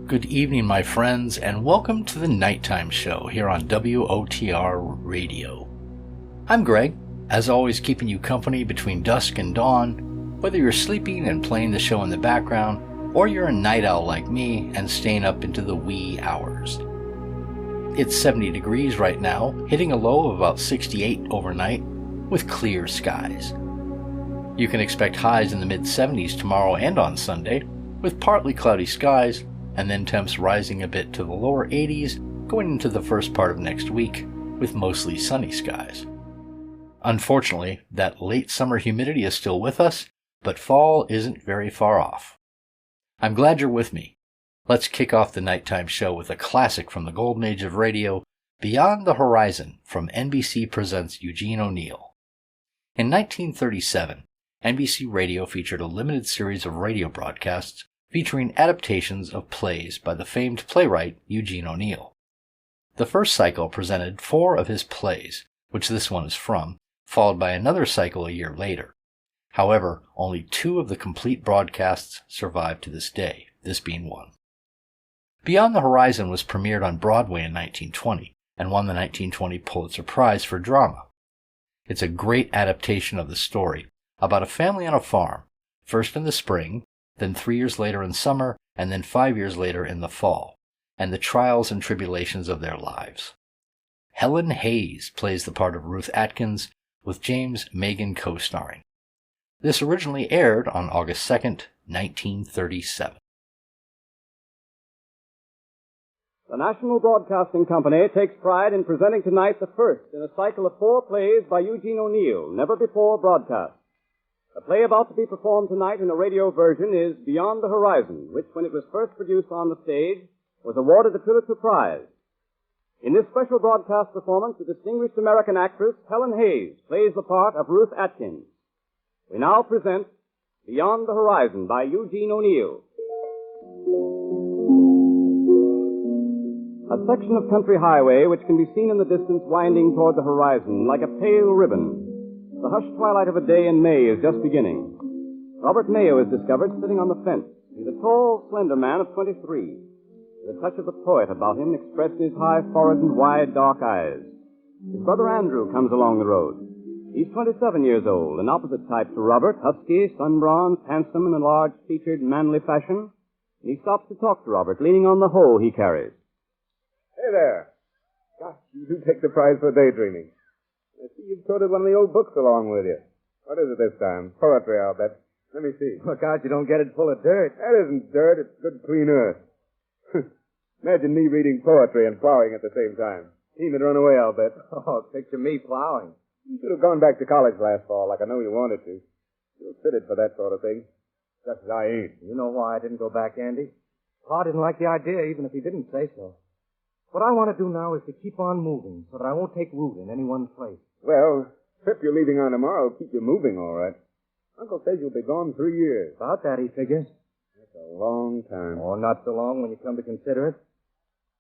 Good evening, my friends, and welcome to the Nighttime Show here on WOTR Radio. I'm Greg, as always keeping you company between dusk and dawn, whether you're sleeping and playing the show in the background, or you're a night owl like me and staying up into the wee hours. It's 70 degrees right now, hitting a low of about 68 overnight, with clear skies. You can expect highs in the mid-70s tomorrow and on Sunday, with partly cloudy skies, and then temps rising a bit to the lower 80s going into the first part of next week, with mostly sunny skies. Unfortunately, that late summer humidity is still with us, but fall isn't very far off. I'm glad you're with me. Let's kick off the Nighttime Show with a classic from the golden age of radio, Beyond the Horizon from NBC Presents Eugene O'Neill. In 1937, NBC Radio featured a limited series of radio broadcasts featuring adaptations of plays by the famed playwright Eugene O'Neill. The first cycle presented 4 of his plays, which this one is from, followed by another cycle a year later. However, only 2 of the complete broadcasts survive to this day, this being one. Beyond the Horizon was premiered on Broadway in 1920 and won the 1920 Pulitzer Prize for Drama. It's a great adaptation of the story about a family on a farm, first in the spring, then 3 years later in summer, and then 5 years later in the fall, and the trials and tribulations of their lives. Helen Hayes plays the part of Ruth Atkins, with James Megan co-starring. This originally aired on August 2nd, 1937. The National Broadcasting Company takes pride in presenting tonight the first in a cycle of 4 plays by Eugene O'Neill, never before broadcast. The play about to be performed tonight in a radio version is Beyond the Horizon, which, when it was first produced on the stage, was awarded the Pulitzer Prize. In this special broadcast performance, the distinguished American actress Helen Hayes plays the part of Ruth Atkins. We now present Beyond the Horizon by Eugene O'Neill. A section of country highway which can be seen in the distance winding toward the horizon like a pale ribbon. The hushed twilight of a day in May is just beginning. Robert Mayo is discovered sitting on the fence. He's a tall, slender man of 23. The touch of the poet about him expressed in his high forehead and wide, dark eyes. His brother Andrew comes along the road. He's 27 years old, an opposite type to Robert, husky, sun-bronzed, handsome in a large-featured, manly fashion. He stops to talk to Robert, leaning on the hoe he carries. Hey there. Gosh, you do take the prize for daydreaming. I see you've toted one of the old books along with you. What is it this time? Poetry, I'll bet. Let me see. Look out, you don't get it full of dirt. That isn't dirt. It's good, clean earth. Imagine me reading poetry and plowing at the same time. Team would run away, I'll bet. Oh, picture me plowing. You should have gone back to college last fall, like I know you wanted to. You're fitted for that sort of thing. Just as I ain't. You know why I didn't go back, Andy? Pa didn't like the idea, even if he didn't say so. What I want to do now is to keep on moving so that I won't take root in any one place. Well, trip you're leaving on tomorrow will keep you moving, all right. Uncle says you'll be gone 3 years. About that, he figures. That's a long time. Oh, not so long when you come to consider it.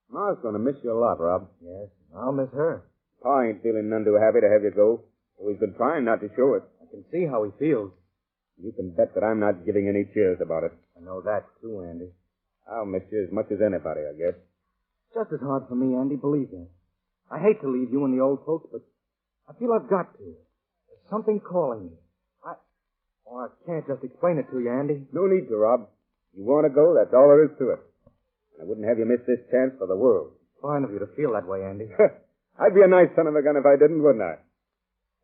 Ma's going to miss you a lot, Rob. Yes, I'll miss her. Pa ain't feeling none too happy to have you go. So he's been trying not to show it. I can see how he feels. You can bet that I'm not giving any cheers about it. I know that, too, Andy. I'll miss you as much as anybody, I guess. Just as hard for me, Andy, believe me. I hate to leave you and the old folks, but I feel I've got to. There's something calling me. I can't just explain it to you, Andy. No need to, Rob. You want to go, that's all there is to it. I wouldn't have you miss this chance for the world. Fine of you to feel that way, Andy. I'd be a nice son of a gun if I didn't, wouldn't I?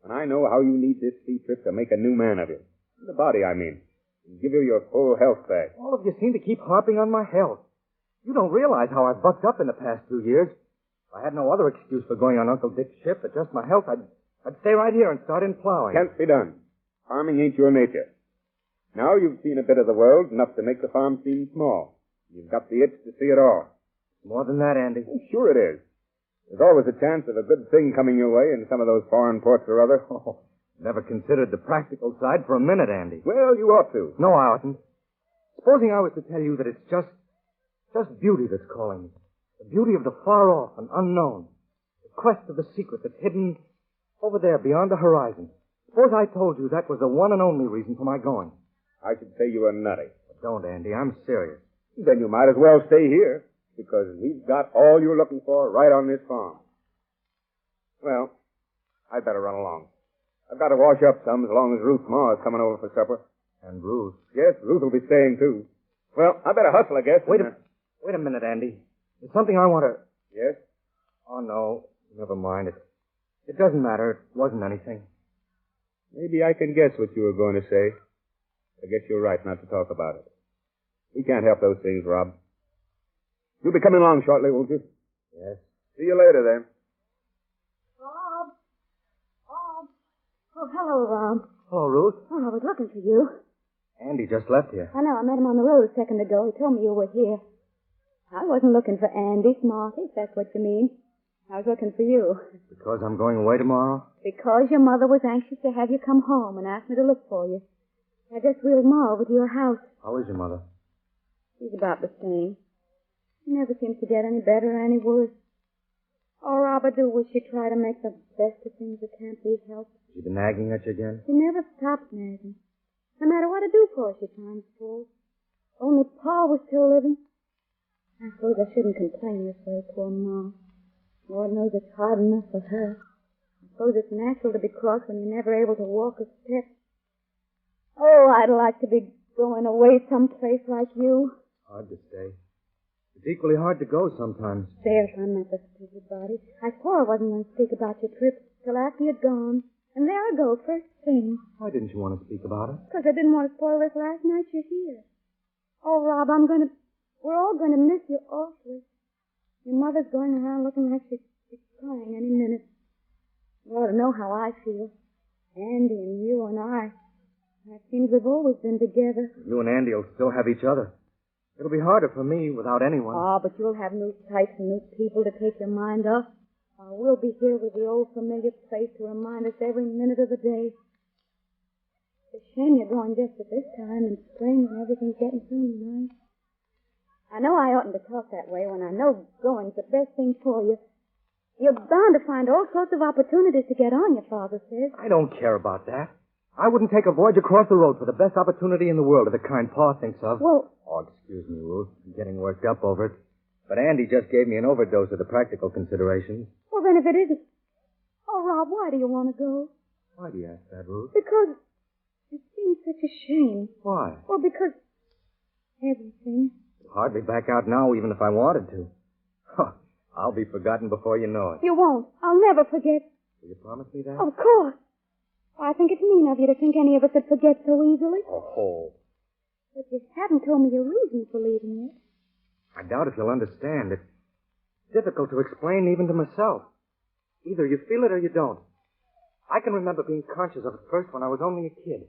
And I know how you need this sea trip to make a new man of you. The body, I mean. And give you your full health back. All of you seem to keep harping on my health. You don't realize how I've bucked up in the past 2 years. If I had no other excuse for going on Uncle Dick's ship but just my health, I'd stay right here and start in plowing. Can't be done. Farming ain't your nature. Now you've seen a bit of the world, enough to make the farm seem small. You've got the itch to see it all. More than that, Andy. Oh, sure it is. There's always a chance of a good thing coming your way in some of those foreign ports or other. Oh, never considered the practical side for a minute, Andy. Well, you ought to. No, I oughtn't. Supposing I was to tell you that it's just beauty that's calling me. The beauty of the far off and unknown. The quest of the secret that's hidden over there beyond the horizon. Suppose I told you that was the one and only reason for my going. I should say you were nutty. But don't, Andy. I'm serious. Then you might as well stay here, because we've got all you're looking for right on this farm. Well, I'd better run along. I've got to wash up some as long as Ruth's ma is coming over for supper. And Ruth. Yes, Ruth will be staying, too. Well, I better hustle, I guess. Wait a minute, Andy. There's something I want to... Yes? Oh, no. Never mind. It doesn't matter. It wasn't anything. Maybe I can guess what you were going to say. I guess you're right not to talk about it. We can't help those things, Rob. You'll be coming along shortly, won't you? Yes. See you later, then. Rob. Oh, hello, Rob. Hello, Ruth. Oh, I was looking for you. Andy just left here. I know. I met him on the road a second ago. He told me you were here. I wasn't looking for Andy, Smarty, if that's what you mean. I was looking for you. Because I'm going away tomorrow? Because your mother was anxious to have you come home and asked me to look for you. I just wheeled Ma over to your house. How is your mother? She's about the same. She never seems to get any better or any worse. Oh, Rob, I do wish she'd try to make the best of things that can't be helped. She been nagging at you again? She never stops nagging. No matter what I do for her, she finds fault. Only Pa was still living. I suppose I shouldn't complain this way, poor Ma. Lord knows it's hard enough for her. I suppose it's natural to be cross when you're never able to walk a step. Oh, I'd like to be going away someplace like you. Hard to stay. It's equally hard to go sometimes. There, I'm not the stupid body. I swore I wasn't going to speak about your trip till after you'd gone. And there I go, first thing. Why didn't you want to speak about it? Because I didn't want to spoil this last night you're here. Oh, Rob, we're all going to miss you awfully. Your mother's going around looking like she's crying any minute. You ought to know how I feel. Andy and you and I. It seems we've always been together. You and Andy will still have each other. It'll be harder for me without anyone. Oh, but you'll have new sights and new people to take your mind off. We'll be here with the old familiar place to remind us every minute of the day. It's a shame you're going just at this time in spring when everything's getting so nice. I know I oughtn't to talk that way when I know going's the best thing for you. You're bound to find all sorts of opportunities to get on, your father says. I don't care about that. I wouldn't take a voyage across the road for the best opportunity in the world of the kind Pa thinks of. Well... Oh, excuse me, Ruth. I'm getting worked up over it. But Andy just gave me an overdose of the practical considerations. Well, then if it isn't... Oh, Rob, why do you want to go? Why do you ask that, Ruth? Because it seems such a shame. Why? Well, because everything. You'll hardly back out now, even if I wanted to. Huh. I'll be forgotten before you know it. You won't. I'll never forget. Will you promise me that? Of course. I think it's mean of you to think any of us would forget so easily. Oh. But you haven't told me your reason for leaving yet. I doubt if you'll understand. It's difficult to explain even to myself. Either you feel it or you don't. I can remember being conscious of it first when I was only a kid.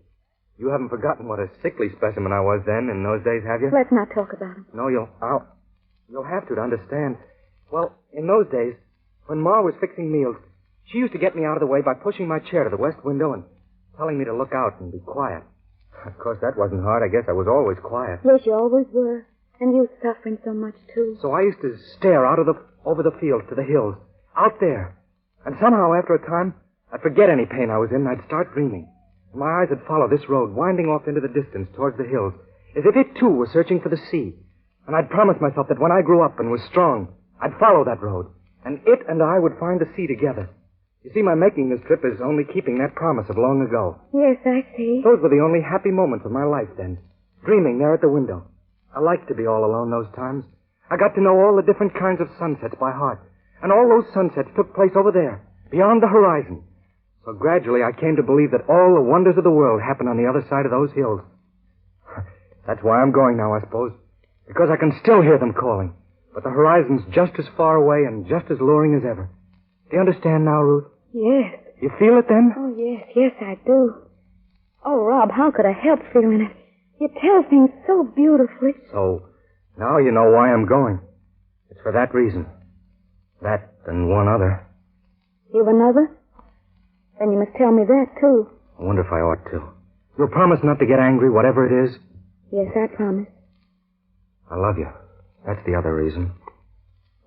You haven't forgotten what a sickly specimen I was then in those days, have you? Let's not talk about it. No, you'll have to understand. Well, in those days, when Ma was fixing meals, she used to get me out of the way by pushing my chair to the west window and telling me to look out and be quiet. Of course, that wasn't hard. I guess I was always quiet. Yes, you always were. And you suffering so much, too. So I used to stare out over the fields to the hills, out there. And somehow, after a time, I'd forget any pain I was in and I'd start dreaming. And my eyes would follow this road winding off into the distance towards the hills, as if it, too, was searching for the sea. And I'd promised myself that when I grew up and was strong, I'd follow that road, and it and I would find the sea together. You see, my making this trip is only keeping that promise of long ago. Yes, I see. Those were the only happy moments of my life then, dreaming there at the window. I liked to be all alone those times. I got to know all the different kinds of sunsets by heart, and all those sunsets took place over there, beyond the horizon. So gradually I came to believe that all the wonders of the world happen on the other side of those hills. That's why I'm going now, I suppose, because I can still hear them calling. But the horizon's just as far away and just as luring as ever. Do you understand now, Ruth? Yes. You feel it then? Oh, yes, I do. Oh, Rob, how could I help feeling it? You tell things so beautifully. So, now you know why I'm going. It's for that reason. That and one other. You've another? Then you must tell me that, too. I wonder if I ought to. You'll promise not to get angry, whatever it is? Yes, I promise. I love you. That's the other reason.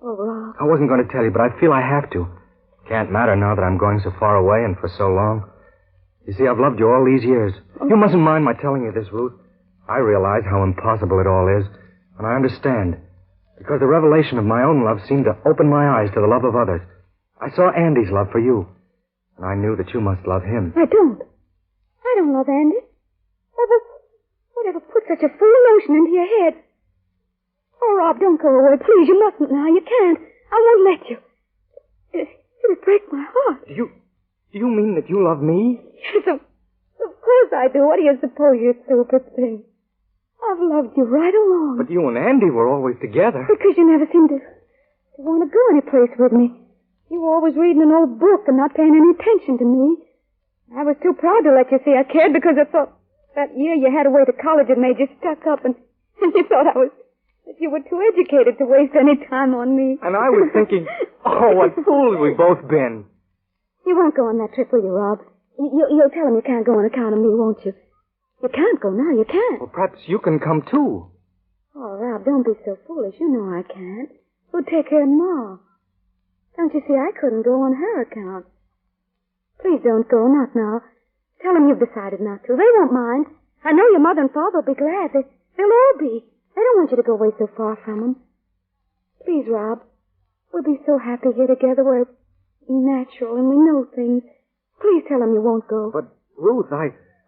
Oh, Rob. I wasn't going to tell you, but I feel I have to. Can't matter now that I'm going so far away and for so long. You see, I've loved you all these years. You mustn't mind my telling you this, Ruth. I realize how impossible it all is. And I understand. Because the revelation of my own love seemed to open my eyes to the love of others. I saw Andy's love for you. And I knew that you must love him. I don't love Andy. Whatever put such a fool notion into your head? Oh, Rob, don't go away. Please, you mustn't now. You can't. I won't let you. It'll break my heart. Do you mean that you love me? Yes, of course I do. What do you suppose, you stupid thing? I've loved you right along. But you and Andy were always together. Because you never seemed to want to go any place with me. You were always reading an old book and not paying any attention to me. I was too proud to let you see I cared because I thought that year you had away to college had made you stuck up and you thought that you were too educated to waste any time on me. And I was thinking, oh, what fools we've both been. You won't go on that trip, will you, Rob? You'll tell him you can't go on account of me, won't you? You can't go now, you can't. Well, perhaps you can come too. Oh, Rob, don't be so foolish. You know I can't. Who'd take care of Ma? Don't you see, I couldn't go on her account. Please don't go, not now. Tell them you've decided not to. They won't mind. I know your mother and father will be glad. They'll all be. They don't want you to go away so far from them. Please, Rob. We'll be so happy here together where it's natural and we know things. Please tell them you won't go. But, Ruth,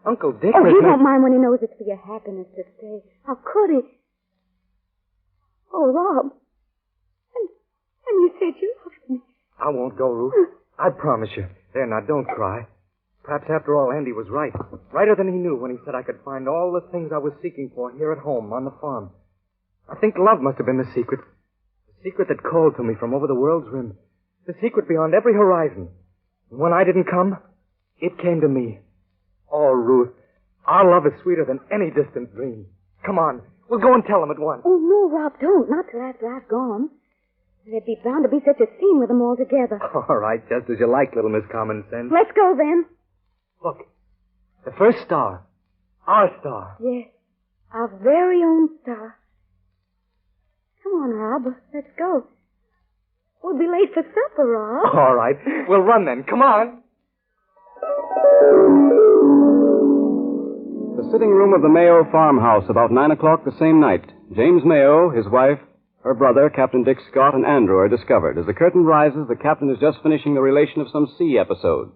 Uncle Dick... Oh, he won't mind when he knows it's for your happiness to stay. How could he? Oh, Rob. And you said you loved me. I won't go, Ruth. I promise you. There, now, don't cry. Perhaps, after all, Andy was right. Righter than he knew when he said I could find all the things I was seeking for here at home on the farm. I think love must have been the secret. The secret that called to me from over the world's rim. The secret beyond every horizon. And when I didn't come, it came to me. Oh, Ruth, our love is sweeter than any distant dream. Come on, we'll go and tell them at once. Oh, no, Rob, don't. Not till after I've gone. There'd be bound to be such a scene with them all together. All right, just as you like, little Miss Common Sense. Let's go, then. Look, the first star. Our star. Yes, our very own star. Come on, Rob, let's go. We'll be late for supper, Rob. All right, we'll run then. Come on. The sitting room of the Mayo farmhouse about 9 o'clock the same night. James Mayo, his wife, her brother, Captain Dick Scott, and Andrew are discovered. As the curtain rises, the captain is just finishing the relation of some sea episode.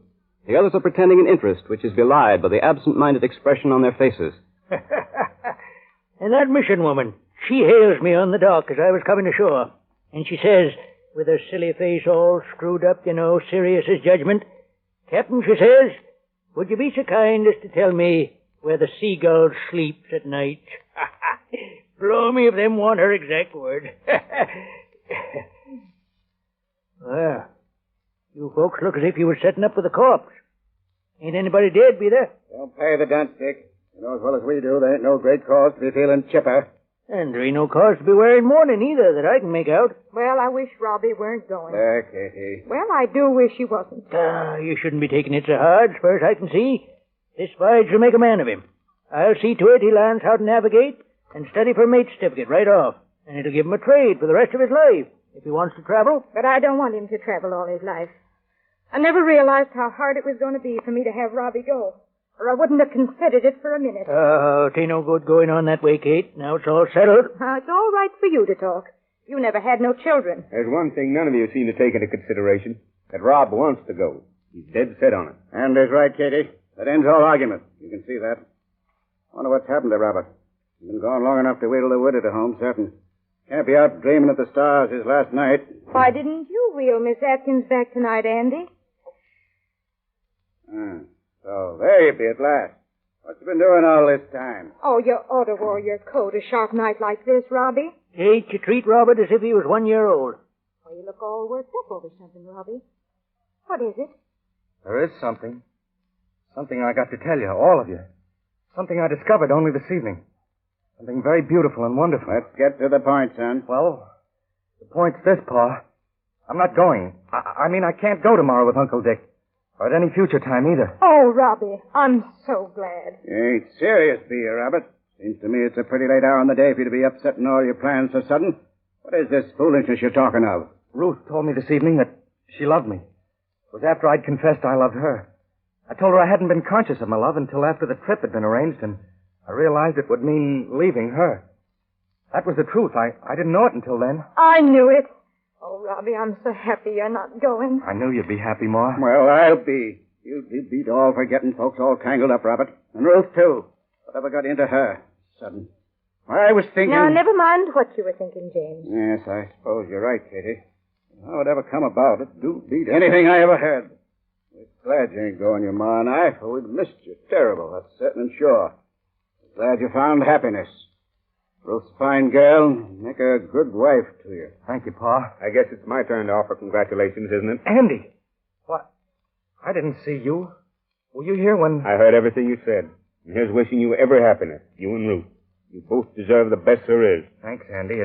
The others are pretending an interest, which is belied by the absent-minded expression on their faces. And that mission woman, she hails me on the dock as I was coming ashore. And she says, with her silly face all screwed up, serious as judgment, Captain, she says, would you be so kind as to tell me where the seagull sleeps at night? Blow me if them want her exact word. Well, you folks look as if you were setting up with a corpse. Ain't anybody dead, be there? Don't pay the dent, Dick. You know as well as we do there ain't no great cause to be feeling chipper. And there ain't no cause to be wearing mourning either that I can make out. Well, I wish Robbie weren't going. There, Katie. Well, I do wish he wasn't. You shouldn't be taking it so hard, as far as I can see. This voyage will make a man of him. I'll see to it he learns how to navigate and study for a mate's certificate right off. And it'll give him a trade for the rest of his life, if he wants to travel. But I don't want him to travel all his life. I never realized how hard it was going to be for me to have Robbie go. Or I wouldn't have considered it for a minute. Oh, 'tain't no good going on that way, Kate. Now it's all settled. It's all right for you to talk. You never had no children. There's one thing none of you seem to take into consideration. That Rob wants to go. He's dead set on it. And that's right, Katie. That ends all argument. You can see that. Wonder what's happened to Robert. He's been gone long enough to wheedle the widow to home, certain. Can't be out dreaming of the stars his last night. Why didn't you wheel Miss Atkins back tonight, Andy? So there you be at last. What you been doing all this time? Oh, you ought to wear your coat a sharp night like this, Robbie. Kate, you treat Robert as if he was 1 year old. Well, you look all worked up over something, Robbie. What is it? There is something. Something I got to tell you, all of you. Something I discovered only this evening. Something very beautiful and wonderful. Let's get to the point, son. Well, the point's this, Pa. I'm not going. I mean, I can't go tomorrow with Uncle Dick. Or at any future time, either. Oh, Robbie, I'm so glad. You ain't serious, be you, Robert? Seems to me it's a pretty late hour in the day for you to be upsetting all your plans so sudden. What is this foolishness you're talking of? Ruth told me this evening that she loved me. It was after I'd confessed I loved her. I told her I hadn't been conscious of my love until after the trip had been arranged, and I realized it would mean leaving her. That was the truth. I didn't know it until then. I knew it. Oh, Robbie, I'm so happy you're not going. I knew you'd be happy, Ma. Well, I'll be. You'd be beat all for getting folks all tangled up, Robert. And Ruth, too. Whatever got into her? Sudden. I was thinking... Now, never mind what you were thinking, James. Yes, I suppose you're right, Katie. How it ever come about, it do beat anything I ever heard. We're glad you ain't going, your Ma and I, for we'd missed you terrible, that's certain and sure. Glad you found happiness. Ruth's a fine girl. Make her a good wife to you. Thank you, Pa. I guess it's my turn to offer congratulations, isn't it? Andy! What? I didn't see you. Were you here when... I heard everything you said. And here's wishing you every happiness, you and Ruth. You both deserve the best there is. Thanks, Andy.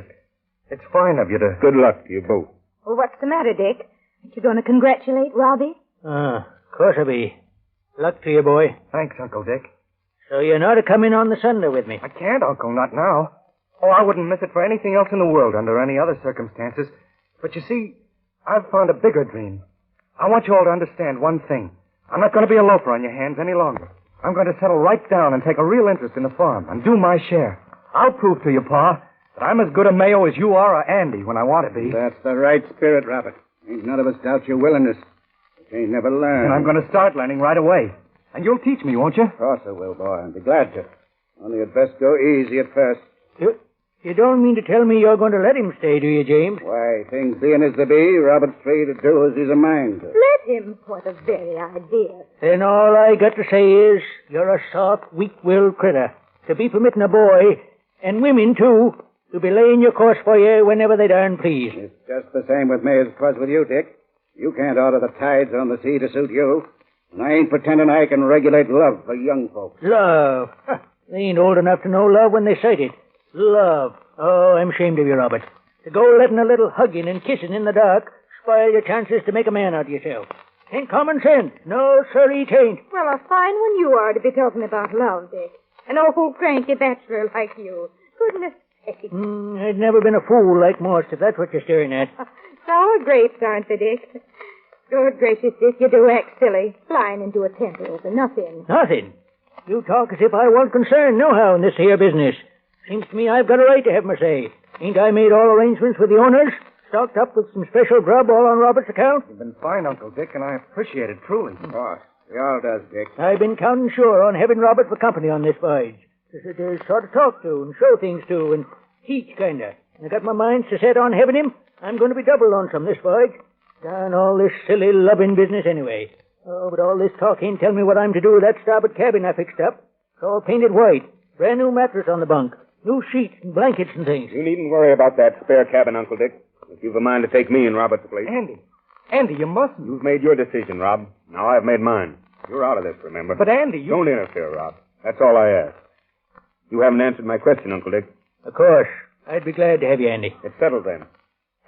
It's fine of you to... Good luck to you both. Well, what's the matter, Dick? Aren't you going to congratulate Robbie? Of course I be. Luck to you, boy. Thanks, Uncle Dick. So you're not to come in on the Sunday with me? I can't, Uncle, not now. Oh, I wouldn't miss it for anything else in the world under any other circumstances. But you see, I've found a bigger dream. I want you all to understand one thing. I'm not going to be a loafer on your hands any longer. I'm going to settle right down and take a real interest in the farm and do my share. I'll prove to you, Pa, that I'm as good a Mayo as you are or Andy when I want to be. That's the right spirit, Robert. Ain't none of us doubt your willingness. But you ain't never learned. And I'm going to start learning right away. And you'll teach me, won't you? Of course I will, boy. I'd be glad to. Only it'd best go easy at first. You don't mean to tell me you're going to let him stay, do you, James? Why, things being as they be, Robert's free to do as he's a mind to. Let him. What a very idea. Then all I got to say is, you're a soft, weak-willed critter. To be permitting a boy, and women too, to be laying your course for you whenever they darn please. It's just the same with me as it was with you, Dick. You can't order the tides on the sea to suit you. And I ain't pretending I can regulate love for young folks. Love? They ain't old enough to know love when they sight it. Love. Oh, I'm ashamed of you, Robert. To go letting a little hugging and kissing in the dark spoil your chances to make a man out of yourself. Ain't common sense. No, sir, it ain't. Well, a fine one you are to be talking about love, Dick. An awful cranky bachelor like you. Goodness sake. I'd never been a fool like most, if that's what you're staring at. Sour grapes, aren't they, Dick? Good gracious, Dick, you do act silly. Flying into a temper over nothing. Nothing? You talk as if I weren't concerned nohow in this here business. Seems to me I've got a right to have my say. Ain't I made all arrangements with the owners? Stocked up with some special grub all on Robert's account? You've been fine, Uncle Dick, and I appreciate it truly. Of course. We all does, Dick. I've been counting sure on having Robert for company on this voyage. To sort of talk to and show things to and teach, kinda. And I got my mind to set on having him. I'm going to be double lonesome this voyage. Darn all this silly loving business anyway. Oh, but all this talk ain't tell me what I'm to do with that starboard cabin I fixed up. It's all painted white. Brand new mattress on the bunk. New sheets and blankets and things. You needn't worry about that spare cabin, Uncle Dick. If you've a mind to take me in Robert's place. Andy, you mustn't. You've made your decision, Rob. Now I've made mine. You're out of this, remember? But Andy, you... Don't interfere, Rob. That's all I ask. You haven't answered my question, Uncle Dick. Of course. I'd be glad to have you, Andy. It's settled then.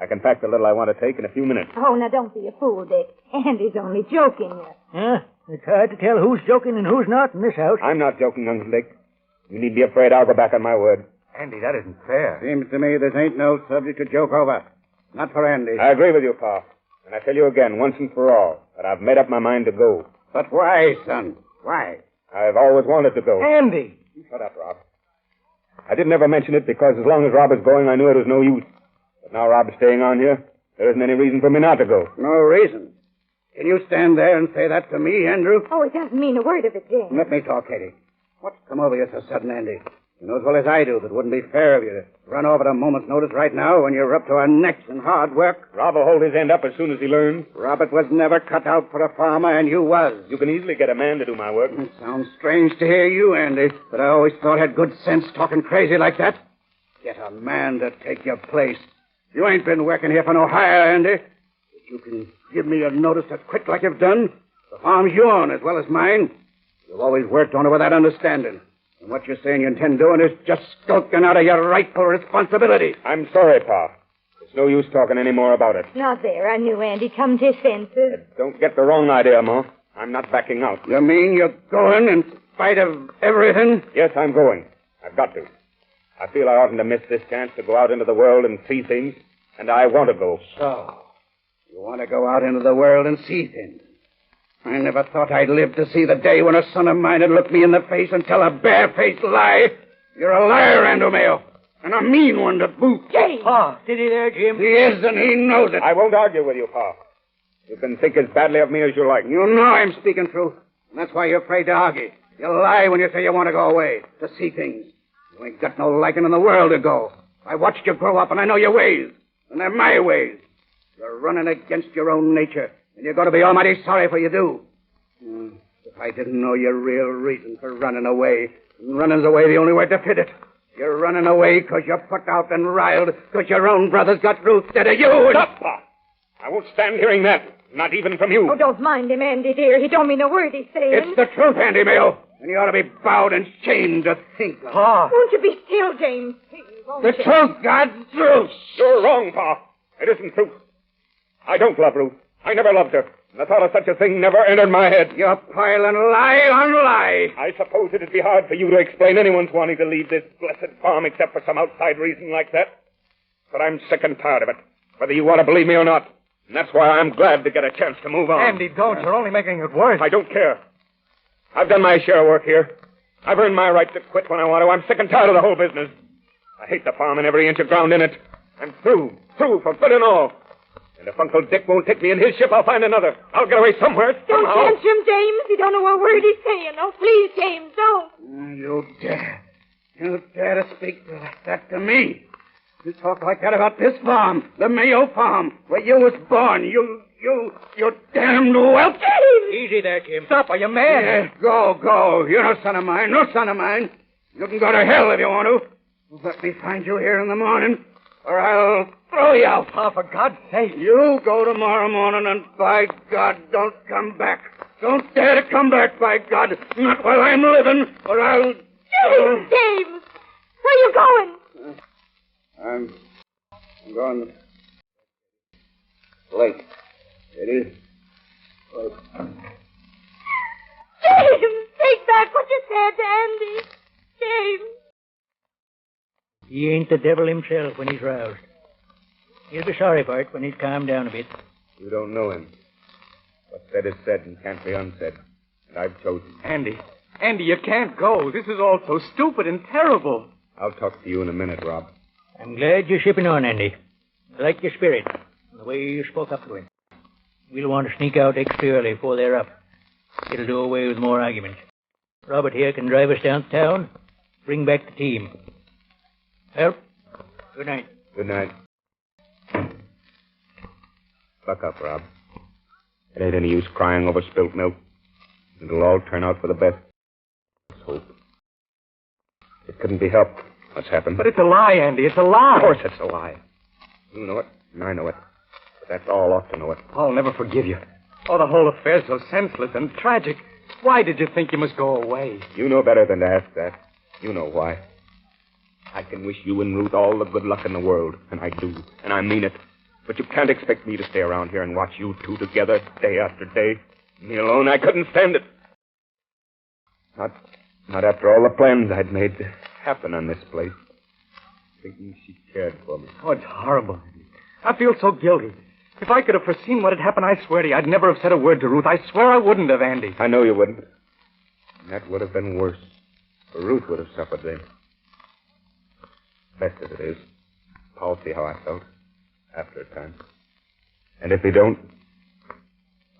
I can pack the little I want to take in a few minutes. Oh, now don't be a fool, Dick. Andy's only joking you. Huh? It's hard to tell who's joking and who's not in this house. I'm not joking, Uncle Dick. You need be afraid I'll go back on my word. Andy, that isn't fair. Seems to me this ain't no subject to joke over. Not for Andy. I agree with you, Pa. And I tell you again, once and for all, that I've made up my mind to go. But why, son? Why? I've always wanted to go. Andy! Shut up, Rob. I didn't ever mention it because as long as Rob is going, I knew it was no use. But now Rob's staying on here, there isn't any reason for me not to go. No reason? Can you stand there and say that to me, Andrew? Oh, he doesn't mean a word of it, James. Let me talk, Katie. What's come over you so sudden, Andy? You know as well as I do that it wouldn't be fair of you to run over at a moment's notice right now when you're up to our necks in hard work. Rob will hold his end up as soon as he learns. Robert was never cut out for a farmer, and you was. You can easily get a man to do my work. It sounds strange to hear you, Andy, but I always thought had good sense talking crazy like that. Get a man to take your place. You ain't been working here for no hire, Andy. If you can give me a notice to quit like you've done, the farm's you own as well as mine. You've always worked on it with that understanding. And what you're saying you intend doing is just skulking out of your rightful responsibility. I'm sorry, Pa. There's no use talking any more about it. Now there, I knew Andy come to his senses. Don't get the wrong idea, Ma. I'm not backing out. You mean you're going in spite of everything? Yes, I'm going. I've got to. I feel I oughtn't to miss this chance to go out into the world and see things, and I want to go. So, you want to go out into the world and see things? I never thought I'd live to see the day when a son of mine would look me in the face and tell a barefaced lie. You're a liar, Andrew Mayo. And a mean one to boot. James! Pa, steady there, Jim. He is, and he knows it. I won't argue with you, Pa. You can think as badly of me as you like. You know I'm speaking truth. And that's why you're afraid to argue. You lie when you say you want to go away, to see things. You ain't got no liking in the world to go. I watched you grow up, and I know your ways. And they're my ways. You're running against your own nature, and you're going to be almighty sorry for you do. If I didn't know your real reason for running away, and running's away the only way to fit it. You're running away because you're put out and riled, because your own brother's got Ruth instead of you. Stop, Pa. I won't stand hearing that. Not even from you. Oh, don't mind him, Andy, dear. He don't mean a word he's saying. It's the truth, Andy Mayo. And you ought to be bowed and shamed to think of. Pa! Won't you be still, James? Please, won't The you? truth, God's truth. You're wrong, Pa. It isn't truth. I don't love Ruth. I never loved her. And the thought of such a thing never entered my head. You're piling lie on lie. I suppose it'd be hard for you to explain anyone's wanting to leave this blessed farm except for some outside reason like that. But I'm sick and tired of it, whether you want to believe me or not. And that's why I'm glad to get a chance to move on. Andy, don't. You're only making it worse. I don't care. I've done my share of work here. I've earned my right to quit when I want to. I'm sick and tired of the whole business. I hate the farm and every inch of ground in it. I'm through for good and all. And if Uncle Dick won't take me in his ship, I'll find another. I'll get away somewhere, Don't somehow. tantrum, James. You don't know a word he's saying. Oh, please, James, don't. You dare. You dare to speak like that to me. You talk like that about this farm, the Mayo farm, where you was born. You damned whelp. Easy there, Jim. Stop. Are you mad? Yeah, go. You're no son of mine. You can go to hell if you want to. Let me find you here in the morning, or I'll throw you out. Pa, for God's sake. You go tomorrow morning, and by God, don't come back. Don't dare to come back, by God. Not while I'm living, or I'll... James! Where you going? I'm going late. It is late. James! Take back what you said to Andy. James! He ain't the devil himself when he's roused. He'll be sorry for it when he's calmed down a bit. You don't know him. What's said is said and can't be unsaid. And I've chosen. Andy, you can't go. This is all so stupid and terrible. I'll talk to you in a minute, Rob. I'm glad you're shipping on, Andy. I like your spirit and the way you spoke up to him. We'll want to sneak out extra early before they're up. It'll do away with more arguments. Robert here can drive us downtown, bring back the team. Well, good night. Good night. Buck up, Rob. It ain't any use crying over spilt milk. It'll all turn out for the best. Let's hope. It couldn't be helped, what's happened. But it's a lie, Andy. It's a lie. Of course it's a lie. You know it, and I know it. But that's all ought to know it. I'll never forgive you. Oh, the whole affair's so senseless and tragic. Why did you think you must go away? You know better than to ask that. You know why. I can wish you and Ruth all the good luck in the world, and I do, and I mean it. But you can't expect me to stay around here and watch you two together day after day. Me alone, I couldn't stand it. Not after all the plans I'd made to happen on this place. Thinking she cared for me. Oh, it's horrible, Andy. I feel so guilty. If I could have foreseen what had happened, I swear to you, I'd never have said a word to Ruth. I swear I wouldn't have, Andy. I know you wouldn't. And that would have been worse. For Ruth would have suffered then. Best as it is, Paul'll see how I felt. After a time. And if he don't,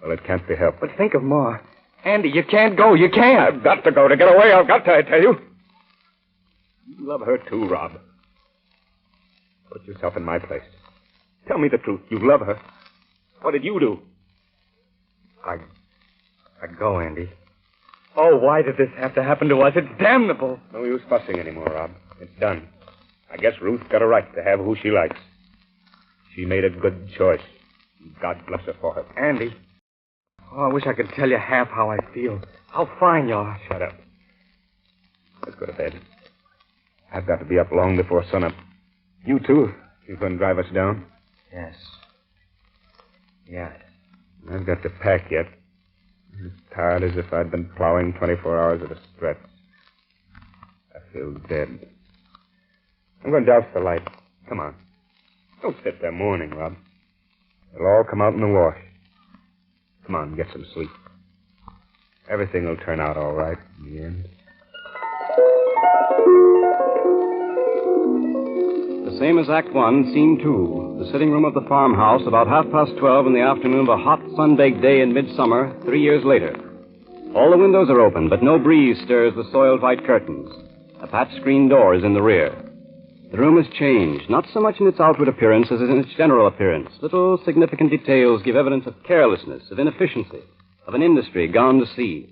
well, it can't be helped. But think of Ma. Andy, you can't go. You can't. I've got to go. To get away, I've got to, I tell you. You love her too, Rob. Put yourself in my place. Tell me the truth. You love her. What did you do? I'd go, Andy. Oh, why did this have to happen to us? It's damnable. No use fussing anymore, Rob. It's done. I guess Ruth's got a right to have who she likes. She made a good choice. God bless her for it. Andy. Oh, I wish I could tell you half how I feel. How fine you are. Shut up. Let's go to bed. I've got to be up long before sunup. You, too. You're going to drive us down? Yes. Yes. I've got to pack yet. I'm as tired as if I'd been plowing 24 hours at a stretch. I feel dead. I'm going to douse the light. Come on. Don't sit there mourning, Rob. It'll all come out in the wash. Come on, get some sleep. Everything will turn out all right in the end. The same as Act 1, Scene 2, the sitting room of the farmhouse about 12:30 in the afternoon of a hot, sun-baked day in midsummer, 3 years later. All the windows are open, but no breeze stirs the soiled white curtains. A patched screen door is in the rear. The room has changed, not so much in its outward appearance as in its general appearance. Little significant details give evidence of carelessness, of inefficiency, of an industry gone to seed.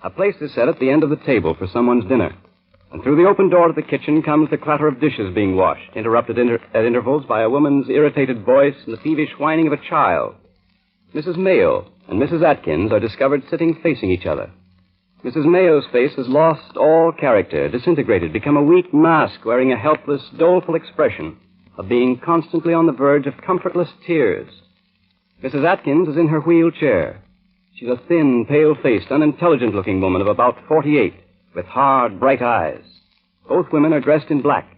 A place is set at the end of the table for someone's dinner. And through the open door to the kitchen comes the clatter of dishes being washed, interrupted at intervals by a woman's irritated voice and the peevish whining of a child. Mrs. Mayo and Mrs. Atkins are discovered sitting facing each other. Mrs. Mayo's face has lost all character, disintegrated, become a weak mask wearing a helpless, doleful expression of being constantly on the verge of comfortless tears. Mrs. Atkins is in her wheelchair. She's a thin, pale-faced, unintelligent-looking woman of about 48, with hard, bright eyes. Both women are dressed in black.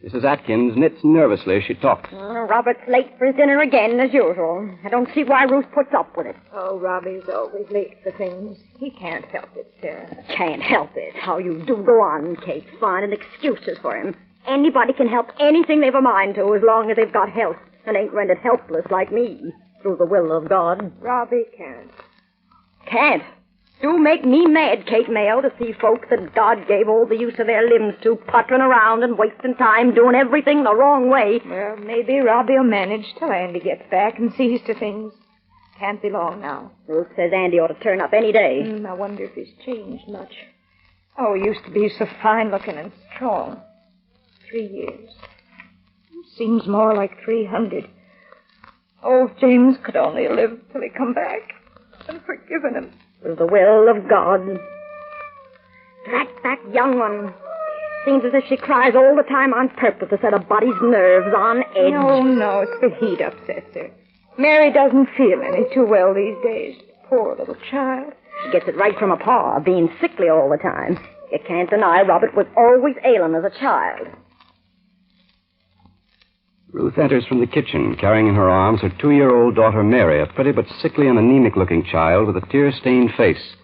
Mrs. Atkins knits nervously as she talks. Robert's late for his dinner again, as usual. I don't see why Ruth puts up with it. Oh, Robbie's always late for things. He can't help it, Sarah. Can't help it. How you do go on, Kate, finding excuses for him. Anybody can help anything they've a mind to as long as they've got help and ain't rendered helpless like me through the will of God. Robbie can't. Can't. Do make me mad, Kate Mayo, to see folks that God gave all the use of their limbs to puttering around and wasting time doing everything the wrong way. Well, maybe Robbie will manage till Andy gets back and sees to things. Can't be long now. Ruth says Andy ought to turn up any day. I wonder if he's changed much. Oh, he used to be so fine-looking and strong. 3 years. Seems more like 300. Oh, if James could only live till he come back and forgiven him. Through the will of God. That young one. Seems as if she cries all the time on purpose to set a body's nerves on edge. No, it's the heat upsets her. Mary doesn't feel any too well these days. Poor little child. She gets it right from her pa, being sickly all the time. You can't deny Robert was always ailing as a child. Ruth enters from the kitchen, carrying in her arms her 2-year-old daughter Mary, a pretty but sickly and anemic-looking child with a tear-stained face.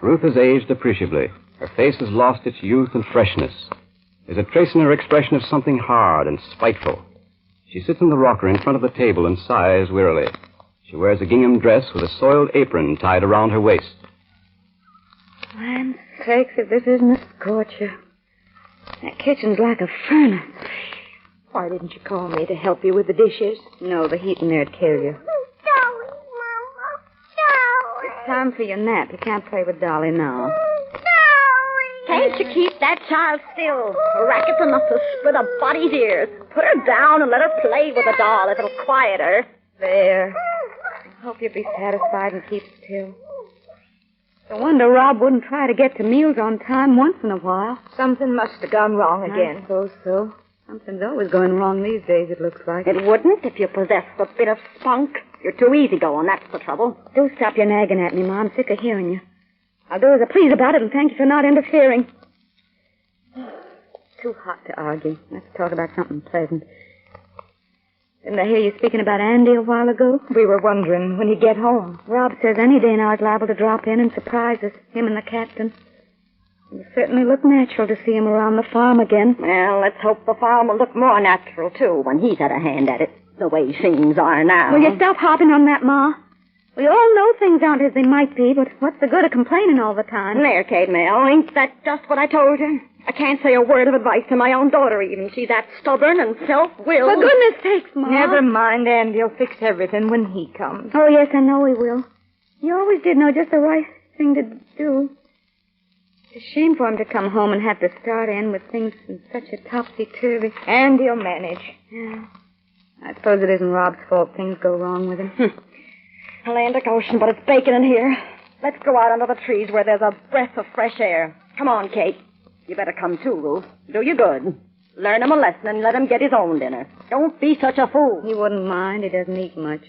Ruth has aged appreciably. Her face has lost its youth and freshness. There's a trace in her expression of something hard and spiteful. She sits in the rocker in front of the table and sighs wearily. She wears a gingham dress with a soiled apron tied around her waist. Land sakes, if this isn't a scorcher. That kitchen's like a furnace. Why didn't you call me to help you with the dishes? No, the heat in there'd kill you. Dolly, Mama. Dolly. It's time for your nap. You can't play with Dolly now. Dolly. Can't you keep that child still? Racket's enough to split a body's ears. Put her down and let her play with the doll if it'll quiet her. There. I hope you'll be satisfied and keep still. No wonder Rob wouldn't try to get to meals on time once in a while. Something must have gone wrong again. I suppose so. Something's always going wrong these days, it looks like. It wouldn't if you possessed a bit of spunk. You're too easygoing, that's the trouble. Do stop your nagging at me, Ma. I'm sick of hearing you. I'll do as I please about it, and thank you for not interfering. It's too hot to argue. Let's talk about something pleasant. Didn't I hear you speaking about Andy a while ago? We were wondering when he'd get home. Rob says any day now he's liable to drop in and surprise us, him and the captain. It'll certainly look natural to see him around the farm again. Well, let's hope the farm will look more natural, too, when he's had a hand at it, the way things are now. Will you stop harping on that, Ma? We all know things aren't as they might be, but what's the good of complaining all the time? There, Kate Mayo, ain't that just what I told you? I can't say a word of advice to my own daughter, even. She's that stubborn and self-willed. For goodness sakes, Ma. Never mind, Andy'll fix everything when he comes. Oh, yes, I know he will. He always did know just the right thing to do. It's a shame for him to come home and have to start in with things in such a topsy-turvy. Andy'll manage. Yeah. I suppose it isn't Rob's fault things go wrong with him. Atlantic Ocean, but it's baking in here. Let's go out under the trees where there's a breath of fresh air. Come on, Kate. You better come too, Ruth. Do you good. Learn him a lesson and let him get his own dinner. Don't be such a fool. He wouldn't mind. He doesn't eat much.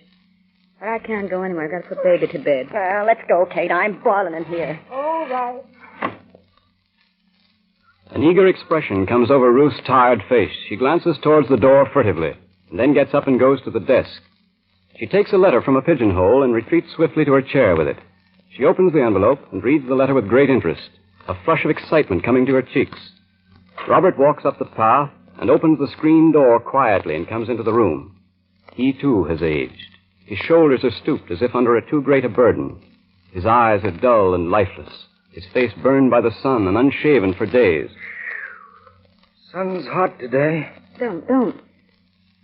But I can't go anywhere. I've got to put Baby to bed. Well, let's go, Kate. I'm boiling in here. All right. An eager expression comes over Ruth's tired face. She glances towards the door furtively, and then gets up and goes to the desk. She takes a letter from a pigeonhole and retreats swiftly to her chair with it. She opens the envelope and reads the letter with great interest, a flush of excitement coming to her cheeks. Robert walks up the path, and opens the screen door quietly and comes into the room. He, too, has aged. His shoulders are stooped as if under too great a burden. His eyes are dull and lifeless. His face burned by the sun and unshaven for days. Sun's hot today. Don't.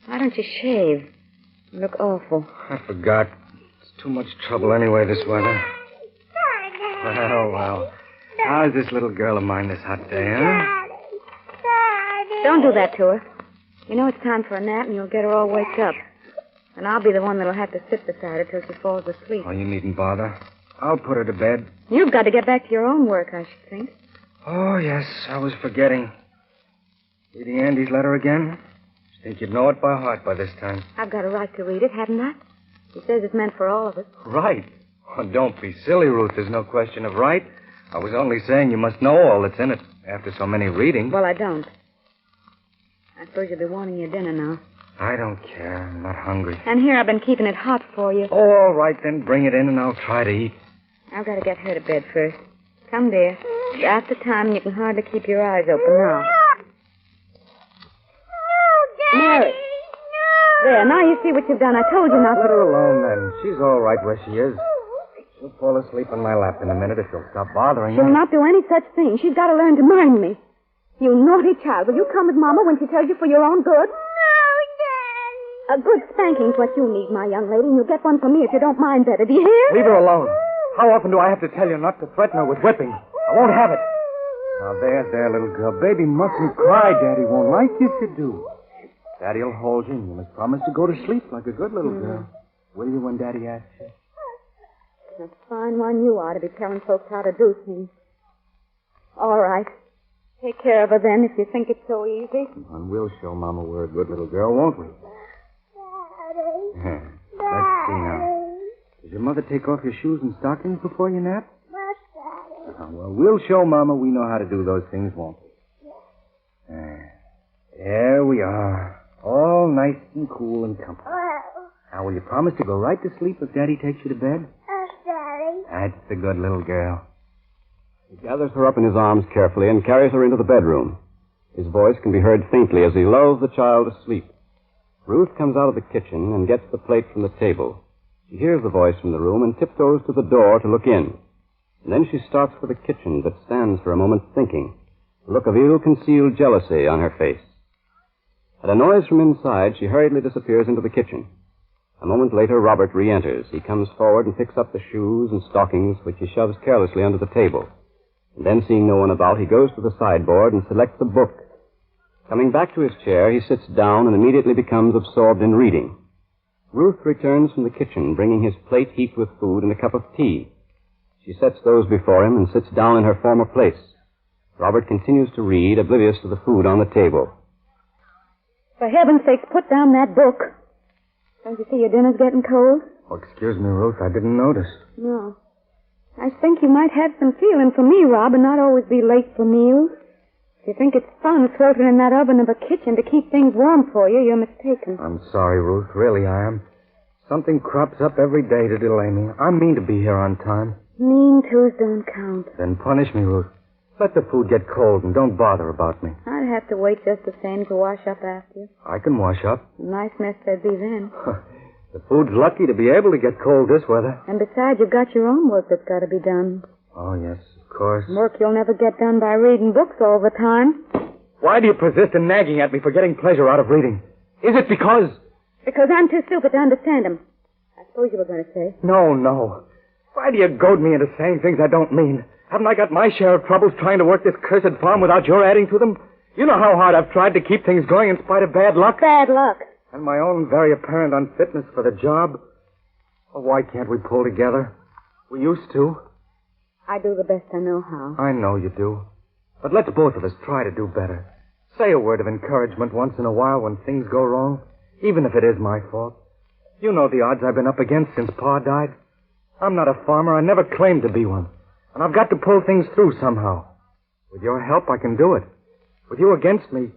Why don't you shave? You look awful. I forgot. It's too much trouble anyway this weather. Well. How's this little girl of mine this hot day, huh? Don't do that to her. You know it's time for a nap and you'll get her all waked up. And I'll be the one that'll have to sit beside her till she falls asleep. Oh, you needn't bother. I'll put her to bed. You've got to get back to your own work, I should think. Oh, yes, I was forgetting. Reading Andy's letter again? I think you'd know it by heart by this time. I've got a right to read it, haven't I? He says it's meant for all of us. Right. Oh, don't be silly, Ruth. There's no question of right. I was only saying you must know all that's in it after so many readings. Well, I don't. I suppose you'll be wanting your dinner now. I don't care. I'm not hungry. And here I've been keeping it hot for you. Oh, all right, then bring it in and I'll try to eat. I've got to get her to bed first. Come, dear. It's after time and you can hardly keep your eyes open now. Mary. There, now you see what you've done. I told you not to. Let her alone, then. She's all right where she is. She'll fall asleep on my lap in a minute if you'll stop bothering her. She'll not do any such thing. She's got to learn to mind me. You naughty child. Will you come with Mama when she tells you for your own good? A good spanking's what you need, my young lady, and you'll get one from me if you don't mind better. Do you hear? Leave her alone. How often do I have to tell you not to threaten her with whipping? I won't have it. Now, there, little girl. Baby mustn't cry. Daddy won't like you to do. Daddy'll hold you, and you must promise to go to sleep like a good little girl. Will you when Daddy asks you? A fine one you are to be telling folks how to do things. All right. Take care of her then if you think it's so easy. And we'll show Mama we're a good little girl, won't we? Let's see now. Does your mother take off your shoes and stockings before you nap? Well, we'll show Mama we know how to do those things, won't we? There we are. All nice and cool and comfortable. Now, will you promise to go right to sleep if Daddy takes you to bed? Daddy. That's the good little girl. He gathers her up in his arms carefully and carries her into the bedroom. His voice can be heard faintly as he lulls the child to sleep. Ruth comes out of the kitchen and gets the plate from the table. She hears the voice from the room and tiptoes to the door to look in. And then she starts for the kitchen, but stands for a moment thinking, a look of ill-concealed jealousy on her face. At a noise from inside, she hurriedly disappears into the kitchen. A moment later, Robert re-enters. He comes forward and picks up the shoes and stockings, which he shoves carelessly under the table. And then, seeing no one about, he goes to the sideboard and selects a book. Coming back to his chair, he sits down and immediately becomes absorbed in reading. Ruth returns from the kitchen, bringing his plate heaped with food and a cup of tea. She sets those before him and sits down in her former place. Robert continues to read, oblivious to the food on the table. For heaven's sakes, put down that book. Don't you see your dinner's getting cold? Oh, excuse me, Ruth. I didn't notice. No. I think you might have some feeling for me, Rob, and not always be late for meals. If you think it's fun sweltering in that oven of a kitchen to keep things warm for you, you're mistaken. I'm sorry, Ruth. Really, I am. Something crops up every day to delay me. I mean to be here on time. Mean twos don't count. Then punish me, Ruth. Let the food get cold and don't bother about me. I'd have to wait just the same to wash up after you. I can wash up. Nice mess there'd be then. The food's lucky to be able to get cold this weather. And besides, you've got your own work that's got to be done. Oh, yes, of course. Work you'll never get done by reading books all the time. Why do you persist in nagging at me for getting pleasure out of reading? Is it because... Because I'm too stupid to understand them. I suppose you were going to say. No. Why do you goad me into saying things I don't mean? Haven't I got my share of troubles trying to work this cursed farm without your adding to them? You know how hard I've tried to keep things going in spite of bad luck. Bad luck. And my own very apparent unfitness for the job. Oh, why can't we pull together? We used to. I do the best I know how. I know you do. But let's both of us try to do better. Say a word of encouragement once in a while when things go wrong, even if it is my fault. You know the odds I've been up against since Pa died. I'm not a farmer. I never claimed to be one. And I've got to pull things through somehow. With your help, I can do it. With you against me.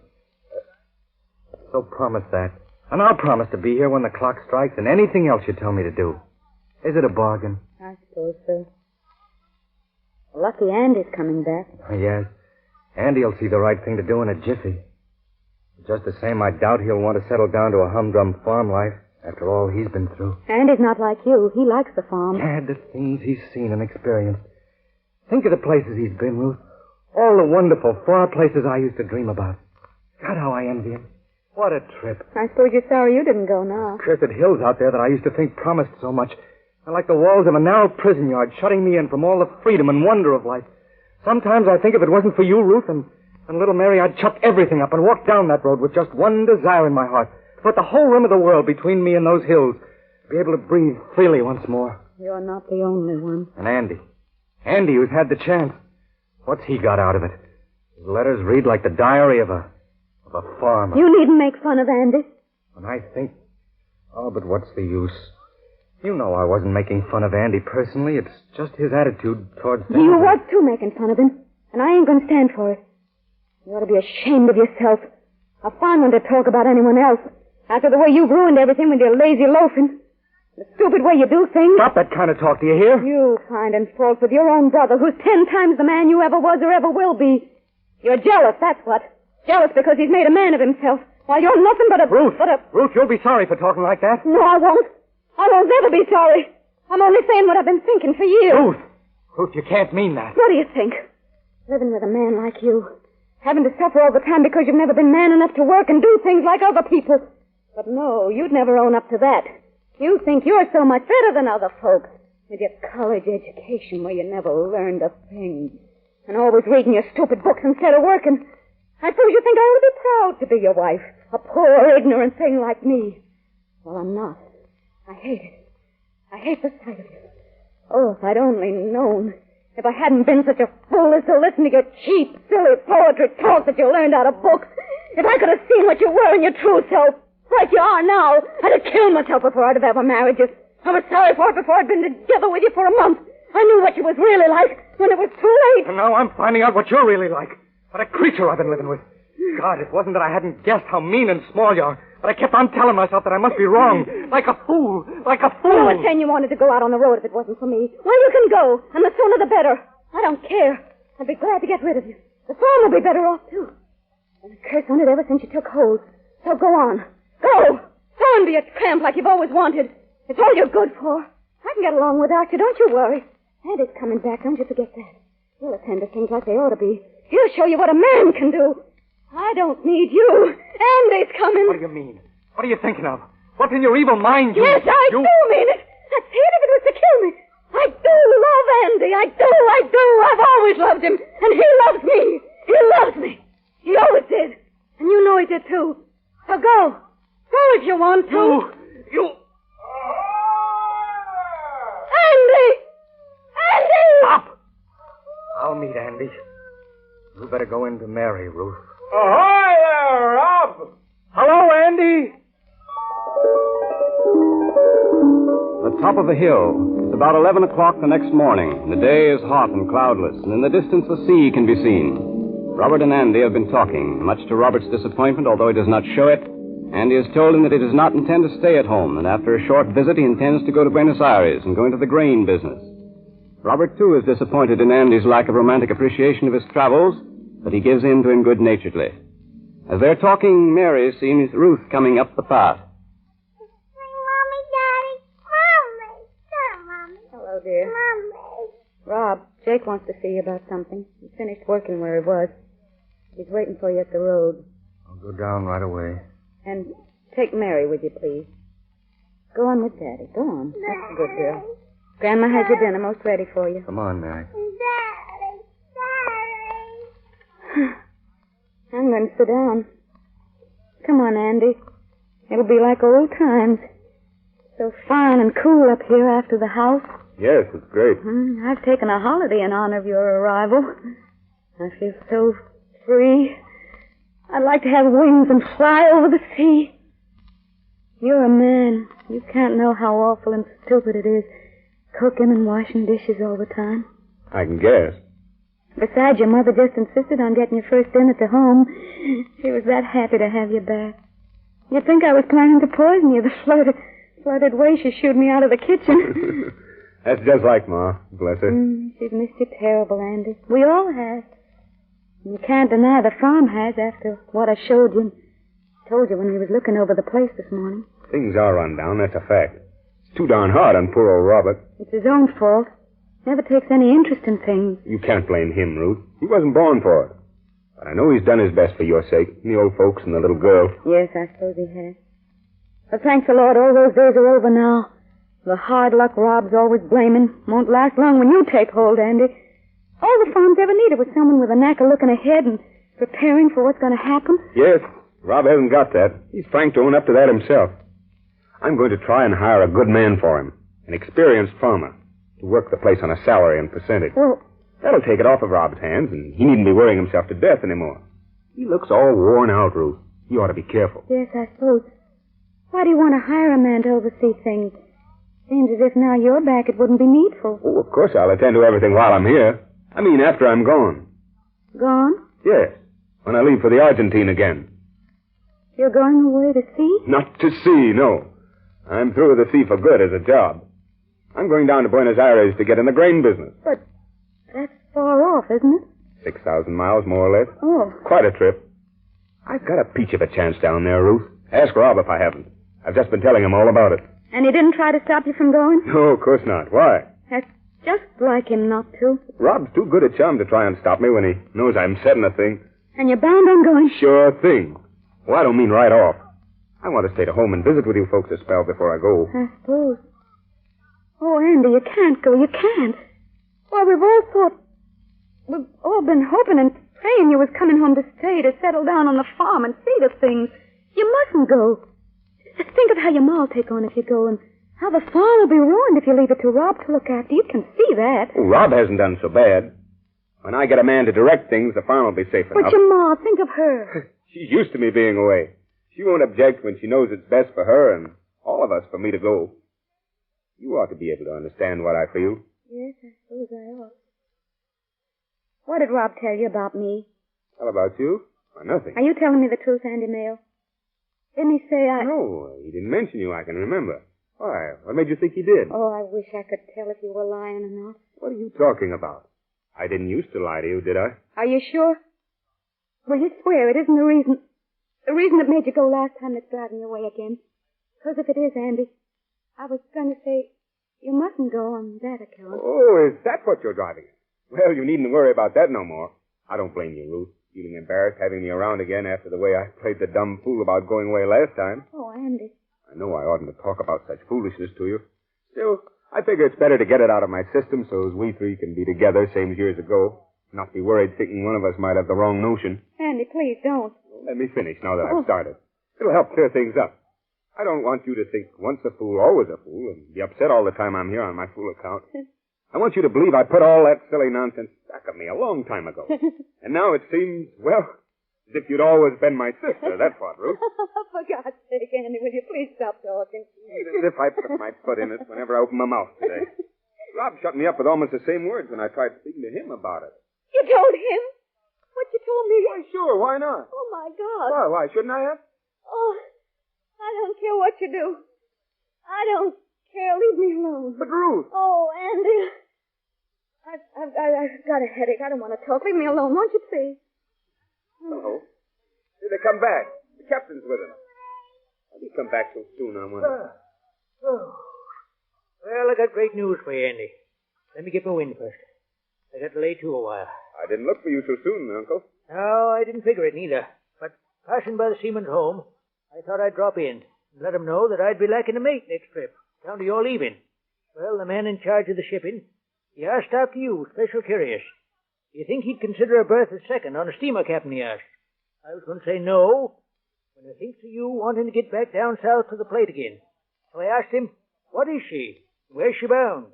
So promise that. And I'll promise to be here when the clock strikes and anything else you tell me to do. Is it a bargain? I suppose so. Lucky Andy's coming back. Yes. Andy'll see the right thing to do in a jiffy. Just the same, I doubt he'll want to settle down to a humdrum farm life after all he's been through. Andy's not like you. He likes the farm. Dad, the things he's seen and experienced. Think of the places he's been, Ruth. All the wonderful, far places I used to dream about. God, how I envy him. What a trip. I suppose you're sorry you didn't go now. Cursed hills out there that I used to think promised so much. They're like the walls of a narrow prison yard, shutting me in from all the freedom and wonder of life. Sometimes I think if it wasn't for you, Ruth, and little Mary, I'd chuck everything up and walk down that road with just one desire in my heart. To put the whole rim of the world between me and those hills. Be able to breathe freely once more. You're not the only one. And Andy. Andy, who's had the chance. What's he got out of it? His letters read like the diary of a farmer. You needn't make fun of Andy. When I think... Oh, but what's the use? You know I wasn't making fun of Andy personally. It's just his attitude towards things. You was too making fun of him. And I ain't going to stand for it. You ought to be ashamed of yourself. A fine one to talk about anyone else. After the way you've ruined everything with your lazy loafing. The stupid way you do things. Stop that kind of talk, do you hear? You finding fault with your own brother, who's 10 times the man you ever was or ever will be. You're jealous, that's what. Jealous because he's made a man of himself, while you're nothing but a... Ruth, you'll be sorry for talking like that. No, I won't. I won't ever be sorry. I'm only saying what I've been thinking for years. Ruth, you can't mean that. What do you think? Living with a man like you. Having to suffer all the time because you've never been man enough to work and do things like other people. But no, you'd never own up to that. You think you're so much better than other folks. With your college education where you never learned a thing. And always reading your stupid books instead of working. I suppose you think I ought to be proud to be your wife. A poor, ignorant thing like me. Well, I'm not. I hate it. I hate the sight of you. Oh, if I'd only known. If I hadn't been such a fool as to listen to your cheap, silly poetry talk that you learned out of books. If I could have seen what you were in your true self, like you are now, I'd have killed myself before I'd have ever married you. I was sorry for it before I'd been together with you for a month. I knew what you was really like when it was too late. And now I'm finding out what you're really like. What a creature I've been living with. God, it wasn't that I hadn't guessed how mean and small you are, but I kept on telling myself that I must be wrong. Like a fool. Like a fool. You were saying you wanted to go out on the road if it wasn't for me. Well, you can go, and the sooner the better. I don't care. I'd be glad to get rid of you. The farm will be better off, too. Been a curse on it ever since you took hold. So go on. Go! Go and be a tramp like you've always wanted. It's all you're good for. I can get along without you, don't you worry. Andy's coming back, don't you forget that. He'll attend to things like they ought to be. He'll show you what a man can do. I don't need you. Andy's coming. What do you mean? What are you thinking of? What's in your evil mind, you... Yes, I do mean it. I'd say it if it was to kill me. I do love Andy. I do. I've always loved him. And he loves me. He loves me. He always did. And you know he did, too. So go. Go if you want to. You... Andy! Andy! Stop! I'll meet Andy. You better go in to Mary, Ruth. Ahoy there, Rob! Hello, Andy! The top of a hill. It's about 11 o'clock the next morning. The day is hot and cloudless, and in the distance the sea can be seen. Robert and Andy have been talking, much to Robert's disappointment, although he does not show it. Andy has told him that he does not intend to stay at home, and after a short visit he intends to go to Buenos Aires and go into the grain business. Robert, too, is disappointed in Andy's lack of romantic appreciation of his travels, but he gives in to him good-naturedly. As they're talking, Mary sees Ruth coming up the path. Mommy, Daddy. Mommy. Come, Mommy. Hello, dear. Mommy. Rob, Jake wants to see you about something. He finished working where he was. He's waiting for you at the road. I'll go down right away. And take Mary with you, please. Go on with Daddy. Go on. That's a good girl. Grandma has your dinner most ready for you. Come on, Mary. Daddy. Daddy. I'm going to sit down. Come on, Andy. It'll be like old times. So fine and cool up here after the house. Yes, it's great. I've taken a holiday in honor of your arrival. I feel so free. I'd like to have wings and fly over the sea. You're a man. You can't know how awful and stupid it is, cooking and washing dishes all the time. I can guess. Besides, your mother just insisted on getting your first dinner to home. She was that happy to have you back. You'd think I was planning to poison you, the flirted way she shooed me out of the kitchen. That's just like Ma. Bless her. She's missed you terrible, Andy. We all have. And you can't deny the farm has after what I showed you. Told you when we was looking over the place this morning. Things are run down, that's a fact. It's too darn hard on poor old Robert. It's his own fault. Never takes any interest in things. You can't blame him, Ruth. He wasn't born for it. But I know he's done his best for your sake, and the old folks and the little girl. Yes, I suppose he has. But thanks the Lord, all those days are over now. The hard luck Rob's always blaming won't last long when you take hold, Andy. All the farms ever needed was someone with a knack of looking ahead and preparing for what's going to happen. Yes, Rob hasn't got that. He's frank to own up to that himself. I'm going to try and hire a good man for him, an experienced farmer, to work the place on a salary and percentage. Well, that'll take it off of Rob's hands, and he needn't be worrying himself to death anymore. He looks all worn out, Ruth. You ought to be careful. Yes, I suppose. Why do you want to hire a man to oversee things? Seems as if now you're back, it wouldn't be needful. Oh, of course I'll attend to everything while I'm here. I mean, after I'm gone. Gone? Yes, when I leave for the Argentine again. You're going away to sea? Not to sea, no. I'm through with the sea for good as a job. I'm going down to Buenos Aires to get in the grain business. But that's far off, isn't it? 6,000 miles, more or less. Oh. Quite a trip. I've got a peach of a chance down there, Ruth. Ask Rob if I haven't. I've just been telling him all about it. And he didn't try to stop you from going? No, of course not. Why? That's just like him not to. Rob's too good a chum to try and stop me when he knows I'm setting a thing. And you're bound on going? Sure thing. Well, I don't mean right off. I want to stay at home and visit with you folks a spell before I go. I suppose. Oh, Andy, you can't go. You can't. Why, we've all been hoping and praying you was coming home to stay, to settle down on the farm and see to things. You mustn't go. Just think of how your ma'll take on if you go, and how the farm will be ruined if you leave it to Rob to look after. You can see that. Oh, Rob hasn't done so bad. When I get a man to direct things, the farm will be safe enough. But your ma, think of her. She's used to me being away. She won't object when she knows it's best for her and all of us for me to go. You ought to be able to understand what I feel. Yes, I suppose I ought. What did Rob tell you about me? How about you? Why, nothing. Are you telling me the truth, Andy Mayo? Didn't he say I... No, he didn't mention you, I can remember. Why, what made you think he did? Oh, I wish I could tell if you were lying or not. What are you talking about? I didn't used to lie to you, did I? Are you sure? Will you swear it isn't the reason that made you go last time that's driving you away again? Because if it is, Andy, I was going to say you mustn't go on that account. Oh, is that what you're driving at? Well, you needn't worry about that no more. I don't blame you, Ruth, feeling embarrassed having me around again after the way I played the dumb fool about going away last time. Oh, Andy. I know I oughtn't to talk about such foolishness to you. Still, I figure it's better to get it out of my system so as we three can be together, same as years ago. Not be worried thinking one of us might have the wrong notion. Andy, please don't. Let me finish now that I've started. It'll help clear things up. I don't want you to think once a fool, always a fool, and be upset all the time I'm here on my fool account. I want you to believe I put all that silly nonsense back of me a long time ago. And now it seems, well, as if you'd always been my sister. That's what, Ruth. For God's sake, Andy, will you please stop talking? As if I put my foot in it whenever I open my mouth today. Rob shut me up with almost the same words when I tried speaking to him about it. You told him? What you told me? Why, sure, why not? Oh, my God. Why shouldn't I have? Oh, I don't care what you do. I don't care. Leave me alone. But, Ruth. Oh, Andy. I've got a headache. I don't want to talk. Leave me alone, won't you, please? Oh. Here they come back. The captain's with them. How did he come back so soon, I wonder? Well, I got great news for you, Andy. Let me get my wind first. I got to lay to a while. I didn't look for you so soon, Uncle. No, I didn't figure it neither. But passing by the seaman's home, I thought I'd drop in and let him know that I'd be lacking a mate next trip, down to your leaving. Well, the man in charge of the shipping, he asked after you, special curious. Do you think he'd consider a berth as second on a steamer, Captain, he asked. I was going to say no, when I thinks of you wanting to get back down south to the plate again. So I asked him, what is she? Where's she bound?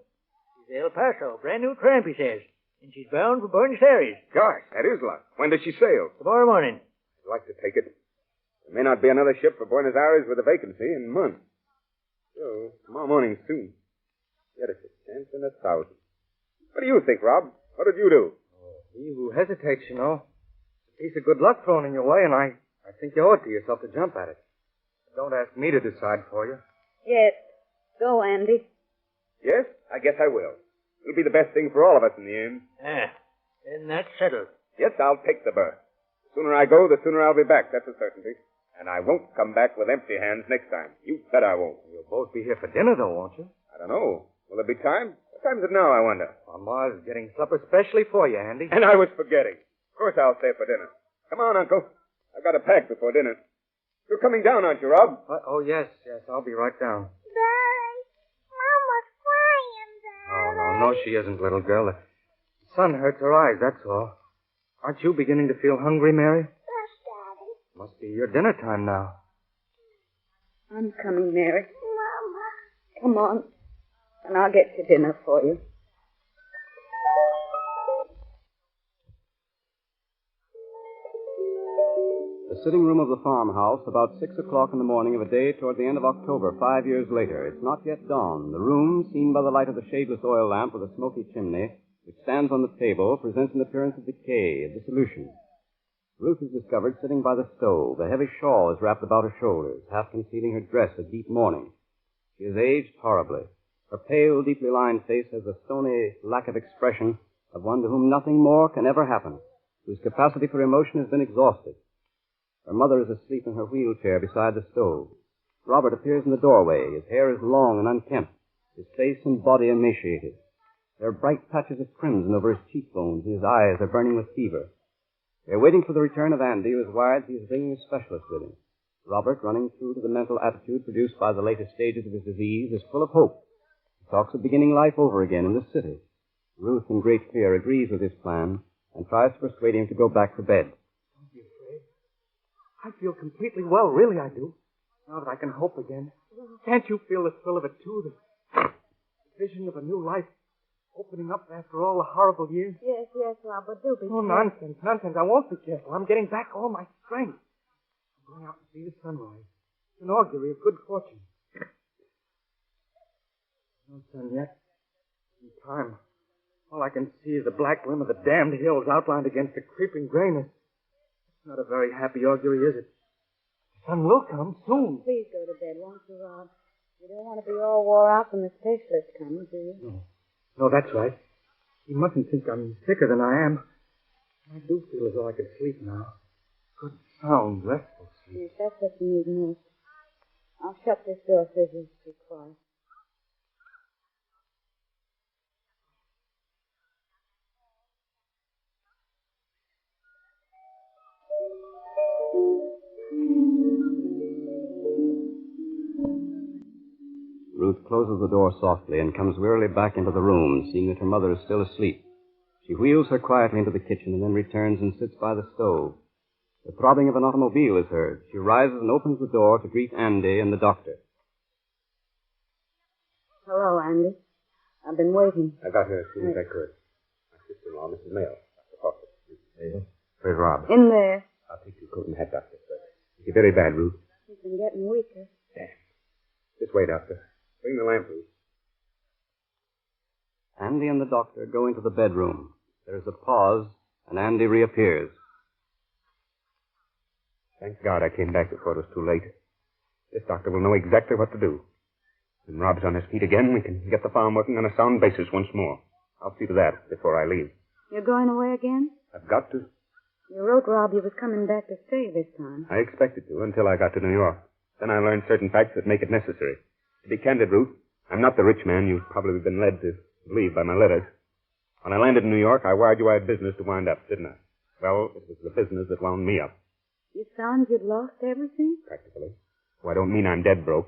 She's El Paso, brand new tramp, he says. And she's bound for Buenos Aires. Gosh, that is luck. When does she sail? Tomorrow morning. I'd like to take it. There may not be another ship for Buenos Aires with a vacancy in months. So, tomorrow morning soon. Yet it's a chance in 1,000. What do you think, Rob? What did you do? He who hesitates, you know. A piece of good luck thrown in your way, and I think you owe it to yourself to jump at it. Don't ask me to decide for you. Yes. Go, Andy. Yes, I guess I will. It'll be the best thing for all of us in the end. Then that's settled. Yes, I'll take the berth. The sooner I go, the sooner I'll be back. That's a certainty. And I won't come back with empty hands next time. You bet I won't. You'll both be here for dinner, though, won't you? I don't know. Will there be time? What time is it now, I wonder? Well, Ma's getting supper specially for you, Andy. And I was forgetting. Of course I'll stay for dinner. Come on, Uncle. I've got to pack before dinner. You're coming down, aren't you, Rob? Oh, yes. I'll be right down. Daddy, Mama's crying, Daddy. Oh, no, she isn't, little girl. The sun hurts her eyes, that's all. Aren't you beginning to feel hungry, Mary? Yes, Daddy. Must be your dinner time now. I'm coming, Mary. Mama. Come on, and I'll get you dinner for you. The sitting room of the farmhouse, about 6 o'clock in the morning of a day toward the end of October, 5 years later. It's not yet dawn. The room, seen by the light of the shadeless oil lamp with a smoky chimney, which stands on the table, presents an appearance of decay, of dissolution. Ruth is discovered sitting by the stove. A heavy shawl is wrapped about her shoulders, half concealing her dress of deep mourning. She has aged horribly. Her pale, deeply lined face has the stony lack of expression of one to whom nothing more can ever happen, whose capacity for emotion has been exhausted. Her mother is asleep in her wheelchair beside the stove. Robert appears in the doorway. His hair is long and unkempt, his face and body emaciated. There are bright patches of crimson over his cheekbones, and his eyes are burning with fever. They're waiting for the return of Andy, who has wired he is bringing a specialist with him. Robert, running through to the mental attitude produced by the latest stages of his disease, is full of hope. He talks of beginning life over again in the city. Ruth, in great fear, agrees with his plan and tries to persuade him to go back to bed. Don't be afraid. I feel completely well, really I do. Now that I can hope again. Can't you feel the thrill of it, too? The vision of a new life opening up after all the horrible years? Yes, Robert, do be Oh, nonsense. I won't be careful. I'm getting back all my strength. I'm going out to see the sunrise. It's an augury of good fortune. No sun yet. In time. All I can see is the black rim of the damned hills outlined against the creeping grayness. It's not a very happy augury, is it? The sun will come soon. Please go to bed, won't you, Rob? You don't want to be all wore out when the specialist comes, do you? No, that's right. He mustn't think I'm sicker than I am. I do feel as though I could sleep now. Good, sound, restful sleep. Yes, that's what you need most. I'll shut this door so you be quiet. Ruth closes the door softly and comes wearily back into the room, seeing that her mother is still asleep. She wheels her quietly into the kitchen and then returns and sits by the stove. The throbbing of an automobile is heard. She rises and opens the door to greet Andy and the doctor. Hello, Andy. I've been waiting. I got here as soon as I could. My sister-in-law, Mrs. Mail. Dr. Foster. Mail? Where's Rob? In there. I'll take your coat and hat, Doctor. Is he very bad, Ruth? He's been getting weaker. Damn. This way, Doctor. Bring the lamp, Ruth. Andy and the doctor go into the bedroom. There is a pause, and Andy reappears. Thank God I came back before it was too late. This doctor will know exactly what to do. When Rob's on his feet again, we can get the farm working on a sound basis once more. I'll see to that before I leave. You're going away again? I've got to. You wrote Rob you was coming back to stay this time. I expected to until I got to New York. Then I learned certain facts that make it necessary. To be candid, Ruth, I'm not the rich man you've probably been led to believe by my letters. When I landed in New York, I wired you I had business to wind up, didn't I? Well, it was the business that wound me up. You found you'd lost everything? Practically. Oh, I don't mean I'm dead broke.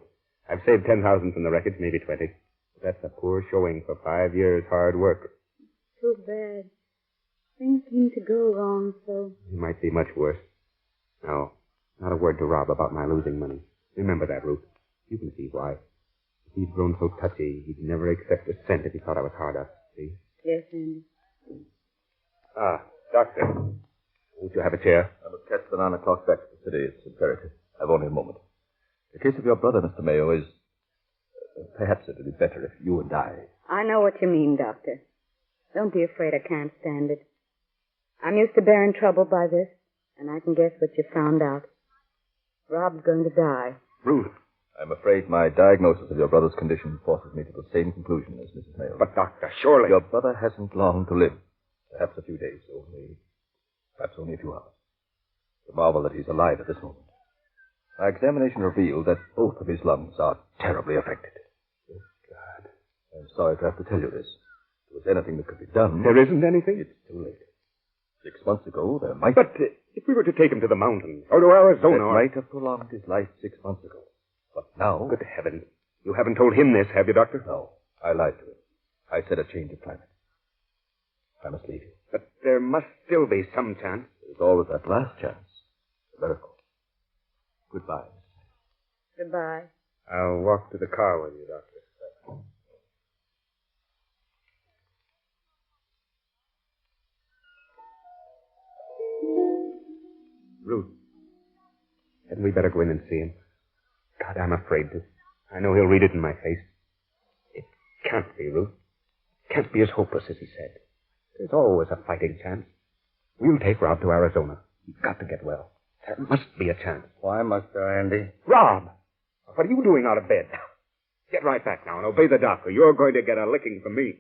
I've saved 10,000 from the wreckage, maybe 20. But that's a poor showing for 5 years' hard work. Too bad. Things seem to go wrong, so... It might be much worse. No, not a word to Rob about my losing money. Remember that, Ruth. You can see why. If he'd grown so touchy, he'd never accept a cent if he thought I was hard up. See? Yes, Andy. Ah, Doctor. Won't you have a chair? I must catch the 9 o'clock back to the city. It's imperative. I've only a moment. The case of your brother, Mr. Mayo, is... perhaps it would be better if you and I know what you mean, Doctor. Don't be afraid I can't stand it. I'm used to bearing trouble by this, and I can guess what you found out. Rob's going to die. Ruth. I'm afraid my diagnosis of your brother's condition forces me to the same conclusion as Mrs. Mayo. But, Doctor, surely... Your brother hasn't long to live. Perhaps a few days, perhaps only a few hours. The marvel that he's alive at this moment. My examination revealed that both of his lungs are terribly affected. Good God. I'm sorry to have to tell you this. If there was anything that could be done... There isn't anything? It's too late. 6 months ago, there might... But if we were to take him to the mountains, or to Arizona... That might have prolonged his life 6 months ago. But now... Good heavens. You haven't told him this, have you, Doctor? No. I lied to him. I said a change of climate. I must leave you. But there must still be some chance. There's always that last chance. A miracle. Goodbye. Goodbye. I'll walk to the car with you, Doctor. Ruth, hadn't we better go in and see him? God, I'm afraid to. I know he'll read it in my face. It can't be, Ruth. It can't be as hopeless as he said. There's always a fighting chance. We'll take Rob to Arizona. He's got to get well. There must be a chance. Why must there, Andy? Rob! What are you doing out of bed? Get right back now and obey the doctor. You're going to get a licking from me.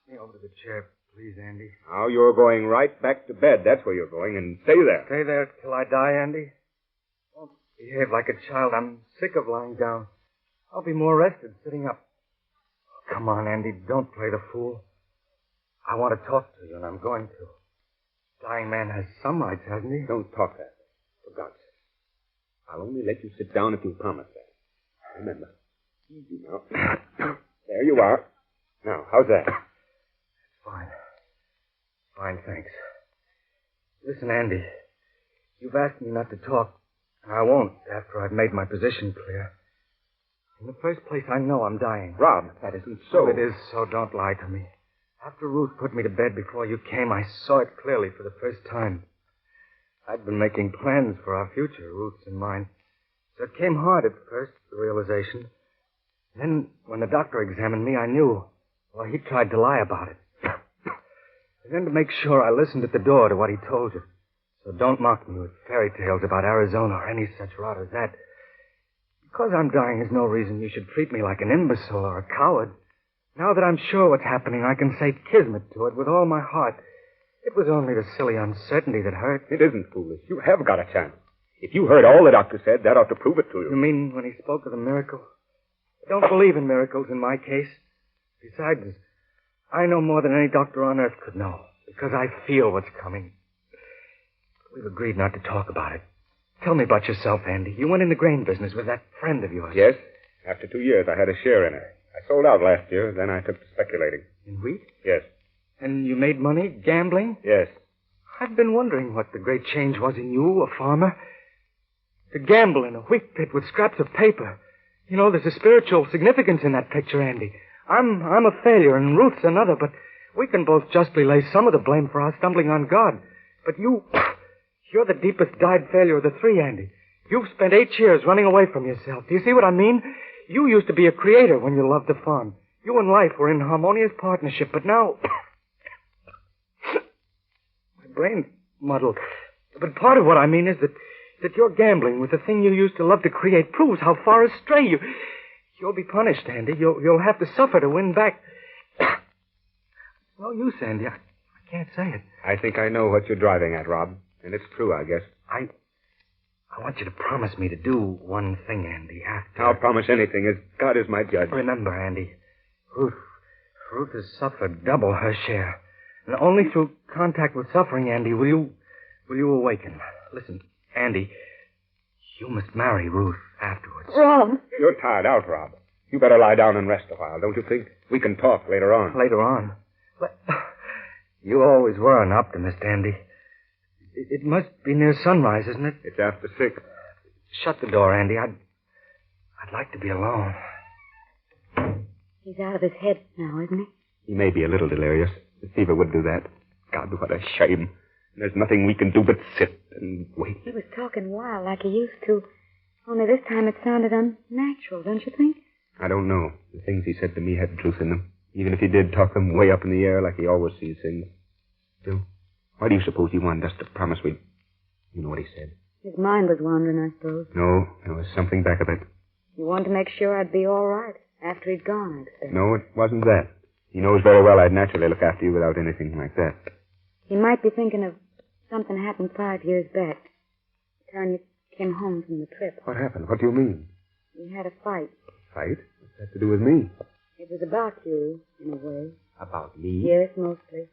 Take me over to the chair, please, Andy. Now you're going right back to bed. That's where you're going, and stay there. Stay there till I die, Andy. Don't behave like a child. I'm sick of lying down. I'll be more rested sitting up. Oh, come on, Andy. Don't play the fool. I want to talk to you, and I'm going to. Dying man has some rights, hasn't he? Don't talk that way. For God's sake. I'll only let you sit down if you promise that. Remember. Easy now. There you are. Now, how's that? Fine. Fine, thanks. Listen, Andy. You've asked me not to talk, and I won't after I've made my position clear. In the first place, I know I'm dying. Rob, that isn't so. Well, it is, so don't lie to me. After Ruth put me to bed before you came, I saw it clearly for the first time. I'd been making plans for our future, Ruth's and mine. So it came hard at first, the realization. Then, when the doctor examined me, I knew. Well, he tried to lie about it. And then to make sure, I listened at the door to what he told you. So don't mock me with fairy tales about Arizona or any such rot as that. Because I'm dying is no reason you should treat me like an imbecile or a coward. Now that I'm sure what's happening, I can say kismet to it with all my heart. It was only the silly uncertainty that hurt. It isn't foolish. You have got a chance. If you heard all the doctor said, that ought to prove it to you. You mean when he spoke of the miracle? I don't believe in miracles in my case. Besides, I know more than any doctor on earth could know, because I feel what's coming. We've agreed not to talk about it. Tell me about yourself, Andy. You went in the grain business with that friend of yours. Yes. After 2 years, I had a share in it. I sold out last year, then I took to speculating. In wheat? Yes. And you made money gambling? Yes. I've been wondering what the great change was in you, a farmer. To gamble in a wheat pit with scraps of paper. You know, there's a spiritual significance in that picture, Andy. I'm a failure, and Ruth's another, but we can both justly lay some of the blame for our stumbling on God. But you're the deepest dyed failure of the three, Andy. You've spent 8 years running away from yourself. Do you see what I mean? You used to be a creator when you loved the farm. You and life were in harmonious partnership, but now... My brain's muddled. But part of what I mean is that you're gambling with the thing you used to love to create proves how far astray you'll be punished, Andy. You'll have to suffer to win back. No use, Andy. I can't say it. I think I know what you're driving at, Rob. And it's true, I guess. I want you to promise me to do one thing, Andy, after... I'll promise anything, as God is my judge. Remember, Andy, Ruth has suffered double her share. And only through contact with suffering, Andy, will you awaken. Listen, Andy, you must marry Ruth afterwards. Rob. You're tired out, Rob. You better lie down and rest a while, don't you think? We can talk later on. Later on? But you always were an optimist, Andy. It must be near sunrise, isn't it? It's after 6. Shut the door, Andy. I'd like to be alone. He's out of his head now, isn't he? He may be a little delirious. The fever would do that. God, what a shame. There's nothing we can do but sit and wait. He was talking wild like he used to. Only this time it sounded unnatural, don't you think? I don't know. The things he said to me had truth in them. Even if he did talk them way up in the air like he always sees things. Still, why do you suppose he wanted us to promise we'd... You know what he said? His mind was wandering, I suppose. No, there was something back of it. He wanted to make sure I'd be all right after he'd gone, I'd say. No, it wasn't that. He knows very well I'd naturally look after you without anything like that. He might be thinking of something happened 5 years back. Telling you came home from the trip. What happened? What do you mean? We had a fight. Fight? What's that to do with me? It was about you, in a way. About me? Yes, mostly.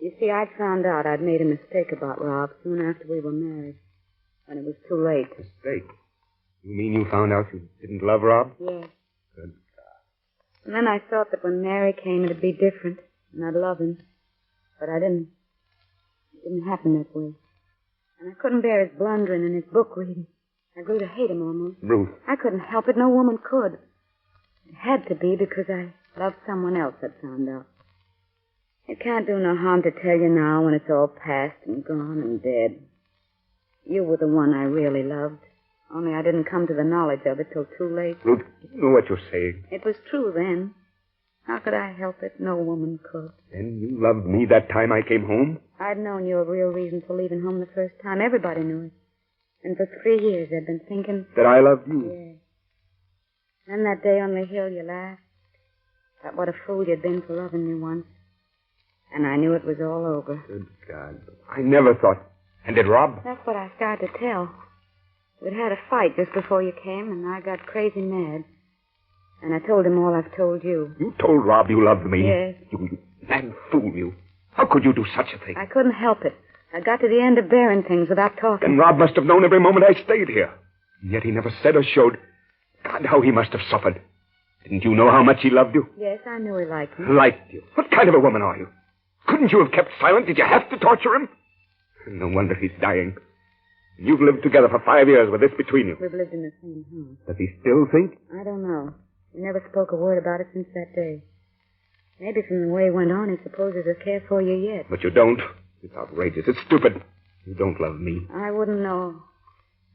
You see, I'd found out I'd made a mistake about Rob soon after we were married. When it was too late. Mistake? You mean you found out you didn't love Rob? Yes. Good. And then I thought that when Mary came, it'd be different, and I'd love him. But I didn't. It didn't happen that way. And I couldn't bear his blundering and his book reading. I grew to hate him almost. Ruth. I couldn't help it. No woman could. It had to be because I loved someone else, I'd found out. It can't do no harm to tell you now when it's all past and gone and dead. You were the one I really loved. Only I didn't come to the knowledge of it till too late. Ruth, you know what you're saying. It was true then. How could I help it? No woman could. Then you loved me that time I came home? I'd known your real reason for leaving home the first time. Everybody knew it. And for 3 years I'd been thinking... That I loved you? Yes. Then that day on the hill you laughed. Thought what a fool you'd been for loving me once. And I knew it was all over. Good God. I never thought... And did Rob? That's what I started to tell. We'd had a fight just before you came, and I got crazy mad. And I told him all I've told you. You told Rob you loved me? Yes. You man fool, you. How could you do such a thing? I couldn't help it. I got to the end of bearing things without talking. And Rob must have known every moment I stayed here. And yet he never said or showed. God, how he must have suffered. Didn't you know how much he loved you? Yes, I knew he liked me. Liked you? What kind of a woman are you? Couldn't you have kept silent? Did you have to torture him? No wonder he's dying. You've lived together for 5 years with this between you. We've lived in the same house. Does he still think? I don't know. He never spoke a word about it since that day. Maybe from the way it went on, he supposes I care for you yet. But you don't. It's outrageous. It's stupid. You don't love me. I wouldn't know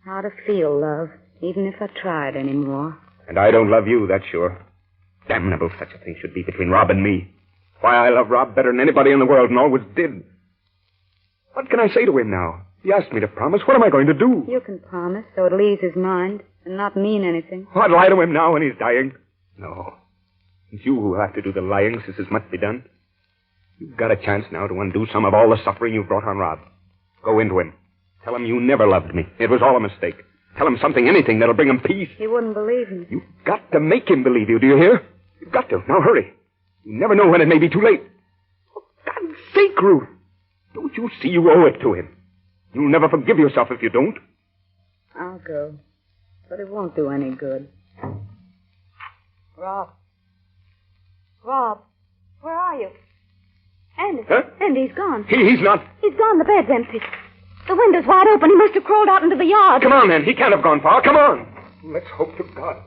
how to feel love, even if I tried anymore. And I don't love you, that's sure. Damnable such a thing should be between Rob and me. Why, I love Rob better than anybody in the world and always did. What can I say to him now? He asked me to promise. What am I going to do? You can promise, so it'll ease his mind and not mean anything. I'd lie to him now when he's dying. No. It's you who have to do the lying since this must be done. You've got a chance now to undo some of all the suffering you've brought on Rob. Go into him. Tell him you never loved me. It was all a mistake. Tell him something, anything that'll bring him peace. He wouldn't believe me. You've got to make him believe you, do you hear? You've got to. Now hurry. You never know when it may be too late. For God's sake, Ruth. Don't you see you owe it to him? You'll never forgive yourself if you don't. I'll go. But it won't do any good. Rob. Rob, where are you? Andy. Huh? Andy, he's gone. He's not. He's gone. The bed's empty. The window's wide open. He must have crawled out into the yard. Come on, then. He can't have gone far. Come on. Let's hope to God.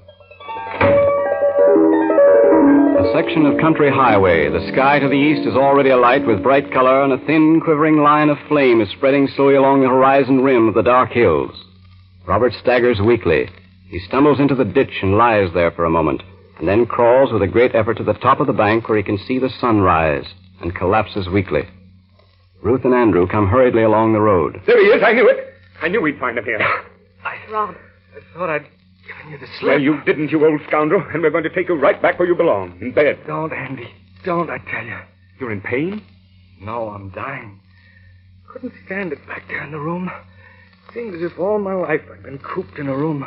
A section of country highway. The sky to the east is already alight with bright color, and a thin, quivering line of flame is spreading slowly along the horizon rim of the dark hills. Robert staggers weakly. He stumbles into the ditch and lies there for a moment, and then crawls with a great effort to the top of the bank where he can see the sun rise, and collapses weakly. Ruth and Andrew come hurriedly along the road. There he is. I knew it. I knew we'd find him here. Rob. I thought I'd given you the slip. Well, you didn't, you old scoundrel, and we're going to take you right back where you belong, in bed. Don't, Andy. Don't, I tell you. You're in pain? No, I'm dying. Couldn't stand it back there in the room. Seemed as if all my life I'd been cooped in a room.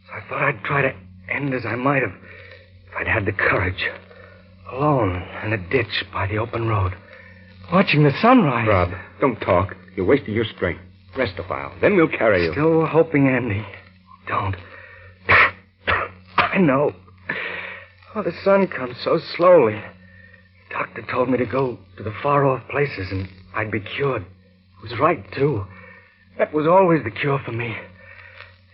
So I thought I'd try to end as I might have if I'd had the courage. Alone in a ditch by the open road, watching the sunrise. Rob, don't talk. You're wasting your strength. Rest a while. Then we'll carry you. Still hoping, Andy. Don't. I know. Oh, the sun comes so slowly. The doctor told me to go to the far-off places and I'd be cured. He was right, too. That was always the cure for me.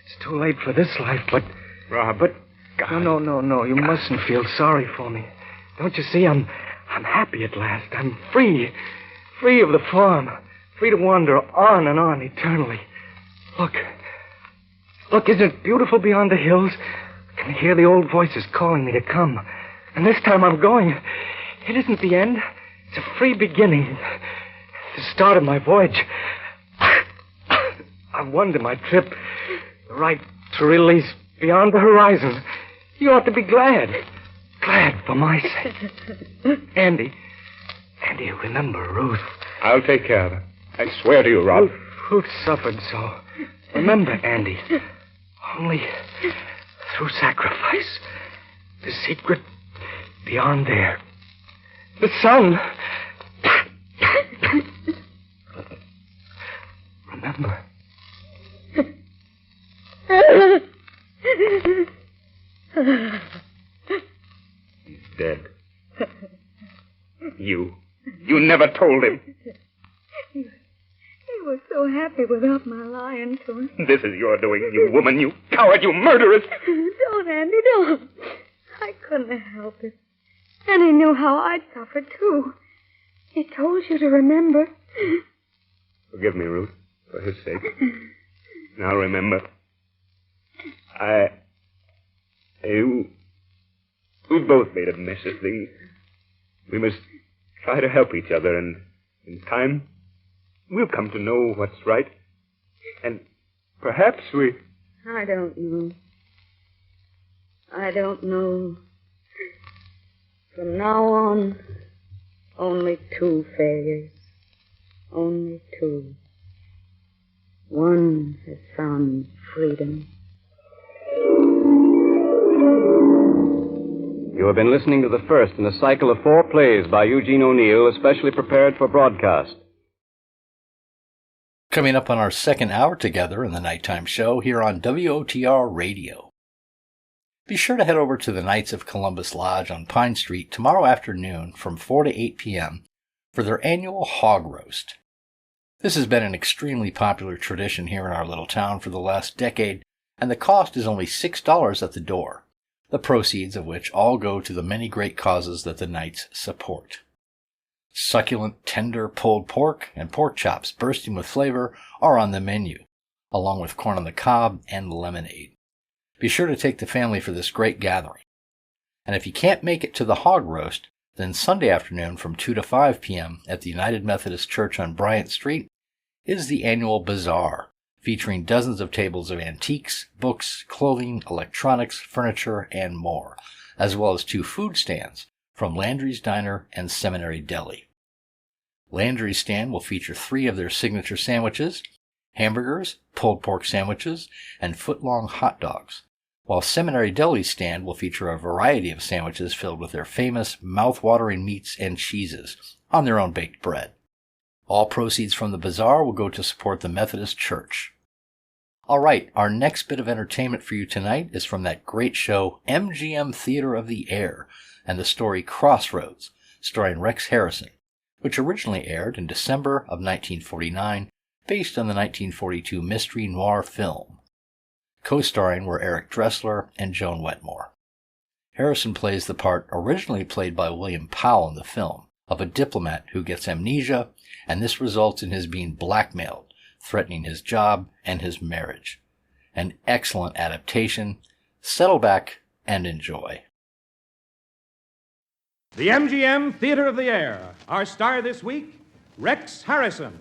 It's too late for this life, but... Rob, but... God. No. You mustn't feel sorry for me. Don't you see, I'm happy at last. I'm free. Free of the farm. Free to wander on and on eternally. Look, isn't it beautiful beyond the hills? I can hear the old voices calling me to come. And this time I'm going. It isn't the end. It's a free beginning. The start of my voyage. I've won to my trip. The right to release beyond the horizon. You ought to be glad. Glad for my sake. Andy, remember Ruth. I'll take care of her. I swear to you, Rob. Ruth suffered so. Remember, Andy, only through sacrifice, the secret beyond there. The sun. Remember. He's dead. You never told him. He was so happy without my lying to him. This is your doing, you woman, you coward, you murderess. Don't, Andy, don't. I couldn't help it. And he knew how I'd suffered, too. He told you to remember. Forgive me, Ruth, for his sake. Now remember, you both made a mess of things. We must try to help each other, and in time, we'll come to know what's right. And perhaps we... I don't know. I don't know. From now on, only two failures. Only two. One has found freedom. You have been listening to the first in a cycle of 4 plays by Eugene O'Neill, especially prepared for broadcast. Coming up on our second hour together in the nighttime show here on WOTR Radio. Be sure to head over to the Knights of Columbus Lodge on Pine Street tomorrow afternoon from 4 to 8 p.m. for their annual hog roast. This has been an extremely popular tradition here in our little town for the last decade, and the cost is only $6 at the door, the proceeds of which all go to the many great causes that the Knights support. Succulent, tender pulled pork and pork chops bursting with flavor are on the menu, along with corn on the cob and lemonade. Be sure to take the family for this great gathering. And if you can't make it to the hog roast, then Sunday afternoon from 2 to 5 p.m. at the United Methodist Church on Bryant Street is the annual Bazaar, featuring dozens of tables of antiques, books, clothing, electronics, furniture, and more, as well as 2 food stands from Landry's Diner and Seminary Deli. Landry's stand will feature 3 of their signature sandwiches, hamburgers, pulled pork sandwiches, and foot-long hot dogs, while Seminary Deli's stand will feature a variety of sandwiches filled with their famous mouth-watering meats and cheeses on their own baked bread. All proceeds from the bazaar will go to support the Methodist Church. All right, our next bit of entertainment for you tonight is from that great show MGM Theater of the Air and the story Crossroads, starring Rex Harrison, which originally aired in December of 1949, based on the 1942 mystery noir film. Co-starring were Eric Dressler and Joan Wetmore. Harrison plays the part originally played by William Powell in the film, of a diplomat who gets amnesia, and this results in his being blackmailed, threatening his job and his marriage. An excellent adaptation. Settle back and enjoy. The MGM Theater of the Air. Our star this week, Rex Harrison.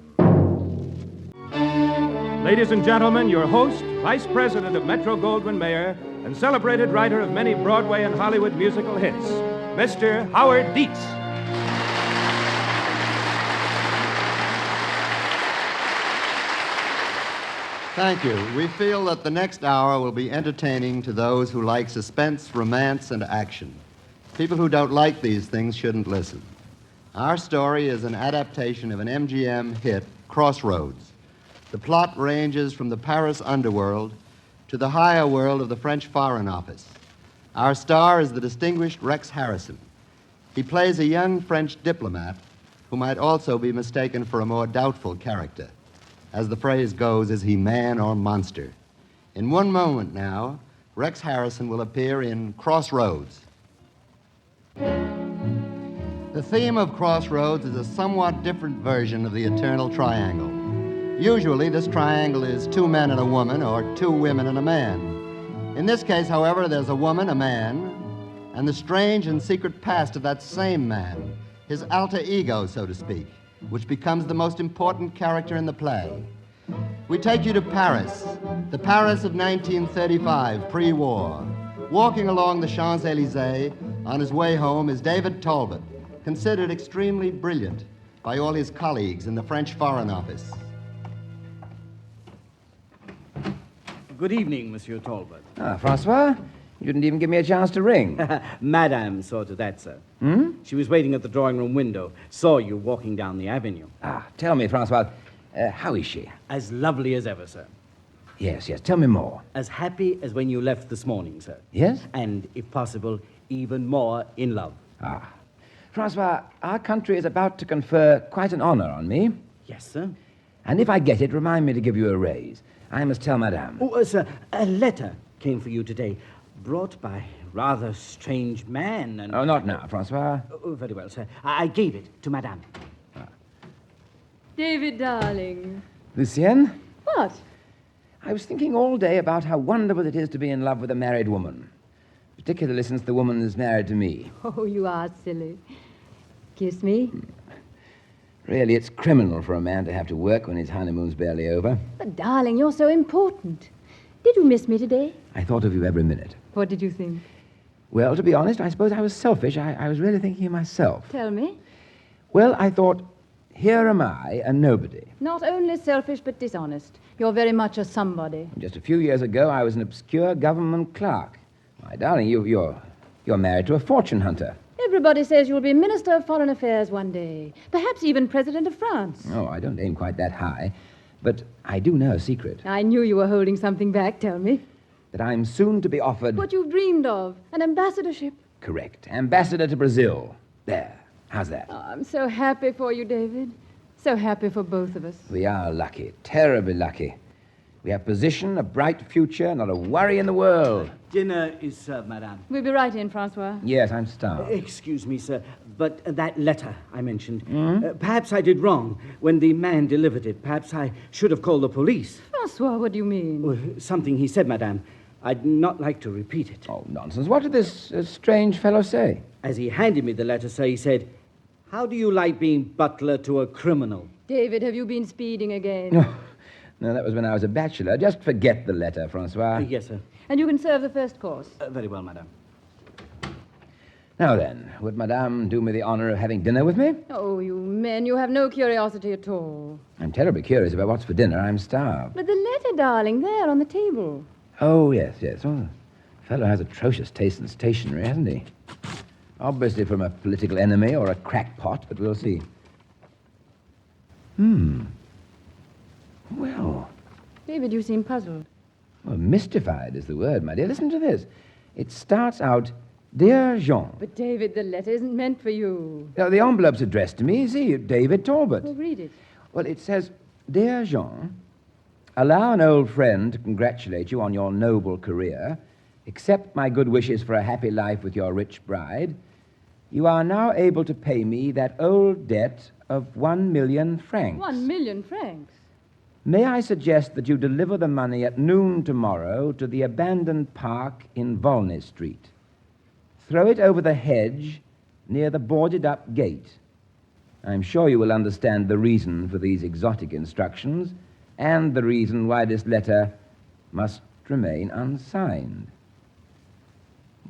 Ladies and gentlemen, your host, Vice President of Metro-Goldwyn-Mayer, and celebrated writer of many Broadway and Hollywood musical hits, Mr. Howard Dietz. Thank you. We feel that the next hour will be entertaining to those who like suspense, romance, and action. People who don't like these things shouldn't listen. Our story is an adaptation of an MGM hit, Crossroads. The plot ranges from the Paris underworld to the higher world of the French Foreign Office. Our star is the distinguished Rex Harrison. He plays a young French diplomat who might also be mistaken for a more doubtful character. As the phrase goes, is he man or monster? In one moment now, Rex Harrison will appear in Crossroads. The theme of Crossroads is a somewhat different version of the eternal triangle. Usually, this triangle is 2 men and a woman, or 2 women and a man. In this case, however, there's a woman, a man, and the strange and secret past of that same man, his alter ego, so to speak, which becomes the most important character in the play. We take you to Paris, the Paris of 1935, pre-war. Walking along the Champs-Élysées on his way home is David Talbot, considered extremely brilliant by all his colleagues in the French Foreign Office. Good evening, Monsieur Talbot. Ah, Francois, you didn't even give me a chance to ring. Madame saw to that, sir. Hmm? She was waiting at the drawing-room window, saw you walking down the avenue. Ah, tell me, Francois, how is she? As lovely as ever, sir. Yes, tell me more. As happy as when you left this morning, sir. Yes? And, if possible, even more in love. Ah. Francois, our country is about to confer quite an honor on me. Yes, sir. And if I get it, remind me to give you a raise. I must tell Madame. Oh, sir, a letter came for you today, brought by a rather strange man and... Oh, not now, Francois. Oh, very well, sir. I gave it to Madame. David, darling. Lucien? What? I was thinking all day about how wonderful it is to be in love with a married woman, particularly since the woman is married to me. Oh, you are silly. Kiss me. Really, it's criminal for a man to have to work when his honeymoon's barely over. But, darling, you're so important. Did you miss me today? I thought of you every minute. What did you think? Well, to be honest, I suppose I was selfish. I was really thinking of myself. Tell me. Well, I thought, here am I, a nobody. Not only selfish, but dishonest. You're very much a somebody. Just a few years ago, I was an obscure government clerk. My darling, you're married to a fortune hunter. Everybody says you'll be Minister of Foreign Affairs one day. Perhaps even President of France. Oh, I don't aim quite that high. But I do know a secret. I knew you were holding something back. Tell me. That I'm soon to be offered... What you've dreamed of. An ambassadorship. Correct. Ambassador to Brazil. There. How's that? Oh, I'm so happy for you, David. So happy for both of us. We are lucky. Terribly lucky. We have position, a bright future, not a worry in the world. Dinner is served, Madame. We'll be right in, Francois. Yes, I'm starved. Excuse me, sir, but that letter I mentioned, perhaps I did wrong. When the man delivered it, perhaps I should have called the police. Francois, what do you mean? Well, something he said, Madame. I'd not like to repeat it. Oh, nonsense. What did this strange fellow say? As he handed me the letter, sir, he said, "How do you like being butler to a criminal?" David, have you been speeding again? No, that was when I was a bachelor. Just forget the letter, Francois. Yes, sir. And you can serve the first course. Very well, Madame. Now then, would Madame do me the honor of having dinner with me? Oh, you men, you have no curiosity at all. I'm terribly curious about what's for dinner. I'm starved. But the letter, darling, there on the table. Oh, yes. Oh, the fellow has atrocious taste in stationery, hasn't he? Obviously from a political enemy or a crackpot, but we'll see. Well. David, you seem puzzled. Well, mystified is the word, my dear. Listen to this. It starts out, Dear Jean. But, David, the letter isn't meant for you. Now, the envelope's addressed to me. See, David Talbot. Well, read it. Well, it says, Dear Jean, allow an old friend to congratulate you on your noble career. Accept my good wishes for a happy life with your rich bride. You are now able to pay me that old debt of 1 million francs. 1 million francs? May I suggest that you deliver the money at noon tomorrow to the abandoned park in Volney Street. Throw it over the hedge near the boarded-up gate. I'm sure you will understand the reason for these exotic instructions and the reason why this letter must remain unsigned.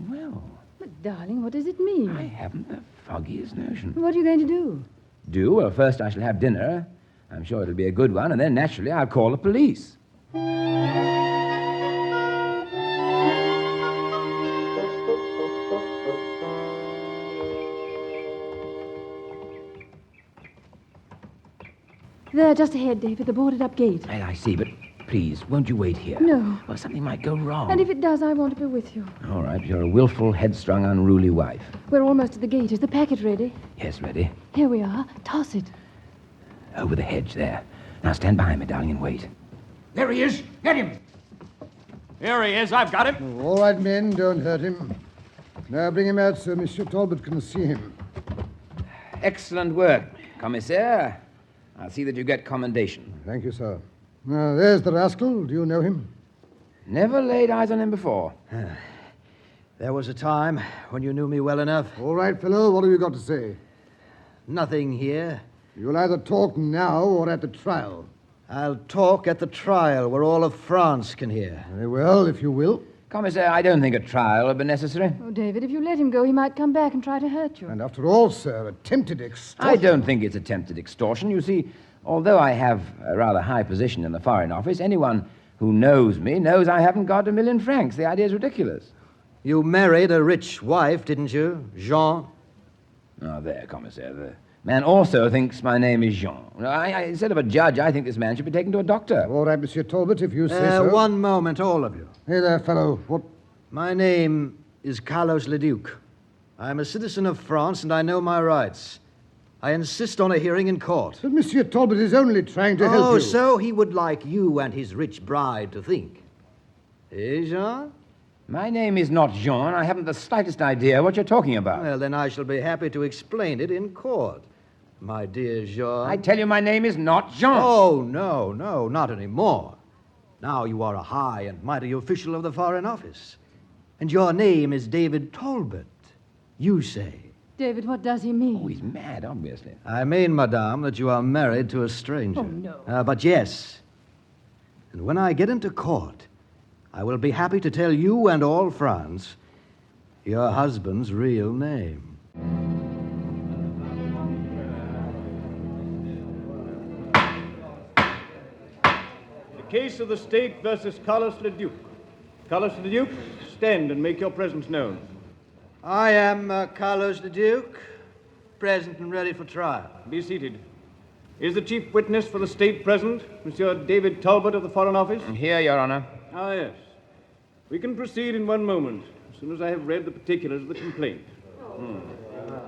Well... But, darling, what does it mean? I haven't the foggiest notion. What are you going to do? Do? Well, first I shall have dinner. I'm sure it'll be a good one, and then, naturally, I'll call the police. There, just ahead, David, the boarded-up gate. I see, but please, won't you wait here? No. Well, something might go wrong. And if it does, I want to be with you. All right, you're a willful, headstrong, unruly wife. We're almost at the gate. Is the packet ready? Yes, ready. Here we are. Toss it. Over the hedge there. Now stand behind me, darling, and wait. There he is. Get him. Here he is. I've got him. All right, men. Don't hurt him. Now bring him out so Monsieur Talbot can see him. Excellent work, Commissaire. I'll see that you get commendation. Thank you, sir. Now, there's the rascal. Do you know him? Never laid eyes on him before. There was a time when you knew me well enough. All right, fellow. What have you got to say? Nothing here. You'll either talk now or at the trial. I'll talk at the trial where all of France can hear. Very well, if you will. Commissaire, I don't think a trial would be necessary. Oh, David, if you let him go, he might come back and try to hurt you. And after all, sir, attempted extortion. I don't think it's attempted extortion. You see, although I have a rather high position in the Foreign Office, anyone who knows me knows I haven't got £1,000,000 francs. The idea's ridiculous. You married a rich wife, didn't you, Jean? Oh, there, Commissaire. The man also thinks my name is Jean. Instead of a judge, I think this man should be taken to a doctor. All right, Monsieur Talbot, if you say so. One moment, all of you. Hey there, fellow. What? My name is Carlos Leduc. I'm a citizen of France, and I know my rights. I insist on a hearing in court. But Monsieur Talbot is only trying to help you. Oh, so he would like you and his rich bride to think. Eh, Jean? My name is not Jean. I haven't the slightest idea what you're talking about. Well, then I shall be happy to explain it in court. My dear Jean. I tell you, my name is not Jean. Oh, no, not anymore. Now you are a high and mighty official of the Foreign Office. And your name is David Talbot. You say. David, what does he mean? Oh, he's mad, obviously. I mean, madame, that you are married to a stranger. Oh, no. But yes. And when I get into court, I will be happy to tell you and all France your husband's real name. The case of the state versus Carlos Leduc. Carlos Leduc, stand and make your presence known. I am Carlos Leduc, present and ready for trial. Be seated. Is the chief witness for the state present, Monsieur David Talbot of the Foreign Office? Here, Your Honor. Ah, yes. We can proceed in one moment, as soon as I have read the particulars of the complaint.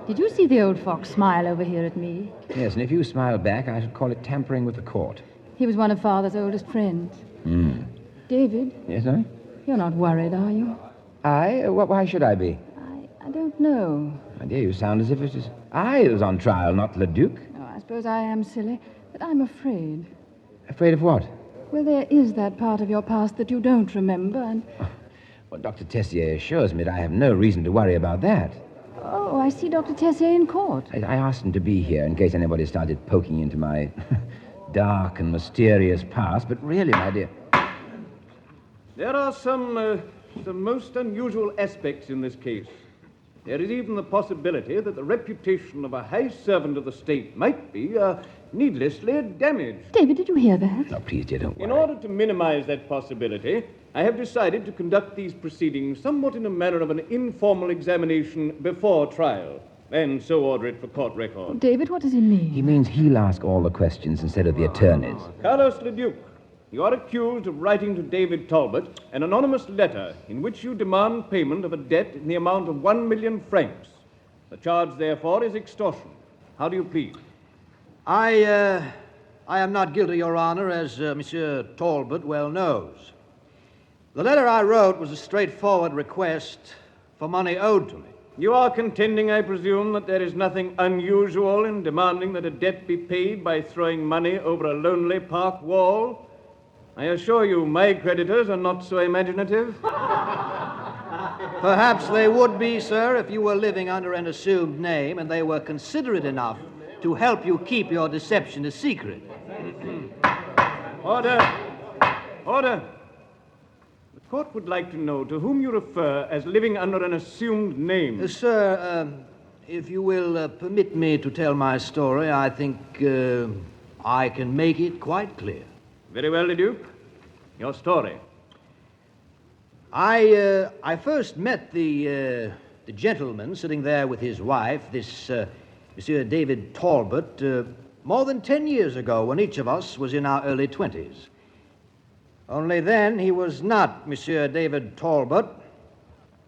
Did you see the old fox smile over here at me? Yes, and if you smile back, I should call it tampering with the court. He was one of Father's oldest friends. David? Yes, sir? You're not worried, are you? Why should I be? I don't know. My dear, you sound as if it was I who was on trial, not Leduc. Oh, I suppose I am silly, but I'm afraid. Afraid of what? Well, there is that part of your past that you don't remember, and... Well, Dr. Tessier assures me that I have no reason to worry about that. Oh, I see Dr. Tessier in court. I asked him to be here in case anybody started poking into my dark and mysterious past, but really, my dear... There are some most unusual aspects in this case. There is even the possibility that the reputation of a high servant of the state might be needlessly damaged. David, did you hear that? No, please, dear, don't worry. In order to minimize that possibility, I have decided to conduct these proceedings somewhat in a manner of an informal examination before trial, and so order it for court record. David, what does he mean? He means he'll ask all the questions instead of the attorneys. Carlos Leduc, you are accused of writing to David Talbot an anonymous letter in which you demand payment of a debt in the amount of 1,000,000 francs. The charge, therefore, is extortion. How do you plead? I am not guilty, Your Honor, as Monsieur Talbot well knows. The letter I wrote was a straightforward request for money owed to me. You are contending, I presume, that there is nothing unusual in demanding that a debt be paid by throwing money over a lonely park wall? I assure you, my creditors are not so imaginative. Perhaps they would be, sir, if you were living under an assumed name and they were considerate enough to help you keep your deception a secret. Order! Order! The court would like to know to whom you refer as living under an assumed name. Sir, if you will permit me to tell my story, I think I can make it quite clear. Very well, Leduc. Your story. I first met the gentleman sitting there with his wife, this Monsieur David Talbot, more than 10 years ago when each of us was in our early 20s. Only then he was not Monsieur David Talbot.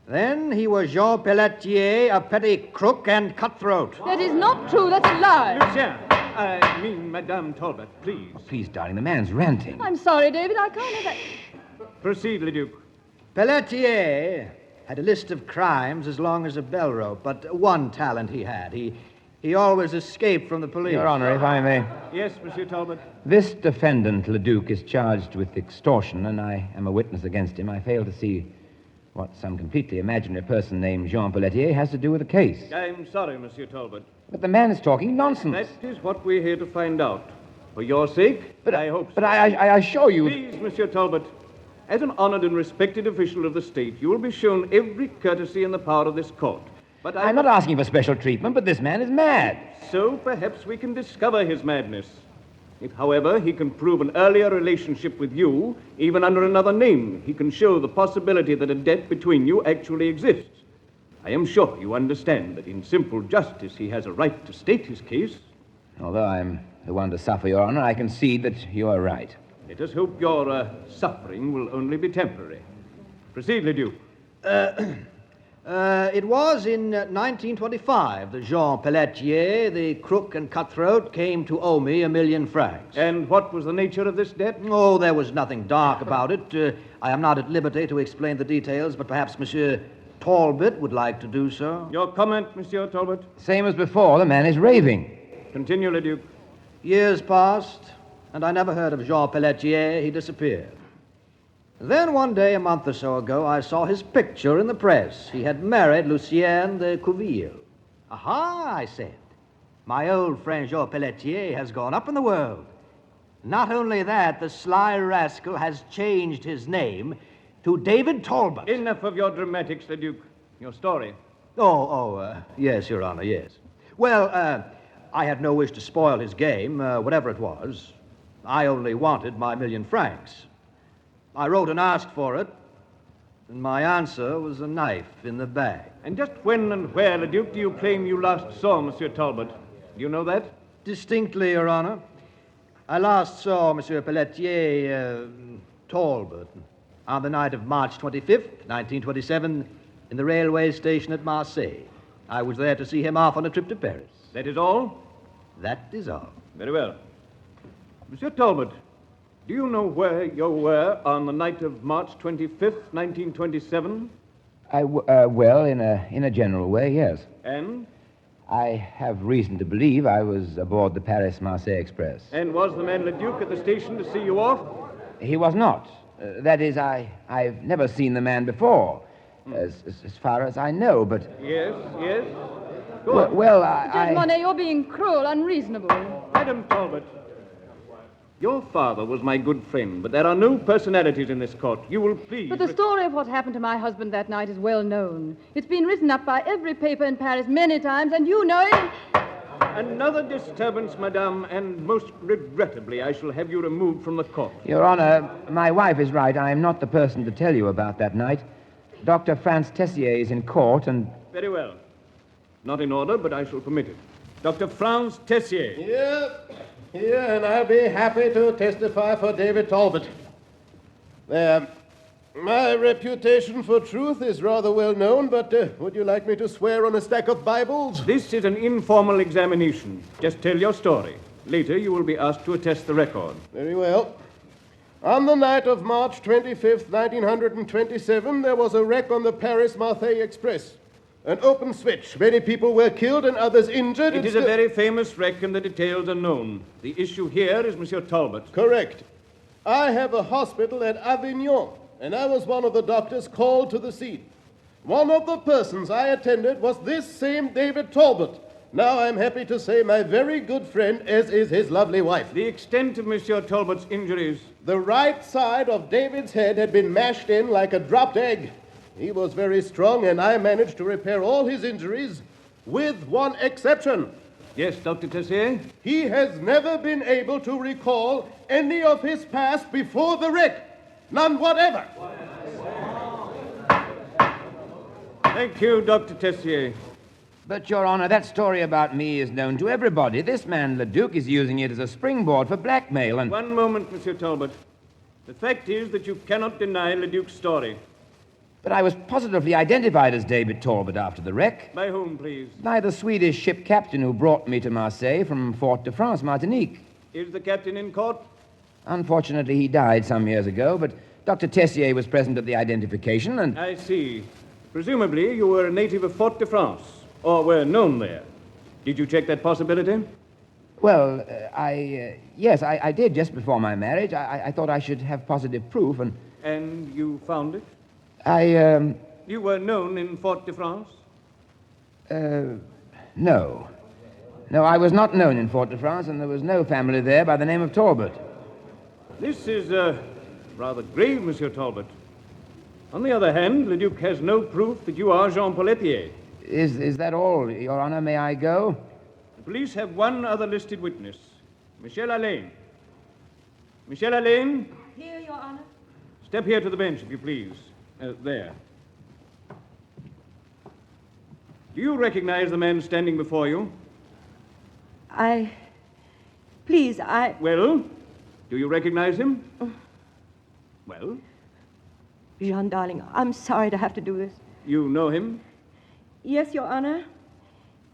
Then he was Jean Pelletier, a petty crook and cutthroat. That is not true. That's a lie. Lucien, I mean Madame Talbot, please. Oh, please, darling, the man's ranting. I'm sorry, David. I can't have that. Proceed, Leduc. Pelletier had a list of crimes as long as a bell rope, but one talent he had. He always escaped from the police. Your Honor, if I may. Yes, Monsieur Talbot. This defendant, Leduc, is charged with extortion, and I am a witness against him. I fail to see what some completely imaginary person named Jean Pelletier has to do with the case. I'm sorry, Monsieur Talbot. But the man is talking nonsense. That is what we're here to find out. For your sake, I hope so. But I assure you... Please, Monsieur Talbot, as an honored and respected official of the state, you will be shown every courtesy in the power of this court. But I'm not asking for special treatment, but this man is mad. So perhaps we can discover his madness. If, however, he can prove an earlier relationship with you, even under another name, he can show the possibility that a debt between you actually exists. I am sure you understand that in simple justice he has a right to state his case. Although I'm the one to suffer, Your Honor, I concede that you are right. Let us hope your suffering will only be temporary. Proceed, Leduc. It was in 1925 that Jean Pelletier, the crook and cutthroat, came to owe me 1 million francs. And what was the nature of this debt? Oh, there was nothing dark about it. I am not at liberty to explain the details, but perhaps Monsieur Talbot would like to do so. Your comment, Monsieur Talbot? Same as before, the man is raving. Continue, Leduc. Years passed, and I never heard of Jean Pelletier. He disappeared. Then one day, a month or so ago, I saw his picture in the press. He had married Lucienne de Couville. Aha, I said. My old friend Jean Pelletier has gone up in the world. Not only that, the sly rascal has changed his name to David Talbot. Enough of your dramatics, Leduc. Your story. Yes, Your Honor, yes. Well, I had no wish to spoil his game, whatever it was. I only wanted my 1 million francs. I wrote and asked for it, and my answer was a knife in the bag. And just when and where, Leduc, do you claim you last saw Monsieur Talbot? Do you know that? Distinctly, Your Honor. I last saw Monsieur Pelletier Talbot on the night of March 25th, 1927, in the railway station at Marseille. I was there to see him off on a trip to Paris. That is all? That is all. Very well. Monsieur Talbot, do you know where you were on the night of March 25th, 1927? Well, in a general way, yes. And? I have reason to believe I was aboard the Paris-Marseille Express. And was the man Leduc at the station to see you off? He was not. That is, I've never seen the man before, as far as I know, but... Yes. Judge Monet, you're being cruel, unreasonable. Madam Talbot, your father was my good friend, but there are no personalities in this court. You will please... But the story of what happened to my husband that night is well known. It's been written up by every paper in Paris many times, and you know it... Another disturbance, madame, and most regrettably, I shall have you removed from the court. Your Honor, my wife is right. I am not the person to tell you about that night. Dr. Franz Tessier is in court, and... Very well. Not in order, but I shall permit it. Dr. Franz Tessier. Here, and I'll be happy to testify for David Talbot. There. My reputation for truth is rather well known, but would you like me to swear on a stack of Bibles? This is an informal examination. Just tell your story. Later, you will be asked to attest the record. Very well. On the night of March 25th, 1927, there was a wreck on the Paris-Marseille Express. An open switch. Many people were killed and others injured. It is a very famous wreck, and the details are known. The issue here is Monsieur Talbot. Correct. I have a hospital at Avignon, and I was one of the doctors called to the scene. One of the persons I attended was this same David Talbot. Now I'm happy to say my very good friend, as is his lovely wife. The extent of Monsieur Talbot's injuries? The right side of David's head had been mashed in like a dropped egg. He was very strong, and I managed to repair all his injuries, with one exception. Yes, Dr. Tessier? He has never been able to recall any of his past before the wreck. None whatever. Thank you, Dr. Tessier. But, Your Honor, that story about me is known to everybody. This man, Leduc, is using it as a springboard for blackmail, and... One moment, Monsieur Talbot. The fact is that you cannot deny Leduc's story. But I was positively identified as David Talbot after the wreck. By whom, please? By the Swedish ship captain who brought me to Marseille from Fort de France, Martinique. Is the captain in court? Unfortunately, he died some years ago, but Dr. Tessier was present at the identification, and... I see. Presumably, you were a native of Fort de France, or were known there. Did you check that possibility? Well, yes, I did just before my marriage. I thought I should have positive proof, and... And you found it? You were known in Fort de France? No. No, I was not known in Fort de France, and there was no family there by the name of Talbot. This is rather grave, Monsieur Talbot. On the other hand, Leduc has no proof that you are Jean Pelletier. Is that all, Your Honor? May I go? The police have one other listed witness, Michel Alain. Michelle Alain, Here, Your Honor. step here to the bench, if you please. There. Do you recognize the man standing before you? Please, Well, do you recognize him? Well, Jean, darling, I'm sorry to have to do this. you know him? Yes, Your Honor.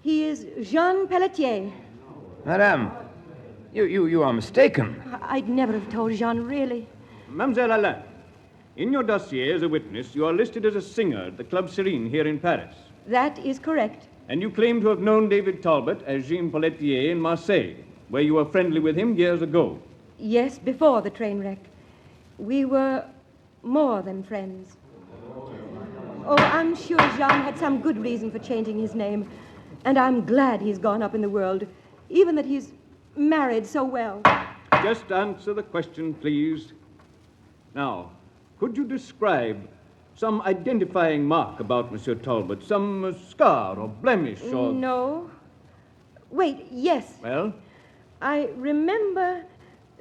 He is Jean Pelletier. Madame, you are mistaken. I'd never have told Jean, really. Mademoiselle Alain, in your dossier as a witness, you are listed as a singer at the Club Serene here in Paris. That is correct. And you claim to have known David Talbot as Jean Pelletier in Marseille, where you were friendly with him years ago. Yes, before the train wreck. We were more than friends. Oh, I'm sure Jean had some good reason for changing his name. And I'm glad he's gone up in the world, even that he's married so well. Just answer the question, please. Now, could you describe some identifying mark about Monsieur Talbot? Some scar or blemish or... No. Wait, yes. Well? I remember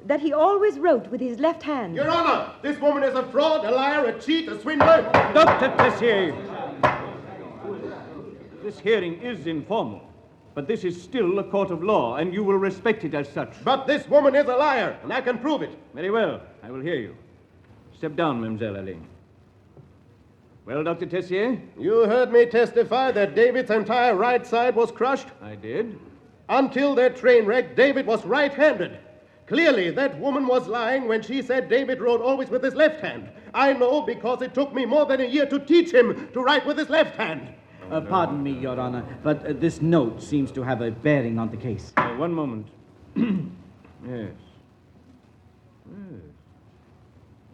that he always wrote with his left hand. Your Honor, this woman is a fraud, a liar, a cheat, a swindler. Dr. Tessier! This hearing is informal, but this is still a court of law, and you will respect it as such. But this woman is a liar, and I can prove it. Very well. I will hear you. Step down, Mademoiselle Alain. Well, Dr. Tessier? You heard me testify that David's entire right side was crushed? I did. Until that train wreck, David was right-handed. Clearly, that woman was lying when she said David wrote always with his left hand. I know because it took me more than a year to teach him to write with his left hand. Pardon me, Your Honor, but this note seems to have a bearing on the case. One moment. Yes.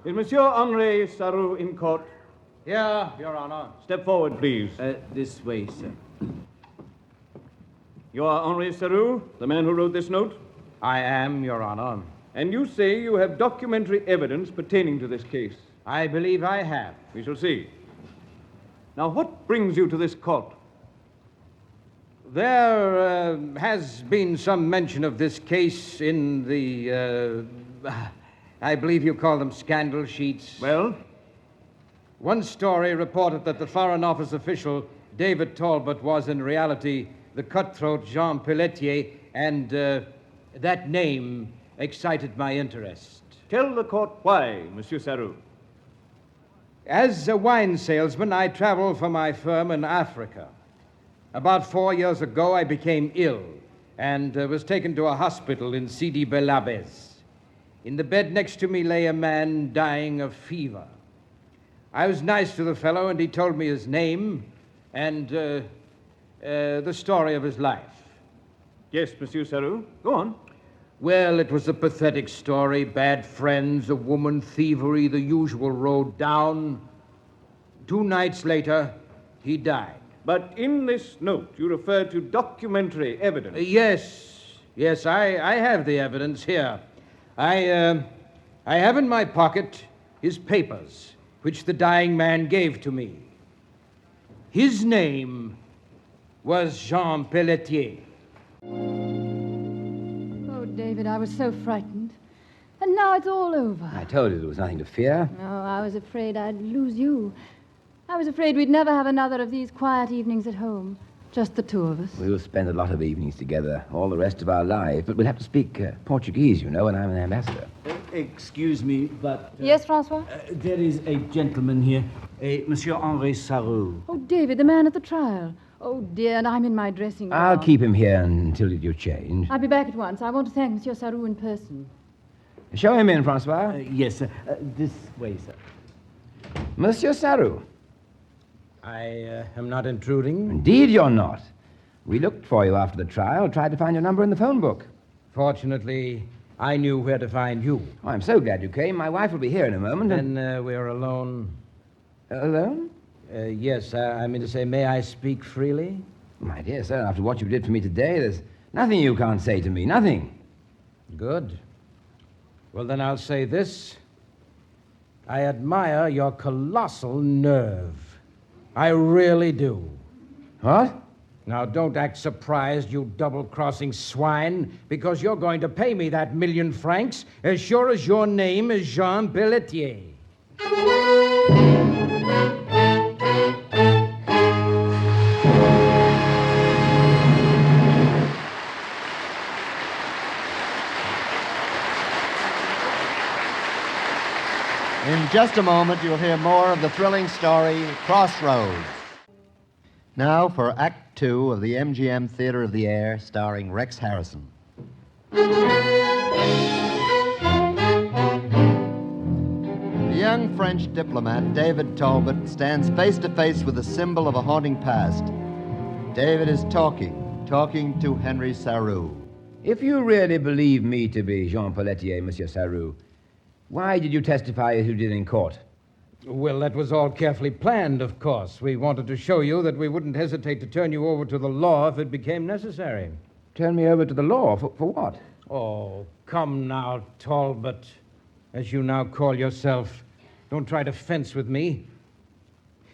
Is Monsieur Henri Sarou in court? Yeah, Your Honor. Step forward, please. This way, sir. You are Henri Sarou, the man who wrote this note? I am, Your Honor. And you say you have documentary evidence pertaining to this case? I believe I have. We shall see. Now, what brings you to this court? There has been some mention of this case in the, I believe you call them scandal sheets. Well? One story reported that the Foreign Office official, David Talbot, was in reality the cutthroat Jean Pelletier, and that name excited my interest. Tell the court why, Monsieur Sarou. As a wine salesman, I traveled for my firm in Africa. About 4 years ago, I became ill and was taken to a hospital in Sidi Bel Abbes. In the bed next to me lay a man dying of fever. I was nice to the fellow, and he told me his name and the story of his life. Yes, Monsieur Sarou. Go on. Well, it was a pathetic story. Bad friends, a woman, thievery, the usual road down. 2 nights later, he died. But in this note, you refer to documentary evidence. Yes, I have the evidence here. I have in my pocket his papers, which the dying man gave to me. His name was Jean Pelletier. David, I was so frightened. And now it's all over. I told you there was nothing to fear. No, I was afraid I'd lose you. I was afraid we'd never have another of these quiet evenings at home. Just the 2 of us. We'll spend a lot of evenings together all the rest of our lives, but we'll have to speak Portuguese, you know, when I'm an ambassador. Excuse me, but... Yes, Francois? There is a gentleman here, Monsieur Henri Sarou. Oh, David, the man at the trial. Oh, dear, and I'm in my dressing gown. I'll keep him here until you change. I'll be back at once. I want to thank Monsieur Sarou in person. Show him in, Francois. Yes, sir. This way, sir. Monsieur Sarou. I am not intruding. Indeed you're not. We looked for you after the trial, tried to find your number in the phone book. Fortunately, I knew where to find you. Oh, I'm so glad you came. My wife will be here in a moment. Then we're alone. Alone? Yes, I mean to say, may I speak freely? My dear sir, after what you did for me today, there's nothing you can't say to me, nothing. Good. Well, then I'll say this. I admire your colossal nerve. I really do. What? Now, don't act surprised, you double-crossing swine, because you're going to pay me that 1,000,000 francs as sure as your name is Jean Pelletier. In just a moment, you'll hear more of the thrilling story, Crossroads. Now for Act Two of the MGM Theater of the Air, starring Rex Harrison. The young French diplomat, David Talbot, stands face to face with the symbol of a haunting past. David is talking to Henry Sarrou. If you really believe me to be Jean Pelletier, Monsieur Sarrou, why did you testify as you did in court? Well, that was all carefully planned, of course. We wanted to show you that we wouldn't hesitate to turn you over to the law if it became necessary. Turn me over to the law? For what? Oh, come now, Talbot, as you now call yourself. Don't try to fence with me.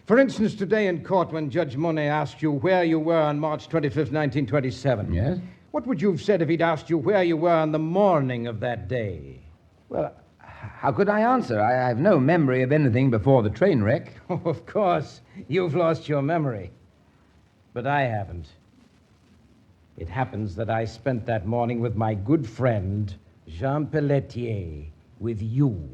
For instance, today in court, when Judge Monet asked you where you were on March 25th, 1927. Yes? What would you have said if he'd asked you where you were on the morning of that day? Well, how could I answer? I have no memory of anything before the train wreck. Oh, of course. You've lost your memory. But I haven't. It happens that I spent that morning with my good friend, Jean Pelletier, with you.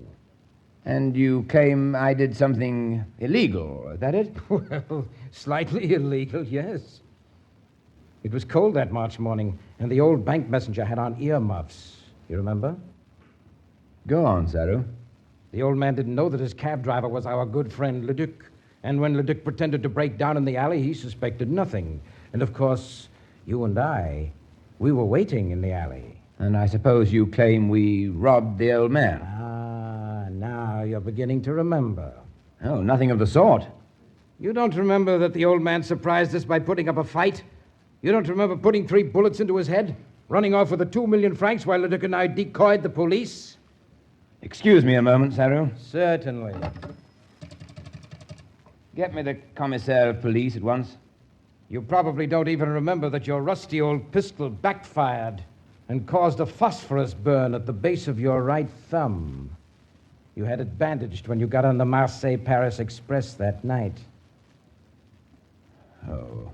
And you claim I did something illegal, is that it? Well, slightly illegal, yes. It was cold that March morning, and the old bank messenger had on earmuffs. You remember? Go on, Sarrou. The old man didn't know that his cab driver was our good friend Leduc. And when Leduc pretended to break down in the alley, he suspected nothing. And, of course, you and I, we were waiting in the alley. And I suppose you claim we robbed the old man. Ah, now you're beginning to remember. Oh, nothing of the sort. You don't remember that the old man surprised us by putting up a fight? You don't remember putting 3 bullets into his head? Running off with the 2,000,000 francs while Leduc and I decoyed the police? Excuse me a moment, Sarrou. Certainly. Get me the commissaire of police at once. You probably don't even remember that your rusty old pistol backfired and caused a phosphorus burn at the base of your right thumb. You had it bandaged when you got on the Marseille-Paris Express that night. Oh.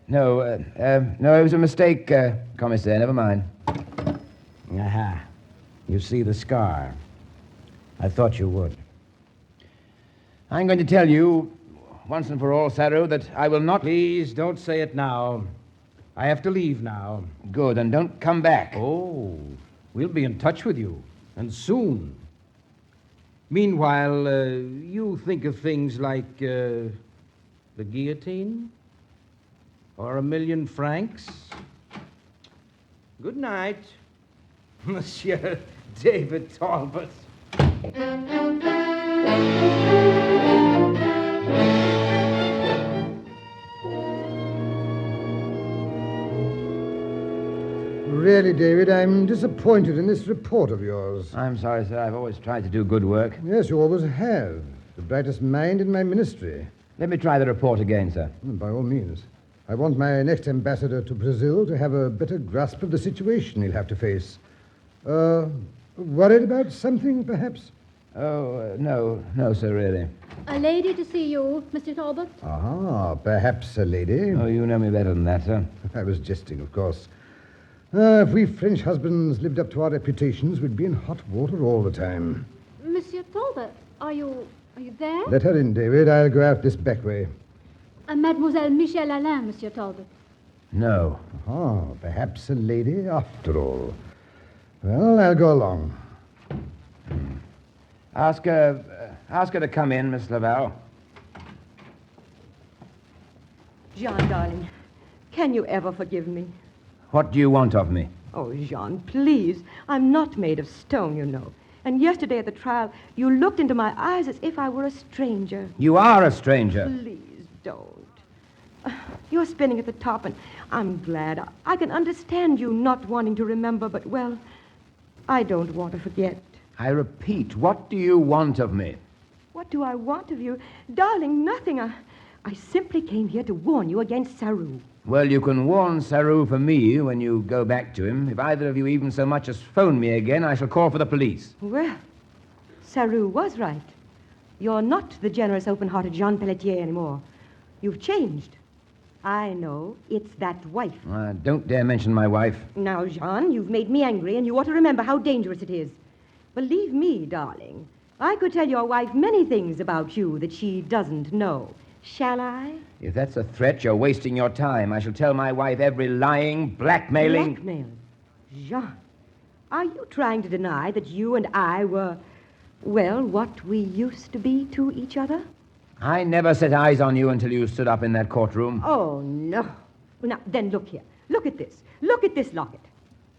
No, it was a mistake, commissaire. Never mind. Aha. You see the scar. I thought you would. I'm going to tell you, once and for all, Sarrou, that I will not... Please, don't say it now. I have to leave now. Good, and don't come back. Oh, we'll be in touch with you, and soon. Meanwhile, you think of things like the guillotine? Or 1,000,000 francs? Good night, Monsieur David Talbot. Really, David, I'm disappointed in this report of yours. I'm sorry, sir. I've always tried to do good work. Yes, you always have. The brightest mind in my ministry. Let me try the report again, sir. By all means. I want my next ambassador to Brazil to have a better grasp of the situation he'll have to face. Worried about something, perhaps? Oh, no, sir, really. A lady to see you, Mr. Talbot. Ah, perhaps a lady. Oh, you know me better than that, sir. I was jesting, of course. If we French husbands lived up to our reputations, we'd be in hot water all the time. Monsieur Talbot, are you there? Let her in, David. I'll go out this back way. Mademoiselle Michel Alain, Monsieur Talbot. No. Ah, perhaps a lady after all. Well, I'll go along. Ask her to come in, Miss Laval. Jean, darling, can you ever forgive me? What do you want of me? Oh, Jean, please. I'm not made of stone, you know. And yesterday at the trial, you looked into my eyes as if I were a stranger. You are a stranger. Please don't. You're spinning at the top, and I'm glad. I can understand you not wanting to remember, but, well, I don't want to forget. I repeat, what do you want of me? What do I want of you? Darling, nothing. I simply came here to warn you against Saru. Well, you can warn Saru for me when you go back to him. If either of you even so much as phone me again, I shall call for the police. Well, Saru was right. You're not the generous, open-hearted Jean Pelletier anymore. You've changed. I know. It's that wife. Don't dare mention my wife. Now, Jean, you've made me angry, and you ought to remember how dangerous it is. Believe me, darling, I could tell your wife many things about you that she doesn't know. Shall I? If that's a threat, you're wasting your time. I shall tell my wife every lying, blackmailing... Blackmail? Jean, are you trying to deny that you and I were, well, what we used to be to each other? I never set eyes on you until you stood up in that courtroom. Oh, no. Now, then look here. Look at this. Look at this locket.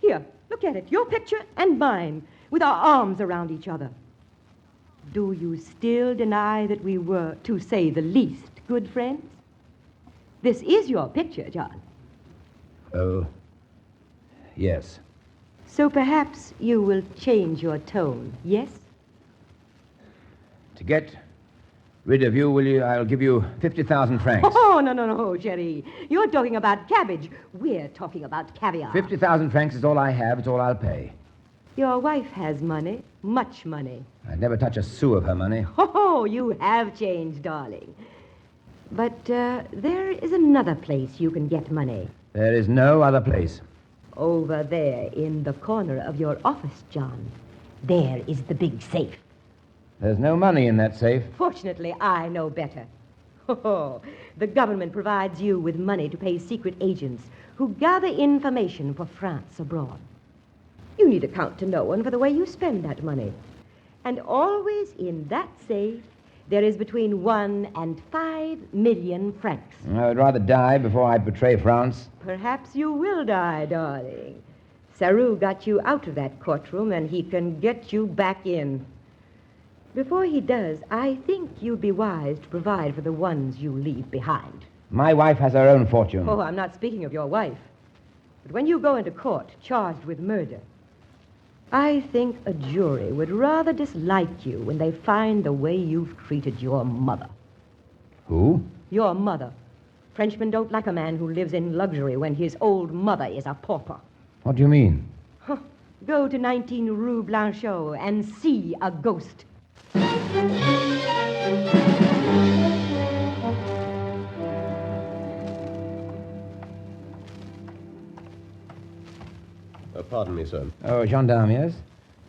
Here, look at it. Your picture and mine, with our arms around each other. Do you still deny that we were, to say the least, good friends? This is your picture, John. Oh, yes. So perhaps you will change your tone, yes? To get rid of you, will you? I'll give you 50,000 francs. Oh, no, Jerry. You're talking about cabbage. We're talking about caviar. 50,000 francs is all I have. It's all I'll pay. Your wife has money, much money. I'd never touch a sou of her money. Oh, you have changed, darling. But there is another place you can get money. There is no other place. Over there in the corner of your office, John. There is the big safe. There's no money in that safe. Fortunately, I know better. Oh, the government provides you with money to pay secret agents who gather information for France abroad. You need account to no one for the way you spend that money. And always in that safe, there is between 1 and 5 million francs. I would rather die before I betray France. Perhaps you will die, darling. Saru got you out of that courtroom, and he can get you back in. Before he does, I think you'd be wise to provide for the ones you leave behind. My wife has her own fortune. Oh, I'm not speaking of your wife. But when you go into court charged with murder, I think a jury would rather dislike you when they find the way you've treated your mother. Who? Your mother. Frenchmen don't like a man who lives in luxury when his old mother is a pauper. What do you mean? Go to 19 Rue Blanchot and see a ghost. Pardon me, sir. Oh, gendarme, yes?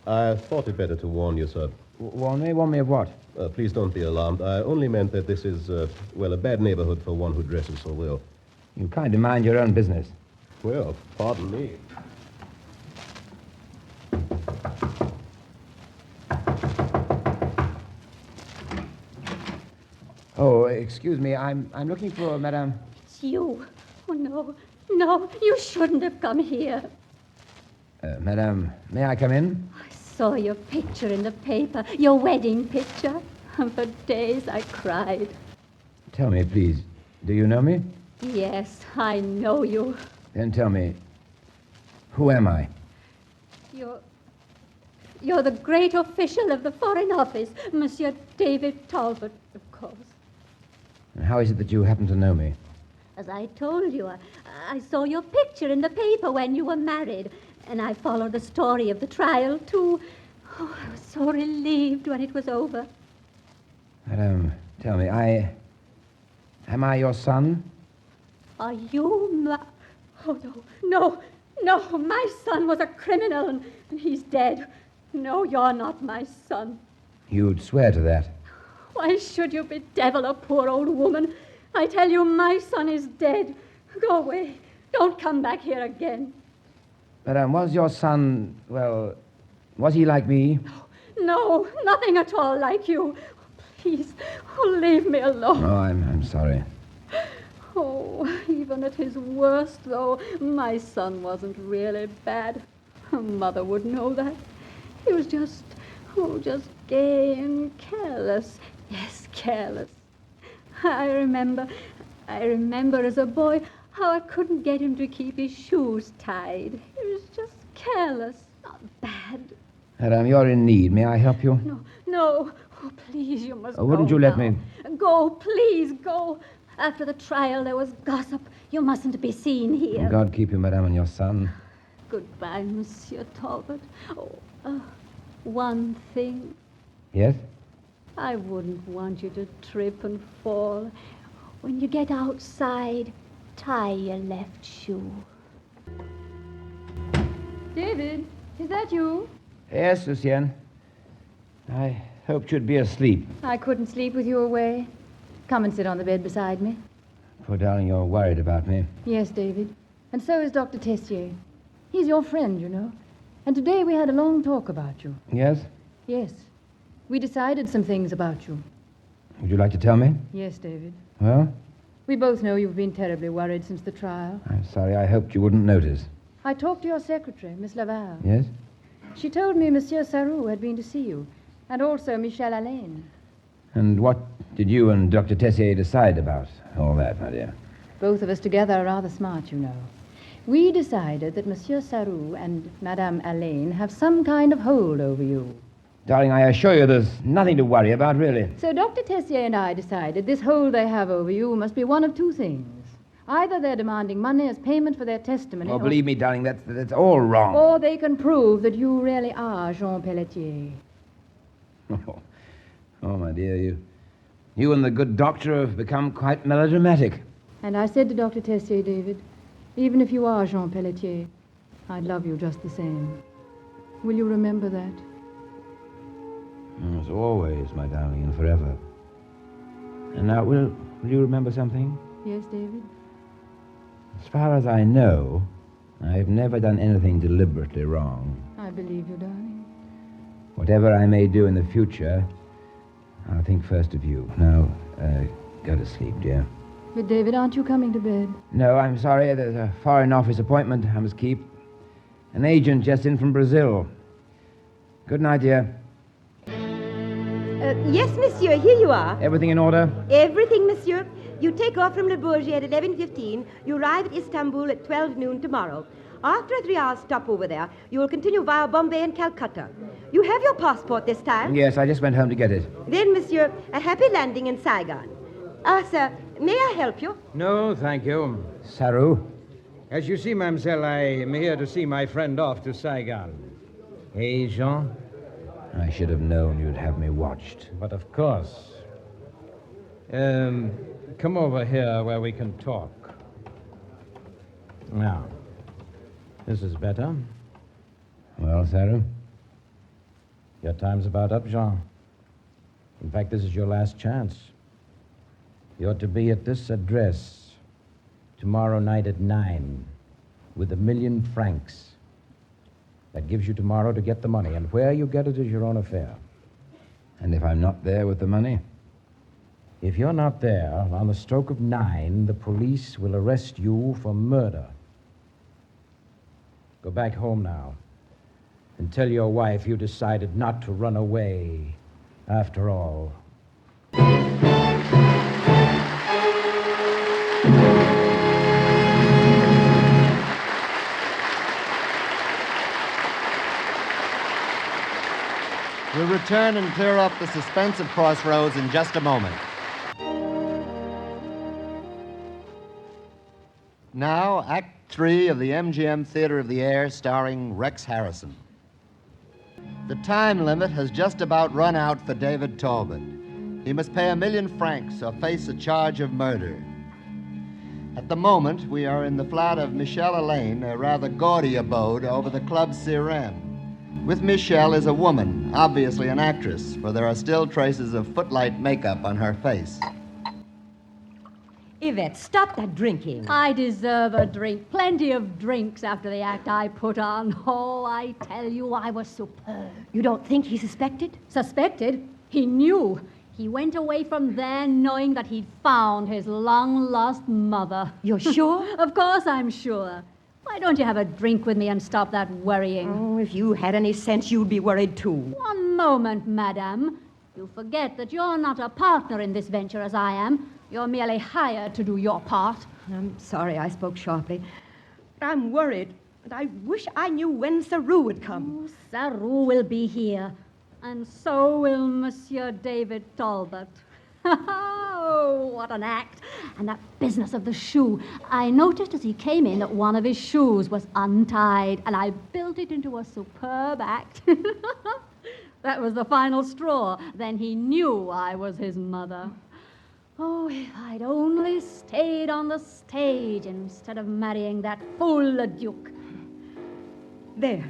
I thought it better to warn you, sir. Warn me? Warn me of what? Please don't be alarmed. I only meant that this is, a bad neighborhood for one who dresses so well. You kindly mind your own business. Well, pardon me. Oh, excuse me. I'm looking for Madame... It's you. Oh, no, you shouldn't have come here. Madame, may I come in? I saw your picture in the paper, your wedding picture. And for days I cried. Tell me, please, do you know me? Yes, I know you. Then tell me, who am I? You're the great official of the Foreign Office, Monsieur David Talbot, of course. And how is it that you happen to know me? As I told you, I saw your picture in the paper when you were married, and I followed the story of the trial, too. Oh, I was so relieved when it was over. Madame, tell me, am I your son? Are you Oh, no, my son was a criminal, and he's dead. No, you're not my son. You'd swear to that. Why should you bedevil a poor old woman? I tell you, my son is dead. Go away. Don't come back here again. Madame, was your son, was he like me? No, nothing at all like you. Please, leave me alone. Oh, I'm sorry. Oh, even at his worst, though, my son wasn't really bad. Mother would know that. He was just gay and careless. Yes, careless. I remember as a boy how I couldn't get him to keep his shoes tied. He was just careless, not bad. Madame, you're in need. May I help you? No. Oh, please, you must go Wouldn't you let now. me? Go, please, go. After the trial, there was gossip. You mustn't be seen here. God keep you, madame, and your son. Goodbye, Monsieur Talbot. Oh, one thing. Yes? I wouldn't want you to trip and fall. When you get outside, tie your left shoe. David, is that you? Yes, Lucienne. I hoped you'd be asleep. I couldn't sleep with you away. Come and sit on the bed beside me. Poor darling, you're worried about me. Yes, David. And so is Dr. Tessier. He's your friend, you know. And today we had a long talk about you. Yes? Yes. We decided some things about you. Would you like to tell me? Yes, David. Well, We both know you've been terribly worried since the trial. I'm sorry. I hoped you wouldn't notice. I talked to your secretary, Miss Laval. Yes? She told me Monsieur Sarou had been to see you, and also Michel Alain. And what did you and Dr. Tessier decide about all that, my dear? Both of us together are rather smart, you know. We decided that Monsieur Sarou and Madame Alain have some kind of hold over you. Darling, I assure you there's nothing to worry about, really. So Dr. Tessier and I decided this hold they have over you must be one of two things. Either they're demanding money as payment for their testimony, Oh, believe me, darling, that's all wrong. or they can prove that you really are Jean Pelletier. Oh, my dear, you and the good doctor have become quite melodramatic. And I said to Dr. Tessier, David, even if you are Jean Pelletier, I'd love you just the same. Will you remember that? As always, my darling, and forever. And now, will you remember something? Yes, David? As far as I know, I've never done anything deliberately wrong. I believe you, darling. Whatever I may do in the future, I'll think first of you. Now, go to sleep, dear. But, David, aren't you coming to bed? No, I'm sorry. There's a foreign office appointment I must keep. An agent just in from Brazil. Good night, dear. Yes, monsieur, here you are. Everything in order? Everything, monsieur. You take off from Le Bourget at 11:15. You arrive at Istanbul at 12 noon tomorrow. After a 3-hour stop over there, you will continue via Bombay and Calcutta. You have your passport this time? Yes, I just went home to get it. Then, monsieur, a happy landing in Saigon. Sir, may I help you? No, thank you. Sarou? As you see, mademoiselle, I am here to see my friend off to Saigon. Hey, Jean? I should have known you'd have me watched. But of course. Come over here where we can talk. Now, this is better. Well, Sarou? Your time's about up, Jean. In fact, this is your last chance. You're to be at this address tomorrow night at 9 with 1,000,000 francs. That gives you tomorrow to get the money, and where you get it is your own affair. And if I'm not there with the money? If you're not there, on the stroke of 9, the police will arrest you for murder. Go back home now and tell your wife you decided not to run away after all. We'll return and clear up the suspense of Crossroads in just a moment. Now, Act 3 of the MGM Theater of the Air, starring Rex Harrison. The time limit has just about run out for David Talbot. He must pay 1,000,000 francs or face a charge of murder. At the moment, we are in the flat of Michel Alain, a rather gaudy abode over the Club Cyrano. With Michelle is a woman, obviously an actress, for there are still traces of footlight makeup on her face. Yvette, stop that drinking. I deserve a drink. Plenty of drinks after the act I put on. Oh, I tell you, I was superb. You don't think he suspected? Suspected? He knew. He went away from there knowing that he'd found his long-lost mother. You're sure? Of course I'm sure. Why don't you have a drink with me and stop that worrying? Oh, if you had any sense, you'd be worried, too. One moment, madame. You forget that you're not a partner in this venture as I am. You're merely hired to do your part. I'm sorry I spoke sharply. I'm worried, and I wish I knew when Sarou would come. Oh, Sarou will be here, and so will Monsieur David Talbot. Oh, what an act. And that business of the shoe. I noticed as he came in that one of his shoes was untied, and I built it into a superb act. That was the final straw. Then he knew I was his mother. Oh, if I'd only stayed on the stage instead of marrying that fool, the Duke. There.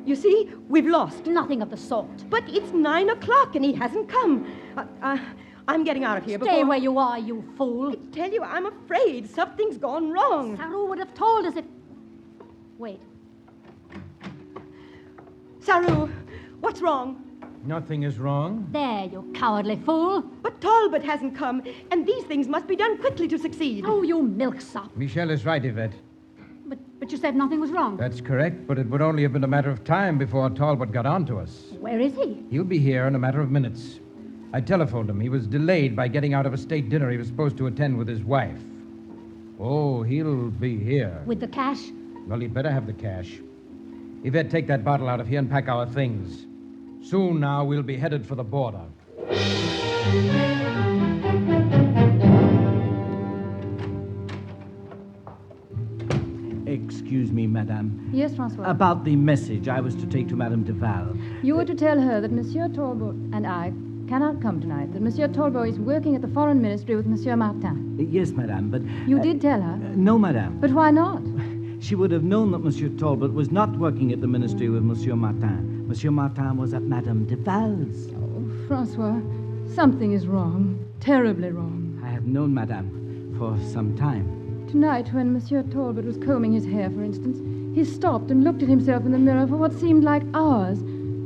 You see, we've lost. Nothing of the sort. But it's 9 o'clock and he hasn't come. I'm getting out of here Stay where you are, you fool. I tell you, I'm afraid something's gone wrong. Saru would have told us if... Wait. Saru, what's wrong? Nothing is wrong. There, you cowardly fool. But Talbot hasn't come, and these things must be done quickly to succeed. Oh, you milksop. Michel is right, Yvette. But you said nothing was wrong. That's correct, but it would only have been a matter of time before Talbot got on to us. Where is he? He'll be here in a matter of minutes. I telephoned him. He was delayed by getting out of a state dinner he was supposed to attend with his wife. Oh, he'll be here. With the cash? Well, he'd better have the cash. Yvette, take that bottle out of here and pack our things. Soon now, we'll be headed for the border. Excuse me, madame. Yes, Francois. About the message I was to take to Madame Duval. You were to tell her that Monsieur Talbot and I cannot come tonight, that Monsieur Talbot is working at the Foreign Ministry with Monsieur Martin. Yes, madame, but... You did tell her? No, madame. But why not? She would have known that Monsieur Talbot was not working at the Ministry with Monsieur Martin. Monsieur Martin was at Madame Duval's. Oh, Francois, something is wrong. Terribly wrong. I have known, madame, for some time. Tonight, when Monsieur Talbot was combing his hair, for instance, he stopped and looked at himself in the mirror for what seemed like hours,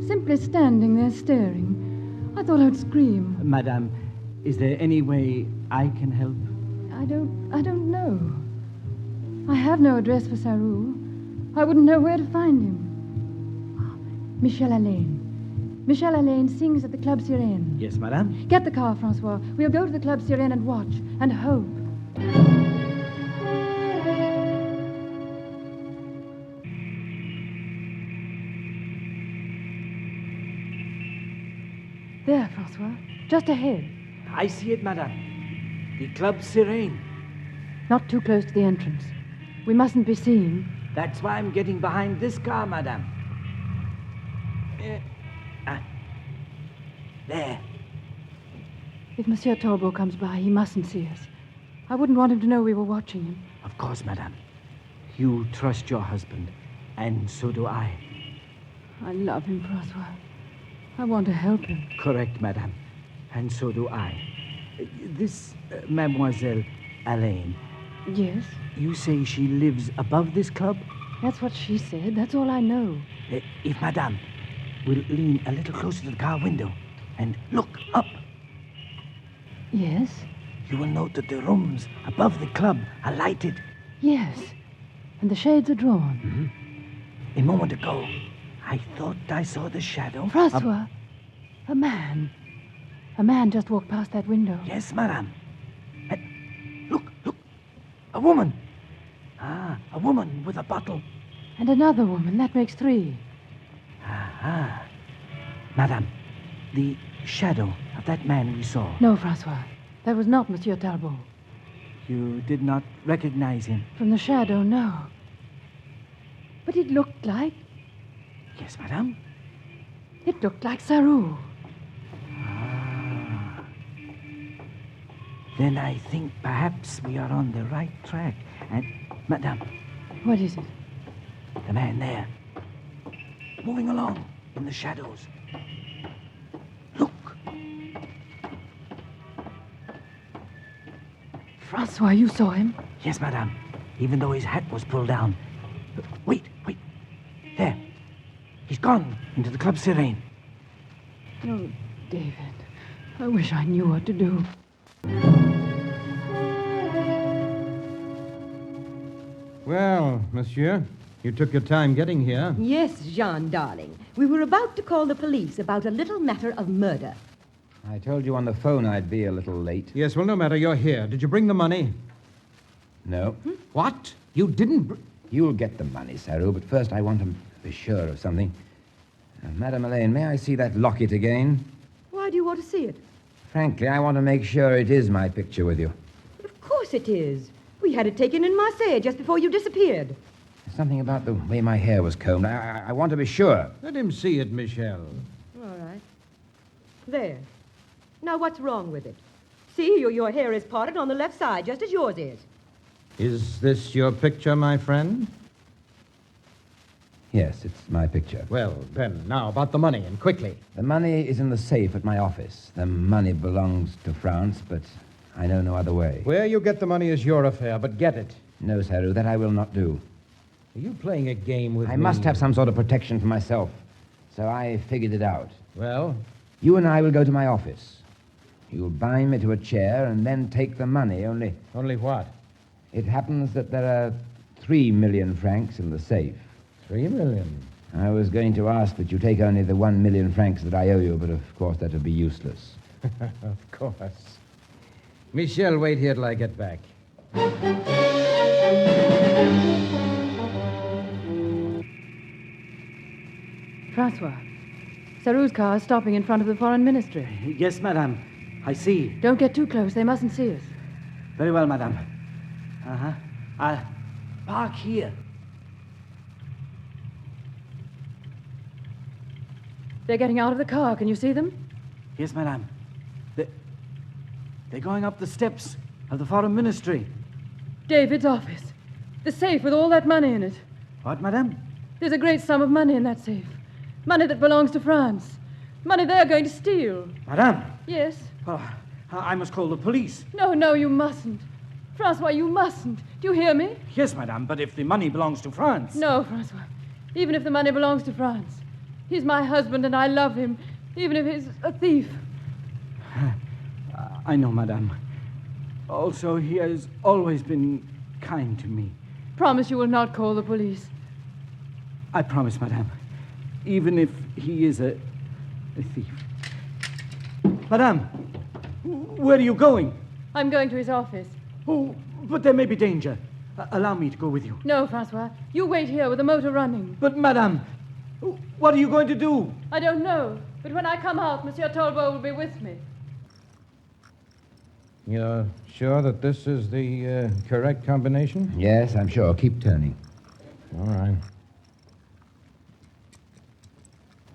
simply standing there staring. I thought I'd scream. Madame, is there any way I can help? I don't know. I have no address for Saru. I wouldn't know where to find him. Michel Alain. Michel Alain sings at the Club Sirène. Yes, madame. Get the car, Francois. We'll go to the Club Sirène and watch and hope. There, Francois. Just ahead. I see it, madame. The Club Sirène. Not too close to the entrance. We mustn't be seen. That's why I'm getting behind this car, madame. There. If Monsieur Talbot comes by, he mustn't see us. I wouldn't want him to know we were watching him. Of course, madame. You trust your husband, and so do I. I love him, Francois. I want to help him. Correct, madame. And so do I. This Mademoiselle Alain. Yes? You say she lives above this club? That's what she said. That's all I know. If madame will lean a little closer to the car window and look up. Yes? You will note that the rooms above the club are lighted. Yes. And the shades are drawn. Mm-hmm. A moment ago, I thought I saw the shadow. Francois, a man. A man just walked past that window. Yes, madame. Look. A woman. A woman with a bottle. And another woman. That makes 3. Madame, the shadow of that man we saw. No, Francois. That was not Monsieur Talbot. You did not recognize him? From the shadow, no. But it looked like... Yes, madame. It looked like Saru. Then I think perhaps we are on the right track. And, madame. What is it? The man there. Moving along in the shadows. Look. Francois, you saw him? Yes, madame. Even though his hat was pulled down. Wait. There. He's gone into the Club Sirène. Oh, David. I wish I knew what to do. Well, monsieur, you took your time getting here. Yes, Jean, darling. We were about to call the police about a little matter of murder. I told you on the phone I'd be a little late. Yes, well, no matter. You're here. Did you bring the money? No. What? You didn't You'll get the money, Saru, but first I want to be sure of something. Madame Alain, may I see that locket again? Why do you want to see it? Frankly, I want to make sure it is my picture with you. Of course it is. We had it taken in Marseille just before you disappeared. There's something about the way my hair was combed. I want to be sure. Let him see it, Michel. All right. There. Now, what's wrong with it? See, your hair is parted on the left side, just as yours is. Is this your picture, my friend? Yes, it's my picture. Well, then, now about the money, and quickly. The money is in the safe at my office. The money belongs to France, but I know no other way. Where you get the money is your affair, but get it. No, Saru, that I will not do. Are you playing a game with me? I must have some sort of protection for myself. So I figured it out. Well? You and I will go to my office. You'll bind me to a chair and then take the money, only... Only what? It happens that there are 3 million francs in the safe. 3 million? I was going to ask that you take only the 1 million francs that I owe you, but of course that would be useless. Of course. Michel, wait here till I get back. Francois, Saru's car is stopping in front of the foreign ministry. Yes, madame. I see. Don't get too close. They mustn't see us. Very well, madame. Uh-huh. I'll park here. They're getting out of the car. Can you see them? Yes, madame. They're going up the steps of the foreign ministry. David's office. The safe with all that money in it. What, madame? There's a great sum of money in that safe. Money that belongs to France. Money they're going to steal. Madame? Yes? Oh, I must call the police. No, you mustn't. Francois, you mustn't. Do you hear me? Yes, madame, but if the money belongs to France... No, Francois. Even if the money belongs to France. He's my husband and I love him, even if he's a thief. I know, madame. Also, he has always been kind to me. Promise you will not call the police. I promise, madame. Even if he is a thief. Madame, where are you going? I'm going to his office. Oh, but there may be danger. Allow me to go with you. No, Francois. You wait here with the motor running. But, madame, what are you going to do? I don't know. But when I come out, Monsieur Tolbo will be with me. You're sure that this is the correct combination? Yes, I'm sure. Keep turning. All right.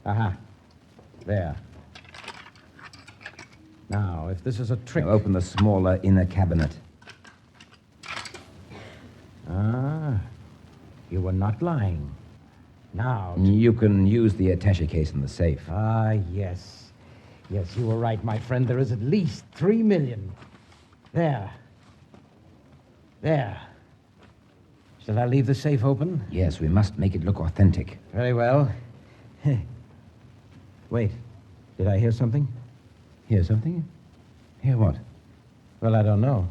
Aha. There. Now, if this is a trick... Now open the smaller inner cabinet. Ah. You were not lying. Now... You can use the attaché case in the safe. Ah, yes. Yes, you were right, my friend. There is at least 3 million. There. There. Shall I leave the safe open? Yes, we must make it look authentic. Very well. Wait. Did I hear something? Hear something? Hear what? Well, I don't know.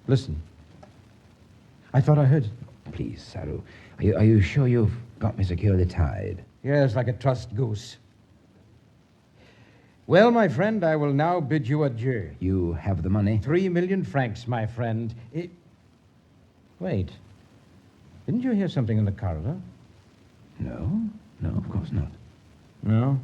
Listen. I thought I heard... Please, Saru. Are you sure you've got me securely tied? Yes, like a trussed goose. Well, my friend, I will now bid you adieu. You have the money? 3 million francs, my friend. Wait. Didn't you hear something in the corridor? No, of course not. No?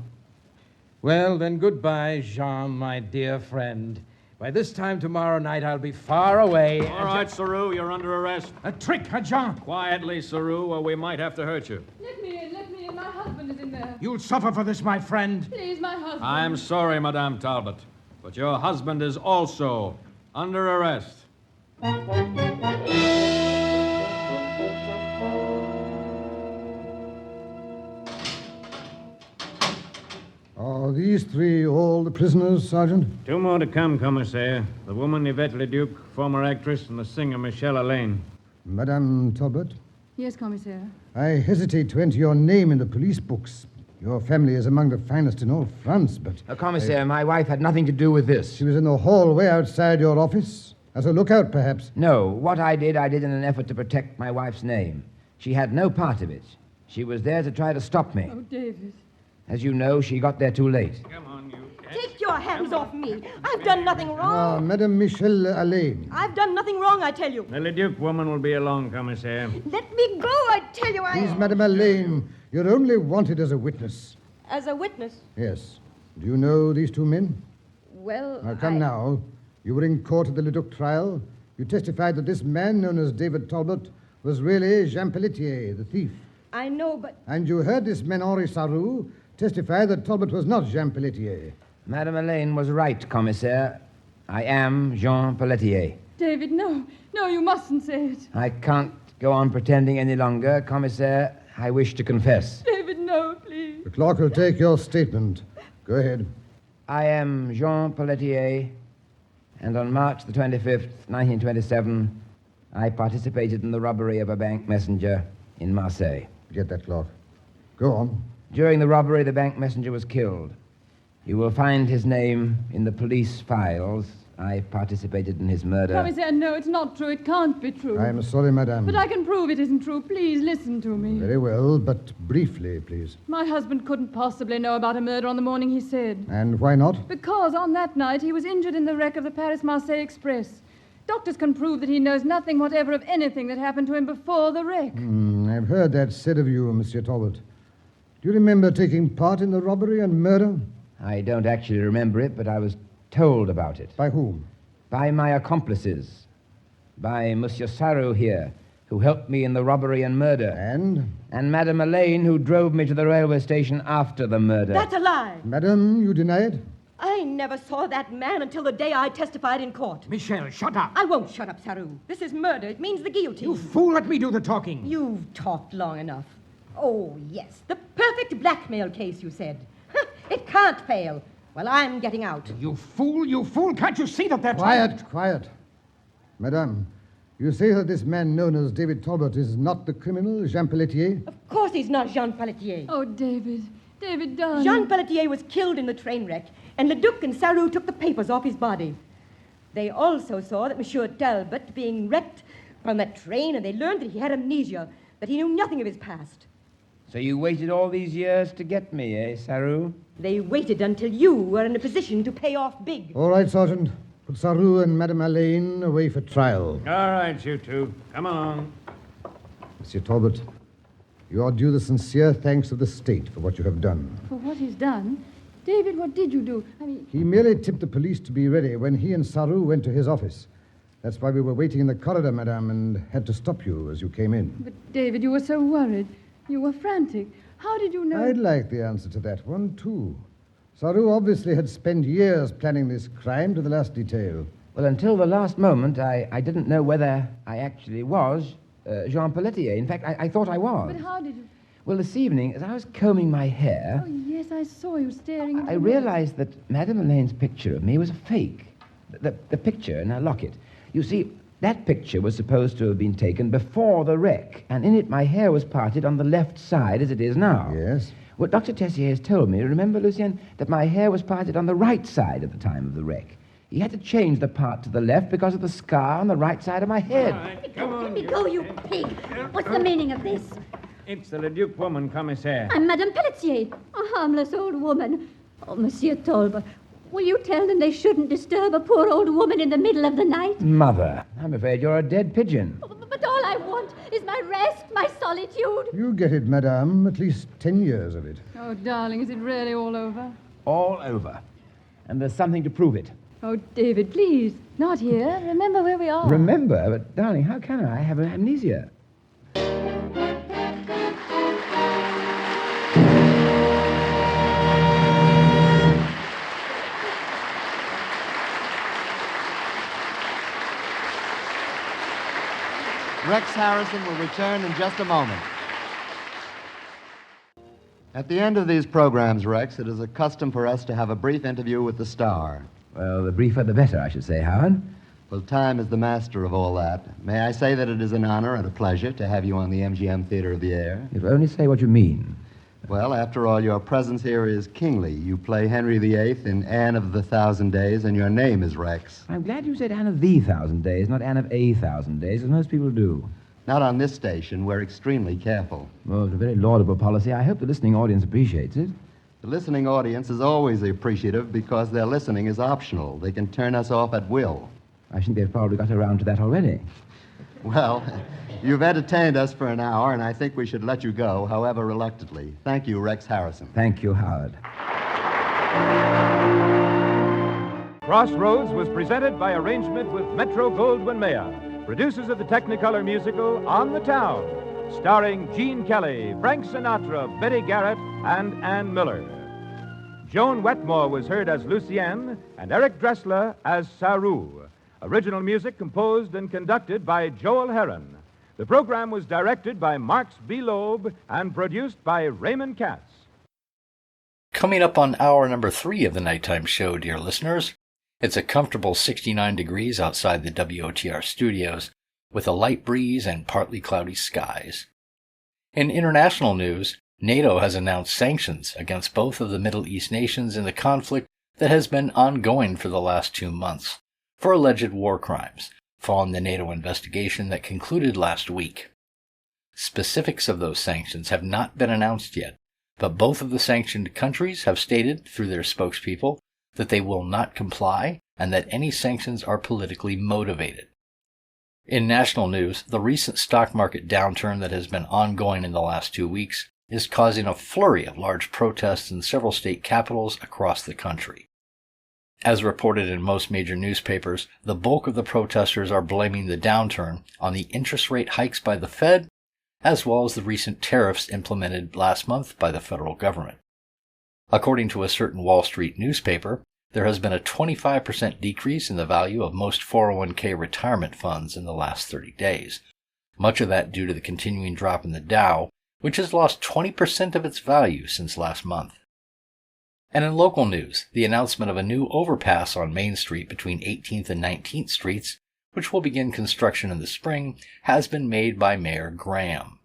Well, then, goodbye, Jean, my dear friend. By this time tomorrow night, I'll be far away. All right, Saru, you're under arrest. A trick, Jean. Quietly, Saru, or we might have to hurt you. Let me in. My husband is in there. You'll suffer for this, my friend. Please, my husband. I'm sorry, Madame Talbot, but your husband is also under arrest. Are these 3 all the prisoners, Sergeant? 2 more to come, Commissaire. The woman Yvette Leduc, former actress, and the singer Michelle Allain. Madame Talbot? Yes, Commissaire. I hesitate to enter your name in the police books. Your family is among the finest in all France, but... Commissaire, my wife had nothing to do with this. She was in the hallway outside your office? As a lookout, perhaps? No. What I did in an effort to protect my wife's name. She had no part of it. She was there to try to stop me. Oh, David. As you know, she got there too late. Come on, you cat. Take your hands off me. I've done nothing wrong. Ah, Madame Michelle Allain. I've done nothing wrong, I tell you. The Leduc woman will be along, Commissaire. Let me go, I tell you. Please, Madame Allain, you're only wanted as a witness. As a witness? Yes. Do you know these 2 men? well, Now, come now. You were in court at the Leduc trial. You testified that this man, known as David Talbot, was really Jean Pelletier, the thief. I know, but... And you heard this man, Henri Sarrou, testify that Talbot was not Jean Pelletier. Madame Elaine was right, Commissaire. I am Jean Pelletier. David, no. No, you mustn't say it. I can't go on pretending any longer, Commissaire. I wish to confess. David, no, please. The clerk will take your statement. Go ahead. I am Jean Pelletier, and on March the 25th, 1927, I participated in the robbery of a bank messenger in Marseille. Get that, clerk. Go on. During the robbery, the bank messenger was killed. You will find his name in the police files. I participated in his murder. Commissaire, no, it's not true. It can't be true. I am sorry, madame. But I can prove it isn't true. Please listen to me. Very well, but briefly, please. My husband couldn't possibly know about a murder on the morning he said. And why not? Because on that night he was injured in the wreck of the Paris-Marseille Express. Doctors can prove that he knows nothing whatever of anything that happened to him before the wreck. I've heard that said of you, Monsieur Talbot. Do you remember taking part in the robbery and murder? I don't actually remember it, but I was told about it. By whom? By my accomplices. By Monsieur Sarrou here, who helped me in the robbery and murder. And Madame Elaine, who drove me to the railway station after the murder. That's a lie. Madame, you deny it? I never saw that man until the day I testified in court. Michel, shut up. I won't shut up, Sarrou. This is murder. It means the guillotine. You fool, let me do the talking. You've talked long enough. Oh, yes. The perfect blackmail case, you said. It can't fail. Well, I'm getting out. You fool, you fool. Can't you see that that's... Quiet. Madame, you say that this man known as David Talbot is not the criminal, Jean Pelletier? Of course he's not Jean Pelletier. Oh, David, darling. Jean Pelletier was killed in the train wreck, and Leduc and Sarrou took the papers off his body. They also saw that Monsieur Talbot being wrecked from that train, and they learned that he had amnesia, that he knew nothing of his past. So you waited all these years to get me, eh, Sarrou? They waited until you were in a position to pay off big. All right, Sergeant. Put Sarrou and Madame Elaine away for trial. All right, you two. Come on. Monsieur Talbot, you are due the sincere thanks of the state for what you have done. For what he's done? David, what did you do? He merely tipped the police to be ready when he and Sarrou went to his office. That's why we were waiting in the corridor, madame, and had to stop you as you came in. But, David, you were so worried. You were frantic. How did you know... I'd like the answer to that one, too. Sarrou obviously had spent years planning this crime to the last detail. Well, until the last moment, I didn't know whether I actually was Jean Pelletier. In fact, I thought I was. But how did you... Well, this evening, as I was combing my hair... Oh, yes, I saw you staring into I realized that Madame Elaine's picture of me was a fake. The picture in her locket. You see, that picture was supposed to have been taken before the wreck, and in it my hair was parted on the left side as it is now. Yes? What Dr. Tessier has told me, remember, Lucien, that my hair was parted on the right side at the time of the wreck. He had to change the part to the left because of the scar on the right side of my head. All right, come on. Let me go, you pig. What's the meaning of this? It's the Leduc woman, Commissaire. I'm Madame Pelletier, a harmless old woman. Oh, Monsieur Talbot, will you tell them they shouldn't disturb a poor old woman in the middle of the night? Mother, I'm afraid you're a dead pigeon. But all I want is my rest, my solitude. You get it, madame. At least 10 years of it. Oh, darling, is it really all over? All over. And there's something to prove it. Oh, David, please. Not here. Remember where we are. Remember? But, darling, how can I have amnesia? Rex Harrison will return in just a moment. At the end of these programs, Rex, it is a custom for us to have a brief interview with the star. Well, the briefer the better, I should say, Howard. Well, time is the master of all that. May I say that it is an honor and a pleasure to have you on the MGM Theater of the Air? If only say what you mean. Well, after all, your presence here is kingly. You play Henry VIII in Anne of the Thousand Days, and your name is Rex. I'm glad you said Anne of the Thousand Days, not Anne of a Thousand Days, as most people do. Not on this station. We're extremely careful. Well, it's a very laudable policy. I hope the listening audience appreciates it. The listening audience is always appreciative because their listening is optional. They can turn us off at will. I think they've probably got around to that already. Well, you've entertained us for an hour, and I think we should let you go, however reluctantly. Thank you, Rex Harrison. Thank you, Howard. Crossroads was presented by arrangement with Metro-Goldwyn-Mayer, producers of the Technicolor musical On the Town, starring Gene Kelly, Frank Sinatra, Betty Garrett, and Ann Miller. Joan Wetmore was heard as Lucienne, and Eric Dressler as Saru. Original music composed and conducted by Joel Herron. The program was directed by Marks B. Loeb and produced by Raymond Katz. Coming up on hour number 3 of the Nighttime Show, dear listeners, it's a comfortable 69 degrees outside the WOTR studios, with a light breeze and partly cloudy skies. In international news, NATO has announced sanctions against both of the Middle East nations in the conflict that has been ongoing for the last 2 months for alleged war crimes, following the NATO investigation that concluded last week. Specifics of those sanctions have not been announced yet, but both of the sanctioned countries have stated through their spokespeople that they will not comply and that any sanctions are politically motivated. In national news, the recent stock market downturn that has been ongoing in the last 2 weeks is causing a flurry of large protests in several state capitals across the country. As reported in most major newspapers, the bulk of the protesters are blaming the downturn on the interest rate hikes by the Fed, as well as the recent tariffs implemented last month by the federal government. According to a certain Wall Street newspaper, there has been a 25% decrease in the value of most 401k retirement funds in the last 30 days, much of that due to the continuing drop in the Dow, which has lost 20% of its value since last month. And in local news, the announcement of a new overpass on Main Street between 18th and 19th Streets, which will begin construction in the spring, has been made by Mayor Graham.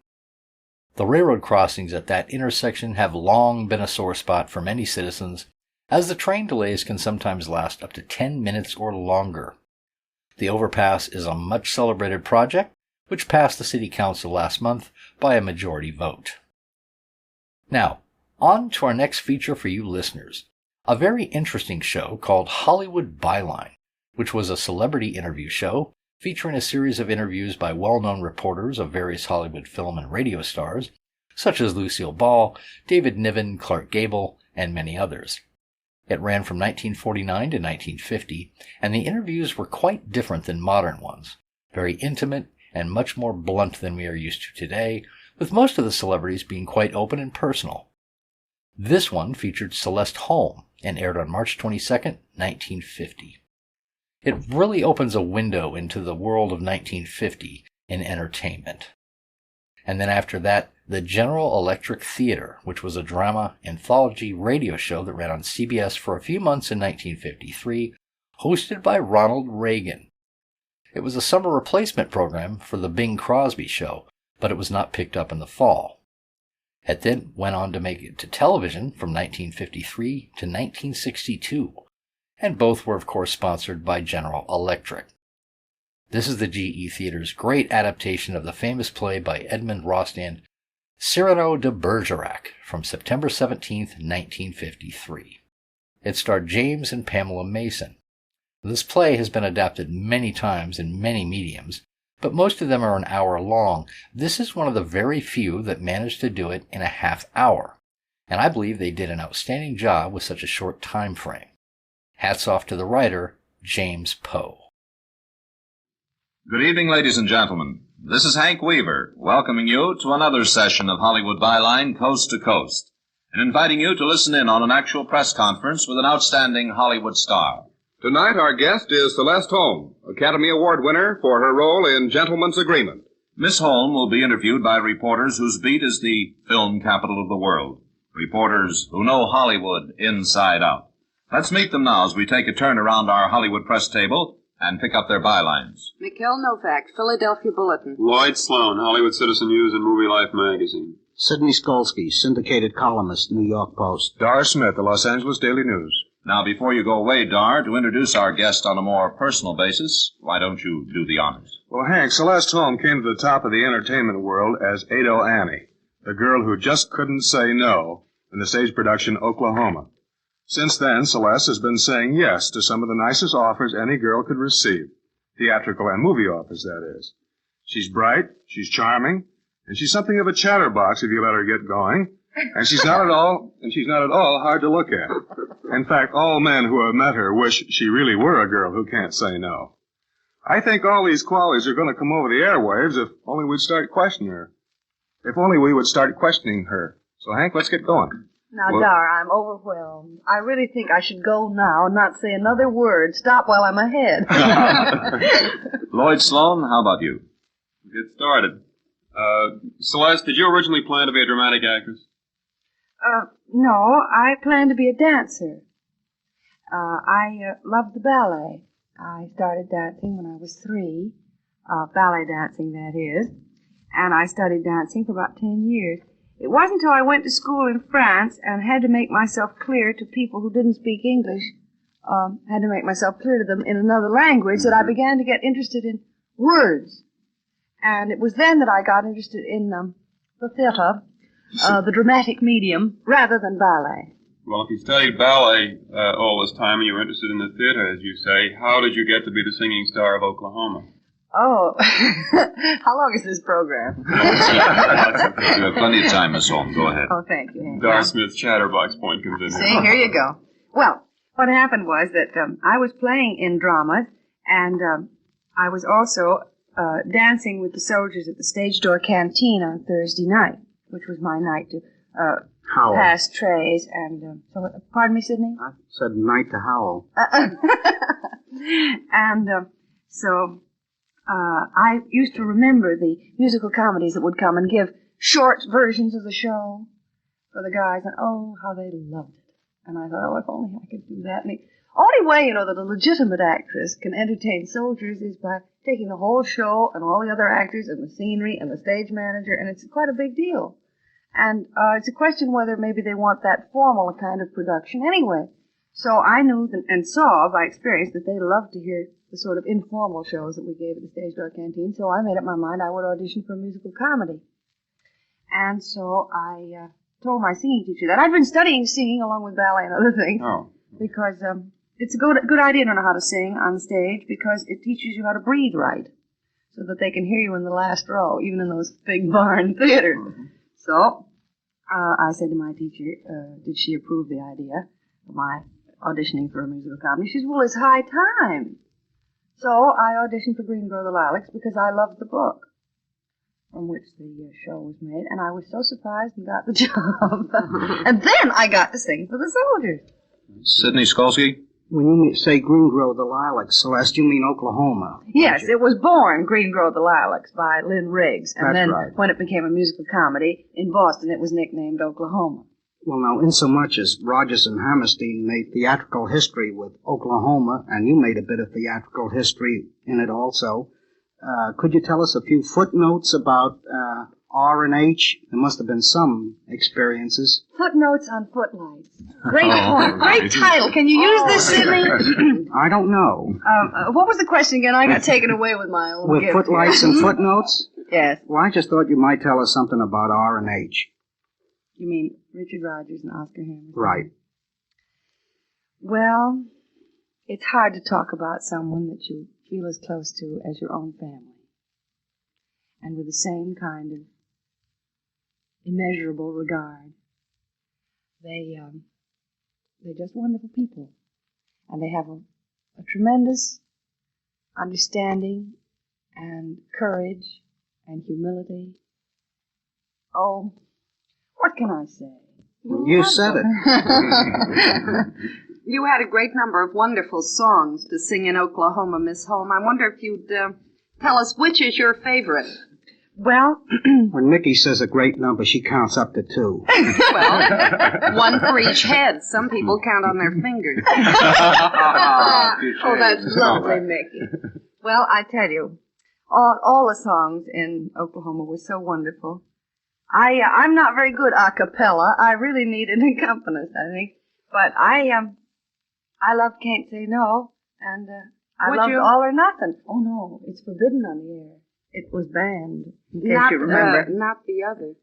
The railroad crossings at that intersection have long been a sore spot for many citizens, as the train delays can sometimes last up to 10 minutes or longer. The overpass is a much celebrated project, which passed the City Council last month by a majority vote. Now, on to our next feature for you listeners, a very interesting show called Hollywood Byline, which was a celebrity interview show featuring a series of interviews by well-known reporters of various Hollywood film and radio stars, such as Lucille Ball, David Niven, Clark Gable, and many others. It ran from 1949 to 1950, and the interviews were quite different than modern ones, very intimate and much more blunt than we are used to today, with most of the celebrities being quite open and personal. This one featured Celeste Holm and aired on March 22, 1950. It really opens a window into the world of 1950 in entertainment. And then after that, the General Electric Theater, which was a drama anthology radio show that ran on CBS for a few months in 1953, hosted by Ronald Reagan. It was a summer replacement program for the Bing Crosby Show, but it was not picked up in the fall. It then went on to make it to television from 1953 to 1962, and both were of course sponsored by General Electric. This is the GE Theater's great adaptation of the famous play by Edmond Rostand, Cyrano de Bergerac, from September 17, 1953. It starred James and Pamela Mason. This play has been adapted many times in many mediums, but most of them are an hour long. This is one of the very few that managed to do it in a half hour, and I believe they did an outstanding job with such a short time frame. Hats off to the writer, James Poe. Good evening, ladies and gentlemen. This is Hank Weaver, welcoming you to another session of Hollywood Byline Coast to Coast, and inviting you to listen in on an actual press conference with an outstanding Hollywood star. Tonight, our guest is Celeste Holm, Academy Award winner for her role in Gentleman's Agreement. Miss Holm will be interviewed by reporters whose beat is the film capital of the world. Reporters who know Hollywood inside out. Let's meet them now as we take a turn around our Hollywood press table and pick up their bylines. Mikhail Novak, Philadelphia Bulletin. Lloyd Sloan, Hollywood Citizen News and Movie Life magazine. Sidney Skolsky, syndicated columnist, New York Post. Dar Smith, the Los Angeles Daily News. Now, before you go away, Dar, to introduce our guest on a more personal basis, why don't you do the honors? Well, Hank, Celeste Holm came to the top of the entertainment world as Ado Annie, the girl who just couldn't say no in the stage production Oklahoma. Since then, Celeste has been saying yes to some of the nicest offers any girl could receive. Theatrical and movie offers, that is. She's bright, she's charming, and she's something of a chatterbox if you let her get going. And she's not at all hard to look at. In fact, all men who have met her wish she really were a girl who can't say no. I think all these qualities are going to come over the airwaves if only we'd start questioning her. If only we would start questioning her. So, Hank, let's get going. Now, Dar, I'm overwhelmed. I really think I should go now and not say another word. Stop while I'm ahead. Lloyd Sloan, how about you? Get started. Celeste, did you originally plan to be a dramatic actress? No, I plan to be a dancer. I loved the ballet. I started dancing when I was 3, ballet dancing, that is, and I studied dancing for about 10 years. It wasn't until I went to school in France and had to make myself clear to people who didn't speak English, had to make myself clear to them in another language, that I began to get interested in words. And it was then that I got interested in the theater, the dramatic medium, rather than ballet. Well, if you studied ballet all this time and you were interested in the theater, as you say, how did you get to be the singing star of Oklahoma? Oh, how long is this program? You have plenty of time, Miss Holm. Go ahead. Oh, thank you. Dar Smith's chatterbox point comes in. See, here you go. Well, what happened was that I was playing in dramas, and I was also dancing with the soldiers at the stage door canteen on Thursday night, which was my night to pass trays. And pardon me, Sidney? I said night to howl. And so I used to remember the musical comedies that would come and give short versions of the show for the guys, and oh, how they loved it. And I thought, oh, if only I could do that. And the only way, that a legitimate actress can entertain soldiers is by taking the whole show and all the other actors and the scenery and the stage manager, and it's quite a big deal. And it's a question whether maybe they want that formal kind of production anyway. So I knew and saw by experience that they loved to hear the sort of informal shows that we gave at the Stage Door Canteen, so I made up my mind I would audition for a musical comedy. And so I told my singing teacher that. I'd been studying singing along with ballet and other things. Oh. Because it's a good idea to know how to sing on stage, because it teaches you how to breathe right, so that they can hear you in the last row, even in those big barn theaters. Mm-hmm. So I said to my teacher, did she approve the idea of my auditioning for a musical comedy? She said, well, it's high time. So I auditioned for Green Grow the Lilacs because I loved the book from which the show was made, and I was so surprised and got the job. And then I got to sing for the soldiers. Sidney Skolsky? When you say Green Grow the Lilacs, Celeste, you mean Oklahoma. Yes, it was born Green Grow the Lilacs by Lynn Riggs. And That's then right. When it became a musical comedy in Boston, it was nicknamed Oklahoma. Well, now, insomuch as Rodgers and Hammerstein made theatrical history with Oklahoma, and you made a bit of theatrical history in it also, could you tell us a few footnotes about R and H? There must have been some experiences. Footnotes on Footlights. Great point. Great title. Can you use this, Sidney? I don't know. What was the question again? I got taken away with my own With gift footlights here. and footnotes? Yes. Well, I just thought you might tell us something about R and H. You mean Richard Rodgers and Oscar Hammerstein? Right. Well, it's hard to talk about someone that you feel as close to as your own family, and with the same kind of immeasurable regard. They're just wonderful people, and they have a tremendous understanding and courage and humility. Oh, what can I say? You said it. You had a great number of wonderful songs to sing in Oklahoma, Miss Holm. I wonder if you'd tell us which is your favorite. Well, when Mickey says a great number, she counts up to 2. Well, one for each head. Some people count on their fingers. Oh, that's lovely, Mickey. Well, I tell you, all the songs in Oklahoma were so wonderful. I'm not very good a cappella. I really need an accompanist, I think. But I love Can't Say No, and I loved All or Nothing. Oh, no, it's forbidden on the air. It was banned, in case you remember. Not the other.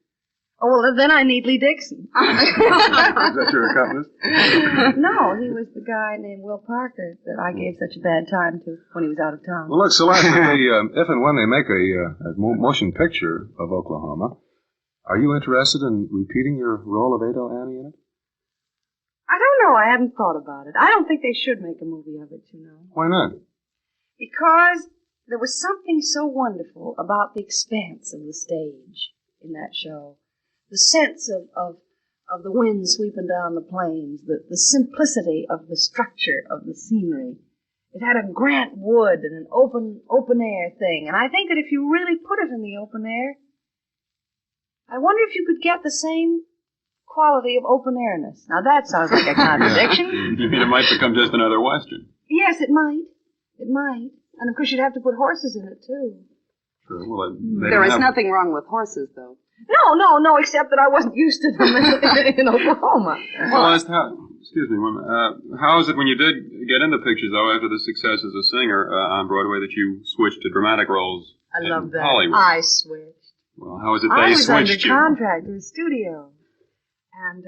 Oh, well, then I need Lee Dixon. Is that your accompanist? No, he was the guy named Will Parker that I gave such a bad time to when he was out of town. Well, look, Celeste, if and when they make a motion picture of Oklahoma, Are you interested in repeating your role of Ado Annie in it? I don't know. I hadn't thought about it. I don't think they should make a movie of it, you know. Why not? Because there was something so wonderful about the expanse of the stage in that show. The sense of the wind sweeping down the plains, the simplicity of the structure of the scenery. It had a Grant Wood and an open air thing. And I think that if you really put it in the open air, I wonder if you could get the same quality of open airness. Now that sounds like a contradiction. You mean it might become just another Western? Yes, it might. It might. And of course you'd have to put horses in it too. Sure. Well, there is nothing wrong with horses, though. No, except that I wasn't used to them in Oklahoma. Celeste, excuse me, how is it when you did get into pictures, though, after the success as a singer on Broadway, that you switched to dramatic roles I love that. Hollywood? I switched. Well, how is it they switched you? I was under contract to a studio. And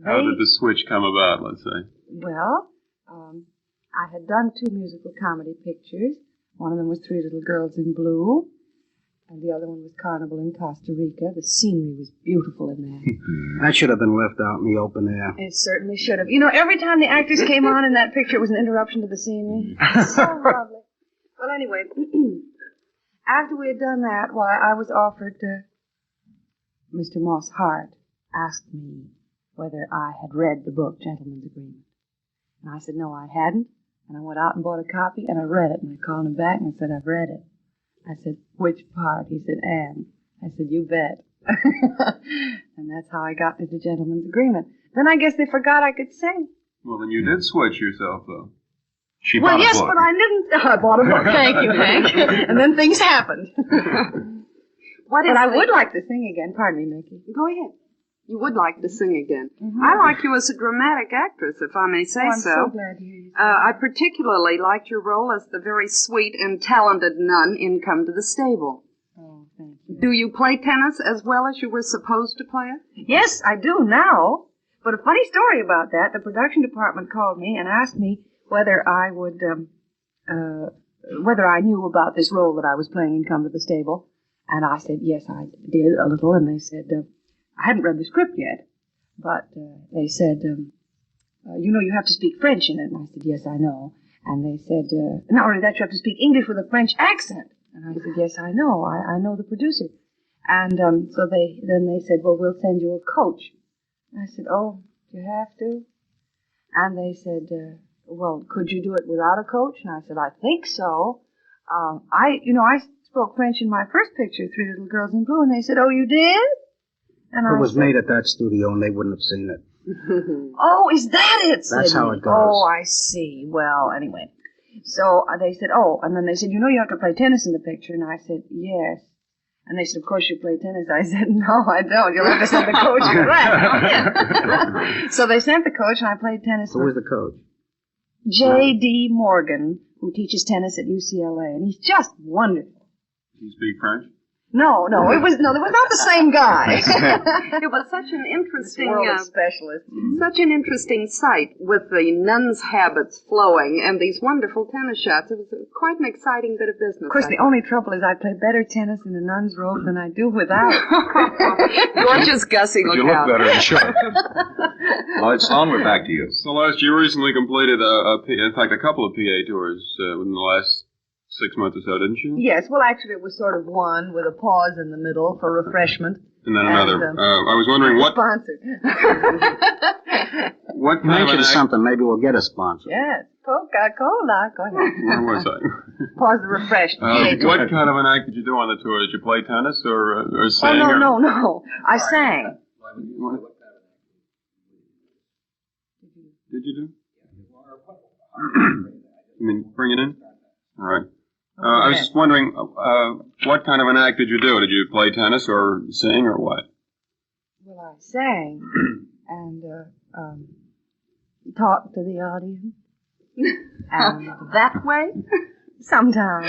how did the switch come about, let's say? Well, I had done 2 musical comedy pictures. One of them was Three Little Girls in Blue. And the other one was Carnival in Costa Rica. The scenery was beautiful in that. That should have been left out in the open air. It certainly should have. You know, every time the actors came on in that picture, it was an interruption to the scenery. So lovely. Well, anyway, after we had done that, why, I was offered Mr. Moss Hart asked me whether I had read the book, Gentleman's Agreement. And I said, no, I hadn't. And I went out and bought a copy, and I read it. And I called him back and I said, I've read it. I said, which part? He said, Anne. I said, you bet. And that's how I got to the Gentleman's Agreement. Then I guess they forgot I could sing. Well, then you did switch yourself, though. She bought a book. But I didn't. I bought a book. Thank you, Hank. And then things happened. But I would like to sing again. Pardon me, Mickey. Go ahead. You would like to sing again. Mm-hmm. I like you as a dramatic actress, if I may say I'm so glad to hear you say I particularly liked your role as the very sweet and talented nun in Come to the Stable. Oh, thank you. Do you play tennis as well as you were supposed to play it? Yes, I do now. But a funny story about that, the production department called me and asked me whether I would, whether I knew about this role that I was playing in Come to the Stable. And I said, yes, I did a little. And they said, I hadn't read the script yet, but they said, you know, you have to speak French in it. And I said, yes, I know. And they said, not only that, you have to speak English with a French accent. And I said, yes, I know. I know the producer. And so they said, well, we'll send you a coach. And I said, oh, you have to? And they said, well, could you do it without a coach? And I said, I think so. I spoke French in my first picture, Three Little Girls in Blue, and they said, oh, you did? And it was made at that studio, and they wouldn't have seen it. Oh, is that it? That's how it goes. Oh, I see. Well, anyway. So they said, oh, and then they said, you know you have to play tennis in the picture. And I said, yes. And they said, of course you play tennis. I said, no, I don't. You'll have to send the coach for that. So they sent the coach, and I played tennis. Who was the coach? J.D. Morgan, who teaches tennis at UCLA. And he's just wonderful. Do you speak French? No, there was not the same guy. It was such an interesting specialist. Such an interesting sight with the nuns' habits flowing and these wonderful tennis shots. It was quite an exciting bit of business. Of course, the only trouble is I play better tennis in a nun's robe than I do without. Gorgeous Gussie, look out. You look better in short. Lloyd Sloan, we're back to you. Celeste, you recently completed in fact, a couple of PA tours within the last 6 months or so, didn't you? Yes, well, actually, it was sort of one with a pause in the middle for refreshment. And then another. I was wondering what... Sponsored. What kind mention of something, maybe we'll get a sponsor. Yes, Coca-Cola. Go ahead. Where was I? Pause the refreshment. What kind of an act did you do on the tour? Did you play tennis or sing? Oh, no. I sang. What? Did you do? You mean bring it in? All right. I was just wondering, what kind of an act did you do? Did you play tennis or sing or what? Well, I sang and talked to the audience. And that way? Sometimes.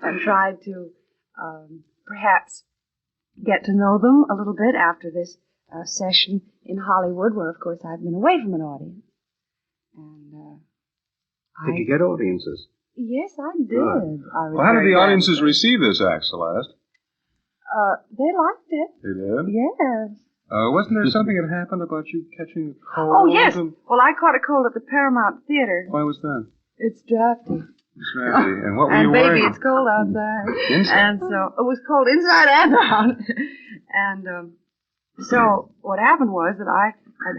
And tried to perhaps get to know them a little bit after this session in Hollywood, where, of course, I've been away from an audience. And did you get audiences? Yes, I did. Well, how did the audiences receive this act, Celeste? They liked it. They did? Yes. Wasn't there something that happened about you catching a cold? Oh, yes. Well, I caught a cold at the Paramount Theater. Why was that? It's drafty. Drafty. And what were And you baby, wearing? it's cold outside. Inside? And so it was cold inside and out. And so what happened was that I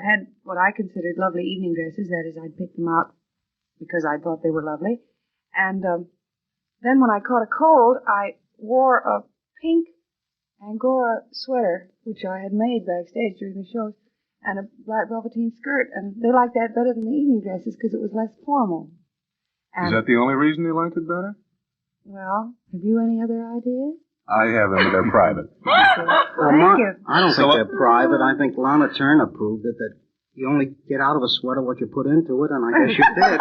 had what I considered lovely evening dresses. That is, I'd picked them out because I thought they were lovely. And then when I caught a cold, I wore a pink Angora sweater, which I had made backstage during the shows, and a black velveteen skirt. And they liked that better than the evening dresses because it was less formal. Is that the only reason they liked it better? Well, have you any other ideas? I have them, but they're private. Thank you. I don't think they're private. I think Lana Turner proved it, that you only get out of a sweater what you put into it, and I guess you did.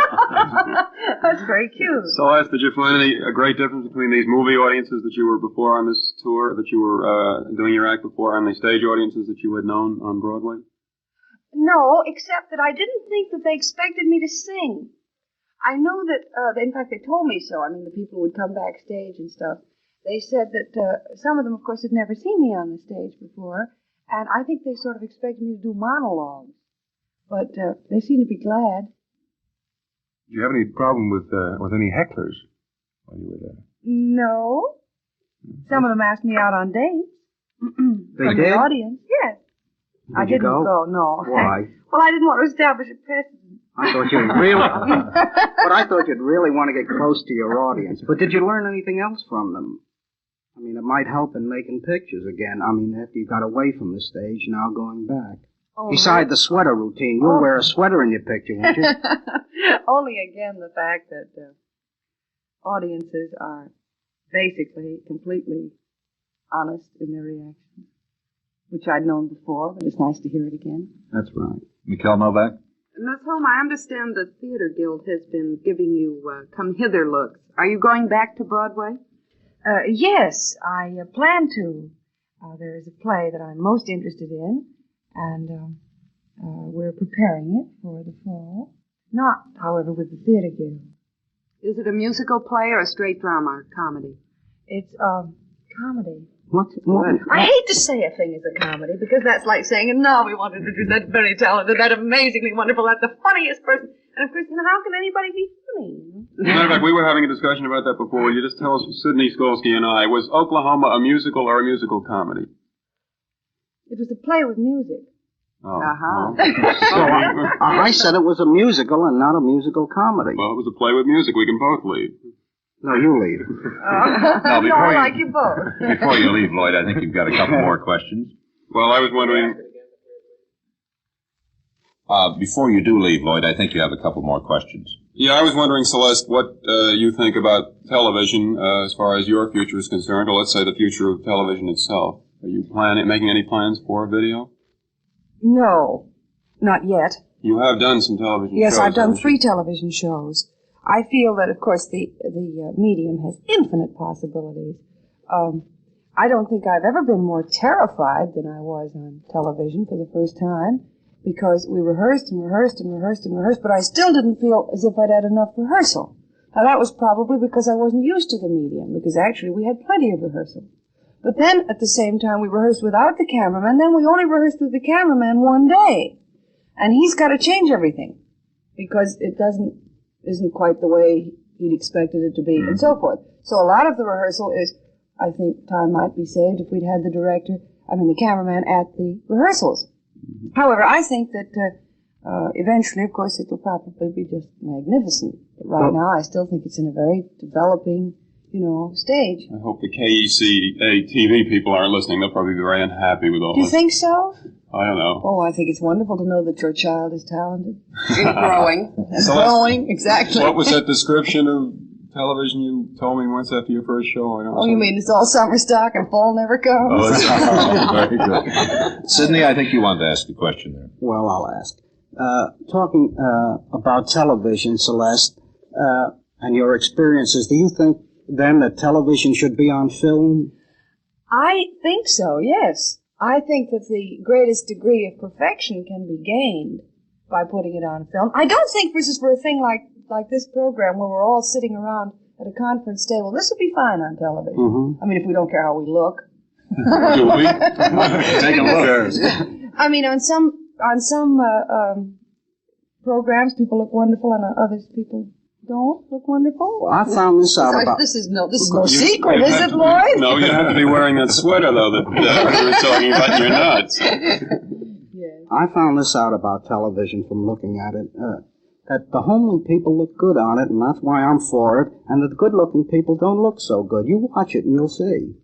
That's very cute. Celeste, did you find a great difference between these movie audiences that you were before on this tour, that you were doing your act before, and the stage audiences that you had known on Broadway? No, except that I didn't think that they expected me to sing. I know that, in fact, they told me so. I mean, the people who would come backstage and stuff. They said that some of them, of course, had never seen me on the stage before, and I think they sort of expected me to do monologues. But they seemed to be glad. Did you have any problem with any hecklers while you were there? No. Some of them asked me out on dates. They From did? the audience, yes. I Did you didn't go? no. Why? Well, I didn't want to establish a precedent. I thought you'd really, but I thought you'd really want to get close to your audience. But did you learn anything else from them? I mean, it might help in making pictures again. I mean, after you got away from the stage, now going back. Oh, Beside the sweater routine, you'll wear a sweater in your picture, won't you? Only again the fact that audiences are basically completely honest in their reactions, which I'd known before, but it's nice to hear it again. That's right. Mikhail Novak? Miss Holm, I understand the Theater Guild has been giving you come-hither looks. Are you going back to Broadway? Yes, I plan to. There is a play that I'm most interested in, and we're preparing it for the fall. Not, however, with the Theater Guild. Is it a musical play or a straight drama or comedy? It's comedy. What? I hate to say a thing is a comedy, because that's like saying, and now we want to introduce that very talented, that amazingly wonderful, that the funniest person. And of course, how can anybody be funny? As a matter of fact, we were having a discussion about that before. Will you just tell us, Sidney Skolsky and I, was Oklahoma a musical or a musical comedy? It was a play with music. Oh. So I said it was a musical and not a musical comedy. Well, it was a play with music. We can both leave. No, you leave. Now, No, I like you both. Before you leave, Lloyd, I think you've got a couple more questions. Well, I was wondering... Before you do leave, Lloyd, I think you have a couple more questions. Yeah, I was wondering, Celeste, what you think about television as far as your future is concerned, or let's say the future of television itself. Are you making any plans for video? No, not yet. You have done some television shows. Yes, I've done 3 television shows. I feel that, of course, the medium has infinite possibilities. I don't think I've ever been more terrified than I was on television for the first time, because we rehearsed and rehearsed and rehearsed and rehearsed, but I still didn't feel as if I'd had enough rehearsal. Now, that was probably because I wasn't used to the medium, because actually we had plenty of rehearsal. But then, at the same time, we rehearsed without the cameraman, then we only rehearsed with the cameraman one day. And he's got to change everything, because it isn't quite the way he'd expected it to be, and so forth. So a lot of the rehearsal is, I think time might be saved if we'd had the cameraman at the rehearsals. However, I think that eventually, of course, it'll probably be just magnificent. But right now, I still think it's in a very developing, stage. I hope the KECA TV people aren't listening. They'll probably be very unhappy with all Do you this. think so? I don't know. Oh, I think it's wonderful to know that your child is talented. And growing. And growing, exactly. What was that description of television you told me once after your first show? I don't Oh, you mean it's all summer stock and fall never comes? Oh, very good. Sidney, I think you wanted to ask a question there. Well, I'll ask. Talking about television, Celeste, and your experiences, do you think then that television should be on film? I think so, yes. I think that the greatest degree of perfection can be gained by putting it on film. I don't think, for a thing like this program where we're all sitting around at a conference table, this would be fine on television. Mm-hmm. I mean, if we don't care how we look. Do we? Take a look. I mean, on some programs, people look wonderful, and on others, people don't look wonderful. Well, I found this out about... This is no secret, is it, Lloyd? No, you have to be wearing that sweater, though, that you were talking about in your nuts. I found this out about television from looking at it. That the homely people look good on it, and that's why I'm for it, and that the good-looking people don't look so good. You watch it and you'll see.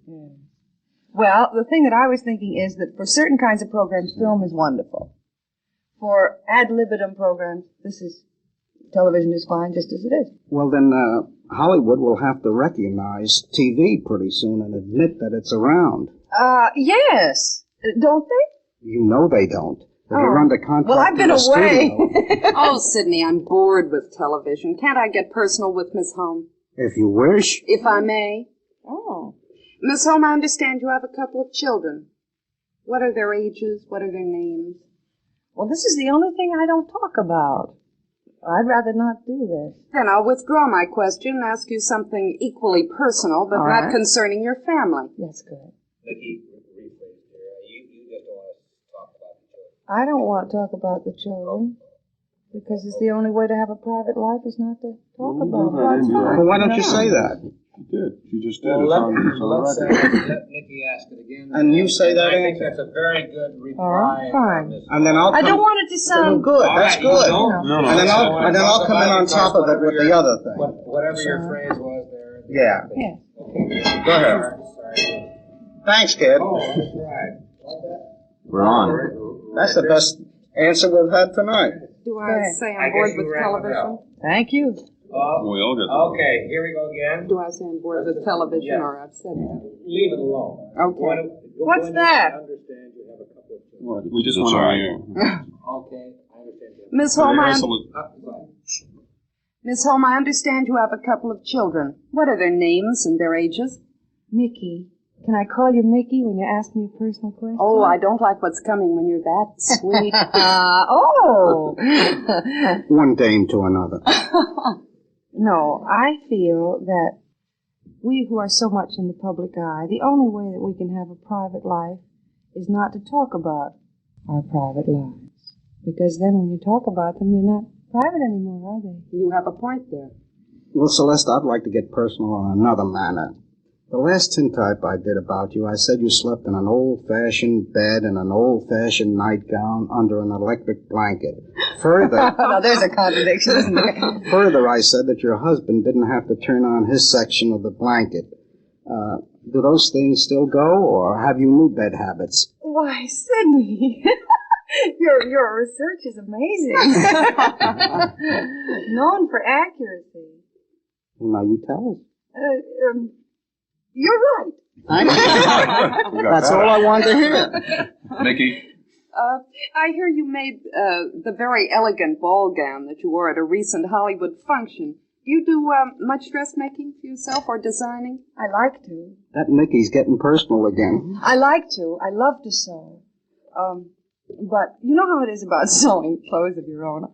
Well, the thing that I was thinking is that for certain kinds of programs, film is wonderful. For ad libitum programs, television is fine just as it is. Well, then Hollywood will have to recognize TV pretty soon and admit that it's around. Yes. Don't they? You know they don't. If you're under contract well, I've been away. Oh, Sidney, I'm bored with television. Can't I get personal with Miss Holm? If you wish. If I may. Oh. Miss Holm, I understand you have a couple of children. What are their ages? What are their names? Well, this is the only thing I don't talk about. I'd rather not do this. Then I'll withdraw my question and ask you something equally personal, but not concerning your family. That's good. Nikki, rephrase here. You just don't want to talk about the children. I don't want to talk about the children because it's the only way to have a private life is not to talk about it. Well, why don't you say that? She did. She just did. Well, let's let Nikki ask it again. And you say that I think that's a very good reply. Fine. And then I'll I don't want it to sound good. That's good. No. And then I'll come in on top of it with the other thing. Whatever your phrase was there. Yeah. Okay. Go ahead. Thanks, kid. Oh, that's right. We're on. That's the best answer we've had tonight. Do I say I'm bored with television? Thank you. We all get that. Okay, here we go again. Do I say I'm bored with television or I've said that? Leave it alone. Okay. What's that? I understand you have a couple of children. What? We just want to hear. Okay, I understand. Miss Holm, Miss Holm, I understand you have a couple of children. What are their names and their ages? Mickey. Can I call you Mickey when you ask me a personal question? Oh, I don't like what's coming when you're that sweet. Oh! One dame to another. No, I feel that we who are so much in the public eye, the only way that we can have a private life is not to talk about our private lives. Because then when you talk about them, they're not private anymore, are they? You have a point there. Well, Celeste, I'd like to get personal on another matter. The last tintype I did about you, I said you slept in an old-fashioned bed and an old-fashioned nightgown under an electric blanket. Further... Now, there's a contradiction, isn't there? Further, I said that your husband didn't have to turn on his section of the blanket. Do those things still go, or have you new bed habits? Why, Sidney, your research is amazing. Known for accuracy. Well, now you tell us. You're right. That's all I wanted to hear. Nikki? I hear you made the very elegant ball gown that you wore at a recent Hollywood function. Do you do much dressmaking for yourself or designing? I like to. That Mickey's getting personal again. I like to. I love to sew. But you know how it is about sewing clothes of your own.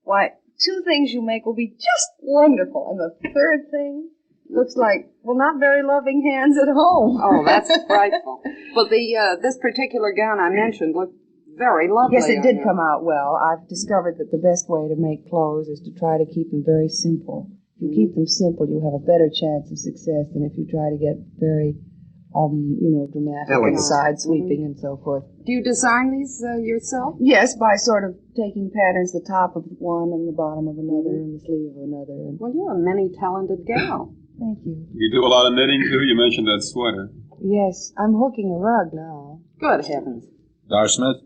Why, 2 things you make will be just wonderful, and the 3rd thing looks like, well, not very loving hands at home. Oh, that's frightful. But this particular gown I mentioned looked very lovely. Yes, it did come out well. I've discovered that the best way to make clothes is to try to keep them very simple. If you keep them simple, you have a better chance of success than if you try to get very, dramatic and side-sweeping and so forth. Do you design these yourself? Yes, by sort of taking patterns, the top of one and the bottom of another and the sleeve of another. Well, you're a many-talented gal. Thank you. You do a lot of knitting, too? You mentioned that sweater. Yes, I'm hooking a rug now. Good heavens. Dar Smith?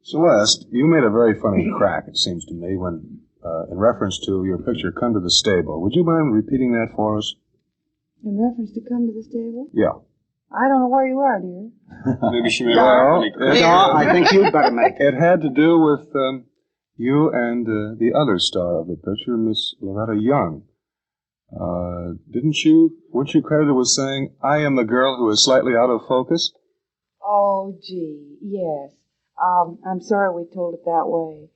Celeste, you made a very funny crack, it seems to me, when, in reference to your picture, Come to the Stable. Would you mind repeating that for us? In reference to Come to the Stable? Yeah. I don't know where you are, dear. Maybe she made a funny crack. I think you'd better make it. It had to do with you and the other star of the picture, Miss Loretta Young. Weren't you credited with saying, I am the girl who is slightly out of focus? Oh, gee, yes. I'm sorry we told it that way.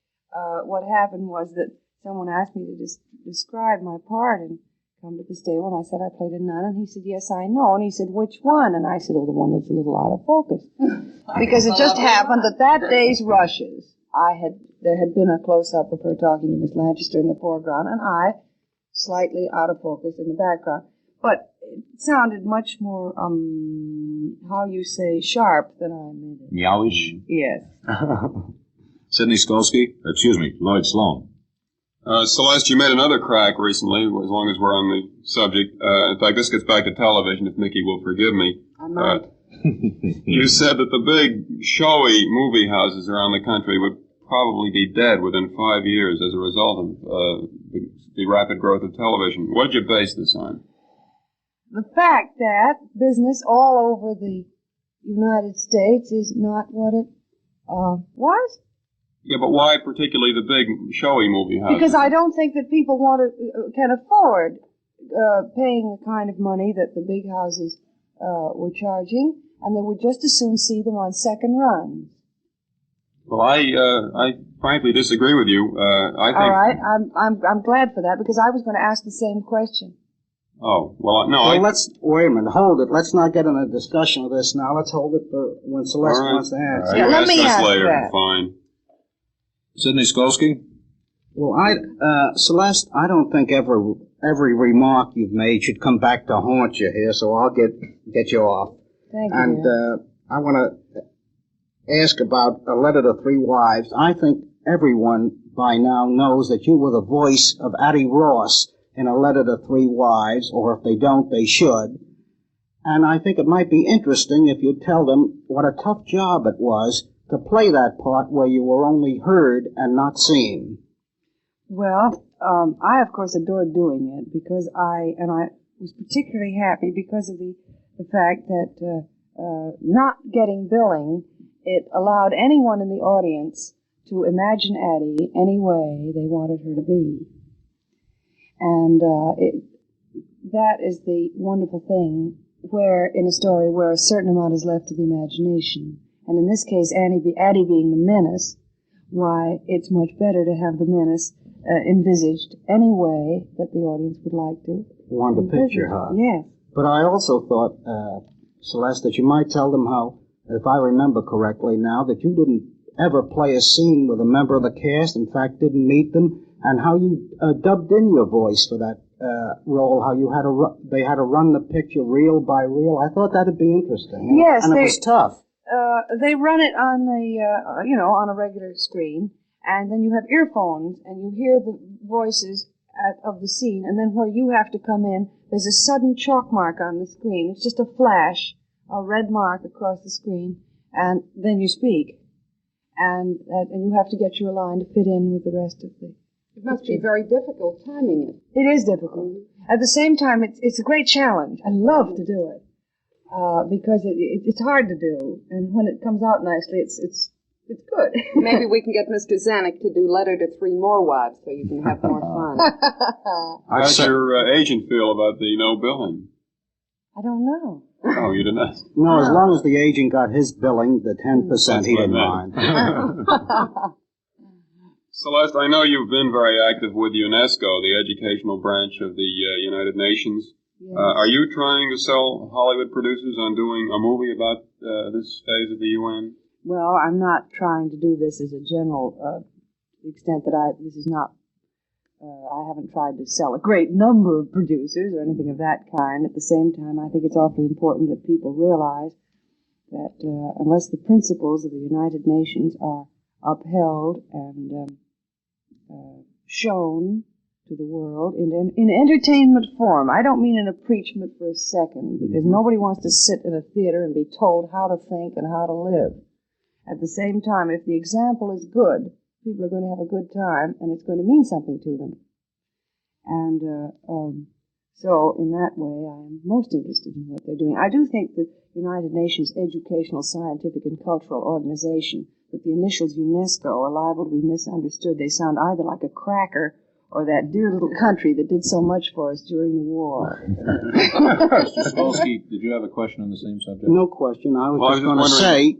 What happened was that someone asked me to describe my part in come to the stable, and I said I played a nun, and he said, yes, I know. And he said, which one? And I said, oh, the one that's a little out of focus. Because it just happened that day's rushes, there had been a close-up of her talking to Miss Lanchester in the foreground, and I, slightly out of focus in the background. But it sounded much more, how you say, sharp than I meant it. Meowish? Yes. Sidney Skolsky? Lloyd Sloan. Celeste, you made another crack recently, as long as we're on the subject. In fact, this gets back to television, if Mickey will forgive me. I might. You said that the big, showy movie houses around the country would probably be dead within 5 years as a result of the rapid growth of television. What did you base this on? The fact that business all over the United States is not what it was. Yeah, but why particularly the big, showy movie houses? Because I don't think that people can afford paying the kind of money that the big houses were charging, and they would just as soon see them on second runs. Well, I frankly disagree with you. I think. All right, I'm glad for that, because I was going to ask the same question. Oh, well, no, well, let's, wait a minute, hold it. Let's not get in a discussion of this now. Let's hold it for when Celeste wants to ask. Right. Let me ask later. That. Fine. Sidney Skolsky? Well, Celeste, I don't think every remark you've made should come back to haunt you here, so I'll get you off. Thank you. And I want to ask about A Letter to Three Wives. I think everyone by now knows that you were the voice of Addie Ross in A Letter to Three Wives, or if they don't, they should. And I think it might be interesting if you'd tell them what a tough job it was to play that part where you were only heard and not seen. Well, I, of course, adored doing it, because I was particularly happy because of the fact that not getting billing, it allowed anyone in the audience to imagine Addie any way they wanted her to be. And that is the wonderful thing, where in a story where a certain amount is left to the imagination. And in this case, Addie being the menace, why, it's much better to have the menace envisaged any way that the audience would like to. Want to picture her. Yes. But I also thought, Celeste, that you might tell them how, if I remember correctly now, that you didn't ever play a scene with a member of the cast, in fact, didn't meet them, and how you dubbed in your voice for that role, how you had they had to run the picture reel by reel. I thought that'd be interesting. Yes. And it was tough. They run it on on a regular screen, and then you have earphones, and you hear the voices of the scene, and then where you have to come in, there's a sudden chalk mark on the screen. It's just a flash, a red mark across the screen, and then you speak, and you have to get your line to fit in with the rest of the. It must be very difficult timing it. It is difficult. At the same time, it's a great challenge. I love to do it. Because it's hard to do, and when it comes out nicely, it's good. Maybe we can get Mr. Zanuck to do Letter to Three More Wives so you can have more fun. How does your agent feel about the no billing? I don't know. Oh, you didn't ask? No, as long as the agent got his billing, the 10% he didn't mind. Celeste, I know you've been very active with UNESCO, the educational branch of the United Nations. Yes. Are you trying to sell Hollywood producers on doing a movie about this phase of the UN? Well, I'm not trying to do this as a general extent that this is not. I haven't tried to sell a great number of producers or anything of that kind. At the same time, I think it's awfully important that people realize that unless the principles of the United Nations are upheld and shown to the world in entertainment form. I don't mean in a preachment for a second, because nobody wants to sit in a theater and be told how to think and how to live. At the same time, if the example is good, people are going to have a good time, and it's going to mean something to them. And so, in that way, I am most interested in what they're doing. I do think that the United Nations Educational, Scientific, and Cultural Organization, that the initials UNESCO are liable to be misunderstood. They sound either like a cracker or that dear little country that did so much for us during the war. Mr. Skolsky, did you have a question on the same subject? No question. I was just going to say,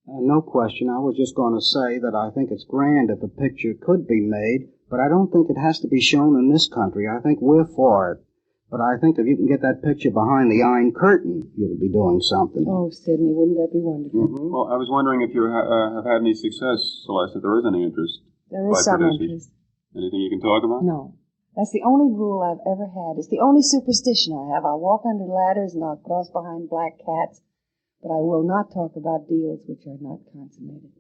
no question. I was just going to say that I think it's grand if a picture could be made, but but I don't think it has to be shown in this country. I think we're for it. But I think if you can get that picture behind the Iron Curtain, you'll be doing something. Oh, Sidney, wouldn't that be wonderful? Mm-hmm. Well, I was wondering if you have had any success, Celeste, if there is any interest. There is some interest. Anything you can talk about? No. That's the only rule I've ever had. It's the only superstition I have. I'll walk under ladders and I'll cross behind black cats, but I will not talk about deals which are not consummated.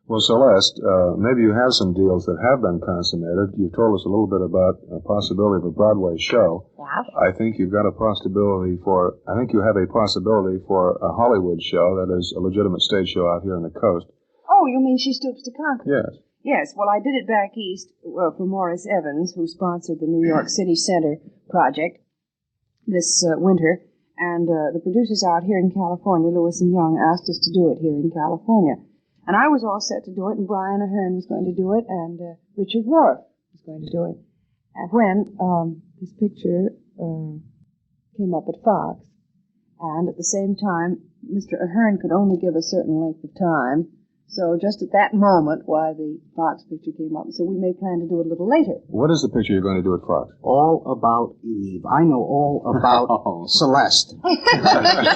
Well, Celeste, maybe you have some deals that have been consummated. You told us a little bit about a possibility of a Broadway show. Yeah. I think you have a possibility for a Hollywood show, that is a legitimate stage show out here on the coast. Oh, you mean She Stoops to Conquer? Yes. Yes, well, I did it back east for Morris Evans, who sponsored the New York City Center project this winter, and the producers out here in California, Lewis and Young, asked us to do it here in California. And I was all set to do it, and Brian Ahern was going to do it, and Richard Rohr was going to do it. And when this picture came up at Fox, and at the same time, Mr. Ahern could only give a certain length of time, so just at that moment, why the Fox picture came up, so we may plan to do it a little later. What is the picture you're going to do at Fox? All about Eve. I know all about Celeste.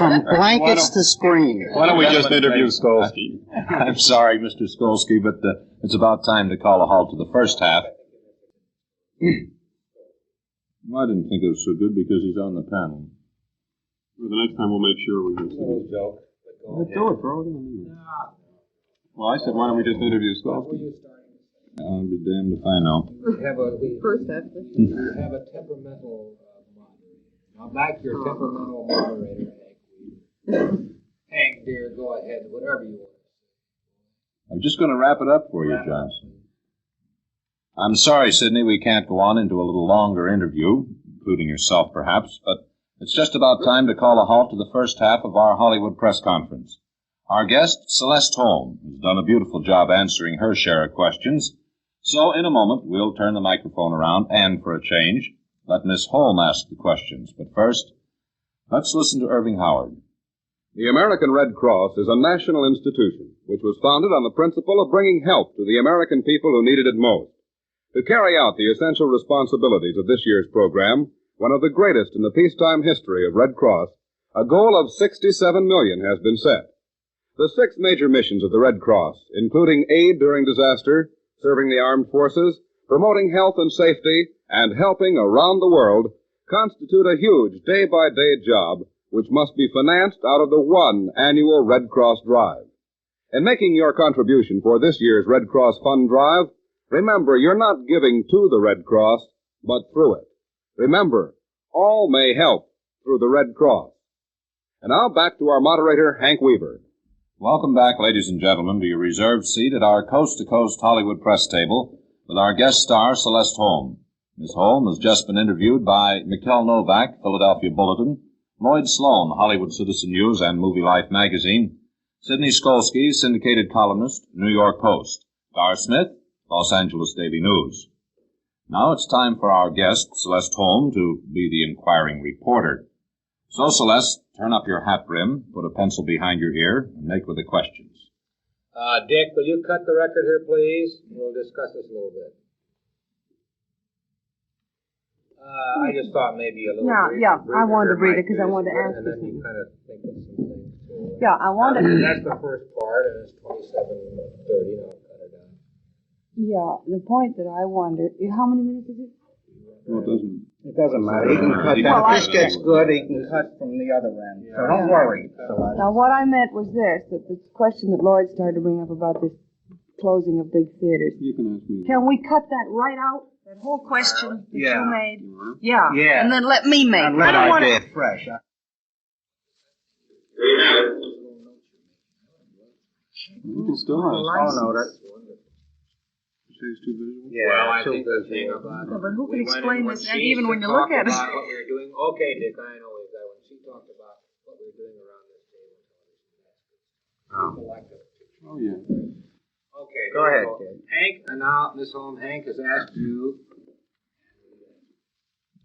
From blankets to screen. Why don't we just interview Skolsky? I'm sorry, Mr. Skolsky, but it's about time to call a halt to the first half. Well, I didn't think it was so good because he's on the panel. Well, the next time we'll make sure we can see it. Let's do it, bro. Well, I said, why don't we just interview Skolsky? I'll be damned if I know. We have a temperamental moderator. Now back to your temperamental moderator, Hank. Hank, dear, go ahead, whatever you want. I'm just going to wrap it up for you, Johnson. I'm sorry, Sidney, we can't go on into a little longer interview, including yourself, perhaps, but it's just about time to call a halt to the first half of our Hollywood press conference. Our guest, Celeste Holm, has done a beautiful job answering her share of questions. So, in a moment, we'll turn the microphone around, and for a change, let Miss Holm ask the questions. But first, let's listen to Irving Howard. The American Red Cross is a national institution which was founded on the principle of bringing help to the American people who needed it most. To carry out the essential responsibilities of this year's program, one of the greatest in the peacetime history of Red Cross, a goal of $67 million has been set. The 6 major missions of the Red Cross, including aid during disaster, serving the armed forces, promoting health and safety, and helping around the world, constitute a huge day-by-day job which must be financed out of the one annual Red Cross drive. In making your contribution for this year's Red Cross Fund Drive, remember you're not giving to the Red Cross, but through it. Remember, all may help through the Red Cross. And now back to our moderator, Hank Weaver. Welcome back, ladies and gentlemen, to your reserved seat at our coast-to-coast Hollywood press table with our guest star, Celeste Holm. Ms. Holm has just been interviewed by Mikkel Novak, Philadelphia Bulletin, Lloyd Sloan, Hollywood Citizen News and Movie Life magazine, Sidney Skolsky, syndicated columnist, New York Post, Gar Smith, Los Angeles Daily News. Now it's time for our guest, Celeste Holm, to be the inquiring reporter. So, Celeste, turn up your hat brim, put a pencil behind your ear, and make with the questions. Dick, will you cut the record here, please? We'll discuss this a little bit. I just thought maybe a little Yeah, I wanted to read it because I wanted to ask you. And then you kind of think of some things, too. Yeah, I wanted to... That's the first part, and it's 27:30, I'll cut it down. Yeah, the point that I wondered... How many minutes is it? Well, it doesn't matter. He can cut that. If this gets good, he can cut from the other end. So don't worry. Now, what I meant was this, that the question that Lloyd started to bring up about this closing of big theaters. You can ask me. Can we cut that right out? That whole question that you made? Yeah. And then let me make it. Let I do it fresh. You can still have. Oh, no, that's... Too visual? Yeah, well, I think the thing about it. But who can explain this, even when you look at it? What we were doing. Okay, Dick, I know we've got when she talked about what we were doing around this table. People like the picture. Oh, yeah. Okay, go ahead, Kid. Hank, and now Miss Holm, Hank has asked you.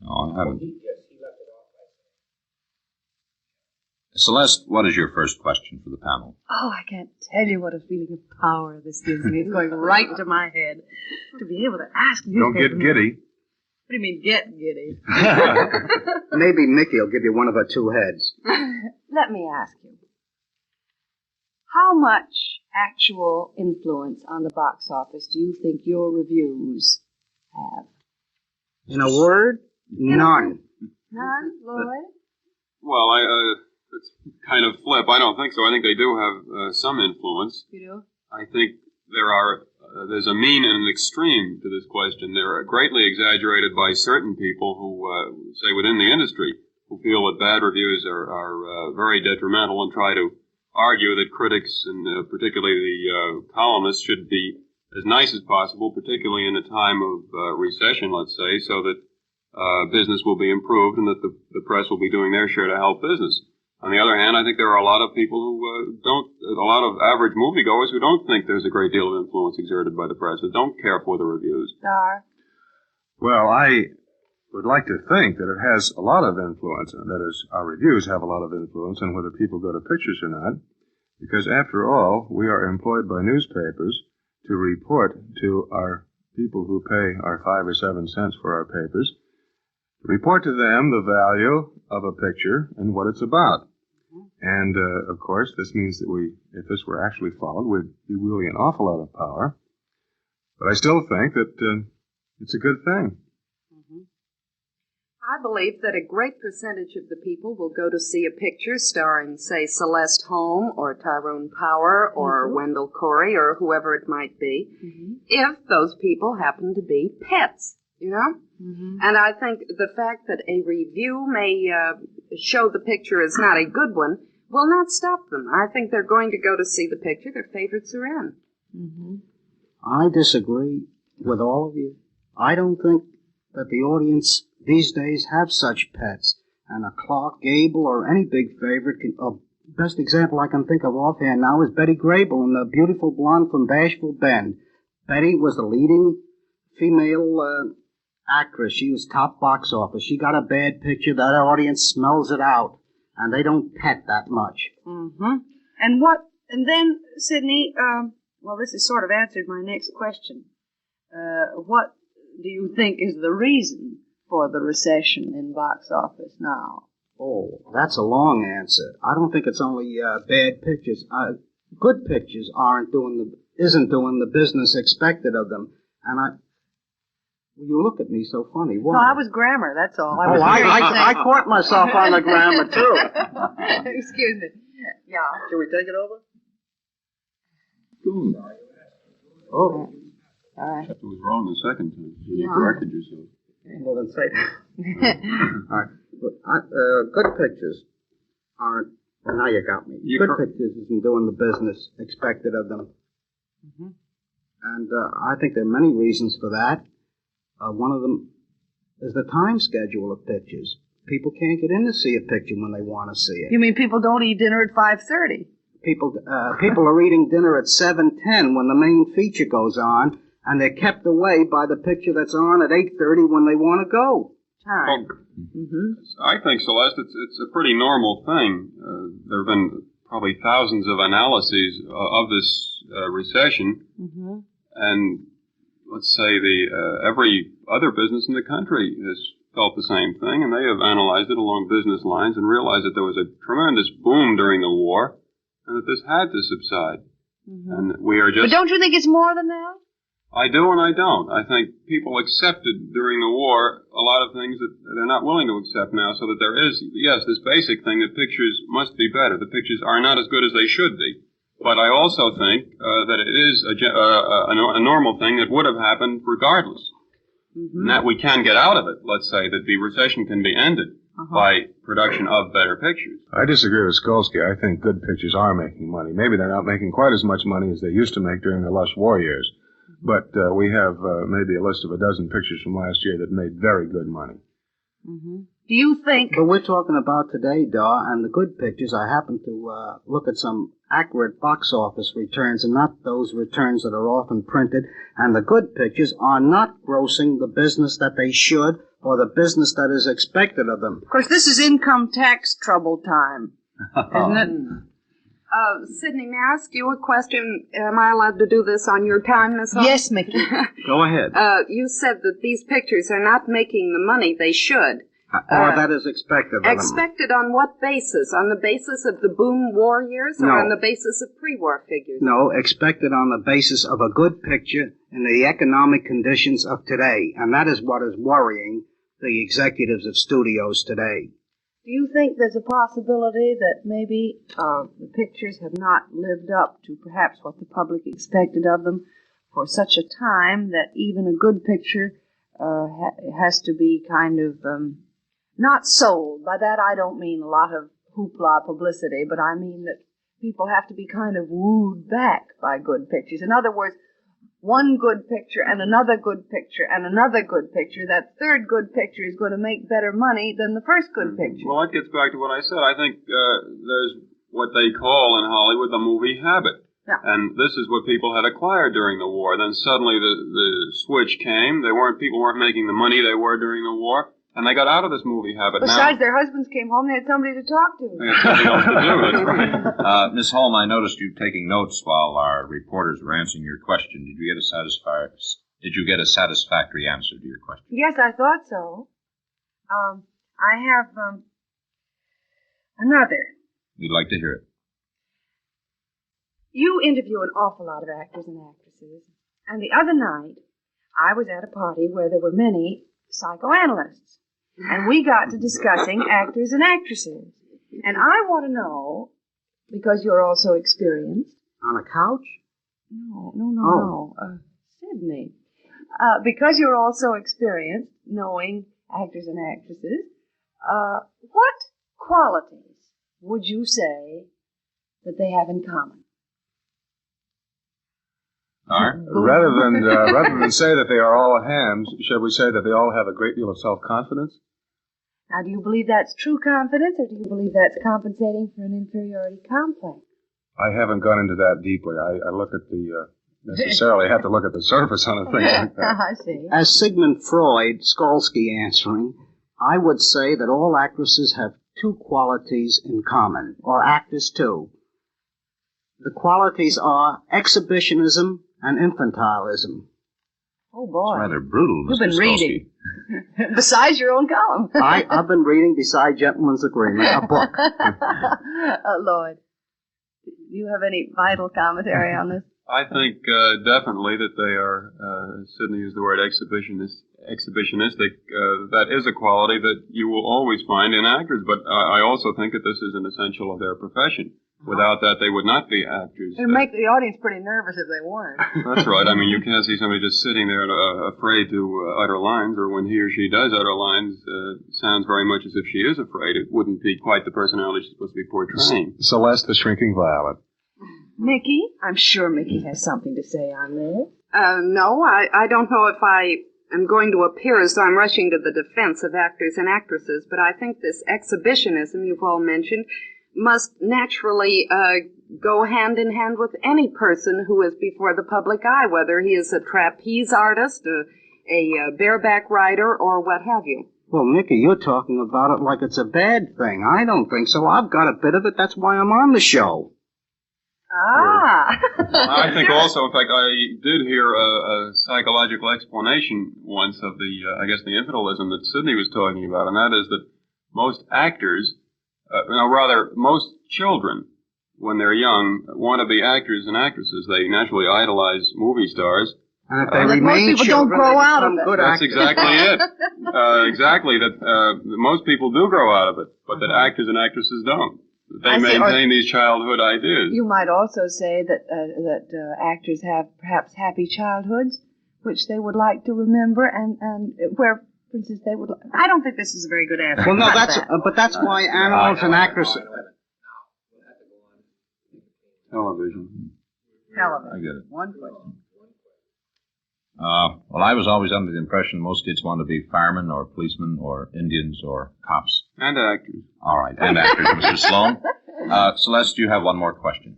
No, I haven't. Yes, he left it off by Celeste, what is your first question for the panel? Oh, I can't tell you what a feeling of power this gives me. It's going right to my head. To be able to ask you. Don't get giddy. What do you mean, get giddy? Maybe Mickey will give you one of her two heads. Let me ask you. How much actual influence on the box office do you think your reviews have? In a word, none. None, Lloyd? Well, it's kind of flip. I don't think so. I think they do have some influence. You do? I think there's a mean and an extreme to this question. They're greatly exaggerated by certain people who, say, within the industry, who feel that bad reviews are very detrimental and try to argue that critics, and particularly the columnists, should be as nice as possible, particularly in a time of recession, let's say, so that business will be improved and that the press will be doing their share to help business. On the other hand, I think there are a lot of people who a lot of average moviegoers who don't think there's a great deal of influence exerted by the press, that don't care for the reviews. Dar? Well, I would like to think that it has a lot of influence, and that is, our reviews have a lot of influence on whether people go to pictures or not, because after all, we are employed by newspapers to report to our people who pay our 5 or 7 cents for our papers, report to them the value of a picture and what it's about. And, of course, this means that if this were actually followed, we'd be wielding an awful lot of power. But I still think that it's a good thing. I believe that a great percentage of the people will go to see a picture starring, say, Celeste Holm or Tyrone Power or Wendell Corey or whoever it might be, if those people happen to be pets, you know? And I think the fact that a review may show the picture is not a good one will not stop them. I think they're going to go to see the picture their favorites are in. I disagree with all of you. I don't think that the audience these days have such pets. And a Clark Gable or any big favorite, best example I can think of offhand now is Betty Grable in The Beautiful Blonde from Bashful Bend. Betty was the leading female actress. She was top box office. She got a bad picture. That audience smells it out. And they don't pet that much. And then, Sidney, well, this has sort of answered my next question. What do you think is the reason for the recession in box office now? Oh, that's a long answer. I don't think it's only bad pictures. Good pictures isn't doing the business expected of them. And you look at me so funny. Why? No, I was grammar, that's all. I caught myself on the grammar, too. Excuse me. Yeah. Should we take it over? Oh. All right. Except it was wrong the second time. You corrected yourself. Well, then say all right. Good pictures aren't... Well, now you got me. Good pictures isn't doing the business expected of them. And I think there are many reasons for that. One of them is the time schedule of pictures. People can't get in to see a picture when they want to see it. You mean people don't eat dinner at 5:30? People are eating dinner at 7:10 when the main feature goes on, and they're kept away by the picture that's on at 8:30 when they want to go. Time. I think, Celeste, it's a pretty normal thing. There have been probably thousands of analyses of this recession, and let's say every other business in the country has felt the same thing, and they have analyzed it along business lines and realized that there was a tremendous boom during the war, and that this had to subside. And we are just... But don't you think it's more than that? I do and I don't. I think people accepted during the war a lot of things that they're not willing to accept now, so that there is, yes, this basic thing that pictures must be better. The pictures are not as good as they should be. But I also think that it is a normal thing that would have happened regardless. And that we can get out of it, let's say, that the recession can be ended by production of better pictures. I disagree with Skolsky. I think good pictures are making money. Maybe they're not making quite as much money as they used to make during the lush war years. But we have maybe a list of a dozen pictures from last year that made very good money. Do you think... But we're talking about today, Daw, and the good pictures. I happen to look at some accurate box office returns and not those returns that are often printed. And the good pictures are not grossing the business that they should or the business that is expected of them. Of course, this is income tax trouble time. Isn't it? Sidney, may I ask you a question? Am I allowed to do this on your time, Miss Holm? Yes, Mickey. Go ahead. You said that these pictures are not making the money they should. Or that is expected of them. Expected on what basis? On the basis of the boom war years or No. on the basis of pre-war figures? No, expected on the basis of a good picture in the economic conditions of today. And that is what is worrying the executives of studios today. Do you think there's a possibility that maybe the pictures have not lived up to perhaps what the public expected of them for such a time that even a good picture has to be kind of not sold? By that I don't mean a lot of hoopla publicity, but I mean that people have to be kind of wooed back by good pictures. In other words, one good picture and another good picture and another good picture, that third good picture is going to make better money than the first good picture. Well, that gets back to what I said. I think there's what they call in Hollywood the movie habit. Yeah. And this is what people had acquired during the war. Then suddenly the switch came. People weren't making the money they were during the war. And they got out of this movie habit. Besides, their husbands came home, they had somebody to talk to. They had something else to do, that's right. Miss Holm, I noticed you taking notes while our reporters were answering your question. Did you get a satisfactory answer to your question? Yes, I thought so. I have another. We'd like to hear it. You interview an awful lot of actors and actresses, and the other night I was at a party where there were many psychoanalysts, and we got to discussing actors and actresses. And I want to know, because you're also experienced... On a couch? No. Sidney. Because you're also experienced knowing actors and actresses, what qualities would you say that they have in common? Rather than say that they are all hams, shall we say that they all have a great deal of self-confidence? Now, do you believe that's true confidence, or do you believe that's compensating for an inferiority complex? I haven't gone into that deeply. I look at the necessarily have to look at the surface on a thing like that. I see. As Sigmund Freud, Skolsky answering, I would say that all actresses have two qualities in common, or actors too. The qualities are exhibitionism and infantilism. Oh, boy. It's rather brutal, Mr. You've been Skolsky. reading. Besides your own column. I've been reading, beside Gentleman's Agreement, a book. Lloyd, do you have any vital commentary on this? I think definitely that they are, Sidney used the word exhibitionistic. That is a quality that you will always find in actors, but I also think that this is an essential of their profession. Without that, they would not be actors. It would make the audience pretty nervous if they weren't. That's right. I mean, you can't see somebody just sitting there afraid to utter lines, or when he or she does utter lines, sounds very much as if she is afraid. It wouldn't be quite the personality she's supposed to be portraying. Celeste, the shrinking violet. Mickey? I'm sure Mickey has something to say on this. No, I don't know if I am going to appear as though I'm rushing to the defense of actors and actresses, but I think this exhibitionism you've all mentioned must naturally go hand in hand with any person who is before the public eye, whether he is a trapeze artist, a bareback rider, or what have you. Well, Mickey, you're talking about it like it's a bad thing. I don't think so. I've got a bit of it. That's why I'm on the show. Ah! I think also, in fact, I did hear a psychological explanation once of the infantilism that Sidney was talking about, and that is that most actors, most children, when they're young, want to be actors and actresses. They naturally idolize movie stars. And if they remain most people don't grow out of it. That's exactly it. Exactly, that most people do grow out of it, but that actors and actresses don't. They maintain these childhood ideas. You might also say that actors have perhaps happy childhoods, which they would like to remember, and where, for instance, they would. I don't think this is a very good answer. Well, no, that's why animals and actresses. Television. I get it. One question. Well, I was always under the impression most kids want to be firemen or policemen or Indians or cops. And actors. All right, and actors, Mr. Sloan. Celeste, you have one more question.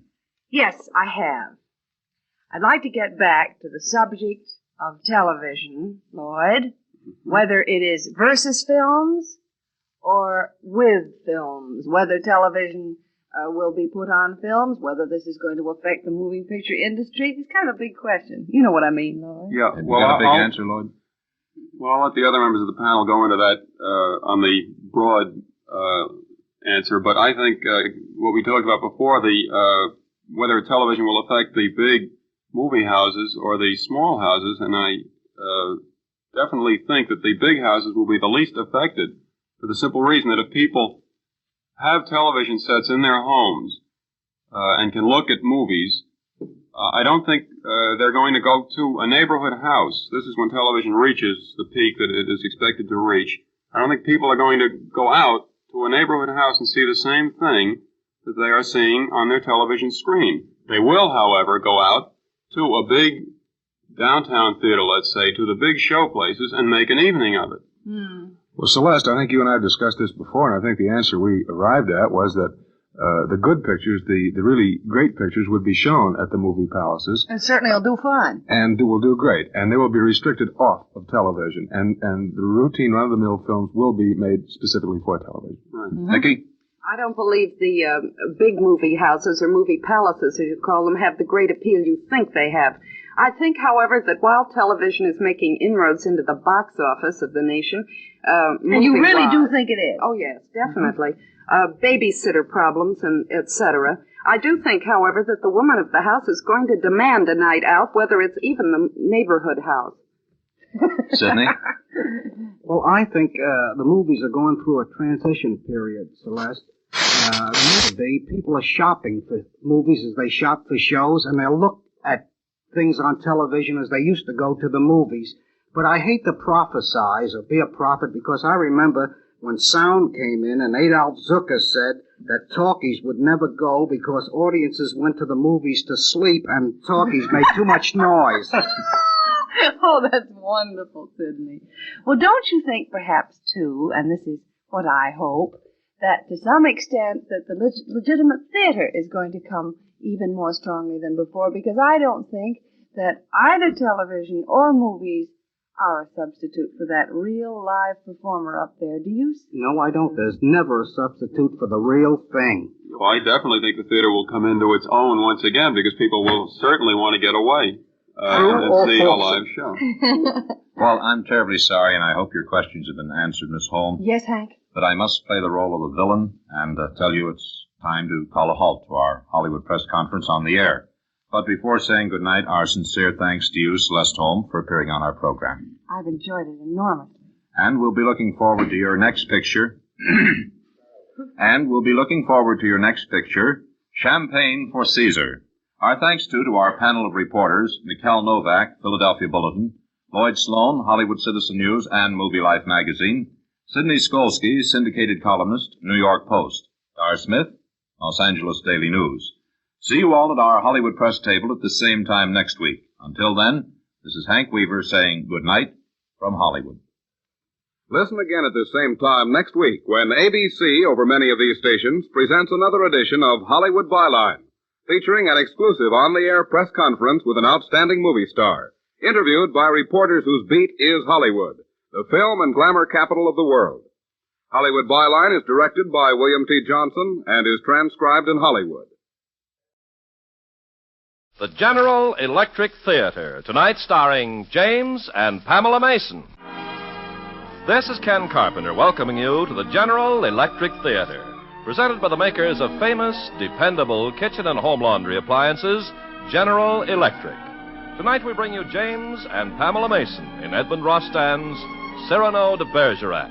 Yes, I have. I'd like to get back to the subject of television, Lloyd, whether it is versus films or with films, whether television will be put on films, whether this is going to affect the moving picture industry. It's kind of a big question. You know what I mean, Lloyd. Yeah, Have you got a big answer, Lloyd? Well, I'll let the other members of the panel go into that on the broad answer, but I think what we talked about before, whether television will affect the big movie houses or the small houses, and I definitely think that the big houses will be the least affected for the simple reason that if people have television sets in their homes and can look at movies, I don't think they're going to go to a neighborhood house. This is when television reaches the peak that it is expected to reach. I don't think people are going to go out to a neighborhood house and see the same thing that they are seeing on their television screen. They will, however, go out to a big downtown theater, let's say, to the big show places and make an evening of it. Well, Celeste, I think you and I have discussed this before, and I think the answer we arrived at was that the good pictures, the really great pictures, would be shown at the movie palaces. And certainly will do fine. And will do great. And they will be restricted off of television. And the routine run-of-the-mill films will be made specifically for television. Right. Nikki? I don't believe the big movie houses or movie palaces, as you call them, have the great appeal you think they have. I think, however, that while television is making inroads into the box office of the nation, and you really do think it is? Oh, yes, definitely. Babysitter problems and etc. I do think, however, that the woman of the house is going to demand a night out, whether it's even the neighborhood house. Sidney? Well, I think the movies are going through a transition period, Celeste. People are shopping for movies as they shop for shows, and they'll look at things on television as they used to go to the movies. But I hate to prophesize or be a prophet, because I remember when sound came in and Adolf Zucker said that talkies would never go because audiences went to the movies to sleep and talkies made too much noise. Oh, that's wonderful, Sidney. Well, don't you think perhaps, too, and this is what I hope, that to some extent that the legitimate theater is going to come even more strongly than before, because I don't think that either television or movies are a substitute for that real live performer up there. Do you? No, I don't. There's never a substitute for the real thing. Well, I definitely think the theater will come into its own once again, because people will certainly want to get away and see a live show. Well, I'm terribly sorry, and I hohope your questions have been answered, Miss Holm. Yes, Hank? But I must play the role of the villain and tell you it's time to call a halt to our Hollywood press conference on the air. But before saying goodnight, our sincere thanks to you, Celeste Holm, for appearing on our program. I've enjoyed it enormously. And we'll be looking forward to your next picture. Champagne for Caesar. Our thanks, too, to our panel of reporters, Mikkel Novak, Philadelphia Bulletin, Lloyd Sloan, Hollywood Citizen News and Movie Life magazine, Sidney Skolsky, syndicated columnist, New York Post, Dar Smith, Los Angeles Daily News. See you all at our Hollywood press table at the same time next week. Until then, this is Hank Weaver saying good night from Hollywood. Listen again at this same time next week when ABC, over many of these stations, presents another edition of Hollywood Byline, featuring an exclusive on-the-air press conference with an outstanding movie star, interviewed by reporters whose beat is Hollywood, the film and glamour capital of the world. Hollywood Byline is directed by William T. Johnson and is transcribed in Hollywood. The General Electric Theater, tonight starring James and Pamela Mason. This is Ken Carpenter welcoming you to the General Electric Theater, presented by the makers of famous, dependable kitchen and home laundry appliances, General Electric. Tonight we bring you James and Pamela Mason in Edmond Rostand's Cyrano de Bergerac.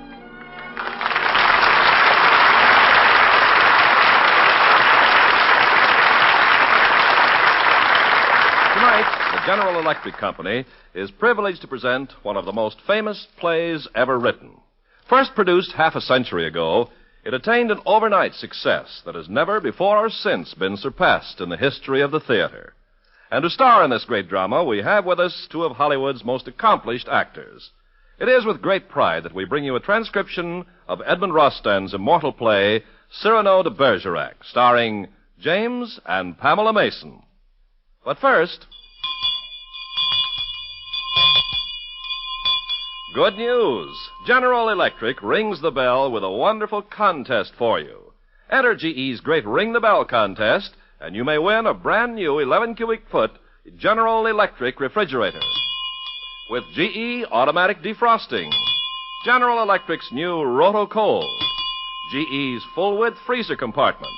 Tonight, the General Electric Company is privileged to present one of the most famous plays ever written. First produced half a century ago, it attained an overnight success that has never before or since been surpassed in the history of the theater. And to star in this great drama, we have with us two of Hollywood's most accomplished actors. It is with great pride that we bring you a transcription of Edmond Rostand's immortal play, Cyrano de Bergerac, starring James and Pamela Mason. But first, good news. General Electric rings the bell with a wonderful contest for you. Enter GE's great Ring the Bell contest, and you may win a brand new 11 cubic foot General Electric refrigerator. With GE automatic defrosting, General Electric's new Roto-Cold, GE's full-width freezer compartment,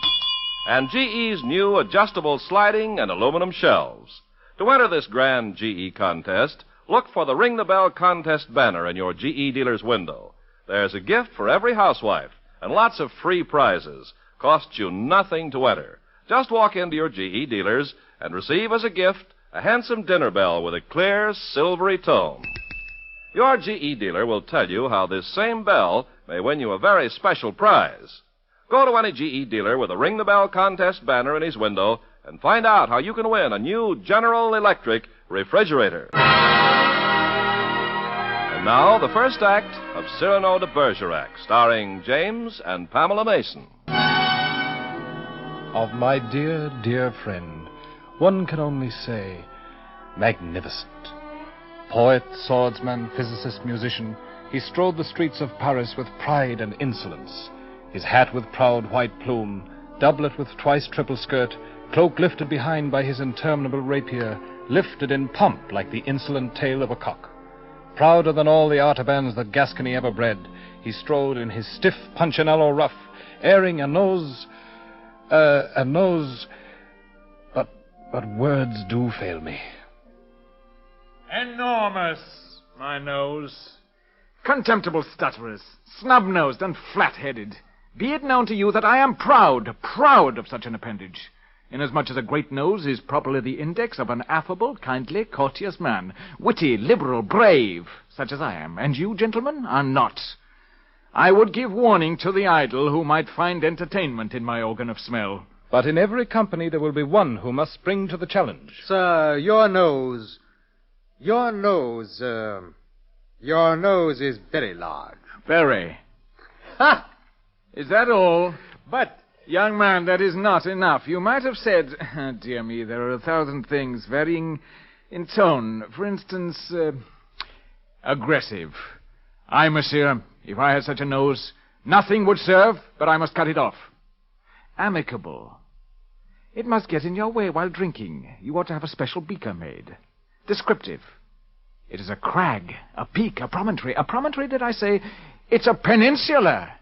and GE's new adjustable sliding and aluminum shelves. To enter this grand GE contest, look for the Ring the Bell contest banner in your GE dealer's window. There's a gift for every housewife and lots of free prizes. Costs you nothing to enter. Just walk into your GE dealers and receive as a gift a handsome dinner bell with a clear, silvery tone. Your GE dealer will tell you how this same bell may win you a very special prize. Go to any GE dealer with a Ring the Bell contest banner in his window and find out how you can win a new General Electric refrigerator. And now, the first act of Cyrano de Bergerac, starring James and Pamela Mason. Of my dear, dear friend, one can only say, magnificent. Poet, swordsman, physicist, musician, he strode the streets of Paris with pride and insolence. His hat with proud white plume, doublet with twice triple skirt, cloak lifted behind by his interminable rapier, lifted in pomp like the insolent tail of a cock. Prouder than all the artabans that Gascony ever bred, he strode in his stiff punchinello ruff, airing a nose... But words do fail me. Enormous, my nose. Contemptible stutterers, snub-nosed and flat-headed. Be it known to you that I am proud of such an appendage, inasmuch as a great nose is properly the index of an affable, kindly, courteous man, witty, liberal, brave, such as I am, and you, gentlemen, are not. I would give warning to the idle who might find entertainment in my organ of smell. But in every company there will be one who must spring to the challenge. Sir, your nose is very large. Very. Ha! Is that all? But, young man, that is not enough. You might have said, dear me, there are 1,000 things varying in tone. For instance, aggressive. I, monsieur, if I had such a nose, nothing would serve, but I must cut it off. Amicable. It must get in your way while drinking. You ought to have a special beaker made. Descriptive. It is a crag, a peak, a promontory. A promontory, did I say? It's a peninsula.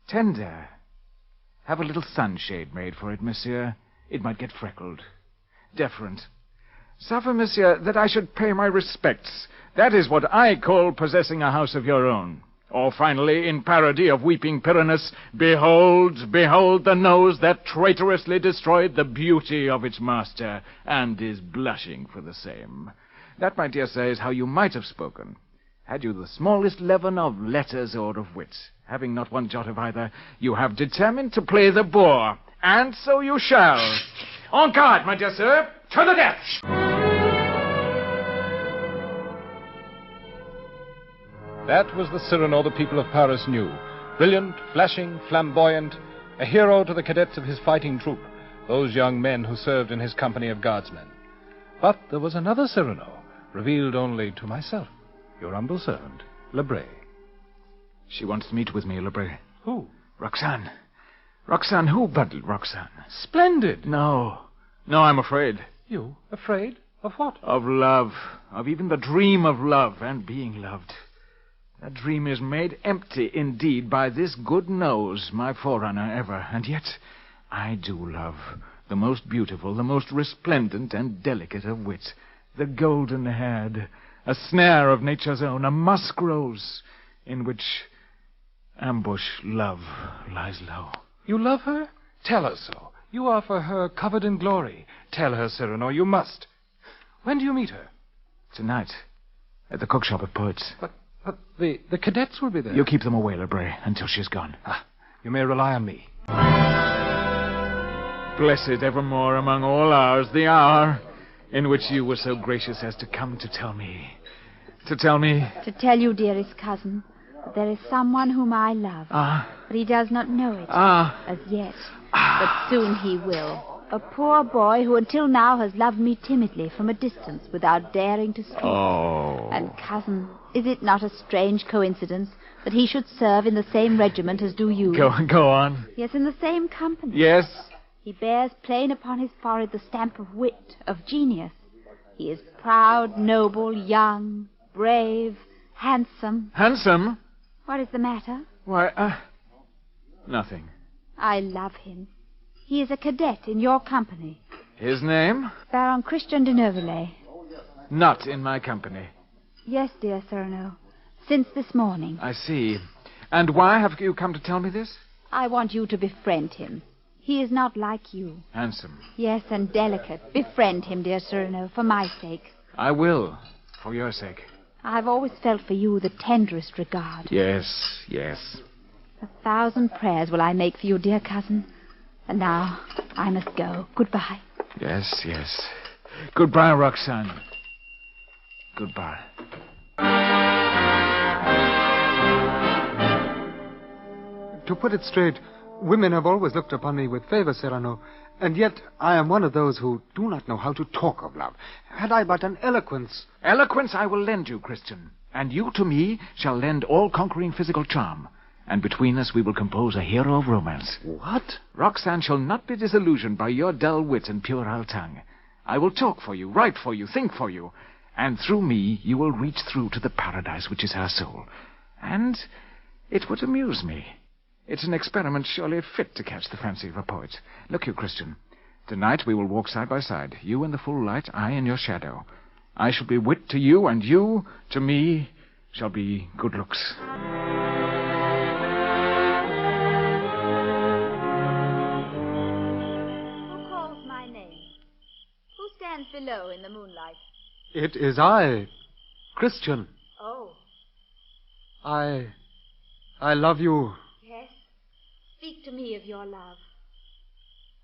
Tender. Have a little sunshade made for it, monsieur. It might get freckled. Deferent. Suffer, monsieur, that I should pay my respects. That is what I call possessing a house of your own. Or finally, in parody of weeping Pyramus, behold the nose that traitorously destroyed the beauty of its master, and is blushing for the same. That, my dear sir, is how you might have spoken, had you the smallest leaven of letters or of wit. Having not one jot of either, you have determined to play the boor, and so you shall. En garde, my dear sir, to the death! That was the Cyrano the people of Paris knew. Brilliant, flashing, flamboyant, a hero to the cadets of his fighting troop, those young men who served in his company of guardsmen. But there was another Cyrano, revealed only to myself, your humble servant, Lebray. She wants to meet with me, Lebray. Who? Roxane. Roxane, who but Roxane? Splendid. No, I'm afraid. You afraid? Of what? Of love. Of even the dream of love and being loved. That dream is made empty, indeed, by this good nose, my forerunner ever. And yet, I do love. The most beautiful, the most resplendent and delicate of wit. The golden-haired, a snare of nature's own, a musk rose, in which ambush love lies low. You love her? Tell her so. You are for her covered in glory. Tell her, Cyrano, you must. When do you meet her? Tonight, at the cookshop at Poets. But the cadets will be there. You keep them away, Lebray, until she's gone. You may rely on me. Blessed evermore among all hours, the hour in which you were so gracious as to come to tell me. To tell you, dearest cousin, that there is someone whom I love. But he does not know it. As yet. But soon he will. A poor boy who until now has loved me timidly from a distance without daring to speak. Oh. And, cousin, Is it not a strange coincidence that he should serve in the same regiment as do you? Go on. Yes, in the same company. Yes. He bears plain upon his forehead the stamp of wit, of genius. He is proud, noble, young, brave, handsome. Handsome? What is the matter? Why, nothing. I love him. He is a cadet in your company. His name? Baron Christian de Neuvillette. Not in my company. Yes, dear Cyrano. Since this morning. I see. And why have you come to tell me this? I want you to befriend him. He is not like you. Handsome. Yes, and delicate. Befriend him, dear Cyrano, for my sake. I will, for your sake. I've always felt for you the tenderest regard. Yes. 1,000 prayers will I make for you, dear cousin. And now, I must go. Goodbye. Yes. Goodbye, Roxanne. Goodbye. To put it straight, women have always looked upon me with favor, Cyrano, and yet I am one of those who do not know how to talk of love. Had I but an eloquence... Eloquence I will lend you, Christian, and you to me shall lend all-conquering physical charm, and between us we will compose a hero of romance. What? Roxanne shall not be disillusioned by your dull wit and puerile tongue. I will talk for you, write for you, think for you, and through me you will reach through to the paradise which is her soul. And it would amuse me. It's an experiment surely fit to catch the fancy of a poet. Look you, Christian. Tonight we will walk side by side. You in the full light, I in your shadow. I shall be wit to you, and you, to me, shall be good looks. Who calls my name? Who stands below in the moonlight? It is I, Christian. Oh. I love you. Yes. Speak to me of your love.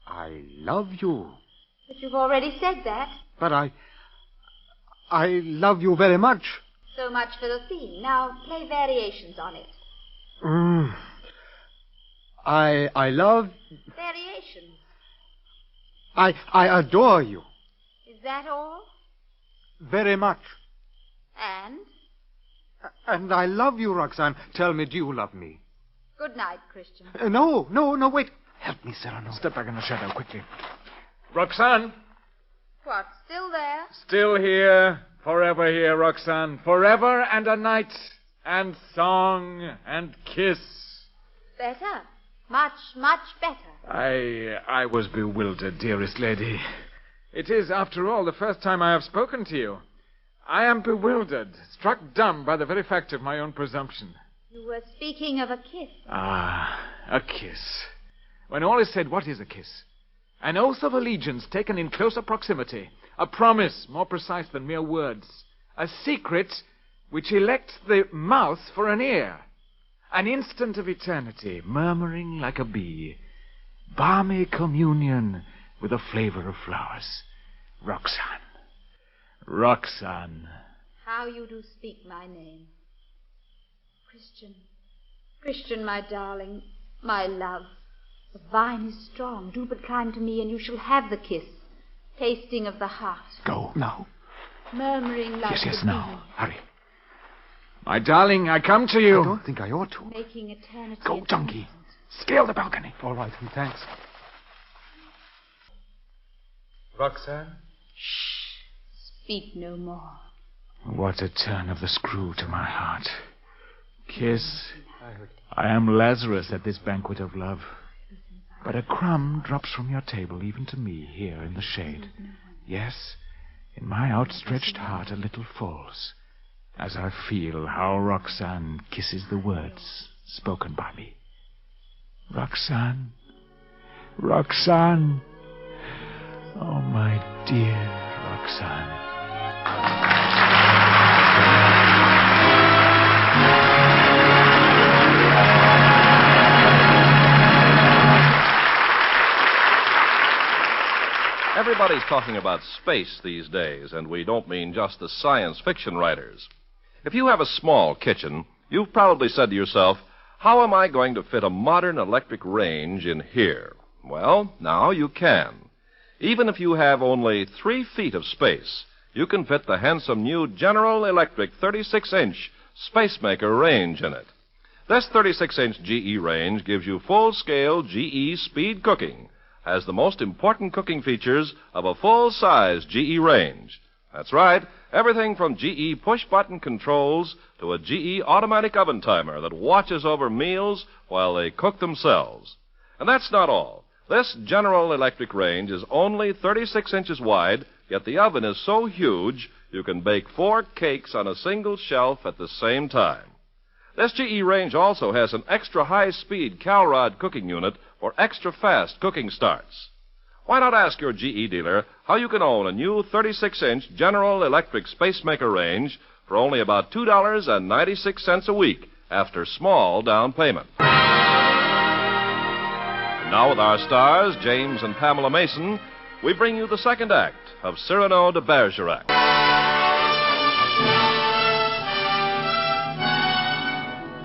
I love you. But you've already said that. But I love you very much. So much for the theme. Now play variations on it. I love... Variations. I adore you. Is that all? Very much. And? And I love you, Roxanne. Tell me, do you love me? Good night, Christian. No, wait. Help me, Cyrano. Step back in the shadow, quickly. Roxanne! What, still there? Still here, forever here, Roxanne. Forever and a night, and song, and kiss. Better. Much, much better. I was bewildered, dearest lady. It is, after all, the first time I have spoken to you. I am bewildered, struck dumb by the very fact of my own presumption. You were speaking of a kiss. Ah, a kiss. When all is said, what is a kiss? An oath of allegiance taken in closer proximity. A promise more precise than mere words. A secret which elects the mouth for an ear. An instant of eternity, murmuring like a bee. Balmy communion with a flavor of flowers. Roxanne. Roxanne. How you do speak my name. Christian, my darling, my love. The vine is strong. Do but climb to me, and you shall have the kiss. Tasting of the heart. Go, now. Murmuring like Yes, the now. Hurry. My darling, I come to you. I don't think I ought to. Making eternity. Go, donkey. Scale the balcony. All right, thanks. Roxanne? Speak no more. What a turn of the screw to my heart. Kiss. I am Lazarus at this banquet of love. But a crumb drops from your table even to me here in the shade. Yes, in my outstretched heart a little falls, as I feel how Roxanne kisses the words spoken by me. Roxanne, Roxanne, oh my dear Roxanne. Everybody's talking about space these days, and we don't mean just the science fiction writers. If you have a small kitchen, you've probably said to yourself, how am I going to fit a modern electric range in here? Well, now you can. Even if you have only 3 feet of space, you can fit the handsome new General Electric 36-inch Spacemaker range in it. This 36-inch GE range gives you full-scale GE speed cooking, has the most important cooking features of a full-size GE range. That's right, everything from GE push-button controls to a GE automatic oven timer that watches over meals while they cook themselves. And that's not all. This General Electric range is only 36 inches wide, yet the oven is so huge you can bake 4 cakes on a single shelf at the same time. This GE range also has an extra high-speed Calrod cooking unit for extra fast cooking starts. Why not ask your GE dealer how you can own a new 36-inch General Electric Spacemaker range for only about $2.96 a week after small down payment. And now with our stars, James and Pamela Mason, we bring you the second act of Cyrano de Bergerac.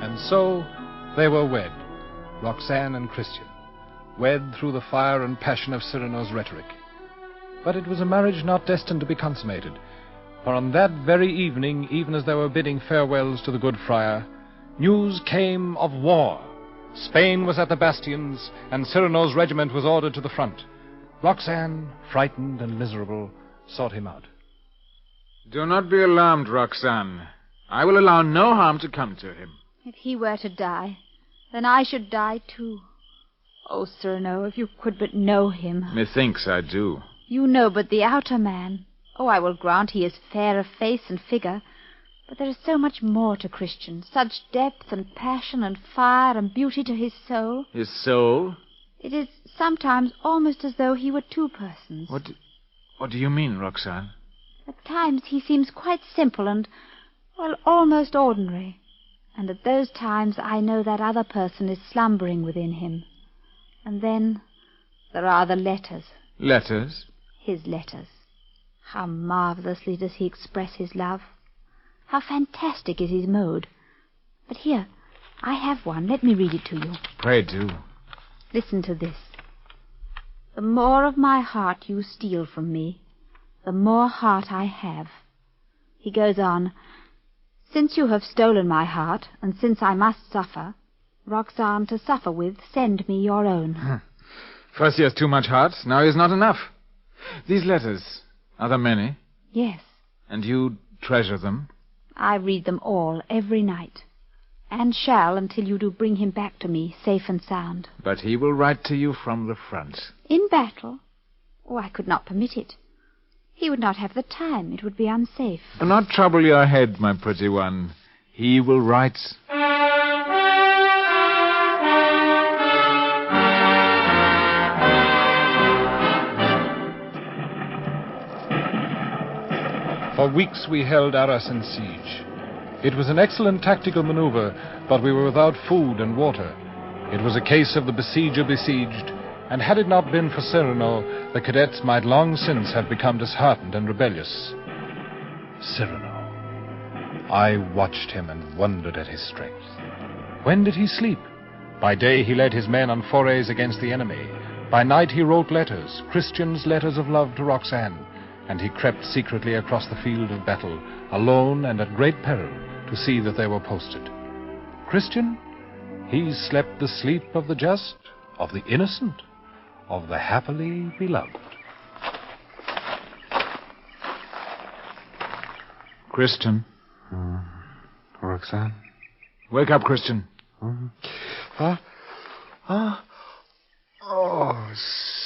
And so they were wed, Roxanne and Christian, wed through the fire and passion of Cyrano's rhetoric. But it was a marriage not destined to be consummated, for on that very evening, even as they were bidding farewells to the good friar, news came of war. Spain was at the bastions, and Cyrano's regiment was ordered to the front. Roxanne, frightened and miserable, sought him out. Do not be alarmed, Roxanne. I will allow no harm to come to him. If he were to die, then I should die too. Oh, Cyrano, if you could but know him. Methinks I do. You know but the outer man. Oh, I will grant he is fair of face and figure, but there is so much more to Christian, such depth and passion and fire and beauty to his soul. His soul? It is sometimes almost as though he were two persons. What do you mean, Roxanne? At times he seems quite simple and, well, almost ordinary. And at those times I know that other person is slumbering within him. And then there are the letters. Letters? His letters. How marvelously does he express his love. How fantastic is his mode. But here, I have one. Let me read it to you. Pray do. Listen to this. The more of my heart you steal from me, the more heart I have. He goes on, since you have stolen my heart, and since I must suffer, Roxanne to suffer with, send me your own. First he has too much heart, now he has not enough. These letters, are there many? Yes. And you treasure them? I read them all, every night, and shall until you do bring him back to me, safe and sound. But he will write to you from the front. In battle? Oh, I could not permit it. He would not have the time. It would be unsafe. Do not trouble your head, my pretty one. He will write. For weeks we held Arras in siege. It was an excellent tactical maneuver, but we were without food and water. It was a case of the besieger besieged, and had it not been for Cyrano, the cadets might long since have become disheartened and rebellious. Cyrano. I watched him and wondered at his strength. When did he sleep? By day he led his men on forays against the enemy. By night he wrote letters, Christian's letters of love to Roxanne, and he crept secretly across the field of battle, alone and at great peril, to see that they were posted. Christian? He slept the sleep of the just, of the innocent, of the happily beloved. Christian. Roxanne? Wake up, Christian. Oh,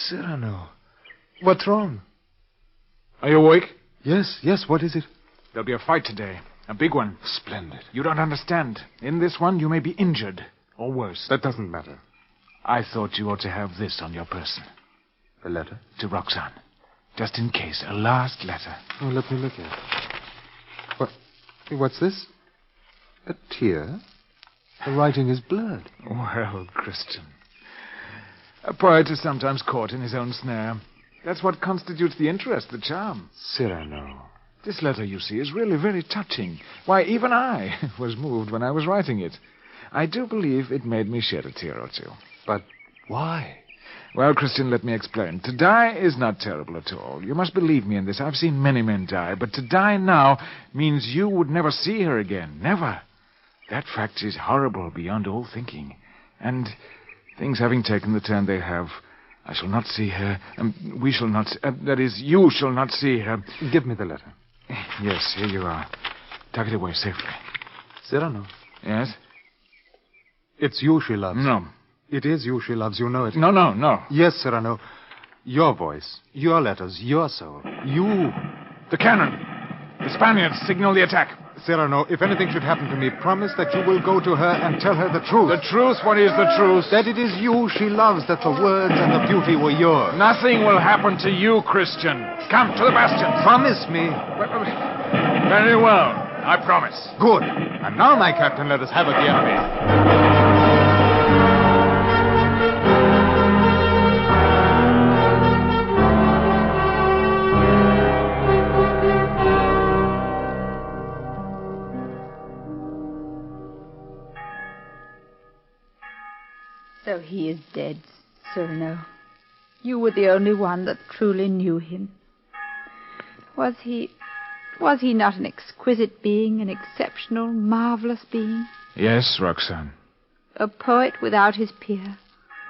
Cyrano. What's wrong? Are you awake? Yes, what is it? There'll be a fight today. A big one. Splendid. You don't understand. In this one, you may be injured. Or worse. That doesn't matter. I thought you ought to have this on your person. A letter? To Roxanne. Just in case. A last letter. Oh, let me look at it. What's this? A tear? The writing is blurred. Well, Christian. A poet is sometimes caught in his own snare. That's what constitutes the interest, the charm. Cyrano. This letter, you see, is really very touching. Why, even I was moved when I was writing it. I do believe it made me shed a tear or two. But why? Well, Christian, let me explain. To die is not terrible at all. You must believe me in this. I've seen many men die. But to die now means you would never see her again. Never. That fact is horrible beyond all thinking. And things having taken the turn they have, I shall not see her. We shall not... that is, you shall not see her. Give me the letter. Yes, here you are. Tuck it away safely. Cyrano. Yes? It's you she loves. No. It is you she loves, you know it. No. Yes, Cyrano. Your voice, your letters, your soul. You. The cannon. The Spaniards signal the attack. Cyrano, if anything should happen to me, promise that you will go to her and tell her the truth. The truth? What is the truth? That it is you she loves, that the words and the beauty were yours. Nothing will happen to you, Christian. Come to the bastions. Promise me. Very well. I promise. Good. And now, my captain, let us have at the enemy. So he is dead, Cyrano. You were the only one that truly knew him. Was he not an exquisite being, an exceptional, marvelous being? Yes, Roxanne. A poet without his peer,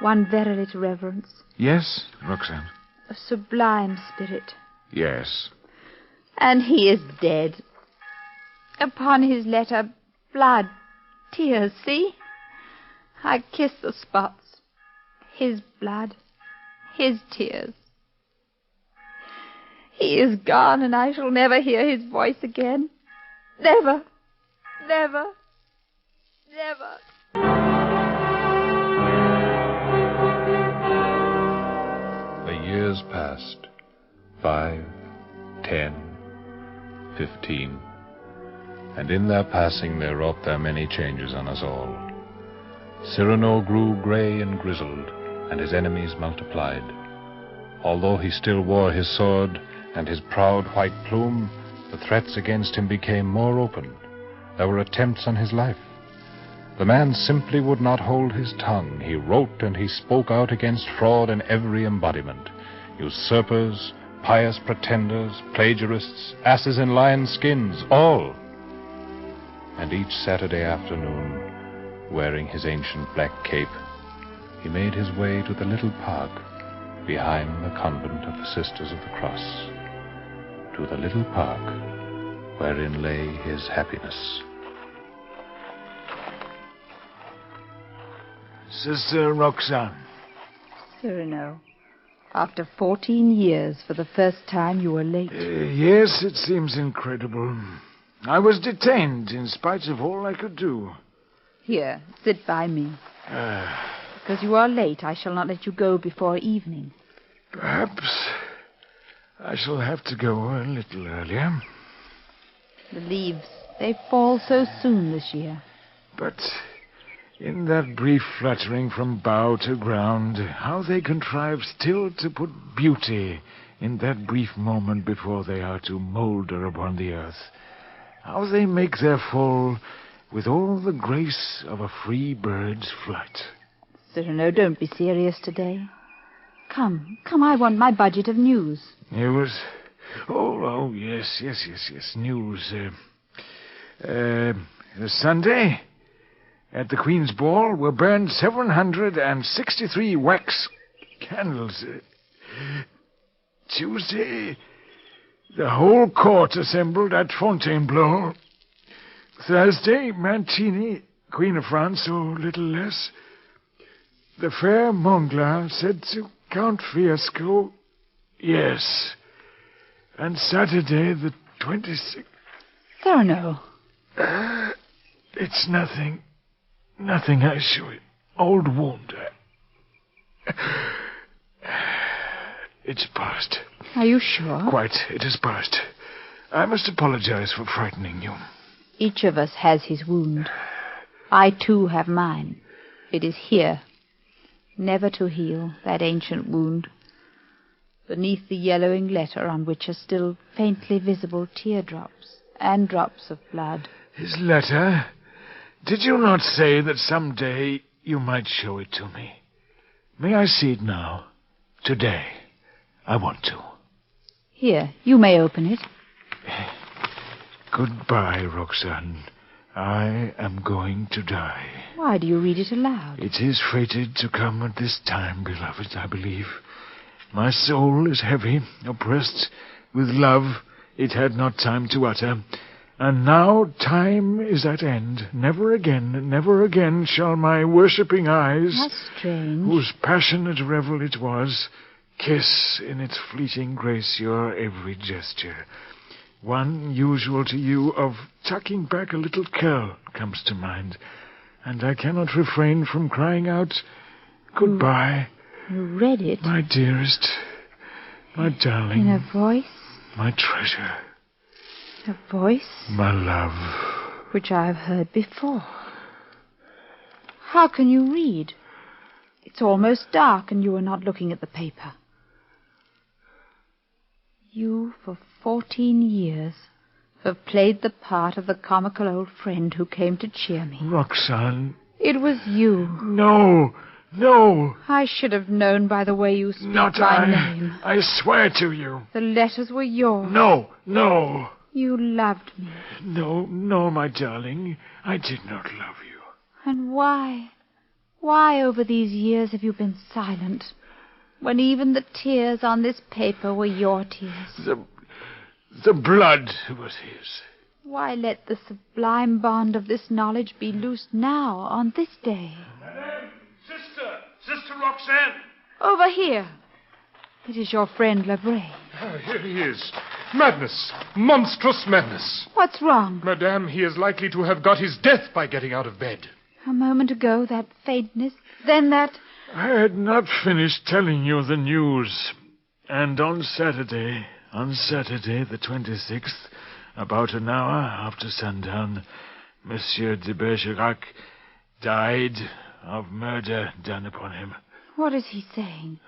one verily to reverence. Yes, Roxanne. A sublime spirit. Yes. And he is dead. Upon his letter, blood, tears, see? I kiss the spots. His blood, his tears. He is gone, and I shall never hear his voice again. Never, never, never. The years passed. 5, 10, 15. And in their passing there wrought their many changes on us all. Cyrano grew grey and grizzled, and his enemies multiplied. Although he still wore his sword and his proud white plume, the threats against him became more open. There were attempts on his life. The man simply would not hold his tongue. He wrote and he spoke out against fraud in every embodiment. Usurpers, pious pretenders, plagiarists, asses in lion skins, all. And each Saturday afternoon, wearing his ancient black cape, he made his way to the little park behind the convent of the Sisters of the Cross, to the little park wherein lay his happiness. Sister Roxanne. Cyrano, after 14 years, for the first time you were late. Yes, it seems incredible. I was detained in spite of all I could do. Here, sit by me. Because you are late, I shall not let you go before evening. Perhaps I shall have to go a little earlier. The leaves, they fall so soon this year. But in that brief fluttering from bough to ground, how they contrive still to put beauty in that brief moment before they are to moulder upon the earth. How they make their fall with all the grace of a free bird's flight. Cyrano, don't be serious today. Come, I want my budget of news. News? Oh, yes, news. Sunday, at the Queen's Ball, were burned 763 wax candles. Tuesday, the whole court assembled at Fontainebleau. Thursday, Mancini, Queen of France, or little less. The fair Monglin said to Count Fiesco, yes. And Saturday, the 26th... Cyrano. It's nothing. Nothing, I assure you. Old wound. It's past. Are you sure? Quite. It is past. I must apologize for frightening you. Each of us has his wound. I, too, have mine. It is here, never to heal, that ancient wound. Beneath the yellowing letter on which are still faintly visible teardrops and drops of blood. His letter? Did you not say that some day you might show it to me? May I see it now? Today. I want to. Here, you may open it. Goodbye, Roxanne. I am going to die. Why do you read it aloud? It is fated to come at this time, beloved, I believe. My soul is heavy, oppressed with love it had not time to utter. And now time is at end. Never again shall my worshipping eyes, That's strange, whose passionate revel it was, kiss in its fleeting grace your every gesture. One usual to you of tucking back a little curl comes to mind, and I cannot refrain from crying out, goodbye. You read it? My dearest, my darling. In a voice? My treasure. A voice? My love. Which I have heard before. How can you read? It's almost dark and you are not looking at the paper. You, for 14 years, have played the part of the comical old friend who came to cheer me. Roxanne. It was you. No. I should have known by the way you speak Not my I. name. I swear to you. The letters were yours. No. You loved me. No, my darling. I did not love you. And why? Why over these years have you been silent, when even the tears on this paper were your tears? The blood was his. Why let the sublime bond of this knowledge be loosed now, on this day? Madame, Sister Roxanne. Over here. It is your friend Lebray. Here he is. Madness. Monstrous madness. What's wrong? Madame, he is likely to have got his death by getting out of bed. A moment ago, that faintness, then that... I had not finished telling you the news. And on Saturday the 26th, about an hour after sundown, Monsieur de Bergerac died of murder done upon him. What is he saying?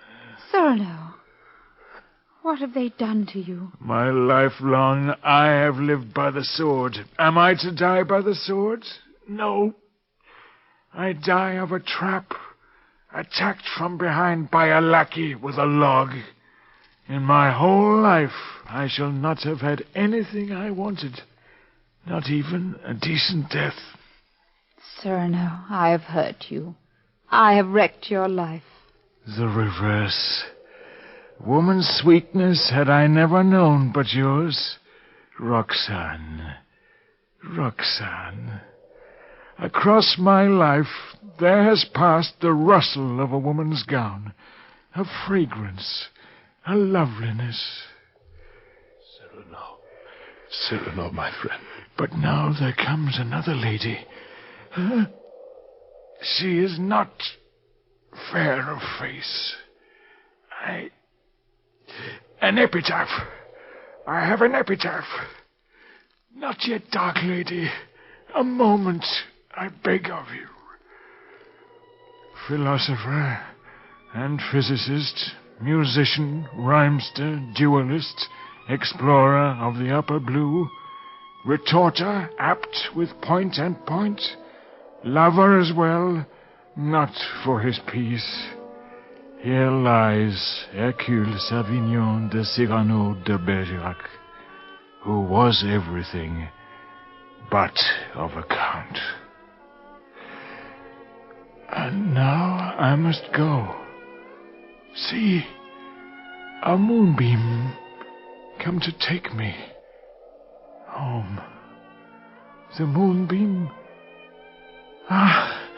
Cyrano, what have they done to you? My life long I have lived by the sword. Am I to die by the sword? No. I die of a trap, attacked from behind by a lackey with a log. In my whole life I shall not have had anything I wanted, not even a decent death. Cyrano, I have hurt you. I have wrecked your life. The reverse. Woman's sweetness had I never known but yours. Roxanne. Across my life there has passed the rustle of a woman's gown, a fragrance, a loveliness. Cyrano, my friend. But now there comes another lady. She is not fair of face. An epitaph. I have an epitaph. Not yet, dark lady. A moment, I beg of you. Philosopher and physicist, musician, rhymester, duelist, explorer of the upper blue, retorter, apt with point and point, lover as well, not for his peace. Here lies Hercule Savignon de Cyrano de Bergerac, who was everything but of account. And now I must go. See, a moonbeam come to take me home. The moonbeam... Ah,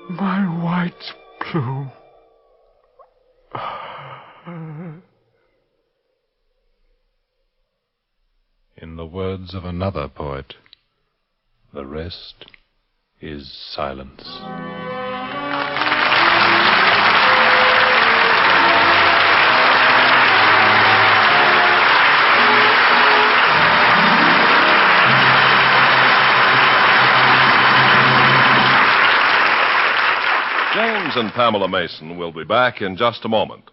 my white plume. In the words of another poet, the rest is silence. James and Pamela Mason will be back in just a moment.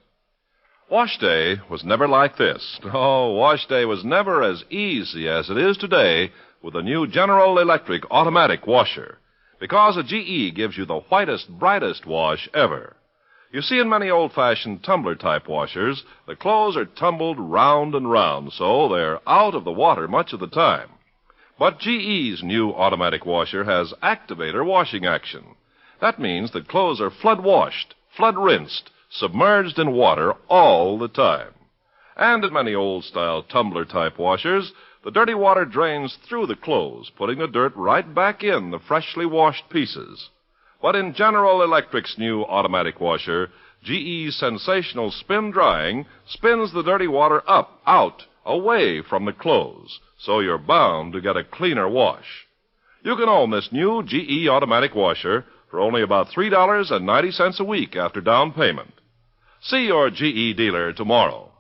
Wash day was never like this. Oh, wash day was never as easy as it is today with the new General Electric automatic washer, because a GE gives you the whitest, brightest wash ever. You see, in many old-fashioned tumbler-type washers, the clothes are tumbled round and round, so they're out of the water much of the time. But GE's new automatic washer has activator washing action. That means that clothes are flood washed, flood rinsed, submerged in water all the time. And in many old-style tumbler-type washers, the dirty water drains through the clothes, putting the dirt right back in the freshly washed pieces. But in General Electric's new automatic washer, GE's sensational spin drying spins the dirty water up, out, away from the clothes, so you're bound to get a cleaner wash. You can own this new GE automatic washer for only about $3.90 a week after down payment. See your GE dealer tomorrow.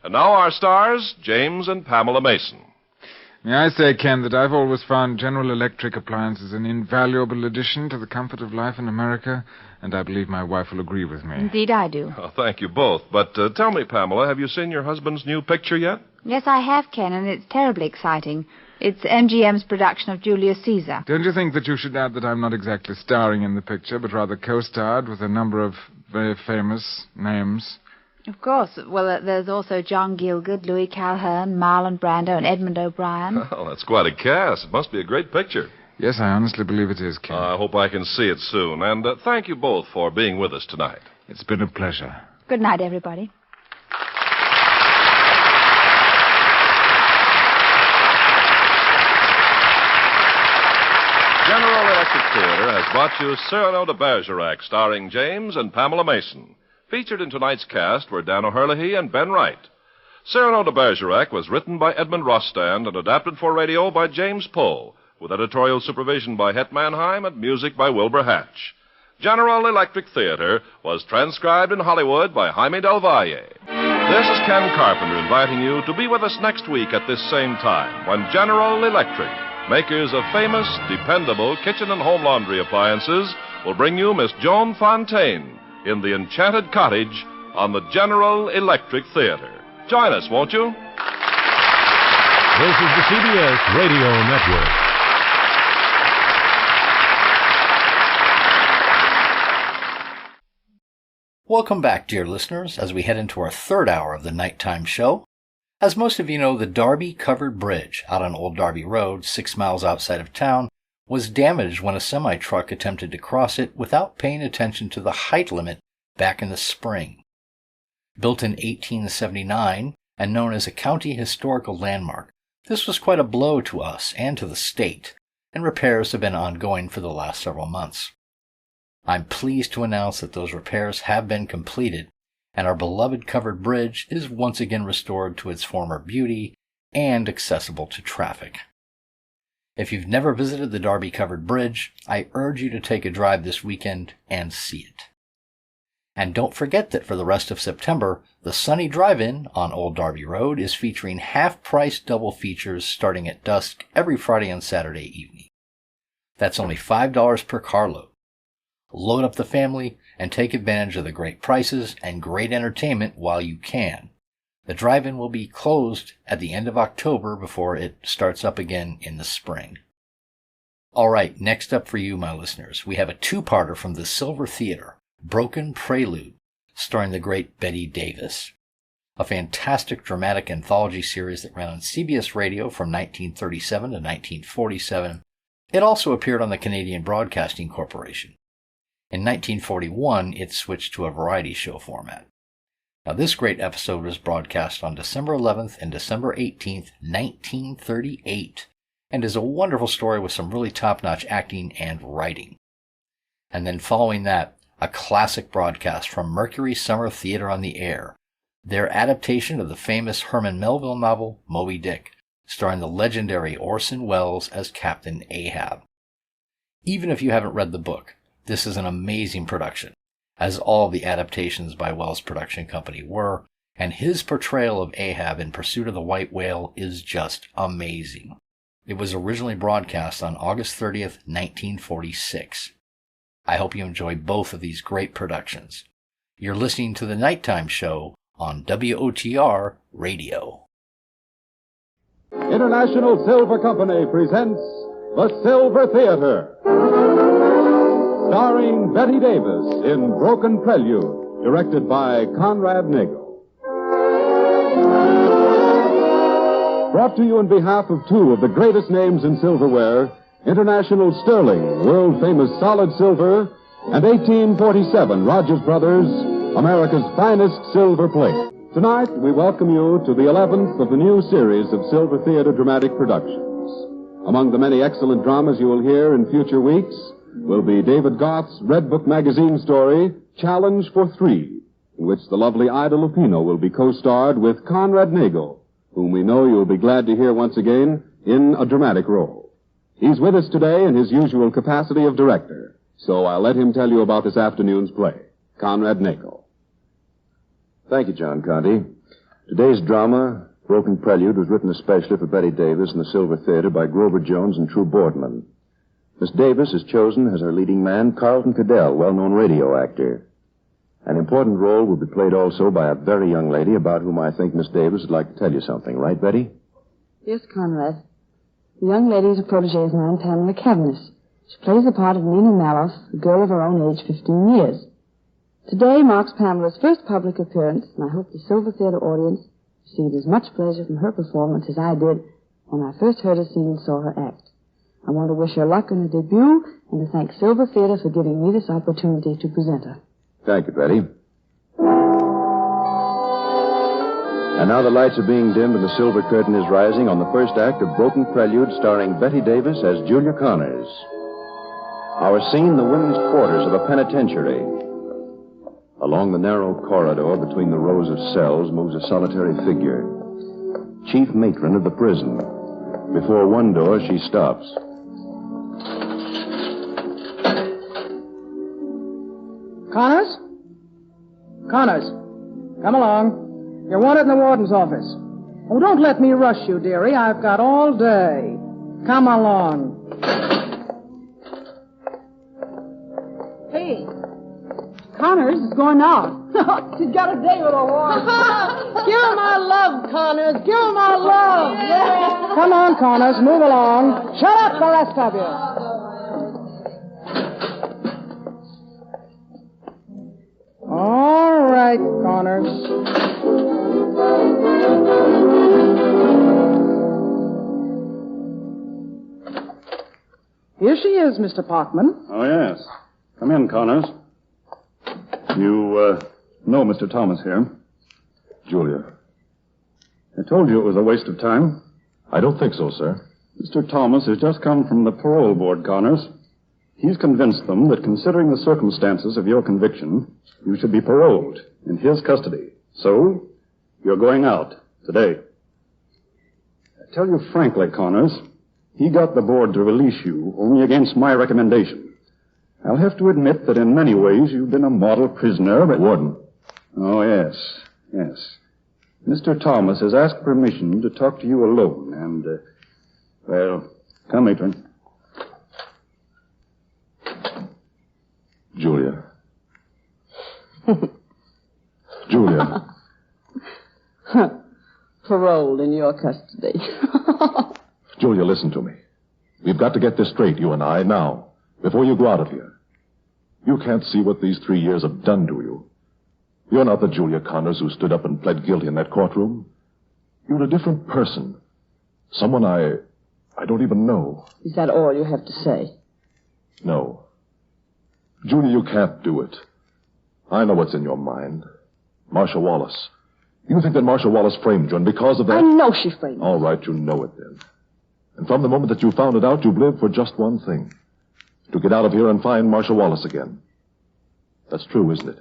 And now our stars, James and Pamela Mason. May I say, Ken, that I've always found General Electric appliances an invaluable addition to the comfort of life in America, and I believe my wife will agree with me. Indeed I do. Oh, thank you both. But tell me, Pamela, have you seen your husband's new picture yet? Yes, I have, Ken, and it's terribly exciting. It's MGM's production of Julius Caesar. Don't you think that you should add that I'm not exactly starring in the picture, but rather co-starred with a number of very famous names? Of course. Well, there's also John Gielgud, Louis Calhern, Marlon Brando, and Edmund O'Brien. Oh, that's quite a cast. It must be a great picture. Yes, I honestly believe it is, Ken. I hope I can see it soon. And thank you both for being with us tonight. It's been a pleasure. Good night, everybody. General Electric Theater has brought you Cyrano de Bergerac, starring James and Pamela Mason. Featured in tonight's cast were Dan O'Herlihy and Ben Wright. Cyrano de Bergerac was written by Edmund Rostand and adapted for radio by James Poe, with editorial supervision by Het Mannheim and music by Wilbur Hatch. General Electric Theater was transcribed in Hollywood by Jaime Del Valle. This is Ken Carpenter inviting you to be with us next week at this same time when General Electric, makers of famous, dependable kitchen and home laundry appliances, will bring you Miss Joan Fontaine in The Enchanted Cottage on the General Electric Theater. Join us, won't you? This is the CBS Radio Network. Welcome back, dear listeners, as we head into our third hour of the nighttime show. As most of you know, the Darby Covered Bridge out on Old Darby Road, 6 miles outside of town, was damaged when a semi-truck attempted to cross it without paying attention to the height limit back in the spring. Built in 1879 and known as a county historical landmark, this was quite a blow to us and to the state, and repairs have been ongoing for the last several months. I'm pleased to announce that those repairs have been completed, and our beloved covered bridge is once again restored to its former beauty and accessible to traffic. If you've never visited the Darby Covered Bridge, I urge you to take a drive this weekend and see it. And don't forget that for the rest of September, the Sunny Drive-In on Old Darby Road is featuring half-price double features starting at dusk every Friday and Saturday evening. That's only $5 per carload. Load up the family and take advantage of the great prices and great entertainment while you can. The drive-in will be closed at the end of October before it starts up again in the spring. All right, next up for you, my listeners, we have a two-parter from the Silver Theater, Broken Prelude, starring the great Betty Davis. A fantastic dramatic anthology series that ran on CBS Radio from 1937 to 1947. It also appeared on the Canadian Broadcasting Corporation. In 1941, it switched to a variety show format. Now, this great episode was broadcast on December 11th and December 18th, 1938, and is a wonderful story with some really top-notch acting and writing. And then following that, a classic broadcast from Mercury Summer Theater on the Air, their adaptation of the famous Herman Melville novel, Moby Dick, starring the legendary Orson Welles as Captain Ahab. Even if you haven't read the book, this is an amazing production, as all the adaptations by Wells' production company were, and his portrayal of Ahab in Pursuit of the White Whale is just amazing. It was originally broadcast on August 30th, 1946. I hope you enjoy both of these great productions. You're listening to the Nighttime Show on WOTR Radio. International Silver Company presents The Silver Theater, starring Betty Davis in Broken Prelude, directed by Conrad Nagel. Brought to you on behalf of two of the greatest names in silverware, International Sterling, world-famous solid silver, and 1847 Rogers Brothers, America's finest silver plate. Tonight, we welcome you to the 11th of the new series of Silver Theater dramatic productions. Among the many excellent dramas you will hear in future weeks will be David Goth's Red Book magazine story, Challenge for Three, in which the lovely Ida Lupino will be co-starred with Conrad Nagel, whom we know you'll be glad to hear once again in a dramatic role. He's with us today in his usual capacity of director, so I'll let him tell you about this afternoon's play. Conrad Nagel. Thank you, John Conte. Today's drama, Broken Prelude, was written especially for Betty Davis in the Silver Theater by Grover Jones and True Boardman. Miss Davis has chosen as her leading man Carlton Cadell, well-known radio actor. An important role will be played also by a very young lady about whom I think Miss Davis would like to tell you something. Right, Betty? Yes, Conrad. The young lady is a protege of mine, Pamela Cavendish. She plays the part of Nina Maloff, a girl of her own age, 15 years. Today marks Pamela's first public appearance, and I hope the Silver Theater audience received as much pleasure from her performance as I did when I first heard her sing and saw her act. I want to wish her luck in her debut and to thank Silver Theater for giving me this opportunity to present her. Thank you, Betty. And now the lights are being dimmed and the silver curtain is rising on the first act of Broken Prelude, starring Betty Davis as Julia Connors. Our scene, the women's quarters of a penitentiary. Along the narrow corridor between the rows of cells moves a solitary figure. Chief matron of the prison. Before one door, she stops. Connors? Connors, come along. You're wanted in the warden's office. Oh, don't let me rush you, dearie. I've got all day. Come along. Hey, Connors is going out. She's got a date with a warden. Give him my love, Connors. Give him my love. Yeah. Come on, Connors. Move along. Shut up, the rest of you. All right, Connors. Here she is, Mr. Parkman. Oh, yes. Come in, Connors. You, know Mr. Thomas here. Julia. I told you it was a waste of time. I don't think so, sir. Mr. Thomas has just come from the parole board, Connors. He's convinced them that considering the circumstances of your conviction, you should be paroled in his custody. So, you're going out today. I tell you frankly, Connors, he got the board to release you only against my recommendation. I'll have to admit that in many ways you've been a model prisoner, but... Warden. Oh, yes. Mr. Thomas has asked permission to talk to you alone, and, well, come, matron. Julia. Julia. Paroled in your custody. Julia, listen to me. We've got to get this straight, you and I, now, before you go out of here. You can't see what these 3 years have done to you. You're not the Julia Connors who stood up and pled guilty in that courtroom. You're a different person. Someone I don't even know. Is that all you have to say? No. Julia, you can't do it. I know what's in your mind. Marcia Wallace. You think that Marcia Wallace framed you, and because of that... I know she framed me. All right, you know it then. And from the moment that you found it out, you've lived for just one thing. To get out of here and find Marcia Wallace again. That's true, isn't it?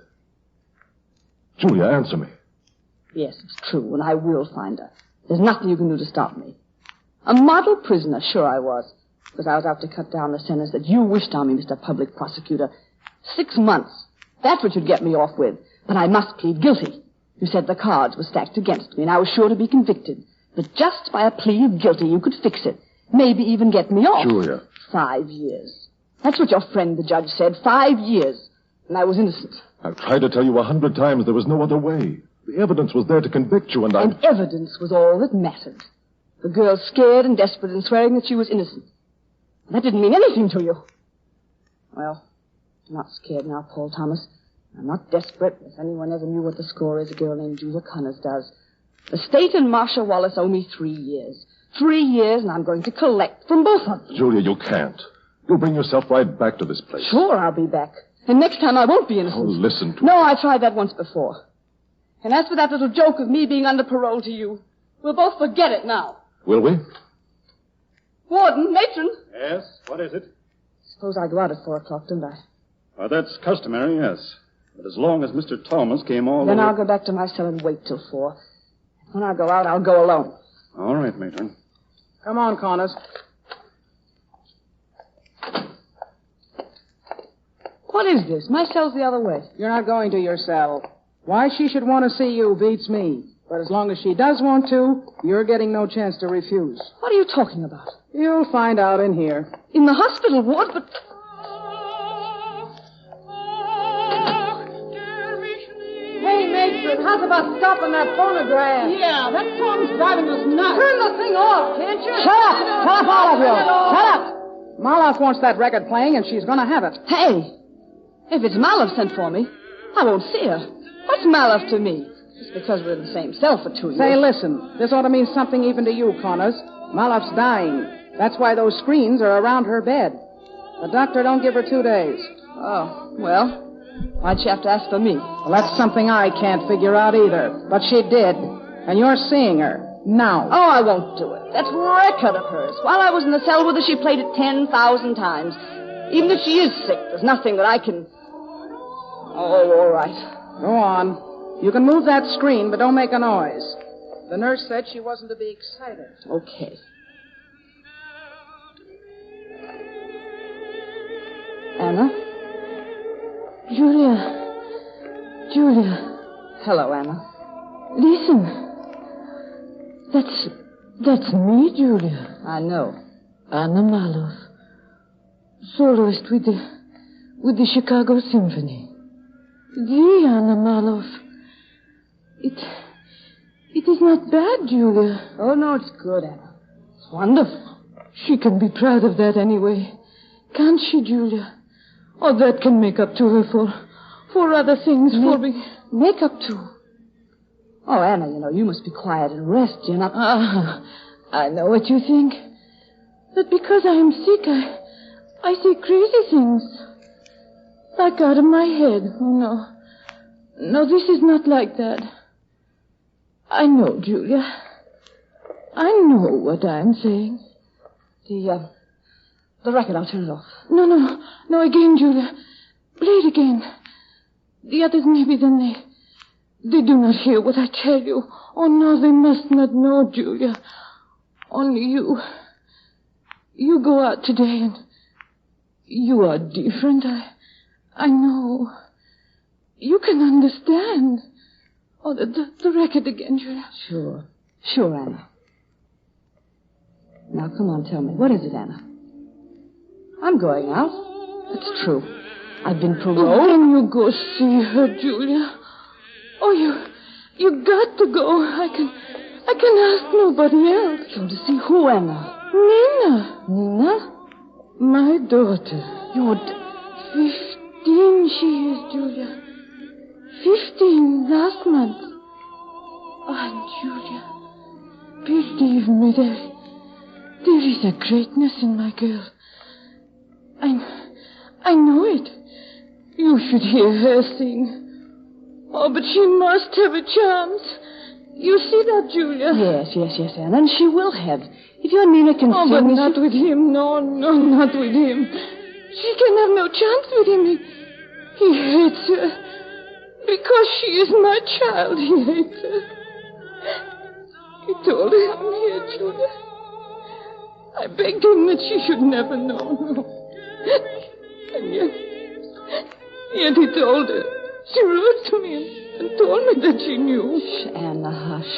Julia, answer me. Yes, it's true, and I will find her. There's nothing you can do to stop me. A model prisoner, sure I was. Because I was out to cut down the sentence that you wished on me, Mr. Public Prosecutor. 6 months. That's what you'd get me off with. But I must plead guilty. You said the cards were stacked against me, and I was sure to be convicted. But just by a plea of guilty, you could fix it. Maybe even get me off. Julia. 5 years. That's what your friend, the judge, said. 5 years. And I was innocent. I've tried to tell you 100 times there was no other way. The evidence was there to convict you, and evidence was all that mattered. The girl scared and desperate and swearing that she was innocent. That didn't mean anything to you. Well, I'm not scared now, Paul Thomas. I'm not desperate. If anyone ever knew what the score is, a girl named Julia Connors does. The state and Marcia Wallace owe me 3 years. 3 years, and I'm going to collect from both of them. Julia, you can't. You'll bring yourself right back to this place. Sure, I'll be back. And next time I won't be innocent. Oh, listen to No, I tried that once before. And as for that little joke of me being under parole to you, we'll both forget it now. Will we? Warden, matron. Yes, what is it? Suppose I go out at 4 o'clock, don't I? That's customary, yes. But as long as Mr. Thomas came all Then the way... I'll go back to my cell and wait till 4. When I go out, I'll go alone. All right, matron. Come on, Connors. What is this? My cell's the other way. You're not going to your cell. Why she should want to see you beats me. But as long as she does want to, you're getting no chance to refuse. What are you talking about? You'll find out in here. In the hospital ward, but... Hey, matron, how's about stopping that phonograph? Yeah, that song's driving us nuts. Turn the thing off, can't you? Shut up! Shut up, all of you! Shut up! Maloff wants that record playing, and she's going to have it. Hey! If it's Maloff sent for me, I won't see her. What's Maloff to me? Just because we're in the same cell for 2 years. Say, listen, this ought to mean something even to you, Connors. Maloff's dying. That's why those screens are around her bed. The doctor don't give her 2 days. Oh, well, why'd she have to ask for me? Well, that's something I can't figure out either. But she did. And you're seeing her. Now. Oh, I won't do it. That record of hers. While I was in the cell with her, she played it 10,000 times. Even if she is sick, there's nothing that I can... Oh, all right. Go on. You can move that screen, but don't make a noise. The nurse said she wasn't to be excited. Okay. Anna? Julia. Hello, Anna. Listen. That's me, Julia. I know. Anna Maloff. Soloist with the Chicago Symphony. The Anna Maloff. It is not bad, Julia. Oh, no, it's good, Anna. It's wonderful. She can be proud of that anyway. Can't she, Julia? Or that can make up to her for other things, Make up to? Oh, Anna, you must be quiet and rest. You're not... I know what you think. But because I am sick, I see crazy things. Like out of my head. Oh, no. No, this is not like that. I know, Julia. I know what I'm saying. The record, I'll turn it off. No, again, Julia. Play it again. The others maybe then they do not hear what I tell you. Oh, no, they must not know, Julia. Only you. You go out today and you are different. I know. You can understand. Oh, the record again, Julia. Sure, Anna. Now, come on, tell me. What is it, Anna? I'm going out. It's true. I've been paroled. Then you go see her, Julia. Oh, you got to go. I can ask nobody else. Go to see who, Anna? Nina. Nina? My daughter. You're 15 she is, Julia. 15 last month. Oh, Julia, believe me, there is a greatness in my girl. I know it. You should hear her sing. Oh, but she must have a chance. You see that, Julia? Yes, Anna, and she will have. If your Nina can sing... but not with him. No, not with him. She can have no chance with him. He hates her. Because she is my child, he hates her. He told her I'm here, Julia. I begged him that she should never know. No. And yet he told her. She wrote to me and told me that she knew. Shh, Anna, hush.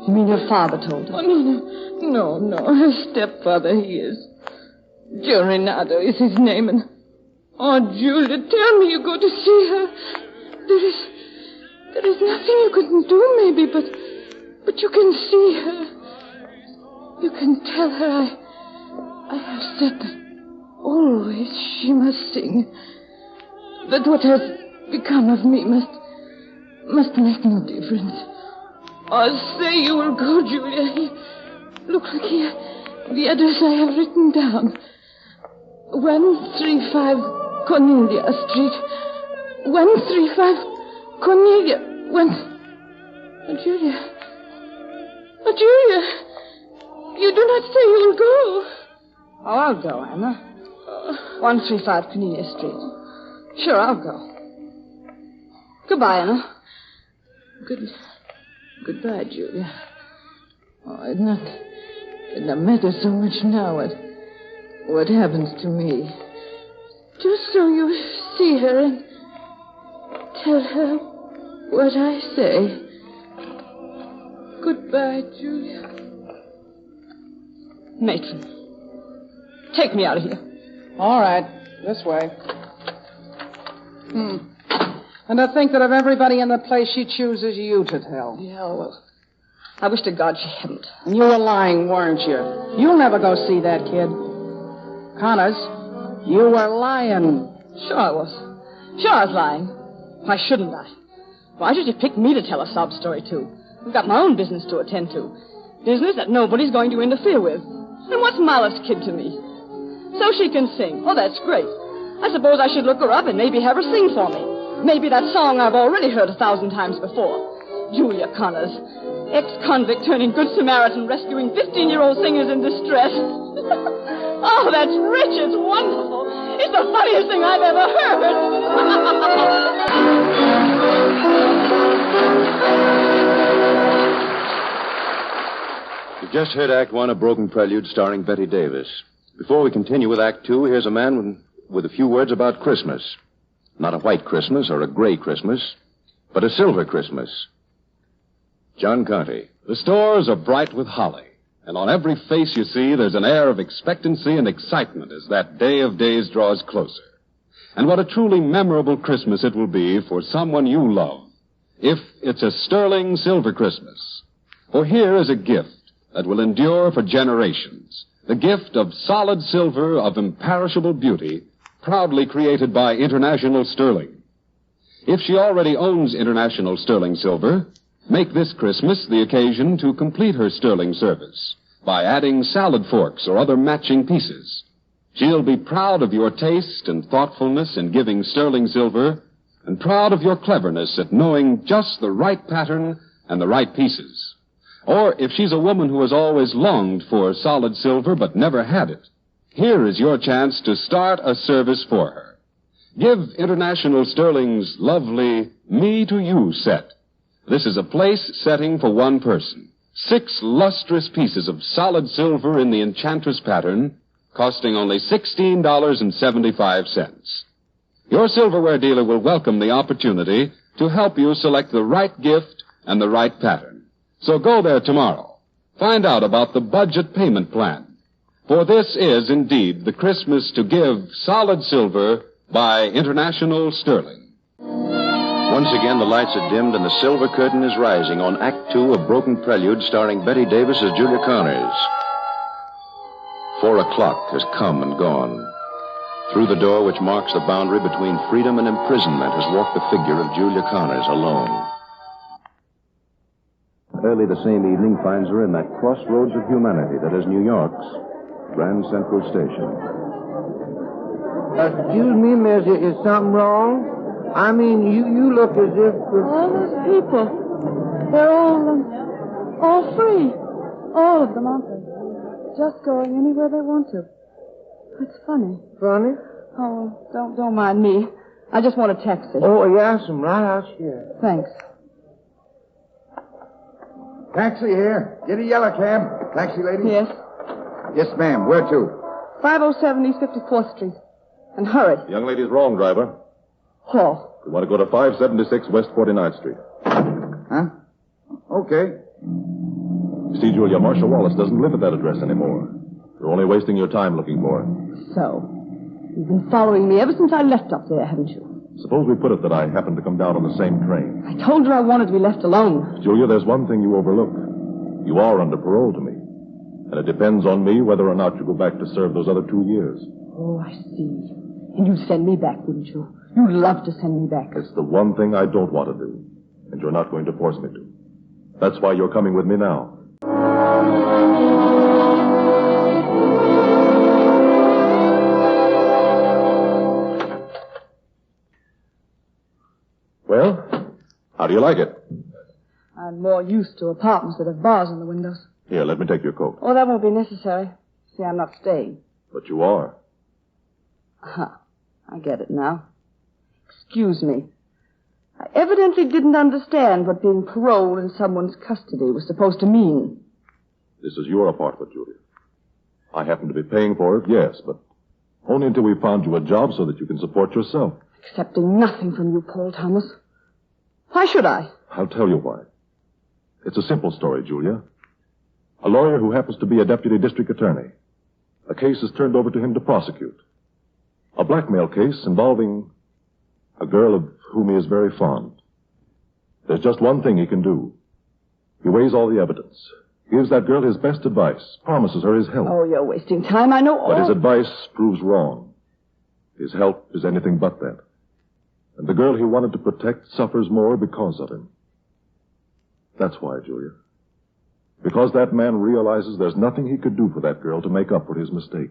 You mean your father told her? Oh, no. Her stepfather, he is. Giorinato is his name, and... Oh, Julia, tell me you go to see her. There is nothing you can do, maybe, but you can see her. You can tell her I have said that always she must sing. That what has become of me must make no difference. Oh, say you will go, Julia. Look here. The address I have written down. 135 Cornelia Street. 135 Cornelia. Oh, Julia. Oh, Julia. You do not say you will go. Oh, I'll go, Anna. 135 Cornelia Street. Sure, I'll go. Goodbye, Anna. Goodbye, Julia. Oh, it not matter so much now what happens to me. Just so you see her and tell her what I say. Goodbye, Julia. Matron, take me out of here. All right, this way. And to think that of everybody in the place she chooses you to tell. Yeah, well, I wish to God she hadn't. And you were lying, weren't you? You'll never go see that kid. Connors, you were lying. Sure I was. Sure I was lying. Why shouldn't I? Why should you pick me to tell a sob story to? I've got my own business to attend to. Business that nobody's going to interfere with. And what's Molly's kid to me? So she can sing. Oh, that's great. I suppose I should look her up and maybe have her sing for me. Maybe that song I've already heard 1,000 times before. Julia Connors, ex-convict turning good Samaritan, rescuing 15-year-old singers in distress. Oh, that's rich. It's wonderful. It's the funniest thing I've ever heard. You've just heard Act One of Broken Prelude starring Betty Davis. Before we continue with Act Two, here's a man with a few words about Christmas. Not a white Christmas or a gray Christmas, but a silver Christmas. John Conte. The stores are bright with holly, and on every face you see there's an air of expectancy and excitement as that day of days draws closer. And what a truly memorable Christmas it will be for someone you love, if it's a sterling silver Christmas. For here is a gift that will endure for generations, the gift of solid silver of imperishable beauty, proudly created by International Sterling. If she already owns International Sterling Silver, make this Christmas the occasion to complete her sterling service by adding salad forks or other matching pieces. She'll be proud of your taste and thoughtfulness in giving sterling silver, and proud of your cleverness at knowing just the right pattern and the right pieces. Or if she's a woman who has always longed for solid silver but never had it, here is your chance to start a service for her. Give International Sterling's lovely Me to You set. This is a place setting for one person. 6 lustrous pieces of solid silver in the Enchantress pattern, costing only $16.75. Your silverware dealer will welcome the opportunity to help you select the right gift and the right pattern. So go there tomorrow. Find out about the budget payment plan. For this is indeed the Christmas to give solid silver by International Sterling. Once again, the lights are dimmed and the silver curtain is rising on Act Two of Broken Prelude starring Betty Davis as Julia Connors. 4 o'clock has come and gone. Through the door which marks the boundary between freedom and imprisonment has walked the figure of Julia Connors alone. Early the same evening finds her in that crossroads of humanity that is New York's Grand Central Station. Excuse me, miss, is something wrong? I mean, you look as if... All those people, they're all free. All of them, aren't they? Just going anywhere they want to. It's funny. Funny? Oh, don't mind me. I just want a taxi. Oh, yes, I'm right out here. Thanks. Taxi here. Get a yellow cab. Taxi lady? Yes. Yes, ma'am. Where to? 507 East 54th Street. And hurry. Young lady's wrong, driver. Oh. You want to go to 576 West 49th Street. Huh? Okay. You see, Julia, Marshal Wallace doesn't live at that address anymore. You're only wasting your time looking for him. So, you've been following me ever since I left up there, haven't you? Suppose we put it that I happened to come down on the same train. I told you I wanted to be left alone. Julia, there's one thing you overlook. You are under parole to me. And it depends on me whether or not you go back to serve those other 2 years. Oh, I see. And you'd send me back, wouldn't you? You'd love to send me back. It's the one thing I don't want to do. And you're not going to force me to. That's why you're coming with me now. Well, how do you like it? I'm more used to apartments that have bars in the windows. Here, let me take your coat. Oh, that won't be necessary. See, I'm not staying. But you are. Huh. I get it now. Excuse me. I evidently didn't understand what being paroled in someone's custody was supposed to mean. This is your apartment, Julia. I happen to be paying for it, yes, but only until we found you a job so that you can support yourself. Accepting nothing from you, Paul Thomas. Why should I? I'll tell you why. It's a simple story, Julia. A lawyer who happens to be a deputy district attorney. A case is turned over to him to prosecute. A blackmail case involving a girl of whom he is very fond. There's just one thing he can do. He weighs all the evidence, gives that girl his best advice, promises her his help. Oh, you're wasting time. I know all... But his advice proves wrong. His help is anything but that. And the girl he wanted to protect suffers more because of him. That's why, Julia. Because that man realizes there's nothing he could do for that girl to make up for his mistake.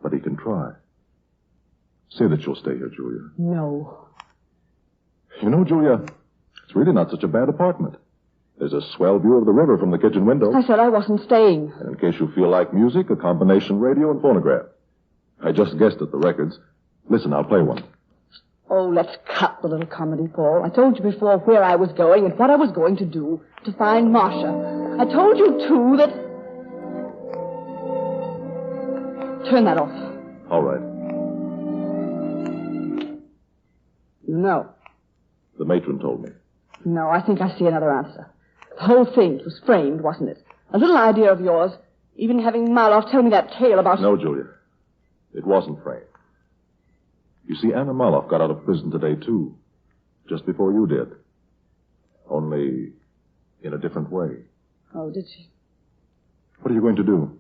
But he can try. Say that you'll stay here, Julia. No. You know, Julia, it's really not such a bad apartment. There's a swell view of the river from the kitchen window. I said I wasn't staying. And in case you feel like music, a combination radio and phonograph. I just guessed at the records. Listen, I'll play one. Oh, let's cut the little comedy, Paul. I told you before where I was going and what I was going to do to find Marcia. I told you, too, that... Turn that off. All right. You know. The matron told me. No, I think I see another answer. The whole thing was framed, wasn't it? A little idea of yours, even having Maloff tell me that tale about... No, Julia. It wasn't framed. You see, Anna Maloff got out of prison today, too. Just before you did. Only in a different way. Oh, did she? What are you going to do?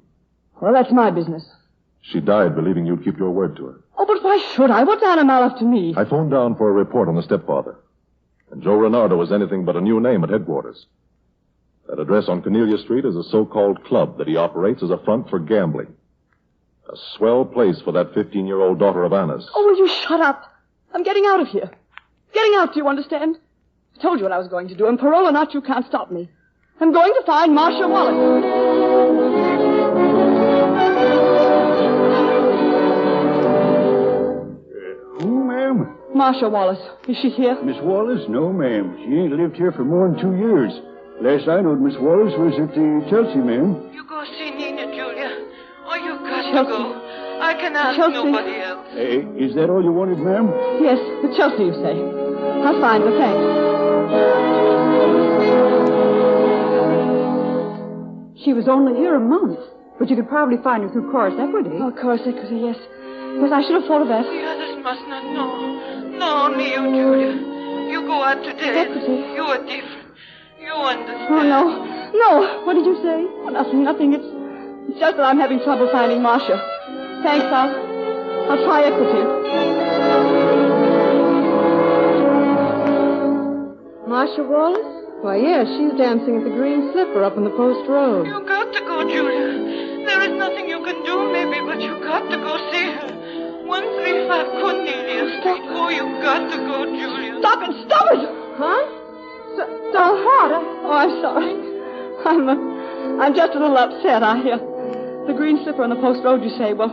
Well, that's my business. She died believing you'd keep your word to her. Oh, but why should I? What's Anna Maloff to me? I phoned down for a report on the stepfather. And Joe Renardo was anything but a new name at headquarters. That address on Cornelia Street is a so-called club that he operates as a front for gambling. A swell place for that 15-year-old daughter of Anna's. Oh, will you shut up? I'm getting out of here. Getting out, do you understand? I told you what I was going to do, and parole or not, you can't stop me. I'm going to find Marcia Wallace. Who, ma'am? Marcia Wallace. Is she here? Miss Wallace? No, ma'am. She ain't lived here for more than 2 years. Last I knowed, Miss Wallace was at the Chelsea, ma'am. You go see Nina, Julia. Oh, you got to go. I can ask nobody else. Is that all you wanted, ma'am? Yes, the Chelsea, you say. I'll find her, thanks. She was only here a month, but you could probably find her through Chorus Equity. Oh, Chorus Equity, yes. Yes, I should have thought of that. The others must not know. No, only you, Julia. You go out today. Equity. You are different. You understand. Oh, no. No. What did you say? Oh, nothing. It's just that I'm having trouble finding Marcia. Thanks, I'll try Equity. Marcia Wallace? Why, yes, she's dancing at the Green Slipper up on the Post Road. You got to go, Julia. There is nothing you can do, maybe, but you got to go see her. 135 Cornelia Street. Oh, you got to go, Julia. Stop it! Huh? So what? Oh, I'm sorry. I'm just a little upset. The Green Slipper on the Post Road, you say. Well,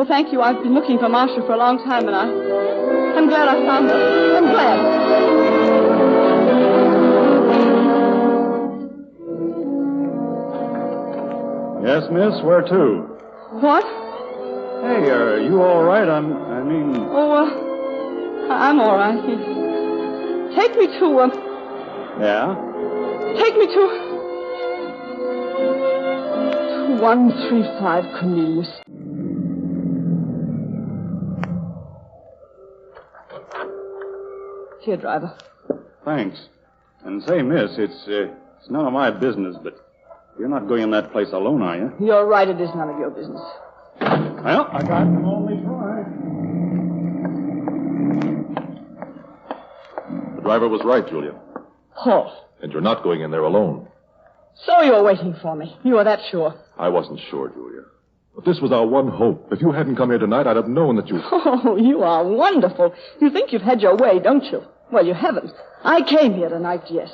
thank you. I've been looking for Marcia for a long time, and I'm glad I found her. I'm glad. Yes, miss, where to? What? Hey, are you all right? Oh, I'm all right. Take me to, Yeah? Take me to 135 Cornelius. Here, driver. Thanks. And say, miss, it's none of my business, but you're not going in that place alone, are you? You're right, it is none of your business. Well, I can only try. The driver was right, Julia. Paul. And you're not going in there alone. So you're waiting for me. You are that sure. I wasn't sure, Julia. But this was our one hope. If you hadn't come here tonight, I'd have known that you... Oh, you are wonderful. You think you've had your way, don't you? Well, you haven't. I came here tonight, yes.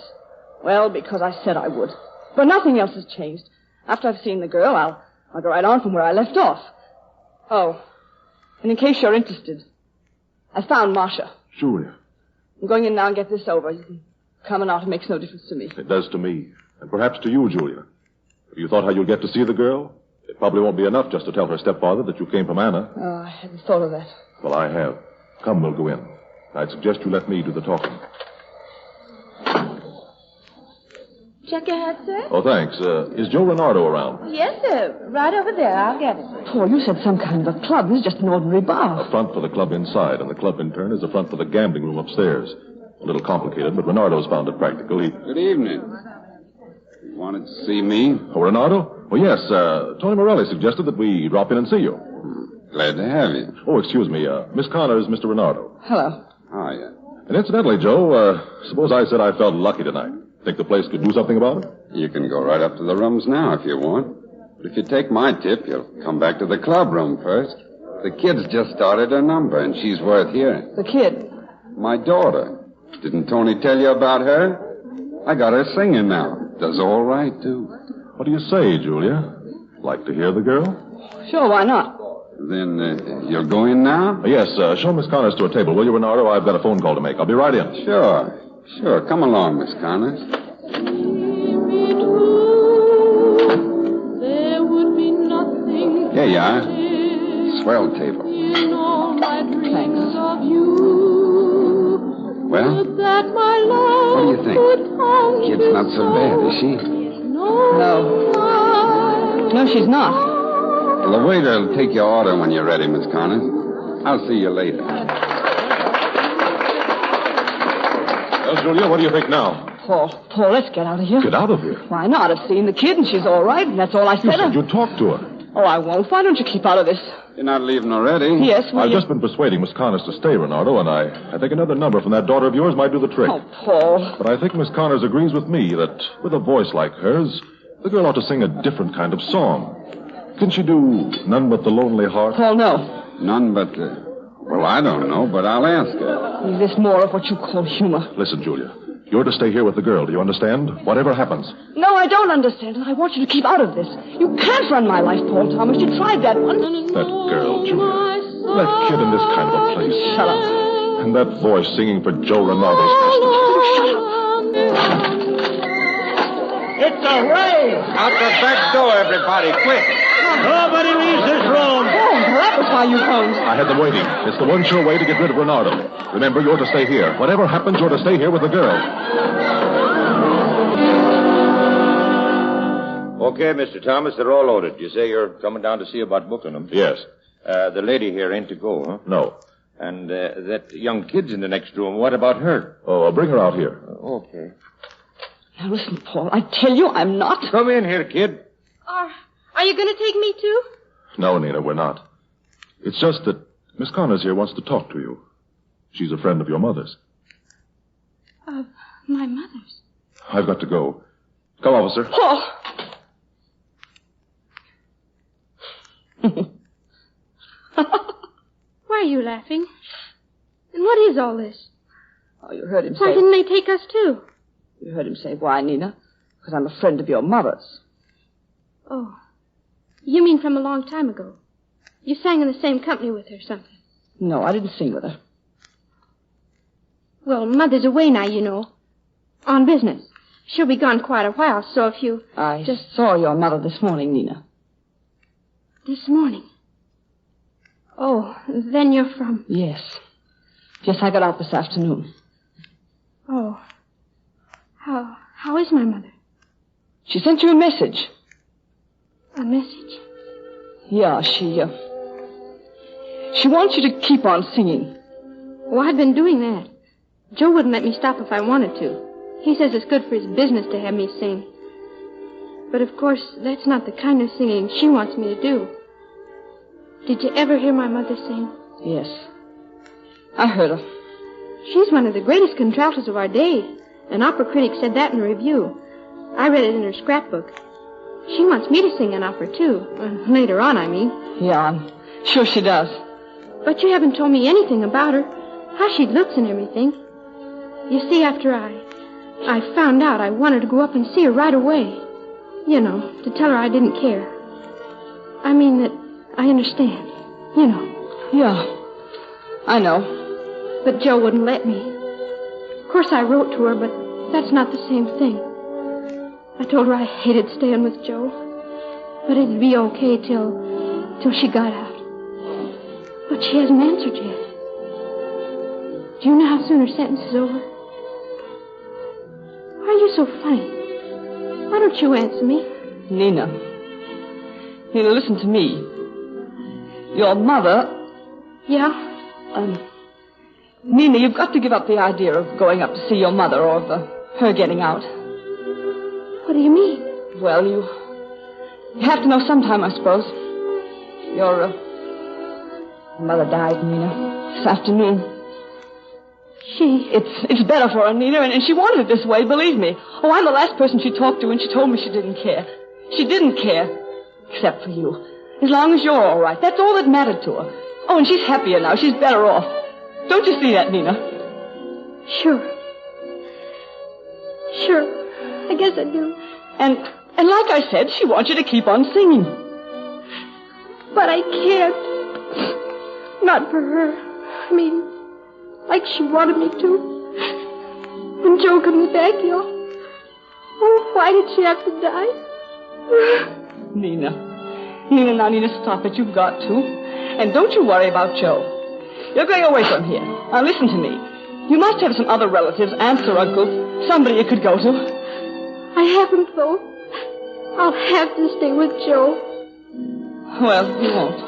Well, because I said I would. But nothing else has changed. After I've seen the girl, I'll go right on from where I left off. Oh, and in case you're interested, I found Marcia. Julia. I'm going in now and get this over. You can come or not. It makes no difference to me. It does to me. And perhaps to you, Julia. Have you thought how you'll get to see the girl? It probably won't be enough just to tell her stepfather that you came from Anna. Oh, I hadn't thought of that. Well, I have. Come, we'll go in. I'd suggest you let me do the talking. Check your hat, sir? Oh, thanks. Is Joe Renardo around? Yes, sir. Right over there. I'll get it. Paul, you said some kind of a club. This is just an ordinary bar. A front for the club inside, and the club in turn is a front for the gambling room upstairs. A little complicated, but Renardo's found it practical. Good evening. You wanted to see me? Oh, Renardo? Oh, yes. Tony Morelli suggested that we drop in and see you. Glad to have you. Oh, excuse me. Miss Connors, Mr. Renardo. Hello. Oh, yeah. And incidentally, Joe, suppose I said I felt lucky tonight. Think the place could do something about it? You can go right up to the rooms now if you want. But if you take my tip, you'll come back to the club room first. The kid's just started her number, and she's worth hearing. The kid? My daughter. Didn't Tony tell you about her? I got her singing now. Does all right, too. What do you say, Julia? Like to hear the girl? Sure, why not? Then you'll go in now? Yes, show Miss Connors to a table, will you, Renardo? I've got a phone call to make. I'll be right in. Sure. Come along, Miss Connors. There would be nothing. Here you are. Swell table. In all my dreams of you. Well, That my love what do you think? Kid's not so bad, is she? No, she's not. Well, the waiter will take your order when you're ready, Miss Connors. I'll see you later. Well, Julia, what do you think now? Paul, let's get out of here. Get out of here? Why not? I've seen the kid, and she's all right, and that's all I said. You said you'd talk to her. Oh, I won't. Why don't you keep out of this? You're not leaving already? Yes, I've just been persuading Miss Connors to stay, Renardo, and I think another number from that daughter of yours might do the trick. Oh, Paul. But I think Miss Connors agrees with me that with a voice like hers, the girl ought to sing a different kind of song. Can she do None But the Lonely Heart? Paul, no. None but well, I don't know, but I'll ask her. Is this more of what you call humor? Listen, Julia. You're to stay here with the girl. Do you understand? Whatever happens. No, I don't understand, and I want you to keep out of this. You can't run my life, Paul Thomas. You tried that once. That girl, Julia. That kid in this kind of a place. Shut up. And that voice singing for Joe Renardo's customers. Shut up. It's a raid! Out the back door, everybody, quick! Nobody leaves this room! Oh, that was why you phoned. I had them waiting. It's the one sure way to get rid of Renardo. Remember, you're to stay here. Whatever happens, you're to stay here with the girl. Okay, Mr. Thomas, they're all loaded. You say you're coming down to see about booking them? Yes. The lady here ain't to go, huh? No. And that young kid's in the next room. What about her? Oh, I'll bring her out here. Okay. Now, listen, Paul, I tell you I'm not. Come in here, kid. Are you going to take me, too? No, Nina, we're not. It's just that Miss Connors here wants to talk to you. She's a friend of your mother's. Of my mother's? I've got to go. Come, officer. Paul! Why are you laughing? And what is all this? Oh, you heard him say... Why didn't they take us, too? You heard him say, why, Nina? Because I'm a friend of your mother's. Oh. You mean from a long time ago? You sang in the same company with her or something? No, I didn't sing with her. Well, Mother's away now, you know. On business. She'll be gone quite a while, so if you... I just saw your mother this morning, Nina. This morning? Oh, then you're from... Yes. Yes, I got out this afternoon. Oh. How is my mother? She sent you a message. A message? Yeah, she wants you to keep on singing. Oh, I've been doing that. Joe wouldn't let me stop if I wanted to. He says it's good for his business to have me sing. But of course, that's not the kind of singing she wants me to do. Did you ever hear my mother sing? Yes. I heard her. She's one of the greatest contraltos of our day. An opera critic said that in a review. I read it in her scrapbook. She wants me to sing an opera, too. Later on, I mean. Yeah, I'm sure she does. But you haven't told me anything about her. How she looks and everything. You see, after I found out, I wanted to go up and see her right away. You know, to tell her I didn't care. I mean that I understand. You know. Yeah, I know. But Joe wouldn't let me. Of course, I wrote to her, but that's not the same thing. I told her I hated staying with Joe, but it'd be okay till she got out. But she hasn't answered yet. Do you know how soon her sentence is over? Why are you so funny? Why don't you answer me? Nina, listen to me. Your mother... Yeah? Nina, you've got to give up the idea of going up to see your mother or of her getting out. What do you mean? Well, you have to know sometime, I suppose. Your mother died, Nina, this afternoon. It's better for her, Nina, and she wanted it this way, believe me. Oh, I'm the last person she talked to, and she told me she didn't care. She didn't care, except for you. As long as you're all right, that's all that mattered to her. Oh, and she's happier now. She's better off. Don't you see that, Nina? Sure. I guess I do. And like I said, she wants you to keep on singing. But I can't. Not for her. I mean, like she wanted me to. When Joe comes back, oh, why did she have to die? Nina, now, Nina, stop it. You've got to. And don't you worry about Joe. You're going away from here. Now, listen to me. You must have some other relatives, aunts or uncles, somebody you could go to. I haven't, though. I'll have to stay with Joe. Well, you won't.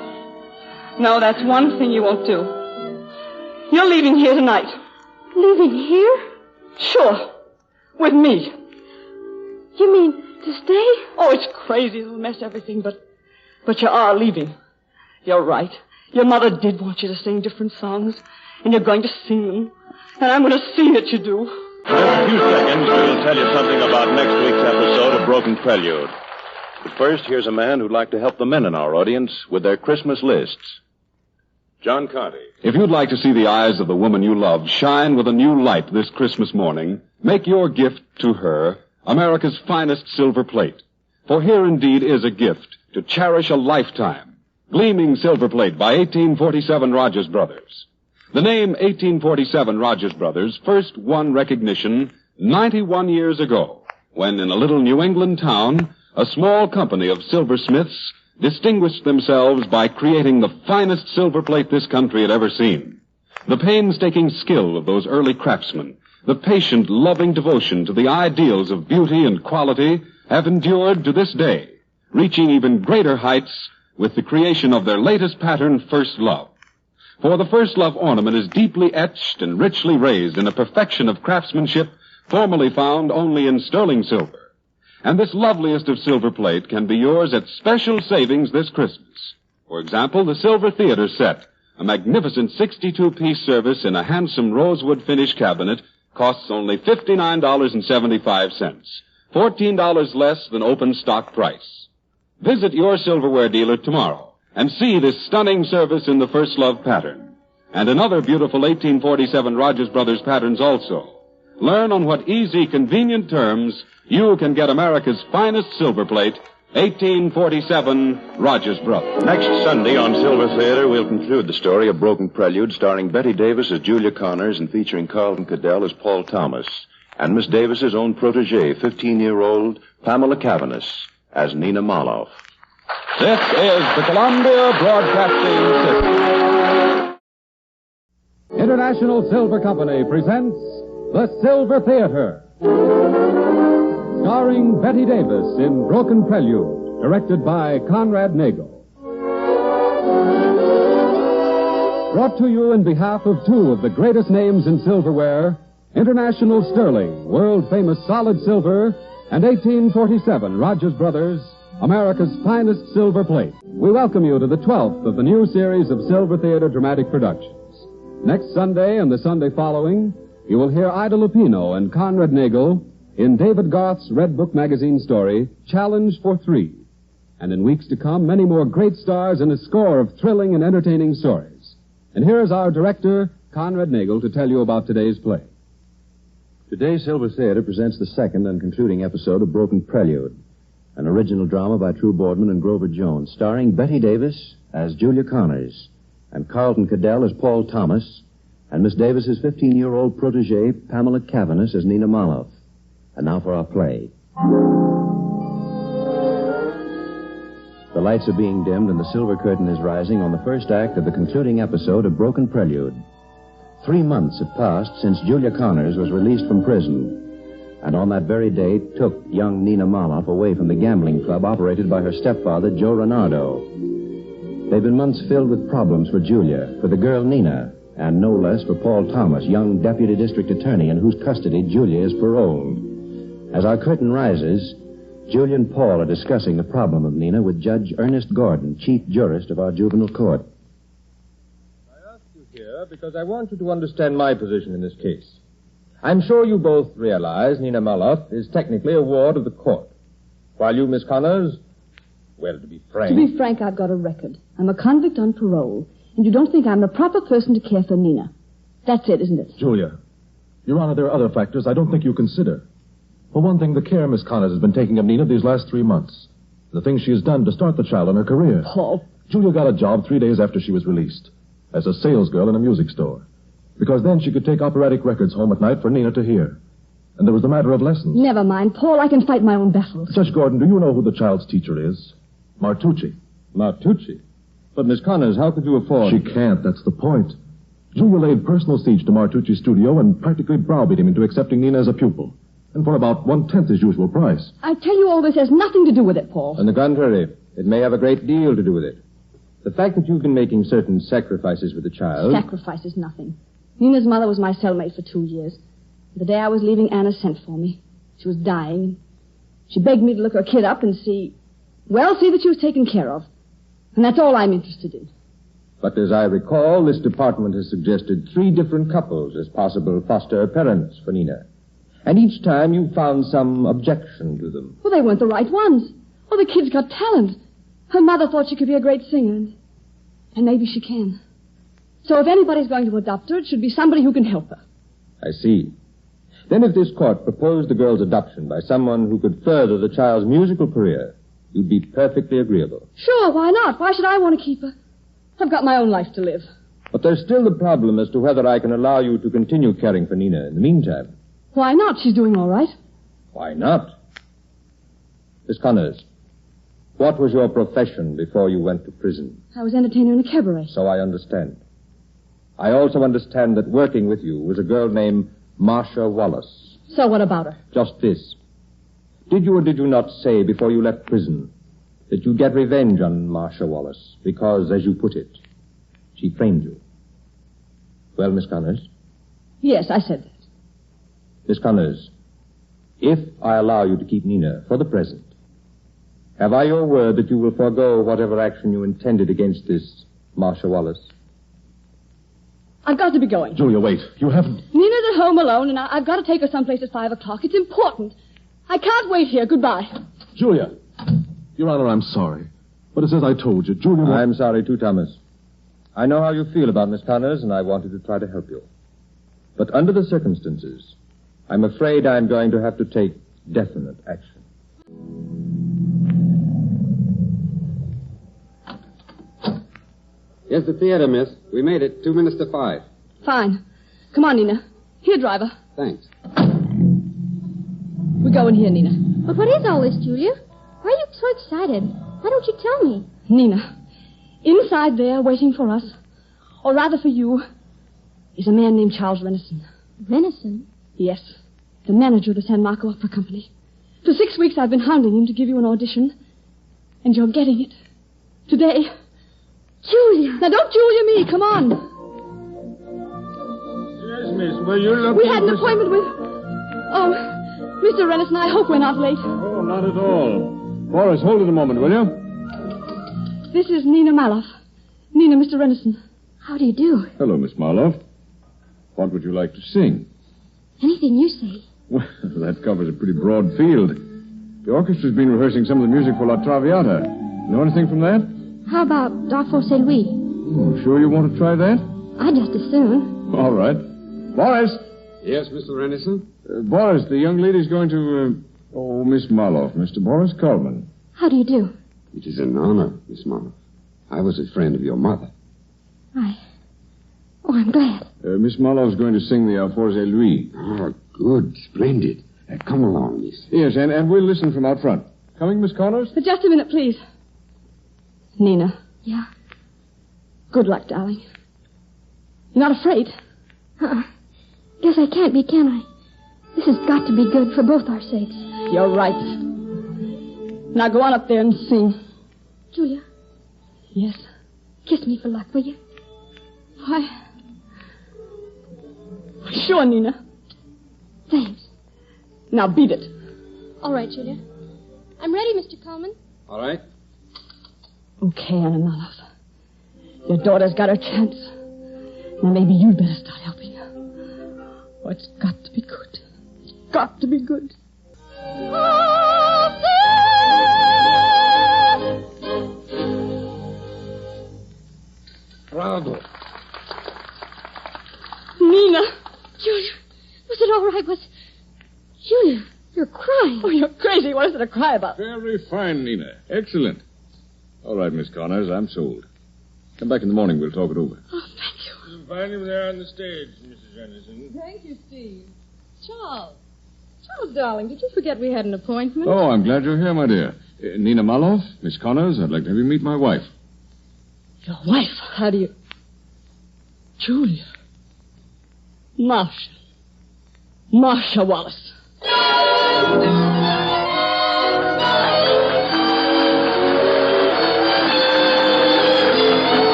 No, that's one thing you won't do. You're leaving here tonight. Leaving here? Sure. With me. You mean to stay? Oh, it's crazy. It'll mess everything, but you are leaving. You're right. Your mother did want you to sing different songs, and you're going to sing them. And I'm going to see that you do. In just a few seconds, we'll tell you something about next week's episode of Broken Prelude. But first, here's a man who'd like to help the men in our audience with their Christmas lists. John Conte. If you'd like to see the eyes of the woman you love shine with a new light this Christmas morning, make your gift to her America's finest silver plate. For here indeed is a gift to cherish a lifetime. Gleaming silver plate by 1847 Rogers Brothers. The name 1847 Rogers Brothers first won recognition 91 years ago, when in a little New England town, a small company of silversmiths distinguished themselves by creating the finest silver plate this country had ever seen. The painstaking skill of those early craftsmen, the patient, loving devotion to the ideals of beauty and quality have endured to this day, reaching even greater heights with the creation of their latest pattern, First Love. For the First Love ornament is deeply etched and richly raised in a perfection of craftsmanship formerly found only in sterling silver. And this loveliest of silver plate can be yours at special savings this Christmas. For example, the Silver Theater set, a magnificent 62-piece service in a handsome rosewood finish cabinet, costs only $59.75, $14 less than open stock price. Visit your silverware dealer tomorrow and see this stunning service in the First Love pattern, and in other beautiful 1847 Rogers Brothers patterns also. Learn on what easy, convenient terms you can get America's finest silver plate, 1847 Rogers Brothers. Next Sunday on Silver Theater, we'll conclude the story of Broken Prelude, starring Betty Davis as Julia Connors and featuring Carlton Cadell as Paul Thomas, and Miss Davis's own protege, 15-year-old Pamela Cavanis, as Nina Maloff. This is the Columbia Broadcasting System. International Silver Company presents The Silver Theater, starring Betty Davis in Broken Prelude, directed by Conrad Nagel. Brought to you in behalf of two of the greatest names in silverware, International Sterling, world-famous solid silver, and 1847 Rogers Brothers, America's finest silver plate. We welcome you to the 12th of the new series of Silver Theater dramatic productions. Next Sunday and the Sunday following, you will hear Ida Lupino and Conrad Nagel in David Garth's Red Book magazine story, Challenge for Three. And in weeks to come, many more great stars and a score of thrilling and entertaining stories. And here is our director, Conrad Nagel, to tell you about today's play. Today, Silver Theater presents the second and concluding episode of Broken Prelude, an original drama by True Boardman and Grover Jones, starring Betty Davis as Julia Connors, and Carlton Cadell as Paul Thomas, and Miss Davis's 15-year-old protege, Pamela Cavanis, as Nina Maloff. And now for our play. The lights are being dimmed and the silver curtain is rising on the first act of the concluding episode of Broken Prelude. 3 months have passed since Julia Connors was released from prison, and on that very day took young Nina Maloff away from the gambling club operated by her stepfather, Joe Renardo. They've been months filled with problems for Julia, for the girl Nina, and no less for Paul Thomas, young deputy district attorney in whose custody Julia is paroled. As our curtain rises, Julia and Paul are discussing the problem of Nina with Judge Ernest Gordon, chief jurist of our juvenile court. I asked you here because I want you to understand my position in this case. I'm sure you both realize Nina Maloff is technically a ward of the court, while you, Miss Connors, well, to be frank... To be frank, I've got a record. I'm a convict on parole. And you don't think I'm the proper person to care for Nina. That's it, isn't it? Julia, Your Honor, there are other factors I don't think you consider. For one thing, the care Miss Connors has been taking of Nina these last 3 months. The things she has done to start the child on her career. Paul. Julia got a job 3 days after she was released, as a salesgirl in a music store. Because then she could take operatic records home at night for Nina to hear. And there was the matter of lessons. Never mind, Paul. I can fight my own battles. Judge Gordon, do you know who the child's teacher is? Martucci. Martucci? But, Miss Connors, how could you afford... She can't, that's the point. Julia laid personal siege to Martucci's studio and practically browbeat him into accepting Nina as a pupil. And for about 1/10 his usual price. I tell you, all this has nothing to do with it, Paul. On the contrary, it may have a great deal to do with it. The fact that you've been making certain sacrifices for the child... Sacrifice is nothing. Nina's mother was my cellmate for 2 years. The day I was leaving, Anna sent for me. She was dying. She begged me to look her kid up and see that she was taken care of. And that's all I'm interested in. But as I recall, this department has suggested 3 different couples as possible foster parents for Nina. And each time you found some objection to them. Well, they weren't the right ones. Oh, the kid's got talent. Her mother thought she could be a great singer. And maybe she can. So if anybody's going to adopt her, it should be somebody who can help her. I see. Then if this court proposed the girl's adoption by someone who could further the child's musical career, you'd be perfectly agreeable. Sure, why not? Why should I want to keep her? I've got my own life to live. But there's still the problem as to whether I can allow you to continue caring for Nina in the meantime. Why not? She's doing all right. Why not? Miss Connors, what was your profession before you went to prison? I was entertainer in a cabaret. So I understand. I also understand that working with you was a girl named Marcia Wallace. So what about her? Just this. Did you or did you not say before you left prison that you'd get revenge on Marcia Wallace because, as you put it, she framed you? Well, Miss Connors? Yes, I said that. Miss Connors, if I allow you to keep Nina for the present, have I your word that you will forego whatever action you intended against this Marcia Wallace? I've got to be going. Julia, wait. You haven't... Nina's at home alone, and I've got to take her someplace at 5 o'clock. It's important. I can't wait here. Goodbye. Julia. Your Honor, I'm sorry. But it's as I told you, Julia... I'm sorry, too, Thomas. I know how you feel about Miss Connors, and I wanted to try to help you. But under the circumstances, I'm afraid I'm going to have to take definite action. Here's the theater, miss. We made it 2 minutes to 5. Fine. Come on, Nina. Here, driver. Thanks. We're going here, Nina. But what is all this, Julia? Why are you so excited? Why don't you tell me? Nina, inside there, waiting for us, or rather for you, is a man named Charles Renison. Renison? Yes, the manager of the San Marco Opera Company. For 6 weeks I've been hounding him to give you an audition, and you're getting it. Today. Julia! Now don't Julia me, come on. Yes, miss, were you looking... We had an appointment with... Oh, Mr. Renison, I hope we're not late. Oh, not at all. Boris, hold it a moment, will you? This is Nina Maloff. Nina, Mr. Renison. How do you do? Hello, Miss Marlowe. What would you like to sing? Anything you say. Well, that covers a pretty broad field. The orchestra's been rehearsing some of the music for La Traviata. Know anything from that? How about Darfo Saint Louis? Oh, sure you want to try that? I'd just as soon. All right. Boris! Yes, Mr. Renison? Boris, the young lady's going to, Miss Marloff, Mr. Boris Coleman. How do you do? It is an honor, Miss Marloff. I was a friend of your mother. I'm glad. Miss Marloff's going to sing the Alphonse Louis. Oh, good. Splendid. Come along, miss. Yes, and we'll listen from out front. Coming, Miss Connors? Just a minute, please. Nina. Yeah? Good luck, darling. You're not afraid? Guess I can't be, can I? This has got to be good for both our sakes. You're right. Now go on up there and sing. Julia? Yes? Kiss me for luck, will you? Why? Sure, Nina. Thanks. Now beat it. All right, Julia. I'm ready, Mr. Coleman. All right. Okay, Anna Marloff. Your daughter's got her chance. Now maybe you'd better start helping her. Oh, it's got to be good. It's got to be good. Bravo. Nina! Julia, was it all right? Julia, you're crying. Oh, you're crazy. What is there to cry about? Very fine, Nina. Excellent. All right, Miss Connors, I'm sold. Come back in the morning. We'll talk it over. Oh, thank you. You'll find him there on the stage, Mrs. Renison. Thank you, Steve. Charles, darling, did you forget we had an appointment? Oh, I'm glad you're here, my dear. Nina Marloff, Miss Connors, I'd like to have you meet my wife. Your wife? How do you... Julia. Marcia Wallace.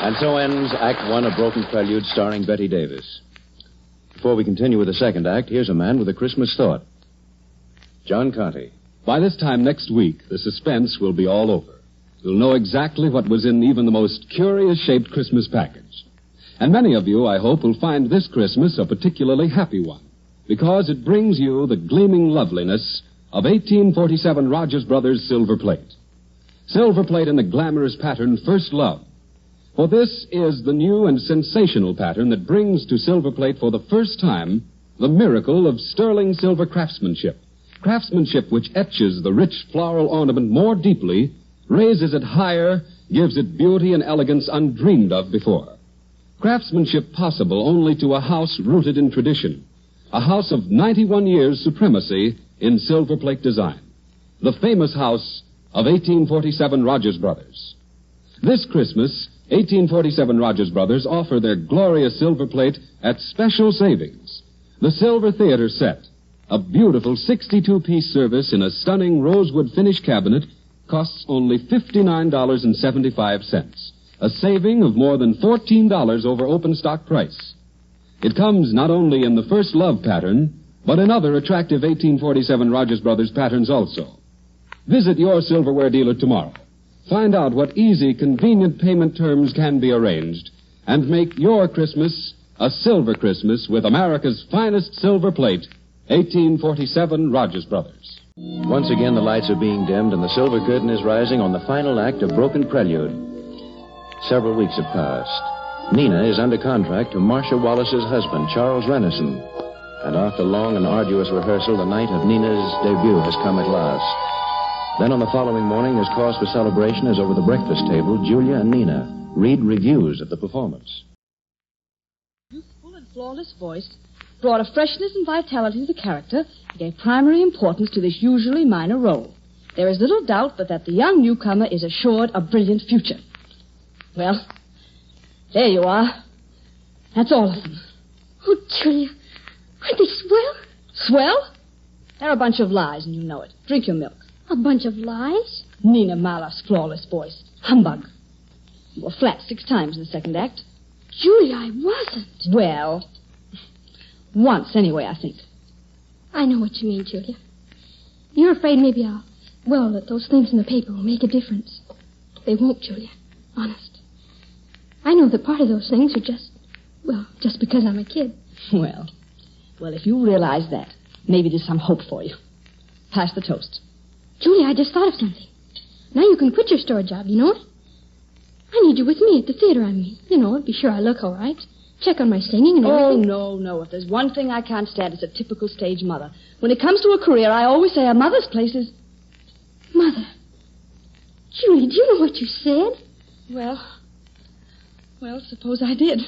And so ends Act One of Broken Prelude, starring Betty Davis. Before we continue with the second act, here's a man with a Christmas thought. John Conte. By this time next week, the suspense will be all over. You'll know exactly what was in even the most curious-shaped Christmas package. And many of you, I hope, will find this Christmas a particularly happy one, because it brings you the gleaming loveliness of 1847 Rogers Brothers silver plate. Silver plate in the glamorous pattern First Love. For this is the new and sensational pattern that brings to silver plate for the first time the miracle of sterling silver craftsmanship. Craftsmanship which etches the rich floral ornament more deeply, raises it higher, gives it beauty and elegance undreamed of before. Craftsmanship possible only to a house rooted in tradition, a house of 91 years' supremacy in silver plate design, the famous house of 1847 Rogers Brothers. This Christmas, 1847 Rogers Brothers offer their glorious silver plate at special savings. The Silver Theater set, a beautiful 62-piece service in a stunning rosewood finish cabinet, costs only $59.75, a saving of more than $14 over open stock price. It comes not only in the First Love pattern, but in other attractive 1847 Rogers Brothers patterns also. Visit your silverware dealer tomorrow. Find out what easy, convenient payment terms can be arranged, and make your Christmas a silver Christmas with America's finest silver plate, 1847 Rogers Brothers. Once again, the lights are being dimmed, and the silver curtain is rising on the final act of Broken Prelude. Several weeks have passed. Nina is under contract to Marcia Wallace's husband, Charles Renison. And after long and arduous rehearsal, the night of Nina's debut has come at last. Then on the following morning, there's cause for celebration as over the breakfast table, Julia and Nina read reviews of the performance. Youthful and flawless voice brought a freshness and vitality to the character and gave primary importance to this usually minor role. There is little doubt but that the young newcomer is assured a brilliant future. Well, there you are. That's all of them. Oh, Julia, aren't they swell? Swell? They're a bunch of lies, and you know it. Drink your milk. A bunch of lies? Nina Marloff's flawless voice. Humbug. You were flat 6 times in the second act. Julia, I wasn't. Well, once anyway, I think. I know what you mean, Julia. You're afraid maybe that those things in the paper will make a difference. They won't, Julia. Honest. I I know that part of those things are just because I'm a kid. Well, if you realize that, maybe there's some hope for you. Pass the toast. Julie, I just thought of something. Now you can quit your store job, you know it? I need you with me at the theater, I mean. You know, be sure I look all right. Check on my singing and everything. Oh, no. If there's one thing I can't stand, it's a typical stage mother. When it comes to a career, I always say a mother's place is... Mother. Julie, do you know what you said? Well, suppose I did.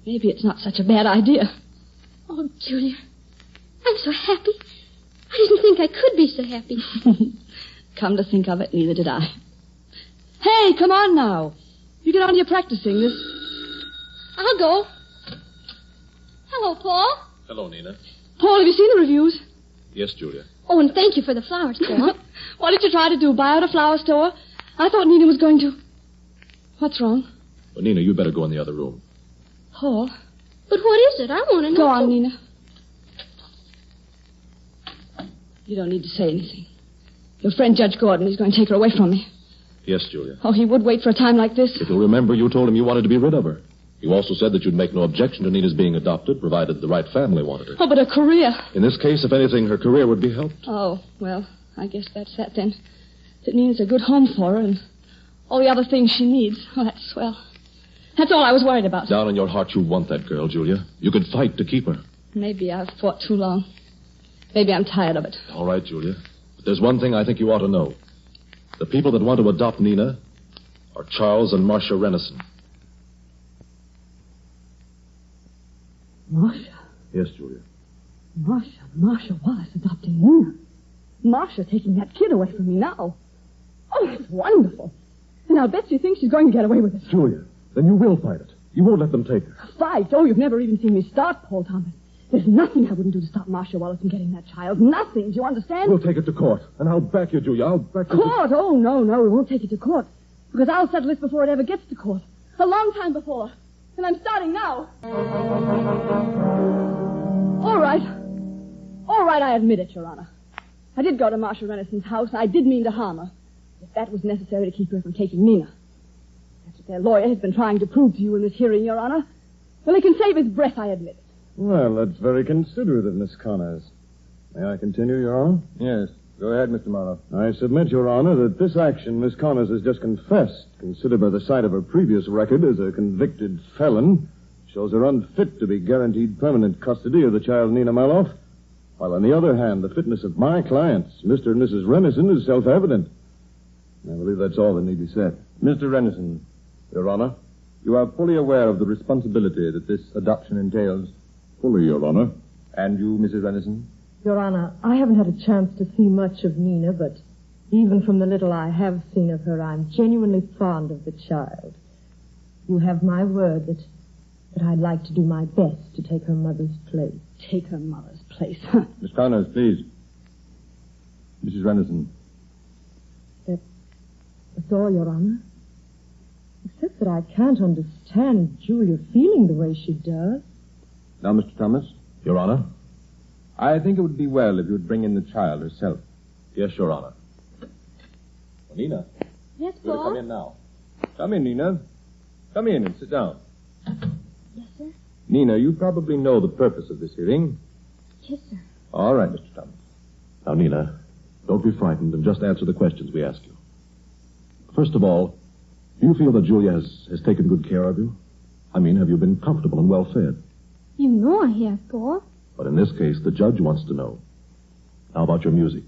Maybe it's not such a bad idea. Oh, Julia, I'm so happy. I didn't think I could be so happy. Come to think of it, neither did I. Hey, come on now. You get on to your practicing. I'll go. Hello, Paul. Hello, Nina. Paul, have you seen the reviews? Yes, Julia. Oh, and thank you for the flowers, Paul. What did you try to do, buy out a flower store? I thought Nina was going to... What's wrong? Well, Nina, you better go in the other room. Paul? But what is it? I want to know. Go on, Nina. You don't need to say anything. Your friend Judge Gordon is going to take her away from me. Yes, Julia. Oh, he would wait for a time like this? If you'll remember, you told him you wanted to be rid of her. You also said that you'd make no objection to Nina's being adopted, provided the right family wanted her. Oh, but a career. In this case, if anything, her career would be helped. Oh, well, I guess that's that then. That Nina's a good home for her and all the other things she needs. Oh, that's swell. That's all I was worried about. Down in your heart, you want that girl, Julia. You could fight to keep her. Maybe I've fought too long. Maybe I'm tired of it. All right, Julia. But there's one thing I think you ought to know. The people that want to adopt Nina are Charles and Marcia Renison. Marcia? Yes, Julia. Marcia Wallace adopting Nina. Marcia taking that kid away from me now. Oh, that's wonderful. And I'll bet she thinks she's going to get away with it. Julia, then you will fight it. You won't let them take her. Fight? Oh, you've never even seen me start, Paul Thomas. There's nothing I wouldn't do to stop Marcia Wallace from getting that child. Nothing. Do you understand? We'll take it to court, and I'll back you, Julia. I'll back you Court? Oh, no, we won't take it to court. Because I'll settle this before it ever gets to court. A long time before. And I'm starting now. All right, I admit it, Your Honor. I did go to Marcia Renison's house, and I did mean to harm her. If that was necessary to keep her from taking Nina. That's what their lawyer has been trying to prove to you in this hearing, Your Honor. Well, he can save his breath, I admit it. Well, that's very considerate of Miss Connors. May I continue, Your Honor? Yes. Go ahead, Mr. Marlowe. I submit, Your Honor, that this action Miss Connors has just confessed, considered by the sight of her previous record as a convicted felon, shows her unfit to be guaranteed permanent custody of the child Nina Maloff. While, on the other hand, the fitness of my clients, Mr. and Mrs. Renison, is self-evident. I believe that's all that need be said. Mr. Renison, Your Honor? you are fully aware of the responsibility that this adoption entails? Fully, Your Honor. And you, Mrs. Renison? Your Honor, I haven't had a chance to see much of Nina, but even from the little I have seen of her, I'm genuinely fond of the child. You have my word that I'd like to do my best to take her mother's place. Take her mother's place? Miss Connors, please. Mrs. Renison. That's all, Your Honor. Except that I can't understand Julia feeling the way she does. Now, Mr. Thomas. Your Honor? I think it would be well if you'd bring in the child herself. Yes, Your Honor. Well, Nina. Yes, You're Paul? to come in now. Come in, Nina. Come in and sit down. Yes, sir. Nina, you probably know the purpose of this hearing. Yes, sir. All right, Mr. Thomas. Now, Nina, don't be frightened and just answer the questions we ask you. First of all, do you feel that Julia has taken good care of you? I mean, have you been comfortable and well fed? You know I have, Paul. But in this case, the judge wants to know. How about your music?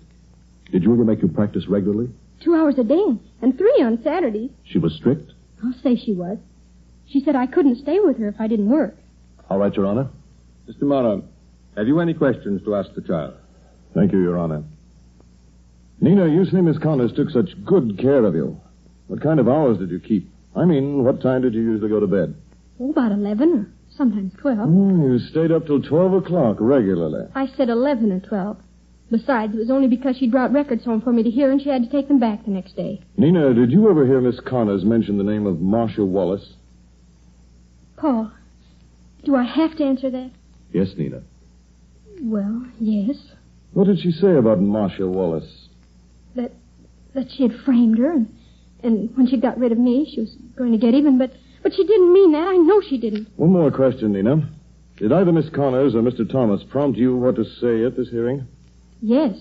Did Julia make you practice regularly? 2 hours a day, and 3 on Saturdays. She was strict? I'll say she was. She said I couldn't stay with her if I didn't work. All right, Your Honor. Mr. Morrow, have you any questions to ask the child? Thank you, Your Honor. Nina, you say Miss Connors took such good care of you. What kind of hours did you keep? I mean, what time did you usually go to bed? Oh, about 11 or sometimes 12. You stayed up till 12 o'clock regularly. I said 11 or 12. Besides, it was only because she'd brought records home for me to hear and she had to take them back the next day. Nina, did you ever hear Miss Connors mention the name of Marcia Wallace? Paul, do I have to answer that? Yes, Nina. Well, yes. What did she say about Marcia Wallace? That she had framed her, and when she got rid of me, she was going to get even, but But she didn't mean that. I know she didn't. One more question, Nina. Did either Miss Connors or Mr. Thomas prompt you what to say at this hearing? Yes.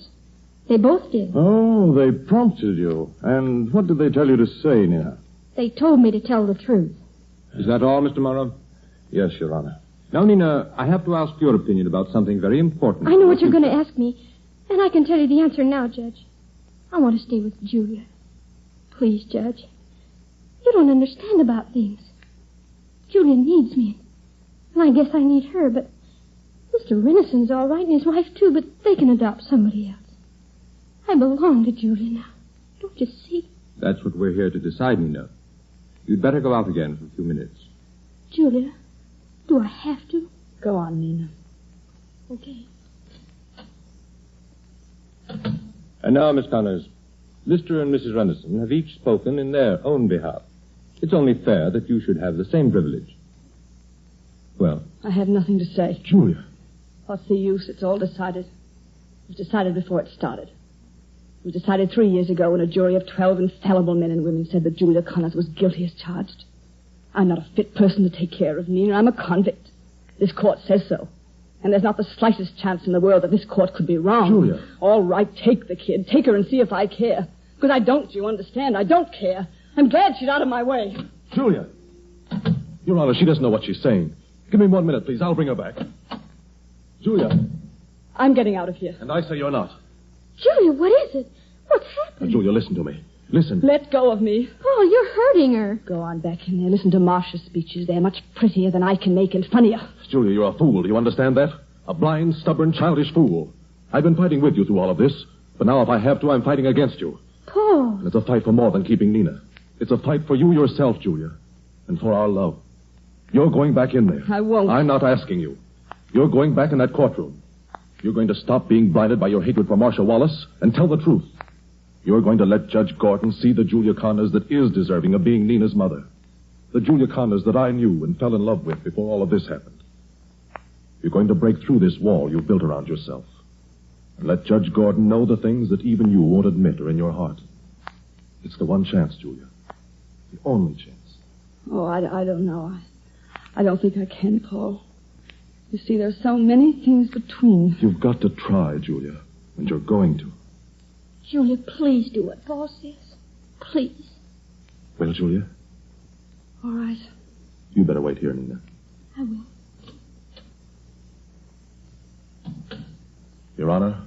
They both did. Oh, they prompted you. And what did they tell you to say, Nina? They told me to tell the truth. Is that all, Mr. Morrow? Yes, Your Honor. Now, Nina, I have to ask your opinion about something very important. I know what you're going to ask me, and I can tell you the answer now, Judge. I want to stay with Julia. Please, Judge. You don't understand about things. Julia needs me, and I guess I need her, but Mr. Rennison's all right, and his wife, too, but they can adopt somebody else. I belong to Julia now. Don't you see? That's what we're here to decide, Nina. You'd better go out again for a few minutes. Julia, do I have to? Go on, Nina. Okay. And now, Miss Connors, Mr. and Mrs. Rennison have each spoken in their own behalf. It's only fair that you should have the same privilege. Well? I have nothing to say. Julia. What's the use? It's all decided. It was decided before it started. It was decided 3 years ago when a jury of 12 infallible men and women said that Julia Connors was guilty as charged. I'm not a fit person to take care of Nina. I'm a convict. This court says so. And there's not the slightest chance in the world that this court could be wrong. Julia. All right, take the kid. Take her and see if I care. Because I don't, you understand? I don't care. I'm glad she's out of my way. Julia. Your Honor, she doesn't know what she's saying. Give me 1 minute, please. I'll bring her back. Julia. I'm getting out of here. And I say you're not. Julia, what is it? What's happened? Now, Julia, listen to me. Listen. Let go of me. Oh, you're hurting her. Go on back in there. Listen to Marcia's speeches. They're much prettier than I can make and funnier. Julia, you're a fool. Do you understand that? A blind, stubborn, childish fool. I've been fighting with you through all of this, but now if I have to, I'm fighting against you. Paul. And it's a fight for more than keeping Nina. It's a fight for you yourself, Julia, and for our love. You're going back in there. I won't. I'm not asking you. You're going back in that courtroom. You're going to stop being blinded by your hatred for Marcia Wallace and tell the truth. You're going to let Judge Gordon see the Julia Connors that is deserving of being Nina's mother. The Julia Connors that I knew and fell in love with before all of this happened. You're going to break through this wall you've built around yourself and let Judge Gordon know the things that even you won't admit are in your heart. It's the one chance, Julia. The only chance. Oh, I don't know. I don't think I can, Paul. You see, there's so many things between. You've got to try, Julia, and you're going to. Julia, please do what Paul says. Please. Well, Julia? All right. You better wait here, Nina. I will. Your Honor,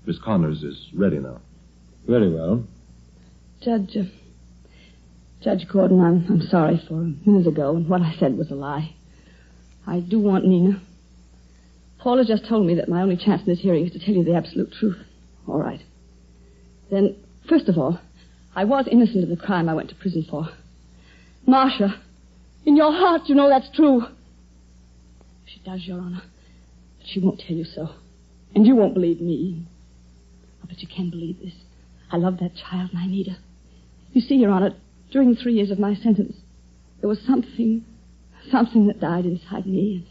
Miss Connors is ready now. Very well. Judge Gordon, I'm sorry for a minute ago, and what I said was a lie. I do want Nina. Paul has just told me that my only chance in this hearing is to tell you the absolute truth. All right. Then, first of all, I was innocent of the crime I went to prison for. Marcia, in your heart you know that's true. She does, Your Honor. But she won't tell you so. And you won't believe me. Oh, but you can believe this. I love that child and I need her. You see, Your Honor, during the 3 years of my sentence, there was something that died inside me,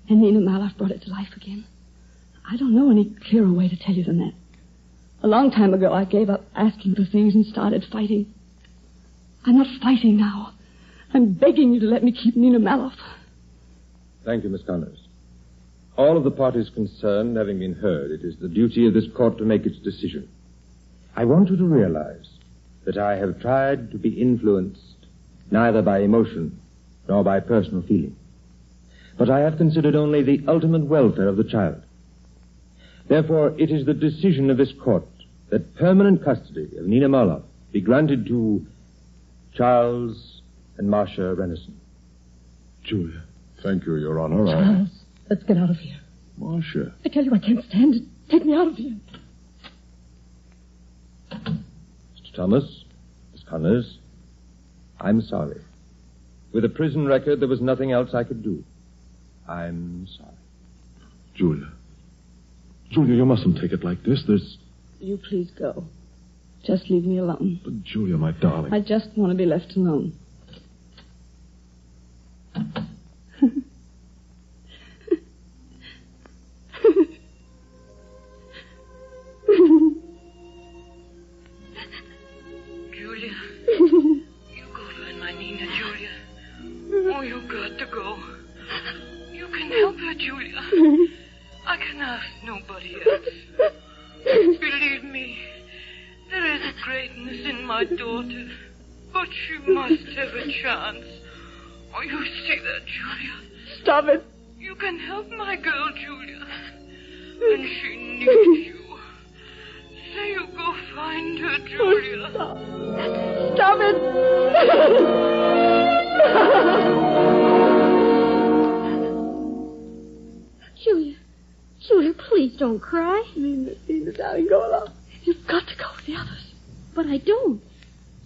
and Nina Maloff brought it to life again. I don't know any clearer way to tell you than that. A long time ago, I gave up asking for things and started fighting. I'm not fighting now. I'm begging you to let me keep Nina Maloff. Thank you, Miss Connors. All of the parties concerned having been heard, it is the duty of this court to make its decision. I want you to realize that I have tried to be influenced neither by emotion nor by personal feeling. But I have considered only the ultimate welfare of the child. Therefore, it is the decision of this court that permanent custody of Nina Maloff be granted to Charles and Marcia Rennison. Julia. Thank you, Your Honor. Charles, let's get out of here. Marcia. I tell you, I can't stand it. Take me out of here. Mr. Thomas, Miss Connors, I'm sorry. With a prison record, there was nothing else I could do. I'm sorry. Julia. Julia, you mustn't take it like this. You please go. Just leave me alone. But Julia, my darling. I just want to be left alone. Julia, you go find my Nina, Julia. Oh, you've got to go. You can help her, Julia. I can ask nobody else. Believe me, there is a greatness in my daughter, but she must have a chance. Oh, you see that, Julia? Stop it. You can help my girl, Julia. And she needs you. Say you go find her, Julia. Oh, stop it. Julia, please don't cry. Nina, darling, go along. You've got to go with the others. But I don't.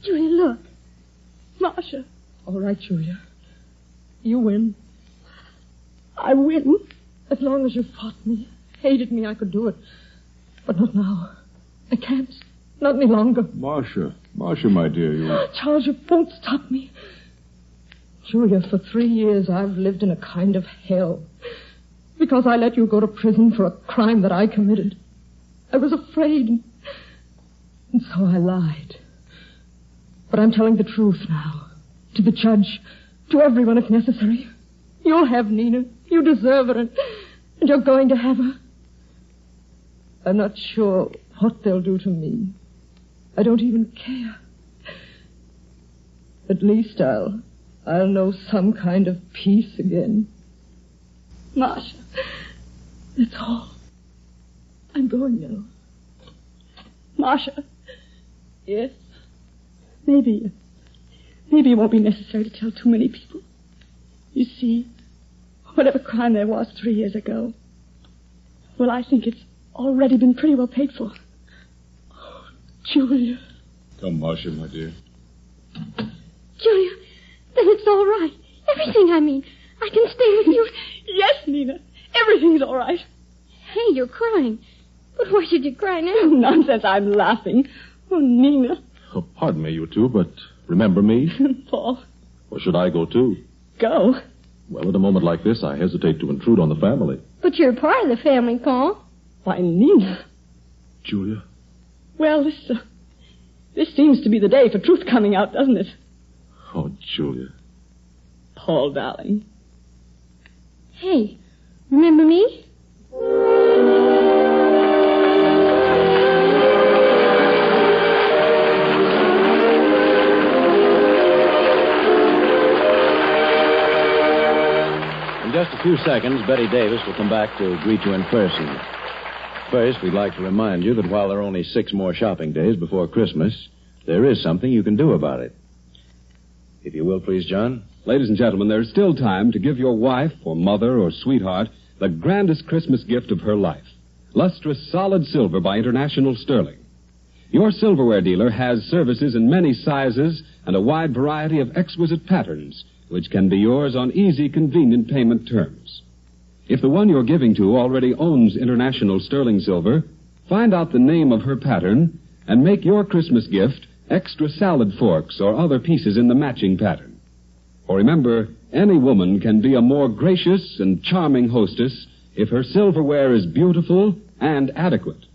Julia, look. Marcia. All right, Julia. You win. I win. As long as you fought me, hated me, I could do it. But not now. I can't. Not any longer. Marcia, my dear, you... Charles, you won't stop me. Julia, for 3 years I've lived in a kind of hell. Because I let you go to prison for a crime that I committed. I was afraid. And so I lied. But I'm telling the truth now. To the judge. To everyone if necessary. You'll have Nina. You deserve her. And you're going to have her. I'm not sure what they'll do to me. I don't even care. At least I'll know some kind of peace again. Marcia. That's all. I'm going now. Marcia. Yes? Maybe it won't be necessary to tell too many people. You see, whatever crime there was 3 years ago, well, I think it's already been pretty well paid for. Oh, Julia. Come, Marcia, my dear. Julia, then it's all right. Everything, I mean. I can stay with you. Yes, Nina. Everything's all right. Hey, you're crying. But why should you cry now? Nonsense, I'm laughing. Oh, Nina. Oh, pardon me, you two, but remember me? Paul. Or should I go too? Go? Well, at a moment like this, I hesitate to intrude on the family. But you're part of the family, Paul. Why, Nina. Julia? Well, this seems to be the day for truth coming out, doesn't it? Oh, Julia. Paul, darling. Hey, remember me? In just a few seconds, Betty Davis will come back to greet you in person. First, we'd like to remind you that while there are only 6 more shopping days before Christmas, there is something you can do about it. If you will, please, John. Ladies and gentlemen, there's still time to give your wife or mother or sweetheart the grandest Christmas gift of her life. Lustrous solid silver by International Sterling. Your silverware dealer has services in many sizes and a wide variety of exquisite patterns, which can be yours on easy, convenient payment terms. If the one you're giving to already owns International Sterling Silver, find out the name of her pattern and make your Christmas gift extra salad forks or other pieces in the matching pattern. For remember, any woman can be a more gracious and charming hostess if her silverware is beautiful and adequate.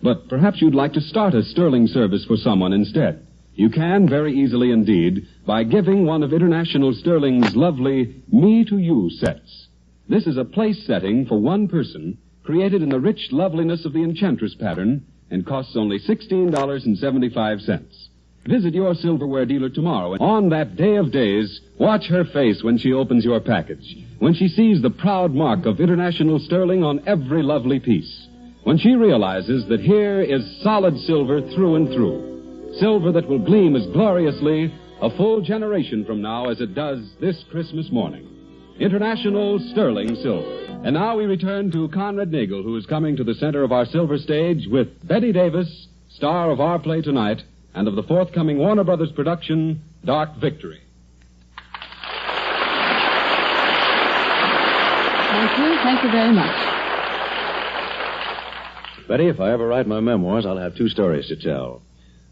But perhaps you'd like to start a sterling service for someone instead. You can very easily indeed by giving one of International Sterling's lovely Me-to-You sets. This is a place setting for one person created in the rich loveliness of the Enchantress pattern and costs only $16.75. Visit your silverware dealer tomorrow. On that day of days, watch her face when she opens your package, when she sees the proud mark of International Sterling on every lovely piece, when she realizes that here is solid silver through and through, silver that will gleam as gloriously a full generation from now as it does this Christmas morning. International Sterling Silver. And now we return to Conrad Nagel, who is coming to the center of our silver stage with Betty Davis, star of our play tonight, and of the forthcoming Warner Brothers production, Dark Victory. Thank you very much. Betty, if I ever write my memoirs, I'll have 2 stories to tell.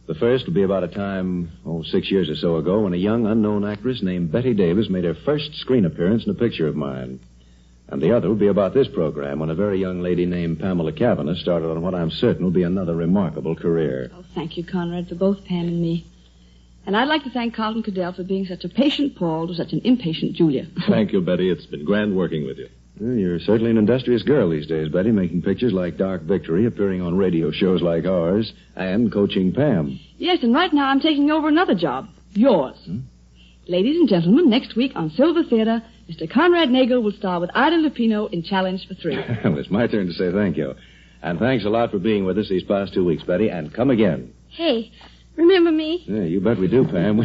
The first will be about a time, 6 years or so ago, when a young unknown actress named Betty Davis made her first screen appearance in a picture of mine. And the other will be about this program, when a very young lady named Pamela Kavanagh started on what I'm certain will be another remarkable career. Oh, thank you, Conrad, for both Pam and me. And I'd like to thank Carlton Cadell for being such a patient Paul to such an impatient Julia. Thank you, Betty. It's been grand working with you. Well, you're certainly an industrious girl these days, Betty, making pictures like Dark Victory, appearing on radio shows like ours, and coaching Pam. Yes, and right now I'm taking over another job. Yours. Ladies and gentlemen, next week on Silver Theater, Mr. Conrad Nagel will star with Ida Lupino in Challenge for Three. Well, it's my turn to say thank you. And thanks a lot for being with us these past 2 weeks, Betty, and come again. Hey, remember me? Yeah, you bet we do, Pam.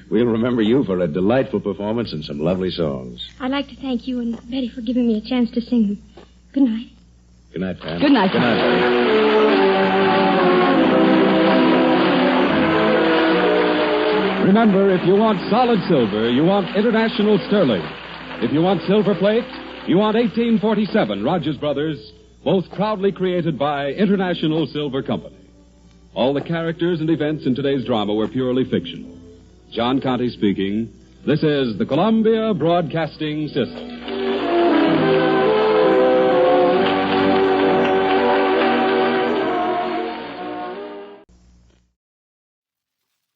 We'll remember you for a delightful performance and some lovely songs. I'd like to thank you and Betty for giving me a chance to sing them. Good night. Good night, Pam. Good night. Good night, Betty. Remember, if you want solid silver, you want International Sterling. If you want silver plate, you want 1847 Rogers Brothers, both proudly created by International Silver Company. All the characters and events in today's drama were purely fictional. John Conte speaking. This is the Columbia Broadcasting System.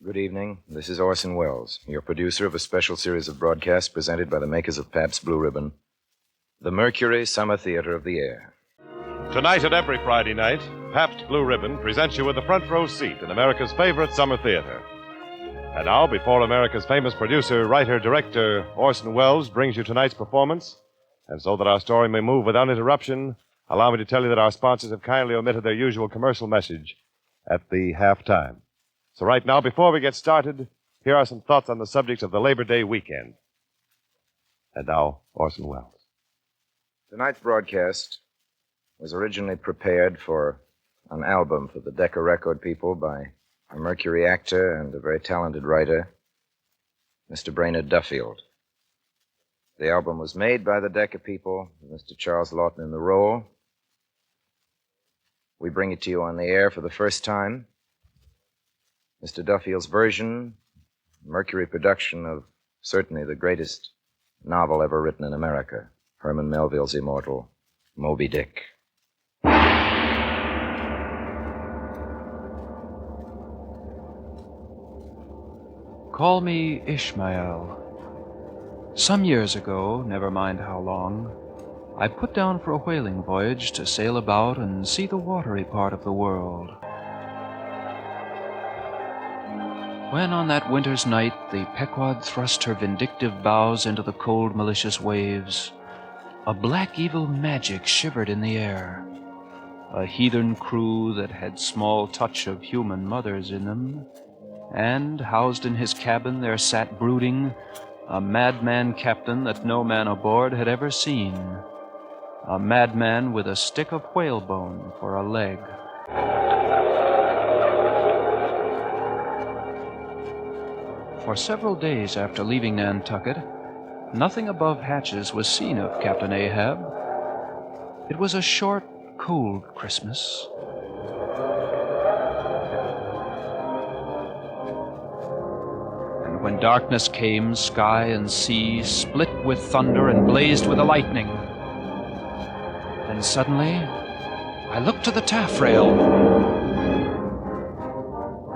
Good evening. This is Orson Welles, your producer of a special series of broadcasts presented by the makers of Pabst Blue Ribbon, the Mercury Summer Theater of the Air. Tonight and every Friday night, Pabst Blue Ribbon presents you with the front row seat in America's favorite summer theater. And now, before America's famous producer, writer, director, Orson Welles brings you tonight's performance, and so that our story may move without interruption, allow me to tell you that our sponsors have kindly omitted their usual commercial message at the halftime. So right now, before we get started, here are some thoughts on the subject of the Labor Day weekend. And now, Orson Welles. Tonight's broadcast was originally prepared for an album for the Decca record people by a Mercury actor and a very talented writer, Mr. Brainerd Duffield. The album was made by the Decca people, with Mr. Charles Lawton in the role. We bring it to you on the air for the first time. Mr. Duffield's version, Mercury production of certainly the greatest novel ever written in America, Herman Melville's immortal Moby Dick. Call me Ishmael. Some years ago, never mind how long, I put down for a whaling voyage to sail about and see the watery part of the world. When on that winter's night the Pequod thrust her vindictive bows into the cold, malicious waves, a black evil magic shivered in the air. A heathen crew that had small touch of human mothers in them, and, housed in his cabin, there sat brooding a madman captain that no man aboard had ever seen, a madman with a stick of whalebone for a leg. For several days after leaving Nantucket, nothing above hatches was seen of Captain Ahab. It was a short, cold Christmas. And when darkness came, sky and sea split with thunder and blazed with the lightning. Then suddenly, I looked to the taffrail.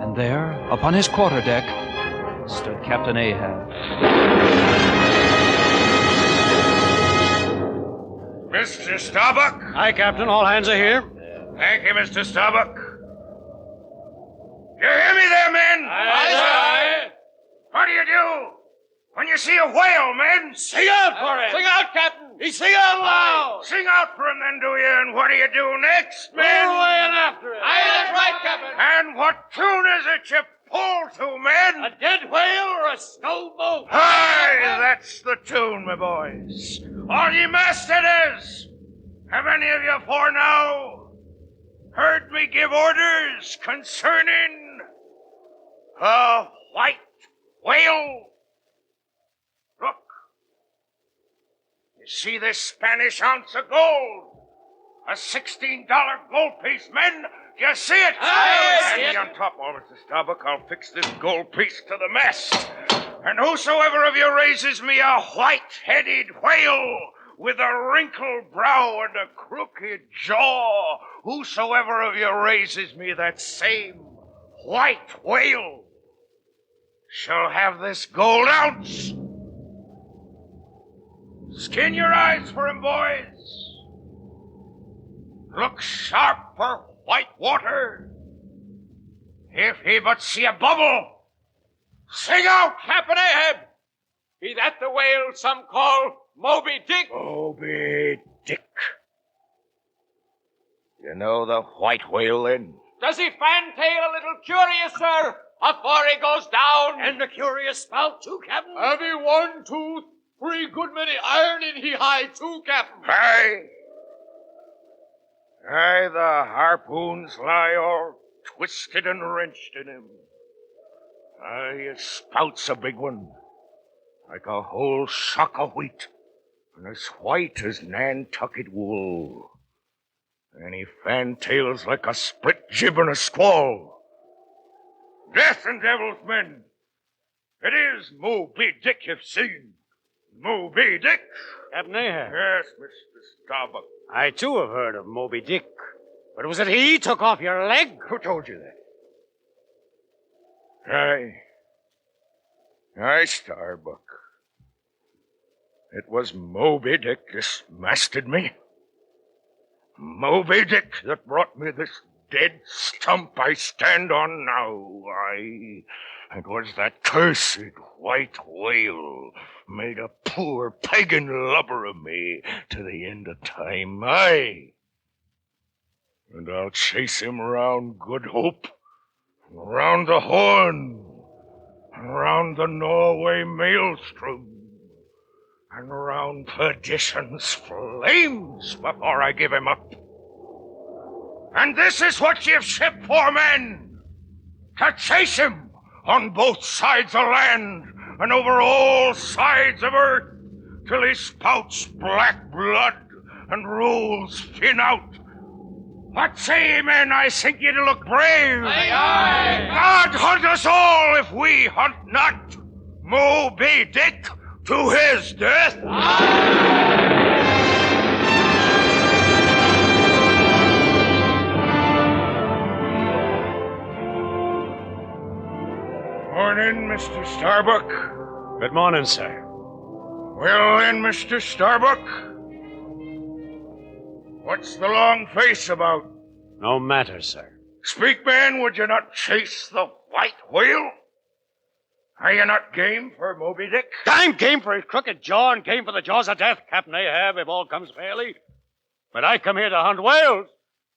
And there, upon his quarterdeck, stood Captain Ahab. Mr. Starbuck? Aye, Captain. All hands are here. Thank you, Mr. Starbuck. You hear me there, men? Aye. What do you do when you see a whale, men? Sing out for him. Sing out, Captain. He sing out loud. Sing out for him, then, do you? And what do you do next, men? Row away and after it. Aye, that's right, Captain. And what tune is it you pull to, men? A dead whale or a stowboat? Aye, that's the tune, my boys. All ye masters, have any of you afore now heard me give orders concerning a white whale? Look, you see this Spanish ounce of gold? A $16 gold piece, men. Do you see it? Aye, Hand me on top, Mr. Starbuck. I'll fix this gold piece to the mast. And whosoever of you raises me a white-headed whale with a wrinkled brow and a crooked jaw, whosoever of you raises me that same white whale shall have this gold ounce. Skin your eyes for him, boys. Look sharp for white water. If he but see a bubble, sing out, Captain Ahab. Be that the whale some call Moby Dick? Moby Dick. You know the white whale, then? Does he fantail a little curious, sir, afore he goes down? And the curious spout, too, Captain? Have he 1, 2, 3 good many iron in he hide, too, Captain? Aye. Aye, the harpoons lie all twisted and wrenched in him. Aye, his spout's a big one, like a whole shock of wheat, and as white as Nantucket wool. And he fantails like a split jib in a squall. Death and devil's men, it is Moby Dick you've seen. Moby Dick? Captain Ahab. Yes, Mr. Starbuck. I, too, have heard of Moby Dick. But was it he took off your leg? Who told you that? Aye, Starbuck. It was Moby Dick dismasted me. Moby Dick that brought me this dead stump I stand on now. Aye, it was that cursed white whale made a poor pagan lubber of me to the end of time. Aye. And I'll chase him round Good Hope, round the Horn, round the Norway Maelstrom, and round perdition's flames before I give him up. And this is what you've shipped for, men, to chase him on both sides of land and over all sides of earth till he spouts black blood and rolls fin out. What say, men? I think you to look brave. Aye, aye. God hunt us all if we hunt not Moby Dick to his death. Morning, Mr. Starbuck. Good morning, sir. Well, then, Mr. Starbuck, what's the long face about? No matter, sir. Speak, man, would you not chase the white whale? Are you not game for Moby Dick? I'm game for his crooked jaw and game for the jaws of death, Captain Ahab, if all comes fairly. But I come here to hunt whales,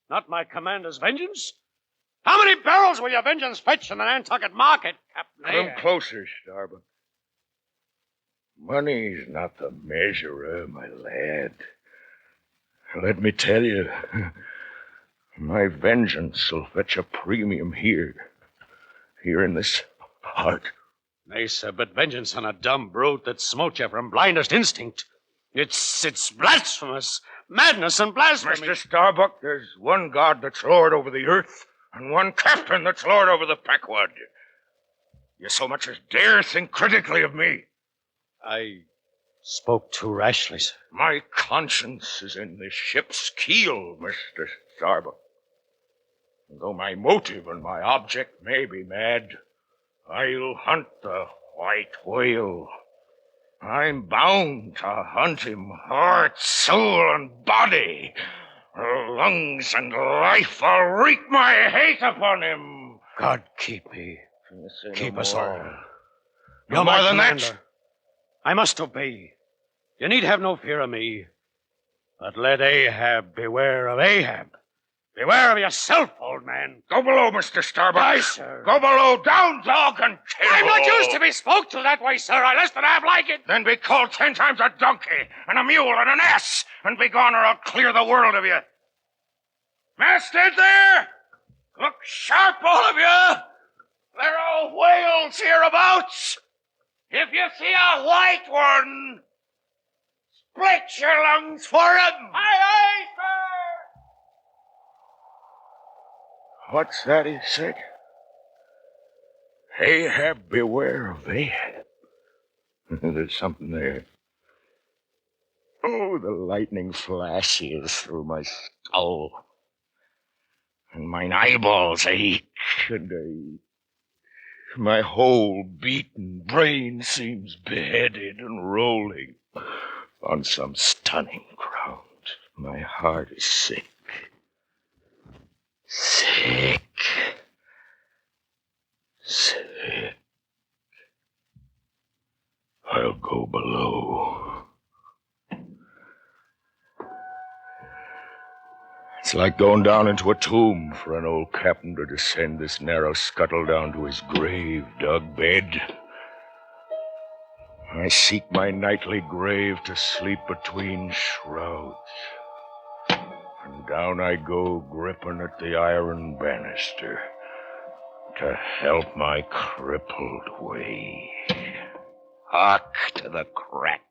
not my commander's vengeance. How many barrels will your vengeance fetch in the Nantucket market, Captain Ahab? Come closer, Starbuck. Money's not the measurer, my lad. Let me tell you, my vengeance will fetch a premium here in this heart. Nay, sir, but vengeance on a dumb brute that smote you from blindest instinct. It's blasphemous. Madness and blasphemy. Mr. Starbuck, there's one God that's lord over the earth and one captain that's lord over the Pequod. You so much as dare think critically of me. I spoke too rashly, sir. My conscience is in this ship's keel, Mr. Starbuck. And though my motive and my object may be mad, I'll hunt the white whale. I'm bound to hunt him, heart, soul, and body. Lungs and life, I'll wreak my hate upon him. God keep me. Keep us all. No more than that. I must obey. You need have no fear of me. But let Ahab beware of Ahab. Beware of yourself, old man. Go below, Mr. Starbuck. Aye, sir. Go below, down, dog, and kill. I'm not used to be spoke to that way, sir. Less than half like it. Then be called 10 times a donkey, and a mule, and an ass, and be gone, or I'll clear the world of you. Master there! Look sharp, all of you! There are whales hereabouts. If you see a white one, split your lungs for him. Aye, aye, sir! What's that he said? Ahab, beware of Ahab. There's something there. Oh, the lightning flashes through my skull. And mine eyeballs ache, and My whole beaten brain seems beheaded and rolling on some stunning ground. My heart is sick. Sick. Sick. I'll go below. It's like going down into a tomb for an old captain to descend this narrow scuttle down to his grave-dug bed. I seek my nightly grave to sleep between shrouds. And down I go, gripping at the iron banister to help my crippled way. Hark to the crack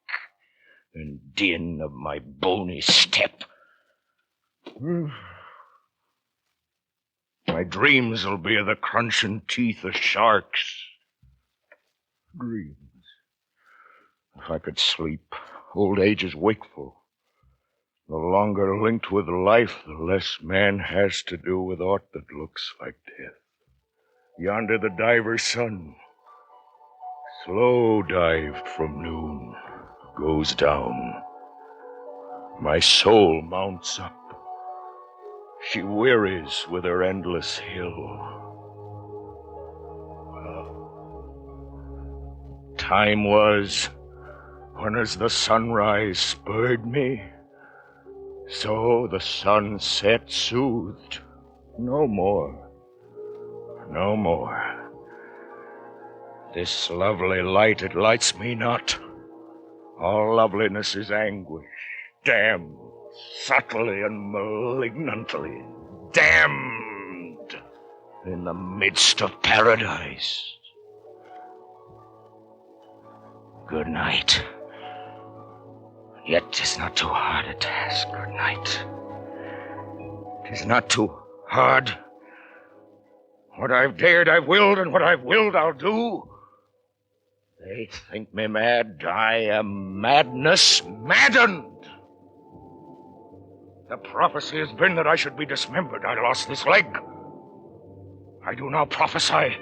and din of my bony step. My dreams will be of the crunching teeth of sharks. Dreams. If I could sleep, old age is wakeful. The longer linked with life, the less man has to do with aught that looks like death. Yonder the diver's sun, slow dived from noon, goes down. My soul mounts up. She wearies with her endless hill. Time was when as the sunrise spurred me, so the sunset soothed. No more. No more. This lovely light, it lights me not. All loveliness is anguish, damned subtly and malignantly, damned in the midst of paradise. Good night. Yet 'tis not too hard a task, good night. 'Tis not too hard. What I've dared, I've willed, and what I've willed, I'll do. They think me mad. I am madness maddened. The prophecy has been that I should be dismembered. I lost this leg. I do now prophesy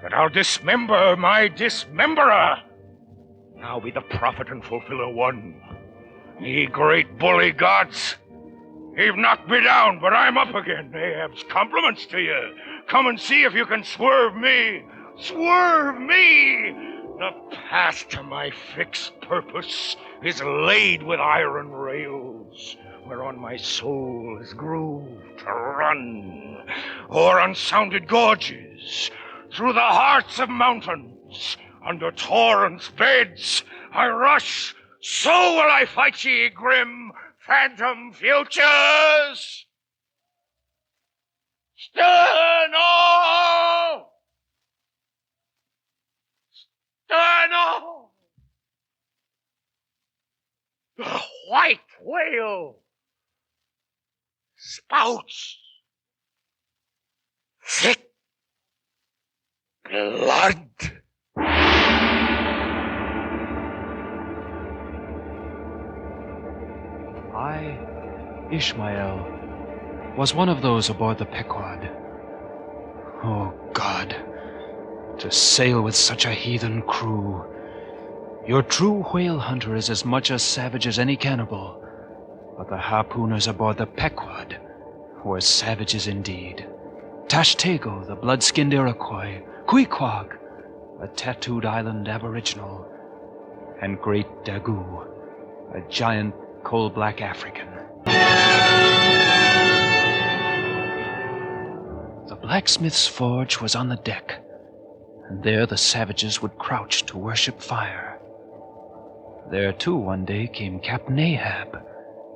that I'll dismember my dismemberer. Now be the prophet and fulfiller one. Ye great bully gods, you've knocked me down, but I'm up again. Ahab's compliments to you. Come and see if you can swerve me. Swerve me! The path to my fixed purpose is laid with iron rails, whereon my soul is grooved to run, o'er unsounded gorges, through the hearts of mountains, under torrents' beds, I rush, so will I fight ye, grim phantom futures! Sterno! Sterno! The white whale spouts thick blood. I, Ishmael, was one of those aboard the Pequod. Oh, God, to sail with such a heathen crew. Your true whale hunter is as much a savage as any cannibal, but the harpooners aboard the Pequod were savages indeed. Tashtego, the blood-skinned Iroquois, Queequeg, a tattooed island aboriginal, and Great Daggoo, a giant coal-black African. The blacksmith's forge was on the deck, and there the savages would crouch to worship fire. There, too, one day came Captain Ahab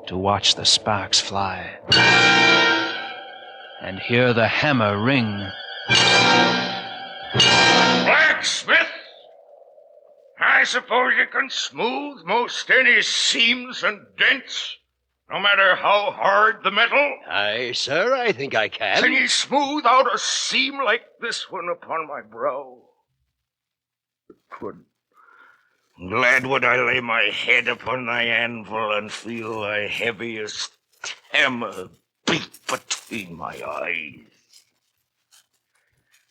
to watch the sparks fly and hear the hammer ring. Blacksmith! I suppose you can smooth most any seams and dents, no matter how hard the metal? Aye, sir, I think I can. Can ye smooth out a seam like this one upon my brow? Good. Glad would I lay my head upon thy anvil and feel thy heaviest hammer beat between my eyes.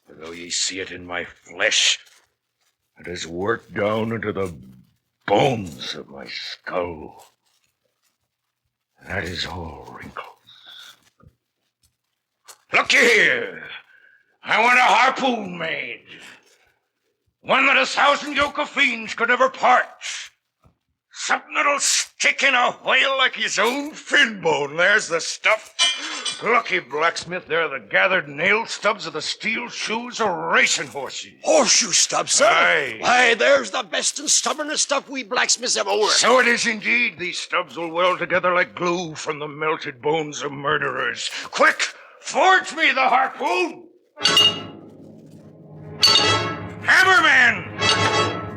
For though ye see it in my flesh, it is worked down into the bones of my skull. That is all wrinkles. Look here. I want a harpoon made. One that 1,000 yoke of fiends could never part. Something that'll stick in a whale like his own fin bone. There's the stuff. Lucky blacksmith, they're the gathered nail stubs of the steel shoes of racing horses. Horseshoe stubs, sir? Aye. Why, there's the best and stubbornest stuff we blacksmiths ever worked. So it is indeed. These stubs will weld together like glue from the melted bones of murderers. Quick, forge me the harpoon. Hammer, man!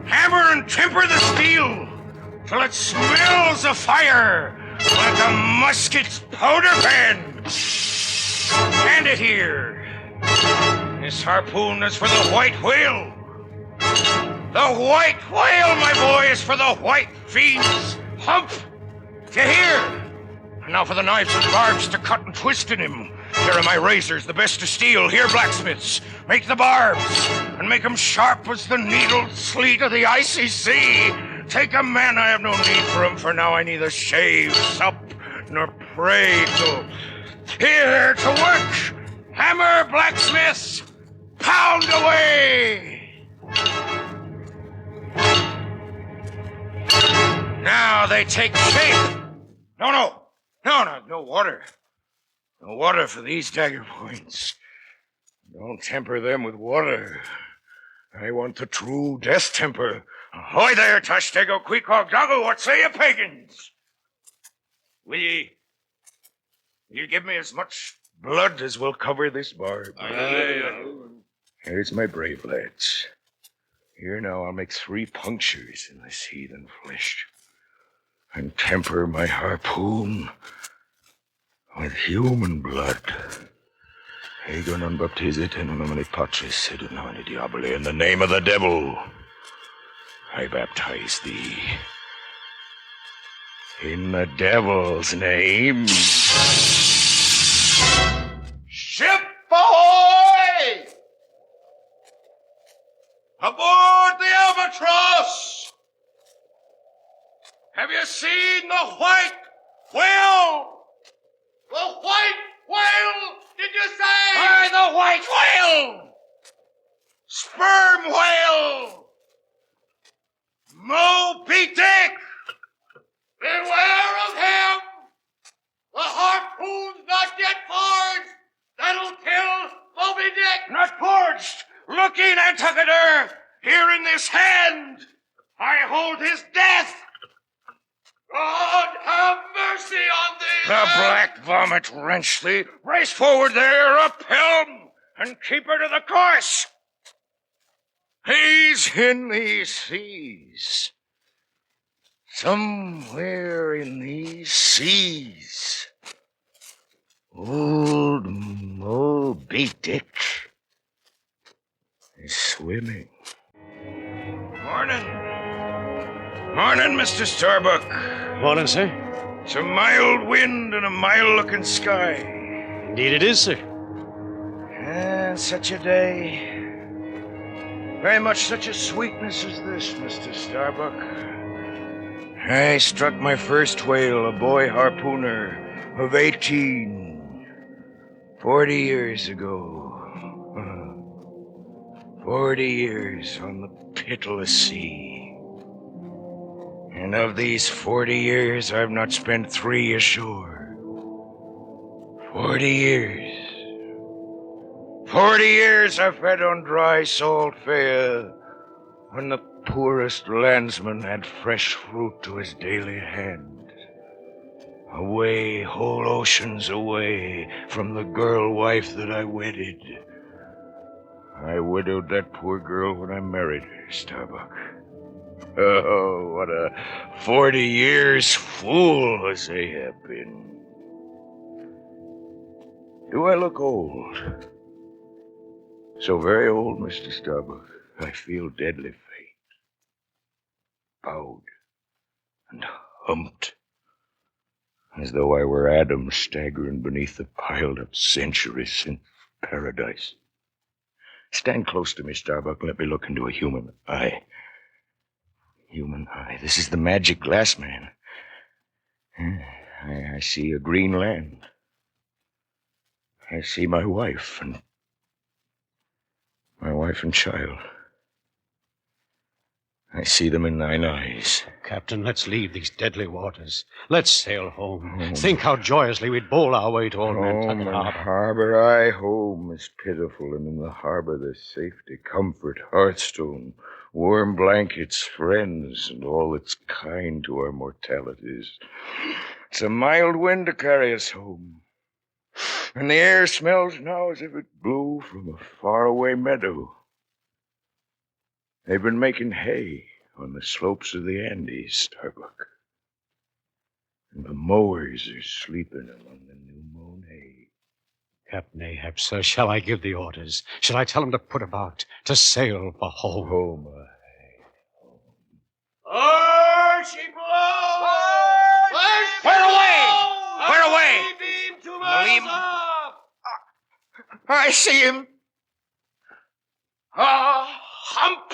Hammer and temper the steel till it smells of fire like a musket's powder pan. Hand it here. This harpoon is for the white whale. The white whale, my boy, is for the white fiends. Hump! To here. And now for the knives and barbs to cut and twist in him. Here are my razors, the best of steel. Here, blacksmiths, make the barbs, and make them sharp as the needled sleet of the icy sea. Take 'em, man, I have no need for 'em, for now I neither shave, sup, nor pray. So, here to work! Hammer, blacksmiths, pound away! Now they take shape. No water. No water for these dagger points. Don't temper them with water. I want the true death temper. Ahoy there, Tashtego, Queequeg, Doggle, what say you, pagans? Will you give me as much blood as will cover this barb? Aye. Here's my brave lads. Here now I'll make 3 punctures in this heathen flesh and temper my harpoon with human blood. Ego non baptizit in nomine Patris et in nomine Diaboli. In the name of the devil, I baptize thee. In the devil's name. Ship ahoy! Aboard the Albatross! Have you seen the white whale? The white whale, did you say? Aye, the white whale! Sperm whale! Moby Dick! Beware of him! The harpoon's not yet forged! That'll kill Moby Dick! Not forged! Look in, Antiquator! Here in this hand, I hold his death! God have mercy on thee! The black vomit wrench thee! Race forward there, up helm, and keep her to the course! He's in these seas. Somewhere in these seas. Old Moby Dick is swimming. Morning, Mr. Starbuck. Morning, sir. It's a mild wind and a mild-looking sky. Indeed it is, sir. And such a day. Very much such a sweetness as this, Mr. Starbuck. I struck my first whale, a boy harpooner of 18, 40 years ago. 40 years on the pitiless sea. And of these 40 years, I've not spent 3 ashore. 40 years. 40 years I've fed on dry salt fare when the poorest landsman had fresh fruit to his daily hand. Away, whole oceans away from the girl wife that I wedded. I widowed that poor girl when I married her, Starbuck. Oh, what a 40 years fool as I have been. Do I look old? So very old, Mr. Starbuck. I feel deadly faint. Bowed and humped, as though I were Adam staggering beneath the piled-up centuries in paradise. Stand close to me, Starbuck, and let me look into a human eye. Human eye. This is the magic glass, man. I see a green land. I see my wife and child. I see them in thine eyes. Captain, let's leave these deadly waters. Let's sail home. Think how joyously we'd bowl our way to old Nantucket Harbor. Harbor, aye, home is pitiful, and in the harbor there's safety, comfort, hearthstone, warm blankets, friends, and all that's kind to our mortalities. It's a mild wind to carry us home, and the air smells now as if it blew from a faraway meadow. They've been making hay on the slopes of the Andes, Starbuck. And the mowers are sleeping among the new-mown hay. Captain Ahab, sir, shall I give the orders? Shall I tell him to put about, to sail for home? Home, Oh, she blows! Where away? Beam to Leave. I see him. A hump.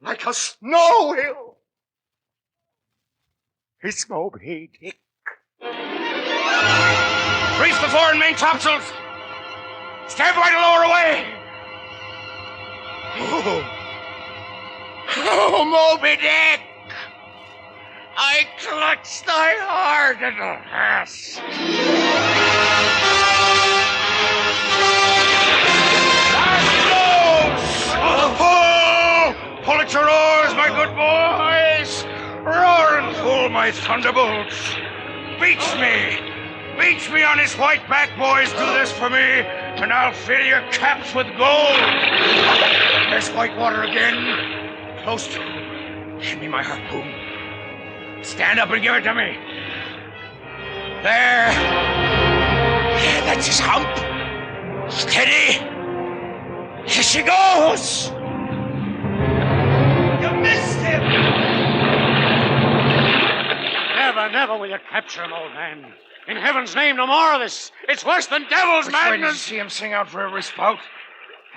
Like a snow hill. It's Moby Dick. Reef the fore and main topsails. Stand by to lower away. Oh, Moby Dick! I clutch thy heart at last. Pull at your oars, my good boys. Roar and pull, my thunderbolts. Beach me on his white back, boys. Do this for me, and I'll fill your caps with gold. There's white water again. Close to him. Give me my harpoon. Stand up and give it to me. There. Yeah, that's his hump. Steady. Here she goes. You missed him. Never will you capture him, old man. In heaven's name, no more of this. It's worse than devil's madness. Did you see him sing out for every spout?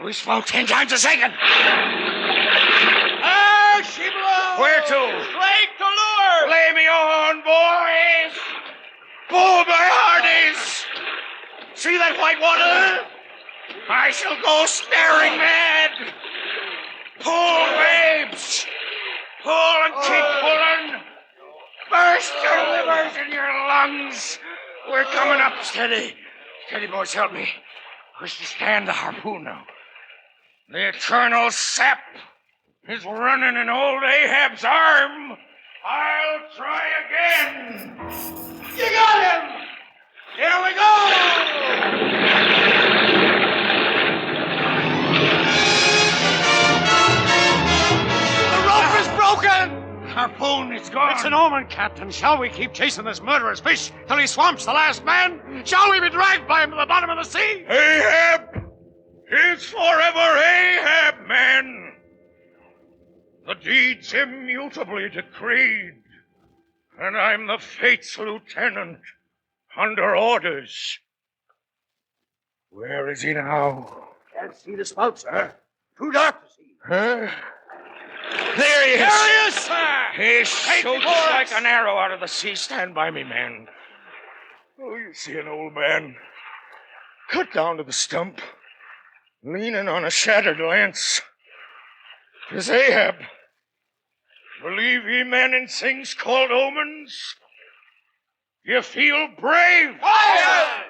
We spout 10 times a second. Ah, she blows. Where to? Straight to lure. Lay me on, boys. Pull my hearties. See that white water? I shall go staring mad. Pull, babes. Pull and keep pulling. Burst your livers and your lungs. We're coming up. Steady. Steady, boys, help me. Who's to stand the harpoon now? The eternal Sept is running in old Ahab's arm. I'll try again. You got him. Here we go. The rope is broken. Harpoon is gone. It's an omen, Captain. Shall we keep chasing this murderous fish till he swamps the last man? Shall we be dragged by him to the bottom of the sea? Ahab is forever Ahab, man. The deed's immutably decreed, and I'm the fate's lieutenant under orders. Where is he now? Can't see the spout, sir. Too dark to see. Huh? There he is. There he is, sir. He shoots like an arrow out of the sea. Stand by me, man. Oh, you see an old man cut down to the stump, leaning on a shattered lance. 'Tis Ahab. Believe ye men in things called omens? You feel brave? Fire!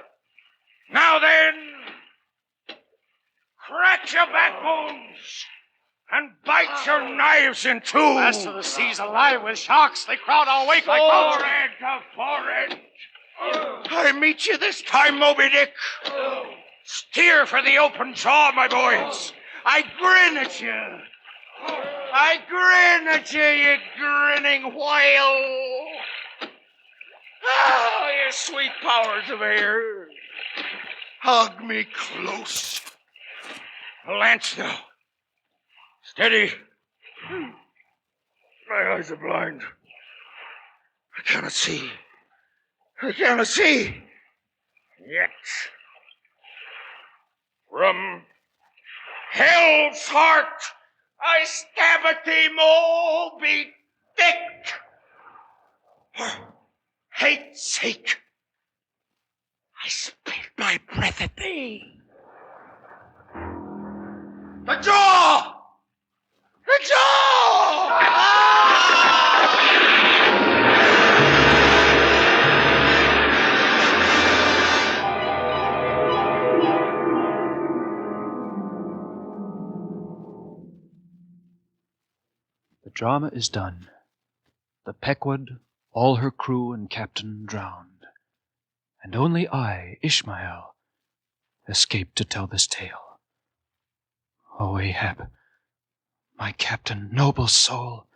Now then, crack your backbones and bite your knives in two. As to the seas alive with sharks, they crowd our wake like boats. Forehead to forehead. I meet you this time, Moby Dick. Steer for the open jaw, my boys. I grin at you. I grin at you, you grinning whale. Oh, you sweet powers of air. Hug me close. A lance now. Steady. My eyes are blind. I cannot see. I cannot see. Yet. From hell's heart, I stab at thee, Moby Dick. For hate's sake, I spit my breath at thee. The jaw! The jaw! The drama is done. The Pequod, all her crew and captain drowned, and only I, Ishmael, escaped to tell this tale. O Ahab, my captain, noble soul,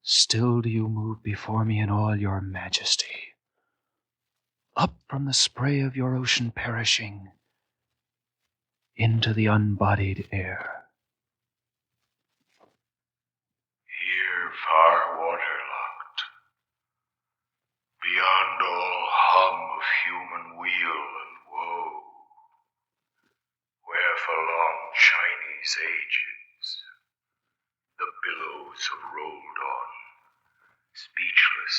still do you move before me in all your majesty. Up from the spray of your ocean perishing, into the unbodied air. Here far waterlocked, beyond all hum of human weal and woe, where for long Chinese ages the billows have rolled on, speechless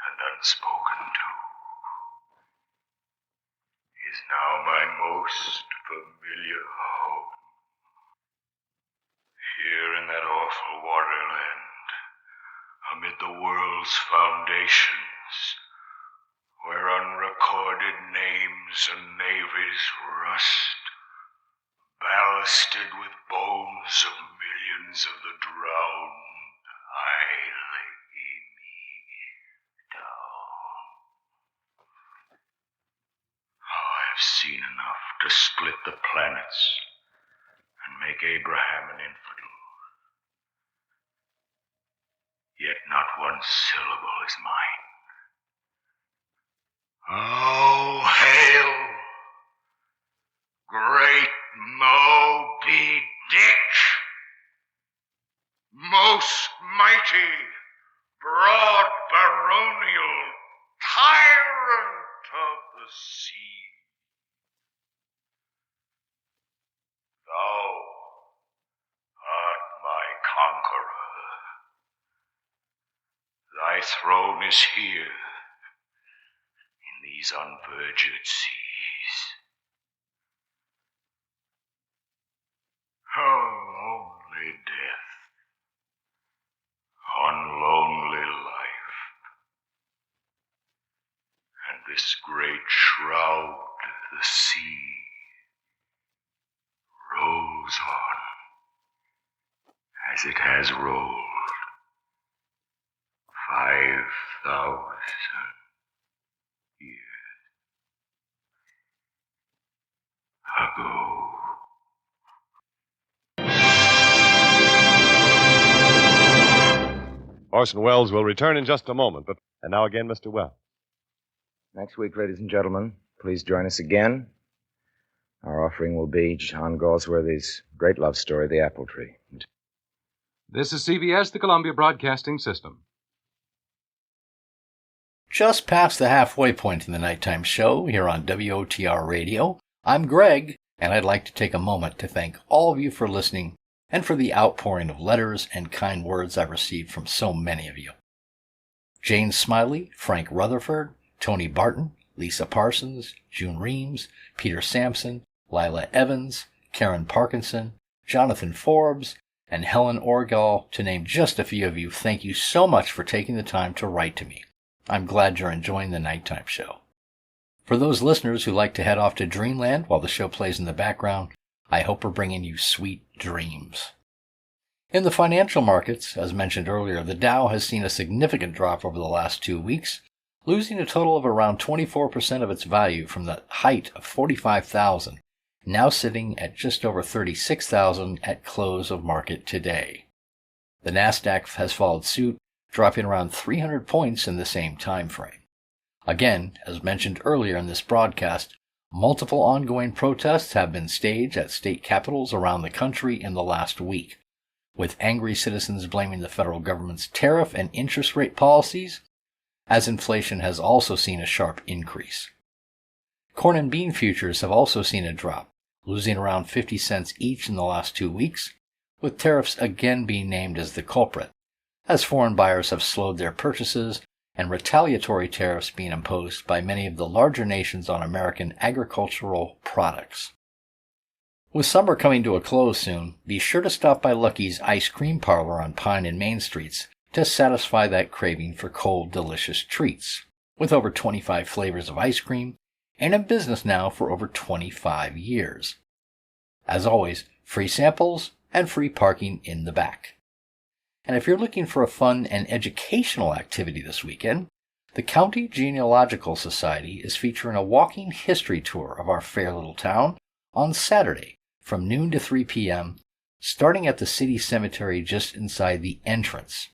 and unspoken to, is now my most familiar home. Here in that awful waterland, amid the world's foundations, where unrecorded names and navies rust, ballasted with bones of millions of the drowned, I lay me down. Oh, I have seen enough to split the planets and make Abraham an infidel. Yet not one syllable is mine. Oh, hail, great Moby Dick, most mighty, broad baronial tyrant of the sea. Thou art my conqueror. Thy throne is here, in these unverged seas. Oh, lonely death, on lonely life, and this great shroud, the sea, rolls on, as it has rolled 5,000 years ago. Orson Welles will return in just a moment, and now again, Mr. Wells. Next week, ladies and gentlemen, please join us again. Our offering will be John Galsworthy's great love story, The Apple Tree. This is CBS, the Columbia Broadcasting System. Just past the halfway point in the nighttime show here on WOTR Radio, I'm Greg, and I'd like to take a moment to thank all of you for listening and for the outpouring of letters and kind words I've received from so many of you. Jane Smiley, Frank Rutherford, Tony Barton, Lisa Parsons, June Reams, Peter Sampson, Lila Evans, Karen Parkinson, Jonathan Forbes, and Helen Orgall, to name just a few of you, thank you so much for taking the time to write to me. I'm glad you're enjoying the nighttime show. For those listeners who like to head off to dreamland while the show plays in the background, I hope we're bringing you sweet dreams. In the financial markets, as mentioned earlier, the Dow has seen a significant drop over the last 2 weeks, losing a total of around 24% of its value from the height of 45,000, now sitting at just over 36,000 at close of market today. The Nasdaq has followed suit, dropping around 300 points in the same time frame. Again, as mentioned earlier in this broadcast, multiple ongoing protests have been staged at state capitals around the country in the last week, with angry citizens blaming the federal government's tariff and interest rate policies, as inflation has also seen a sharp increase. Corn and bean futures have also seen a drop, losing around 50 cents each in the last 2 weeks, with tariffs again being named as the culprit, as foreign buyers have slowed their purchases and retaliatory tariffs being imposed by many of the larger nations on American agricultural products. With summer coming to a close soon, be sure to stop by Lucky's Ice Cream Parlor on Pine and Main Streets to satisfy that craving for cold, delicious treats, with over 25 flavors of ice cream and in business now for over 25 years. As always, free samples and free parking in the back. And if you're looking for a fun and educational activity this weekend, the County Genealogical Society is featuring a walking history tour of our fair little town on Saturday from noon to 3 p.m., starting at the city cemetery just inside the entrance.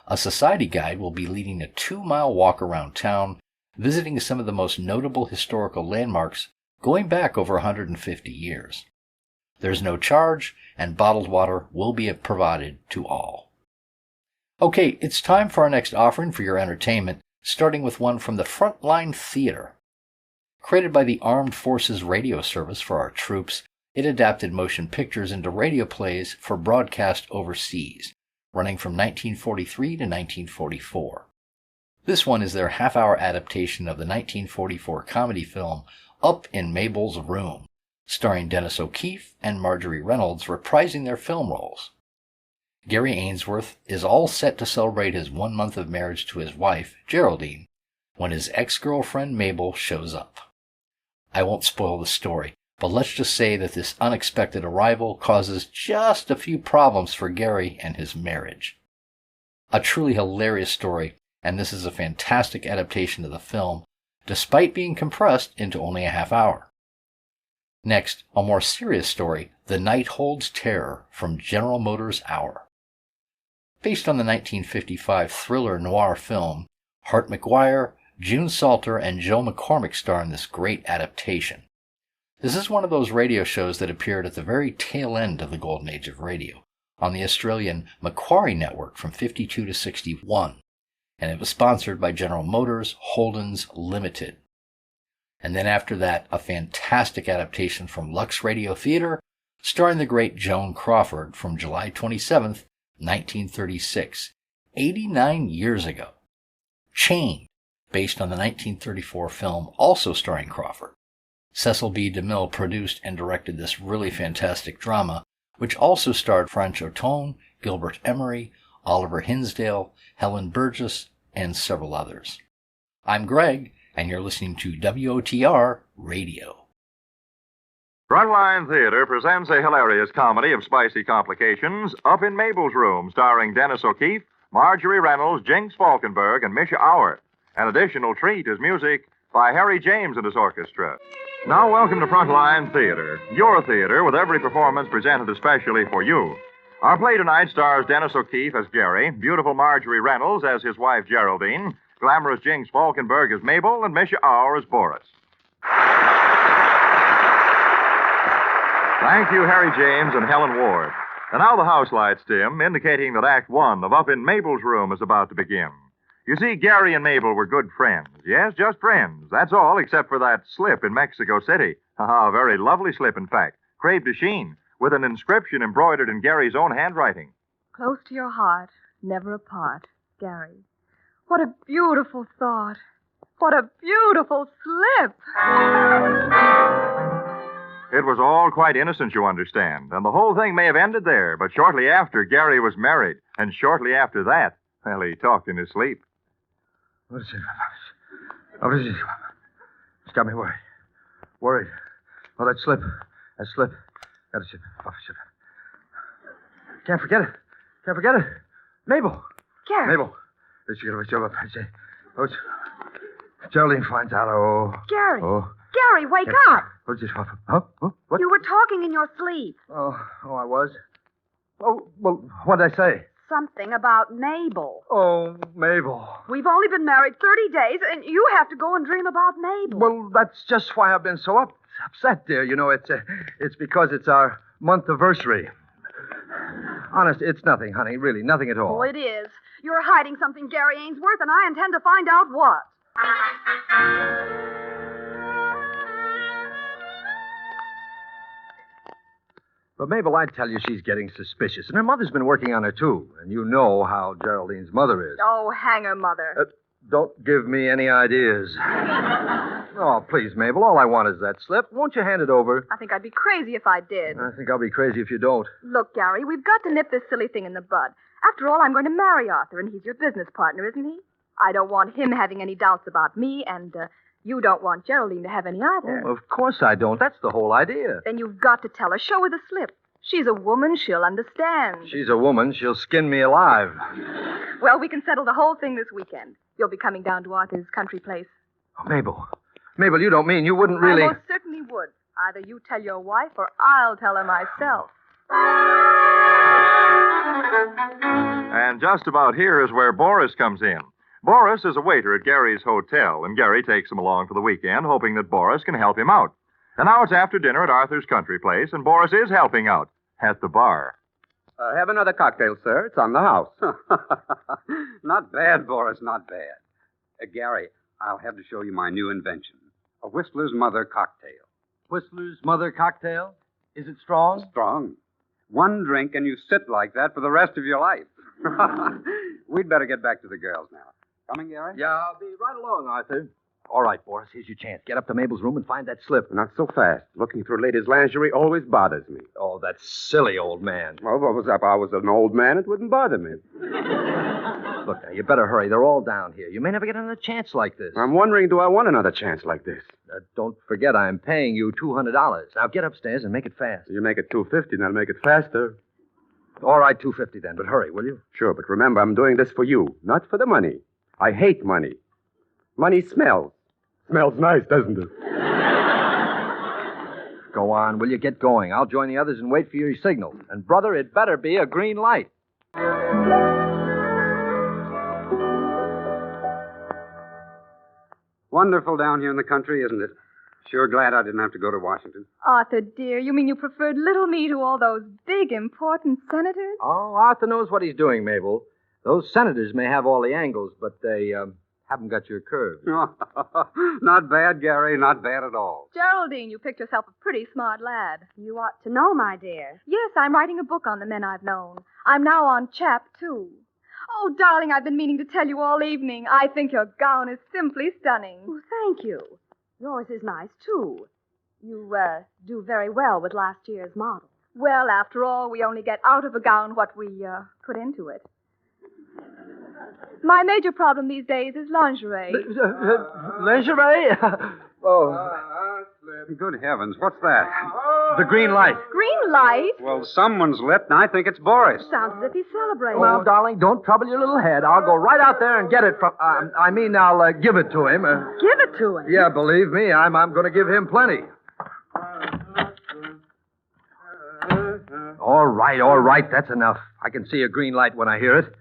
A society guide will be leading a 2-mile walk around town, visiting some of the most notable historical landmarks going back over 150 years. There's no charge, and bottled water will be provided to all. Okay, it's time for our next offering for your entertainment, starting with one from the Frontline Theater. Created by the Armed Forces Radio Service for our troops, it adapted motion pictures into radio plays for broadcast overseas, running from 1943 to 1944. This one is their half-hour adaptation of the 1944 comedy film Up in Mabel's Room, starring Dennis O'Keefe and Marjorie Reynolds reprising their film roles. Gary Ainsworth is all set to celebrate his 1 month of marriage to his wife, Geraldine, when his ex-girlfriend Mabel shows up. I won't spoil the story, but let's just say that this unexpected arrival causes just a few problems for Gary and his marriage. A truly hilarious story, and this is a fantastic adaptation of the film, despite being compressed into only a half hour. Next, a more serious story, The Night Holds Terror from General Motors Hour. Based on the 1955 thriller noir film, Hart McGuire, June Salter, and Joe McCormick star in this great adaptation. This is one of those radio shows that appeared at the very tail end of the golden age of radio, on the Australian Macquarie network from 52 to 61, and it was sponsored by General Motors Holdens Limited. And then after that, a fantastic adaptation from Lux Radio Theater, starring the great Joan Crawford from July 27th, 1936, 89 years ago. Chained, based on the 1934 film also starring Crawford. Cecil B. DeMille produced and directed this really fantastic drama, which also starred Frank Otone, Gilbert Emery, Oliver Hinsdale, Helen Burgess, and several others. I'm Greg, and you're listening to WOTR Radio. Frontline Theater presents a hilarious comedy of spicy complications, Up in Mabel's Room, starring Dennis O'Keefe, Marjorie Reynolds, Jinx Falkenberg, and Misha Auer. An additional treat is music by Harry James and his orchestra. Now welcome to Frontline Theater, your theater with every performance presented especially for you. Our play tonight stars Dennis O'Keefe as Gary, beautiful Marjorie Reynolds as his wife Geraldine, glamorous Jinx Falkenberg as Mabel, and Misha Auer as Boris. Thank you, Harry James and Helen Ward. And now the house lights dim, indicating that Act 1 of Up in Mabel's Room is about to begin. You see, Gary and Mabel were good friends. Yes, just friends. That's all, except for that slip in Mexico City. A very lovely slip, in fact. Crepe de Chine, with an inscription embroidered in Gary's own handwriting. Close to your heart, never apart, Gary. What a beautiful thought. What a beautiful slip. It was all quite innocent, you understand, and the whole thing may have ended there, but shortly after, Gary was married, and shortly after that, well, he talked in his sleep. What is it? What is it? It's got me worried. Worried. Oh, that slip. That slip. That slip. Oh, slip. Can't forget it. Can't forget it. Mabel. Gary. Mabel. Let's get away. Jump up. I say. Oh, Geraldine finds out. Oh. Gary. Oh. Gary, wake up. What's this? Huh? What? You were talking in your sleep. Oh, I was. Oh, well, what did I say? Something about Mabel. Oh, Mabel. We've only been married 30 days, and you have to go and dream about Mabel. Well, that's just why I've been so upset, dear. You know, it's because it's our month anniversary. Honest, it's nothing, honey. Really, nothing at all. Oh, it is. You're hiding something, Gary Ainsworth, and I intend to find out what. But, Mabel, I tell you, she's getting suspicious. And her mother's been working on her, too. And you know how Geraldine's mother is. Oh, hang her, Mother. Don't give me any ideas. Oh, please, Mabel, all I want is that slip. Won't you hand it over? I think I'd be crazy if I did. I think I'll be crazy if you don't. Look, Gary, we've got to nip this silly thing in the bud. After all, I'm going to marry Arthur, and he's your business partner, isn't he? I don't want him having any doubts about me, and you don't want Geraldine to have any either. Oh, of course I don't. That's the whole idea. Then you've got to tell her. Show her the slip. She's a woman. She'll understand. She's a woman. She'll skin me alive. Well, we can settle the whole thing this weekend. You'll be coming down to Arthur's country place. Oh, Mabel. Mabel, you don't mean you wouldn't really... I most certainly would. Either you tell your wife or I'll tell her myself. And just about here is where Boris comes in. Boris is a waiter at Gary's hotel, and Gary takes him along for the weekend, hoping that Boris can help him out. And now it's after dinner at Arthur's country place, and Boris is helping out at the bar. Have another cocktail, sir. It's on the house. Not bad, Boris, not bad. Gary, I'll have to show you my new invention. A Whistler's Mother cocktail. Whistler's Mother cocktail? Is it strong? Strong. One drink and you sit like that for the rest of your life. We'd better get back to the girls now. Coming, Gary? Yeah, I'll be right along, Arthur. All right, Boris, here's your chance. Get up to Mabel's room and find that slip. Not so fast. Looking through ladies' lingerie always bothers me. Oh, that silly old man. Well, what was up? I was an old man. It wouldn't bother me. Look, now, you better hurry. They're all down here. You may never get another chance like this. I'm wondering, do I want another chance like this? Don't forget, I'm paying you $200. Now, get upstairs and make it fast. You make it $250, and I'll make it faster. All right, $250 then, but hurry, will you? Sure, but remember, I'm doing this for you, not for the money. I hate money. Money smells. Smells nice, doesn't it? Go on, will you get going? I'll join the others and wait for your signal. And, brother, it better be a green light. Wonderful down here in the country, isn't it? Sure glad I didn't have to go to Washington. Arthur, dear, you mean you preferred little me to all those big, important senators? Oh, Arthur knows what he's doing, Mabel. Those senators may have all the angles, but they haven't got your curves. Not bad, Gary, not bad at all. Geraldine, you picked yourself a pretty smart lad. You ought to know, my dear. Yes, I'm writing a book on the men I've known. I'm now on chap 2. Oh, darling, I've been meaning to tell you all evening. I think your gown is simply stunning. Oh, thank you. Yours is nice, too. You, do very well with last year's model. Well, after all, we only get out of a gown what we, put into it. My major problem these days is lingerie. Lingerie? Good heavens, what's that? The green light. Green light? Well, someone's lit, and I think it's Boris. Sounds as if he's celebrating. Well, darling, don't trouble your little head. I'll go right out there and get it from... I'll give it to him. Give it to him? Yeah, believe me, I'm going to give him plenty. All right, that's enough. I can see a green light when I hear it.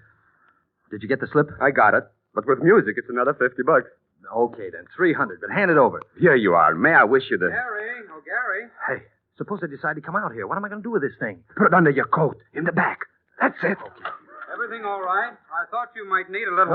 Did you get the slip? I got it. But with music, it's another $50. Okay, then. $300, but hand it over. Here you are. May I wish you the... Gary. Hey, suppose I decide to come out here. What am I going to do with this thing? Put it under your coat, in the back. That's it. Okay. Everything all right? I thought you might need a little...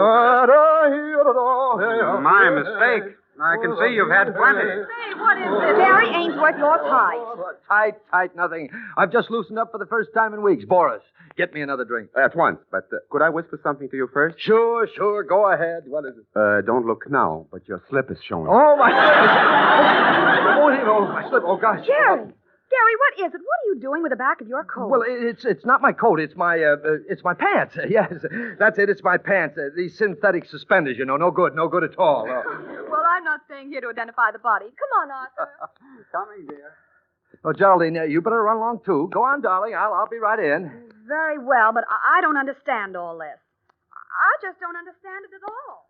My mistake. I can see you've had plenty. Say, what is this? Gary Ainsworth, you're tight. Tight, nothing. I've just loosened up for the first time in weeks. Boris, get me another drink. At once, but could I whisper something to you first? Sure. Go ahead. What is it? Don't look now, but your slip is showing. Oh, my slip. Oh, my slip. Oh, gosh. Gary, what is it? What are you doing with the back of your coat? Well, it's not my coat. It's my pants. Yes, that's it. It's my pants. These synthetic suspenders, no good at all. Well, I'm not staying here to identify the body. Come on, Arthur. Coming, dear. Oh, Geraldine, you better run along, too. Go on, darling. I'll be right in. Very well, but I don't understand all this. I just don't understand it at all.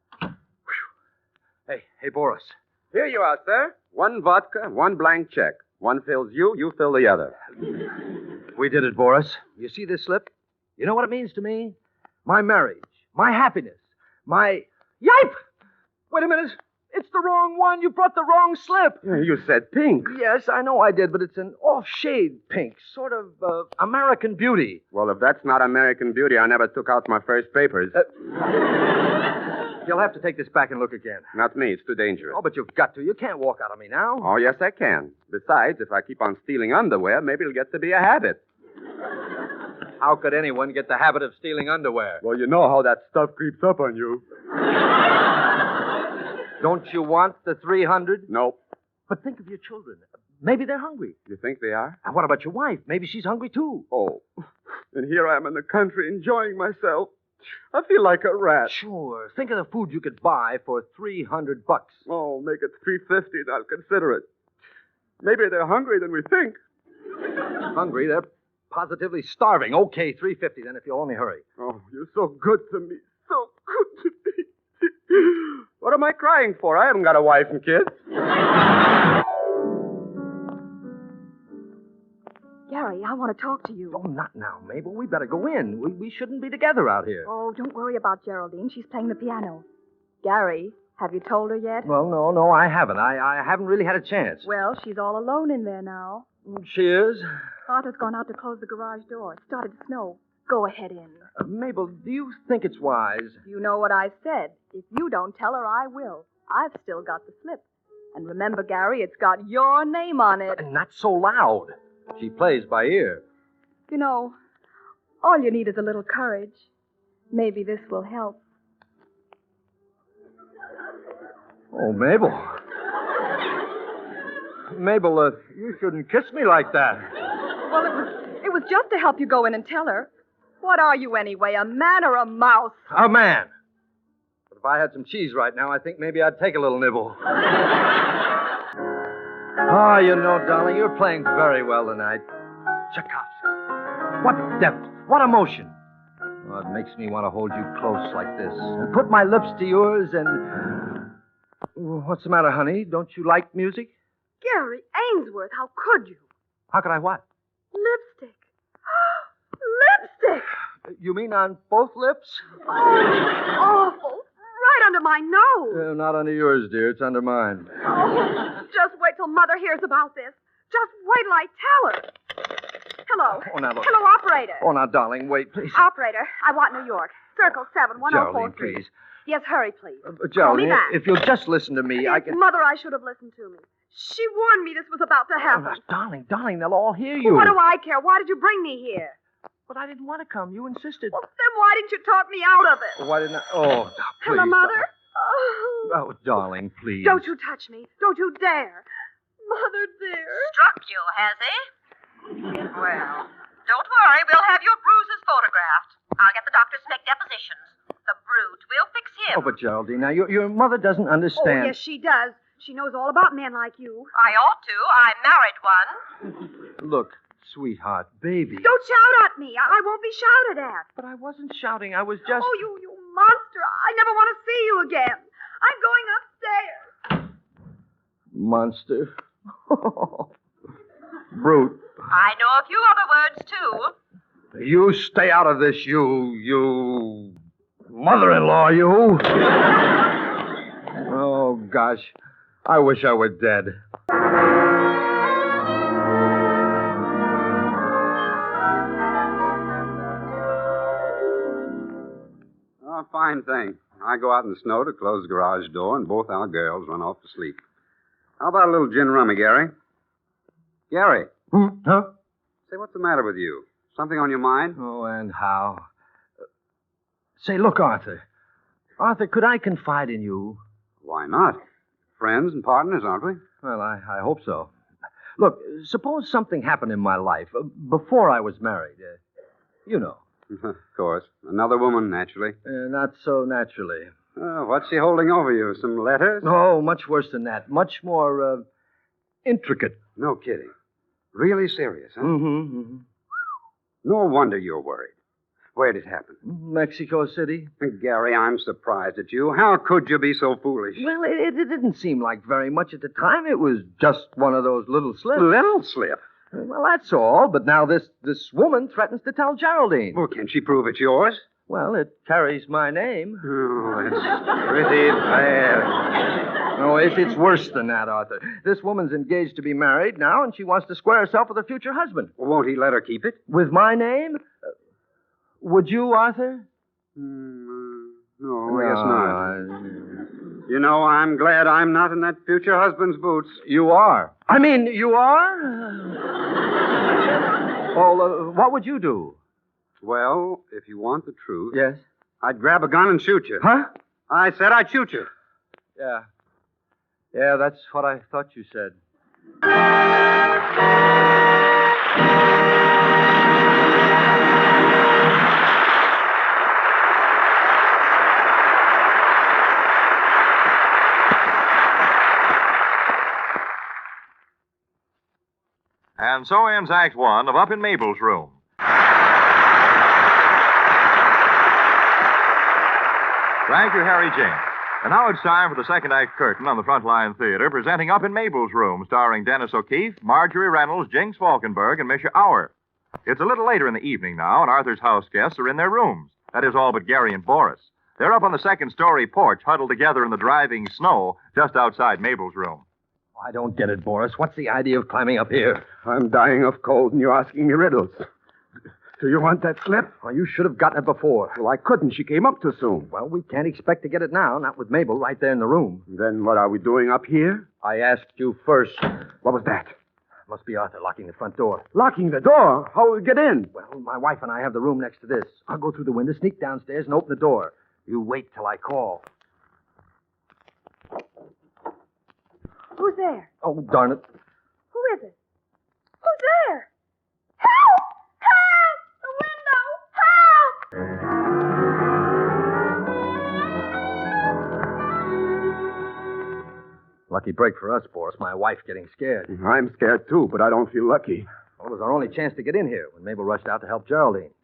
Hey, Boris. Here you are, sir. One vodka, one blank check. One fills you fill the other. We did it, Boris. You see this slip? You know what it means to me? My marriage, my happiness, my... Yipe! Wait a minute. It's the wrong one. You brought the wrong slip. You said pink. Yes, I know I did, but it's an off-shade pink, sort of American Beauty. Well, if that's not American Beauty, I never took out my first papers. You'll have to take this back and look again. Not me. It's too dangerous. Oh, but you've got to. You can't walk out on me now. Oh, yes, I can. Besides, if I keep on stealing underwear, maybe it'll get to be a habit. How could anyone get the habit of stealing underwear? Well, you know how that stuff creeps up on you. Don't you want the 300? Nope. But think of your children. Maybe they're hungry. You think they are? And what about your wife? Maybe she's hungry, too. Oh, and here I am in the country enjoying myself. I feel like a rat. Sure. Think of the food you could buy for $300. Oh, make it $350 and I'll consider it. Maybe they're hungry than we think. Hungry? They're positively starving. Okay, $350 then if you'll only hurry. Oh, you're so good to me. So good to me. What am I crying for? I haven't got a wife and kids. Gary, I want to talk to you. Oh, not now, Mabel. We better go in. We shouldn't be together out here. Oh, don't worry about Geraldine. She's playing the piano. Gary, have you told her yet? Well, no, I haven't. I haven't really had a chance. Well, she's all alone in there now. She is? Arthur's gone out to close the garage door. It started to snow. Go ahead in. Mabel, do you think it's wise? You know what I said. If you don't tell her, I will. I've still got the slip. And remember, Gary, it's got your name on it. Not so loud. She plays by ear. You know, all you need is a little courage. Maybe this will help. Oh, Mabel. Mabel, you shouldn't kiss me like that. Well, it was just to help you go in and tell her. What are you anyway, a man or a mouse? A man. But if I had some cheese right now, I think maybe I'd take a little nibble. Oh, you know, darling, you're playing very well tonight. Tchaikovsky. What depth, what emotion. Oh, it makes me want to hold you close like this and put my lips to yours and... What's the matter, honey? Don't you like music? Gary Ainsworth, how could you? How could I what? Lipstick. Lipstick! You mean on both lips? Oh, awful. Right under my nose. Not under yours, dear. It's under mine. Oh, just wait till Mother hears about this. Just wait till I tell her. Hello. Oh, now look. Hello, operator. Oh, now, darling, wait, please. Operator, I want New York. Circle 7, 1043. Geraldine, please. Yes, hurry, please. Geraldine, Call me back. if you'll just listen to me, I It's can... Mother, I should have listened to me. She warned me this was about to happen. Darling, they'll all hear you. What do I care? Why did you bring me here? But I didn't want to come. You insisted. Well, then why didn't you talk me out of it? Why didn't I... Oh, please. Hello, Mother? Oh, darling, please. Don't you touch me. Don't you dare. Mother, dear. Struck you, has he? Well, don't worry. We'll have your bruises photographed. I'll get the doctors to make depositions. The brute. We'll fix him. Oh, but Geraldine, now, your mother doesn't understand. Oh, yes, she does. She knows all about men like you. I ought to. I married one. Look, sweetheart, baby. Don't shout at me. I won't be shouted at. But I wasn't shouting. I was just... Oh, you monster. I never want to see you again. I'm going upstairs. Monster. Brute. I know a few other words, too. You stay out of this, you... Mother-in-law, you. Oh, gosh. I wish I were dead. Oh, fine thing. I go out in the snow to close the garage door, and both our girls run off to sleep. How about a little gin rummy, Gary? Gary. Huh? Say, what's the matter with you? Something on your mind? Oh, and how? Say, look, Arthur. Arthur, could I confide in you? Why not? Friends and partners, aren't we? Well, I hope so. Look, suppose something happened in my life before I was married. You know. Of course. Another woman, naturally. Not so naturally. What's she holding over you? Some letters? Oh, much worse than that. Much more, intricate. No kidding. Really serious, huh? Mm-hmm. No wonder you're worried. Where'd it happen? Mexico City. Gary, I'm surprised at you. How could you be so foolish? Well, it didn't seem like very much at the time. It was just one of those little slips. Little slip? Well, that's all. But now this woman threatens to tell Geraldine. Well, can she prove it's yours? Well, it carries my name. Oh, that's pretty bad. No, it's worse than that, Arthur. This woman's engaged to be married now, and she wants to square herself with her future husband. Well, won't he let her keep it? With my name? Would you, Arthur? No, guess not. You know, I'm glad I'm not in that future husband's boots. You are. I mean, you are? Well, what would you do? Well, if you want the truth... Yes? I'd grab a gun and shoot you. Huh? I said I'd shoot you. Yeah. Yeah, that's what I thought you said. And so ends Act One of Up in Mabel's Room. Thank you, Harry James. And now it's time for the second act curtain on the Frontline Theater, presenting Up in Mabel's Room, starring Dennis O'Keefe, Marjorie Reynolds, Jinx Falkenberg, and Misha Auer. It's a little later in the evening now, and Arthur's house guests are in their rooms. That is all but Gary and Boris. They're up on the second-story porch, huddled together in the driving snow, just outside Mabel's room. I don't get it, Boris. What's the idea of climbing up here? I'm dying of cold, and you're asking me riddles. Do you want that slip? Well, you should have gotten it before. Well, I couldn't. She came up too soon. Well, we can't expect to get it now, not with Mabel right there in the room. Then what are we doing up here? I asked you first. What was that? Must be Arthur locking the front door. Locking the door? How will we get in? Well, my wife and I have the room next to this. I'll go through the window, sneak downstairs, and open the door. You wait till I call. Who's there? Oh, darn it. Who is it? Who's there? Help! Help! The window! Help! Lucky break for us, Boris. My wife getting scared. I'm scared, too, but I don't feel lucky. Well, it was our only chance to get in here when Mabel rushed out to help Geraldine.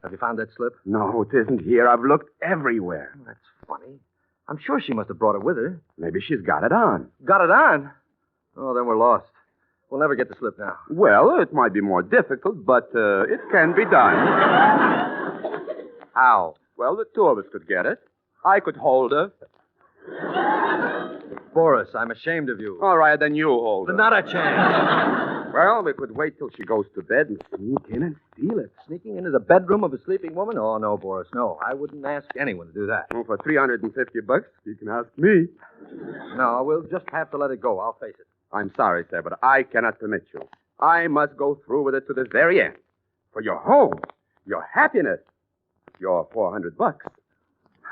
Have you found that slip? No, it isn't here. I've looked everywhere. That's funny. I'm sure she must have brought it with her. Maybe she's got it on. Got it on? Oh, then we're lost. We'll never get the slip now. Well, it might be more difficult, but it can be done. How? Well, the two of us could get it. I could hold her. Boris, I'm ashamed of you. All right, then you hold her. Not a chance. Well, we could wait till she goes to bed and sneak in and steal it. Sneaking into the bedroom of a sleeping woman? Oh, no, Boris, no. I wouldn't ask anyone to do that. Well, for $350, you can ask me. No, we'll just have to let it go. I'll face it. I'm sorry, sir, but I cannot permit you. I must go through with it to the very end. For your home, your happiness, your $400.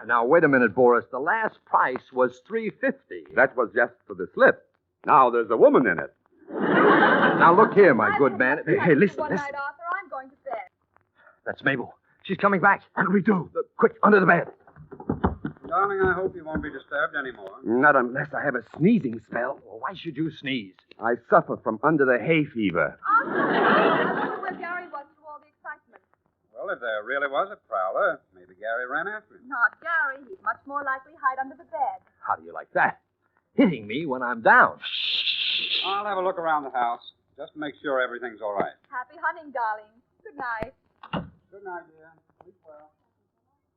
Now, wait a minute, Boris. The last price was $350. That was just for the slip. Now there's a woman in it. Now, look here, my good man. Hey, listen. One night, Arthur, I'm going to bed. That's Mabel. She's coming back. What do we do? Quick, under the bed. Darling, I hope you won't be disturbed anymore. Not unless I have a sneezing spell. Well, why should you sneeze? I suffer from under the hay fever. Arthur, I wonder where Gary was through all the excitement. Well, if there really was a prowler, maybe Gary ran after him. Not Gary. He'd much more likely hide under the bed. How do you like that? Hitting me when I'm down. I'll have a look around the house, just to make sure everything's all right. Happy hunting, darling. Good night. Good night, dear. Sleep well.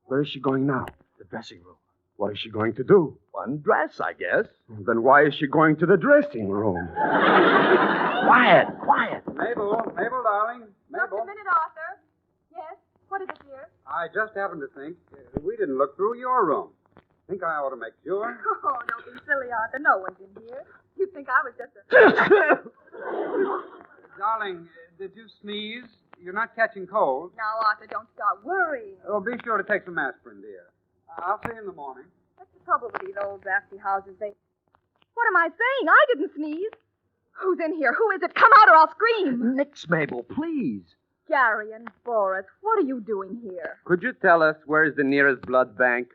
Where is she going now? The dressing room. What is she going to do? Undress, I guess. Then why is she going to the dressing room? Quiet. Mabel, darling. Just a minute, Arthur. Yes? What is it, dear? I just happened to think we didn't look through your room. Think I ought to make sure? Oh, don't be silly, Arthur. No one's in here. You think I was just a... Darling, did you sneeze? You're not catching cold. Now, Arthur, don't start worrying. Oh, be sure to take some aspirin, dear. I'll see you in the morning. That's the trouble with these old drafty houses. What am I saying? I didn't sneeze. Who's in here? Who is it? Come out or I'll scream. Nix, Mabel, please. Gary and Boris, what are you doing here? Could you tell us where is the nearest blood bank?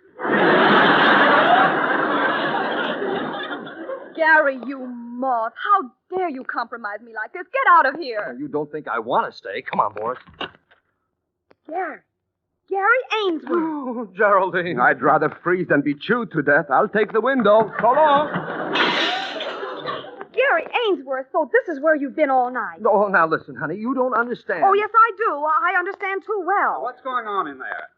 Gary, you moth. How dare you compromise me like this? Get out of here. You don't think I want to stay. Come on, Boris. Gary Ainsworth. Oh, Geraldine. I'd rather freeze than be chewed to death. I'll take the window. So long. Gary Ainsworth, so this is where you've been all night. Oh, now listen, honey. You don't understand. Oh, yes, I do. I understand too well. What's going on in there?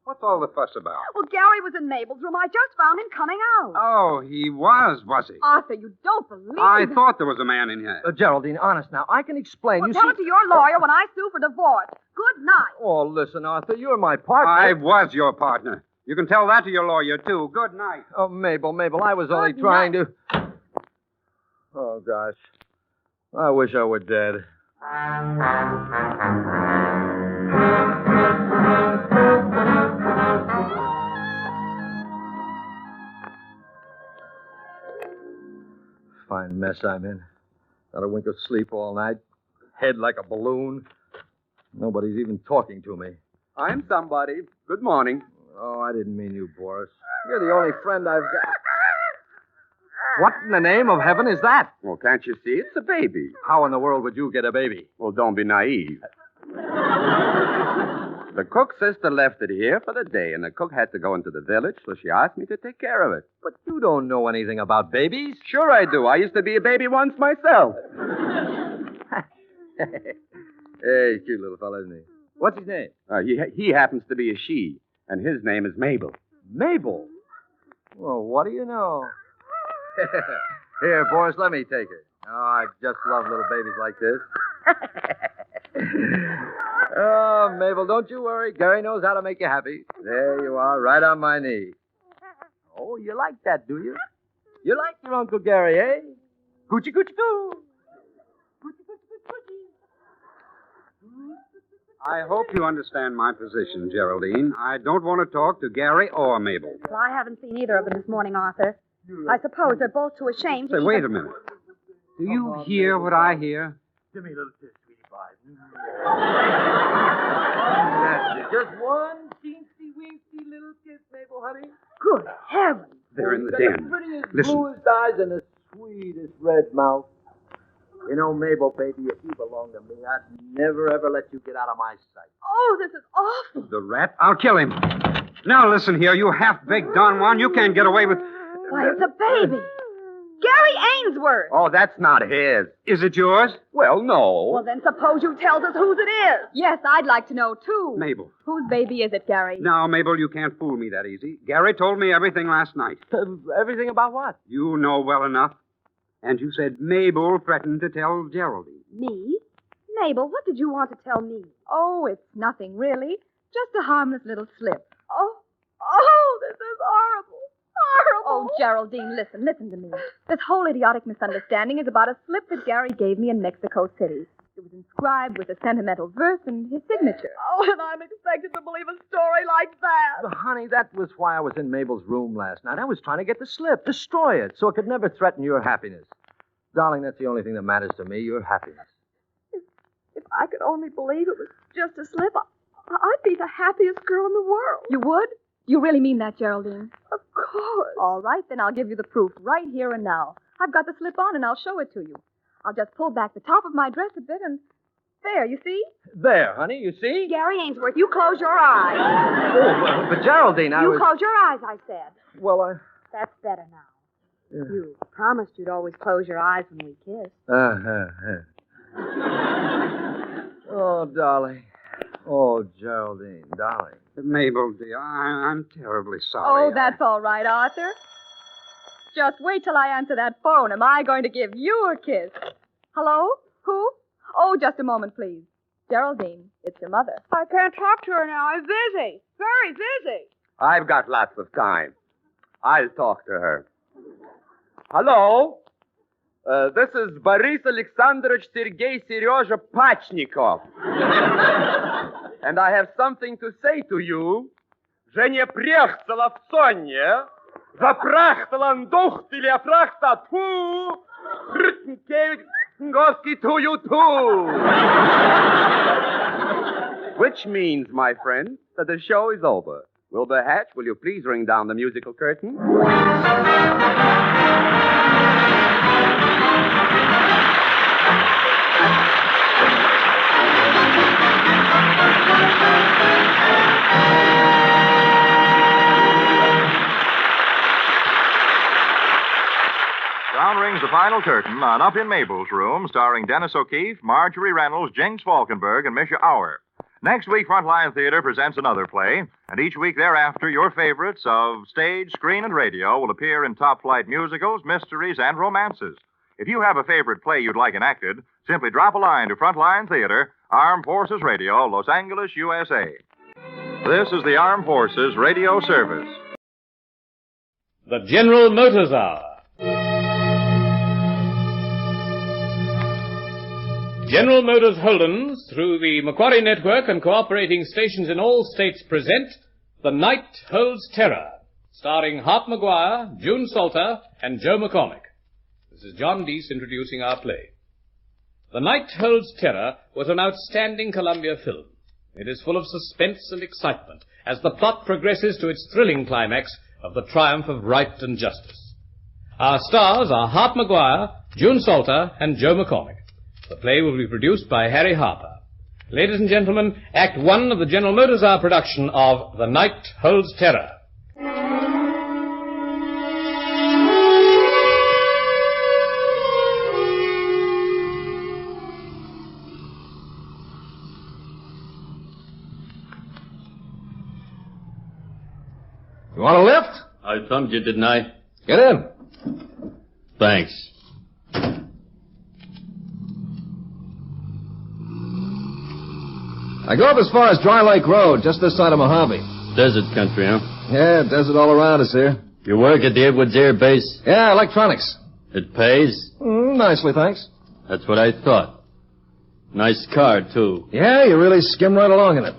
What's all the fuss about? Well, Gary was in Mabel's room. I just found him coming out. Oh, he was he? Arthur, you don't believe I that. thought there was a man in here. Geraldine, honest now. I can explain. Well, tell it to your lawyer when I sue for divorce. Good night. Oh, listen, Arthur. You're my partner. I was your partner. You can tell that to your lawyer, too. Good night. Oh, Mabel, I was only trying to... Oh, gosh. I wish I were dead. Fine mess I'm in. Not a wink of sleep all night. Head like a balloon. Nobody's even talking to me. I'm somebody. Good morning. Oh, I didn't mean you, Boris. You're the only friend I've got. What in the name of heaven is that? Well, can't you see? It's a baby. How in the world would you get a baby? Well, don't be naive. The cook sister left it here for the day, and the cook had to go into the village, so she asked me to take care of it. But you don't know anything about babies. Sure I do. I used to be a baby once myself. Hey, cute little fella, isn't he? What's his name? He happens to be a she, and his name is Mabel. Mabel? Well, what do you know? Here, Boris, let me take her. Oh, I just love little babies like this. Oh, Mabel, don't you worry. Gary knows how to make you happy. There you are, right on my knee. Oh, you like that, do you? You like your Uncle Gary, eh? Coochie, coochie, coo. I hope you understand my position, Geraldine. I don't want to talk to Gary or Mabel. Well, I haven't seen either of them this morning, Arthur. I suppose they're both too ashamed to Say, wait a minute. Do you hear what I hear? Give me a little kiss, sweetie pie. That's it. Just one teensy-weensy little kiss, Mabel, honey. Good heavens. They're in the Got den. the prettiest, Listen. bluest eyes and the sweetest red mouth. You know, Mabel, baby, if you belong to me, I'd never, ever let you get out of my sight. Oh, this is awful. The rat? I'll kill him. Now listen here, you half-baked Don Juan. You can't get away with... Why, it's a baby. Gary Ainsworth. Oh, that's not his. Is it yours? Well, no. Well, then suppose you tell us whose it is. Yes, I'd like to know, too. Mabel. Whose baby is it, Gary? Now, Mabel, you can't fool me that easy. Gary told me everything last night. Everything about what? You know well enough. And you said Mabel threatened to tell Geraldine. Me? Mabel, what did you want to tell me? Oh, it's nothing, really. Just a harmless little slip. Oh, this is horrible. Horrible. Oh, Geraldine, listen to me. This whole idiotic misunderstanding is about a slip that Gary gave me in Mexico City. It was inscribed with a sentimental verse and his signature. Oh, and I'm expected to believe a story like that. Honey, that was why I was in Mabel's room last night. I was trying to get the slip, destroy it, so it could never threaten your happiness. Darling, that's the only thing that matters to me, your happiness. If I could only believe it was just a slip, I'd be the happiest girl in the world. You would? You really mean that, Geraldine? Of course. All right, then I'll give you the proof right here and now. I've got the slip on, and I'll show it to you. I'll just pull back the top of my dress a bit, and there, you see? There, honey, you see? Gary Ainsworth, you close your eyes. Oh, but Geraldine, You close your eyes, I said. Well, That's better now. You promised you'd always close your eyes when we kiss. Oh, darling. Oh, Geraldine, darling. Mabel, dear, I'm terribly sorry. Oh, that's all right, Arthur. Just wait till I answer that phone. Am I going to give you a kiss? Hello? Who? Oh, just a moment, please. Geraldine, it's your mother. I can't talk to her now. I'm busy. Very busy. I've got lots of time. I'll talk to her. Hello? This is Boris Alexandrovich Sergei Serezha Pachnikov. And I have something to say to you. Je не прехцела в сонне, запрахтала ндухтили афрахта ту, Ртнкевичнговский to you too. Which means, my friend, that the show is over. Wilbur Hatch, will you please ring down the musical curtain? Down rings the final curtain on Up in Mabel's Room, starring Dennis O'Keefe, Marjorie Reynolds, Jinx Falkenberg, and Misha Auer. Next week, Frontline Theater presents another play, and each week thereafter, your favorites of stage, screen, and radio will appear in top-flight musicals, mysteries, and romances. If you have a favorite play you'd like enacted, simply drop a line to Frontline Theater, Armed Forces Radio, Los Angeles, USA. This is the Armed Forces Radio Service. The General Motors Hour. General Motors Holdens, through the Macquarie Network and cooperating stations in all states, present The Night Holds Terror, starring Hart McGuire, June Salter, and Joe McCormick. This is John Deese introducing our play. The Night Holds Terror was an outstanding Columbia film. It is full of suspense and excitement as the plot progresses to its thrilling climax of the triumph of right and justice. Our stars are Hart McGuire, June Salter, and Joe McCormick. The play will be produced by Harry Harper. Ladies and gentlemen, Act 1 of the General Motors Hour production of The Night Holds Terror. You want a lift? I thumbed you, didn't I? Get in. Thanks. I go up as far as Dry Lake Road, just this side of Mojave. Desert country, huh? Yeah, desert all around us here. You work at the Edwards Air Base? Yeah, electronics. It pays? Nicely, thanks. That's what I thought. Nice car, too. Yeah, you really skim right along in it.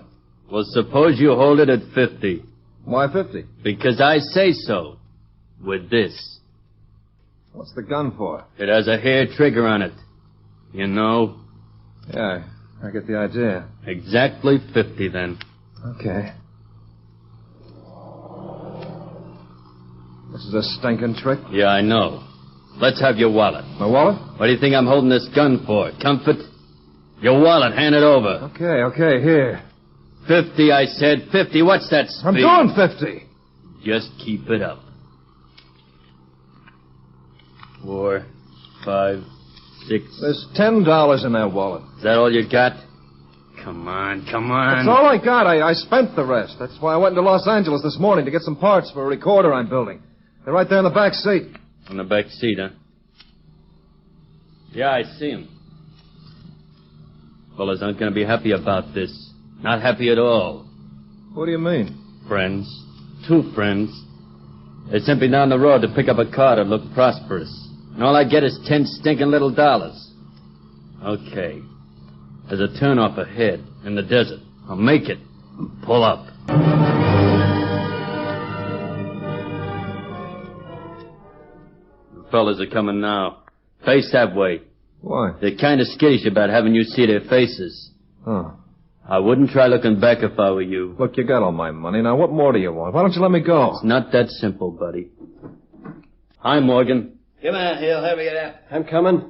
Well, suppose you hold it at 50. Why 50? Because I say so. With this. What's the gun for? It has a hair trigger on it. You know? Yeah, I get the idea. Exactly 50, then. Okay. This is a stinking trick. Yeah, I know. Let's have your wallet. My wallet? What do you think I'm holding this gun for? Comfort? Your wallet, hand it over. Okay, here. 50, I said. 50, what's that speed? I'm doing 50. Just keep it up. 4, 5, 6. There's $10 in that wallet. Is that all you got? Come on. That's all I got. I spent the rest. That's why I went into Los Angeles this morning to get some parts for a recorder I'm building. They're right there in the back seat. On the back seat, huh? Yeah, I see him. Fellas aren't going to be happy about this. Not happy at all. What do you mean? Friends. 2 friends. They sent me down the road to pick up a car that looked prosperous. And all I get is 10 stinking little dollars. Okay. There's a turnoff ahead in the desert. I'll make it. Pull up. The fellas are coming now. Face that way. Why? They're kind of skittish about having you see their faces. Oh. I wouldn't try looking back if I were you. Look, you got all my money. Now, what more do you want? Why don't you let me go? It's not that simple, buddy. Hi, Morgan. Come on, Hill. Hurry it up. I'm coming.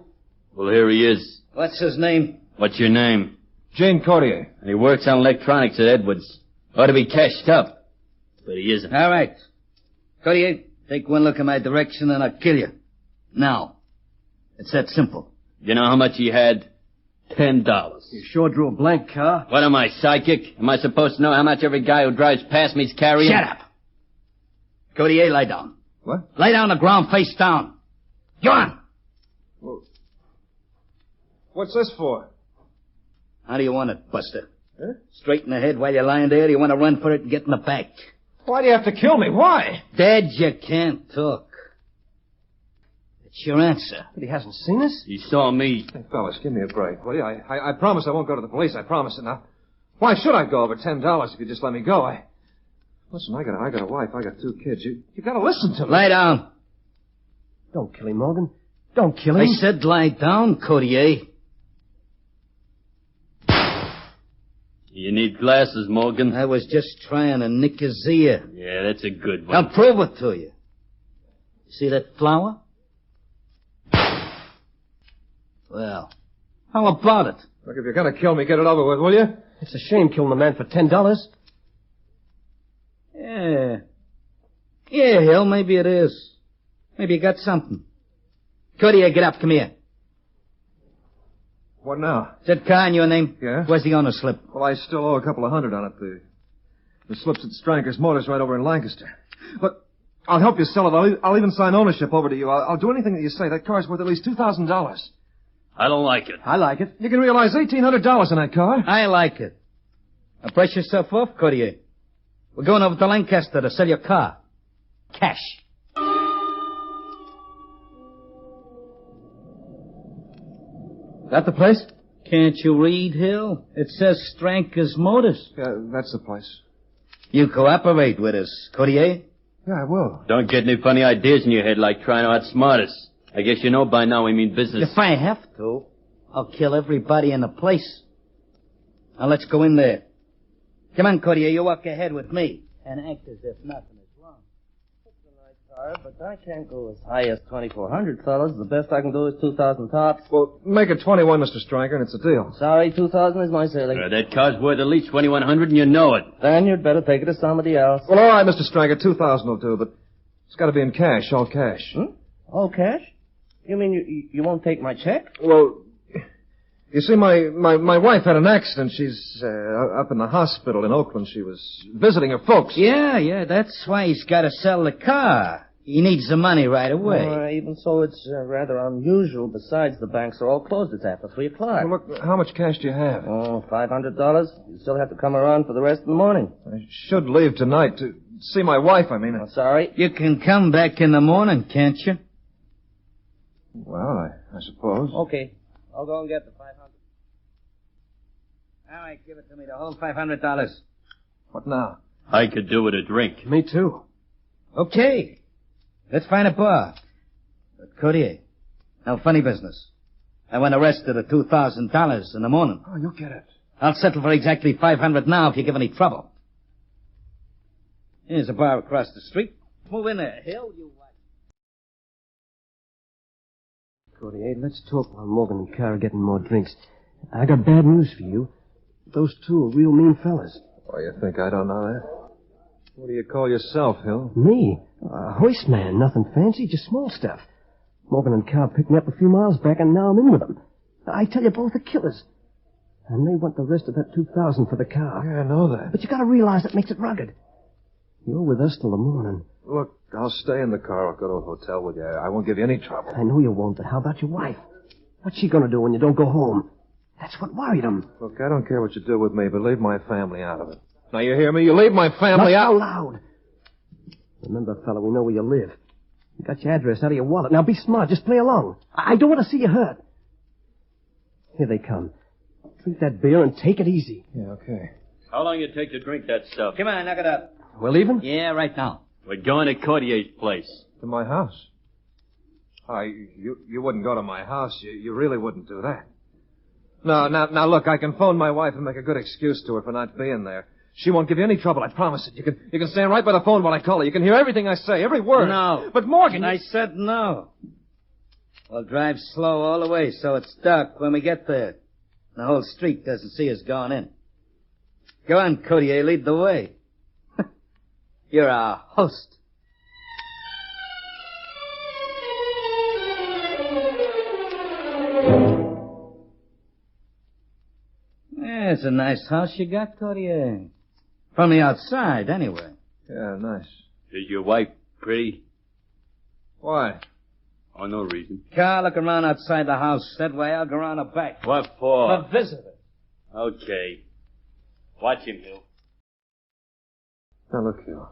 Well, here he is. What's his name? What's your name? Gene Cordier. And he works on electronics at Edwards. Ought to be cashed up. But he isn't. All right. Cordier, take one look in my direction and I'll kill you. Now. It's that simple. You know how much he had? $10. You sure drew a blank car? What am I, psychic? Am I supposed to know how much every guy who drives past me's carrying? Shut up. Cordier, lie down. What? Lay down on the ground face down. Go on. Well, what's this for? How do you want it, Buster? Huh? Straight in the head while you're lying there? Do you want to run for it and get in the back? Why do you have to kill me? Why? Dead, you can't talk. It's your answer. But he hasn't seen us? He saw me. Hey, fellas, give me a break, will you? I promise I won't go to the police. I promise it. Now, why should I go over $10 if you just let me go? Listen, I got a wife. I got 2 kids. You got to listen to me. Lie down. Don't kill him, Morgan. Don't kill him. I said lie down, Cordier. You need glasses, Morgan. I was just trying to nick his ear. Yeah, that's a good one. I'll prove it to you. See that flower? Well, how about it? Look, if you're going to kill me, get it over with, will you? It's a shame killing a man for $10. Yeah. Yeah, Hill, maybe it is. Maybe you got something. Cordier, get up. Come here. What now? Is that car in your name? Yeah. Where's the owner's slip? Well, I still owe a couple of $100 on it. The slip's at Stranker's Motors right over in Lancaster. Look, I'll help you sell it. I'll even sign ownership over to you. I'll do anything that you say. That car's worth at least $2,000. I don't like it. I like it. You can realize $1,800 in that car. I like it. Now press yourself off, Cordier. We're going over to Lancaster to sell your car. Cash. That the place? Can't you read, Hill? It says Stranker's Motors. Yeah, that's the place. You cooperate with us, Courtier? Yeah, I will. Don't get any funny ideas in your head like trying to outsmart us. I guess you know by now we mean business. If I have to, I'll kill everybody in the place. Now let's go in there. Come on, Courtier, you walk ahead with me. And act as if nothing is wrong. But I can't go as high as 2,400, fellas. The best I can do is 2,000 tops. Well, make it 21, Mr. Stryker, and it's a deal. Sorry, 2,000 is my ceiling. That car's worth at least 2,100, and you know it. Then you'd better take it to somebody else. Well, all right, Mr. Stryker, 2,000 will do, but it's got to be in cash, all cash. All cash? You mean you won't take my check? Well, you see, my wife had an accident. She's up in the hospital in Oakland. She was visiting her folks. Yeah, that's why he's got to sell the car. He needs the money right away. Even so, it's rather unusual. Besides, the banks are all closed. It's after 3 o'clock. Well, look, how much cash do you have? Oh, $500. You still have to come around for the rest of the morning. I should leave tonight to see my wife, I mean. Oh, sorry. You can come back in the morning, can't you? Well, I suppose. Okay. I'll go and get the 500. All right, give it to me, the whole $500. What now? I could do with a drink. Me too. Okay. Let's find a bar. But Courtier, now funny business. I want the rest of the $2,000 in the morning. Oh, you'll get it. I'll settle for exactly $500 now if you give any trouble. Here's a bar across the street. Move in there, Hill, you watch. Courtier, let's talk while Morgan and Carr are getting more drinks. I got bad news for you. Those two are real mean fellas. Oh, you think I don't know that? What do you call yourself, Hill? Me? A hoist man, nothing fancy, just small stuff. Morgan and Carr picked me up a few miles back, and now I'm in with them. I tell you, both are killers. And they want the rest of that 2,000 for the car. Yeah, I know that. But you gotta realize it makes it rugged. You're with us till the morning. Look, I'll stay in the car. I'll go to a hotel with you. I won't give you any trouble. I know you won't, but how about your wife? What's she gonna do when you don't go home? That's what worried them. Look, I don't care what you do with me, but leave my family out of it. Now, you hear me? You leave my family out. Not so loud. Remember, fella, we know where you live. You got your address out of your wallet. Now, be smart. Just play along. I don't want to see you hurt. Here they come. Drink that beer and take it easy. Yeah, okay. How long it take to drink that stuff? Come on, knock it up. We're leaving? Yeah, right now. We're going to Courtier's place. To my house? You wouldn't go to my house. You really wouldn't do that. No, now, look, I can phone my wife and make a good excuse to her for not being there. She won't give you any trouble, I promise it. You can stand right by the phone while I call her. You can hear everything I say, every word. No. But Morgan... I said no. We'll drive slow all the way so it's dark when we get there. The whole street doesn't see us going in. Go on, Courtier, lead the way. You're our host. Yeah, it's a nice house you got, Courtier. From the outside, anyway. Yeah, nice. Is your wife pretty? Why? Oh, no reason. Carl, look around outside the house. That way I'll go around the back. What for? For visitors. Okay. Watch him, Hill. Now, look, Hill.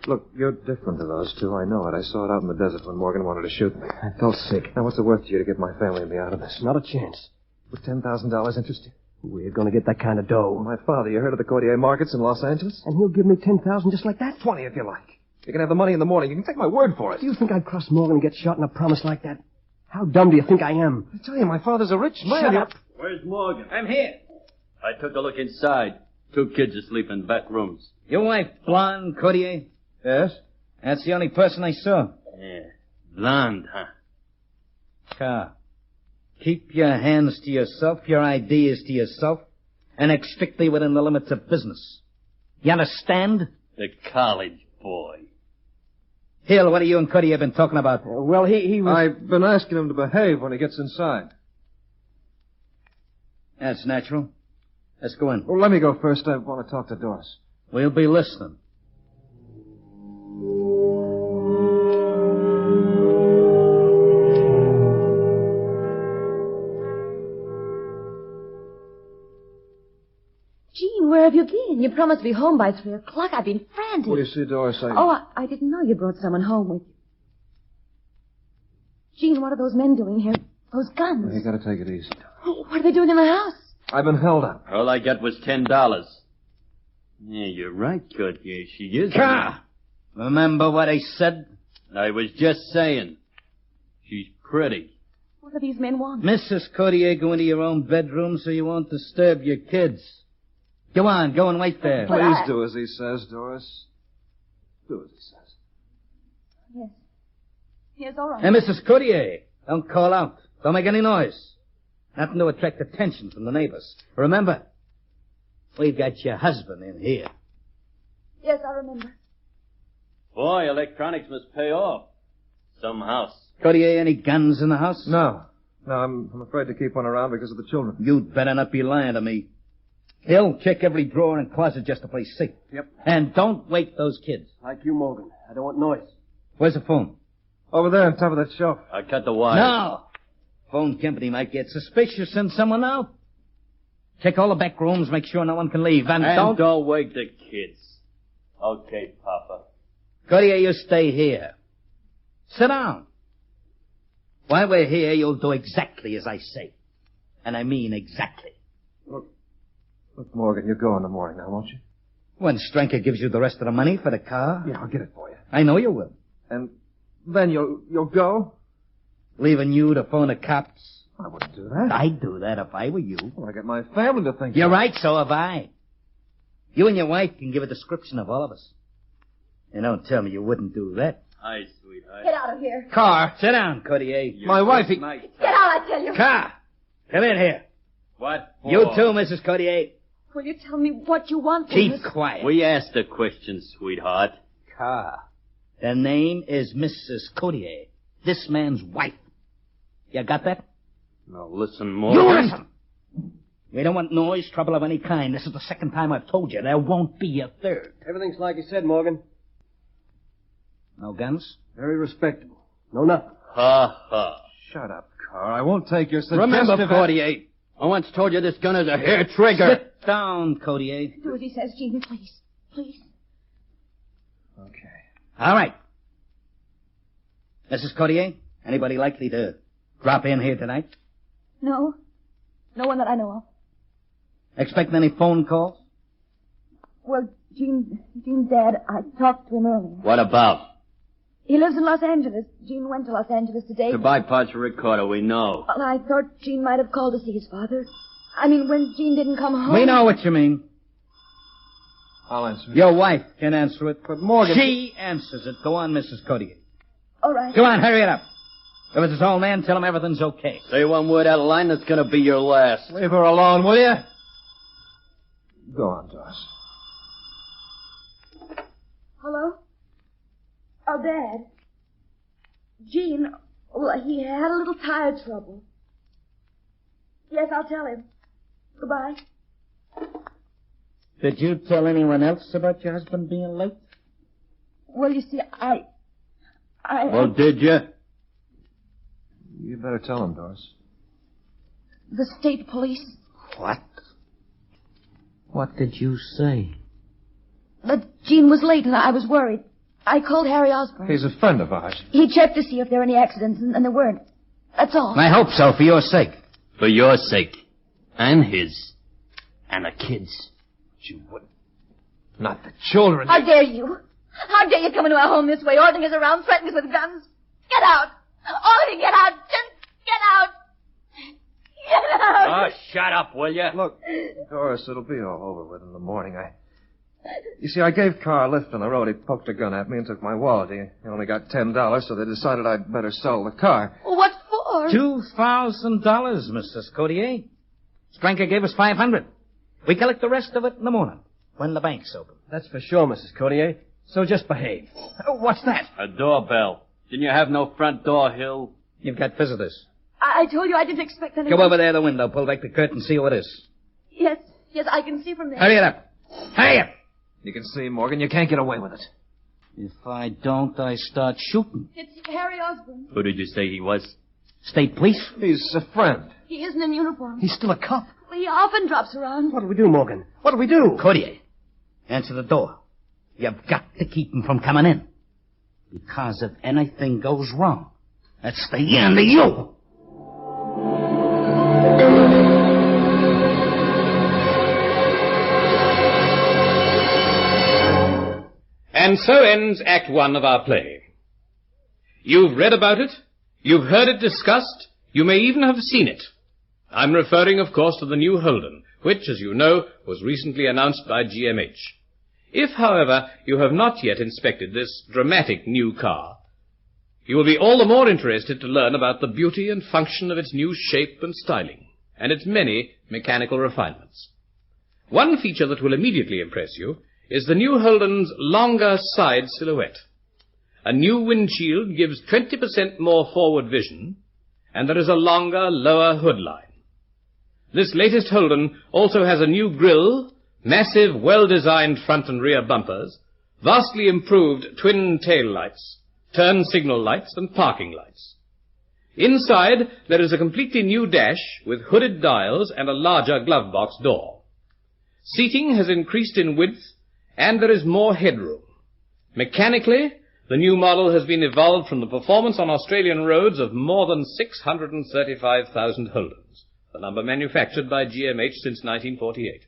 Look, you're different to those two. I know it. I saw it out in the desert when Morgan wanted to shoot me. I felt sick. Now, what's it worth to you to get my family and me out of this? Not a chance. Would $10,000 interest you? We're going to get that kind of dough. My father, you heard of the Courtier markets in Los Angeles? And he'll give me 10,000 just like that? 20 if you like. You can have the money in the morning. You can take my word for it. Do you think I'd cross Morgan and get shot on a promise like that? How dumb do you think I am? I tell you, my father's a rich man. Shut up. Where's Morgan? I'm here. I took a look inside. 2 kids asleep in back rooms. Your wife, blonde, Courtier? Yes? That's the only person I saw. Yeah. Blonde, huh? Carl, keep your hands to yourself, your ideas to yourself, and act strictly within the limits of business. You understand? The college boy. Hill, what have you and Courtier been talking about? Well, he was... I've been asking him to behave when he gets inside. That's natural. Let's go in. Well, let me go first. I want to talk to Doris. We'll be listening. Gene, where have you been? You promised to be home by 3 o'clock. I've been frantic. What do you see, Doris? I didn't know you brought someone home with you. Gene, what are those men doing here? Those guns. Well, you gotta take it easy. What are they doing in the house? I've been held up. All I got was $10. Yeah, you're right, Kurt. Yeah, she is. Car! Remember what I said? I was just saying. She's pretty. What do these men want? Mrs. Courtier, go into your own bedroom so you won't disturb your kids. Go on, go and wait there. Please do as he says, Doris. Do as he says. Yes. Yes, all right. Hey, Mrs. Courtier, don't call out. Don't make any noise. Nothing to attract attention from the neighbors. Remember, we've got your husband in here. Yes, I remember. Boy, electronics must pay off. Some house. Courtier, any guns in the house? No. No, I'm afraid to keep one around because of the children. You'd better not be lying to me. He'll check every drawer and closet just to play safe. Yep. And don't wake those kids. Like you, Morgan. I don't want noise. Where's the phone? Over there on top of that shelf. I cut the wire. No! Phone company might get suspicious, send someone out. Check all the back rooms, make sure no one can leave. And don't wake the kids. Okay, Papa. Courtier, you stay here. Sit down. While we're here, you'll do exactly as I say. And I mean exactly. Look, Morgan, you go in the morning now, won't you? When Stranker gives you the rest of the money for the car? Yeah, I'll get it for you. I know you will. And then you'll go? Leaving you to phone the cops? I wouldn't do that. I'd do that if I were you. Well, I got my family to think You're of. right, so have I. You and your wife can give a description of all of us. And don't tell me you wouldn't do that. Hi, sweetheart. Get out of here. Car, sit down, Courtier. My wife, Get out, I tell you. Car, come in here. What for? You too, Mrs. Courtier. Will you tell me what you want from Keep us? quiet. We asked a question, sweetheart. Car. Her name is Mrs. Courtier. This man's wife. You got that? Now listen, more. You listen! We don't want noise, trouble of any kind. This is the second time I've told you. There won't be a third. Everything's like you said, Morgan. No guns? Very respectable. No nothing. Ha ha. Shut up, Carl. I won't take your suggestive... Remember, 48. I once told you this gun is a hair trigger. Sit down, Courtier. Do as he says, Gene, please. Please. Okay. All right. Mrs. Courtier, anybody likely to drop in here tonight? No. No one that I know of. Expecting any phone calls? Well, Gene's dad, I talked to him earlier. What about? He lives in Los Angeles. Gene went to Los Angeles today. To bypass the recorder, we know. Well, I thought Gene might have called to see his father. I mean, when Gene didn't come home. We know what you mean. I'll answer it. Your wife can answer it. But Morgan... She answers it. Go on, Mrs. Courtier. All right. Go on, hurry it up. If it's his old man, tell him everything's okay. Say one word out of line, that's gonna be your last. Leave her alone, will you? Go on, Doris. Hello? Oh, Dad. Gene, well, he had a little tire trouble. Yes, I'll tell him. Goodbye. Did you tell anyone else about your husband being late? Well, you see, Well, did you? You better tell him, Doris. The state police. What? What did you say? That Gene was late and I was worried. I called Harry Osborne. He's a friend of ours. He checked to see if there were any accidents, and there weren't. That's all. I hope so, for your sake. For your sake. And his. And the kids. You wouldn't. Not the children. How dare you? How dare you come into our home this way, ordering us around, threatening us with guns? Get out! All of you, get out! Just get out! Get out! Oh, shut up, will you? Look, Doris, it'll be all over with in the morning. You see, I gave Carl a lift on the road. He poked a gun at me and took my wallet. He only got $10, so they decided I'd better sell the car. Well, what for? $2,000, Mrs. Courtier. Stranker gave us $500. We collect the rest of it in the morning, when the bank's open. That's for sure, Mrs. Courtier. So just behave. What's that? A doorbell. Didn't you have no front door, Hill? You've got visitors. I told you I didn't expect anyone. Go over there to the window, pull back the curtain, see who it is. Yes, I can see from there. Hurry it up. Hurry up! You can see, Morgan, you can't get away with it. If I don't, I start shooting. It's Harry Osborne. Who did you say he was? State police? He's a friend. He isn't in uniform. He's still a cop. Well, he often drops around. What do we do, Morgan? What do we do? Courtier, Answer the door. You've got to keep him from coming in. Because if anything goes wrong, that's the end of you. And so ends Act 1 of our play. You've read about it, you've heard it discussed, you may even have seen it. I'm referring, of course, to the new Holden, which, as you know, was recently announced by GMH. If, however, you have not yet inspected this dramatic new car, you will be all the more interested to learn about the beauty and function of its new shape and styling, and its many mechanical refinements. One feature that will immediately impress you is the new Holden's longer side silhouette. A new windshield gives 20% more forward vision, and there is a longer, lower hood line. This latest Holden also has a new grille, massive, well-designed front and rear bumpers, vastly improved twin tail lights, turn signal lights, and parking lights. Inside, there is a completely new dash with hooded dials and a larger glove box door. Seating has increased in width, and there is more headroom. Mechanically, the new model has been evolved from the performance on Australian roads of more than 635,000 Holdens, the number manufactured by GMH since 1948.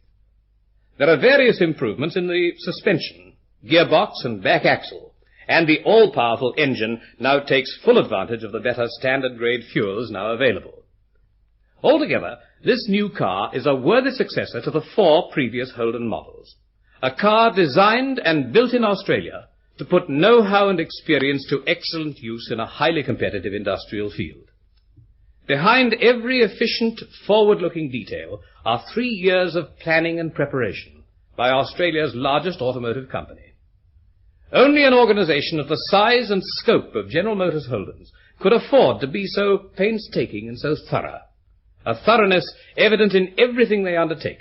There are various improvements in the suspension, gearbox, and back axle, and the all-powerful engine now takes full advantage of the better standard-grade fuels now available. Altogether, this new car is a worthy successor to the 4 previous Holden models. A car designed and built in Australia to put know-how and experience to excellent use in a highly competitive industrial field. Behind every efficient, forward-looking detail are 3 years of planning and preparation by Australia's largest automotive company. Only an organization of the size and scope of General Motors Holdens could afford to be so painstaking and so thorough, a thoroughness evident in everything they undertake.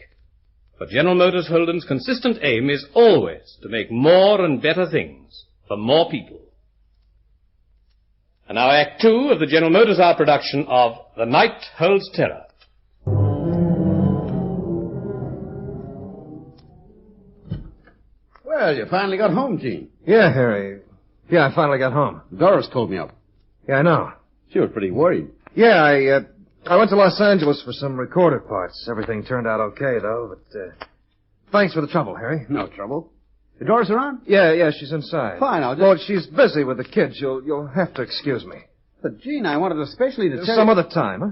For General Motors Holden's consistent aim is always to make more and better things for more people. And now Act 2 of the General Motors Hour production of The Night Holds Terror. Well, you finally got home, Gene. Yeah, Harry. Yeah, I finally got home. Doris told me of it. Yeah, I know. She was pretty worried. Yeah, I went to Los Angeles for some recorder parts. Everything turned out okay, though, but, thanks for the trouble, Harry. No trouble. Is Doris around? Yeah, she's inside. Fine, I'll just... Well, she's busy with the kids. You'll have to excuse me. But, Gene, I wanted especially to tell Some you... other time, huh?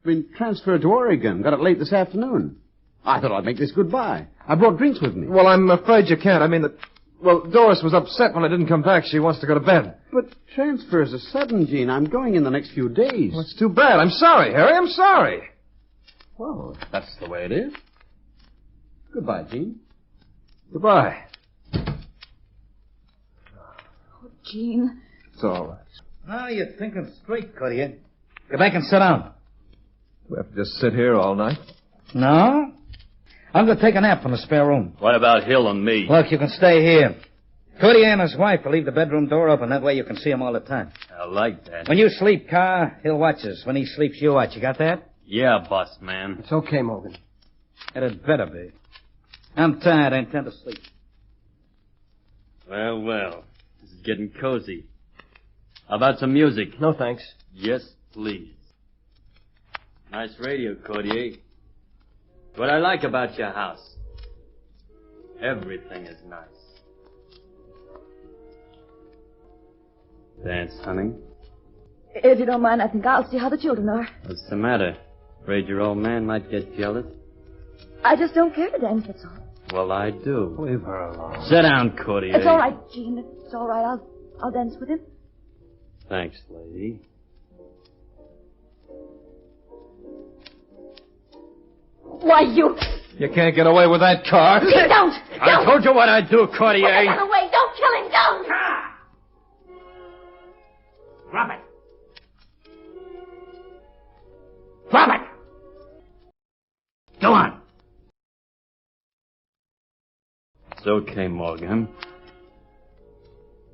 Been transferred to Oregon. Got it late this afternoon. I thought I'd make this goodbye. I brought drinks with me. Well, I'm afraid you can't. I mean, Doris was upset when I didn't come back. She wants to go to bed. But transfers are sudden, Gene. I'm going in the next few days. Well, it's too bad. I'm sorry, Harry. I'm sorry. Well, that's the way it is. Goodbye, Gene. Goodbye. Oh, Gene. It's all right. Now you're thinking straight, Courtier. Go back and sit down. Do we have to just sit here all night? No. I'm going to take a nap in the spare room. What about Hill and me? Look, you can stay here. Courtier and his wife will leave the bedroom door open. That way you can see him all the time. I like that. When you sleep, Carr, he'll watch us. When he sleeps, you watch. You got that? Yeah, boss man. It's okay, Morgan. It'd better be. I'm tired. I intend to sleep. Well. This is getting cozy. How about some music? No, thanks. Yes, please. Nice radio, Courtier. What I like about your house. Everything is nice. Dance, honey. If you don't mind, I think I'll see how the children are. What's the matter? Afraid your old man might get jealous? I just don't care to dance, that's all. Well, I do. Leave her alone. Sit down, Courtier. It's all right, Gene. It's all right. I'll dance with him. Thanks, lady. Why, you... You can't get away with that car. Don't! I told you what I'd do, Courtier. Put that away! Don't kill him! Don't! Drop it. Drop it. Go on. It's okay, Morgan.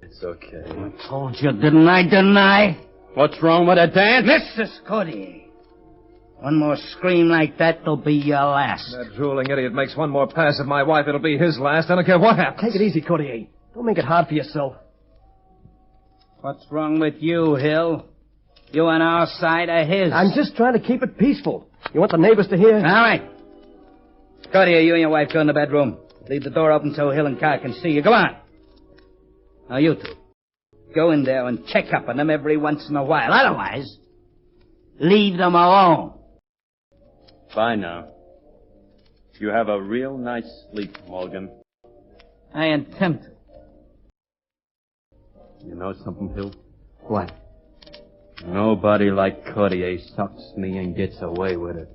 It's okay. I told you, didn't I? What's wrong with a dance? Mrs. Courtier. One more scream like that, they'll be your last. That drooling idiot makes one more pass at my wife, it'll be his last. I don't care what happens. Take it easy, Courtier. Don't make it hard for yourself. What's wrong with you, Hill? You on our side or his? I'm just trying to keep it peaceful. You want the neighbors to hear? All right. Courtier, you and your wife go in the bedroom. Leave the door open so Hill and Carr can see you. Go on. Now, you two. Go in there and check up on them every once in a while. Otherwise, leave them alone. Fine now. You have a real nice sleep, Morgan. I intend to. You know something, Hill? What? Nobody like Courtier sucks me and gets away with it.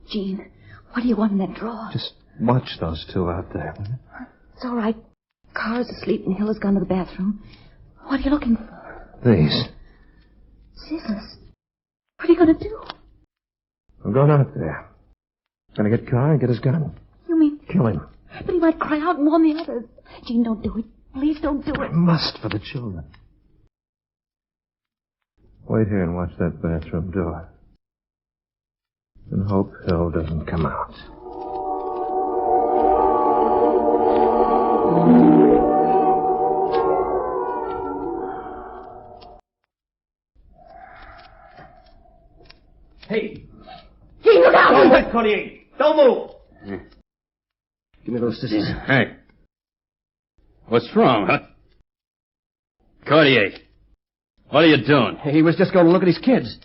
Gene, what do you want in that drawer? Just watch those two out there. It's all right. Carr's asleep and Hill has gone to the bathroom. What are you looking for? These. Scissors. What are you going to do? I'm going out there. Gonna get Carr and get his gun. You mean... Kill him. But he might cry out and warn the others. Gene, don't do it. Please don't do I it. must for the children. Wait here and watch that bathroom door. And hope Hill doesn't come out. Hey! Gene, look out! Don't move, Courtier! Don't move! Give me those scissors. Hey. What's wrong, huh? Courtier, what are you doing? He was just going to look at his kids.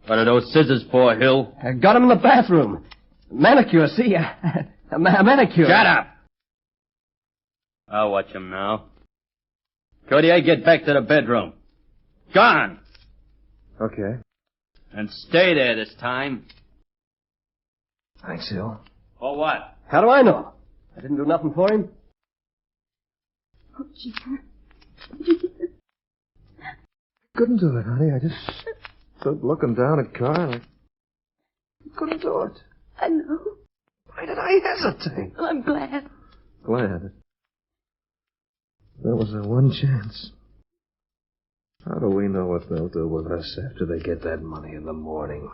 What are those scissors for, Hill? I got him in the bathroom. Manicure, see? A manicure. Shut up! I'll watch him now. Courtier, get back to the bedroom. Gone! Okay. And stay there this time. Thanks, Hill. For what? How do I know? I didn't do nothing for him. Oh, Gene. Couldn't do it, honey. I just stood looking down at Carr and I couldn't do it. I know. Why did I hesitate? Well, I'm glad. Glad. That was our one chance. How do we know what they'll do with us after they get that money in the morning?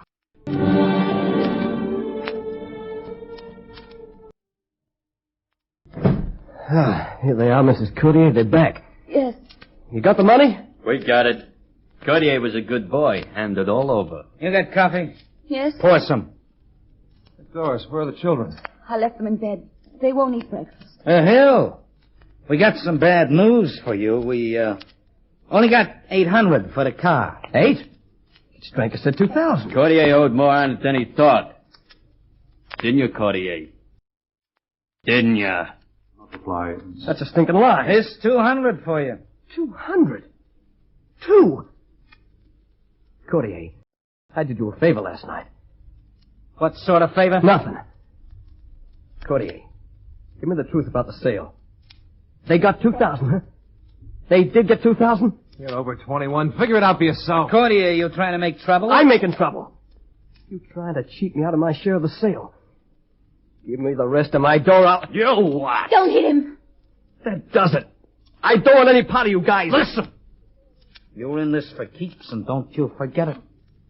Here they are, Mrs. Courtier. They're back. Yes. You got the money? We got it. Courtier was a good boy. Handed it all over. You got coffee? Yes? Pour some. Doris, where are the children? I left them in bed. They won't eat breakfast. Hill, we got some bad news for you. We, only got $800 for the car. 8? Stranker said 2,000. Courtier owed more on it than he thought. Didn't you, Courtier? Didn't you? Multiply. That's a stinking lie. Here's $200 for you. 200? 2? Courtier, I did you a favor last night. What sort of favor? Nothing. Courtier, give me the truth about the sale. They got 2,000, huh? They did get 2,000? You're over 21. Figure it out for yourself. Courtier, you trying to make trouble? I'm making trouble. You trying to cheat me out of my share of the sale. Give me the rest of my dough out. You what? Don't hit him. That does it. I don't want any part of you guys. Listen. You're in this for keeps, and don't you forget it.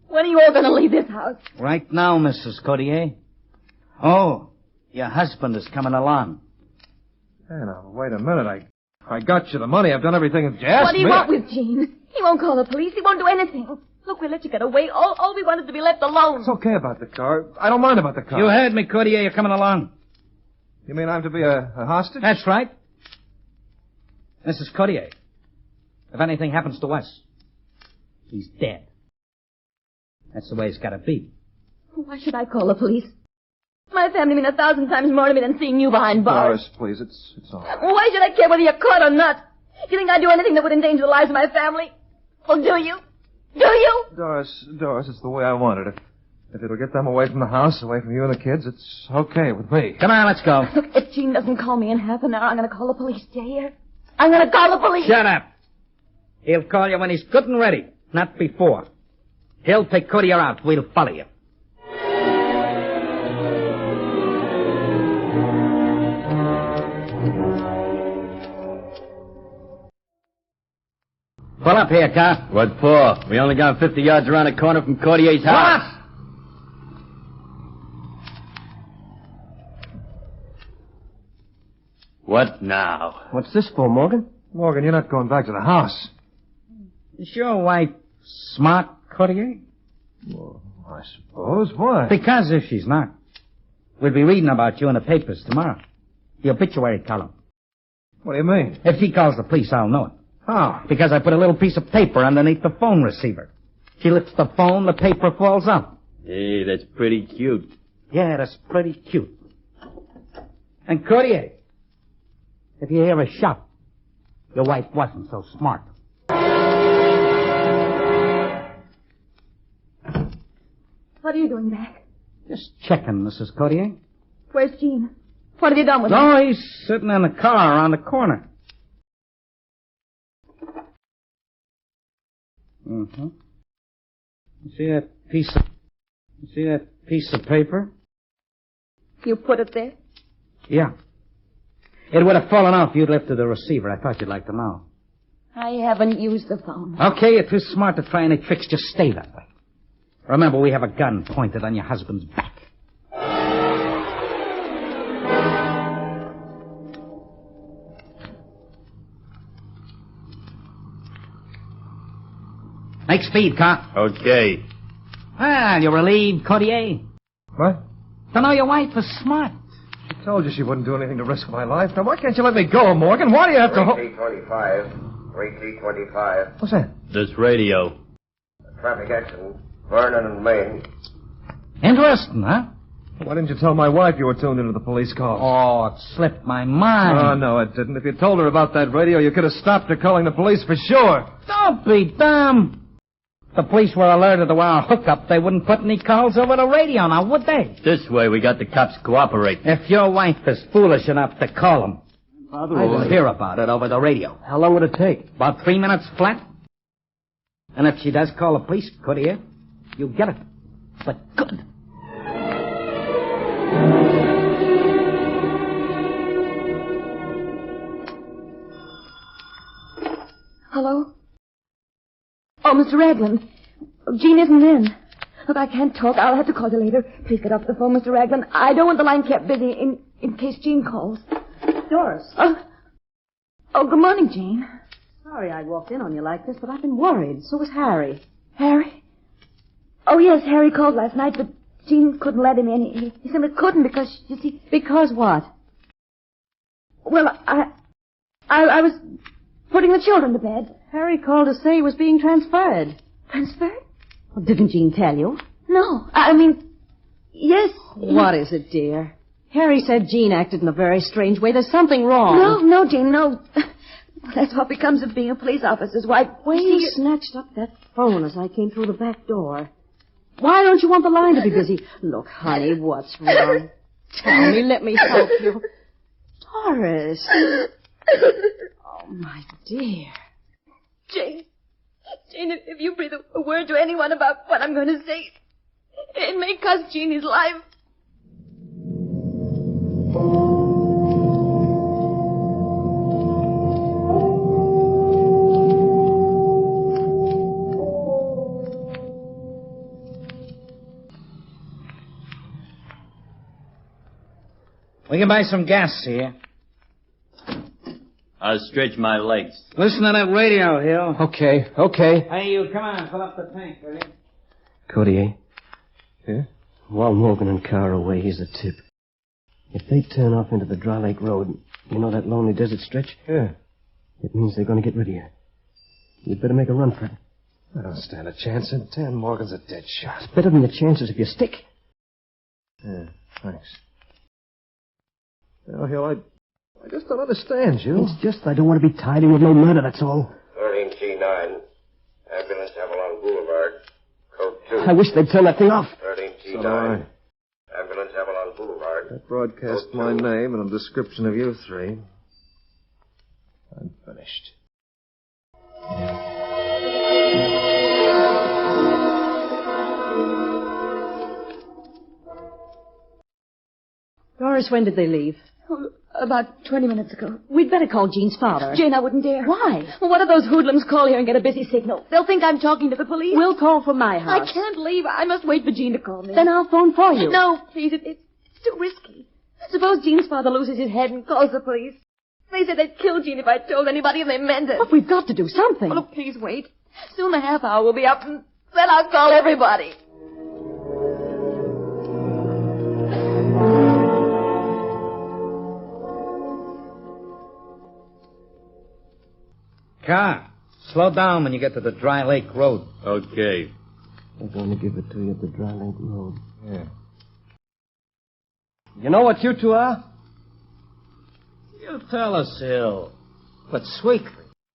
When are you all going to leave this house? Right now, Mrs. Courtier. Oh, your husband is coming along. Hey, now, wait a minute. I got you the money. I've done everything that you asked me. What do you want with Gene? He won't call the police. He won't do anything. Look, we let you get away. All we want is to be left alone. It's okay about the car. I don't mind about the car. You heard me, Courtier. You're coming along. You mean I'm to be a hostage? That's right. Mrs. Courtier, if anything happens to us, he's dead. That's the way it's got to be. Why should I call the police? My family mean 1,000 times more to me than seeing you behind bars. Doris, please, it's all right. Why should I care whether you're caught or not? Do you think I'd do anything that would endanger the lives of my family? Well, do you? Do you? Doris, it's the way I want it. If it'll get them away from the house, away from you and the kids, it's okay with me. Come on, let's go. Look, if Gene doesn't call me in half an hour, I'm going to call the police. Do you hear? I'm going to call the police. Shut up. He'll call you when he's good and ready, not before. He'll take Courtier out. We'll follow you. Pull up here, car. What for? We only got 50 yards around the corner from Cortier's house. What now? What's this for, Morgan? Morgan, you're not going back to the house. Is your wife smart, Courtier? Well, I suppose. Why? Because if she's not, we'll be reading about you in the papers tomorrow. The obituary column. What do you mean? If she calls the police, I'll know it. How? Because I put a little piece of paper underneath the phone receiver. She lifts the phone, the paper falls up. Hey, that's pretty cute. Yeah, that's pretty cute. And Courtier, if you hear a shot, your wife wasn't so smart. What are you doing back? Just checking, Mrs. Courtier. Where's Gene? What have you done with him? No, he's sitting in the car around the corner. Mm-hmm. You see that piece of paper? You put it there? Yeah. It would have fallen off if you'd lifted the receiver. I thought you'd like to know. I haven't used the phone. Okay, you're too smart to try any tricks. Just stay that way. Remember, we have a gun pointed on your husband's back. Make speed, car. Okay. Well, you're relieved, Courtier. What? To know your wife is smart. She told you she wouldn't do anything to risk my life. Now, why can't you let me go, Morgan? Why do you have to... 3T25. What's that? This radio. Traffic accident. Vernon and Maine. Interesting, huh? Why didn't you tell my wife you were tuned into the police calls? Oh, it slipped my mind. Oh, no, it didn't. If you told her about that radio, you could have stopped her calling the police for sure. Don't be dumb. If the police were alerted to our hookup, they wouldn't put any calls over the radio now, would they? This way, we got the cops cooperating. If your wife is foolish enough to call them, I'll hear about it over the radio. How long would it take? About 3 minutes flat. And if she does call the police, Courtier, you get it. But good. Hello? Oh, Mr. Raglan. Gene isn't in. Look, I can't talk. I'll have to call you later. Please get off the phone, Mr. Raglan. I don't want the line kept busy in case Gene calls. Doris. Oh, good morning, Gene. Sorry I walked in on you like this, but I've been worried. So was Harry. Harry? Oh, yes, Harry called last night, but Gene couldn't let him in. He simply couldn't because, you see... Because what? Well, I was putting the children to bed. Harry called to say he was being transferred. Transferred? Well, didn't Gene tell you? No, I mean, yes. What is it, dear? Harry said Gene acted in a very strange way. There's something wrong. No, Gene, no. That's what becomes of being a police officer's wife. When you snatched up that phone as I came through the back door. Why don't you want the line to be busy? Look, honey, what's wrong? Tell me, let me help you. Doris. Oh, my dear. Jane, if you breathe a word to anyone about what I'm going to say, it may cost Gene his life. We can buy some gas here. I'll stretch my legs. Listen to that radio, Hill. Okay. Hey, you, come on, fill up the tank, will you? Courtier. Yeah? While Morgan and Carr are away, here's a tip. If they turn off into the Dry Lake Road, you know that lonely desert stretch? Yeah. It means they're going to get rid of you. You'd better make a run for it. I don't stand a chance in 10. Morgan's a dead shot. It's better than your chances if you stick. Yeah, thanks. Well, Hill, I just don't understand you. It's just I don't want to be tied in with no murder, that's all. 13T9. Ambulance Avalon Boulevard. Code 2. I wish they'd turn that thing off. 13T9. So Ambulance Avalon Boulevard. that broadcast my name and a description of you three. I'm finished. Doris, when did they leave? About 20 minutes ago. We'd better call Gene's father. Jane, I wouldn't dare. Why? Well, what if those hoodlums call here and get a busy signal? They'll think I'm talking to the police. We'll call from my house. I can't leave. I must wait for Gene to call me. Then I'll phone for you. No, please. It's too risky. Suppose Gene's father loses his head and calls the police. They said they'd kill Gene if I told anybody, and they meant it. But we've got to do something. Oh, please wait. Soon the half hour will be up, and then I'll call everybody. Car, slow down when you get to the Dry Lake Road. Okay. I'm going to give it to you at the Dry Lake Road. Yeah. You know what you two are? You tell us, Hill. But sweetly.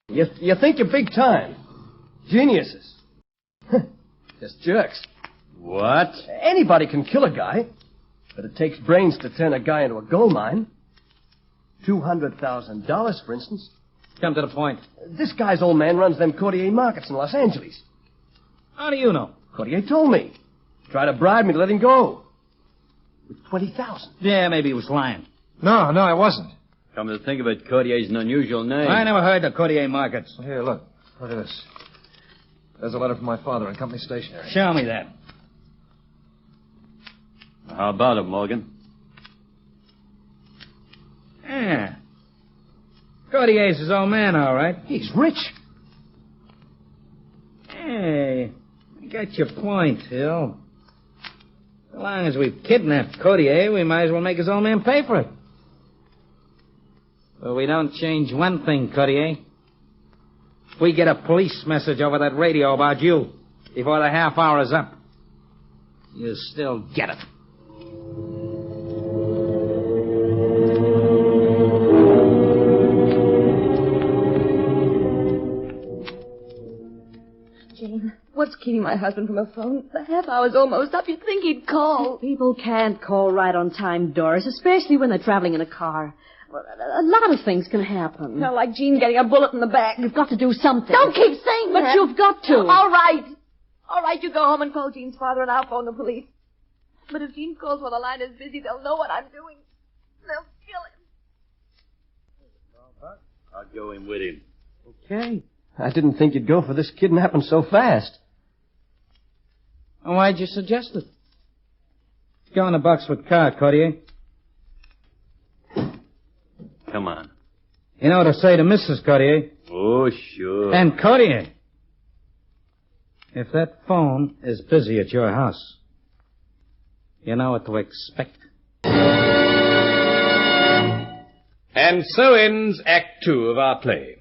You think you're big time. Geniuses. Just jerks. What? Anybody can kill a guy, but it takes brains to turn a guy into a gold mine. $200,000, for instance. Come to the point. This guy's old man runs them Cordier markets in Los Angeles. How do you know? Cordier told me. Tried to bribe me to let him go. With $20,000. Yeah, maybe he was lying. No, I wasn't. Come to think of it, Cordier's an unusual name. I never heard of Cordier markets. Here, look. Look at this. There's a letter from my father in company stationery. Show me that. How about it, Morgan? Yeah. Cordier's his old man, all right. He's rich. Hey, I got your point, Hill. So long as we've kidnapped Cordier, we might as well make his old man pay for it. But we don't change one thing, Cordier. If we get a police message over that radio about you before the half hour is up, you still get it. Jane, what's keeping my husband from a phone? The half hour's almost up. You'd think he'd call. People can't call right on time, Doris, especially when they're traveling in a car. Well, a lot of things can happen. Not like Gene getting a bullet in the back. You've got to do something. Don't keep saying that. But you've got to. All right. All right, you go home and call Gene's father, and I'll phone the police. But if Gene calls while the line is busy, they'll know what I'm doing. They'll kill him. I'll go in with him. Okay. I didn't think you'd go for this kidnapping so fast. Well, why'd you suggest it? Go in the box with car, Cordier. Come on. You know what to say to Mrs. Cordier. Oh, sure. And Cordier, if that phone is busy at your house, you know what to expect. And so ends Act 2 of our play.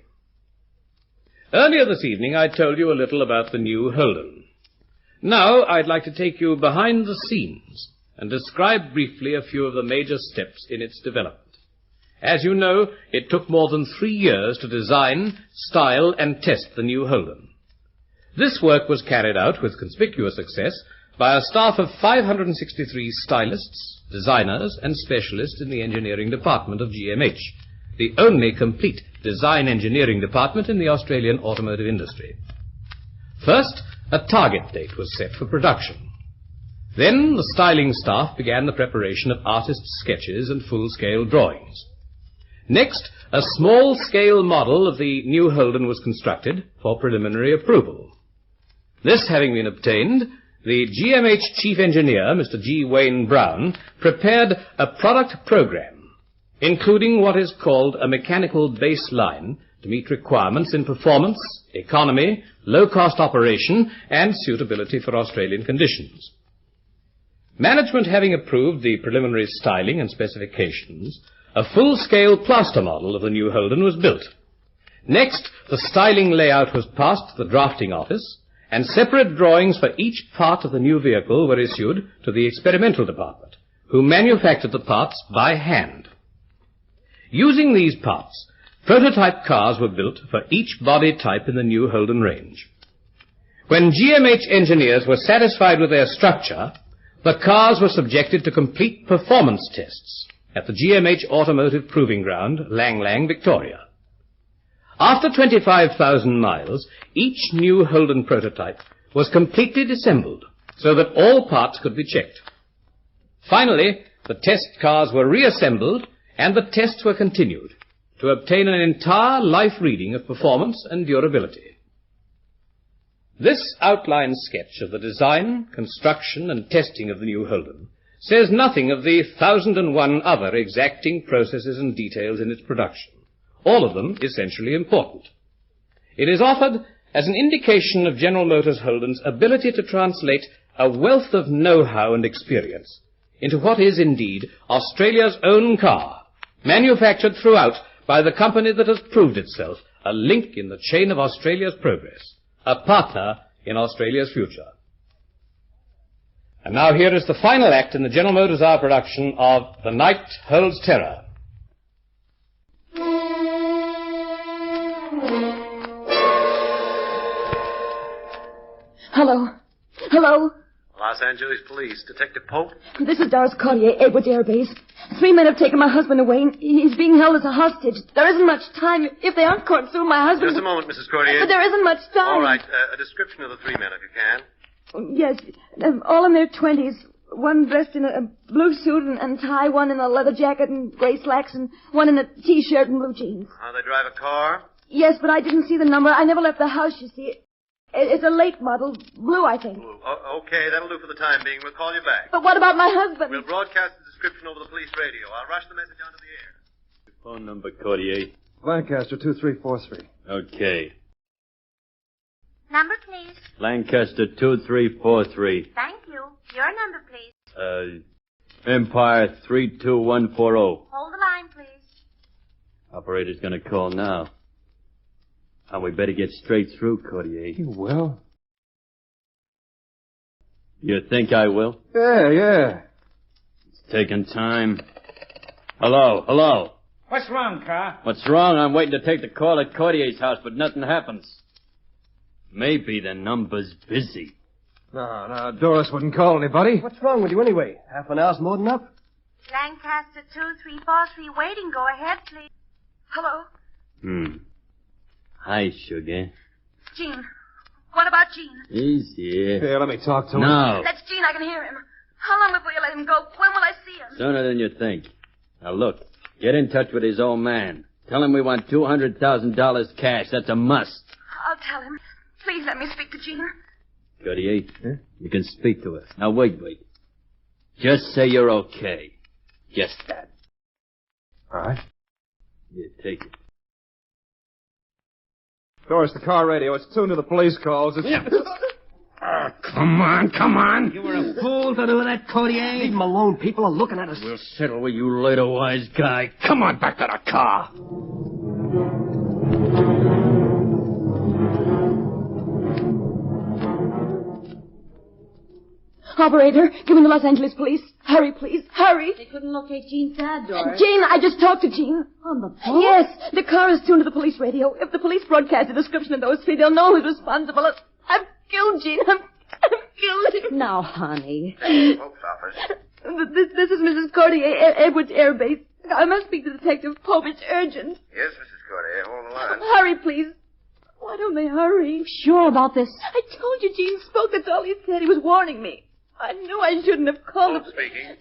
Earlier this evening I told you a little about the new Holden. Now I'd like to take you behind the scenes and describe briefly a few of the major steps in its development. As you know, it took more than 3 years to design, style, and test the new Holden. This work was carried out with conspicuous success by a staff of 563 stylists, designers, and specialists in the engineering department of GMH, the only complete design engineering department in the Australian automotive industry. First, a target date was set for production. Then the styling staff began the preparation of artists' sketches and full-scale drawings. Next, a small-scale model of the new Holden was constructed for preliminary approval. This having been obtained, the GMH chief engineer, Mr. G. Wayne Brown, prepared a product program, including what is called a mechanical baseline to meet requirements in performance, economy, low-cost operation, and suitability for Australian conditions. Management having approved the preliminary styling and specifications, a full-scale plaster model of the new Holden was built. Next, the styling layout was passed to the drafting office, and separate drawings for each part of the new vehicle were issued to the experimental department, who manufactured the parts by hand. Using these parts, prototype cars were built for each body type in the new Holden range. When GMH engineers were satisfied with their structure, the cars were subjected to complete performance tests at the GMH Automotive Proving Ground, Lang Lang, Victoria. After 25,000 miles, each new Holden prototype was completely disassembled so that all parts could be checked. Finally, the test cars were reassembled and the tests were continued to obtain an entire life reading of performance and durability. This outline sketch of the design, construction, and testing of the new Holden says nothing of the 1,001 other exacting processes and details in its production, all of them essentially important. It is offered as an indication of General Motors Holden's ability to translate a wealth of know-how and experience into what is indeed Australia's own car, manufactured throughout by the company that has proved itself a link in the chain of Australia's progress, a partner in Australia's future. And now here is the final act in the General Motors hour production of The Night Holds Terror. Hello? Hello? Los Angeles Police. Detective Pope? This is Doris Cartier, Edwards Air Base. 3 men have taken my husband away, and he's being held as a hostage. There isn't much time. If they aren't caught soon, my husband... Just a moment, Mrs. Courtier. There isn't much time. All right. A description of the 3 men, if you can. Yes, all in their 20s. One dressed in a blue suit and tie, one in a leather jacket and gray slacks, and one in a T-shirt and blue jeans. They drive a car? Yes, but I didn't see the number. I never left the house, you see. It's a late model. Blue, I think. Blue. Okay, that'll do for the time being. We'll call you back. But what about my husband? We'll broadcast the description over the police radio. I'll rush the message onto the air. Phone number, Courtier. Lancaster 2343. Okay. Number, please. Lancaster 2343. Thank you. Your number, please. Empire 32140. Hold the line, please. Operator's gonna call now. And we better get straight through, Courtier. You will? You think I will? Yeah. It's taking time. Hello. What's wrong, Carl? What's wrong? I'm waiting to take the call at Courtier's house, but nothing happens. Maybe the number's busy. No, Doris wouldn't call anybody. What's wrong with you anyway? Half an hour's more than enough? Lancaster 2343 waiting. Go ahead, please. Hello? Hi, sugar. Gene. What about Gene? He's here. Here, let me talk to him. No. That's Gene. I can hear him. How long before you let him go? When will I see him? Sooner than you think. Now, look. Get in touch with his old man. Tell him we want $200,000 cash. That's a must. I'll tell him. Please let me speak to Gene. Courtier, you can speak to her. Now, wait. Just say you're okay. Just that. All right. Here, take it. Doris, the car radio. It's tuned to the police calls. Come on. You were a fool to do that, Courtier. Leave him alone. People are looking at us. We'll settle with you later, wise guy. Come on back to the car. Operator, give me the Los Angeles Police. Hurry, please. Hurry. They couldn't locate Gene's dad, Doris. Gene, I just talked to Gene. On the phone? Yes, the car is tuned to the police radio. If the police broadcast a description of those 3, they'll know who's responsible. I've killed Gene. I've killed him. Now, honey. Pope's office. This is Mrs. Courtier, Edwards Air Base. I must speak to Detective Pope. It's urgent. Yes, Mrs. Courtier. Hold the line. Hurry, please. Why don't they hurry? Sure about this? I told you Gene spoke. That's all he said. He was warning me. I knew I shouldn't have called Pope speaking.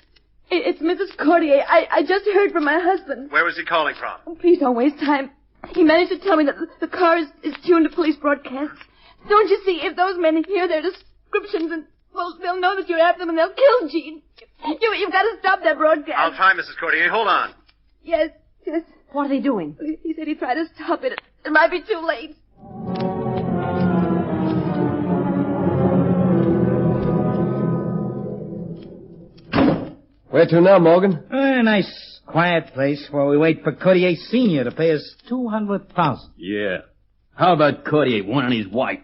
It's Mrs. Courtier. I just heard from my husband. Where was he calling from? Oh, please don't waste time. He managed to tell me that the car is tuned to police broadcasts. Don't you see, if those men hear their descriptions, and well, they'll know that you're after them and they'll kill Gene. You've got to stop that broadcast. I'll try, Mrs. Courtier. Hold on. Yes. What are they doing? He said he'd try to stop it. It might be too late. Where to now, Morgan? A nice, quiet place where we wait for Courtier Sr. to pay us $200,000. Yeah. How about Courtier warning his wife?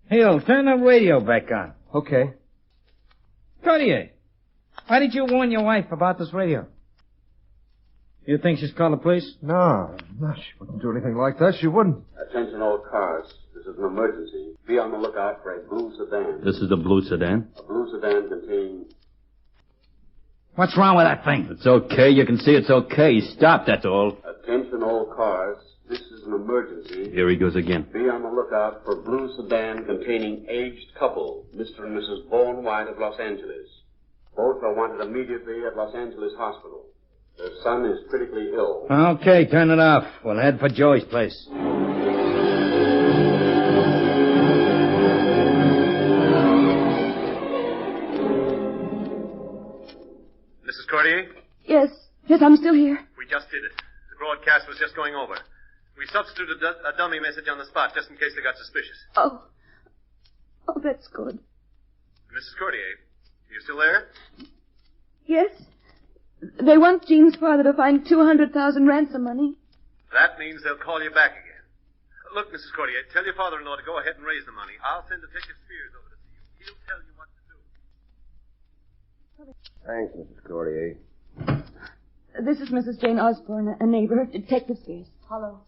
Hill, turn the radio back on. Okay. Courtier, why did you warn your wife about this radio? You think she's called the police? No, she wouldn't do anything like that. She wouldn't. Attention all cars. This is an emergency. Be on the lookout for a blue sedan. This is the blue sedan? A blue sedan containing... What's wrong with that thing? It's okay. You can see it's okay. Stop, that's all. Attention all cars. This is an emergency. Here he goes again. Be on the lookout for blue sedan containing aged couple, Mr. and Mrs. Vaughan White of Los Angeles. Both are wanted immediately at Los Angeles Hospital. Their son is critically ill. Okay, turn it off. We'll head for Joey's place. Mrs. Cordier? Yes. Yes, I'm still here. We just did it. The broadcast was just going over. We substituted a dummy message on the spot just in case they got suspicious. Oh. Oh, that's good. Mrs. Cordier, are you still there? Yes. They want Gene's father to find 200,000 ransom money. That means they'll call you back again. Look, Mrs. Cordier, tell your father-in-law to go ahead and raise the money. I'll send Detective Spears over to see you. He'll tell you what to do. Thanks, Mrs. Cordier. This is Mrs. Jane Osborne, a neighbor, Detective Spears. Hello.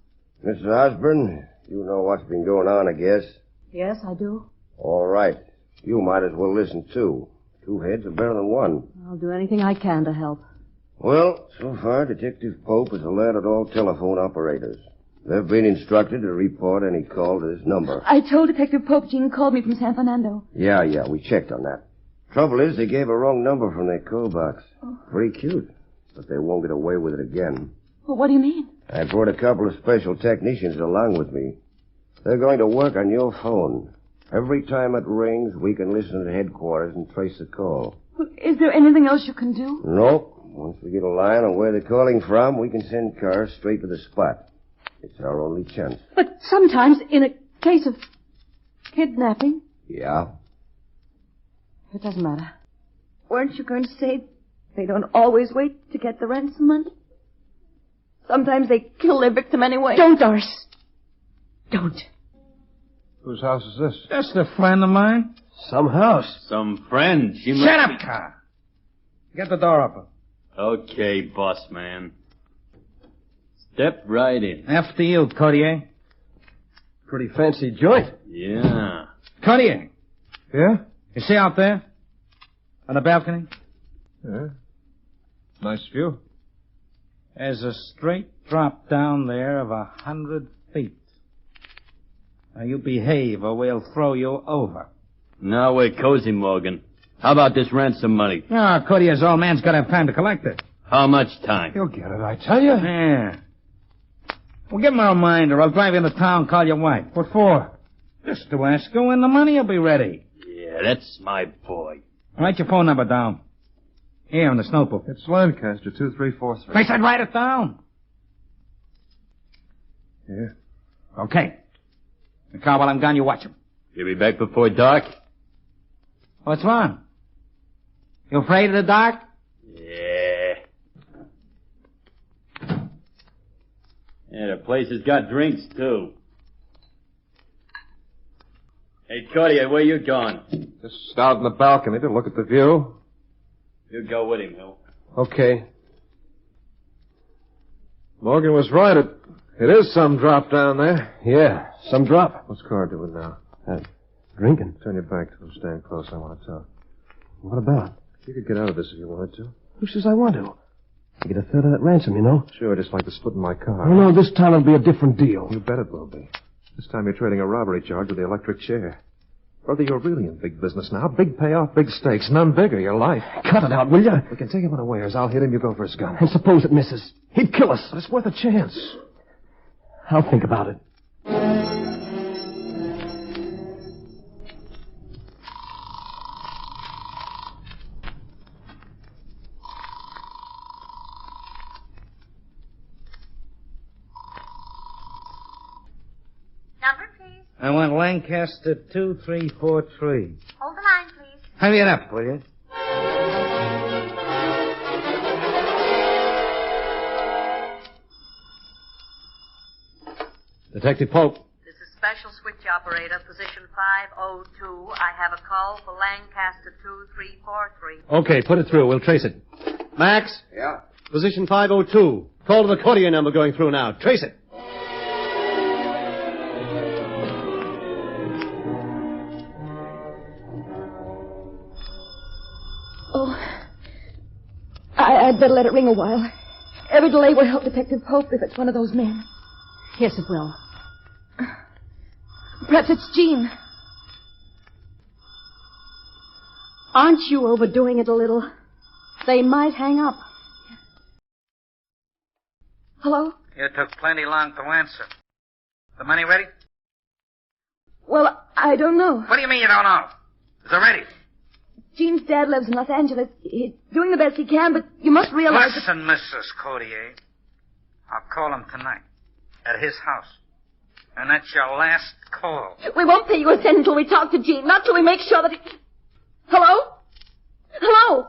Mrs. Osborne, you know what's been going on, I guess. Yes, I do. All right. You might as well listen, too. 2 heads are better than 1. I'll do anything I can to help. Well, so far, Detective Pope has alerted all telephone operators. They've been instructed to report any call to this number. I told Detective Pope Gene called me from San Fernando. Yeah, we checked on that. Trouble is, they gave a wrong number from their call box. Oh. Pretty cute. But they won't get away with it again. Well, what do you mean? I brought a couple of special technicians along with me. They're going to work on your phone. Every time it rings, we can listen to headquarters and trace the call. Is there anything else you can do? Nope. Once we get a line on where they're calling from, we can send cars straight to the spot. It's our only chance. But sometimes, in a case of kidnapping... Yeah? It doesn't matter. Weren't you going to say they don't always wait to get the ransom money? Sometimes they kill their victim anyway. Don't, Doris. Don't. Whose house is this? Just a friend of mine. Some house. Some friend. She Shut must up, car. Get the door open. Okay, boss man. Step right in. After you, Cordier. Pretty fancy joint. Yeah. Cordier. Yeah? You see out there? On the balcony? Yeah. Nice view. There's a straight drop down there of 100 feet. Now you behave or we'll throw you over. Now we're cozy, Morgan. How about this ransom money? Ah, Cordier's old man's got to have time to collect it. How much time? You'll get it, I tell you. Yeah. Well, give him a reminder. I'll drive into town and call your wife. What for? Just to ask her when the money will be ready. Yeah, that's my boy. Write your phone number down. Here in this notebook. It's Lancaster, 2343. I said write it down. Yeah. Okay. The car while I'm gone, you watch him. You'll be back before dark? What's wrong? You afraid of the dark? Yeah. Yeah, the place has got drinks, too. Hey, Cordier, where you going? Just out on the balcony to look at the view. You go with him, Hill. Okay. Morgan was right. It is some drop down there. Yeah, some drop. What's Carr doing now? Drinking. Turn your back to him. Stand close. I want to talk. What about? You could get out of this if you wanted to. Who says I want to? I get a third of that ransom, you know. Sure, just like the split in my car. Oh, no, this time it'll be a different deal. You bet it will be. This time you're trading a robbery charge with the electric chair. Brother, you're really in big business now. Big payoff, big stakes. None bigger, your life. Cut it out, will you? We can take him unawares. I'll hit him. You go for his gun. And suppose it misses. He'd kill us. But it's worth a chance. I'll think about it. Number, please. I want Lancaster 2343. Hold the line, please. Hurry it up, will you? Detective Pope. This is Special Switch Operator, position 502. I have a call for Lancaster 2343. Okay, put it through. We'll trace it. Max? Yeah? Position 502. Call to the Cordier number going through now. Trace it. Oh, I'd better let it ring a while. Every delay will help Detective Pope if it's one of those men. Yes, it will. Perhaps it's Gene. Aren't you overdoing it a little? They might hang up. Hello? You took plenty long to answer. The money ready? Well, I don't know. What do you mean you don't know? Is it ready? Gene's dad lives in Los Angeles. He's doing the best he can, but you must realize... Listen, Mrs. Cordier. I'll call him tonight. At his house. And that's your last call. We won't pay you a cent until we talk to Gene. Not till we make sure that he... Hello? Hello?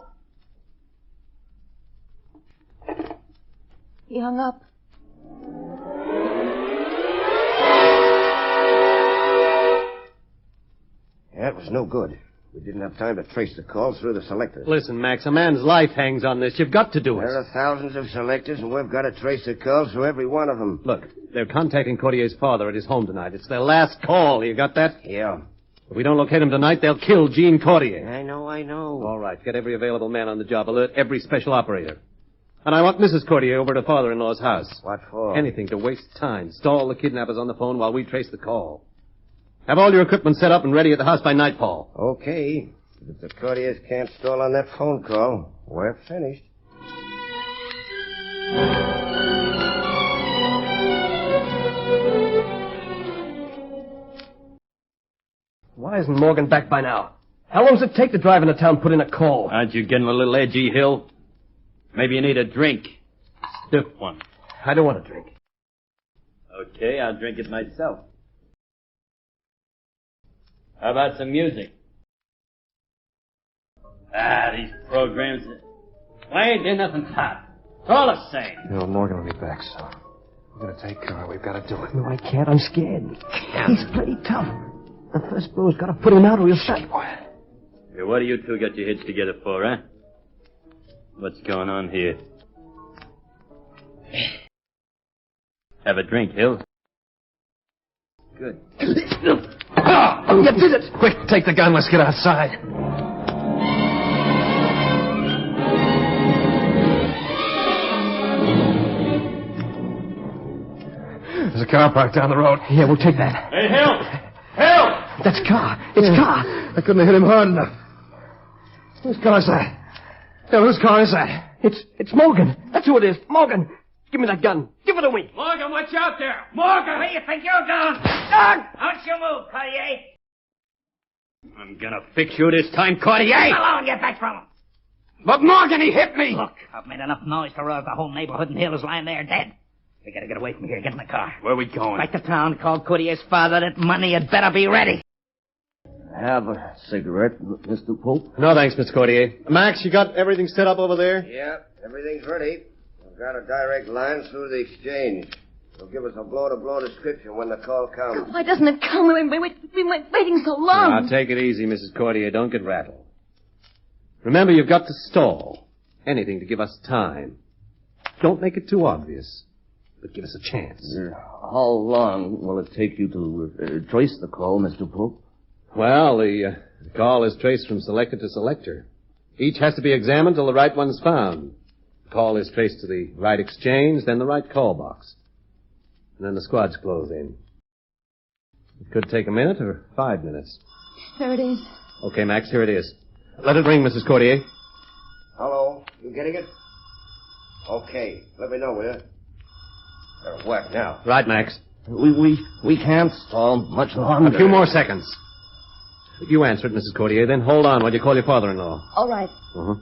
He hung up. That was no good. We didn't have time to trace the calls through the selectors. Listen, Max, a man's life hangs on this. You've got to do it. There are thousands of selectors, and we've got to trace the calls through every one of them. Look, they're contacting Cortier's father at his home tonight. It's their last call. You got that? Yeah. If we don't locate him tonight, they'll kill Gene Cortier. I know. All right, get every available man on the job. Alert every special operator. And I want Mrs. Cortier over to father-in-law's house. What for? Anything to waste time. Stall the kidnappers on the phone while we trace the call. Have all your equipment set up and ready at the house by nightfall. Okay. If the Cortiers can't stall on that phone call, we're finished. Why isn't Morgan back by now? How long does it take to drive into town and put in a call? Aren't you getting a little edgy, Hill? Maybe you need a drink. Stiff one. I don't want a drink. Okay, I'll drink it myself. How about some music? These programs... Why ain't there nothing hot? It's all the same. You know, Morgan will be back soon. We're gonna take care. We've got to do it. No, I can't. I'm scared. He's pretty tough. The first blow's got to put him out or he'll shut. Hey, what do you two got your heads together for, huh? What's going on here? Have a drink, Hill. Good. You did it! Quick, take the gun. Let's get outside. There's a car parked down the road. Yeah, we'll take that. Hey, Hill! Hill! That's Car. It's Car. I couldn't have hit him hard enough. Whose car is that? Yeah, whose car is that? It's Morgan. That's who it is. Morgan. Give me that gun. Give it to me. Morgan, watch out there. Morgan! Where you think you're going? Don't you move, Cordier. I'm gonna fix you this time, Cordier! Leave alone, get back from him. But Morgan, he hit me! Look, I've made enough noise to rouse the whole neighborhood, and Hill is lying there dead. We gotta get away from here. Get in the car. Where are we going? Back to town. Call Cortier's father. That money had better be ready. Have a cigarette, Mr. Pope? No, thanks, Miss Cortier. Max, you got everything set up over there? Yeah, everything's ready. We've got a direct line through the exchange. They'll give us a blow-to-blow description when the call comes. Why doesn't it come? We've been waiting so long. Now, take it easy, Mrs. Cortier. Don't get rattled. Remember, you've got to stall. Anything to give us time. Don't make it too obvious. But give us a chance. How long will it take you to trace the call, Mr. Pope? Well, the call is traced from selector to selector. Each has to be examined till the right one's found. The call is traced to the right exchange, then the right call box. And then the squads close in. It could take a minute or 5 minutes. There it is. Okay, Max, here it is. Let it ring, Mrs. Cortier. Hello, you getting it? Okay, let me know, will you? Better work now. Right, Max. We can't stall much longer. A few more seconds. You answer it, Mrs. Cortier, then hold on while you call your father-in-law. All right. Uh-huh.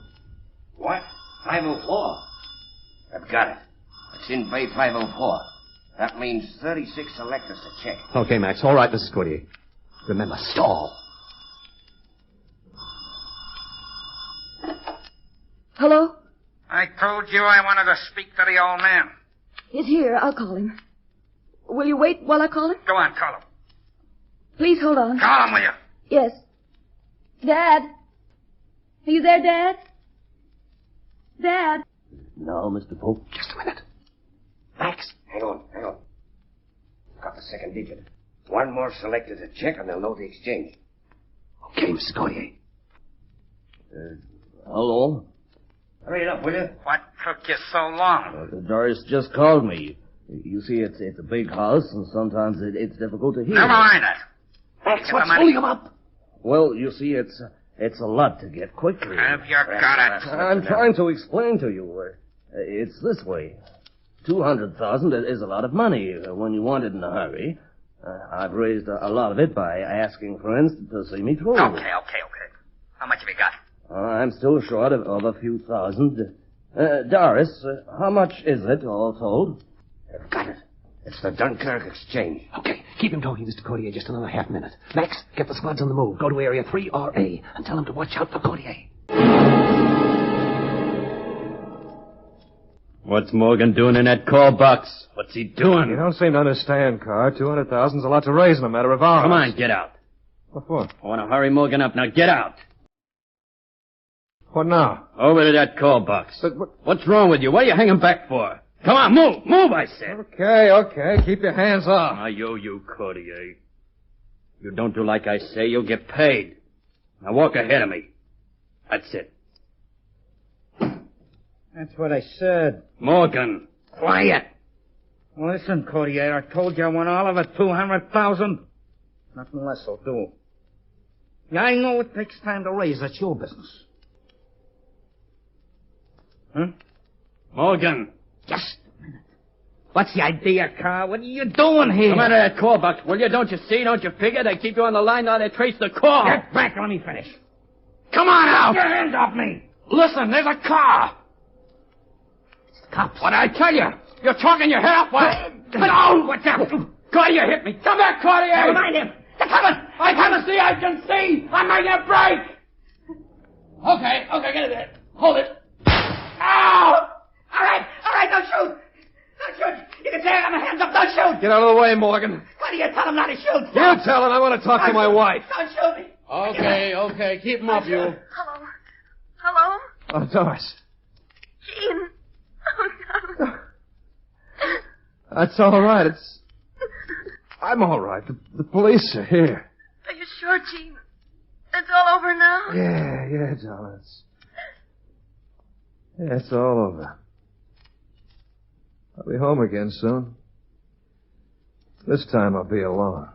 What? 504. I've got it. It's in Bay 504. That means 36 selectors to check. Okay, Max. All right, Mrs. Cortier. Remember, stall. Hello? I told you I wanted to speak to the old man. He's here. I'll call him. Will you wait while I call him? Go on, call him. Please hold on. Call him, will you? Yes. Dad? Are you there, Dad? Dad? No, Mr. Pope. Just a minute. Max, hang on. Got the second digit. One more selector to check, and they'll know the exchange. Okay, Mr. Cortier. Hello? Hurry it up, will you? What took you so long? Doris just called me. You see, it's a big house, and sometimes it's difficult to hear. Never mind it. Max, what's holding him up? Well, you see, it's a lot to get quickly. Have you got it? I'm trying to explain to you. It's this way. $200,000 is a lot of money when you want it in a hurry. I've raised a lot of it by asking friends to see me through. Okay. How much have you got? I'm still short of a few thousand. Doris, how much is it, all told? I've got it. It's the Dunkirk exchange. Okay, keep him talking, Mr. Cordier, just another half minute. Max, get the squads on the move. Go to Area 3RA and tell them to watch out for Cordier. What's Morgan doing in that call box? What's he doing? You don't seem to understand, Carr. 200,000's a lot to raise in a matter of hours. Come on, get out. What for? I want to hurry Morgan up. Now get out. What now? Over to that call box. But what's wrong with you? What are you hanging back for? Come on, move. Move, I said. Okay. Keep your hands off. I owe you, Cordier. You don't do like I say, you'll get paid. Now walk ahead of me. That's it. That's what I said. Morgan. Quiet. Listen, Cordier, I told you I want all of it, 200,000. Nothing less will do. I know it takes time to raise. That's your business. Huh? Morgan. Just a minute. What's the idea, Carl? What are you doing here? Come out of that call box, will you? Don't you see? Don't you figure? They keep you on the line now. They trace the call. Get back. Let me finish. Come on out. Get your hands off me. Listen, there's a car. It's the cops. What I tell you? You're talking your head off. What? No! What's up? Cordier hit me. Come back, Cordier. Never mind him. They're coming. I can see. I'm making a break. Okay, get it there. Hold it. Ow! All right, don't shoot. Don't shoot. You can say I got my hands up. Don't shoot. Get out of the way, Morgan. Why do you tell him not to shoot? You tell him I want to talk to my wife. Don't shoot me. Okay. Keep him up, you. Hello? Oh, Doris. Gene. Oh, no. That's all right. I'm all right. The police are here. Are you sure, Gene? It's all over now? Yeah, darling. It's all over. I'll be home again soon. This time I'll be alone.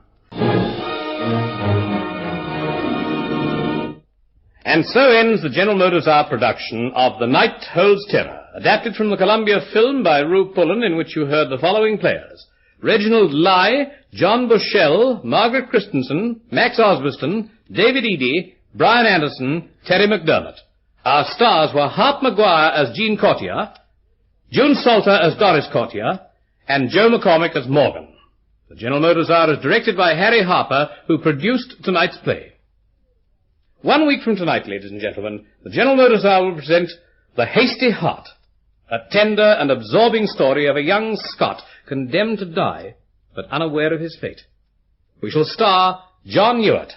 And so ends the General Motors Hour production of The Night Holds Terror, adapted from the Columbia film by Rue Pullen, in which you heard the following players: Reginald Lai, John Bushell, Margaret Christensen, Max Osbiston, David Eady, Brian Anderson, Terry McDermott. Our stars were Hart Maguire as Jean Courtier, June Salter as Doris Courtier, and Joe McCormick as Morgan. The General Motors Hour is directed by Harry Harper, who produced tonight's play. 1 week from tonight, ladies and gentlemen, the General Motors Hour will present The Hasty Heart, a tender and absorbing story of a young Scot condemned to die, but unaware of his fate. We shall star John Ewart.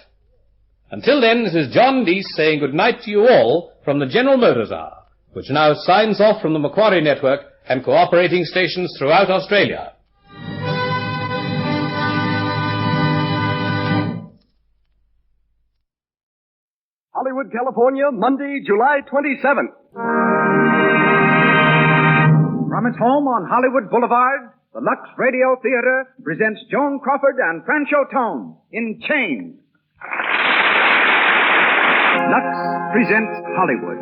Until then, this is John Deese saying good night to you all from the General Motors Hour, which now signs off from the Macquarie Network and cooperating stations throughout Australia. Hollywood, California, Monday, July 27th. From its home on Hollywood Boulevard, the Lux Radio Theater presents Joan Crawford and Franchot Tone in Chains. Lux presents Hollywood.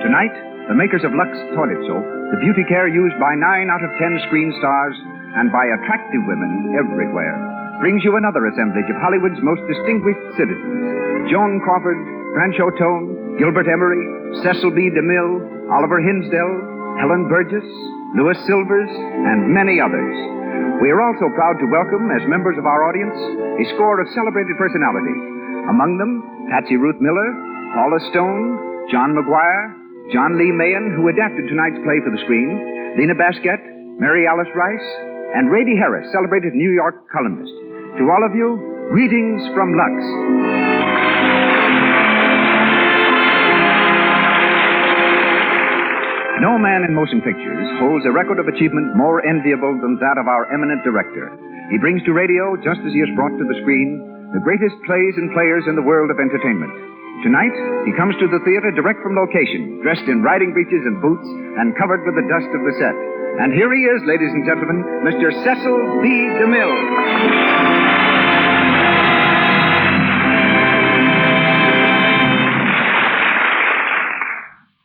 Tonight, the makers of Lux Toilet Soap, the beauty care used by 9 out of 10 screen stars and by attractive women everywhere, brings you another assemblage of Hollywood's most distinguished citizens. Joan Crawford, Franchot Tone, Gilbert Emery, Cecil B. DeMille, Oliver Hinsdale, Helen Burgess, Louis Silvers, and many others. We are also proud to welcome, as members of our audience, a score of celebrated personalities. Among them, Patsy Ruth Miller, Paula Stone, John Maguire, John Lee Mahan, who adapted tonight's play for the screen, Lena Basquette, Mary Alice Rice, and Rady Harris, celebrated New York columnist. To all of you, greetings from Lux. No man in motion pictures holds a record of achievement more enviable than that of our eminent director. He brings to radio, just as he has brought to the screen, the greatest plays and players in the world of entertainment. Tonight, he comes to the theater direct from location, dressed in riding breeches and boots, and covered with the dust of the set. And here he is, ladies and gentlemen, Mr. Cecil B. DeMille.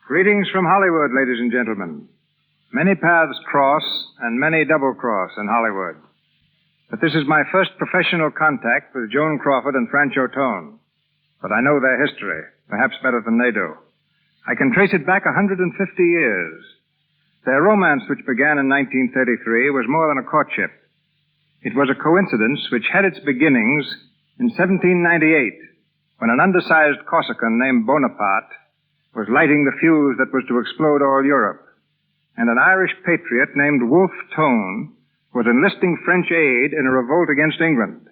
Greetings from Hollywood, ladies and gentlemen. Many paths cross and many double-cross in Hollywood. But this is my first professional contact with Joan Crawford and Francho Tone. But I know their history, perhaps better than they do. I can trace it back 150 years. Their romance, which began in 1933, was more than a courtship. It was a coincidence which had its beginnings in 1798, when an undersized Corsican named Bonaparte was lighting the fuse that was to explode all Europe, and an Irish patriot named Wolfe Tone was enlisting French aid in a revolt against England.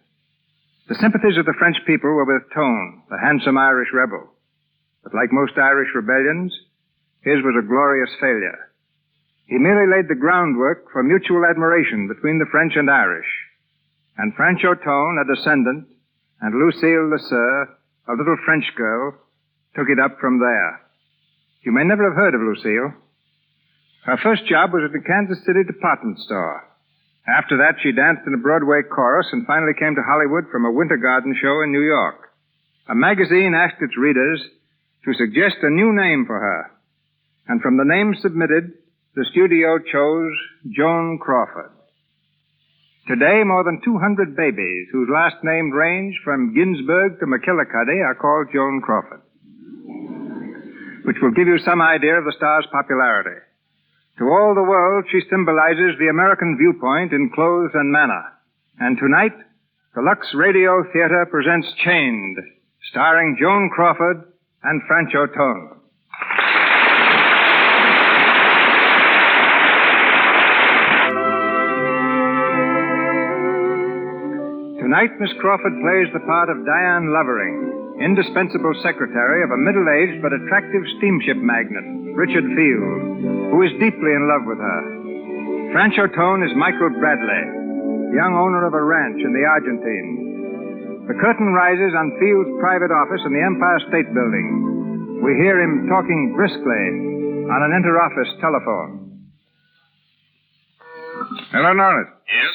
The sympathies of the French people were with Tone, the handsome Irish rebel. But like most Irish rebellions, his was a glorious failure. He merely laid the groundwork for mutual admiration between the French and Irish. And Francho Tone, a descendant, and Lucille Lesseur, a little French girl, took it up from there. You may never have heard of Lucille. Her first job was at the Kansas City department store. After that, she danced in a Broadway chorus and finally came to Hollywood from a Winter Garden show in New York. A magazine asked its readers to suggest a new name for her. And from the names submitted, the studio chose Joan Crawford. Today, more than 200 babies whose last names range from Ginsberg to McKillicuddy are called Joan Crawford, which will give you some idea of the star's popularity. To all the world, she symbolizes the American viewpoint in clothes and manner. And tonight, the Lux Radio Theater presents Chained, starring Joan Crawford and Francho Tone. Tonight, Miss Crawford plays the part of Diane Lovering, indispensable secretary of a middle-aged but attractive steamship magnate, Richard Field, who is deeply in love with her. Francho Tone is Michael Bradley, young owner of a ranch in the Argentine. The curtain rises on Field's private office in the Empire State Building. We hear him talking briskly on an inter-office telephone. Hello, Norris. Yes?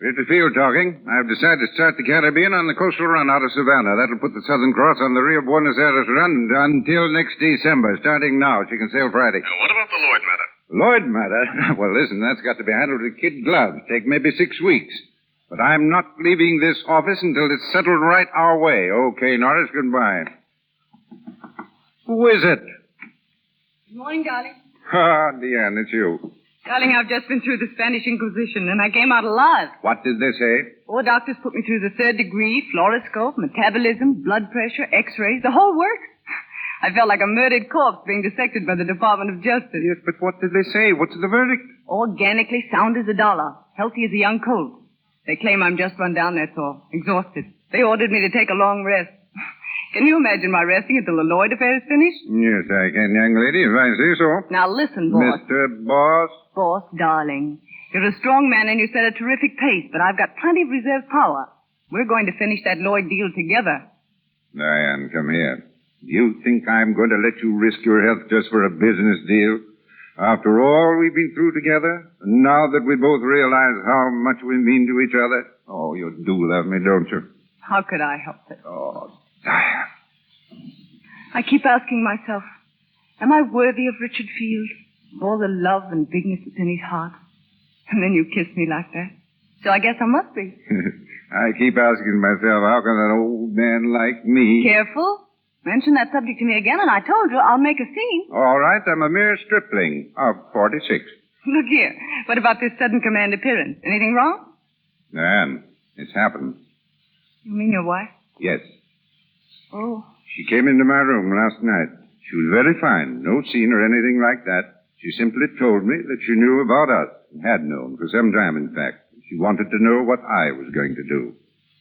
Richard Field talking. I've decided to start the Caribbean on the coastal run out of Savannah. That'll put the Southern Cross on the Rio Buenos Aires run until next December. Starting now, she can sail Friday. Now, what about the Lloyd matter? Lloyd matter? Well, listen, that's got to be handled with kid gloves. Take maybe 6 weeks. But I'm not leaving this office until it's settled right our way. Okay, Norris, goodbye. Who is it? Good morning, darling. Ah, Deanne, it's you. Darling, I've just been through the Spanish Inquisition, and I came out alive. What did they say? 4 doctors put me through the 3rd degree, fluoroscope, metabolism, blood pressure, x-rays, the whole works. I felt like a murdered corpse being dissected by the Department of Justice. Yes, but what did they say? What's the verdict? Organically sound as a dollar, healthy as a young colt. They claim I'm just run down, that's all. Exhausted. They ordered me to take a long rest. Can you imagine my resting until the Lloyd affair is finished? Yes, I can, young lady, if I say so. Now listen, boss. Mr. Boss? Boss, darling. You're a strong man and you set a terrific pace, but I've got plenty of reserve power. We're going to finish that Lloyd deal together. Diane, come here. Do you think I'm going to let you risk your health just for a business deal? After all we've been through together, and now that we both realize how much we mean to each other? Oh, you do love me, don't you? How could I help it? Oh, I keep asking myself, am I worthy of Richard Field? Of all the love and bigness that's in his heart? And then you kiss me like that. So I guess I must be. I keep asking myself, how can an old man like me... Careful. Mention that subject to me again, and I told you I'll make a scene. All right, I'm a mere stripling of 46. Look here. What about this sudden command appearance? Anything wrong? Diane, it's happened. You mean your wife? Yes. Oh. She came into my room last night. She was very fine. No scene or anything like that. She simply told me that she knew about us, and had known for some time, in fact. She wanted to know what I was going to do.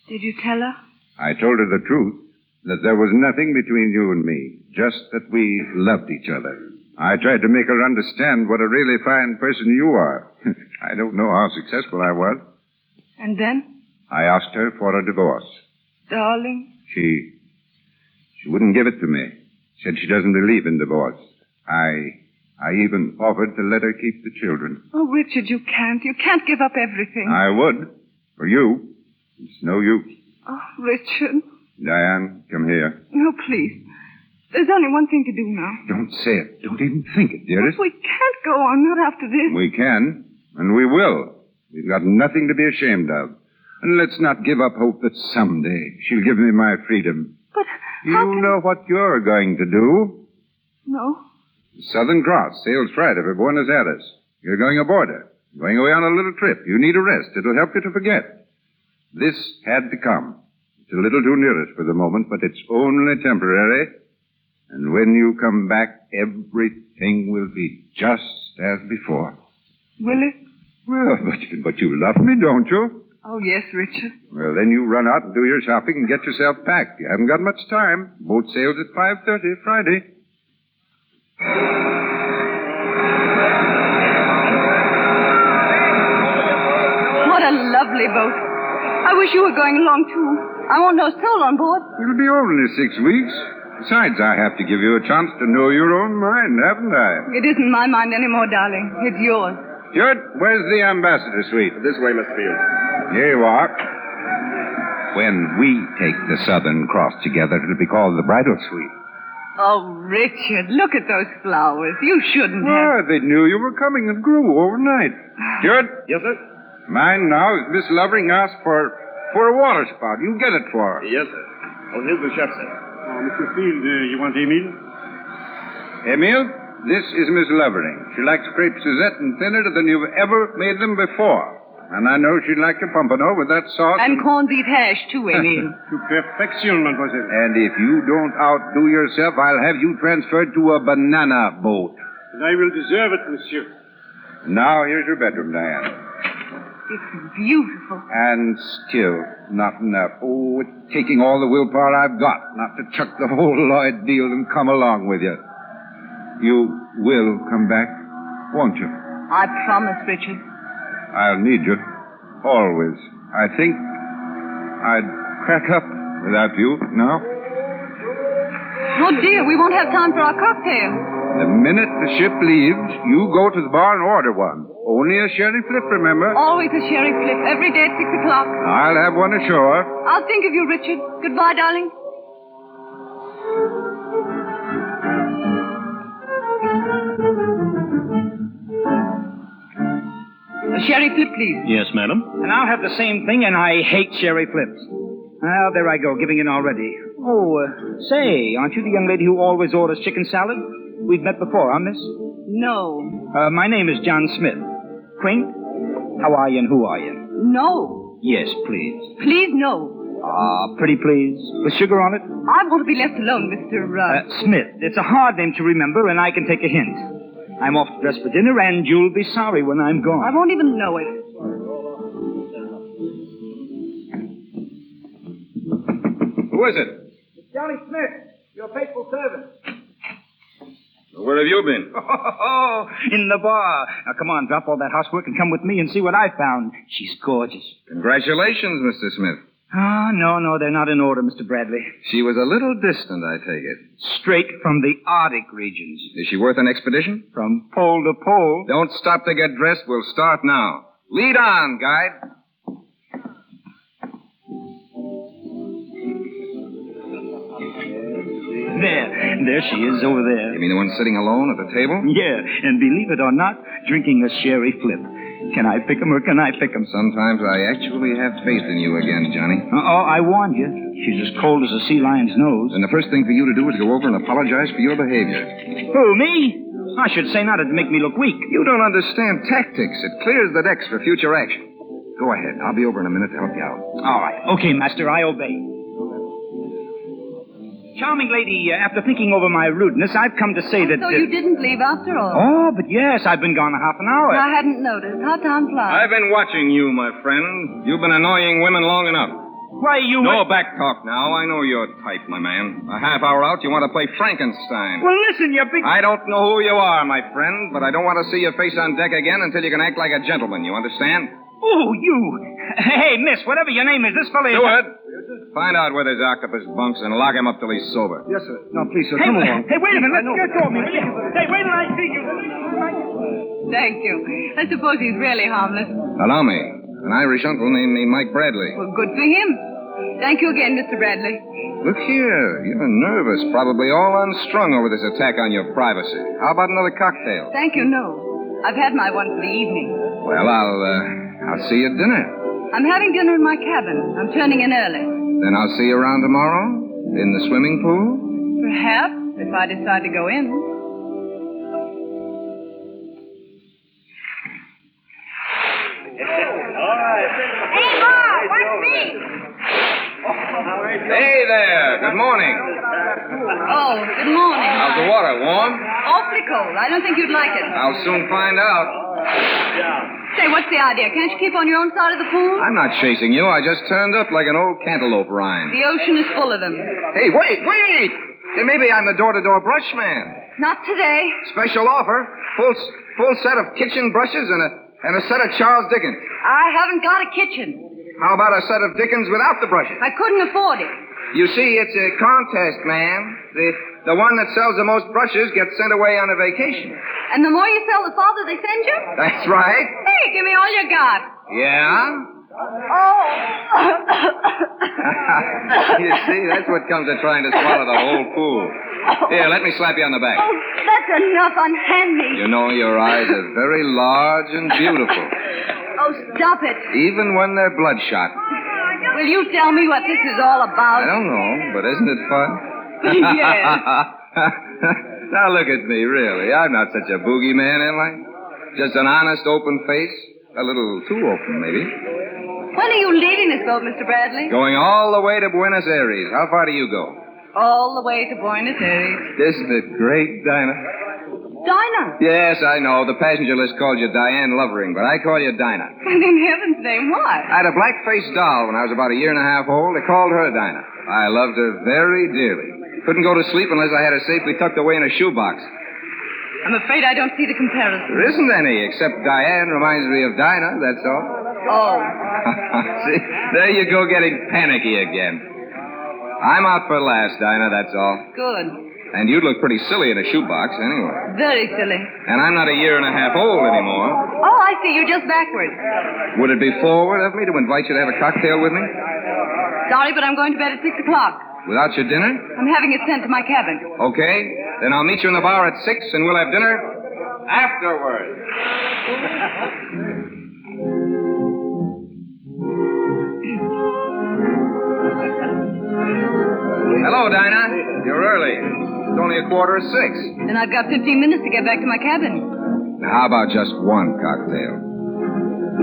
Did you tell her? I told her the truth, that there was nothing between you and me, just that we loved each other. I tried to make her understand what a really fine person you are. I don't know how successful I was. And then? I asked her for a divorce. Darling. She wouldn't give it to me. Said she doesn't believe in divorce. I even offered to let her keep the children. Oh, Richard, you can't. You can't give up everything. I would. For you. It's no use. Oh, Richard. Diane, come here. No, please. There's only one thing to do now. Don't say it. Don't even think it, dearest. But we can't go on, not after this. We can, and we will. We've got nothing to be ashamed of. And let's not give up hope that someday she'll give me my freedom. But you know what you're going to do. No. The Southern Cross sails Friday for Buenos Aires. You're going aboard her. Going away on a little trip. You need a rest. It'll help you to forget. This had to come. It's a little too near us for the moment, but it's only temporary. And when you come back, everything will be just as before. Will it? Well, but you love me, don't you? Oh, yes, Richard. Well, then you run out and do your shopping and get yourself packed. You haven't got much time. Boat sails at 5:30 Friday. What a lovely boat. I wish you were going along, too. I won't know a soul on board. It'll be only 6 weeks. Besides, I have to give you a chance to know your own mind, haven't I? It isn't my mind anymore, darling. It's yours. Stuart, where's the ambassador suite? This way, Mr. Field. Here you are. When we take the Southern Cross together, it'll be called the bridal suite. Oh, Richard, look at those flowers. You shouldn't have. Well, they knew you were coming and grew overnight. Stuart? Yes, sir? Mine now is Miss Lovering asked for a water spout. You get it for her. Yes, sir. Oh, here's the chef, sir. Oh, Mr. Field, you want Emile? Emile, this is Miss Lovering. She likes crepe Suzette and thinner than you've ever made them before. And I know she'd like a pompano with that sauce. And corned beef hash, too, Emile. To perfection, mademoiselle. And if you don't outdo yourself, I'll have you transferred to a banana boat. And I will deserve it, monsieur. Now, here's your bedroom, Diane. It's beautiful. And still not enough. Oh, it's taking all the willpower I've got not to chuck the whole Lloyd deal and come along with you. You will come back, won't you? I promise, Richard. I'll need you. Always. I think I'd crack up without you now. Oh, dear, we won't have time for our cocktail. The minute the ship leaves, you go to the bar and order one. Only a sherry flip, remember? Always a sherry flip, every day at 6 o'clock. I'll have one ashore. I'll think of you, Richard. Goodbye, darling. A sherry flip, please. Yes, madam. And I'll have the same thing, and I hate sherry flips. Well, there I go, giving in already. Oh, say, aren't you the young lady who always orders chicken salad? We've met before, huh, miss? No. My name is John Smith. Quink? How are you and who are you? No. Yes, please. Please, no. Pretty please. With sugar on it? I want to be left alone, Mr. Smith. It's a hard name to remember, and I can take a hint. I'm off to dress for dinner, and you'll be sorry when I'm gone. I won't even know it. Who is it? It's Johnny Smith, your faithful servant. Where have you been? Oh, in the bar. Now, come on, drop all that housework and come with me and see what I found. She's gorgeous. Congratulations, Mr. Smith. No, they're not in order, Mr. Bradley. She was a little distant, I take it. Straight from the Arctic regions. Is she worth an expedition? From pole to pole. Don't stop to get dressed. We'll start now. Lead on, guide. There she is over there. You mean the one sitting alone at the table? Yeah, and believe it or not, drinking a sherry flip. Can I pick 'em or can I pick 'em? Sometimes I actually have faith in you again, Johnny. I warned you. She's as cold as a sea lion's nose. And the first thing for you to do is go over and apologize for your behavior. Who, me? I should say not. It'd make me look weak. You don't understand tactics. It clears the decks for future action. Go ahead. I'll be over in a minute to help you out. All right. Okay, Master. I obey. Charming lady, after thinking over my rudeness, I've come to say that... So you didn't leave after all? Oh, but yes, I've been gone a half an hour. I hadn't noticed. How time flies. I've been watching you, my friend. You've been annoying women long enough. Why, you... No back talk now. I know your type, my man. A half hour out, you want to play Frankenstein. Well, listen, you big... I don't know who you are, my friend, but I don't want to see your face on deck again until you can act like a gentleman. You understand? Oh, you... Hey, miss, whatever your name is, this fella is... Steward, find out where there's octopus bunks and lock him up till he's sober. Yes, sir. No, please, sir, Hey, come along. Hey, wait a minute. Let go of me, will you? Hey, wait till I see you. Thank you. I suppose he's really harmless. Allow me. An Irish uncle named me Mike Bradley. Well, good for him. Thank you again, Mr. Bradley. Look here. You're nervous, probably all unstrung over this attack on your privacy. How about another cocktail? Thank you, no. I've had my one for the evening. Well, I'll see you at dinner. I'm having dinner in my cabin. I'm turning in early. Then I'll see you around tomorrow? In the swimming pool? Perhaps, if I decide to go in. All right. Hey, Ma, what's me? Hey there. Good morning. Oh, good morning. How's the water? Warm? Awfully cold. I don't think you'd like it. I'll soon find out. Say, what's the idea? Can't you keep on your own side of the pool? I'm not chasing you. I just turned up like an old cantaloupe rind. The ocean is full of them. Hey, wait! Hey, maybe I'm the door-to-door brush man. Not today. Special offer. Full set of kitchen brushes and a set of Charles Dickens. I haven't got a kitchen. How about a set of Dickens without the brushes? I couldn't afford it. You see, it's a contest, ma'am. The one that sells the most brushes gets sent away on a vacation. And the more you sell, the farther they send you? That's right. Hey, give me all you got. Yeah? Oh. You see, that's what comes of trying to swallow the whole pool. Here, let me slap you on the back. Oh, that's enough. Unhand me. You know, your eyes are very large and beautiful. Oh, stop it. Even when they're bloodshot. Will you tell me what this is all about? I don't know, but isn't it fun? Yes. Now look at me, really. I'm not such a boogeyman, am I? Just an honest, open face. A little too open, maybe. When are you leaving this boat, Mr. Bradley? Going all the way to Buenos Aires. How far do you go? All the way to Buenos Aires. Isn't it great, Dinah? Dinah? Yes, I know. The passenger list called you Diane Lovering, but I call you Dinah. And in heaven's name, why? I had a black-faced doll when I was about 1.5 years old. They called her Dinah. I loved her very dearly. Couldn't go to sleep unless I had her safely tucked away in a shoebox. I'm afraid I don't see the comparison. There isn't any, except Diane reminds me of Dinah, that's all. Oh. See, there you go getting panicky again. I'm out for last, Dinah, that's all. Good. And you'd look pretty silly in a shoebox, anyway. Very silly. And I'm not 1.5 years old anymore. Oh, I see. You're just backwards. Would it be forward of me to invite you to have a cocktail with me? Sorry, but I'm going to bed at 6 o'clock. Without your dinner? I'm having it sent to my cabin. Okay. Then I'll meet you in the bar at 6, and we'll have dinner afterward. Hello, Dinah. You're early. It's only 6:15. And I've got 15 minutes to get back to my cabin. Now, how about just one cocktail?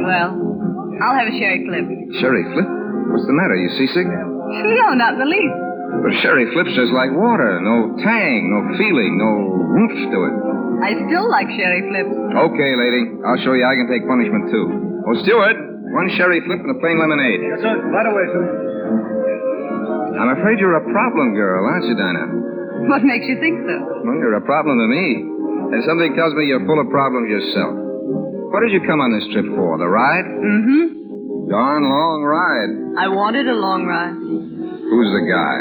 Well, I'll have a sherry flip. Sherry flip? What's the matter? You seasick? No, not in the least. But sherry flip's just like water. No tang, no feeling, no oomph to it. I still like sherry flips. Okay, lady. I'll show you I can take punishment, too. Oh, steward, one sherry flip and a plain lemonade. Yes, sir. Right away, sir. I'm afraid you're a problem girl, aren't you, Dinah? What makes you think so? Well, you're a problem to me. And something tells me you're full of problems yourself. What did you come on this trip for? The ride? Mm-hmm. Darn long ride. I wanted a long ride. Who's the guy?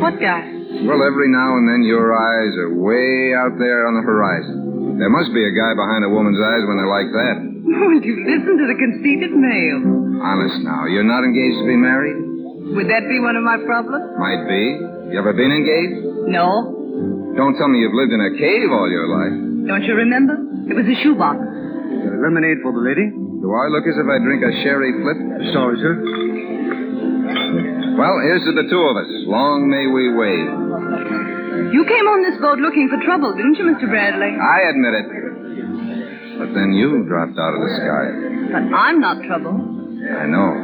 What guy? Well, every now and then your eyes are way out there on the horizon. There must be a guy behind a woman's eyes when they're like that. Won't you listen to the conceited male? Honest now, you're not engaged to be married? Would that be one of my problems? Might be. You ever been engaged? No. Don't tell me you've lived in a cave all your life. Don't you remember? It was a shoebox. Lemonade for the lady? Do I look as if I drink a sherry flip? Sorry, sir. Well, here's to the two of us. Long may we wave. You came on this boat looking for trouble, didn't you, Mr. Bradley? I admit it. But then you dropped out of the sky. But I'm not trouble. I know.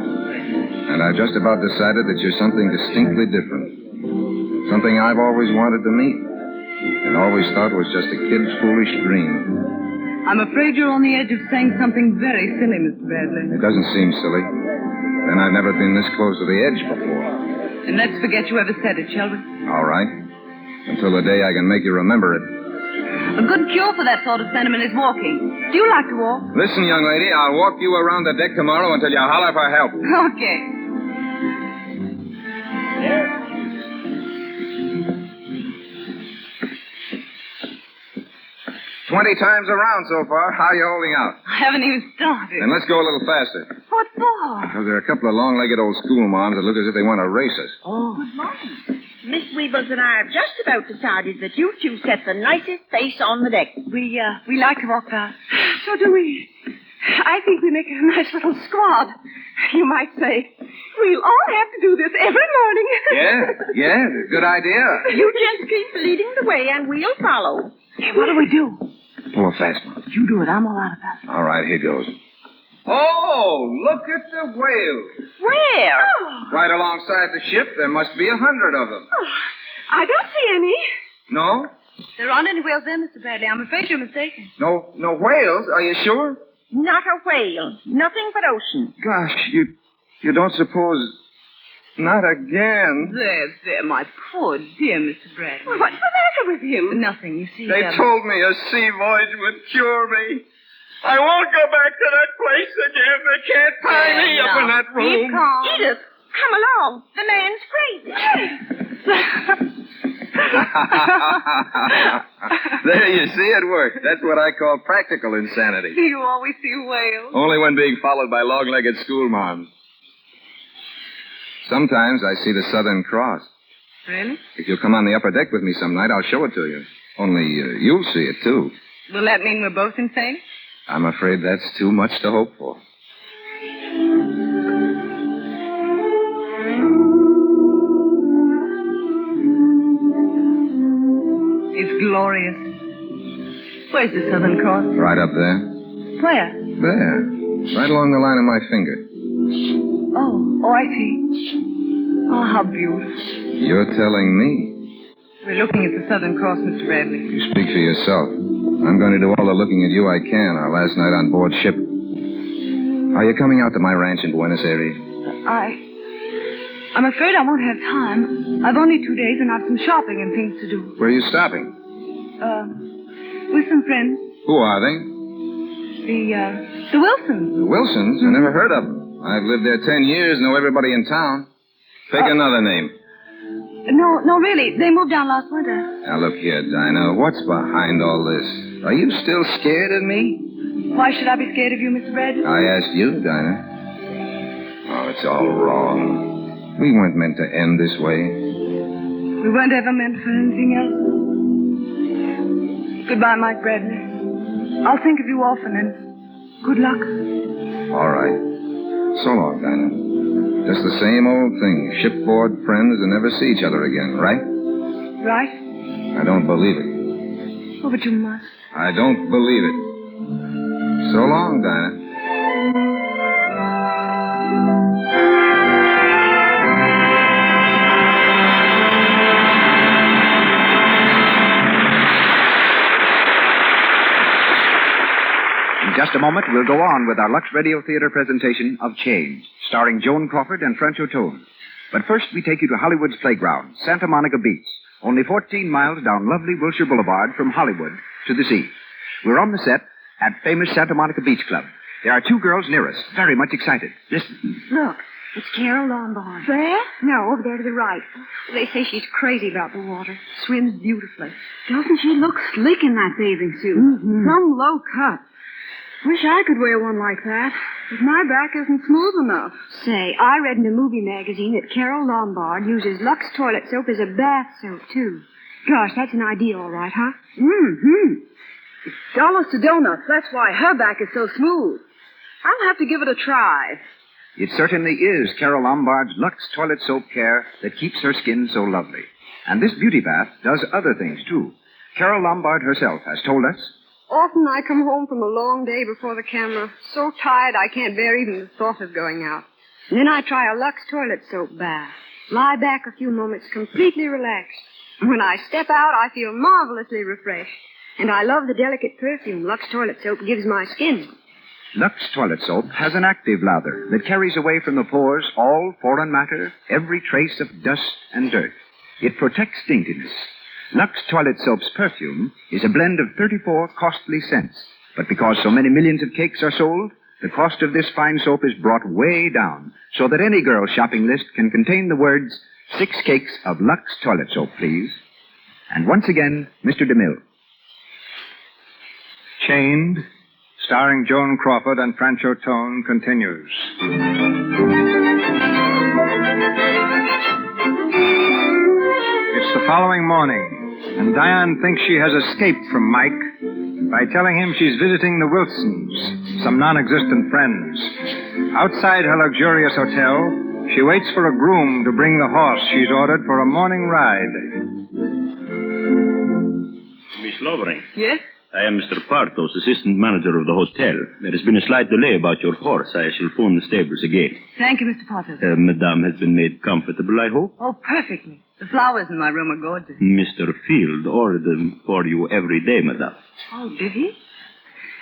And I've just about decided that you're something distinctly different. Something I've always wanted to meet. And always thought was just a kid's foolish dream. I'm afraid you're on the edge of saying something very silly, Mr. Bradley. It doesn't seem silly. Then I've never been this close to the edge before. And let's forget you ever said it, shall we? All right. Until the day I can make you remember it. A good cure for that sort of sentiment is walking. Do you like to walk? Listen, young lady, I'll walk you around the deck tomorrow until you holler for help. Okay. 20 times around so far. How are you holding out? I haven't even started. Then let's go a little faster. Oh, What for? Because there are a couple of long-legged old schoolmoms that look as if they want to race us. Oh. Good morning. Miss Weebles and I have just about decided that you two set the nicest face on the deck. We like to walk fast. So do we. I think we make a nice little squad. You might say, we'll all have to do this every morning. Yeah, good idea. You just keep leading the way and we'll follow. Hey, what do we do? Pull a fast one. You do it. I'm all out of that. All right, here goes. Oh, look at the whales. Where? Right alongside the ship. There must be 100 of them. Oh, I don't see any. No? There aren't any whales there, Mr. Bradley. I'm afraid you're mistaken. No whales? Are you sure? Not a whale. Nothing but ocean. Gosh, you don't suppose... Not again. There, my poor dear Mr. Bradley. Well, what's the matter with him? Nothing, you see. They told me a sea voyage would cure me. I won't go back to that place again. They can't tie me up in that room. Keep calm. Edith, come along. The man's crazy. There, you see, it worked. That's what I call practical insanity. Do you always see whales? Only when being followed by long-legged schoolmoms. Sometimes I see the Southern Cross. Really? If you'll come on the upper deck with me some night, I'll show it to you. Only you'll see it, too. Will that mean we're both insane? I'm afraid that's too much to hope for. It's glorious. Where's the Southern Cross? Right up there. Where? There. Right along the line of my finger. Oh, I see. Oh, how beautiful. You're telling me. We're looking at the Southern Cross, Mr. Bradley. You speak for yourself. I'm going to do all the looking at you I can our last night on board ship. Are you coming out to my ranch in Buenos Aires? I'm afraid I won't have time. I've only 2 days and I've some shopping and things to do. Where are you stopping? With some friends. Who are they? The Wilsons. The Wilsons? I never heard of them. I've lived there 10 years, know everybody in town. Pick another name. No, really. They moved down last winter. Now, look here, Dinah. What's behind all this? Are you still scared of me? Why should I be scared of you, Mr. Bradley? I asked you, Dinah. Oh, it's all wrong. We weren't meant to end this way. We weren't ever meant for anything else. Goodbye, Mike Bradley. I'll think of you often, and good luck. All right. So long, Dinah. Just the same old thing. Shipboard friends and never see each other again, right? Right? I don't believe it. Oh, but you must. I don't believe it. So long, Dinah. In just a moment, we'll go on with our Lux Radio Theater presentation of Change, starring Joan Crawford and Francho Tone. But first, we take you to Hollywood's playground, Santa Monica Beach, only 14 miles down lovely Wilshire Boulevard from Hollywood to the sea. We're on the set at famous Santa Monica Beach Club. There are two girls near us, very much excited. Listen. Look, it's Carol Lombard. Where? No, over there to the right. They say she's crazy about the water. Swims beautifully. Doesn't she look slick in that bathing suit? Mm-hmm. Some low cut. Wish I could wear one like that, but my back isn't smooth enough. Say, I read in a movie magazine that Carol Lombard uses Lux toilet soap as a bath soap, too. Gosh, that's an idea, all right, huh? Mm-hmm. It's dollars to donuts. That's why her back is so smooth. I'll have to give it a try. It certainly is Carol Lombard's Lux Toilet Soap Care that keeps her skin so lovely. And this beauty bath does other things, too. Carol Lombard herself has told us, Often I come home from a long day before the camera, so tired I can't bear even the thought of going out. And then I try a Lux toilet soap bath. Lie back a few moments completely relaxed. When I step out, I feel marvelously refreshed. And I love the delicate perfume Lux toilet soap gives my skin. Lux Toilet Soap has an active lather that carries away from the pores all foreign matter, every trace of dust and dirt. It protects daintiness. Lux Toilet Soap's perfume is a blend of 34 costly scents. But because so many millions of cakes are sold, the cost of this fine soap is brought way down so that any girl's shopping list can contain the words, 6 cakes of Lux Toilet Soap, please. And once again, Mr. DeMille. Chained, starring Joan Crawford and Francho Tone, continues. It's the following morning, and Diane thinks she has escaped from Mike by telling him she's visiting the Wilsons, some non-existent friends. Outside her luxurious hotel, she waits for a groom to bring the horse she's ordered for a morning ride. Miss Lovering. Yes? I am Mr. Partos, assistant manager of the hotel. There has been a slight delay about your horse. I shall phone the stables again. Thank you, Mr. Potter. Madame has been made comfortable, I hope? Oh, perfectly. The flowers in my room are gorgeous. Mr. Field ordered them for you every day, madame. Oh, did he?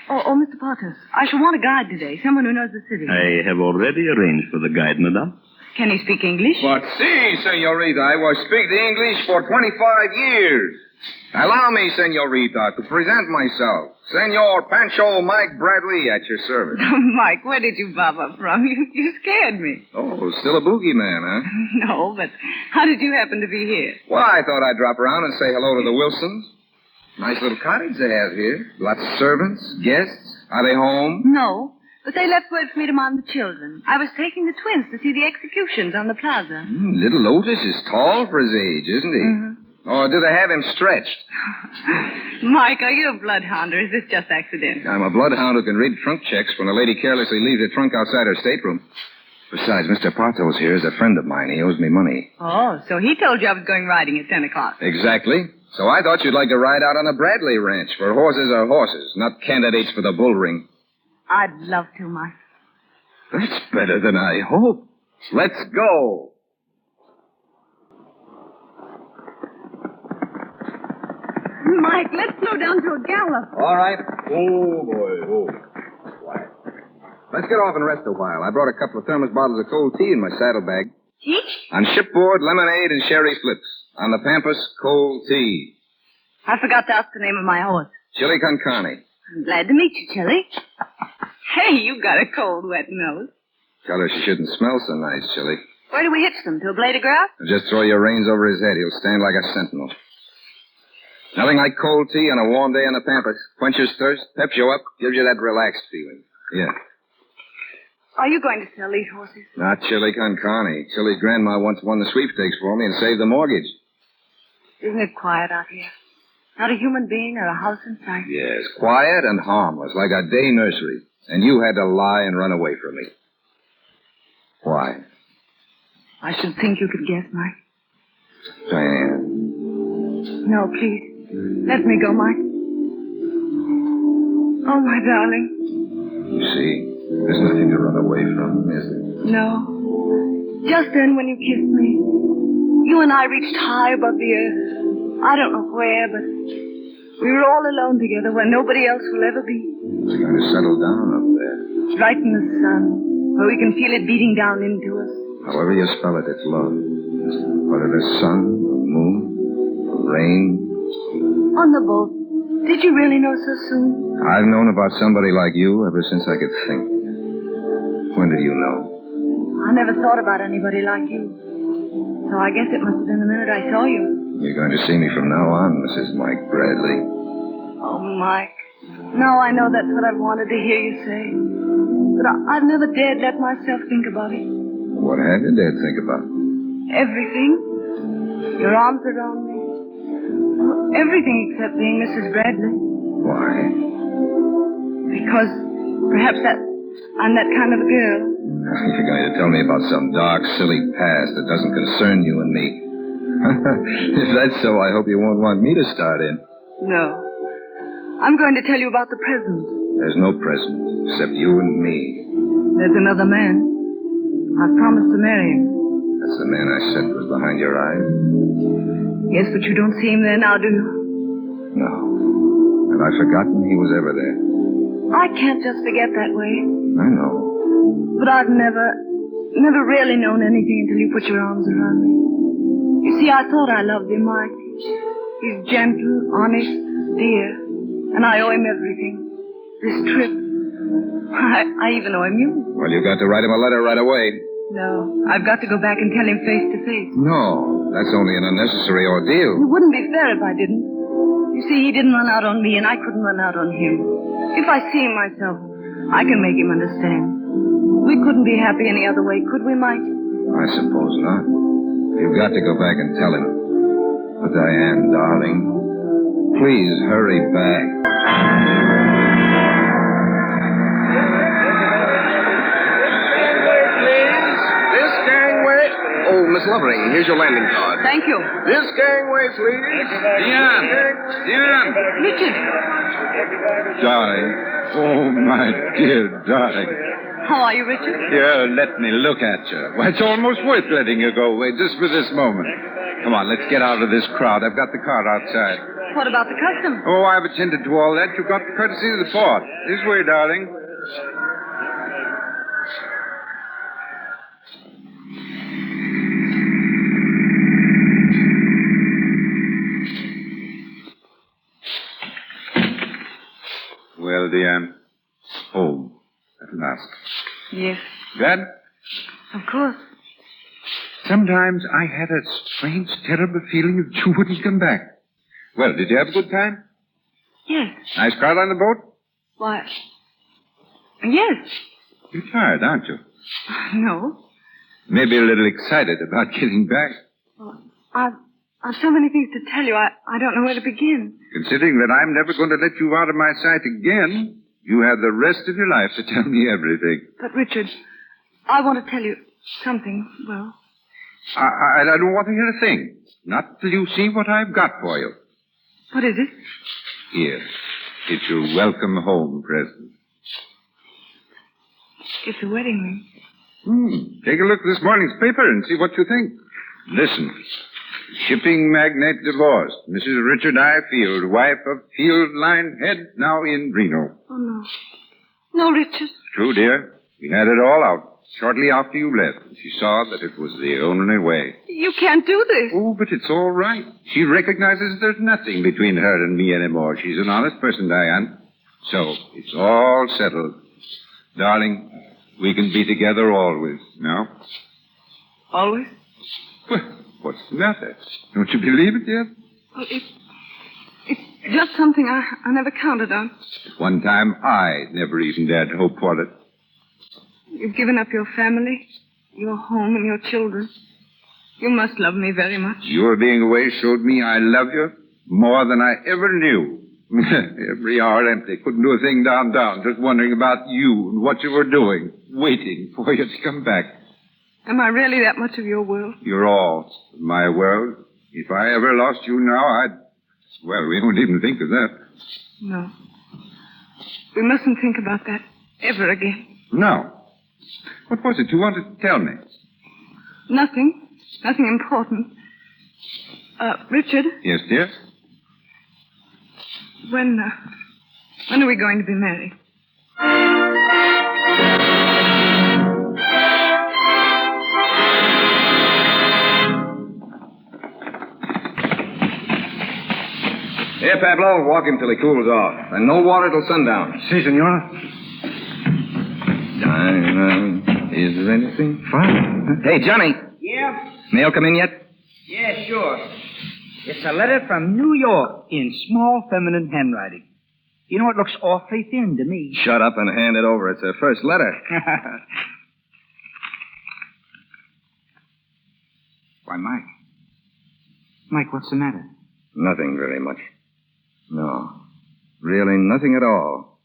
Oh, Mr. Potter, I shall want a guide today, someone who knows the city. I have already arranged for the guide, madame. Can he speak English? But si, senorita. I was speak the English for 25 years. Allow me, senorita, to present myself. Senor Pancho Mike Bradley at your service. Mike, where did you bob up from? You scared me. Oh, still a boogeyman, huh? No, but how did you happen to be here? Well, I thought I'd drop around and say hello to the Wilsons. Nice little cottage they have here. Lots of servants, guests. Are they home? No, but they left word for me to mind the children. I was taking the twins to see the executions on the plaza. Little Otis is tall for his age, isn't he? Mm-hmm. Or do they have him stretched? Mike, are you a bloodhound, or is this just accidental? I'm a bloodhound who can read trunk checks when a lady carelessly leaves her trunk outside her stateroom. Besides, Mr. Partos here is a friend of mine. He owes me money. Oh, so he told you I was going riding at 10 o'clock. Exactly. So I thought you'd like to ride out on the Bradley Ranch, where horses are horses, not candidates for the bull ring. I'd love to, Mike. That's better than I hoped. Let's go. Mike, let's slow down to a gallop. All right. Oh, boy. Oh. Quiet. Let's get off and rest a while. I brought a couple of thermos bottles of cold tea in my saddlebag. Tea? On shipboard, lemonade and sherry flips. On the Pampas, cold tea. I forgot to ask the name of my horse. Chili con carne. I'm glad to meet you, Chili. Hey, you got a cold, wet nose. Tell her she shouldn't smell so nice, Chili. Where do we hitch them? To a blade of grass? Just throw your reins over his head. He'll stand like a sentinel. Nothing like cold tea on a warm day on the Pampas. Quenches thirst, peps you up, gives you that relaxed feeling. Yeah. Are you going to sell these horses? Not Chili con carne. Chili's grandma once won the sweepstakes for me and saved the mortgage. Isn't it quiet out here? Not a human being or a house in sight. Yes, quiet and harmless, like a day nursery. And you had to lie and run away from me. Why? I should think you could guess, Mike. Diane. No, please. Let me go, Mike. Oh, my darling. You see, there's nothing to run away from, is there? No. Just then when you kissed me, you and I reached high above the earth. I don't know where, but we were all alone together where nobody else will ever be. It's going to settle down up there. Right in the sun, where we can feel it beating down into us. However you spell it, it's love. Whether there's sun, or moon, or rain. On the boat. Did you really know so soon? I've known about somebody like you ever since I could think. When did you know? I never thought about anybody like you. So I guess it must have been the minute I saw you. You're going to see me from now on, Mrs. Mike Bradley. Oh, Mike. Now I know that's what I've wanted to hear you say. But I've never dared let myself think about it. What have you dared think about? Everything. Your arms around me. Everything except being Mrs. Bradley. Why? Because perhaps I'm that kind of a girl. You're going to tell me about some dark, silly past that doesn't concern you and me. If that's so, I hope you won't want me to start in. No. I'm going to tell you about the present. There's no present, except you and me. There's another man. I've promised to marry him. That's the man I said was behind your eyes? Yes, but you don't see him there now, do you? No. Have I forgotten he was ever there? I can't just forget that way. I know. But I've never really known anything until you put your arms around me. You see, I thought I loved him, Mike. He's gentle, honest, dear. And I owe him everything. This trip. I even owe him you. Well, you've got to write him a letter right away. No, I've got to go back and tell him face to face. No, that's only an unnecessary ordeal. It wouldn't be fair if I didn't. You see, he didn't run out on me, and I couldn't run out on him. If I see him myself, I can make him understand. We couldn't be happy any other way, could we, Mike? I suppose not. You've got to go back and tell him. But Diane, darling, please hurry back. This gangway. Oh, Miss Lovering, here's your landing card. Thank you. This gangway, please. Diane. Richard. Darling. Oh, my dear darling. How are you, Richard? Here, let me look at you. Why, it's almost worth letting you go away just for this moment. Come on, let's get out of this crowd. I've got the cart outside. What about the custom? Oh, I've attended to all that. You've got the courtesy of the port. This way, darling. Well, Diane, home at last. Yes, Glad? of course. Sometimes I had a strange, terrible feeling that you wouldn't come back. Well, did you have a good time? Yes. Nice crowd on the boat? Why? Yes. You're tired, aren't you? No. Maybe a little excited about getting back. Well, I've so many things to tell you, I don't know where to begin. Considering that I'm never going to let you out of my sight again, you have the rest of your life to tell me everything. But, Richard, I want to tell you something, well... I don't want to hear a thing. Not till you see what I've got for you. What is it? Here. It's your welcome home present. It's a wedding ring. Take a look at this morning's paper and see what you think. Listen. Shipping magnate divorced. Mrs. Richard I. Field, wife of Field Line Head, now in Reno. Oh, no. No, Richard. True, dear. We had it all out shortly after you left. She saw that it was the only way. You can't do this. Oh, but it's all right. She recognizes there's nothing between her and me anymore. She's an honest person, Diane. So, it's all settled. Darling, we can be together always, now. Always? Well, what's the matter? Don't you believe it yet? Well, it's just something I never counted on. At one time, I never even dared hope for it. You've given up your family, your home, and your children. You must love me very much. Your being away showed me I love you more than I ever knew. Every hour empty. Couldn't do a thing downtown, just wondering about you and what you were doing, waiting for you to come back. Am I really that much of your world? You're all my world. If I ever lost you now, well, we don't even think of that. No. We mustn't think about that ever again. No. What was it you wanted to tell me? Nothing. Nothing important. Richard? Yes, dear? When are we going to be married? Here, Pablo, walk him till he cools off. And no water till sundown. Si, senora. Is there anything fine? Hey, Johnny. Yeah? Mail come in yet? Yeah, sure. It's a letter from New York in small feminine handwriting. You know, it looks awfully thin to me. Shut up and hand it over. It's her first letter. Why, Mike. Mike, what's the matter? Nothing very much. No. Really nothing at all.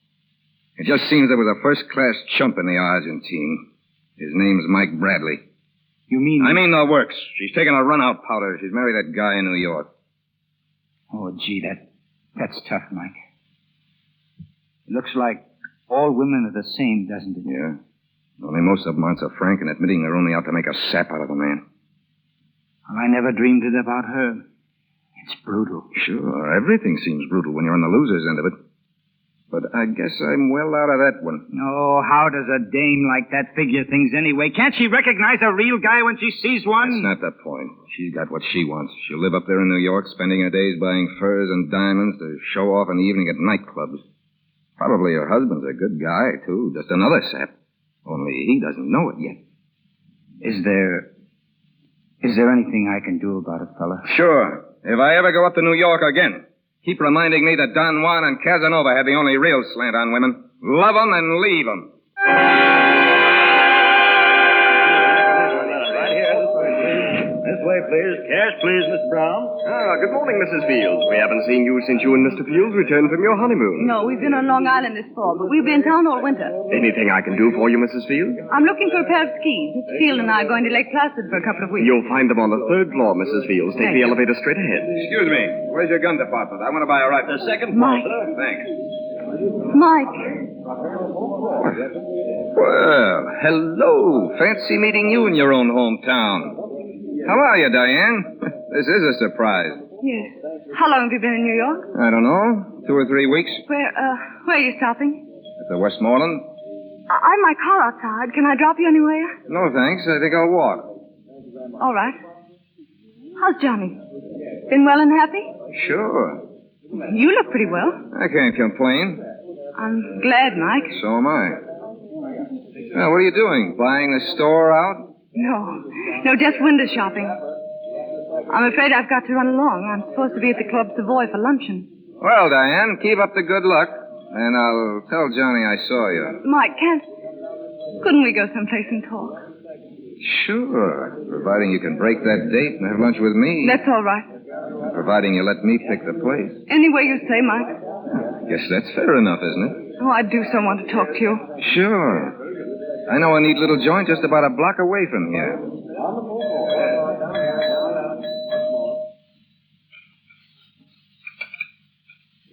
It just seems there was a first-class chump in the Argentine. His name's Mike Bradley. You mean... I mean the works. She's taken a run-out powder. She's married that guy in New York. Oh, gee, that's tough, Mike. It looks like all women are the same, doesn't it? Yeah. Only most of them aren't so frank in admitting they're only out to make a sap out of a man. Well, I never dreamed it about her. It's brutal. Sure, everything seems brutal when you're on the loser's end of it. But I guess I'm well out of that one. Oh, how does a dame like that figure things anyway? Can't she recognize a real guy when she sees one? That's not the point. She's got what she wants. She'll live up there in New York, spending her days buying furs and diamonds to show off in the evening at nightclubs. Probably her husband's a good guy, too. Just another sap. Only he doesn't know it yet. Is there anything I can do about it, fella? Sure. If I ever go up to New York again, Keep reminding me that Don Juan and Casanova had the only real slant on women. Love 'em and leave 'em. This way, please. Cash, please, Mr. Brown. Good morning, Mrs. Fields. We haven't seen you since you and Mr. Fields returned from your honeymoon. No, we've been on Long Island this fall, but we've been in town all winter. Anything I can do for you, Mrs. Fields? I'm looking for a pair of skis. Mr. Field and I are going to Lake Placid for a couple of weeks. You'll find them on the 3rd floor, Mrs. Fields. Take Thank the you. elevator straight ahead. Excuse me. Where's your gun department? I want to buy a rifle. The 2nd floor, sir. Thanks. Mike. Well, hello. Fancy meeting you in your own hometown. How are you, Diane? This is a surprise. Yes. How long have you been in New York? I don't know. 2 or 3 weeks. Where are you stopping? At the Westmoreland? I've my car outside. Can I drop you anywhere? No, thanks. I think I'll walk. All right. How's Johnny? Been well and happy? Sure. You look pretty well. I can't complain. I'm glad, Mike. So am I. Well, what are you doing? Buying the store out? No, just window shopping. I'm afraid I've got to run along. I'm supposed to be at the Club Savoy for luncheon. Well, Diane, keep up the good luck. And I'll tell Johnny I saw you. Mike, couldn't we go someplace and talk? Sure. Providing you can break that date and have lunch with me. That's all right. Providing you let me pick the place. Any way you say, Mike. Guess that's fair enough, isn't it? Oh, I do so want to talk to you. Sure. I know a neat little joint just about a block away from here.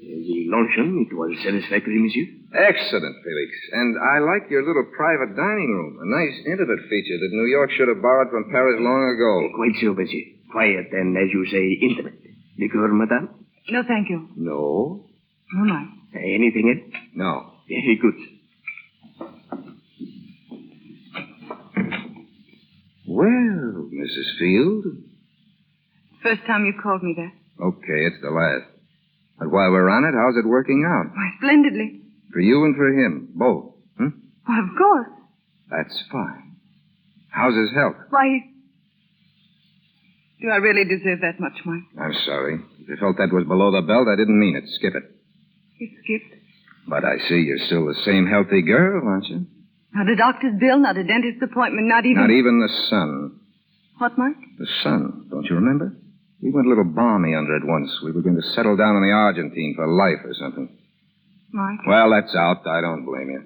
The luncheon, it was satisfactory, monsieur? Excellent, Felix. And I like your little private dining room. A nice, intimate feature that New York should have borrowed from Paris long ago. Quite so, monsieur. Quiet and, as you say, intimate. Liqueur, madame? No, thank you. No. No, Mike. Anything else? No. Very good. Well, Mrs. Field. First time you called me that. Okay, it's the last. But while we're on it, how's it working out? Why, splendidly. For you and for him, both. Why, of course. That's fine. How's his health? Why, do I really deserve that much, Mike? I'm sorry. If you felt that was below the belt, I didn't mean it. Skip it. You skipped. But I see you're still the same healthy girl, aren't you? Not a doctor's bill, not a dentist's appointment, not even... Not even the sun. What, Mike? The sun. Don't you remember? We went a little balmy under it once. We were going to settle down in the Argentine for life or something. Mike? Well, that's out. I don't blame you.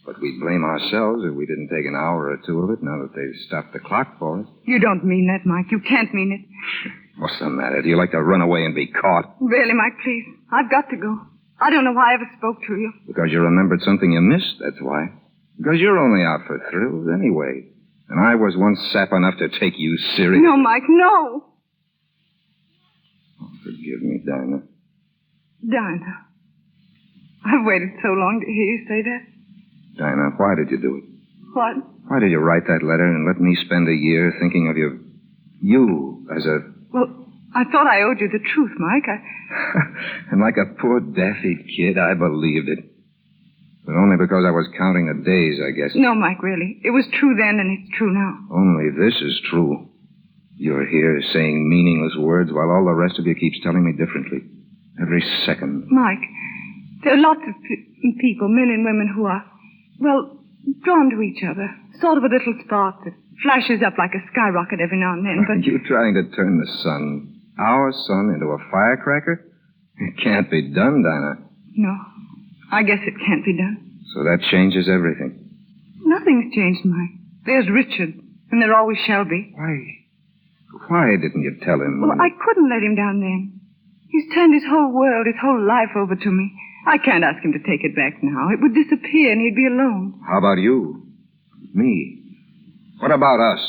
But we'd blame ourselves if we didn't take an hour or two of it now that they've stopped the clock for us. You don't mean that, Mike. You can't mean it. What's the matter? Do you like to run away and be caught? Really, Mike, please. I've got to go. I don't know why I ever spoke to you. Because you remembered something you missed, that's why. Because you're only out for thrills anyway. And I was once sap enough to take you serious. No, Mike, no. Oh, forgive me, Dinah. Dinah. I've waited so long to hear you say that. Dinah, why did you do it? What? Why did you write that letter and let me spend a year thinking of you as a... Well, I thought I owed you the truth, Mike. And like a poor daffy kid, I believed it. But only because I was counting the days, I guess. No, Mike, really. It was true then and it's true now. Only this is true. You're here saying meaningless words while all the rest of you keeps telling me differently. Every second. Mike, there are lots of people, men and women, who are, well, drawn to each other. Sort of a little spark that flashes up like a skyrocket every now and then, but... Are you trying to turn the sun, our sun, into a firecracker? It can't be done, Dinah. No, I guess it can't be done. So that changes everything. Nothing's changed, Mike. There's Richard, and there always shall be. Why didn't you tell him? Well, I couldn't let him down then. He's turned his whole world, his whole life over to me. I can't ask him to take it back now. It would disappear and he'd be alone. How about you? Me? What about us?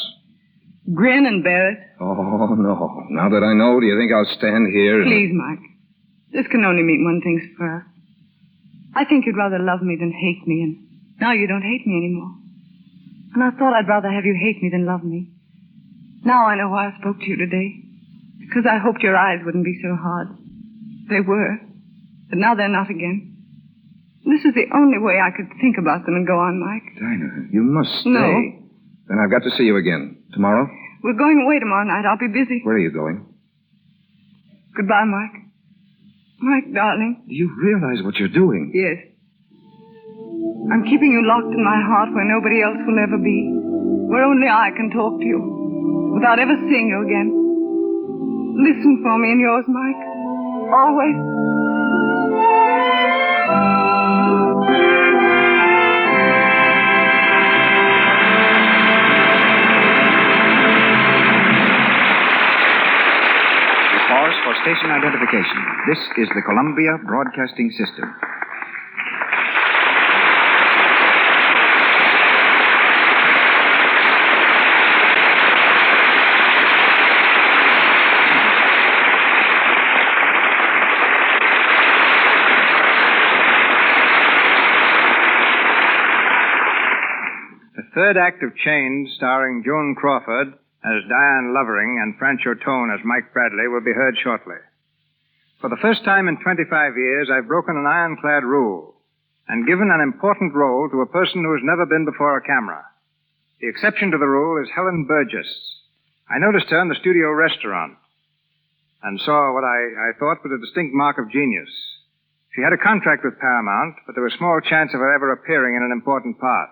Grin and bear it. Oh, no. Now that I know, do you think I'll stand here and... Please, Mike. This can only mean one thing for us. I think you'd rather love me than hate me, and now you don't hate me anymore. And I thought I'd rather have you hate me than love me. Now I know why I spoke to you today. Because I hoped your eyes wouldn't be so hard. They were. But now they're not again. This is the only way I could think about them and go on, Mike. Dinah, you must stay. No. Then I've got to see you again. Tomorrow? We're going away tomorrow night. I'll be busy. Where are you going? Goodbye, Mike. Mike, darling. Do you realize what you're doing? Yes. I'm keeping you locked in my heart where nobody else will ever be. Where only I can talk to you. Without ever seeing you again. Listen for me and yours, Mike. Always. Pause for station identification. This is the Columbia Broadcasting System. The third act of Chains, starring Joan Crawford as Diane Lovering and Francho Tone as Mike Bradley, will be heard shortly. For the first time in 25 years, I've broken an ironclad rule and given an important role to a person who has never been before a camera. The exception to the rule is Helen Burgess. I noticed her in the studio restaurant and saw what I thought was a distinct mark of genius. She had a contract with Paramount, but there was small chance of her ever appearing in an important part.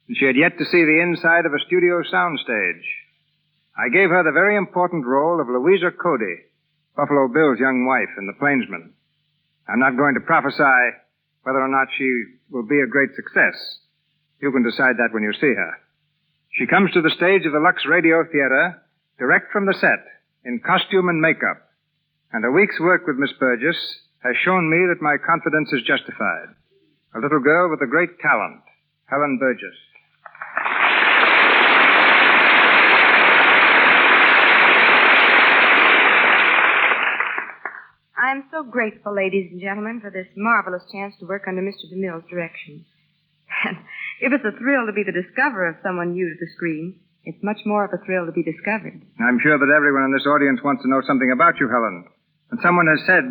And she had yet to see the inside of a studio soundstage. I gave her the very important role of Louisa Cody, Buffalo Bill's young wife in The Plainsman. I'm not going to prophesy whether or not she will be a great success. You can decide that when you see her. She comes to the stage of the Lux Radio Theater direct from the set in costume and makeup. And a week's work with Miss Burgess has shown me that my confidence is justified. A little girl with a great talent, Helen Burgess. I am so grateful, ladies and gentlemen, for this marvelous chance to work under Mr. DeMille's direction. And if it's a thrill to be the discoverer of someone new to the screen, it's much more of a thrill to be discovered. I'm sure that everyone in this audience wants to know something about you, Helen. And someone has said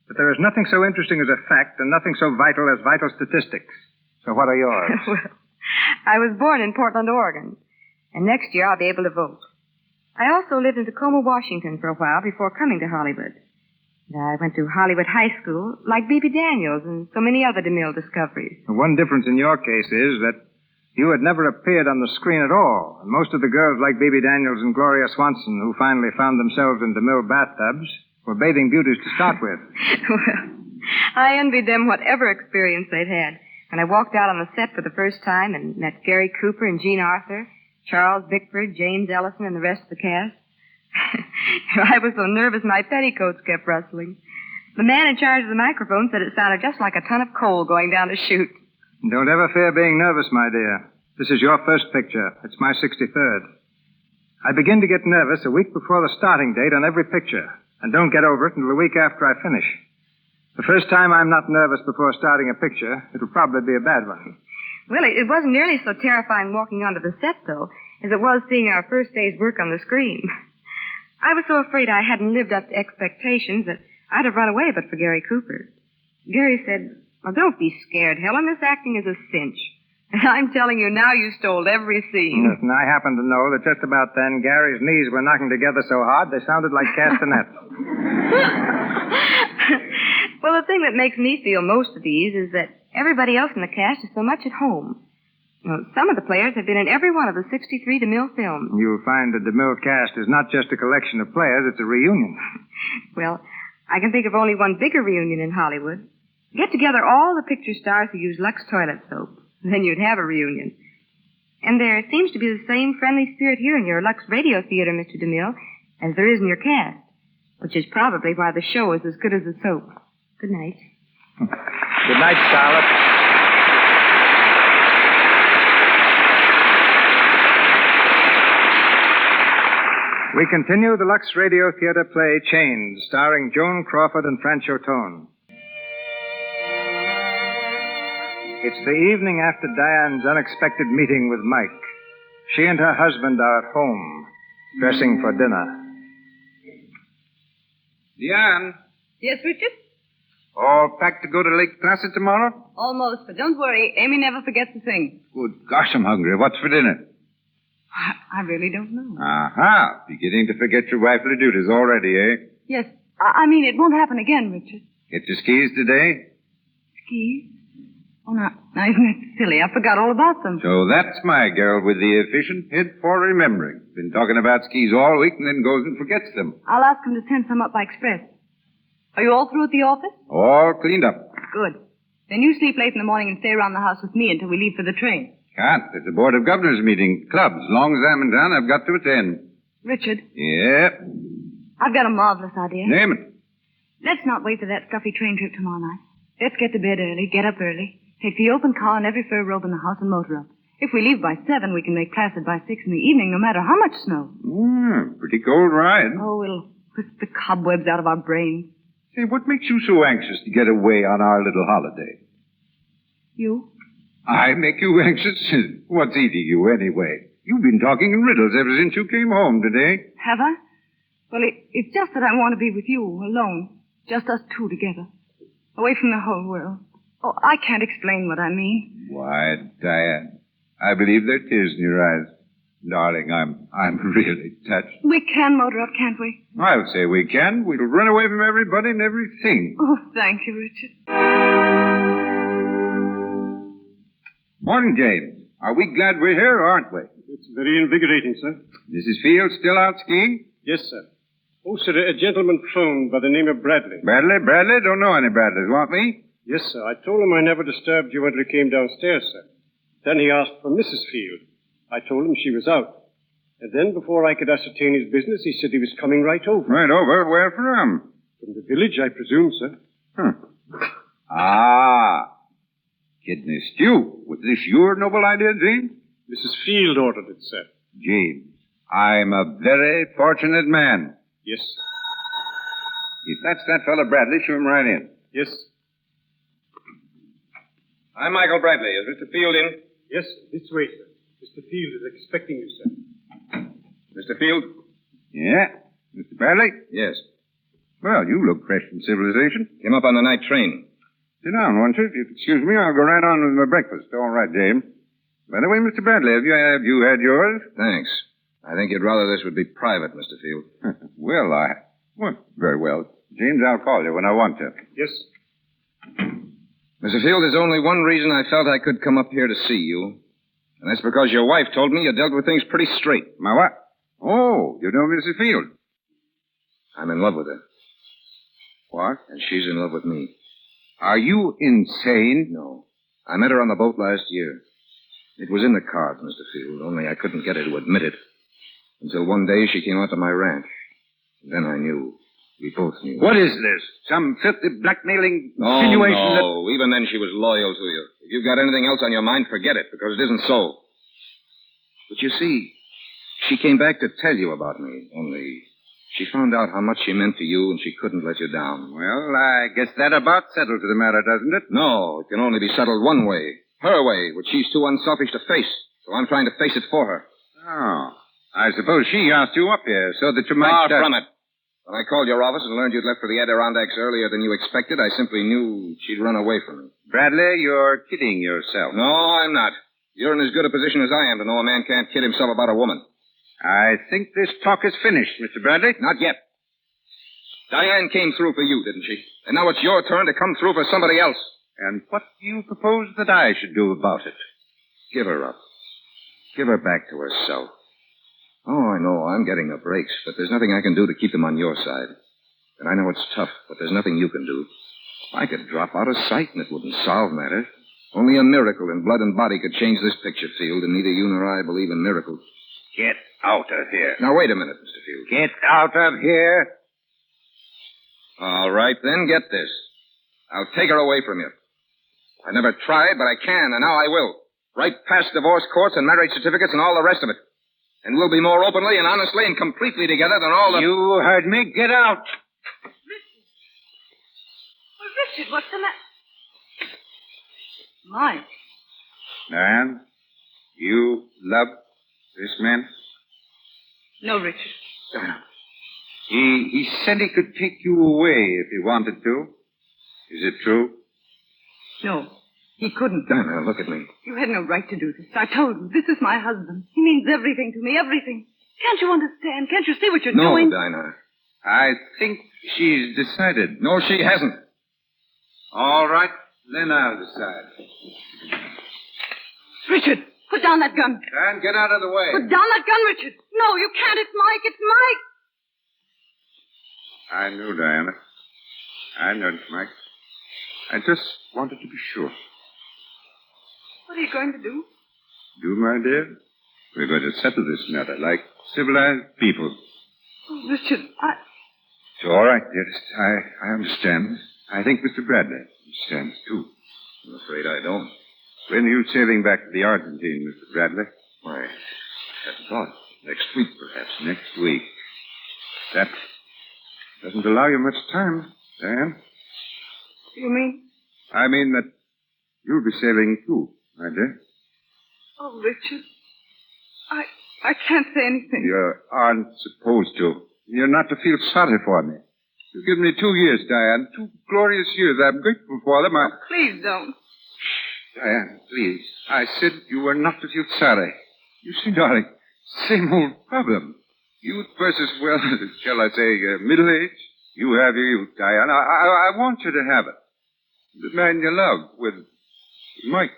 that there is nothing so interesting as a fact and nothing so vital as vital statistics. So what are yours? Well, I was born in Portland, Oregon, and next year I'll be able to vote. I also lived in Tacoma, Washington for a while before coming to Hollywood. I went to Hollywood High School, like B.B. Daniels and so many other DeMille discoveries. One difference in your case is that you had never appeared on the screen at all. And most of the girls like B.B. Daniels and Gloria Swanson, who finally found themselves in DeMille bathtubs, were bathing beauties to start with. Well, I envied them whatever experience they'd had. When I walked out on the set for the first time and met Gary Cooper and Jean Arthur, Charles Bickford, James Ellison, and the rest of the cast, I was so nervous my petticoats kept rustling. The man in charge of the microphone said it sounded just like a ton of coal going down a chute. Don't ever fear being nervous, my dear. This is your first picture. It's my 63rd. I begin to get nervous a week before the starting date on every picture, and don't get over it until a week after I finish. The first time I'm not nervous before starting a picture, it'll probably be a bad one. Well, it wasn't nearly so terrifying walking onto the set, though, as it was seeing our first day's work on the screen. I was so afraid I hadn't lived up to expectations that I'd have run away but for Gary Cooper. Gary said, "Well, don't be scared, Helen. This acting is a cinch. And I'm telling you now, you stole every scene." Yes, and I happen to know that just about then, Gary's knees were knocking together so hard they sounded like castanets. Well, the thing that makes me feel most at ease is that everybody else in the cast is so much at home. You know, some of the players have been in every one of the 63 DeMille films. You'll find the DeMille cast is not just a collection of players, it's a reunion. Well, I can think of only one bigger reunion in Hollywood. Get together all the picture stars who use Lux toilet soap. Then you'd have a reunion. And there seems to be the same friendly spirit here in your Lux Radio Theater, Mr. DeMille, as there is in your cast, which is probably why the show is as good as the soap. Good night. Good night, Scarlett. We continue the Lux Radio Theater play Chains, starring Joan Crawford and Francho Tone. It's the evening after Diane's unexpected meeting with Mike. She and her husband are at home, dressing for dinner. Diane, Yes, Richard? all packed to go to Lake Placid tomorrow? Almost, but don't worry. Amy never forgets a thing. Good gosh, I'm hungry. What's for dinner? I really don't know. Aha, beginning to forget your wifely duties already, eh? Yes. I mean, it won't happen again, Richard. Get your skis today? Skis? Oh, now isn't that silly? I forgot all about them. So that's my girl with the efficient head for remembering. Been talking about skis all week and then goes and forgets them. I'll ask him to send some up by express. Are you all through at the office? All cleaned up. Good. Then you sleep late in the morning and stay around the house with me until we leave for the train. Can't. It's a Board of Governors meeting. Clubs. As long as I'm in town, I've got to attend. Richard, Yeah. I've got a marvelous idea. Name it. Let's not wait for that stuffy train trip tomorrow night. Let's get to bed early, get up early, take the open car and every fur robe in the house and motor up. If we leave by 7, we can make Placid by 6 in the evening, no matter how much snow. Pretty cold ride. Oh, it'll wisp the cobwebs out of our brains. Say, what makes you so anxious to get away on our little holiday? You? I make you anxious? What's eating you anyway? You've been talking in riddles ever since you came home today. Have I? Well, it's just that I want to be with you, alone. Just us two together. Away from the whole world. Oh, I can't explain what I mean. Why, Diane, I believe there are tears in your eyes. Darling, I'm really touched. We can motor up, can't we? I'll say we can. We'll run away from everybody and everything. Oh, thank you, Richard. Morning, James. Are we glad we're here, or aren't we? It's very invigorating, sir. Mrs. Field still out skiing? Yes, sir. Oh, sir, a gentleman phoned by the name of Bradley. Bradley? Don't know any Bradleys. Want me? Yes, sir. I told him I never disturbed you until he came downstairs, sir. Then he asked for Mrs. Field. I told him she was out. And then, before I could ascertain his business, he said he was coming right over. Right over? Where from? From the village, I presume, sir. Ah. Kidney stew. Was this your noble idea, James? Mrs. Field ordered it, sir. James, I'm a very fortunate man. Yes, sir. If that's that fellow Bradley, show him right in. Yes. I'm Michael Bradley. Is Mr. Field in? Yes, this way, sir. Mr. Field is expecting you, sir. Mr. Field? Yeah? Mr. Bradley? Yes. Well, you look fresh from civilization. Came up on the night train. Sit down, won't you? If you'll excuse me, I'll go right on with my breakfast. All right, James. By the way, Mr. Bradley, have you had yours? Thanks. I think you'd rather this would be private, Mr. Field. Well, very well. James, I'll call you when I want to. Yes. Mr. Field, there's only one reason I felt I could come up here to see you. And that's because your wife told me you dealt with things pretty straight. My what? Oh, you know Mrs. Field. I'm in love with her. What? And she's in love with me. Are you insane? No. I met her on the boat last year. It was in the cards, Mr. Field, only I couldn't get her to admit it. Until one day she came out to my ranch. And then I knew. We both knew. What is this? Some filthy blackmailing insinuation that... No, even then she was loyal to you. If you've got anything else on your mind, forget it, because it isn't so. But you see, she came back to tell you about me, only she found out how much she meant to you and she couldn't let you down. Well, I guess that about settles the matter, doesn't it? No, it can only be settled one way. Her way, which she's too unselfish to face. So I'm trying to face it for her. Oh. I suppose she asked you up here so that you might... Far from it. When I called your office and learned you'd left for the Adirondacks earlier than you expected, I simply knew she'd run away from me. Bradley, you're kidding yourself. No, I'm not. You're in as good a position as I am to know a man can't kid himself about a woman. I think this talk is finished, Mr. Bradley. Not yet. Diane came through for you, didn't she? And now it's your turn to come through for somebody else. And what do you propose that I should do about it? Give her up. Give her back to herself. Oh, I know, I'm getting the breaks, but there's nothing I can do to keep them on your side. And I know it's tough, but there's nothing you can do. I could drop out of sight and it wouldn't solve matters. Only a miracle in blood and body could change this picture, Field, and neither you nor I believe in miracles. Get out of here. Now, wait a minute, Mr. Field. Get out of here. All right, then, get this. I'll take her away from you. I never tried, but I can, and now I will. Right past divorce courts and marriage certificates and all the rest of it. And we'll be more openly and honestly and completely together than all the... You heard me. Get out. Richard, what's the matter? My. Diane, you love this man? No, Richard. He said he could take you away if he wanted to. Is it true? No, he couldn't. Diana, look at me. You had no right to do this. I told you, this is my husband. He means everything to me, everything. Can't you understand? Can't you see what you're doing? No, Diana. I think she's decided. No, she hasn't. All right, then I'll decide. Richard, put down that gun. Dan, get out of the way. Put down that gun, Richard. No, you can't. It's Mike. It's Mike. I knew, Diana. I know it, Mike. I just wanted to be sure. What are you going to do? Do, my dear? We're going to settle this matter like civilized people. Oh, Richard, It's all right, dearest. I understand. I think Mr. Bradley understands, too. I'm afraid I don't. When are you sailing back to the Argentine, Mr. Bradley? Why, I hadn't thought. Next week, perhaps. Next week. That doesn't allow you much time, Diane. You mean? I mean that you'll be sailing, too, my dear. Oh, Richard. I can't say anything. You aren't supposed to. You're not to feel sorry for me. You've given me 2 years, Diane. 2 glorious years. I'm grateful for them. Please don't. Diane, please. I said you were not to feel sorry. You see, darling, same old problem. Youth versus, well, shall I say, middle age. You have your youth, Diane. I want you to have it. The man you love with Mike.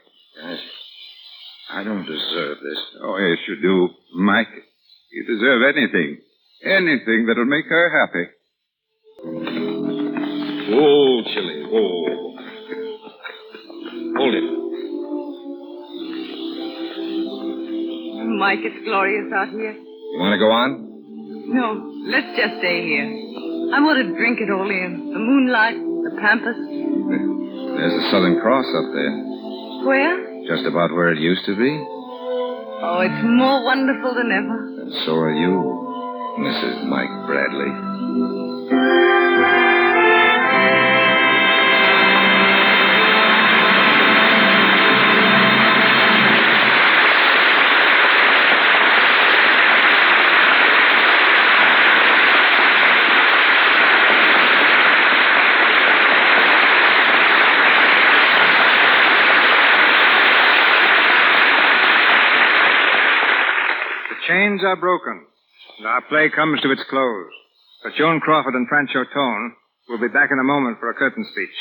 I don't deserve this. Oh, yes, you do, Mike. You deserve anything. Anything that'll make her happy. Oh, Chili. Oh. Hold it. Mike, it's glorious out here. You want to go on? No, let's just stay here. I want to drink it all in. The moonlight, the pampas. There's the Southern Cross up there. Where? Just about where it used to be. Oh, it's more wonderful than ever. And so are you, Mrs. Mike Bradley. Chains are broken, and our play comes to its close. But Joan Crawford and Francho Tone will be back in a moment for a curtain speech.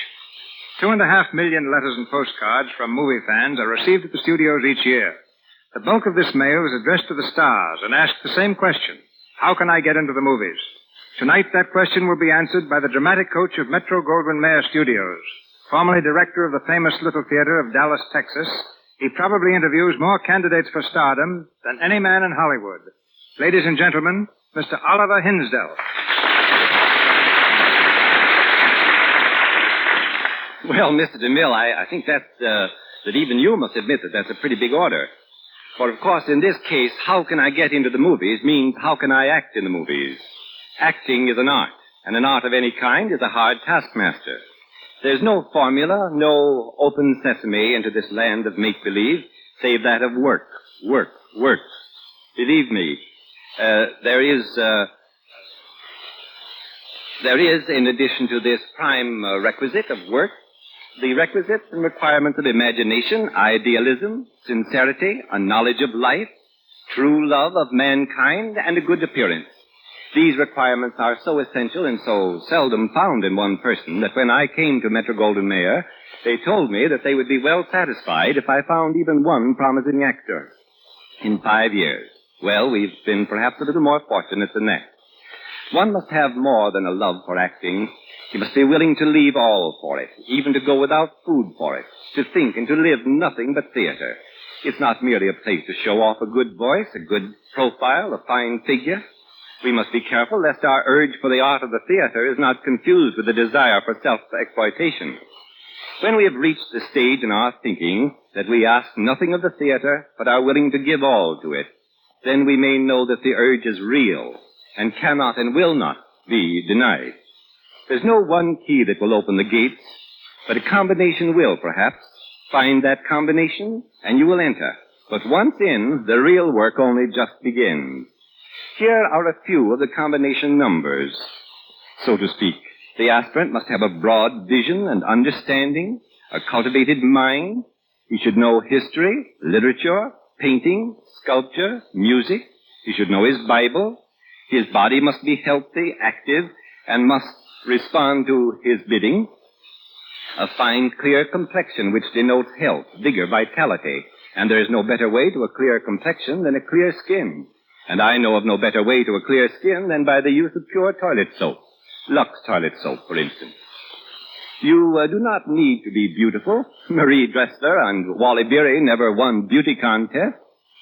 2.5 million letters and postcards from movie fans are received at the studios each year. The bulk of this mail is addressed to the stars and asks the same question: how can I get into the movies? Tonight, that question will be answered by the dramatic coach of Metro-Goldwyn-Mayer Studios, formerly director of the famous Little Theater of Dallas, Texas. He probably interviews more candidates for stardom than any man in Hollywood. Ladies and gentlemen, Mr. Oliver Hinsdale. Well, Mr. DeMille, I think that even you must admit that that's a pretty big order. For, of course, in this case, how can I get into the movies means how can I act in the movies. Acting is an art, and an art of any kind is a hard taskmaster. There's no formula, no open sesame into this land of make-believe, save that of work, work, work. Believe me, there is, in addition to this prime requisite of work, the requisites and requirements of imagination, idealism, sincerity, a knowledge of life, true love of mankind, and a good appearance. These requirements are so essential and so seldom found in one person that when I came to Metro-Goldwyn-Mayer, they told me that they would be well satisfied if I found even one promising actor. In 5 years. Well, we've been perhaps a little more fortunate than that. One must have more than a love for acting. He must be willing to leave all for it, even to go without food for it, to think and to live nothing but theater. It's not merely a place to show off a good voice, a good profile, a fine figure. We must be careful lest our urge for the art of the theater is not confused with the desire for self-exploitation. When we have reached the stage in our thinking that we ask nothing of the theater but are willing to give all to it, then we may know that the urge is real and cannot and will not be denied. There's no one key that will open the gates, but a combination will, perhaps. Find that combination and you will enter. But once in, the real work only just begins. Here are a few of the combination numbers. So to speak, the aspirant must have a broad vision and understanding, a cultivated mind. He should know history, literature, painting, sculpture, music. He should know his Bible. His body must be healthy, active, and must respond to his bidding. A fine, clear complexion which denotes health, vigor, vitality. And there is no better way to a clear complexion than a clear skin. And I know of no better way to a clear skin than by the use of pure toilet soap. Lux toilet soap, for instance. You do not need to be beautiful. Marie Dressler and Wally Beery never won beauty contests.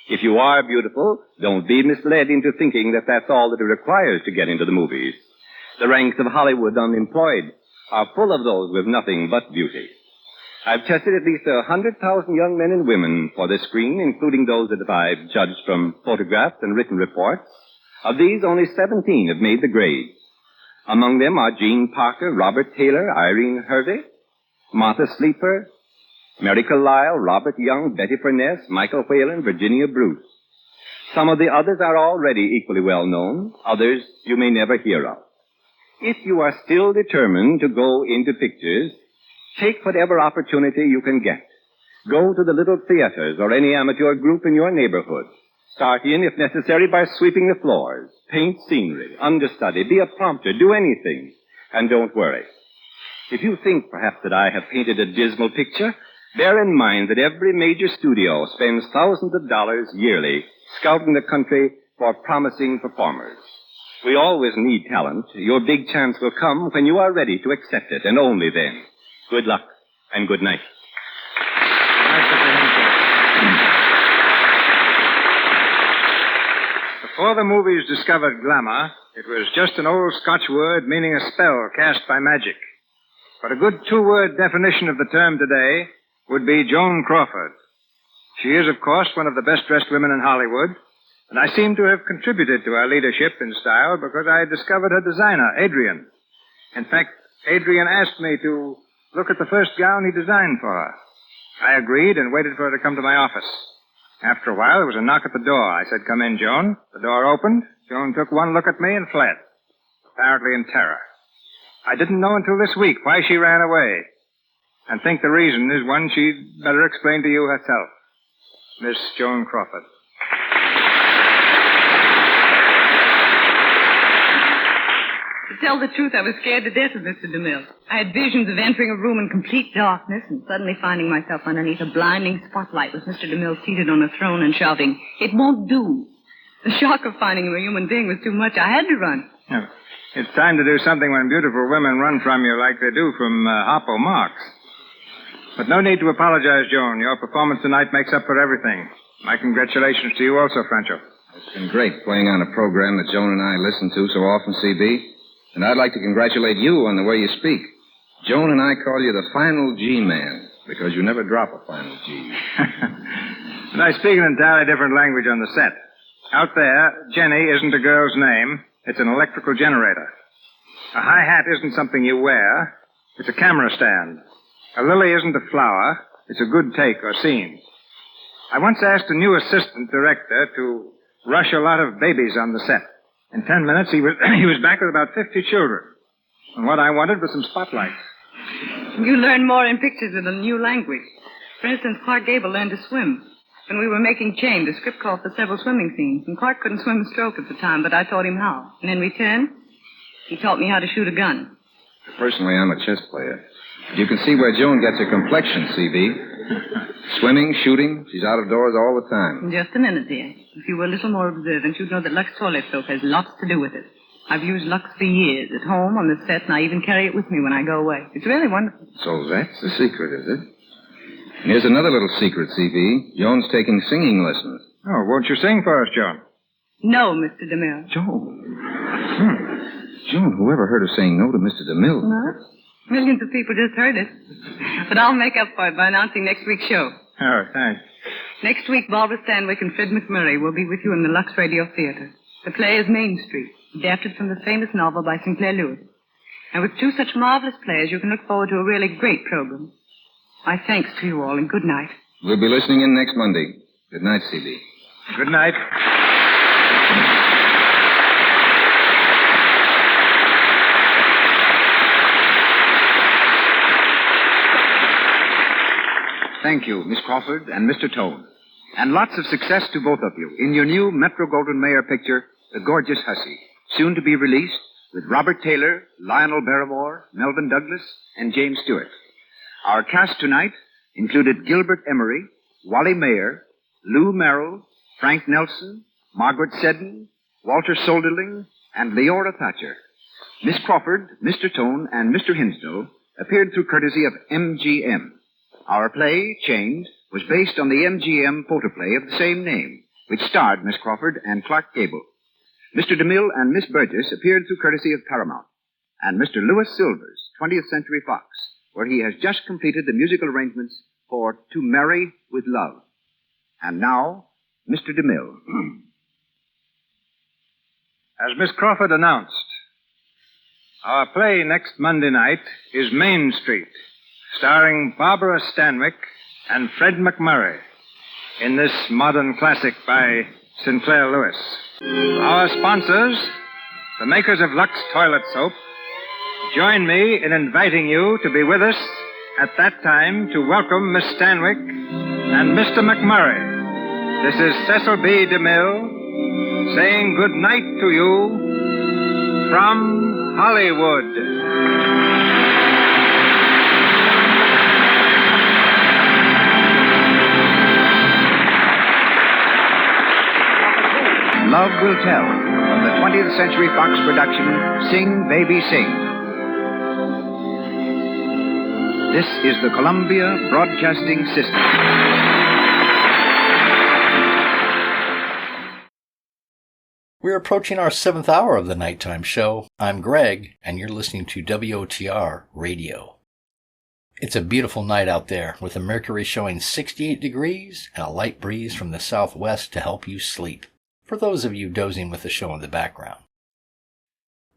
If you are beautiful, don't be misled into thinking that that's all that it requires to get into the movies. The ranks of Hollywood unemployed are full of those with nothing but beauty. I've tested at least 100,000 young men and women for this screen, including those that I've judged from photographs and written reports. Of these, only 17 have made the grade. Among them are Jean Parker, Robert Taylor, Irene Hervey, Martha Sleeper, Mary Carlisle, Robert Young, Betty Furness, Michael Whalen, Virginia Bruce. Some of the others are already equally well known. Others you may never hear of. If you are still determined to go into pictures, take whatever opportunity you can get. Go to the little theaters or any amateur group in your neighborhood. Start in, if necessary, by sweeping the floors. Paint scenery, understudy, be a prompter, do anything. And don't worry. If you think, perhaps, that I have painted a dismal picture, bear in mind that every major studio spends thousands of dollars yearly scouting the country for promising performers. We always need talent. Your big chance will come when you are ready to accept it, and only then. Good luck, and good night. Before the movies discovered glamour, it was just an old Scotch word meaning a spell cast by magic. But a good two-word definition of the term today would be Joan Crawford. She is, of course, one of the best-dressed women in Hollywood, and I seem to have contributed to her leadership in style because I discovered her designer, Adrian. In fact, Adrian asked me to look at the first gown he designed for her. I agreed and waited for her to come to my office. After a while, there was a knock at the door. I said, "Come in, Joan." The door opened. Joan took one look at me and fled, apparently in terror. I didn't know until this week why she ran away, and think the reason is one she'd better explain to you herself. Miss Joan Crawford. To tell the truth, I was scared to death of Mr. DeMille. I had visions of entering a room in complete darkness and suddenly finding myself underneath a blinding spotlight with Mr. DeMille seated on a throne and shouting, "It won't do." The shock of finding him a human being was too much. I had to run. Yeah. It's time to do something when beautiful women run from you like they do from Harpo Marx. But no need to apologize, Joan. Your performance tonight makes up for everything. My congratulations to you also, Francho. It's been great playing on a program that Joan and I listen to so often, CB. And I'd like to congratulate you on the way you speak. Joan and I call you the final G-man, because you never drop a final G. And I speak an entirely different language on the set. Out there, Jenny isn't a girl's name. It's an electrical generator. A hi-hat isn't something you wear. It's a camera stand. A lily isn't a flower. It's a good take or scene. I once asked a new assistant director to rush a lot of babies on the set. In 10 minutes, he was back with about 50 children. And what I wanted was some spotlights. You learn more in pictures with a new language. For instance, Clark Gable learned to swim. When we were making Chain, the script called for several swimming scenes, and Clark couldn't swim a stroke at the time, but I taught him how. And in return, he taught me how to shoot a gun. Personally, I'm a chess player. You can see where Joan gets her complexion, CB. Swimming, shooting, she's out of doors all the time. Just a minute, dear. If you were a little more observant, you'd know that Lux toilet soap has lots to do with it. I've used Lux for years, at home, on the set, and I even carry it with me when I go away. It's really wonderful. So that's the secret, is it? And here's another little secret, CB. Joan's taking singing lessons. Oh, won't you sing for us, Joan? No, Mr. DeMille. Joan, whoever heard her saying no to Mr. DeMille? No. Millions of people just heard it. But I'll make up for it by announcing next week's show. Oh, thanks. Next week, Barbara Stanwyck and Fred McMurray will be with you in the Lux Radio Theater. The play is Main Street, adapted from the famous novel by Sinclair Lewis. And with two such marvelous players, you can look forward to a really great program. My thanks to you all, and good night. We'll be listening in next Monday. Good night, CB. Good night. Thank you, Miss Crawford and Mr. Tone. And lots of success to both of you in your new Metro-Goldwyn-Mayer picture, The Gorgeous Hussy, soon to be released with Robert Taylor, Lionel Barrymore, Melvin Douglas, and James Stewart. Our cast tonight included Gilbert Emery, Wally Mayer, Lou Merrill, Frank Nelson, Margaret Seddon, Walter Solderling, and Leora Thatcher. Miss Crawford, Mr. Tone, and Mr. Hinsdale appeared through courtesy of MGM. Our play, Chained, was based on the MGM photoplay of the same name, which starred Miss Crawford and Clark Gable. Mr. DeMille and Miss Burgess appeared through courtesy of Paramount, and Mr. Louis Silvers, 20th Century Fox, where he has just completed the musical arrangements for To Marry with Love. And now, Mr. DeMille. As Miss Crawford announced, our play next Monday night is Main Street, starring Barbara Stanwyck and Fred McMurray in this modern classic by Sinclair Lewis. Our sponsors, the makers of Lux Toilet Soap, join me in inviting you to be with us at that time to welcome Miss Stanwyck and Mr. McMurray. This is Cecil B. DeMille saying good night to you from Hollywood. Love Will Tell, from the 20th Century Fox production, Sing, Baby, Sing. This is the Columbia Broadcasting System. We're approaching our 7th hour of the nighttime show. I'm Greg, and you're listening to WOTR Radio. It's a beautiful night out there, with the mercury showing 68 degrees and a light breeze from the southwest to help you sleep, for those of you dozing with the show in the background.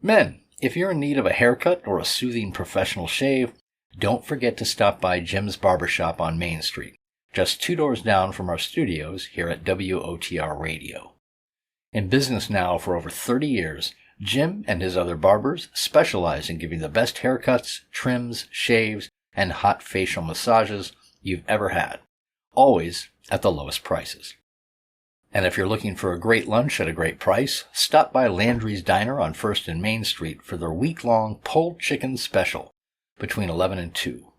Men, if you're in need of a haircut or a soothing professional shave, don't forget to stop by Jim's Barbershop on Main Street, just 2 doors down from our studios here at WOTR Radio. In business now for over 30 years, Jim and his other barbers specialize in giving the best haircuts, trims, shaves, and hot facial massages you've ever had, always at the lowest prices. And if you're looking for a great lunch at a great price, stop by Landry's Diner on 1st and Main Street for their week-long pulled chicken special between 11 and 2.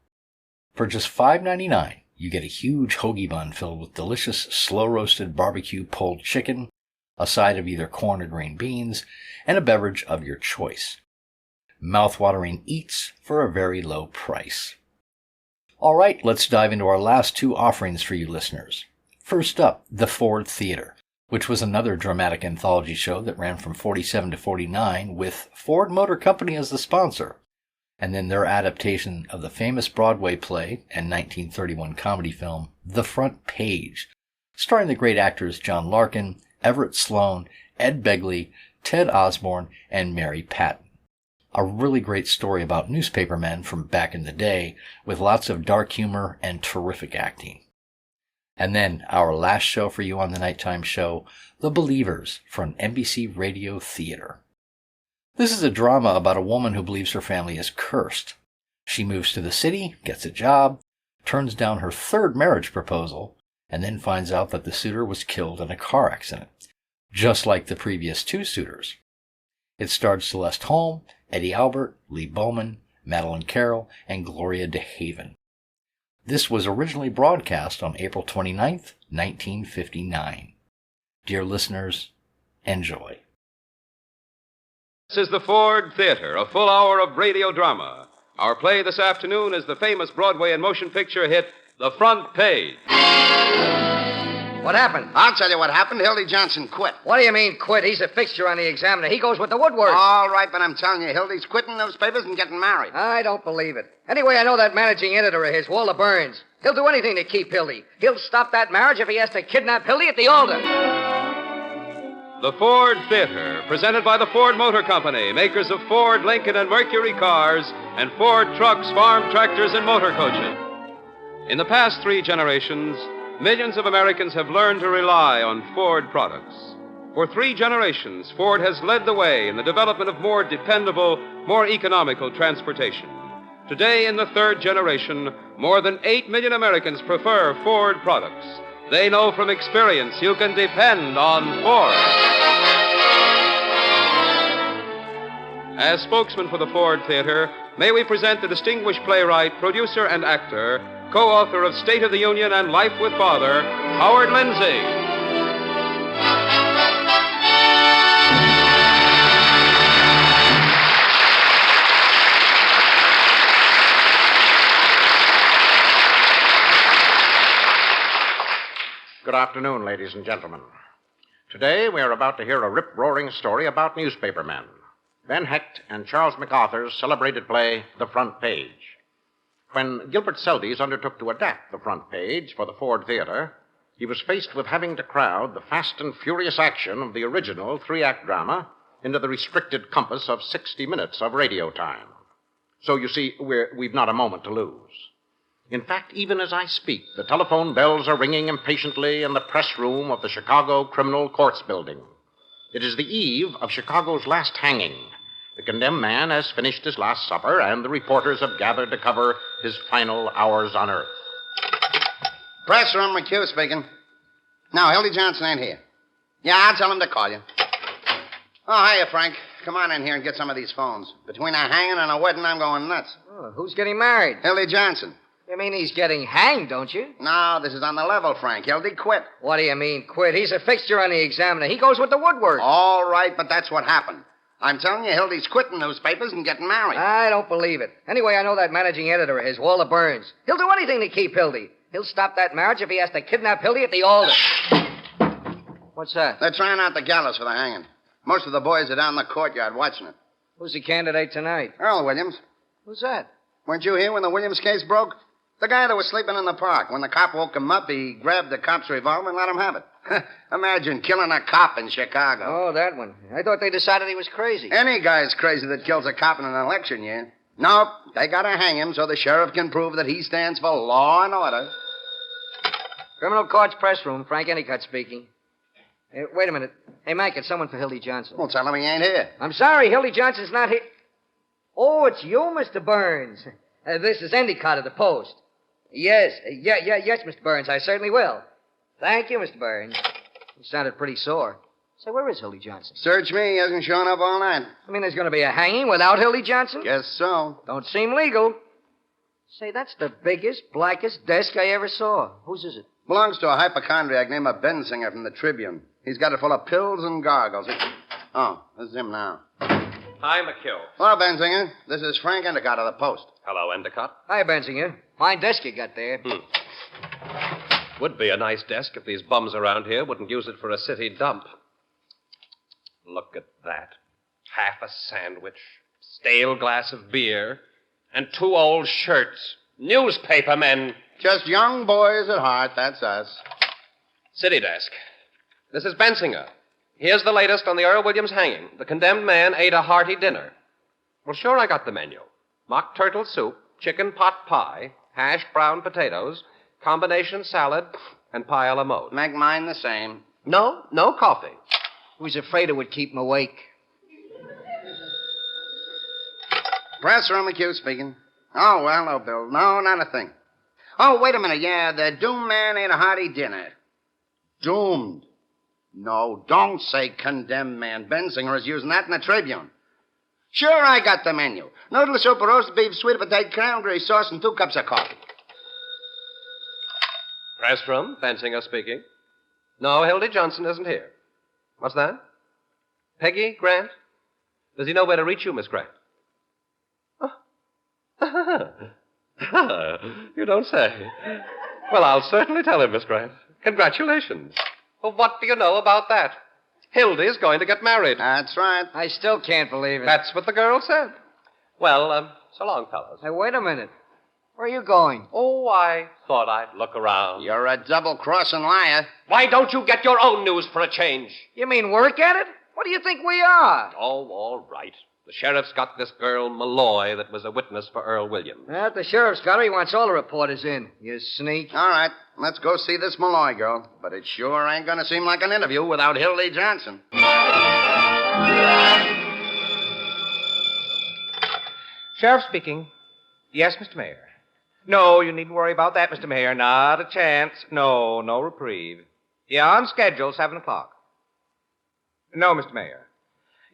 For just $5.99, you get a huge hoagie bun filled with delicious slow-roasted barbecue pulled chicken, a side of either corn or green beans, and a beverage of your choice. Mouth-watering eats for a very low price. All right, let's dive into our last 2 offerings for you listeners. First up, The Ford Theater, which was another dramatic anthology show that ran from 47 to 49 with Ford Motor Company as the sponsor, and then their adaptation of the famous Broadway play and 1931 comedy film, The Front Page, starring the great actors John Larkin, Everett Sloane, Ed Begley, Ted Osborne, and Mary Patton. A really great story about newspapermen from back in the day, with lots of dark humor and terrific acting. And then our last show for you on the nighttime show, The Believers, from NBC Radio Theater. This is a drama about a woman who believes her family is cursed. She moves to the city, gets a job, turns down her 3rd marriage proposal, and then finds out that the suitor was killed in a car accident, just like the previous 2 suitors. It starred Celeste Holm, Eddie Albert, Lee Bowman, Madeline Carroll, and Gloria DeHaven. This was originally broadcast on April 29th, 1959. Dear listeners, enjoy. This is the Ford Theater, a full hour of radio drama. Our play this afternoon is the famous Broadway and motion picture hit, The Front Page. What happened? I'll tell you what happened. Hildy Johnson quit. What do you mean quit? He's a fixture on the Examiner. He goes with the woodwork. All right, but I'm telling you, Hildy's quitting those papers and getting married. I don't believe it. Anyway, I know that managing editor of his, Walter Burns. He'll do anything to keep Hildy. He'll stop that marriage if he has to kidnap Hildy at the altar. The Ford Theater, presented by the Ford Motor Company, makers of Ford, Lincoln, and Mercury cars, and Ford trucks, farm tractors, and motor coaches. In the past 3 generations, millions of Americans have learned to rely on Ford products. For 3 generations, Ford has led the way in the development of more dependable, more economical transportation. Today, in the 3rd generation, more than 8 million Americans prefer Ford products. They know from experience you can depend on Ford. As spokesman for the Ford Theater, may we present the distinguished playwright, producer, and actor, co-author of State of the Union and Life with Father, Howard Lindsay. Good afternoon, ladies and gentlemen. Today we are about to hear a rip-roaring story about newspapermen. Ben Hecht and Charles MacArthur's celebrated play, The Front Page. When Gilbert Seldes undertook to adapt The Front Page for the Ford Theater, he was faced with having to crowd the fast and furious action of the original three-act drama into the restricted compass of 60 minutes of radio time. So, you see, we've not a moment to lose. In fact, even as I speak, the telephone bells are ringing impatiently in the press room of the Chicago Criminal Courts Building. It is the eve of Chicago's last hanging. The condemned man has finished his last supper, and the reporters have gathered to cover his final hours on earth. Press room, McHugh speaking. No, Hildy Johnson ain't here. Yeah, I'll tell him to call you. Oh, hiya, Frank. Come on in here and get some of these phones. Between a hanging and a wedding, I'm going nuts. Oh, who's getting married? Hildy Johnson. You mean he's getting hanged, don't you? No, this is on the level, Frank. Hildy quit. What do you mean, quit? He's a fixture on the Examiner. He goes with the woodwork. All right, but that's what happened. I'm telling you, Hildy's quitting newspapers and getting married. I don't believe it. Anyway, I know that managing editor of his, Walter Burns. He'll do anything to keep Hildy. He'll stop that marriage if he has to kidnap Hildy at the altar. What's that? They're trying out the gallows for the hanging. Most of the boys are down in the courtyard watching it. Who's the candidate tonight? Earl Williams. Who's that? Weren't you here when the Williams case broke? The guy that was sleeping in the park. When the cop woke him up, he grabbed the cop's revolver and let him have it. Imagine killing a cop in Chicago. Oh, that one. I thought they decided he was crazy. Any guy's crazy that kills a cop in an election year. Nope, they gotta hang him so the sheriff can prove that he stands for law and order. Criminal Courts press room. Frank Endicott speaking. Wait a minute. Hey, Mike, it's someone for Hildy Johnson. Well, tell him he ain't here. I'm sorry, Hildy Johnson's not here. Oh, it's you, Mr. Burns. This is Endicott of the Post. Yes, yes, Mr. Burns, I certainly will. Thank you, Mr. Burns. You sounded pretty sore. Say, where is Hildy Johnson? Search me. He hasn't shown up all night. I mean, there's going to be a hanging without Hildy Johnson? Guess so. Don't seem legal. Say, that's the biggest, blackest desk I ever saw. Whose is it? Belongs to a hypochondriac named Bensinger from the Tribune. He's got it full of pills and gargles. Oh, this is him now. Hi, McHugh. Hello, Bensinger. This is Frank Endicott of the Post. Hello, Endicott. Hi, Bensinger. Fine desk you got there. Would be a nice desk if these bums around here wouldn't use it for a city dump. Look at that. Half a sandwich, stale glass of beer, and 2 old shirts. Newspaper men. Just young boys at heart, that's us. City desk. This is Bensinger. Here's the latest on the Earl Williams hanging. The condemned man ate a hearty dinner. Well, sure, I got the menu. Mock turtle soup, chicken pot pie, hashed brown potatoes, combination salad, and pie a la mode. Make mine the same. No coffee. He was afraid it would keep him awake. Press room, McHugh speaking. Oh, well, no, Bill. No, not a thing. Oh, wait a minute. Yeah, the doomed man ate a hearty dinner. Doomed. No, don't say condemned man. Bensinger is using that in the Tribune. Sure, I got the menu. Noodle soup, roast beef, sweet potato, cranberry sauce, and 2 cups of coffee. Press room, Bensinger speaking. No, Hildy Johnson isn't here. What's that? Peggy Grant? Does he know where to reach you, Miss Grant? You don't say. Well, I'll certainly tell him, Miss Grant. Congratulations. Well, what do you know about that? Hildy's going to get married. That's right. I still can't believe it. That's what the girl said. Well, so long, fellas. Hey, wait a minute. Where are you going? Oh, I thought I'd look around. You're a double-crossing liar. Why don't you get your own news for a change? You mean work at it? What do you think we are? Oh, all right. The sheriff's got this girl, Malloy, that was a witness for Earl Williams. Well, if the sheriff's got her, he wants all the reporters in. You sneak. All right, let's go see this Malloy girl. But it sure ain't going to seem like an interview without Hildy Johnson. Sheriff speaking. Yes, Mr. Mayor. No, you needn't worry about that, Mr. Mayor. Not a chance. No reprieve. Yeah, on schedule, 7 o'clock. No, Mr. Mayor.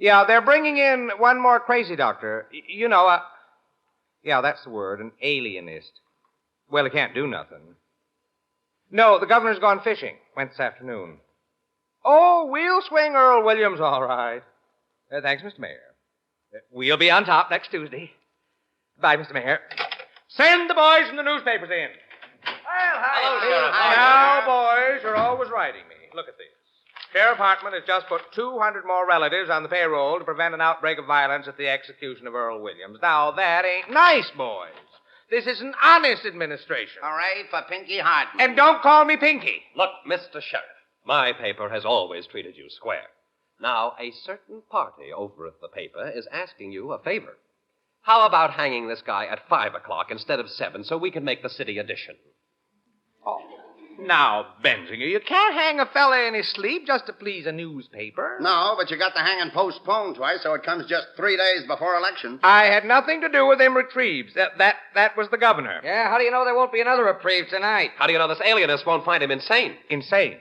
Yeah, they're bringing in one more crazy doctor. Yeah, that's the word, an alienist. Well, he can't do nothing. No, the governor's gone fishing. Went this afternoon. Oh, we'll swing Earl Williams all right. Thanks, Mr. Mayor. We'll be on top next Tuesday. Bye, Mr. Mayor. Send the boys from the newspapers in. Hello, Sheriff. Now, boys, you're always writing me. Look at this. Sheriff Hartman has just put 200 more relatives on the payroll to prevent an outbreak of violence at the execution of Earl Williams. Now, that ain't nice, boys. This is an honest administration. Hooray for Pinky Hartman. And don't call me Pinky. Look, Mr. Sheriff, my paper has always treated you square. Now, a certain party over at the paper is asking you a favor. How about hanging this guy at 5 o'clock instead of 7 so we can make the city edition? Now, Benzinger, you can't hang a fella in his sleep just to please a newspaper. No, but you got the hanging postponed twice, so it comes just 3 days before election. I had nothing to do with them retrieves. That was the governor. Yeah, how do you know there won't be another reprieve tonight? How do you know this alienist won't find him insane? Insane.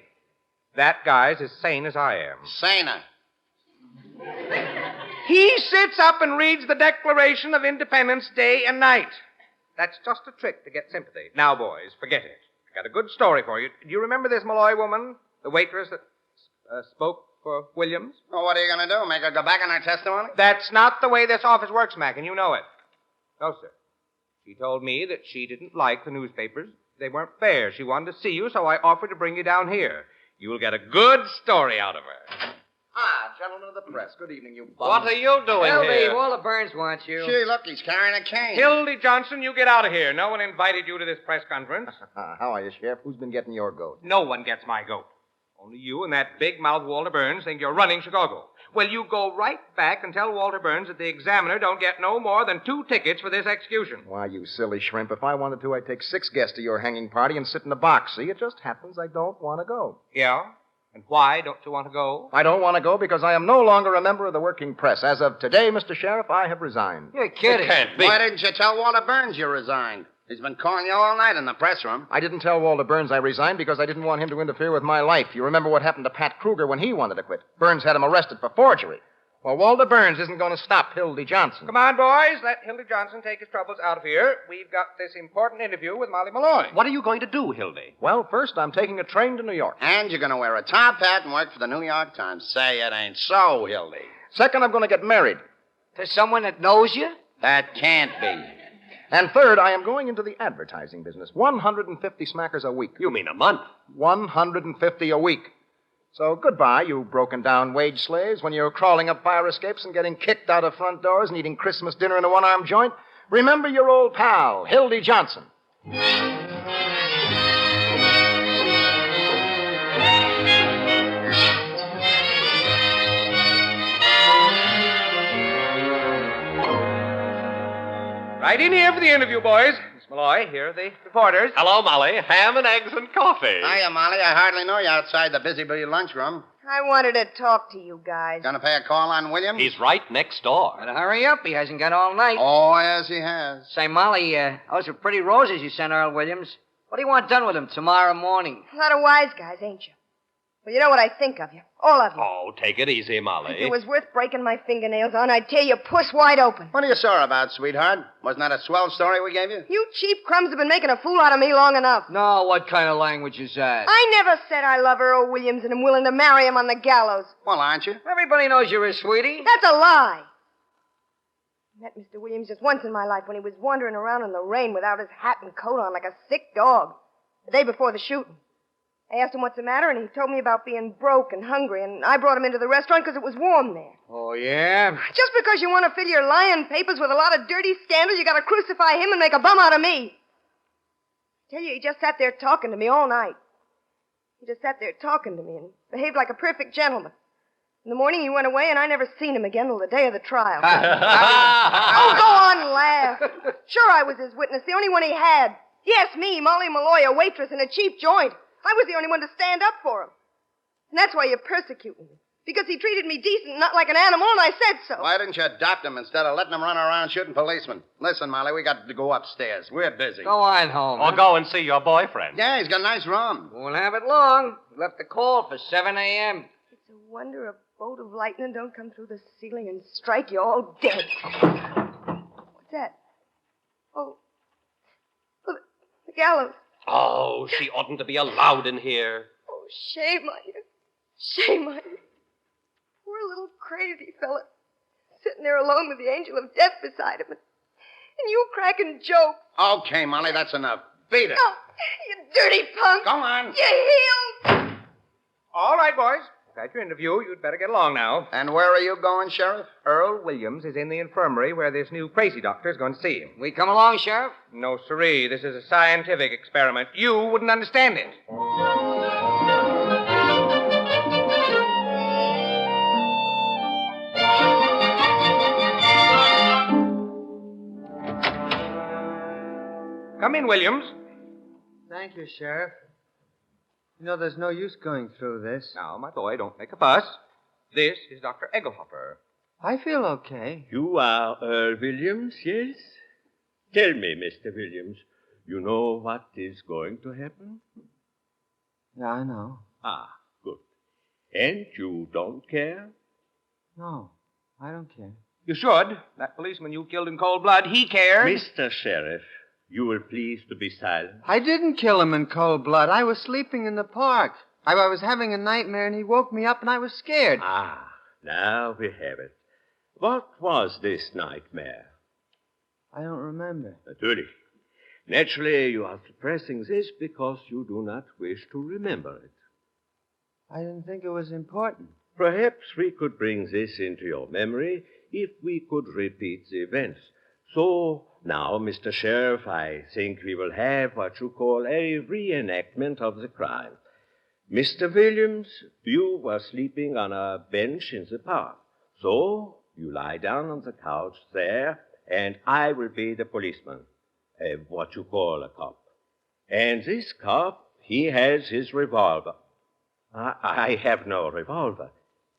That guy's as sane as I am. Saner. He sits up and reads the Declaration of Independence day and night. That's just a trick to get sympathy. Now, boys, forget it. I got a good story for you. Do you remember this Malloy woman, the waitress that spoke for Williams? Well, what are you going to do? Make her go back on her testimony? That's not the way this office works, Mac, and you know it. No, sir. She told me that she didn't like the newspapers. They weren't fair. She wanted to see you, so I offered to bring you down here. You'll get a good story out of her. Ah, gentlemen of the press. Good evening, you bums. What are you doing Hildy, here? Walter Burns wants you. Gee, look, he's carrying a cane. Hildy Johnson, you get out of here. No one invited you to this press conference. How are you, Sheriff? Who's been getting your goat? No one gets my goat. Only you and that big-mouthed Walter Burns think you're running Chicago. Well, you go right back and tell Walter Burns that the Examiner don't get no more than 2 tickets for this execution. Why, you silly shrimp. If I wanted to, I'd take 6 guests to your hanging party and sit in a box. See, it just happens I don't want to go. Yeah? And why don't you want to go? I don't want to go because I am no longer a member of the working press. As of today, Mr. Sheriff, I have resigned. You're kidding. It can't be. Why didn't you tell Walter Burns you resigned? He's been calling you all night in the press room. I didn't tell Walter Burns I resigned because I didn't want him to interfere with my life. You remember what happened to Pat Kruger when he wanted to quit. Burns had him arrested for forgery. Well, Walter Burns isn't going to stop Hildy Johnson. Come on, boys. Let Hildy Johnson take his troubles out of here. We've got this important interview with Molly Malloy. What are you going to do, Hildy? Well, first, I'm taking a train to New York. And you're going to wear a top hat and work for the New York Times. Say it ain't so, Hildy. Second, I'm going to get married. To someone that knows you? That can't be. And third, I am going into the advertising business. 150 smackers a week. You mean a month? 150 a week. So goodbye, you broken-down wage slaves, when you're crawling up fire escapes and getting kicked out of front doors and eating Christmas dinner in a one-arm joint. Remember your old pal, Hildy Johnson. Right in here for the interview, boys. Miss Malloy, here are the reporters. Hello, Molly. Ham and eggs and coffee. Hiya, Molly. I hardly know you outside the Busy Bee lunchroom. I wanted to talk to you guys. Gonna pay a call on Williams? He's right next door. Better hurry up. He hasn't got all night. Oh, yes, he has. Say, Molly, those are pretty roses you sent Earl Williams. What do you want done with them tomorrow morning? A lot of wise guys, ain't you? Well, you know what I think of you. All of you. Oh, take it easy, Molly. If it was worth breaking my fingernails on, I'd tear your puss wide open. What are you sore about, sweetheart? Wasn't that a swell story we gave you? You cheap crumbs have been making a fool out of me long enough. No, what kind of language is that? I never said I love Earl Williams and am willing to marry him on the gallows. Well, aren't you? Everybody knows you're his sweetie. That's a lie. I met Mr. Williams just once in my life when he was wandering around in the rain without his hat and coat on like a sick dog. The day before the shooting. I asked him what's the matter, and he told me about being broke and hungry, and I brought him into the restaurant because it was warm there. Oh, yeah? Just because you want to fill your lying papers with a lot of dirty scandal, you got to crucify him and make a bum out of me. I tell you, he just sat there talking to me all night. He just sat there talking to me and behaved like a perfect gentleman. In the morning, he went away, and I never seen him again till the day of the trial. Oh, go on, laugh. Sure, I was his witness, the only one he had. Yes, me, Molly Malloy, a waitress in a cheap joint. I was the only one to stand up for him. And that's why you're persecuting me. Because he treated me decent, not like an animal, and I said so. Why didn't you adopt him instead of letting him run around shooting policemen? Listen, Molly, we got to go upstairs. We're busy. Go on home. Or go and see your boyfriend. Yeah, he's got a nice room. Won't have it long. Left the call for 7 a.m. It's a wonder a bolt of lightning don't come through the ceiling and strike you all dead. What's that? Oh, the gallows. Oh, she oughtn't to be allowed in here. Oh, shame on you. Shame on you. Poor little crazy fella. Sitting there alone with the angel of death beside him. And you cracking jokes. Okay, Molly, that's enough. Beat it. Oh, you dirty punk. Go on. You heels. All right, boys. That's your interview. You'd better get along now. And where are you going, Sheriff? Earl Williams is in the infirmary where this new crazy doctor is going to see him. We come along, Sheriff? No, sirree. This is a scientific experiment. You wouldn't understand it. Come in, Williams. Thank you, Sheriff. You know, there's no use going through this. Now, my boy, don't make a fuss. This is Dr. Egelhofer. I feel okay. You are Earl Williams, yes? Tell me, Mr. Williams, you know what is going to happen? Yeah, I know. Ah, good. And you don't care? No, I don't care. You should. That policeman you killed in cold blood, he cared. Mr. Sheriff, you will please to be silent. I didn't kill him in cold blood. I was sleeping in the park. I was having a nightmare, and he woke me up, and I was scared. Ah, now we have it. What was this nightmare? I don't remember. Naturally, you are suppressing this because you do not wish to remember it. I didn't think it was important. Perhaps we could bring this into your memory if we could repeat the events. So, now, Mr. Sheriff, I think we will have what you call a reenactment of the crime. Mr. Williams, you were sleeping on a bench in the park. So, you lie down on the couch there, and I will be the policeman, what you call a cop. And this cop, he has his revolver. I have no revolver.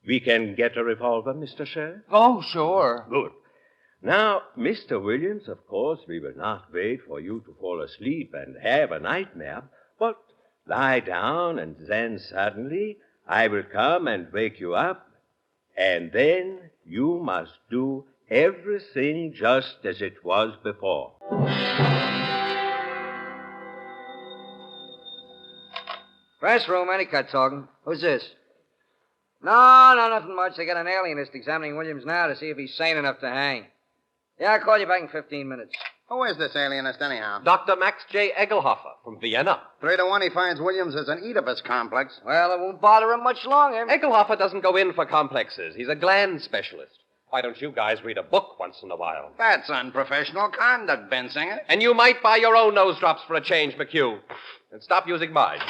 We can get a revolver, Mr. Sheriff? Oh, sure. Good. Now, Mr. Williams, of course, we will not wait for you to fall asleep and have a nightmare, but lie down, and then suddenly I will come and wake you up, and then you must do everything just as it was before. Press room, Endicott talking. Who's this? No, nothing much. They got an alienist examining Williams now to see if he's sane enough to hang. Yeah, I'll call you back in 15 minutes. Who is this alienist, anyhow? Dr. Max J. Egelhofer from Vienna. 3 to 1, he finds Williams as an Oedipus complex. Well, it won't bother him much longer. Egelhofer doesn't go in for complexes. He's a gland specialist. Why don't you guys read a book once in a while? That's unprofessional conduct, Bensinger. And you might buy your own nose drops for a change, McHugh. And stop using mine.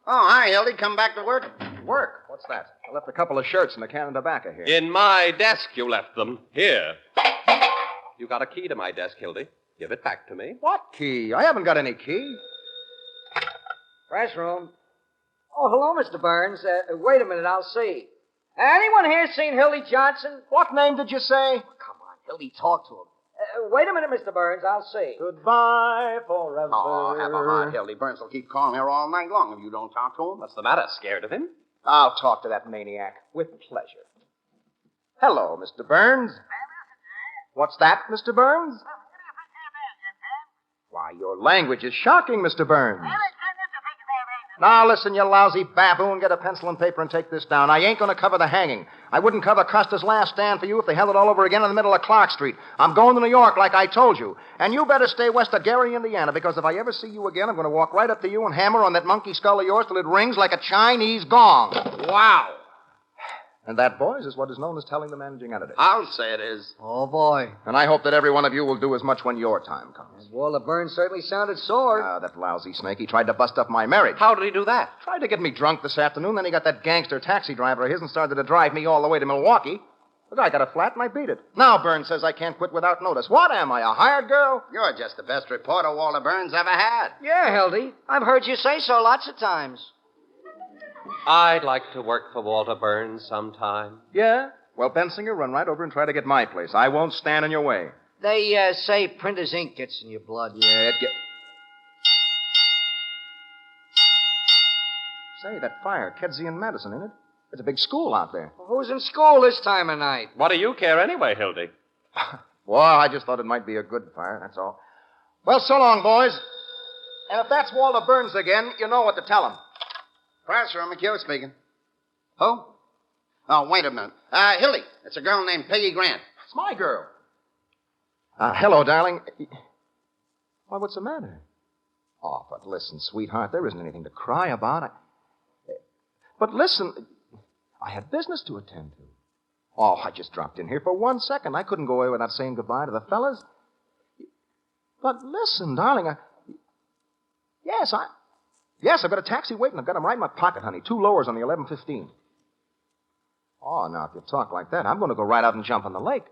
Oh, hi, Hildy. Come back to work? Work? What's that? I left a couple of shirts and a can of tobacco here. In my desk you left them. Here. You got a key to my desk, Hildy. Give it back to me. What key? I haven't got any key. Press room. Oh, hello, Mr. Burns. Wait a minute, I'll see. Anyone here seen Hildy Johnson? What name did you say? Oh, come on, Hildy, talk to him. Wait a minute, Mr. Burns, I'll see. Goodbye forever. Oh, have a heart, Hildy. Burns will keep calling here all night long if you don't talk to him. What's the matter? Scared of him? I'll talk to that maniac. With pleasure. Hello, Mr. Burns. What's that, Mr. Burns? Why, your language is shocking, Mr. Burns. Now, listen, you lousy baboon. Get a pencil and paper and take this down. I ain't going to cover the hanging. I wouldn't cover Custer's Last Stand for you if they held it all over again in the middle of Clark Street. I'm going to New York like I told you. And you better stay west of Gary, Indiana, because if I ever see you again, I'm going to walk right up to you and hammer on that monkey skull of yours till it rings like a Chinese gong. Wow. And that, boys, is what is known as telling the managing editor. I'll say it is. Oh, boy. And I hope that every one of you will do as much when your time comes. Well, the burn certainly sounded sore. That lousy snake. He tried to bust up my marriage. How did he do that? Tried to get me drunk this afternoon, then he got that gangster taxi driver of his and started to drive me all the way to Milwaukee. But I got a flat and I beat it. Now Burns says I can't quit without notice. What am I, a hired girl? You're just the best reporter Walter Burns ever had. Yeah, Hildy. I've heard you say so lots of times. I'd like to work for Walter Burns sometime. Yeah? Well, Bensinger, run right over and try to get my place. I won't stand in your way. They say printer's ink gets in your blood. Yeah, it gets... Say, that fire, Kedzie and Madison, in it? There's a big school out there. Well, who's in school this time of night? What do you care anyway, Hildy? Well, I just thought it might be a good fire, that's all. Well, so long, boys. And if that's Walter Burns again, you know what to tell him. Classroom, McHugh speaking. Who? Oh, wait a minute. Hildy, it's a girl named Peggy Grant. It's my girl. Hello, darling. Why, what's the matter? Oh, but listen, sweetheart, there isn't anything to cry about. But listen, I had business to attend to. Oh, I just dropped in here for 1 second. I couldn't go away without saying goodbye to the fellas. But listen, darling, Yes, I've got a taxi waiting. I've got him right in my pocket, honey. 2 lowers on the 11:15. Oh, now, if you talk like that, I'm going to go right out and jump in the lake.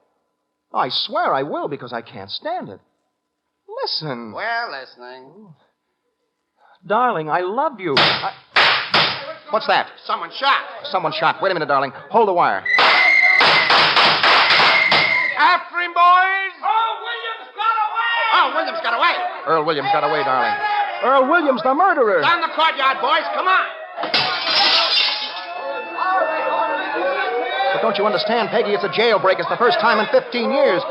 Oh, I swear I will, because I can't stand it. Listen. We're listening. Darling, I love you. What's that? Someone shot. Someone shot. Wait a minute, darling. Hold the wire. After him, boys! Oh, Williams got away! Earl Williams got away, darling. Earl Williams, the murderer. Down the courtyard, boys. Come on. But don't you understand, Peggy? It's a jailbreak. It's the first time in 15 years.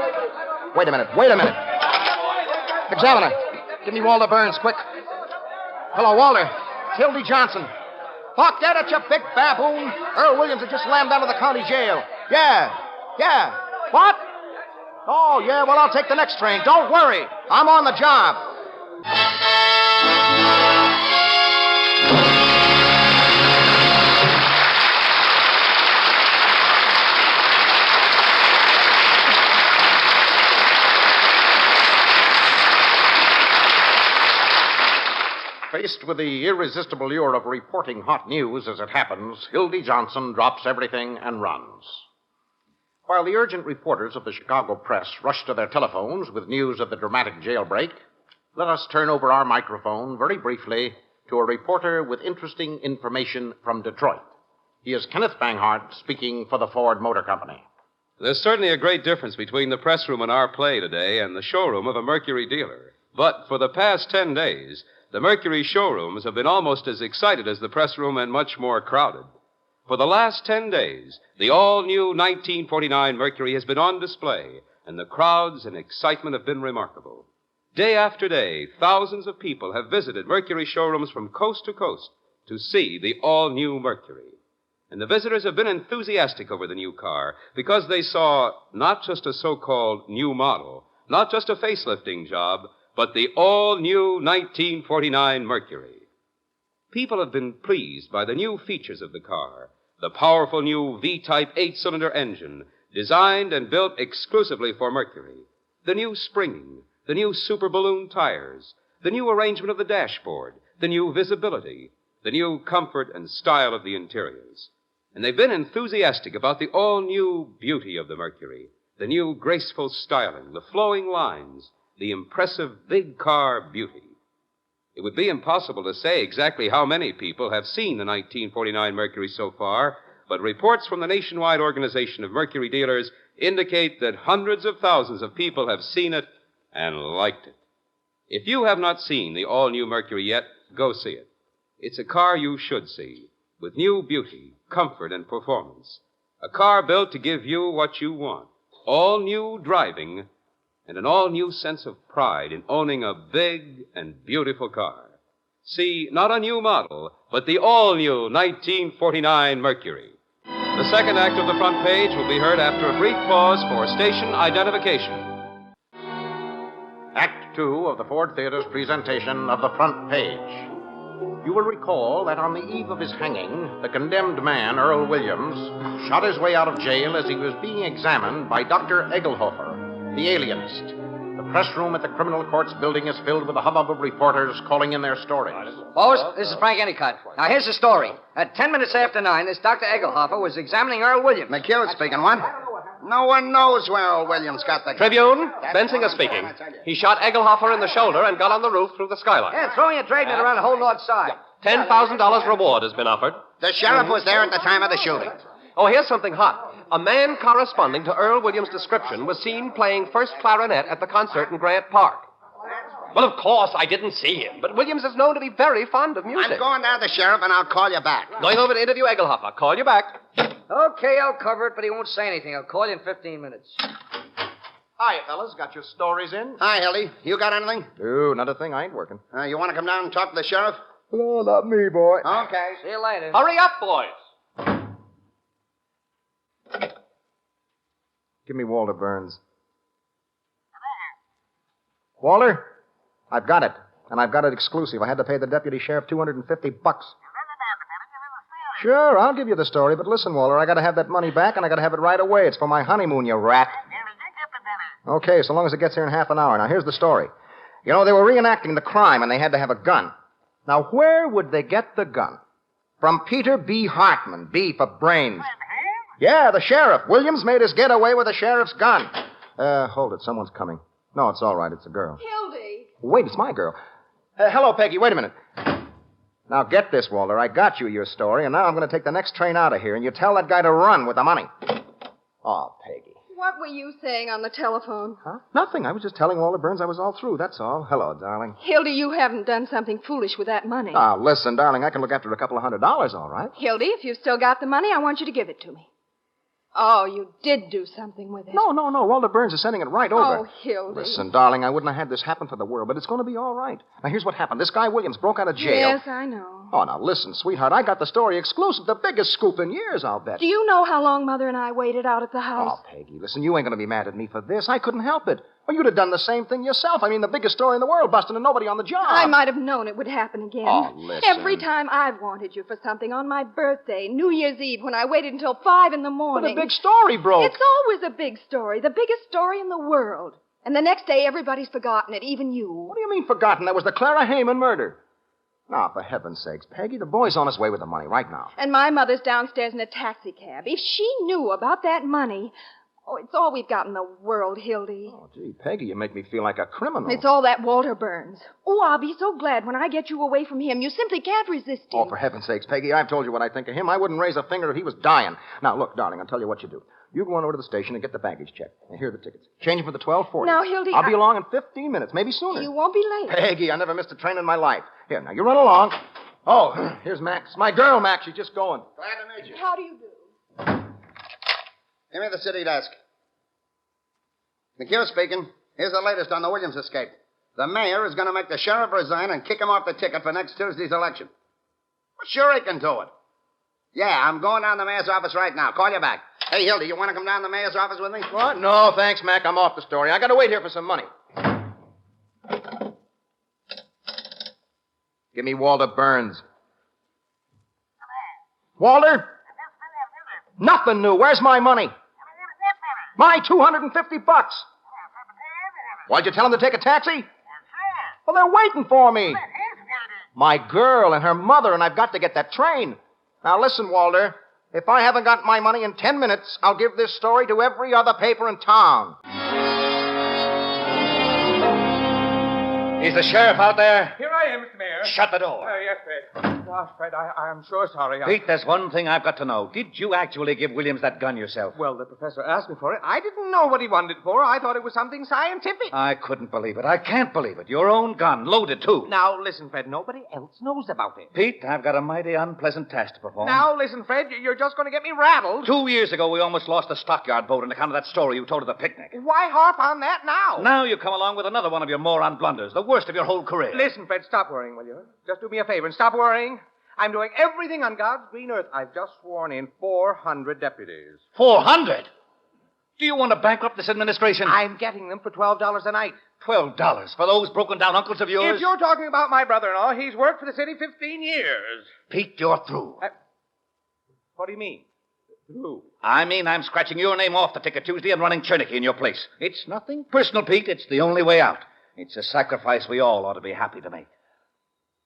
Wait a minute. Examiner, give me Walter Burns, quick. Hello, Walter. It's Hildy Johnson. Fuck that at you, big baboon. Earl Williams has just slammed out of the county jail. Yeah. What? Oh, yeah, well, I'll take the next train. Don't worry. I'm on the job. Faced with the irresistible lure of reporting hot news as it happens, Hildy Johnson drops everything and runs. While the urgent reporters of the Chicago Press rush to their telephones with news of the dramatic jailbreak, let us turn over our microphone very briefly to a reporter with interesting information from Detroit. He is Kenneth Banghart, speaking for the Ford Motor Company. There's certainly a great difference between the press room in our play today and the showroom of a Mercury dealer. But for the past 10 days, the Mercury showrooms have been almost as excited as the press room and much more crowded. For the last 10 days, the all-new 1949 Mercury has been on display, and the crowds and excitement have been remarkable. Day after day, thousands of people have visited Mercury showrooms from coast to coast to see the all-new Mercury. And the visitors have been enthusiastic over the new car because they saw not just a so-called new model, not just a facelifting job, but the all-new 1949 Mercury. People have been pleased by the new features of the car, the powerful new V-type 8-cylinder engine, designed and built exclusively for Mercury, the new springing, the new super balloon tires, the new arrangement of the dashboard, the new visibility, the new comfort and style of the interiors. And they've been enthusiastic about the all-new beauty of the Mercury, the new graceful styling, the flowing lines, the impressive big car beauty. It would be impossible to say exactly how many people have seen the 1949 Mercury so far, but reports from the nationwide organization of Mercury dealers indicate that hundreds of thousands of people have seen it and liked it. If you have not seen the all-new Mercury yet, go see it. It's a car you should see, with new beauty, comfort, and performance. A car built to give you what you want. All-new driving and an all-new sense of pride in owning a big and beautiful car. See, not a new model, but the all-new 1949 Mercury. The second act of the front page will be heard after a brief pause for station identification. Act 2 of the Ford Theater's presentation of the front page. You will recall that on the eve of his hanging, the condemned man, Earl Williams, shot his way out of jail as he was being examined by Dr. Egelhofer, the alienist. The press room at the criminal courts building is filled with a hubbub of reporters calling in their stories. Boss, this is Frank Endicott. Now, here's the story. At 10 minutes after 9, this Dr. Egelhofer was examining Earl Williams. McHugh speaking, what? No one knows where Earl Williams got the... Tribune, Bensinger speaking. He shot Egelhofer in the shoulder and got on the roof through the skylight. Yeah, throwing a dragnet around the whole north side. $10,000 reward has been offered. The sheriff was there at the time of the shooting. Oh, here's something hot. A man corresponding to Earl Williams' description was seen playing first clarinet at the concert in Grant Park. Well, of course, I didn't see him, but Williams is known to be very fond of music. I'm going down to the sheriff, and I'll call you back. Going over to interview Egelhofer. Call you back. Okay, I'll cover it, but he won't say anything. I'll call you in 15 minutes. Hiya, fellas. Got your stories in? Hi, Hildy. You got anything? No, not a thing. I ain't working. You want to come down and talk to the sheriff? No, not me, boy. Okay. See you later. Hurry up, boys. Give me Walter Burns. Walter, I've got it. And I've got it exclusive. I had to pay the deputy sheriff $250. Sure, I'll give you the story, but listen, Walter, I gotta have that money back, and I gotta have it right away. It's for my honeymoon, you rat. Okay, so long as it gets here in half an hour. Now, here's the story. You know, they were reenacting the crime, and they had to have a gun. Now, where would they get the gun? From Peter B. Hartman, B for brains. Yeah, the sheriff. Williams made his getaway with the sheriff's gun. Hold it. Someone's coming. No, it's all right. It's a girl. Hildy. Wait, it's my girl. Hello, Peggy. Wait a minute. Now, get this, Walter. I got you your story, and now I'm going to take the next train out of here, and you tell that guy to run with the money. Oh, Peggy. What were you saying on the telephone? Huh? Nothing. I was just telling Walter Burns I was all through, that's all. Hello, darling. Hildy, you haven't done something foolish with that money. Ah, listen, darling, I can look after a couple of $100, all right? Hildy, if you've still got the money, I want you to give it to me. Oh, you did do something with it. No. Walter Burns is sending it right over. Oh, Hildy. Listen, darling, I wouldn't have had this happen for the world, but it's going to be all right. Now, here's what happened. This guy Williams broke out of jail. Yes, I know. Oh, now, listen, sweetheart, I got the story exclusive, the biggest scoop in years, I'll bet. Do you know how long Mother and I waited out at the house? Oh, Peggy, listen, you ain't going to be mad at me for this. I couldn't help it. Well, you'd have done the same thing yourself. I mean, the biggest story in the world, busting and nobody on the job. I might have known it would happen again. Oh, listen. Every time I've wanted you for something on my birthday, New Year's Eve, when I waited until 5 in the morning. But the big story broke. It's always a big story, the biggest story in the world. And the next day, everybody's forgotten it, even you. What do you mean forgotten? That was the Clara Hayman murder. Now, for heaven's sakes, Peggy, the boy's on his way with the money right now. And my mother's downstairs in a taxicab. If she knew about that money... Oh, it's all we've got in the world, Hildy. Oh, gee, Peggy, you make me feel like a criminal. It's all that Walter Burns. Oh, I'll be so glad when I get you away from him. You simply can't resist him. Oh, for heaven's sakes, Peggy, I've told you what I think of him. I wouldn't raise a finger if he was dying. Now, look, darling, I'll tell you what you do. You go on over to the station and get the baggage checked. And here are the tickets. Change them for the 12:40. Now, Hildy, I'll be along in 15 minutes, maybe sooner. You won't be late. Peggy, I never missed a train in my life. Here, now, you run along. Oh, here's Max. My girl, Max. She's just going. Glad to meet you. How do you do? Give me the city desk. McHugh speaking. Here's the latest on the Williams escape. The mayor is going to make the sheriff resign and kick him off the ticket for next Tuesday's election. Well, sure he can do it. Yeah, I'm going down to the mayor's office right now. Call you back. Hey, Hildy, you want to come down to the mayor's office with me? What? No, thanks, Mac. I'm off the story. I got to wait here for some money. Give me Walter Burns. Walter? Nothing new. Where's my money? My $250. Why'd you tell him to take a taxi? Well, they're waiting for me. My girl and her mother, and I've got to get that train. Now, listen, Walter. If I haven't got my money in 10 minutes, I'll give this story to every other paper in town. Is the sheriff out there? Here I am, Mr. Mayor. Shut the door. Yes, Fred. Gosh, Fred, I'm sure sorry. Pete, there's one thing I've got to know. Did you actually give Williams that gun yourself? Well, the professor asked me for it. I didn't know what he wanted it for. I thought it was something scientific. I couldn't believe it. I can't believe it. Your own gun, loaded, too. Now, listen, Fred, nobody else knows about it. Pete, I've got a mighty unpleasant task to perform. Now, listen, Fred, you're just going to get me rattled. 2 years ago, we almost lost the stockyard boat on account of that story you told at the picnic. Why harp on that now? Now you come along with another one of your moron blunders, the worst of your whole career. Listen, Fred, stop worrying, will you? Just do me a favor and stop worrying. I'm doing everything on God's green earth. I've just sworn in 400 deputies. 400? Do you want to bankrupt this administration? I'm getting them for $12 a night. $12 for those broken-down uncles of yours? If you're talking about my brother-in-law, he's worked for the city 15 years. Pete, you're through. What do you mean? Through? I mean I'm scratching your name off the ticket Tuesday and running Chernicky in your place. It's nothing personal, Pete. It's the only way out. It's a sacrifice we all ought to be happy to make.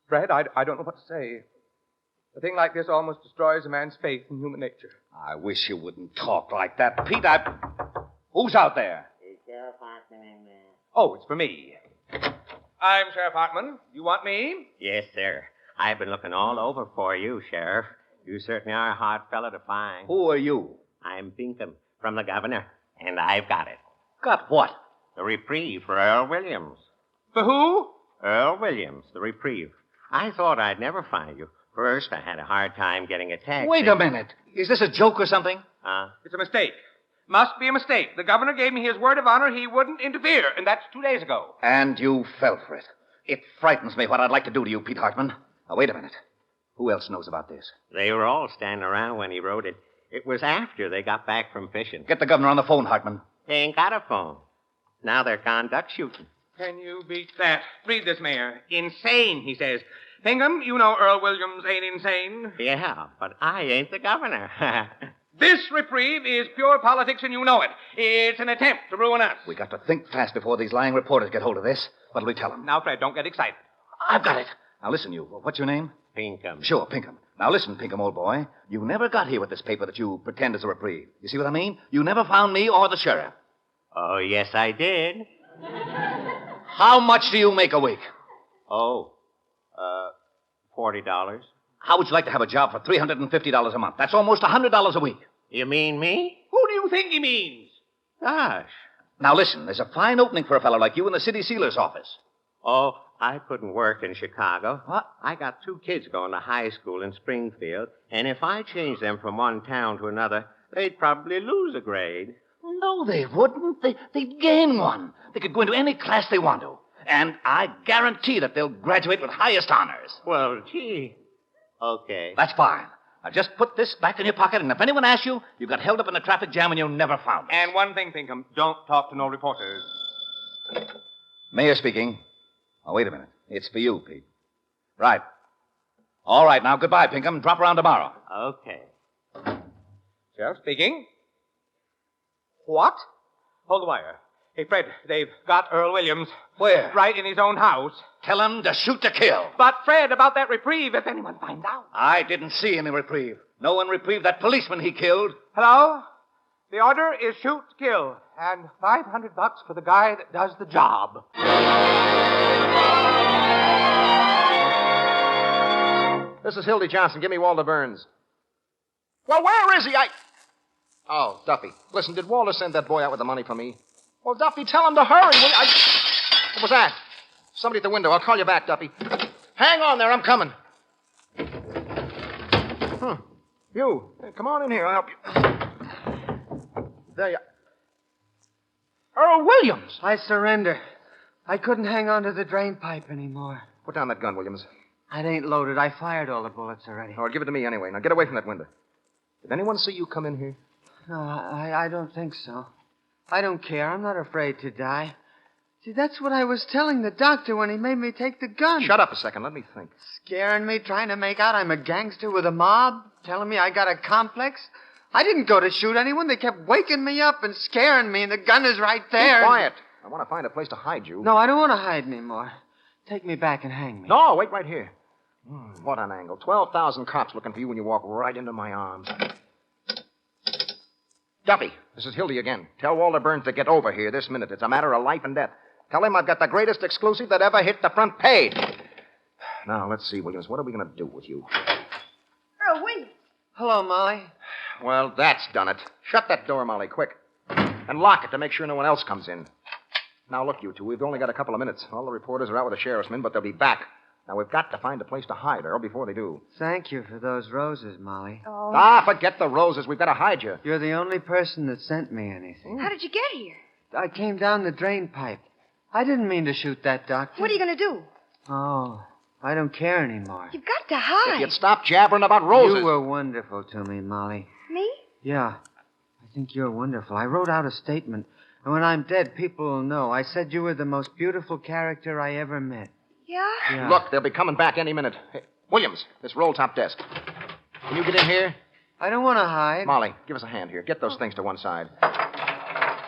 Fred, I don't know what to say. A thing like this almost destroys a man's faith in human nature. I wish you wouldn't talk like that, Pete. Who's out there? Is Sheriff Hartman in there? Oh, it's for me. I'm Sheriff Hartman. You want me? Yes, sir. I've been looking all over for you, Sheriff. You certainly are a hard fellow to find. Who are you? I'm Pinkham, from the governor, and I've got it. Got what? The reprieve for Earl Williams. For who? Earl Williams, the reprieve. I thought I'd never find you. First, I had a hard time getting a taxi. Wait a minute. Is this a joke or something? It's a mistake. Must be a mistake. The governor gave me his word of honor he wouldn't interfere, and that's 2 days ago. And you fell for it. It frightens me what I'd like to do to you, Pete Hartman. Now, wait a minute. Who else knows about this? They were all standing around when he wrote it. It was after they got back from fishing. Get the governor on the phone, Hartman. They ain't got a phone. Now they're gone duck shooting. Can you beat that? Read this, Mayor. Insane, he says. Pinkham, you know Earl Williams ain't insane. Yeah, but I ain't the governor. This reprieve is pure politics, and you know it. It's an attempt to ruin us. We got to think fast before these lying reporters get hold of this. What'll we tell them? Now, Fred, don't get excited. I've got it. Now, listen, you. What's your name? Pinkham. Sure, Pinkham. Now, listen, Pinkham, old boy. You never got here with this paper that you pretend is a reprieve. You see what I mean? You never found me or the sheriff. Oh, yes, I did. How much do you make a week? Oh, $40. How would you like to have a job for $350 a month? That's almost $100 a week. You mean me? Who do you think he means? Gosh. Now, listen, there's a fine opening for a fellow like you in the city sealer's office. Oh, I couldn't work in Chicago. What? I got 2 kids going to high school in Springfield, and if I changed them from one town to another, they'd probably lose a grade. No, they wouldn't. They'd gain one. They could go into any class they want to. And I guarantee that they'll graduate with highest honors. Well, gee. Okay. That's fine. Now, just put this back in your pocket, and if anyone asks you, you got held up in a traffic jam and you never found it. And one thing, Pinkham, don't talk to no reporters. Mayor speaking. Oh, wait a minute. It's for you, Pete. Right. All right, now, goodbye, Pinkham. Drop around tomorrow. Okay. Sheriff speaking. What? Hold the wire. Hey, Fred, they've got Earl Williams. Where? Right in his own house. Tell him to shoot to kill. But, Fred, about that reprieve, if anyone finds out. I didn't see any reprieve. No one reprieved that policeman he killed. Hello? The order is shoot to kill. And $500 for the guy that does the job. This is Hildy Johnson. Give me Walter Burns. Well, where is he? Oh, Duffy. Listen, did Walter send that boy out with the money for me? Well, Duffy, tell him to hurry. What was that? Somebody at the window. I'll call you back, Duffy. Hang on there. I'm coming. You. Hey, come on in here. I'll help you. There you are. Earl Williams. I surrender. I couldn't hang on to the drain pipe anymore. Put down that gun, Williams. It ain't loaded. I fired all the bullets already. All right, give it to me anyway. Now get away from that window. Did anyone see you come in here? No, I don't think so. I don't care. I'm not afraid to die. See, that's what I was telling the doctor when he made me take the gun. Shut up a second. Let me think. Scaring me, trying to make out I'm a gangster with a mob, telling me I got a complex. I didn't go to shoot anyone. They kept waking me up and scaring me, and the gun is right there. Be quiet. I want to find a place to hide you. No, I don't want to hide anymore. Take me back and hang me. No, wait right here. What an angle. 12,000 cops looking for you when you walk right into my arms. Duffy, this is Hildy again. Tell Walter Burns to get over here this minute. It's a matter of life and death. Tell him I've got the greatest exclusive that ever hit the front page. Now, let's see, Williams. What are we going to do with you? Earl Williams. Hello, Molly. Well, that's done it. Shut that door, Molly, quick. And lock it to make sure no one else comes in. Now, look, you two, we've only got a couple of minutes. All the reporters are out with the sheriff's men, but they'll be back. Now, we've got to find a place to hide, Earl, before they do. Thank you for those roses, Molly. Oh. Forget the roses. We've got to hide you. You're the only person that sent me anything. How did you get here? I came down the drain pipe. I didn't mean to shoot that doctor. What are you going to do? Oh, I don't care anymore. You've got to hide. If you'd stop jabbering about roses. You were wonderful to me, Molly. Me? Yeah. I think you're wonderful. I wrote out a statement, and when I'm dead, people will know. I said you were the most beautiful character I ever met. Yeah? Look, they'll be coming back any minute. Hey, Williams, this roll-top desk. Can you get in here? I don't want to hide. Molly, give us a hand here. Get those things to one side.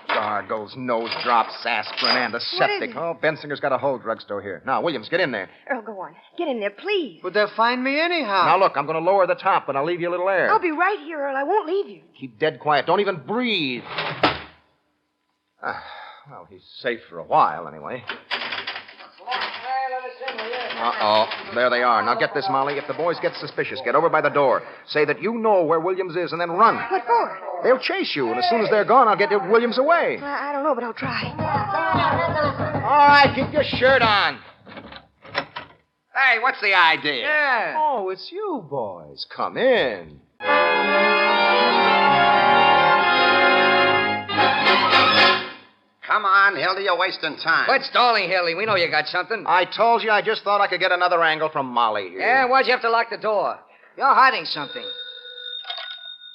Gargles, nose drops, aspirin, and a septic. Oh, Bensinger's got a whole drugstore here. Now, Williams, get in there. Earl, go on. Get in there, please. But they'll find me anyhow. Now, look, I'm going to lower the top, but I'll leave you a little air. I'll be right here, Earl. I won't leave you. Keep dead quiet. Don't even breathe. Well, he's safe for a while, anyway. Uh-oh. There they are. Now get this, Molly. If the boys get suspicious, get over by the door. Say that you know where Williams is and then run. What for? They'll chase you, and as soon as they're gone, I'll get Williams away. Well, I don't know, but I'll try. All right, keep your shirt on. Hey, what's the idea? Yeah. Oh, it's you boys. Come in. Come on, Hildy, you're wasting time. Quit stalling, Hildy. We know you got something. I told you I just thought I could get another angle from Molly here. Yeah, why'd you have to lock the door? You're hiding something.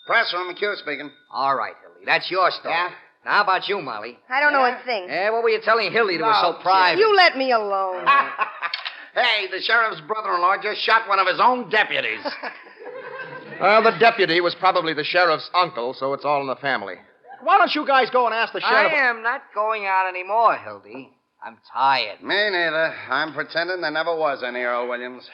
Press room, McHugh speaking. All right, Hildy. That's your story. Yeah? Now, how about you, Molly? I don't know a thing. Yeah, what were you telling Hildy that was so private? You let me alone. Hey, the sheriff's brother-in-law just shot one of his own deputies. Well, the deputy was probably the sheriff's uncle, so it's all in the family. Why don't you guys go and ask the sheriff? I am not going out anymore, Hildy. I'm tired. Me neither. I'm pretending there never was any Earl Williams.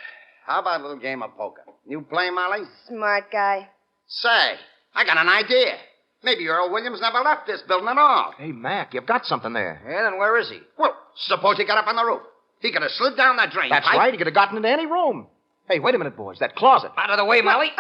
How about a little game of poker? You play, Molly? Smart guy. Say, I got an idea. Maybe Earl Williams never left this building at all. Hey, Mac, you've got something there. Yeah, then where is he? Well, suppose he got up on the roof. He could have slid down that drain That's pipe. right. He could have gotten into any room. Hey, wait a minute, boys. That closet. Out of the way, Molly.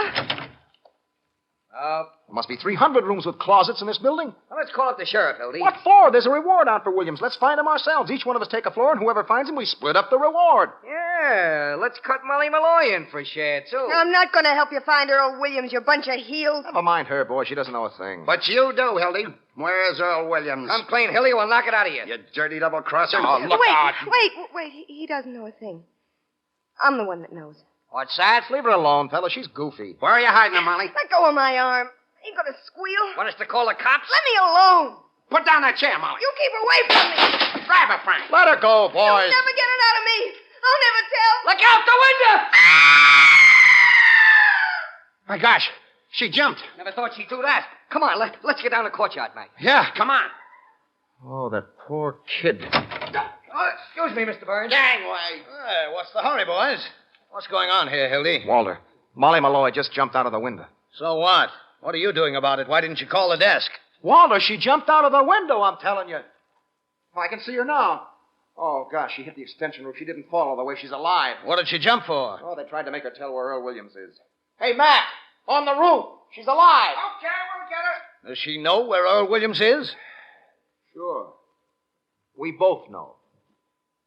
There must be 300 rooms with closets in this building. Well, let's call up the sheriff, Hildy. What for? There's a reward out for Williams. Let's find him ourselves. Each one of us take a floor, and whoever finds him, we split up the reward. Yeah, let's cut Molly Malloy in for a share, too. I'm not going to help you find Earl Williams, you bunch of heels. Never mind her, boy. She doesn't know a thing. But you do, Hildy. Where's Earl Williams? I'm playing Hildy. We'll knock it out of you. You dirty double-crosser. Oh, look out. Wait. He doesn't know a thing. I'm the one that knows. What's that? Leave her alone, fella. She's goofy. Where are you hiding her, Molly? Let go of my arm. Ain't gonna squeal. Want us to call the cops? Let me alone. Put down that chair, Molly. You keep away from me. Grab her, Frank. Let her go, boys. You'll never get it out of me. I'll never tell. Look out the window! My gosh, she jumped. Never thought she'd do that. Come on, let's get down to the courtyard, Mike. Yeah, come on. Oh, that poor kid. Oh, excuse me, Mr. Burns. Gangway. Hey, what's the hurry, boys? What's going on here, Hildy? Walter, Molly Malloy just jumped out of the window. So what? What are you doing about it? Why didn't you call the desk? Walter, she jumped out of the window, I'm telling you. Oh, I can see her now. Oh, gosh, she hit the extension roof. She didn't fall all the way. She's alive. What did she jump for? Oh, they tried to make her tell where Earl Williams is. Hey, Mac, on the roof. She's alive. Okay, we'll get her. Does she know where Earl Williams is? Sure. We both know.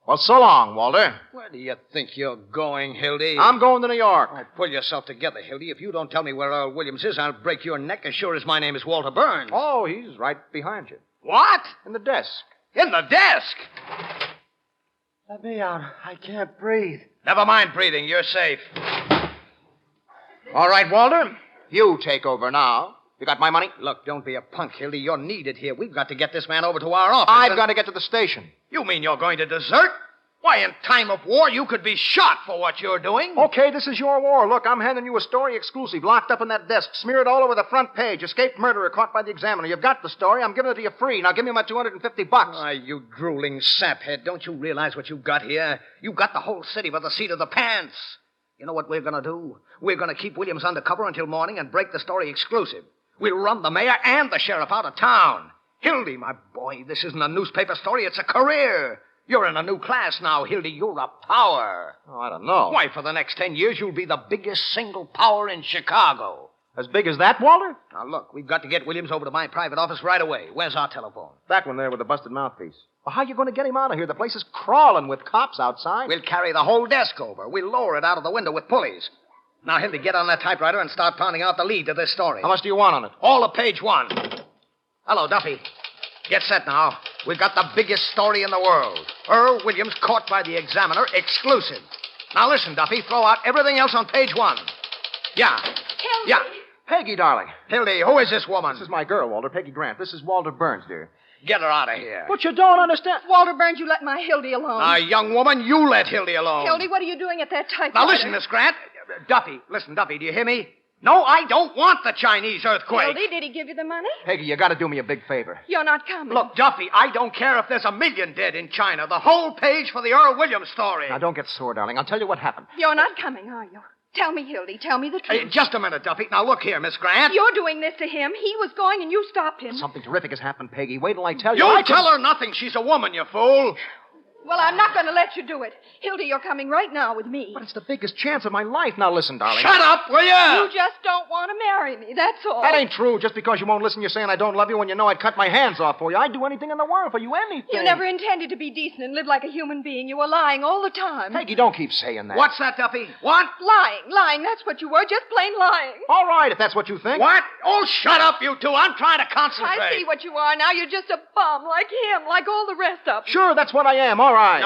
Well, so long, Walter. Where do you think you're going, Hildy? I'm going to New York. Oh, pull yourself together, Hildy. If you don't tell me where Earl Williams is, I'll break your neck as sure as my name is Walter Burns. Oh, he's right behind you. What? In the desk. In the desk? Let me out. I can't breathe. Never mind breathing. You're safe. All right, Walter. You take over now. You got my money? Look, don't be a punk, Hildy. You're needed here. We've got to get this man over to our office. I've got to get to the station. You mean you're going to desert? Why, in time of war, you could be shot for what you're doing. Okay, this is your war. Look, I'm handing you a story exclusive, locked up in that desk, smeared all over the front page. Escaped murderer caught by the examiner. You've got the story. I'm giving it to you free. Now give me my $250. Why, you drooling saphead. Don't you realize what you've got here? You've got the whole city by the seat of the pants. You know what we're going to do? We're going to keep Williams undercover until morning and break the story exclusive. We'll run the mayor and the sheriff out of town. Hildy, my boy, this isn't a newspaper story. It's a career. You're in a new class now, Hildy. You're a power. Oh, I don't know. Why, for the next 10 years, you'll be the biggest single power in Chicago. As big as that, Walter? Now, look, we've got to get Williams over to my private office right away. Where's our telephone? That one there with the busted mouthpiece. Well, how are you going to get him out of here? The place is crawling with cops outside. We'll carry the whole desk over. We'll lower it out of the window with pulleys. Now, Hildy, get on that typewriter and start pounding out the lead to this story. How much do you want on it? All of page 1. Hello, Duffy. Get set now. We've got the biggest story in the world. Earl Williams caught by the examiner, exclusive. Now listen, Duffy, throw out everything else on page 1. Yeah. Hildy. Yeah. Peggy, darling. Hildy, who is this woman? This is my girl, Walter, Peggy Grant. This is Walter Burns, dear. Get her out of here. But you don't understand. Walter Burns, you let my Hildy alone. Now, young woman, you let Hildy alone. Hildy, what are you doing at that typewriter? Now listen, Miss Grant. Duffy, listen, Duffy, do you hear me? No, I don't want the Chinese earthquake. Hildy, did he give you the money? Peggy, you got to do me a big favor. You're not coming. Look, Duffy, I don't care if there's 1 million dead in China. The whole page for the Earl Williams story. Now, don't get sore, darling. I'll tell you what happened. You're not coming, are you? Tell me, Hildy. Tell me the truth. Hey, just a minute, Duffy. Now, look here, Miss Grant. You're doing this to him. He was going and you stopped him. Something terrific has happened, Peggy. Wait till I tell you. You tell her nothing. She's a woman, you fool. Well, I'm not going to let you do it. Hildy, you're coming right now with me. But it's the biggest chance of my life. Now listen, darling. Shut up, will you? You just don't want to marry me, that's all. That ain't true. Just because you won't listen, you're saying I don't love you when you know I'd cut my hands off for you. I'd do anything in the world for you, anything. You never intended to be decent and live like a human being. You were lying all the time. Peggy, don't keep saying that. What's that, Duffy? What? Lying, that's what you were, just plain lying. All right, if that's what you think. What? Oh, shut up, you two. I'm trying to concentrate. I see what you are now. You're just a bum, like him, like all the rest of them. Sure, that's what I am. All right.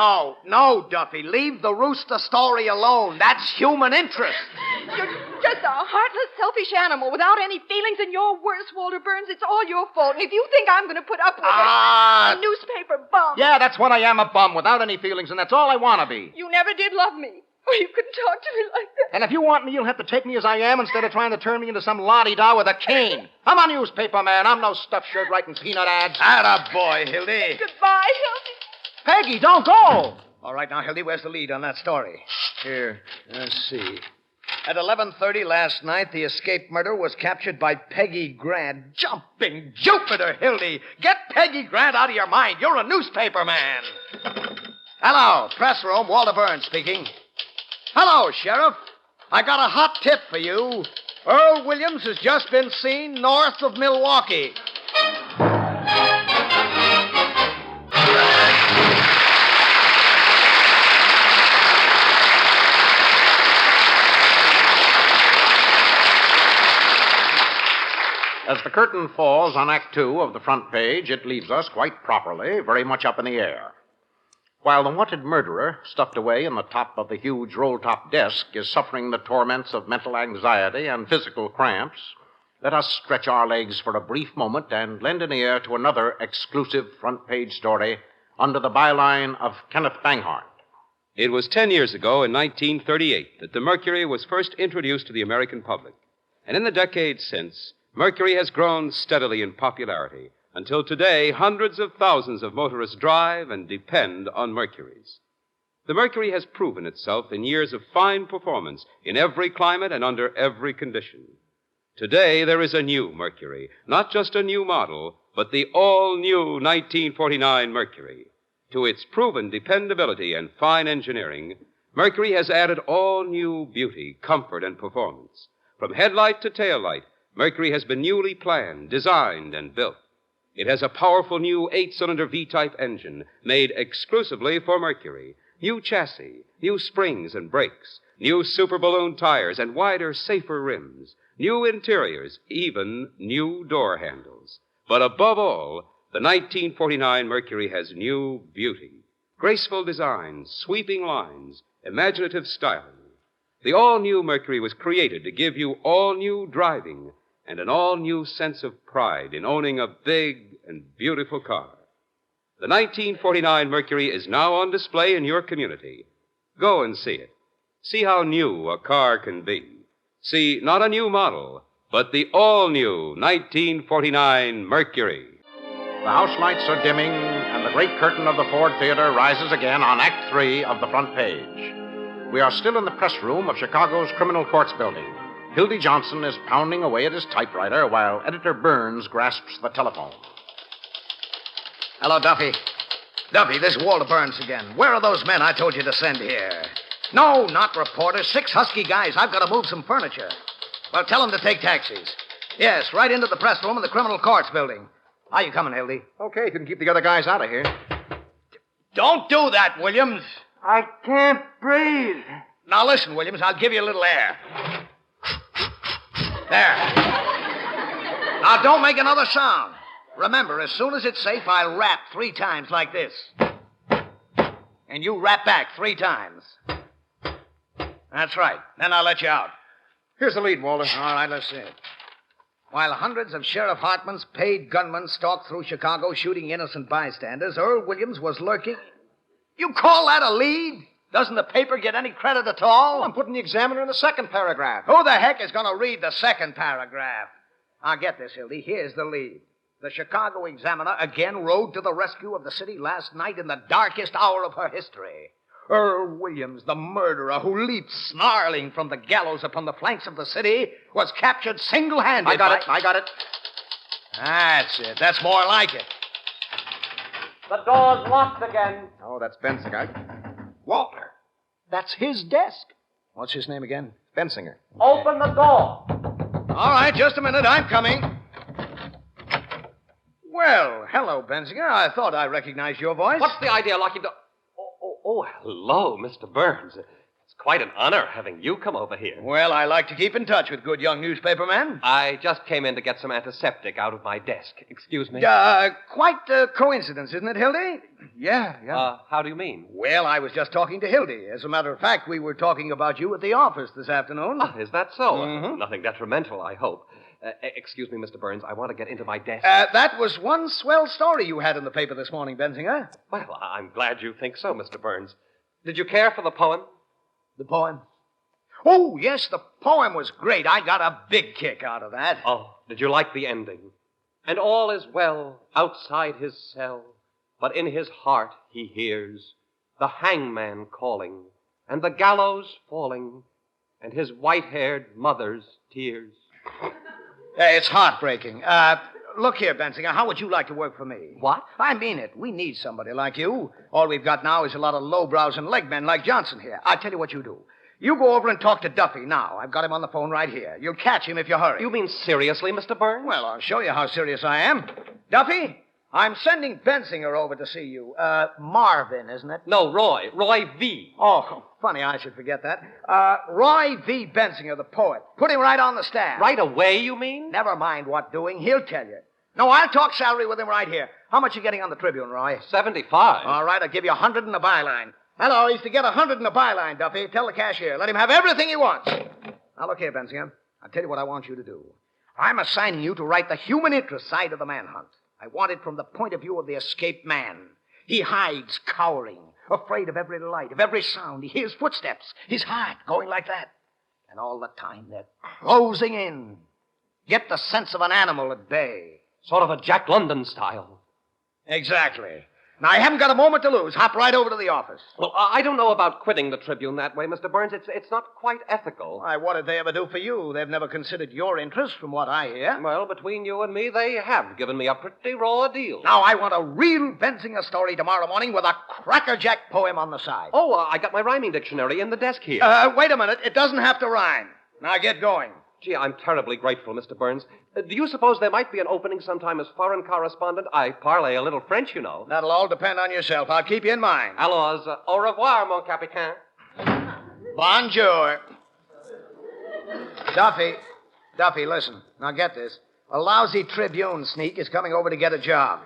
No, Duffy. Leave the rooster story alone. That's human interest. You're just a heartless, selfish animal without any feelings, and you're worse, Walter Burns. It's all your fault. And if you think I'm going to put up with it, a newspaper bum. Yeah, that's what I am, a bum without any feelings, and that's all I want to be. You never did love me. Oh, you couldn't talk to me like that. And if you want me, you'll have to take me as I am instead of trying to turn me into some la-di-da with a cane. I'm a newspaper man. I'm no stuffed shirt writing peanut ads. Attaboy, Hildy. Goodbye, Hildy. Peggy, don't go. All right, now, Hildy, where's the lead on that story? Here, let's see. At 11:30 last night, the escaped murderer was captured by Peggy Grant. Jumping Jupiter, Hildy. Get Peggy Grant out of your mind. You're a newspaper man. Hello, press room. Walter Burns speaking. Hello, Sheriff. I got a hot tip for you. Earl Williams has just been seen north of Milwaukee. As the curtain falls on Act 2 of the front page, it leaves us, quite properly, very much up in the air. While the wanted murderer, stuffed away in the top of the huge roll-top desk, is suffering the torments of mental anxiety and physical cramps, let us stretch our legs for a brief moment and lend an ear to another exclusive front-page story under the byline of Kenneth Banghart. It was 10 years ago, in 1938, that the Mercury was first introduced to the American public. And in the decades since, Mercury has grown steadily in popularity, until today, hundreds of thousands of motorists drive and depend on Mercuries. The Mercury has proven itself in years of fine performance in every climate and under every condition. Today, there is a new Mercury, not just a new model, but the all-new 1949 Mercury. To its proven dependability and fine engineering, Mercury has added all-new beauty, comfort, and performance. From headlight to taillight, Mercury has been newly planned, designed, and built. It has a powerful new 8-cylinder V-type engine made exclusively for Mercury, new chassis, new springs and brakes, new super balloon tires and wider, safer rims, new interiors, even new door handles. But above all, the 1949 Mercury has new beauty, graceful designs, sweeping lines, imaginative styling. The all-new Mercury was created to give you all-new driving and an all-new sense of pride in owning a big and beautiful car. The 1949 Mercury is now on display in your community. Go and see it. See how new a car can be. See not a new model, but the all-new 1949 Mercury. The house lights are dimming, and the great curtain of the Ford Theater rises again on Act 3 of the front page. We are still in the press room of Chicago's Criminal Courts Building. Hildy Johnson is pounding away at his typewriter while Editor Burns grasps the telephone. Hello, Duffy. Duffy, this is Walter Burns again. Where are those men I told you to send here? No, not reporters. 6 husky guys. I've got to move some furniture. Well, tell them to take taxis. Yes, right into the press room of the Criminal Courts Building. How you coming, Hildy? Okay, you can keep the other guys out of here. Don't do that, Williams. I can't breathe. Now, listen, Williams, I'll give you a little air. There. Now, don't make another sound. Remember, as soon as it's safe, I'll rap 3 times like this. And you rap back 3 times. That's right. Then I'll let you out. Here's the lead, Walter. All right, let's see it. While hundreds of Sheriff Hartman's paid gunmen stalked through Chicago shooting innocent bystanders, Earl Williams was lurking. You call that a lead? Doesn't the paper get any credit at all? Well, I'm putting the Examiner in the second paragraph. Who the heck is going to read the second paragraph? Now, get this, Hildy. Here's the lead. The Chicago Examiner again rode to the rescue of the city last night in the darkest hour of her history. Earl Williams, the murderer who leaped snarling from the gallows upon the flanks of the city, was captured single-handed. I got it. That's it. That's more like it. The door's locked again. Oh, that's Bensinger. Walter, that's his desk. What's his name again? Bensinger. Open the door. All right, just a minute. I'm coming. Well, hello, Bensinger. I thought I recognized your voice. What's the idea of locking the... Oh, hello, Mr. Burns. It's quite an honor having you come over here. Well, I like to keep in touch with good young newspaper men. I just came in to get some antiseptic out of my desk. Excuse me? Quite a coincidence, isn't it, Hildy? Yeah. How do you mean? Well, I was just talking to Hildy. As a matter of fact, we were talking about you at the office this afternoon. Is that so? Mhm. Nothing detrimental, I hope. Excuse me, Mr. Burns. I want to get into my desk. That was one swell story you had in the paper this morning, Bensinger. Well, I'm glad you think so, Mr. Burns. Did you care for the poem? The poem? Oh, yes, the poem was great. I got a big kick out of that. Oh, did you like the ending? And all is well outside his cell, but in his heart he hears the hangman calling, and the gallows falling, and his white-haired mother's tears. It's heartbreaking. Look here, Bensinger, how would you like to work for me? What? I mean it. We need somebody like you. All we've got now is a lot of lowbrows and legmen like Johnson here. I'll tell you what you do. You go over and talk to Duffy now. I've got him on the phone right here. You'll catch him if you hurry. You mean seriously, Mr. Burns? Well, I'll show you how serious I am. Duffy, I'm sending Bensinger over to see you. Marvin, isn't it? No, Roy. Roy V. Oh, funny I should forget that. Roy V. Bensinger, the poet. Put him right on the staff. Right away, you mean? Never mind what doing. He'll tell you. No, I'll talk salary with him right here. How much you getting on the Tribune, Roy? 75. All right, I'll give you 100 in the byline. Hello, he's to get 100 in the byline, Duffy. Tell the cashier. Let him have everything he wants. Now, look here, Bensinger. I'll tell you what I want you to do. I'm assigning you to write the human interest side of the manhunt. I want it from the point of view of the escaped man. He hides, cowering, afraid of every light, of every sound. He hears footsteps, his heart going like that. And all the time they're closing in. Get the sense of an animal at bay. Sort of a Jack London style. Exactly. Now, I haven't got a moment to lose. Hop right over to the office. Well, I don't know about quitting the Tribune that way, Mr. Burns. It's not quite ethical. Why, what did they ever do for you? They've never considered your interest, from what I hear. Well, between you and me, they have given me a pretty raw deal. Now, I want a real Bensinger story tomorrow morning with a crackerjack poem on the side. Oh, I got my rhyming dictionary in the desk here. Wait a minute. It doesn't have to rhyme. Now, get going. Gee, I'm terribly grateful, Mr. Burns. Do you suppose there might be an opening sometime as foreign correspondent? I parlay a little French, you know. That'll all depend on yourself. I'll keep you in mind. Alors, au revoir, mon capitaine. Bonjour. Duffy, listen. Now get this. A lousy Tribune sneak is coming over to get a job.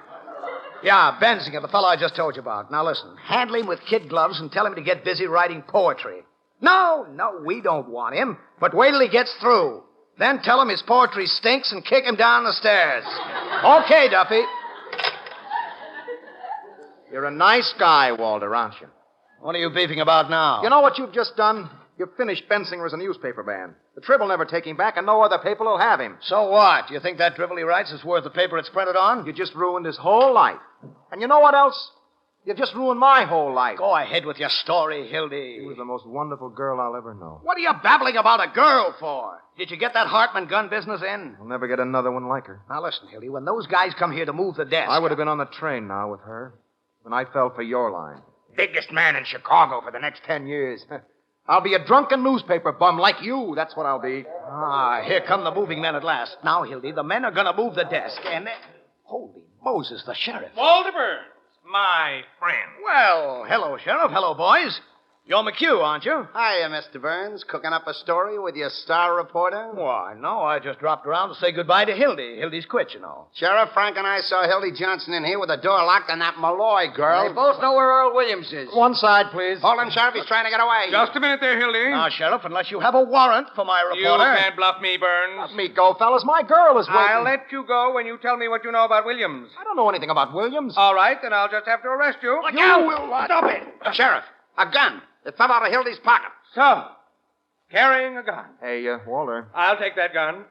Yeah, Bensinger, the fellow I just told you about. Now listen. Handle him with kid gloves and tell him to get busy writing poetry. No, we don't want him. But wait till he gets through. Then tell him his poetry stinks and kick him down the stairs. Okay, Duffy. You're a nice guy, Walter, aren't you? What are you beefing about now? You know what you've just done? You've finished Bensinger as a newspaper man. The Trib will never take him back, and no other paper will have him. So what? You think that drivel he writes is worth the paper it's printed on? You just ruined his whole life. And you know what else? You've just ruined my whole life. Go ahead with your story, Hildy. She was the most wonderful girl I'll ever know. What are you babbling about a girl for? Did you get that Hartman gun business in? I'll never get another one like her. Now listen, Hildy, when those guys come here to move the desk... I would have been on the train now with her when I fell for your line. Biggest man in Chicago for the next 10 years. I'll be a drunken newspaper bum like you. That's what I'll be. Ah, here come the moving men at last. Now, Hildy, the men are going to move the desk, and... Holy Moses, the sheriff. Walter Burns, my friend. Well, hello, Sheriff. Hello, boys. You're McHugh, aren't you? Hiya, Mr. Burns. Cooking up a story with your star reporter? Why, no. I just dropped around to say goodbye to Hildy. Hildy's quit, you know. Sheriff, Frank and I saw Hildy Johnson in here with the door locked and that Malloy girl. They both know where Earl Williams is. One side, please. Hold him, Sheriff. He's trying to get away. Just a minute there, Hildy. Now, Sheriff, unless you have a warrant for my reporter... You can't bluff me, Burns. Let me go, fellas. My girl is waiting. I'll let you go when you tell me what you know about Williams. I don't know anything about Williams. All right, then I'll just have to arrest you. Look out! Will stop it. Sheriff, a gun. It fell out of Hildy's pocket. So, carrying a gun. Hey, Walter. I'll take that gun.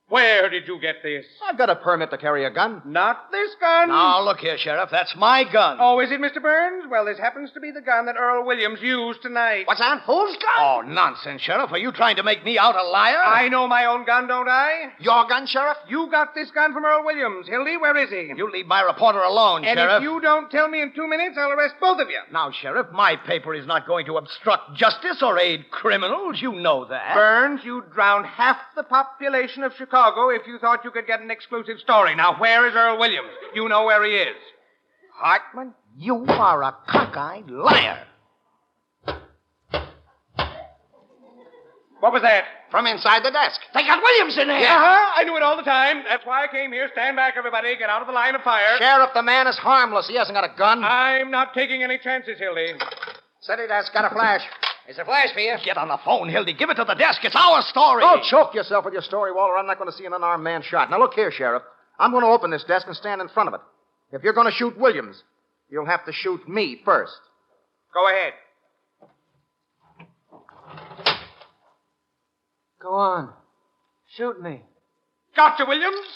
Where did you get this? I've got a permit to carry a gun. Not this gun. Now, look here, Sheriff. That's my gun. Oh, is it, Mr. Burns? Well, this happens to be the gun that Earl Williams used tonight. What's that? Whose gun? Oh, nonsense, Sheriff. Are you trying to make me out a liar? I know my own gun, don't I? Your gun, Sheriff? You got this gun from Earl Williams. Hildy, where is he? You leave my reporter alone, and Sheriff. And if you don't tell me in 2 minutes, I'll arrest both of you. Now, Sheriff, my paper is not going to obstruct justice or aid criminals. You know that. Burns, you'd drown half the population of Chicago if you thought you could get an exclusive story. Now, where is Earl Williams? You know where he is. Hartman, you are a cockeyed liar. What was that? From inside the desk. They got Williams in there. Yeah, I knew it all the time. That's why I came here. Stand back, everybody. Get out of the line of fire. Sheriff, the man is harmless. He hasn't got a gun. I'm not taking any chances, Hildy. City desk got a flash. It's a flash for you. Get on the phone, Hildy. Give it to the desk. It's our story. Don't choke yourself with your story, Walter. I'm not going to see an unarmed man shot. Now, look here, Sheriff. I'm going to open this desk and stand in front of it. If you're going to shoot Williams, you'll have to shoot me first. Go ahead. Go on. Shoot me. Gotcha, Williams.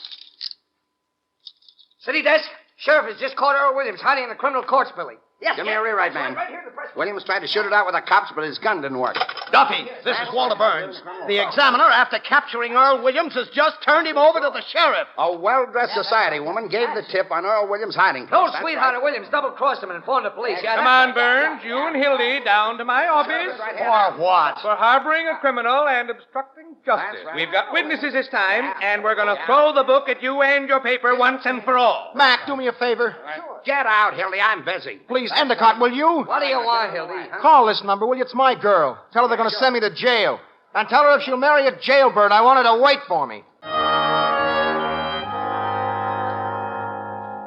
City desk. Sheriff has just caught Earl Williams hiding in the criminal courts, Billy. Yes, Give me a rewrite, man. Right here in the press. Williams tried to shoot it out with the cops, but his gun didn't work. Duffy, this is Walter Burns. The examiner, after capturing Earl Williams, has just turned him over to the sheriff. A well-dressed society woman gave the tip on Earl Williams' hiding place. No sweetheart of Williams double-crossed him and informed the police. Come on, Burns. You and Hildy down to my office. For what? For harboring a criminal and obstructing justice. Right. We've got witnesses this time, and we're going to throw the book at you and your paper once and for all. Mac, do me a favor. Get out, Hildy. I'm busy. Please, Endicott, will you? What do you want, Hildy? Huh? Call this number, will you? It's my girl. Tell her they're going to send me to jail. And tell her if she'll marry a jailbird, I want her to wait for me.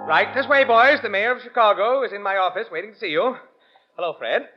Right this way, boys. The mayor of Chicago is in my office waiting to see you. Hello, Fred.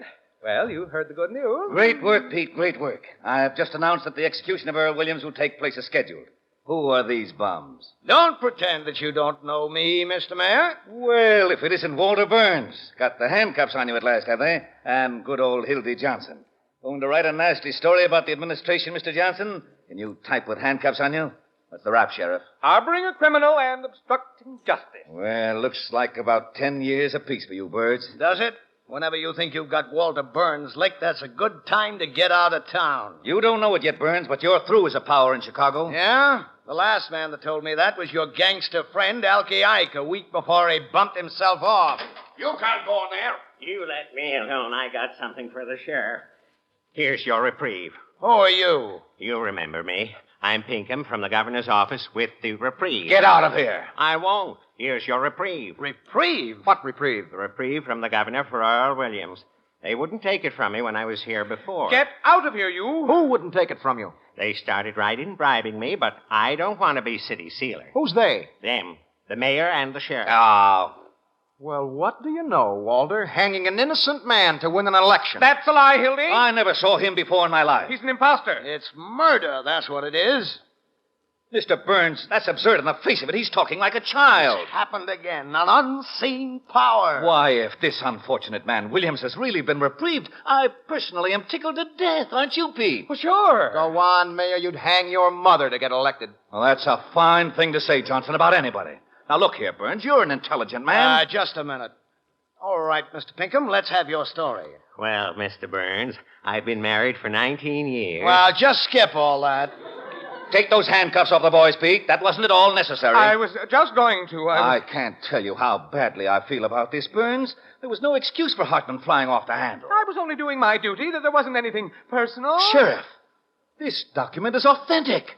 Well, you heard the good news. Great work, Pete. Great work. I've just announced that the execution of Earl Williams will take place as scheduled. Who are these bums? Don't pretend that you don't know me, Mr. Mayor. Well, if it isn't Walter Burns. Got the handcuffs on you at last, have they? And good old Hildy Johnson. Going to write a nasty story about the administration, Mr. Johnson? Can you type with handcuffs on you? What's the rap, Sheriff? Harboring a criminal and obstructing justice. Well, looks like about 10 years apiece for you birds. Does it? Whenever you think you've got Walter Burns licked, that's a good time to get out of town. You don't know it yet, Burns, but you're through as a power in Chicago. Yeah? The last man that told me that was your gangster friend, Alky Ike, a week before he bumped himself off. You can't go in there. You let me alone. I got something for the sheriff. Here's your reprieve. Who are you? You remember me. I'm Pinkham from the governor's office with the reprieve. Get out of here. I won't. Here's your reprieve. Reprieve? What reprieve? The reprieve from the governor for Earl Williams. They wouldn't take it from me when I was here before. Get out of here, you. Who wouldn't take it from you? They started right in bribing me, but I don't want to be city sealer. Who's they? Them. The mayor and the sheriff. Oh. Well, what do you know, Walter? Hanging an innocent man to win an election. That's a lie, Hildy. I never saw him before in my life. He's an imposter. It's murder, that's what it is. Mr. Burns, that's absurd. On the face of it, he's talking like a child. It's happened again. An unseen power. Why, if this unfortunate man, Williams, has really been reprieved, I personally am tickled to death, aren't you, Pete? Well, sure. Go on, Mayor. You'd hang your mother to get elected. Well, that's a fine thing to say, Johnson, about anybody. Now, look here, Burns. You're an intelligent man. Just a minute. All right, Mr. Pinkham, let's have your story. Well, Mr. Burns, I've been married for 19 years. Well, just skip all that. Take those handcuffs off the boys, Pete. That wasn't at all necessary. I was just going to. I can't tell you how badly I feel about this, Burns. There was no excuse for Hartman flying off the handle. I was only doing my duty. There wasn't anything personal. Sheriff, this document is authentic.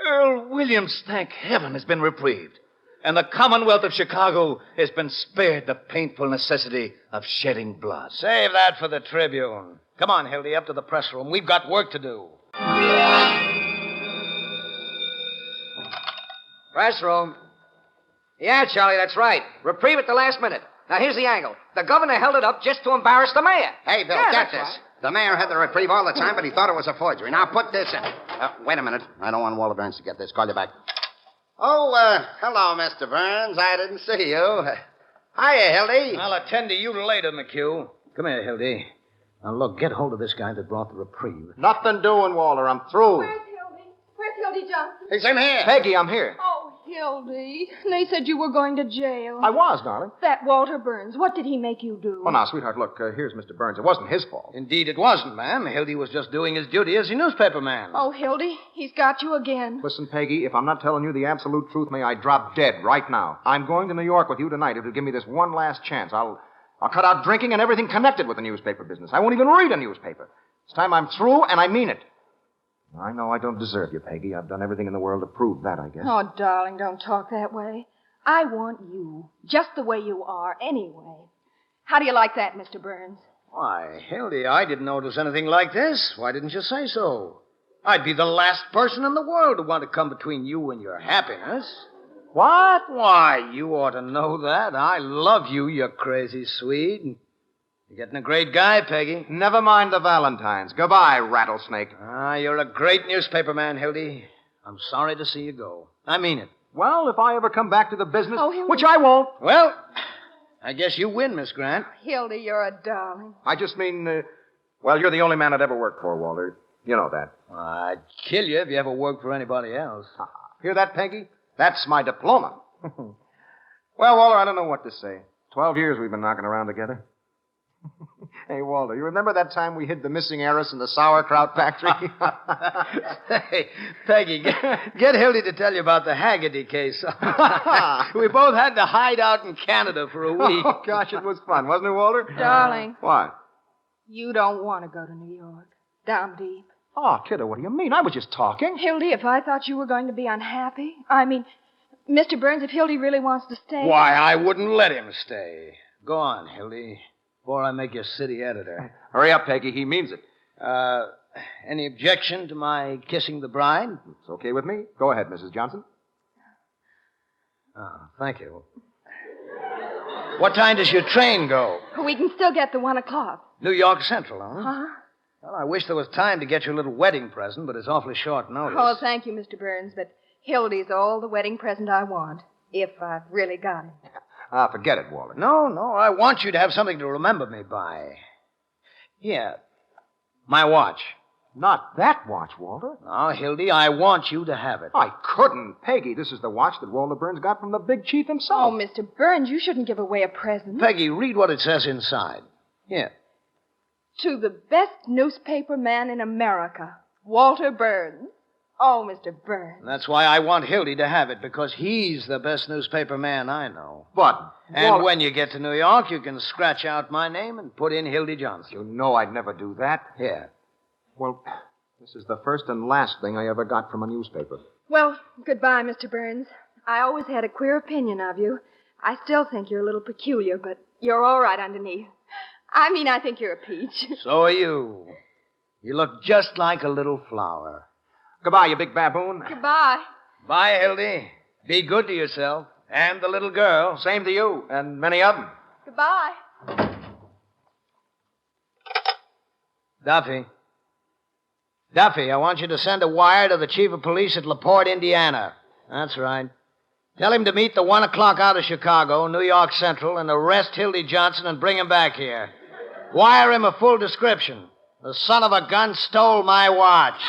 Earl Williams, thank heaven, has been reprieved. And the Commonwealth of Chicago has been spared the painful necessity of shedding blood. Save that for the Tribune. Come on, Hildy, up to the press room. We've got work to do. Press room. Yeah, Charlie, that's right. Reprieve at the last minute. Now, here's the angle. The governor held it up just to embarrass the mayor. Hey, Bill, get this. Right. The mayor had the reprieve all the time, but he thought it was a forgery. Now, put this in. Wait a minute. I don't want Walter Burns to get this. Call you back. Oh, hello, Mr. Burns. I didn't see you. Hiya, Hildy. I'll attend to you later, McHugh. Come here, Hildy. Now, look, get hold of this guy that brought the reprieve. Nothing doing, Walter. I'm through. Where's Hildy? Where's Hildy Johnson? He's in here. Peggy, I'm here. Oh, Hildy. They said you were going to jail. I was, darling. That Walter Burns, what did he make you do? Well, now, sweetheart, look, here's Mr. Burns. It wasn't his fault. Indeed, it wasn't, ma'am. Hildy was just doing his duty as a newspaper man. Oh, Hildy, he's got you again. Listen, Peggy, if I'm not telling you the absolute truth, may I drop dead right now. I'm going to New York with you tonight. If you'll give me this one last chance, I'll cut out drinking and everything connected with the newspaper business. I won't even read a newspaper. It's time I'm through, and I mean it. I know I don't deserve you, Peggy. I've done everything in the world to prove that, I guess. Oh, darling, don't talk that way. I want you, just the way you are, anyway. How do you like that, Mr. Burns? Why, Hildy, I didn't know it was anything like this. Why didn't you say so? I'd be the last person in the world to want to come between you and your happiness. What? Why, you ought to know that. I love you, you crazy Swede. You're getting a great guy, Peggy. Never mind the Valentines. Goodbye, rattlesnake. You're a great newspaper man, Hildy. I'm sorry to see you go. I mean it. Well, if I ever come back to the business, which I won't. Well, I guess you win, Miss Grant. Hildy, you're a darling. I just mean, well, you're the only man I'd ever work for, Walter. You know that. I'd kill you if you ever worked for anybody else. Hear that, Peggy? That's my diploma. Well, Walter, I don't know what to say. 12 years we've been knocking around together. Hey, Walter, you remember that time we hid the missing heiress in the sauerkraut factory? Hey, Peggy, get Hildy to tell you about the Haggerty case. We both had to hide out in Canada for a week. Oh, gosh, it was fun, wasn't it, Walter? Darling. What? You don't want to go to New York. Down deep. Oh, kiddo, what do you mean? I was just talking. Hildy, if I thought you were going to be unhappy, I mean, Mr. Burns, if Hildy really wants to stay... Why, I wouldn't let him stay. Go on, Hildy, before I make you city editor. Hurry up, Peggy. He means it. Any objection to my kissing the bride? It's okay with me. Go ahead, Mrs. Johnson. Oh, thank you. What time does your train go? We can still get the 1 o'clock. New York Central, huh? Uh-huh. Well, I wish there was time to get you a little wedding present, but it's awfully short notice. Oh, thank you, Mr. Burns, but Hildy's all the wedding present I want, if I've really got it. Forget it, Walter. No, I want you to have something to remember me by. Here, my watch. Not that watch, Walter. No, Hildy, I want you to have it. I couldn't, Peggy. This is the watch that Walter Burns got from the big chief himself. Oh, Mr. Burns, you shouldn't give away a present. Peggy, read what it says inside. Here. To the best newspaper man in America, Walter Burns. Oh, Mr. Burns. That's why I want Hildy to have it, because he's the best newspaper man I know. But, and when you get to New York, you can scratch out my name and put in Hildy Johnson. You know I'd never do that. Here. Well, this is the first and last thing I ever got from a newspaper. Well, goodbye, Mr. Burns. I always had a queer opinion of you. I still think you're a little peculiar, but you're all right underneath. I think you're a peach. So are you. You look just like a little flower. Goodbye, you big baboon. Goodbye. Bye, Hildy. Be good to yourself. And the little girl. Same to you, and many of them. Goodbye. Duffy, I want you to send a wire to the chief of police at LaPorte, Indiana. That's right. Tell him to meet the 1 o'clock out of Chicago, New York Central, and arrest Hildy Johnson and bring him back here. Wire him a full description. The son of a gun stole my watch.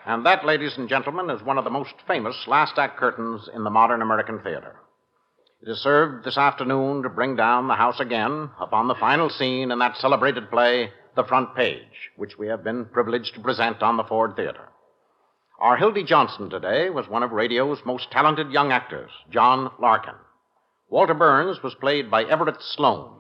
And that, ladies and gentlemen, is one of the most famous last act curtains in the modern American theater. It is served this afternoon to bring down the house again upon the final scene in that celebrated play, The Front Page, which we have been privileged to present on the Ford Theater. Our Hildy Johnson today was one of radio's most talented young actors, John Larkin. Walter Burns was played by Everett Sloane,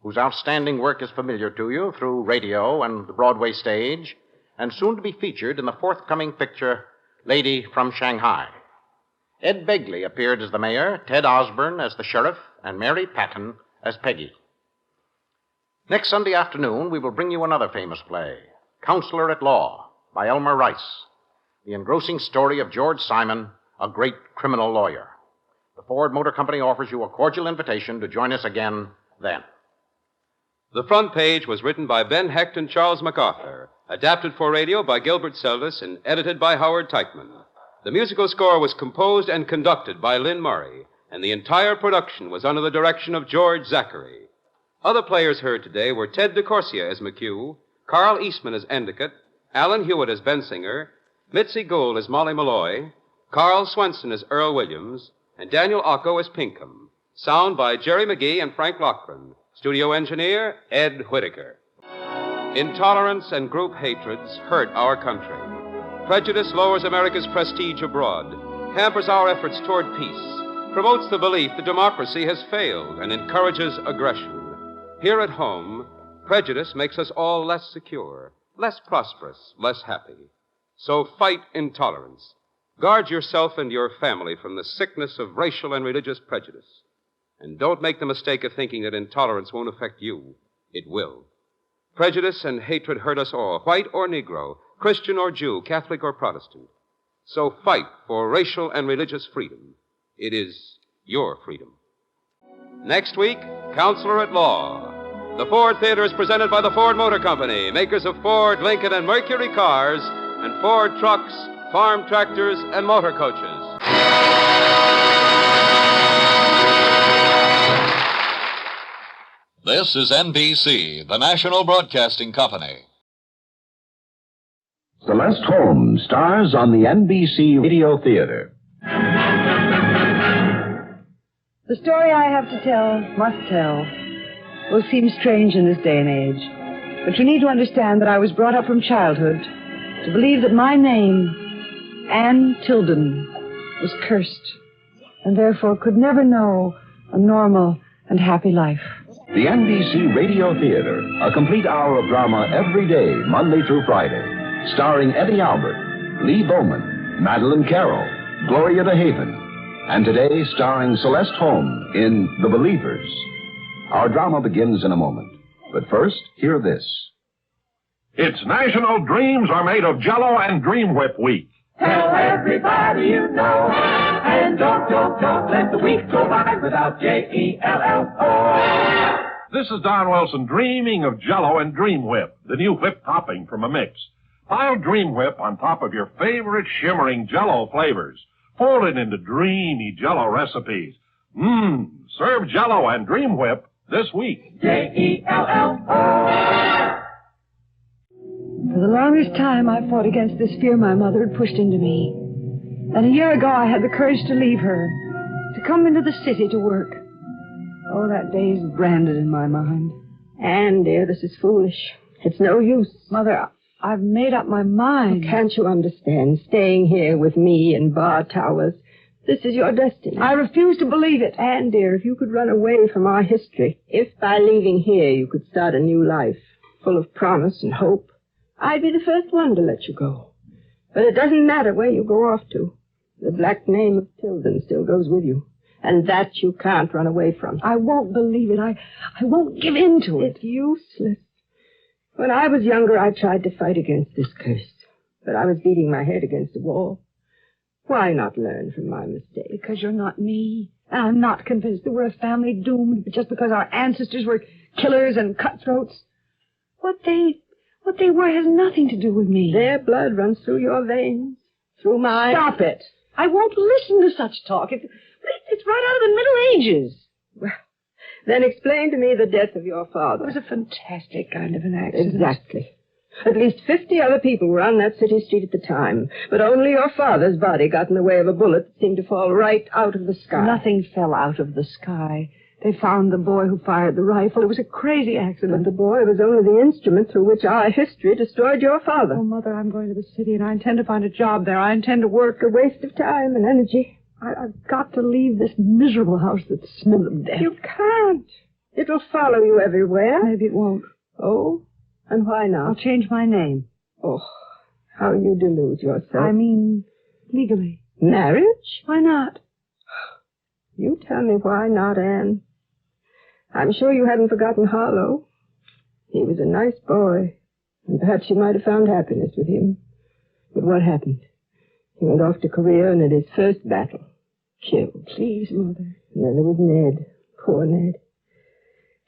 whose outstanding work is familiar to you through radio and the Broadway stage, and soon to be featured in the forthcoming picture, Lady from Shanghai. Ed Begley appeared as the mayor, Ted Osborne as the sheriff, and Mary Patton as Peggy. Next Sunday afternoon, we will bring you another famous play, Counselor at Law, by Elmer Rice, the engrossing story of George Simon, a great criminal lawyer. The Ford Motor Company offers you a cordial invitation to join us again then. The Front Page was written by Ben Hecht and Charles MacArthur Adapted for radio by Gilbert Seldes and edited by Howard Teichman. The musical score was composed and conducted by Lynn Murray, and the entire production was under the direction of George Zachary. Other players heard today were Ted DeCorsia as McHugh, Carl Eastman as Endicott, Alan Hewitt as Bensinger, Mitzi Gould as Molly Malloy, Carl Swenson as Earl Williams, and Daniel Ocko as Pinkham. Sound by Jerry McGee and Frank Lochran. Studio engineer, Ed Whittaker. Intolerance and group hatreds hurt our country. Prejudice lowers America's prestige abroad, hampers our efforts toward peace, promotes the belief that democracy has failed, and encourages aggression. Here at home, prejudice makes us all less secure, less prosperous, less happy. So fight intolerance. Guard yourself and your family from the sickness of racial and religious prejudice. And don't make the mistake of thinking that intolerance won't affect you. It will. Prejudice and hatred hurt us all, white or Negro, Christian or Jew, Catholic or Protestant. So fight for racial and religious freedom. It is your freedom. Next week, Counselor at Law. The Ford Theater is presented by the Ford Motor Company, makers of Ford, Lincoln, and Mercury cars, and Ford trucks, farm tractors, and motor coaches. This is NBC, the national broadcasting company. Celeste Holm stars on the NBC Radio Theater. The story I have to tell, must tell, will seem strange in this day and age. But you need to understand that I was brought up from childhood to believe that my name, Ann Tilden, was cursed, and therefore could never know a normal and happy life. The NBC Radio Theater, a complete hour of drama every day, Monday through Friday, starring Eddie Albert, Lee Bowman, Madeline Carroll, Gloria DeHaven, and today starring Celeste Holm in The Believers. Our drama begins in a moment, but first, hear this. It's National Dreams Are Made of Jell-O and Dream Whip Week. Tell everybody you know, and don't let the week go by without Jello. This is Don Wilson dreaming of Jell-O and Dream Whip, the new whip topping from a mix. Pile Dream Whip on top of your favorite shimmering Jell-O flavors. Fold it into dreamy Jell-O recipes. Serve Jell-O and Dream Whip this week. Jello. For the longest time, I fought against this fear my mother had pushed into me. And a year ago, I had the courage to leave her, to come into the city to work. Oh, that day is branded in my mind. Anne, dear, this is foolish. It's no use. Mother, I've made up my mind. Can't you understand? Staying here with me in Bar Towers. This is your destiny. I refuse to believe it. Anne, dear, if you could run away from our history, if by leaving here you could start a new life, full of promise and hope, I'd be the first one to let you go. But it doesn't matter where you go off to. The black name of Tilden still goes with you. And that you can't run away from. I won't believe it. I won't give in to it. It's useless. When I was younger, I tried to fight against this curse. But I was beating my head against a wall. Why not learn from my mistake? Because you're not me. And I'm not convinced that we're a family doomed just because our ancestors were killers and cutthroats. What they were has nothing to do with me. Their blood runs through your veins. Through mine. Stop it. I won't listen to such talk. It's right out of the Middle Ages. Well, then explain to me the death of your father. It was a fantastic kind of an accident. Exactly. At least 50 other people were on that city street at the time, but only your father's body got in the way of a bullet that seemed to fall right out of the sky. Nothing fell out of the sky. They found the boy who fired the rifle. It was a crazy accident. But the boy was only the instrument through which our history destroyed your father. Oh, Mother, I'm going to the city, and I intend to find a job there. I intend to work. A waste of time and energy. I've got to leave this miserable house that smells of death. You can't. It'll follow you everywhere. Maybe it won't. Oh? And why not? I'll change my name. Oh, how you delude yourself. I mean, legally. Marriage? Why not? You tell me why not, Anne. I'm sure you hadn't forgotten Harlow. He was a nice boy, and perhaps you might have found happiness with him. But what happened? He went off to Korea and at his first battle, killed. Please, Mother. And then there was Ned. Poor Ned.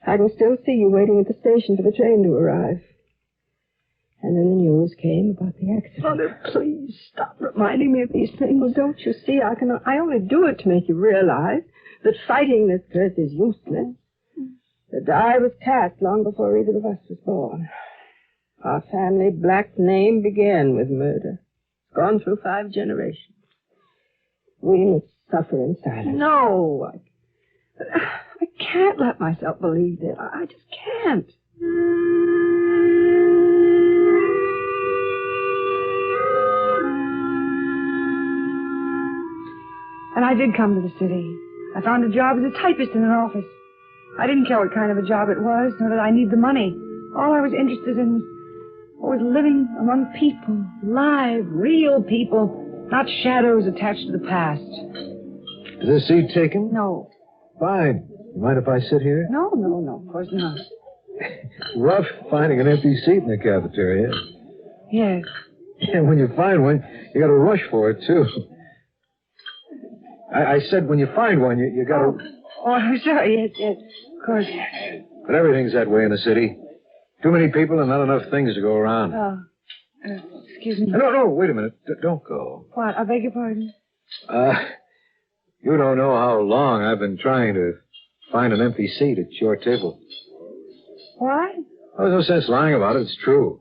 I can still see you waiting at the station for the train to arrive. And then the news news came about the accident. Mother, please stop reminding me of these things. Don't you see? I only do it to make you realize that fighting this curse is useless. The die was cast long before either of us was born. Our family black name began with murder. It's gone through 5 generations. We must suffer in silence. No, I can't let myself believe this. I just can't. And I did come to the city. I found a job as a typist in an office. I didn't care what kind of a job it was, nor did I need the money. All I was interested in was living among people, live, real people, not shadows attached to the past. Is this seat taken? No. Fine. You mind if I sit here? No, of course not. Rough finding an empty seat in the cafeteria. Yes. And when you find one, you got to rush for it, too. I said when you find one, you got to... Oh, I'm sorry. Yes, of course. But everything's that way in the city. Too many people and not enough things to go around. Oh, excuse me. No, wait a minute. Don't go. What? I beg your pardon? You don't know how long I've been trying to find an empty seat at your table. What? Oh, there's no sense lying about it. It's true.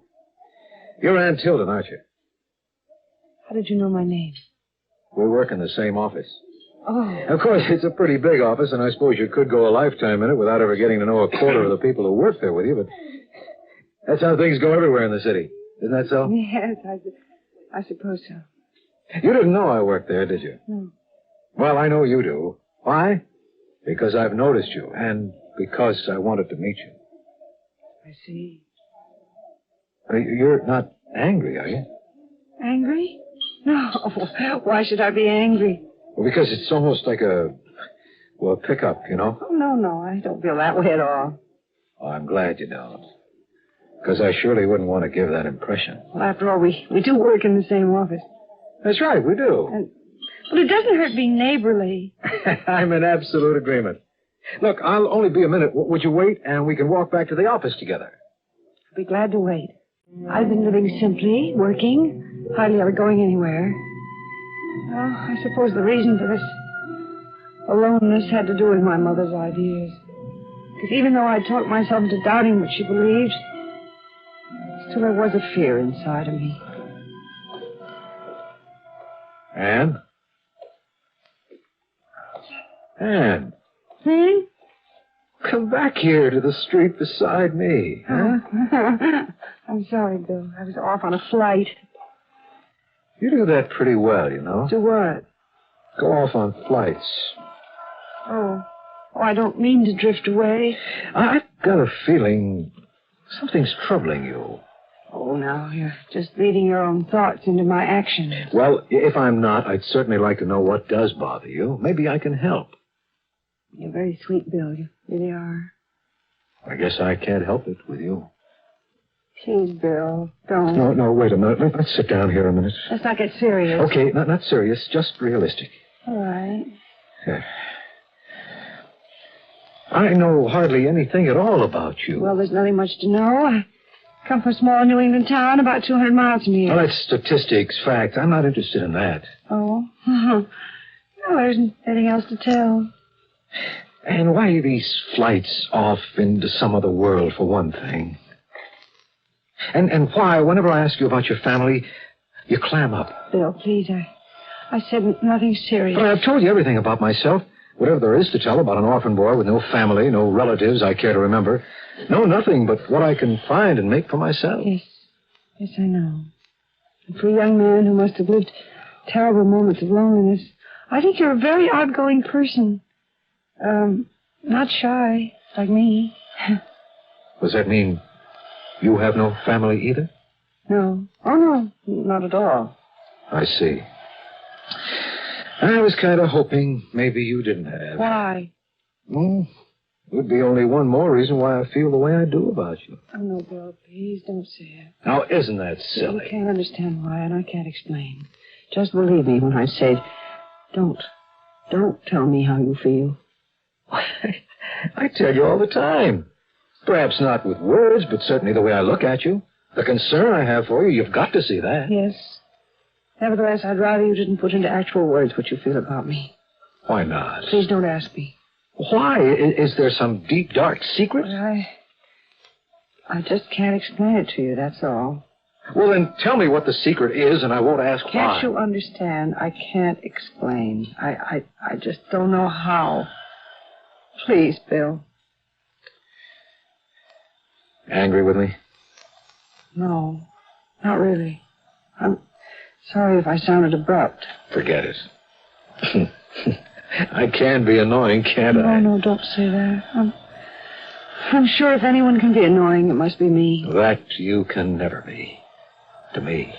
You're Aunt Tilden, aren't you? How did you know my name? We work in the same office. Oh. Of course, it's a pretty big office, and I suppose you could go a lifetime in it without ever getting to know a quarter of the people who work there with you, but that's how things go everywhere in the city. Isn't that so? Yes, I suppose so. You didn't know I worked there, did you? No. Well, I know you do. Why? Because I've noticed you, and because I wanted to meet you. I see. You're not angry, are you? Angry? No. Why should I be angry? Well, because it's almost like a pickup, you know? Oh, no, I don't feel that way at all. Oh, I'm glad you don't. Because I surely wouldn't want to give that impression. Well, after all, we do work in the same office. That's right, we do. But it doesn't hurt being neighborly. I'm in absolute agreement. Look, I'll only be a minute. Would you wait, and we can walk back to the office together? I'll be glad to wait. I've been living simply, working, hardly ever going anywhere. Well, I suppose the reason for this aloneness had to do with my mother's ideas. Because even though I talked myself into doubting what she believed, still there was a fear inside of me. Anne? Anne? Come back here to the street beside me, huh? I'm sorry, Bill. I was off on a flight. You do that pretty well, you know. Do what? Go off on flights. Oh, I don't mean to drift away. I've got a feeling something's troubling you. Oh, now, you're just reading your own thoughts into my actions. Well, if I'm not, I'd certainly like to know what does bother you. Maybe I can help. You're very sweet, Bill. You really are. I guess I can't help it with you. Please, Bill, don't. No, wait a minute. Let's sit down here a minute. Let's not get serious. Okay, not serious, just realistic. All right. I know hardly anything at all about you. Well, there's nothing much to know. I come from a small New England town about 200 miles from here. Well, that's statistics, facts. I'm not interested in that. Oh? No, there isn't anything else to tell. And why these flights off into some other world, for one thing? And why, whenever I ask you about your family, you clam up? Bill, please, I said nothing serious. But I've told you everything about myself. Whatever there is to tell about an orphan boy with no family, no relatives I care to remember. No, nothing but what I can find and make for myself. Yes, I know. And for a young man who must have lived terrible moments of loneliness, I think you're a very outgoing person. Not shy, like me. Does that mean you have no family either? No. Oh, no, not at all. I see. I was kind of hoping maybe you didn't have. Why? Well, would be only one more reason why I feel the way I do about you. Oh, no, Bill, please don't say it. Now, isn't that silly? You can't understand why, and I can't explain. Just believe me when I say, don't tell me how you feel. I tell you all the time. Perhaps not with words, but certainly the way I look at you. The concern I have for you, you've got to see that. Yes. Nevertheless, I'd rather you didn't put into actual words what you feel about me. Why not? Please don't ask me. Why? Is there some deep, dark secret? I just can't explain it to you, that's all. Well, then tell me what the secret is, and I won't ask why. Can't you understand? I can't explain. I just don't know how. Please, Bill. Angry with me? No, not really. I'm sorry if I sounded abrupt. Forget it. I can be annoying, can't I? No, don't say that. I'm sure if anyone can be annoying, it must be me. That you can never be. To me.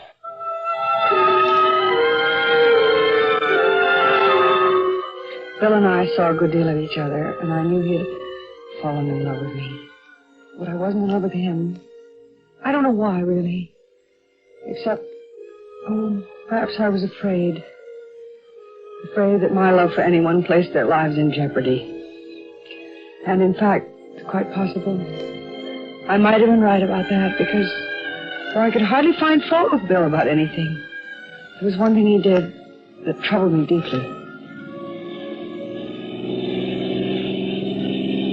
Bill and I saw a good deal of each other, and I knew he'd fallen in love with me. But I wasn't in love with him. I don't know why, really. Except, perhaps I was afraid. Afraid that my love for anyone placed their lives in jeopardy. And in fact, it's quite possible I might have been right about that, because I could hardly find fault with Bill about anything. There was one thing he did that troubled me deeply.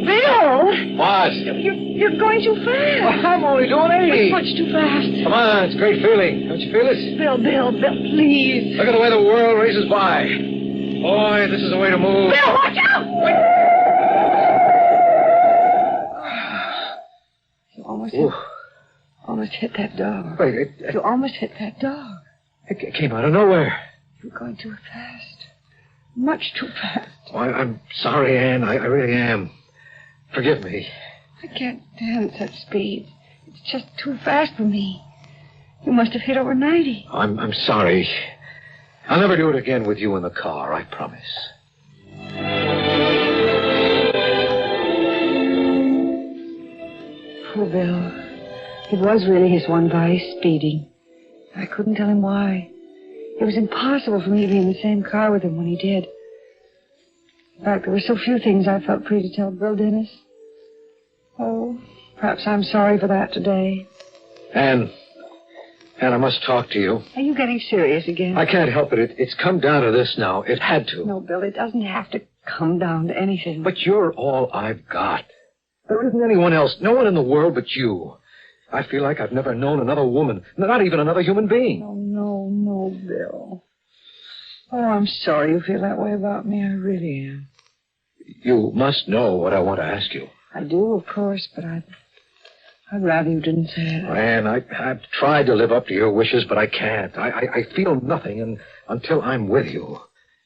Bill! What? You're going too fast. Well, I'm only doing 80. It's much too fast. Come on, it's a great feeling. Don't you feel it? Bill, please. Look at the way the world races by. Boy, this is the way to move. Bill, watch out! You almost hit that dog. Wait, You almost hit that dog. It came out of nowhere. You're going too fast. Much too fast. Oh, I'm sorry, Anne. I really am. Forgive me. I can't stand such speed. It's just too fast for me. You must have hit over 90. I'm sorry. I'll never do it again with you in the car, I promise. Poor Bill. It was really his one vice, speeding. I couldn't tell him why. It was impossible for me to be in the same car with him when he did. In fact, there were so few things I felt free to tell Bill Dennis. Oh, perhaps I'm sorry for that today. Anne, I must talk to you. Are you getting serious again? I can't help it. It's come down to this now. It had to. No, Bill, it doesn't have to come down to anything. But you're all I've got. There isn't anyone else, no one in the world but you. I feel like I've never known another woman, not even another human being. Oh, no, Bill. Oh, I'm sorry you feel that way about me. I really am. You must know what I want to ask you. I do, of course, but I'd rather you didn't say it. Anne, I've tried to live up to your wishes, but I can't. I feel nothing until I'm with you.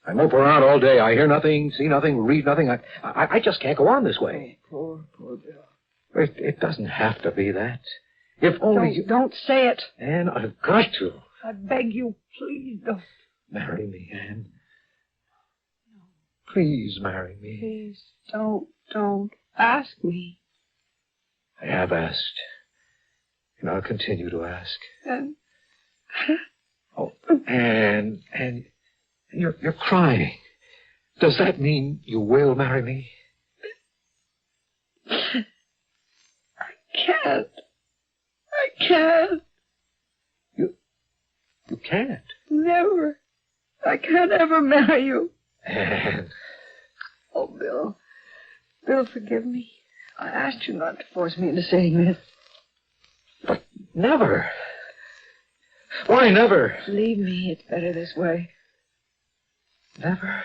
I mope around all day. I hear nothing, see nothing, read nothing. I just can't go on this way. Poor Bill. It doesn't have to be that. If only you... Don't say it. Anne, I've got to. I beg you, please don't. Marry me, Anne. Please marry me. Please don't ask me. I have asked. And I'll continue to ask. And... Oh, Anne, you're crying. Does that mean you will marry me? I can't. You can't? Never. I can't ever marry you. Anne. Oh, Bill. Bill, forgive me. I asked you not to force me into saying this. But never. Why never? Believe me, it's better this way. Never?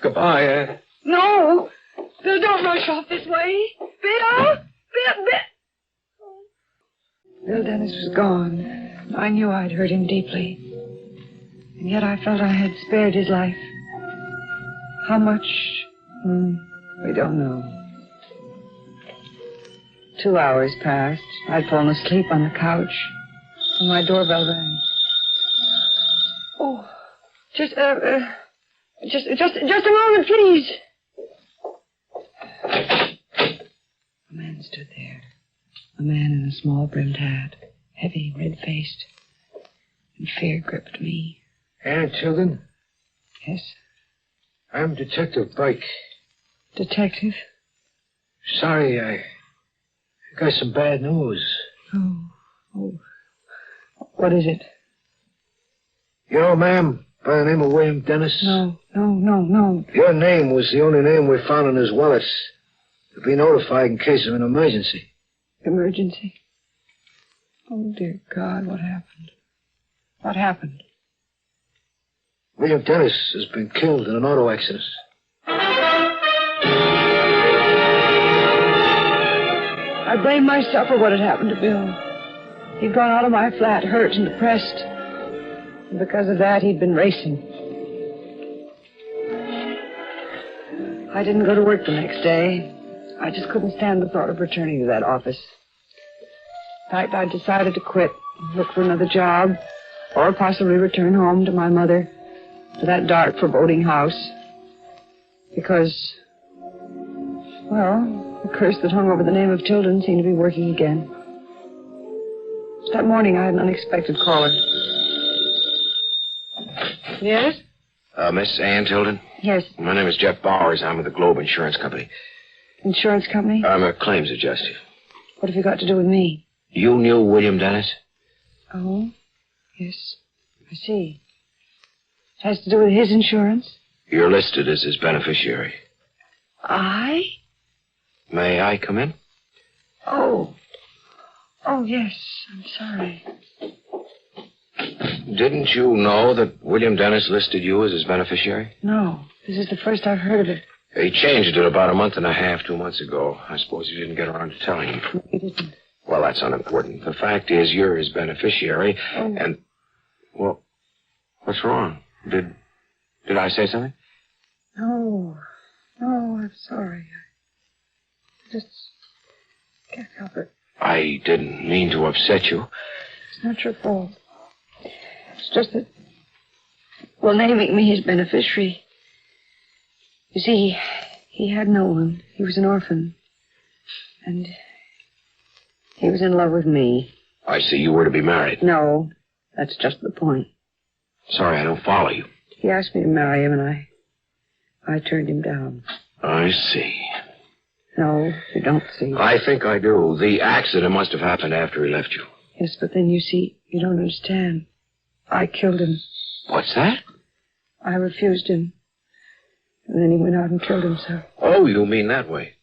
Goodbye, Anne. No! Bill, don't rush off this way. Bill! Bill Dennis was gone. I knew I'd hurt him deeply. And yet I felt I had spared his life. How much? We don't know. 2 hours passed. I'd fallen asleep on the couch when my doorbell rang. Oh, just a moment, please. A man stood there. A man in a small brimmed hat, heavy, red-faced, and fear gripped me. Anne Tilden? Yes? I'm Detective Bike. Detective? Sorry, I I got some bad news. Oh. What is it? You know, ma'am, by the name of William Dennis? No. Your name was the only name we found in his wallet to be notified in case of an emergency. Emergency? Oh, dear God, what happened? What happened? William Dennis has been killed in an auto accident. I blame myself for what had happened to Bill. He'd gone out of my flat hurt and depressed. And because of that, he'd been racing. I didn't go to work the next day. I just couldn't stand the thought of returning to that office. In fact, I decided to quit, look for another job, or possibly return home to my mother, to that dark, foreboding house. Because, well, the curse that hung over the name of Tilden seemed to be working again. That morning, I had an unexpected caller. Yes? Miss Ann Tilden? Yes. My name is Jeff Bowers. I'm with the Globe Insurance Company. Insurance company? I'm a claims adjuster. What have you got to do with me? You knew William Dennis? Oh, yes. I see. It has to do with his insurance? You're listed as his beneficiary. I? May I come in? Oh, yes. I'm sorry. Didn't you know that William Dennis listed you as his beneficiary? No. This is the first I've heard of it. He changed it about a month and a half, 2 months ago. I suppose you didn't get around to telling him. No, you didn't. Well, that's unimportant. The fact is, you're his beneficiary, and... Well, what's wrong? Did I say something? No, I'm sorry. I just can't help it. I didn't mean to upset you. It's not your fault. It's just that, well, naming me his beneficiary, you see, he had no one. He was an orphan. And he was in love with me. I see you were to be married. No, that's just the point. Sorry, I don't follow you. He asked me to marry him, and I turned him down. I see. No, you don't see. I think I do. The accident must have happened after he left you. Yes, but then you see, you don't understand. I killed him. What's that? I refused him. And then he went out and killed himself. Oh, you mean that way?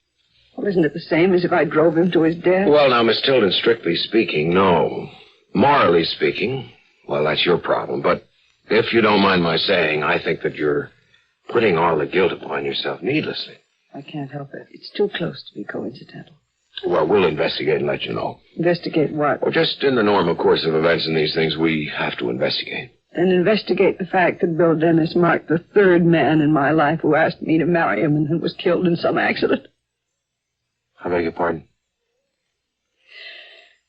Well, isn't it the same as if I drove him to his death? Well, now, Miss Tilden, strictly speaking, no. Morally speaking, well, that's your problem. But if you don't mind my saying, I think that you're putting all the guilt upon yourself needlessly. I can't help it. It's too close to be coincidental. Well, we'll investigate and let you know. Investigate what? Well, just in the normal course of events in these things, we have to investigate. Then investigate the fact that Bill Dennis marked the third man in my life who asked me to marry him and then was killed in some accident. I beg your pardon?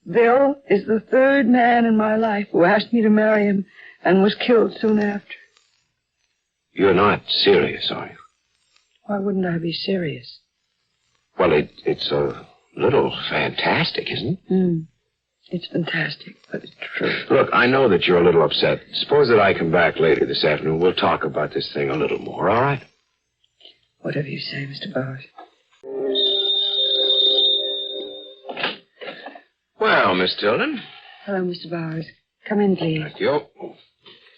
Bill is the third man in my life who asked me to marry him and was killed soon after. You're not serious, are you? Why wouldn't I be serious? Well, it's a little fantastic, isn't it? It's fantastic, but it's true. Look, I know that you're a little upset. Suppose that I come back later this afternoon. We'll talk about this thing a little more, all right? Whatever you say, Mr. Bowers. Well, Miss Tilden. Hello, Mr. Bowers. Come in, please. Thank you.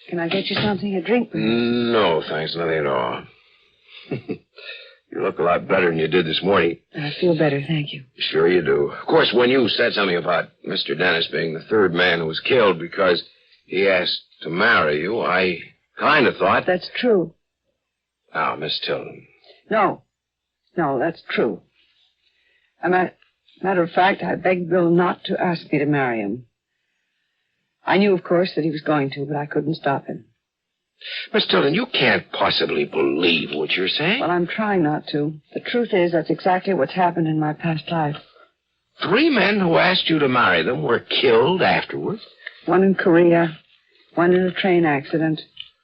Can I get you something to drink, please? No, thanks. Nothing at all. You look a lot better than you did this morning. I feel better, thank you. Sure you do. Of course, when you said something about Mr. Dennis being the third man who was killed because he asked to marry you, I kind of thought... That's true. Now, Miss Tilden. No, that's true. Matter of fact, I begged Bill not to ask me to marry him. I knew, of course, that he was going to, but I couldn't stop him. Miss Tilden, you can't possibly believe what you're saying. Well, I'm trying not to. The truth is, that's exactly what's happened in my past life. 3 men who asked you to marry them were killed afterwards? One in Korea, one in a train accident,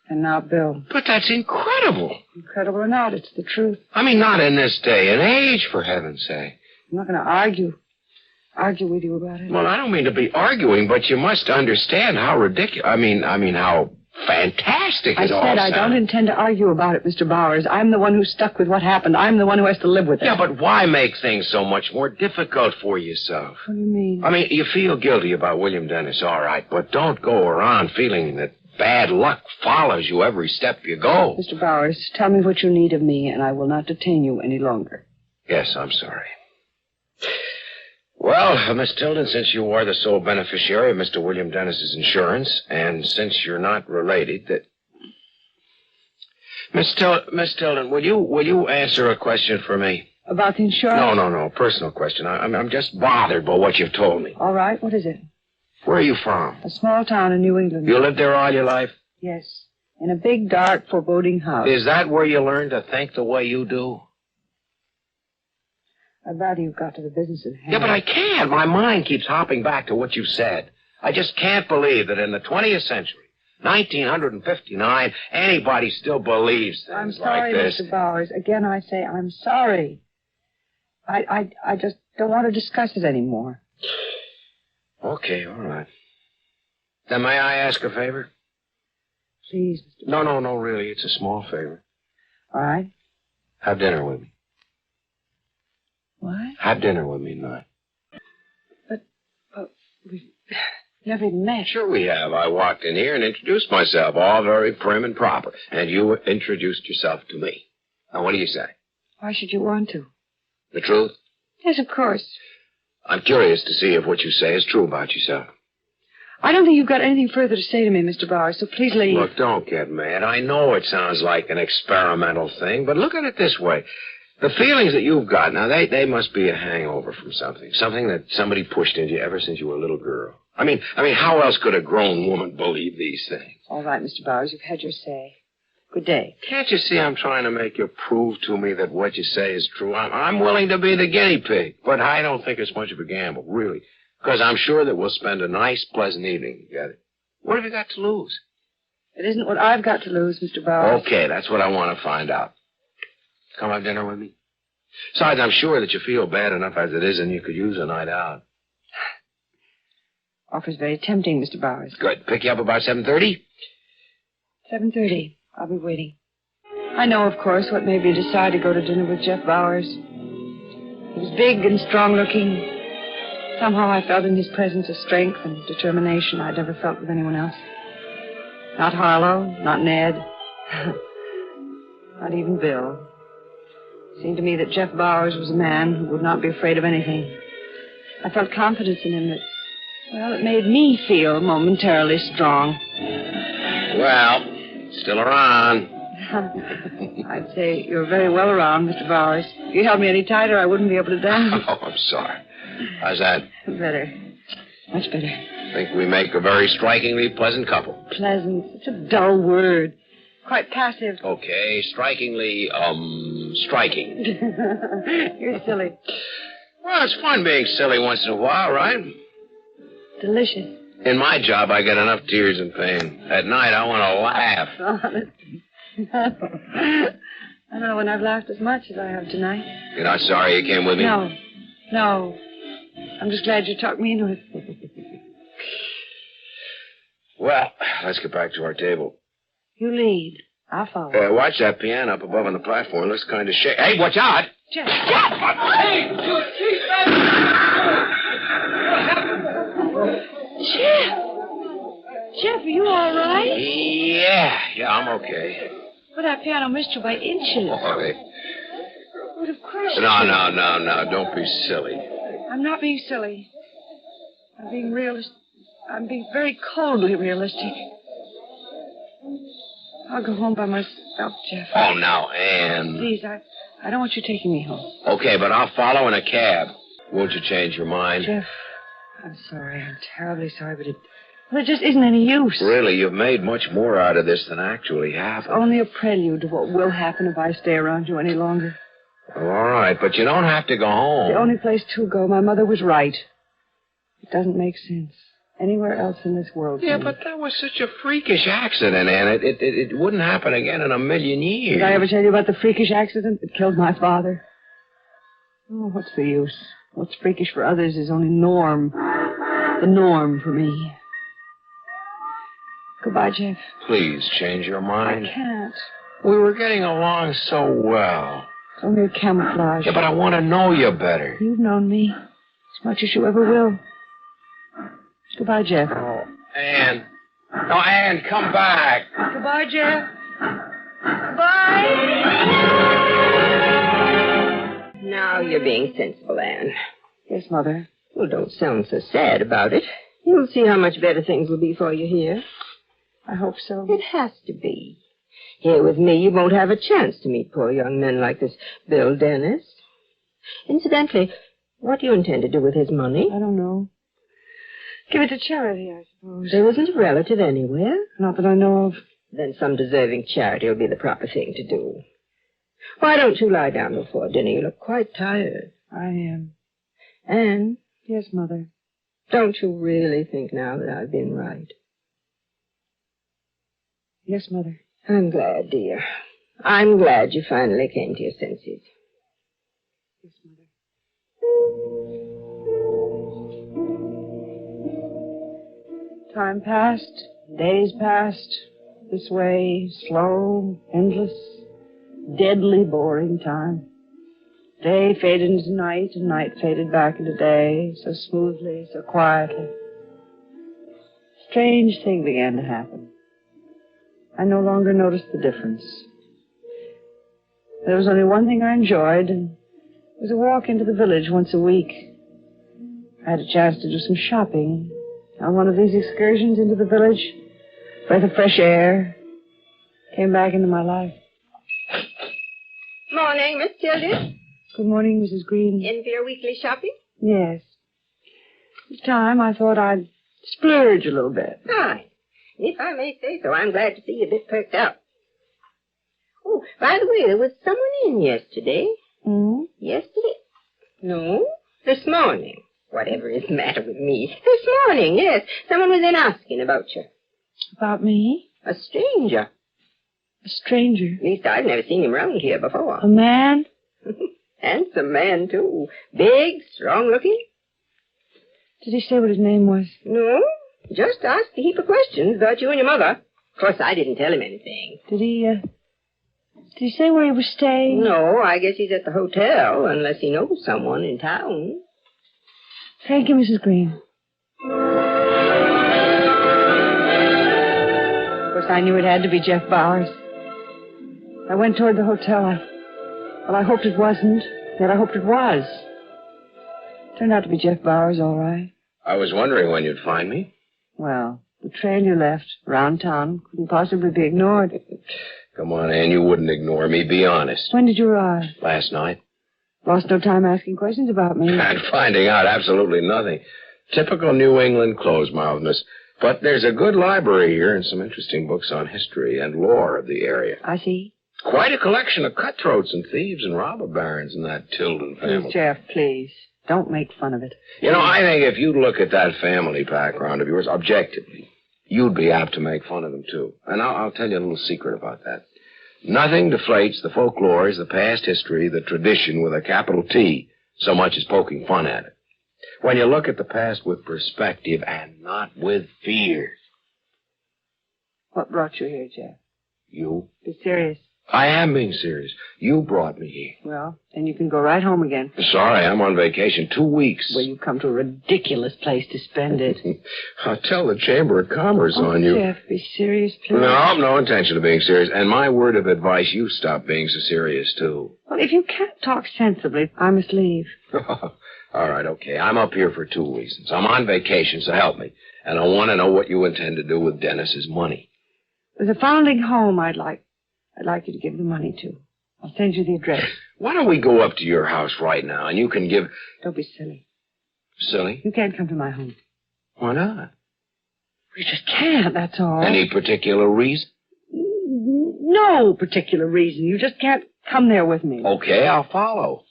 and now Bill. But that's incredible. Incredible or not, it's the truth. I mean, not in this day and age, for heaven's sake. I'm not going to argue with you about it. Well, I don't mean to be arguing, but you must understand how ridiculous... I mean, how fantastic. I said I don't intend to argue about it, Mr. Bowers. I'm the one who's stuck with what happened. I'm the one who has to live with it. Yeah, but why make things so much more difficult for yourself? What do you mean? I mean, you feel guilty about William Dennis, all right, but don't go around feeling that bad luck follows you every step you go. Mr. Bowers, tell me what you need of me, and I will not detain you any longer. Yes, I'm sorry. Well, Miss Tilden, since you are the sole beneficiary of Mr. William Dennis's insurance, and since you're not related, that... Miss Tilden, will you answer a question for me? About the insurance? No, personal question. I'm just bothered by what you've told me. All right, what is it? Where are you from? A small town in New England. You lived there all your life? Yes, in a big, dark, foreboding house. Is that where you learned to think the way you do? I'm glad you got to the business at hand. Yeah, but I can't. My mind keeps hopping back to what you said. I just can't believe that in the 20th century, 1959, anybody still believes things like this. I'm sorry, Mr. Bowers. Again, I say I'm sorry. I just don't want to discuss it anymore. Okay, all right. Then may I ask a favor? Please, Mr. Bowers. No, really. It's a small favor. All right. Have dinner with me. What? Have dinner with me tonight. But we've never even met. Sure we have. I walked in here and introduced myself, all very prim and proper. And you introduced yourself to me. Now, what do you say? Why should you want to? The truth? Yes, of course. I'm curious to see if what you say is true about yourself. I don't think you've got anything further to say to me, Mr. Bowers, so please leave. Look, don't get mad. I know it sounds like an experimental thing, but look at it this way. The feelings that you've got, now, they must be a hangover from something. Something that somebody pushed into you ever since you were a little girl. I mean, how else could a grown woman believe these things? All right, Mr. Bowers, you've had your say. Good day. Can't you see I'm trying to make you prove to me that what you say is true? I'm willing to be the guinea pig, but I don't think it's much of a gamble, really. Because I'm sure that we'll spend a nice, pleasant evening together. What have you got to lose? It isn't what I've got to lose, Mr. Bowers. Okay, that's what I want to find out. Come have dinner with me? Besides, I'm sure that you feel bad enough as it is and you could use a night out. Offer's very tempting, Mr. Bowers. Good. Pick you up about 7:30? 7:30. I'll be waiting. I know, of course, what made me decide to go to dinner with Jeff Bowers. He was big and strong-looking. Somehow I felt in his presence a strength and determination I'd never felt with anyone else. Not Harlow, not Ned, not even Bill. It seemed to me that Jeff Bowers was a man who would not be afraid of anything. I felt confidence in him that, well, it made me feel momentarily strong. Well, still around. I'd say you're very well around, Mr. Bowers. If you held me any tighter, I wouldn't be able to dance. Oh, I'm sorry. How's that? Better. Much better. I think we make a very strikingly pleasant couple. Pleasant. It's a dull word. Quite passive. Okay, strikingly, striking. You're silly. Well, it's fun being silly once in a while, right? Delicious. In my job, I get enough tears and pain. At night, I want to laugh. I don't know when I've laughed as much as I have tonight. You're not sorry you came with me? No. I'm just glad you talked me into it. Well, let's get back to our table. You lead. I'll follow. Watch that piano up above on the platform. It looks kind of shaky. Hey, watch out! Jeff! Hey, you cheap Jeff, are you all right? Yeah, I'm okay. Well, that piano missed you by inches. Oh, But of course. No, don't be silly. I'm not being silly. I'm being realistic. I'm being very coldly realistic. I'll go home by myself, Jeff. Oh, now, Anne. Please, I don't want you taking me home. Okay, but I'll follow in a cab. Won't you change your mind? Jeff, I'm sorry. I'm terribly sorry, but it just isn't any use. Really, you've made much more out of this than actually happened. It's only a prelude to what will happen if I stay around you any longer. Well, all right, but you don't have to go home. The only place to go. My mother was right. It doesn't make sense. Anywhere else in this world. Yeah, but that was such a freakish accident, Anne. It wouldn't happen again in a million years. Did I ever tell you about the freakish accident that killed my father? Oh, what's the use? What's freakish for others is only the norm for me. Goodbye, Jeff. Please change your mind. I can't. We were getting along so well. It's only a camouflage. Yeah, but I want to know you better. You've known me as much as you ever will. Goodbye, Jeff. Oh, Anne. No, Anne, come back. Goodbye, Jeff. Goodbye. Now you're being sensible, Anne. Yes, Mother. Well, don't sound so sad about it. You'll see how much better things will be for you here. I hope so. It has to be. Here with me, you won't have a chance to meet poor young men like this Bill Dennis. Incidentally, what do you intend to do with his money? I don't know. Give it to charity, I suppose. There isn't a relative anywhere? Not that I know of. Then some deserving charity will be the proper thing to do. Why don't you lie down before dinner? You look quite tired. I am. Anne? Yes, Mother. Don't you really think now that I've been right? Yes, Mother. I'm glad, dear. I'm glad you finally came to your senses. Yes, Mother. Time passed. Days passed. This way, slow, endless, deadly boring time. Day faded into night, and night faded back into day, so smoothly, so quietly. Strange thing began to happen. I no longer noticed the difference. There was only one thing I enjoyed, and it was a walk into the village once a week. I had a chance to do some shopping on one of these excursions into the village. Breath of fresh air came back into my life. Morning, Miss Tildy. Good morning, Mrs. Green. In for your weekly shopping? Yes. This time I thought I'd splurge a little bit. Fine. If I may say so, I'm glad to see you a bit perked up. Oh, by the way, there was someone in yesterday. Hmm? Yesterday? No, this morning. Whatever is the matter with me? This morning, yes. Someone was in asking about you. About me? A stranger. A stranger? At least I've never seen him round here before. A man? Handsome man, too. Big, strong-looking. Did he say what his name was? No, just asked a heap of questions about you and your mother. Of course, I didn't tell him anything. Did he say where he was staying? No, I guess he's at the hotel, unless he knows someone in town. Thank you, Mrs. Green. Of course, I knew it had to be Jeff Bowers. I went toward the hotel. I hoped it wasn't, yet I hoped it was. Turned out to be Jeff Bowers, all right. I was wondering when you'd find me. Well, the trail you left around town couldn't possibly be ignored. Come on, Anne, you wouldn't ignore me. Be honest. When did you arrive? Last night. Lost no time asking questions about me. And finding out absolutely nothing. Typical New England close-mouthedness. But there's a good library here and some interesting books on history and lore of the area. I see. Quite a collection of cutthroats and thieves and robber barons in that Tilden family. Please, Jeff, please. Don't make fun of it. You know, I think if you'd look at that family background of yours objectively, you'd be apt to make fun of them, too. And I'll tell you a little secret about that. Nothing deflates the folklores, the past history, the tradition with a capital T, so much as poking fun at it. When you look at the past with perspective and not with fear. What brought you here, Jeff? You? Be serious. I am being serious. You brought me here. Well, then you can go right home again. Sorry, I'm on vacation 2 weeks. Well, you come to a ridiculous place to spend it. I'll tell the Chamber of Commerce on you. Jeff, be serious, please. No intention of being serious. And my word of advice, you stop being so serious, too. Well, if you can't talk sensibly, I must leave. All right, okay. I'm up here for 2 reasons. I'm on vacation, so help me. And I want to know what you intend to do with Dennis's money. There's a foundling home I'd like you to give the money to. I'll send you the address. Why don't we go up to your house right now, and you can give... Don't be silly. Silly? You can't come to my home. Why not? You just can't, that's all. Any particular reason? No particular reason. You just can't come there with me. Okay, I'll follow.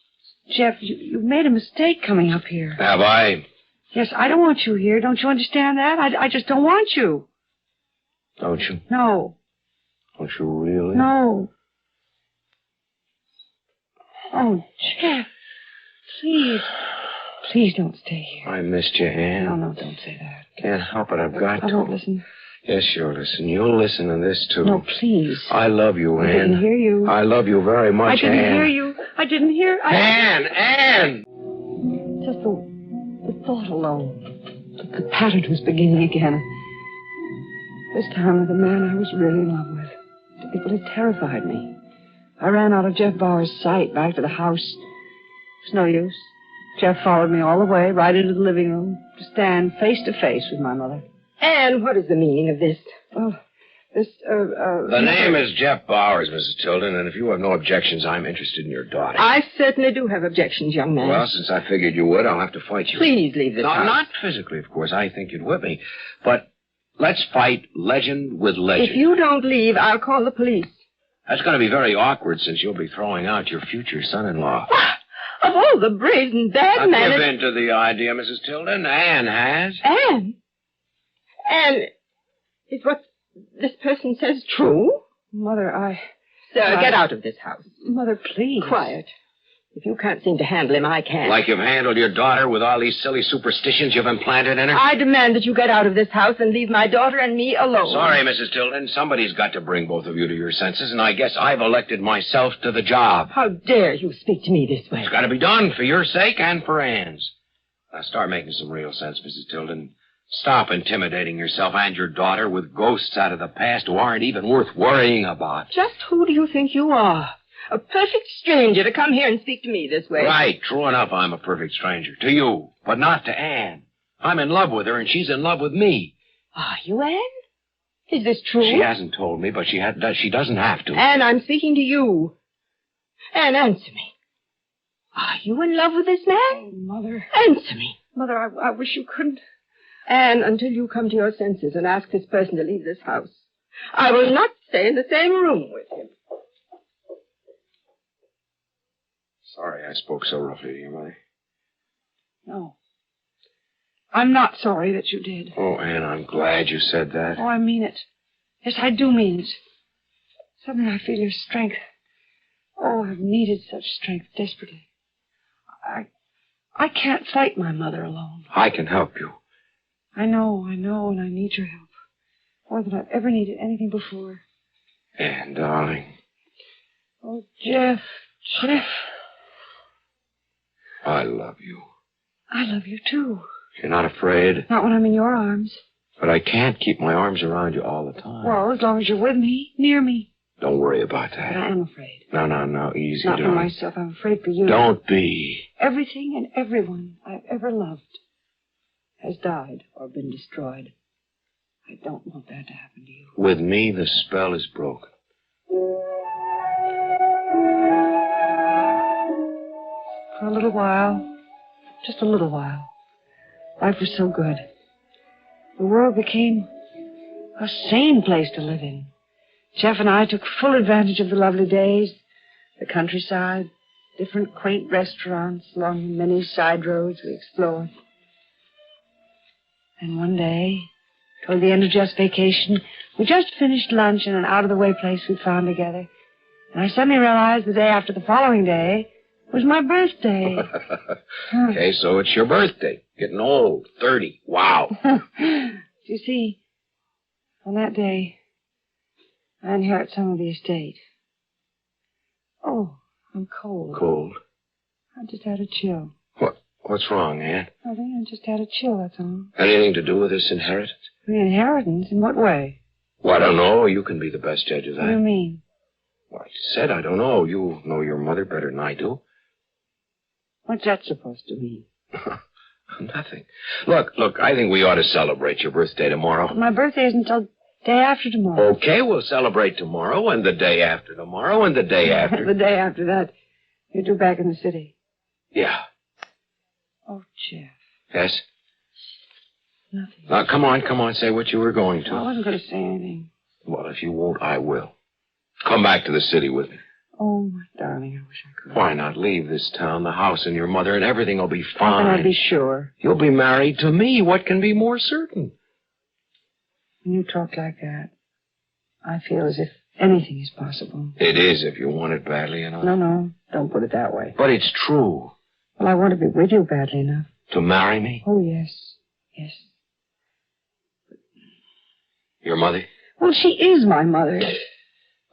Jeff, you've made a mistake coming up here. Have I? Yes, I don't want you here. Don't you understand that? I just don't want you. Don't you? No. Don't you really? No. Oh, Jeff. Please. Please don't stay here. I missed you, Anne. No, don't say that. Can't help it. I've got to. I won't listen. Yes, sure, listen. You'll listen to this, too. No, please. I love you, Anne. I didn't hear you. I love you very much, Anne. I didn't hear you. I didn't hear... Anne! Just the thought alone. The pattern was beginning again. This time with a man I was really in love with. It would have terrified me. I ran out of Jeff Bauer's sight back to the house. It was no use. Jeff followed me all the way, right into the living room, to stand face to face with my mother. Anne, what is the meaning of this? Well, The name is Jeff Bowers, Mrs. Tilden, and if you have no objections, I'm interested in your daughter. I certainly do have objections, young man. Well, since I figured you would, I'll have to fight you. Please leave this house. Not physically, of course. I think you'd whip me. But let's fight legend with legend. If you don't leave, I'll call the police. That's going to be very awkward since you'll be throwing out your future son-in-law. Of all the brazen bad men... Give in to the idea, Mrs. Tilden. Anne has. Anne? Anne, is what this person says true? Mother, Sir, get out of this house. Mother, please. Quiet. If you can't seem to handle him, I can. Like you've handled your daughter with all these silly superstitions you've implanted in her? I demand that you get out of this house and leave my daughter and me alone. Sorry, Mrs. Tilden. Somebody's got to bring both of you to your senses, and I guess I've elected myself to the job. How dare you speak to me this way? It's got to be done for your sake and for Anne's. Now start making some real sense, Mrs. Tilden. Stop intimidating yourself and your daughter with ghosts out of the past who aren't even worth worrying about. Just who do you think you are? A perfect stranger to come here and speak to me this way. Right. True enough, I'm a perfect stranger. To you, but not to Anne. I'm in love with her, and she's in love with me. Are you, Anne? Is this true? She hasn't told me, but she doesn't have to. Anne, I'm speaking to you. Anne, answer me. Are you in love with this man? Oh, Mother. Answer me. Mother, I wish you couldn't. Anne, until you come to your senses and ask this person to leave this house, I will not stay in the same room with him. Sorry I spoke so roughly to you, Mother. No. I'm not sorry that you did. Oh, Anne, I'm glad you said that. Oh, I mean it. Yes, I do mean it. Suddenly I feel your strength. Oh, I've needed such strength desperately. I can't fight my mother alone. I can help you. I know, and I need your help. More than I've ever needed anything before. Anne, darling. Oh, Jeff. I love you. I love you, too. You're not afraid? Not when I'm in your arms. But I can't keep my arms around you all the time. Well, as long as you're with me, near me. Don't worry about that. But I am afraid. No, easy, Not darling. for myself. I'm afraid for you. Don't be. Everything and everyone I've ever loved has died or been destroyed. I don't want that to happen to you. With me, the spell is broken. For a little while, just a little while, life was so good. The world became a sane place to live in. Jeff and I took full advantage of the lovely days, the countryside, different quaint restaurants along the many side roads we explored. And one day, toward the end of Jeff's vacation, we just finished lunch in an out-of-the-way place we found together. And I suddenly realized the day after the following day was my birthday. Okay, so it's your birthday. Getting old. 30. Wow. You see, on that day, I inherit some of the estate. Oh, I'm cold. Cold? I just had a chill. What's wrong, Anne? Nothing, I just had a chill, that's all. Anything to do with this inheritance? The inheritance? In what way? Well, I don't know. You can be the best judge of that. What do you mean? Well, I said I don't know. You know your mother better than I do. What's that supposed to mean? Nothing. Look, I think we ought to celebrate your birthday tomorrow. My birthday isn't until day after tomorrow. Okay, we'll celebrate tomorrow and the day after tomorrow and the day after. The day after that, you're due back in the city. Yeah. Oh, Jeff. Yes? Nothing. Now, come on, say what you were going to. I wasn't going to say anything. Well, if you won't, I will. Come back to the city with me. Oh, my darling, I wish I could. Why not leave this town, the house, and your mother, and everything will be fine. How can I be sure? You'll be married to me. What can be more certain? When you talk like that, I feel as if anything is possible. It is if you want it badly enough. No, don't put it that way. But it's true. Well, I want to be with you badly enough. To marry me? Oh, yes. Your mother? Well, she is my mother.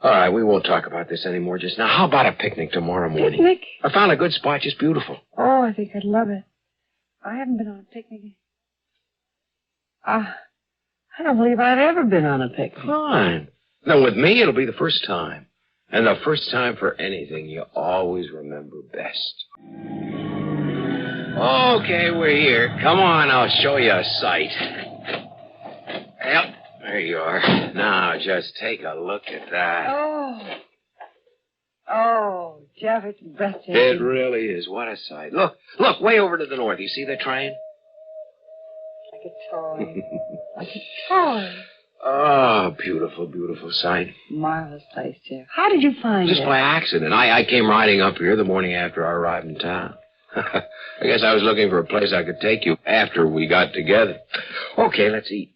All right, we won't talk about this anymore just now. How about a picnic tomorrow morning? Picnic? I found a good spot, just beautiful. Oh, I think I'd love it. I haven't been on a picnic. I don't believe I've ever been on a picnic. Fine. Then with me, it'll be the first time. And the first time for anything you always remember best. Okay, we're here. Come on, I'll show you a sight. Yep, there you are. Now, just take a look at that. Oh, Jeff, it's breathtaking. It really is. What a sight. Look, way over to the north. You see the train? Like a toy. Like a toy. Oh, beautiful, beautiful sight. Marvelous place, Jeff. How did you find it? Just by accident. I came riding up here the morning after I arrived in town. I guess I was looking for a place I could take you after we got together. Okay, let's eat.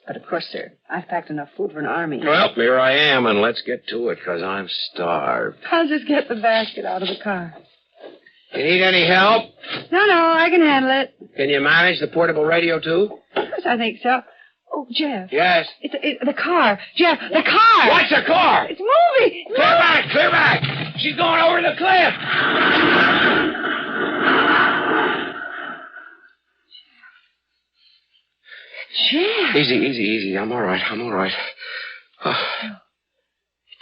But of course, sir, I've packed enough food for an army. Well, here I am, and let's get to it, because I'm starved. I'll just get the basket out of the car. You need any help? No, I can handle it. Can you manage the portable radio, too? Of course, I think so. Oh, Jeff. Yes? It's the car. Jeff, the car. What's the car? It's Moby. Clear back. She's going over the cliff. Jeff. Easy. I'm all right.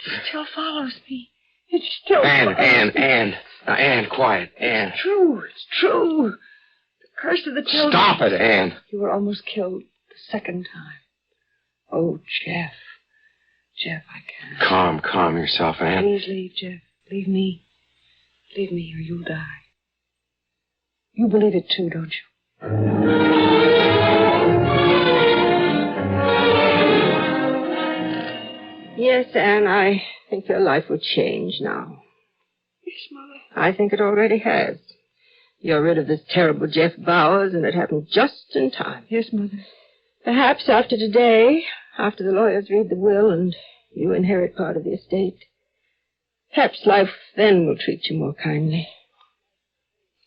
It still follows me. It's still Ann, quiet. Ann. It's true. The curse of the children. Stop it, Ann. You were almost killed the second time. Oh, Jeff. Jeff, I can't. Calm yourself, Ann. Please leave, Jeff. Leave me. Leave me or you'll die. You believe it too, don't you? Yes, Anne, I think your life will change now. Yes, Mother. I think it already has. You're rid of this terrible Jeff Bowers, and it happened just in time. Yes, Mother. Perhaps after today, after the lawyers read the will and you inherit part of the estate, perhaps life then will treat you more kindly.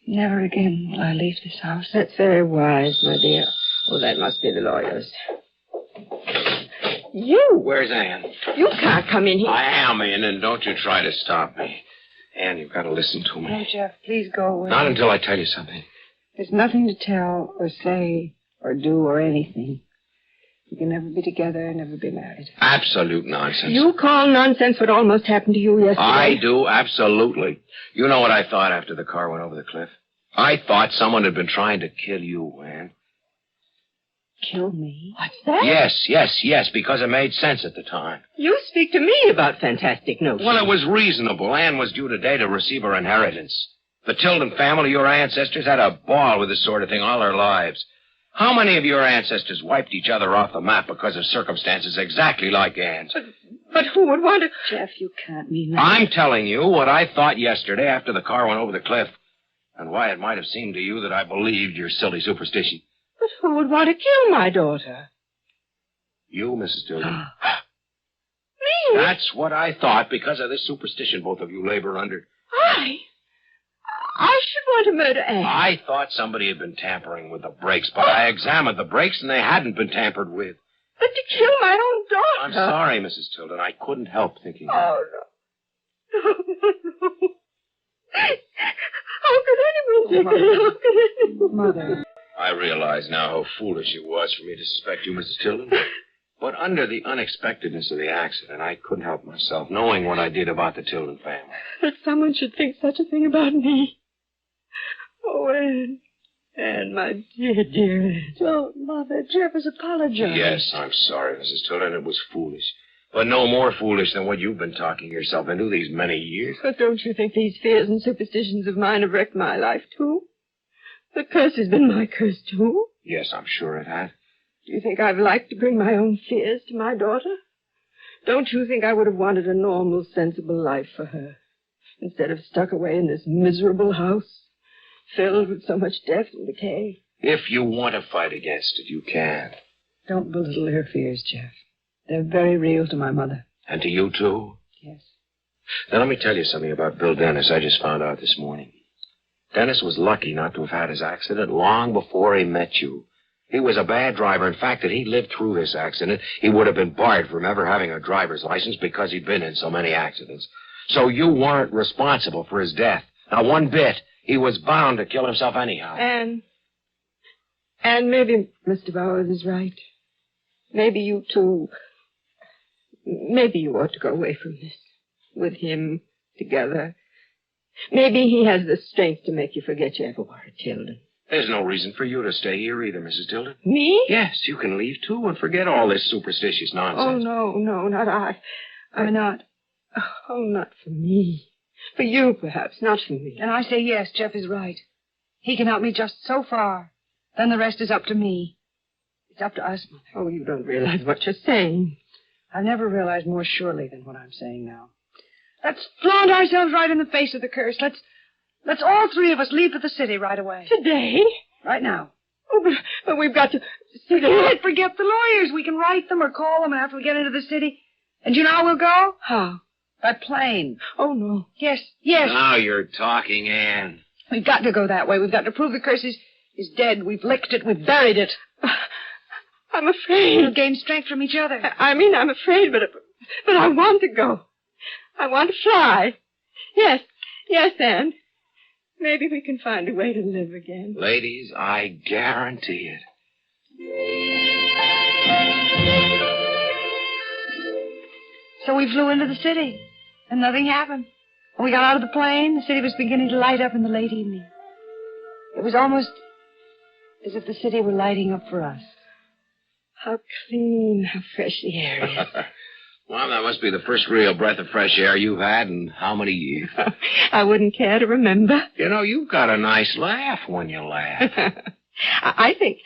Never again will I leave this house. That's very wise, my dear. Oh, that must be the lawyers. You! Where's Ann? You can't come in here. I am in, and don't you try to stop me. Ann, you've got to listen to me. No, Jeff, please go away. Not until I tell you something. There's nothing to tell or say or do or anything. We can never be together, never be married. Absolute nonsense. You call nonsense what almost happened to you yesterday. I do, absolutely. You know what I thought after the car went over the cliff? I thought someone had been trying to kill you, Ann. Kill me? What's that? Yes, because it made sense at the time. You speak to me about fantastic notions. Well, it was reasonable. Ann was due today to receive her inheritance. The Tilden family, your ancestors, had a ball with this sort of thing all their lives. How many of your ancestors wiped each other off the map because of circumstances exactly like Ann's? But who would want to... Jeff, you can't mean that. I'm telling you what I thought yesterday after the car went over the cliff, and why it might have seemed to you that I believed your silly superstition. But who would want to kill my daughter? You, Mrs. Tilden. Me? That's what I thought because of this superstition both of you labor under. I should want to murder Anne. I thought somebody had been tampering with the brakes, but I examined the brakes and they hadn't been tampered with. But to kill my own daughter. I'm sorry, Mrs. Tilden. I couldn't help thinking that. Oh, no. How could anyone think that? How could anyone? Mother. I realize now how foolish it was for me to suspect you, Mrs. Tilden. But under the unexpectedness of the accident, I couldn't help myself, knowing what I did about the Tilden family. That someone should think such a thing about me. Oh, Anne, my dear Anne. Don't, Mother. Jeff has apologized. Yes, I'm sorry, Mrs. Tilden. It was foolish. But no more foolish than what you've been talking yourself into these many years. But don't you think these fears and superstitions of mine have wrecked my life, too? The curse has been my curse, too. Yes, I'm sure it has. Do you think I've liked to bring my own fears to my daughter? Don't you think I would have wanted a normal, sensible life for her, instead of stuck away in this miserable house, filled with so much death and decay? If you want to fight against it, you can. Don't belittle her fears, Jeff. They're very real to my mother. And to you, too? Yes. Now, let me tell you something about Bill Dennis I just found out this morning. Dennis was lucky not to have had his accident long before he met you. He was a bad driver. In fact, if he lived through this accident, he would have been barred from ever having a driver's license because he'd been in so many accidents. So you weren't responsible for his death. Not one bit. He was bound to kill himself anyhow. And maybe Mr. Bowers is right. Maybe you two... Maybe you ought to go away from this. With him, together. Maybe he has the strength to make you forget you ever were a Tilden. There's no reason for you to stay here either, Mrs. Tilden. Me? Yes, you can leave, too, and forget all this superstitious nonsense. Oh, no, not I. I'm not. Oh, not for me. For you, perhaps, not for me. And I say yes, Jeff is right. He can help me just so far. Then the rest is up to me. It's up to us, Mother. Oh, you don't realize what you're saying. I've never realized more surely than what I'm saying now. Let's flaunt ourselves right in the face of the curse. Let's all three of us leave for the city right away. Today? Right now. Oh, but we've got to see Can't forget the lawyers. We can write them or call them after we get into the city. And you know how we'll go? How? By plane. Oh, no. Yes. Now you're talking, Anne. We've got to go that way. We've got to prove the curse is dead. We've licked it. We've buried it. I'm afraid. We'll gain strength from each other. I'm afraid, but I want to go. I want to fly. Yes, Anne. Maybe we can find a way to live again. Ladies, I guarantee it. So we flew into the city, and nothing happened. When we got out of the plane, the city was beginning to light up in the late evening. It was almost as if the city were lighting up for us. How clean, how fresh the air is. Well, that must be the first real breath of fresh air you've had in how many years? I wouldn't care to remember. You know, you've got a nice laugh when you laugh. I think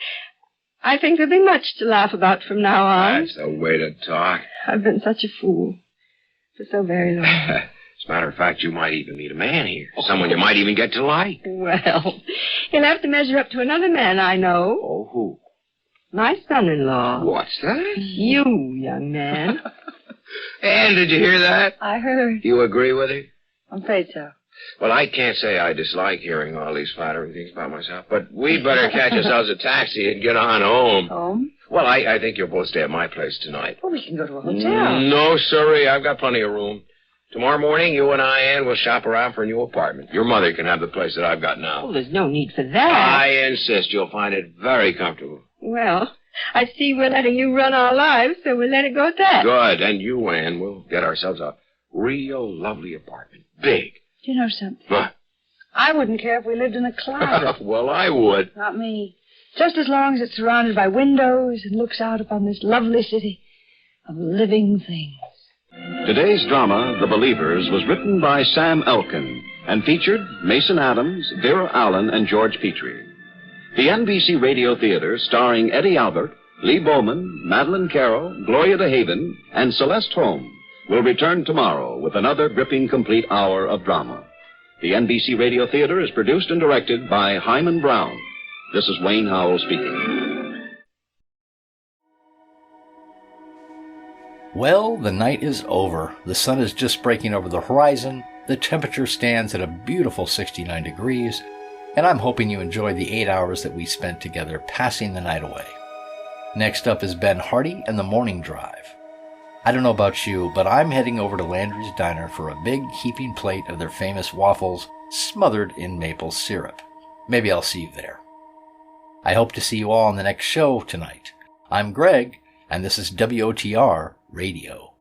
there'll be much to laugh about from now on. That's the way to talk. I've been such a fool for so very long. As a matter of fact, you might even meet a man here. Someone you might even get to like. Well, he'll have to measure up to another man I know. Oh, who? My son-in-law. What's that? You, young man. Anne, did you hear that? I heard. You agree with her? I'm afraid so. Well, I can't say I dislike hearing all these flattering things about myself, but we'd better catch ourselves a taxi and get on home. Home? Well, I think you'll both stay at my place tonight. Well, we can go to a hotel. No, sirree. I've got plenty of room. Tomorrow morning, you and I, Anne, will shop around for a new apartment. Your mother can have the place that I've got now. Oh, there's no need for that. I insist. You'll find it very comfortable. Well, I see we're letting you run our lives, so we'll let it go at that. Good. And you, Anne, will get ourselves a real lovely apartment. Big. Do you know something? What? I wouldn't care if we lived in a closet. Well, I would. Not me. Just as long as it's surrounded by windows and looks out upon this lovely city of living things. Today's drama, The Believers, was written by Sam Elkin and featured Mason Adams, Vera Allen, and George Petrie. The NBC Radio Theater, starring Eddie Albert, Lee Bowman, Madeline Carroll, Gloria DeHaven, and Celeste Holm, will return tomorrow with another gripping complete hour of drama. The NBC Radio Theater is produced and directed by Hyman Brown. This is Wayne Howell speaking. Well, the night is over. The sun is just breaking over the horizon. The temperature stands at a beautiful 69 degrees. And I'm hoping you enjoyed the 8 hours that we spent together passing the night away. Next up is Ben Hardy and the Morning Drive. I don't know about you, but I'm heading over to Landry's Diner for a big heaping plate of their famous waffles smothered in maple syrup. Maybe I'll see you there. I hope to see you all on the next show tonight. I'm Greg, and this is WOTR Radio.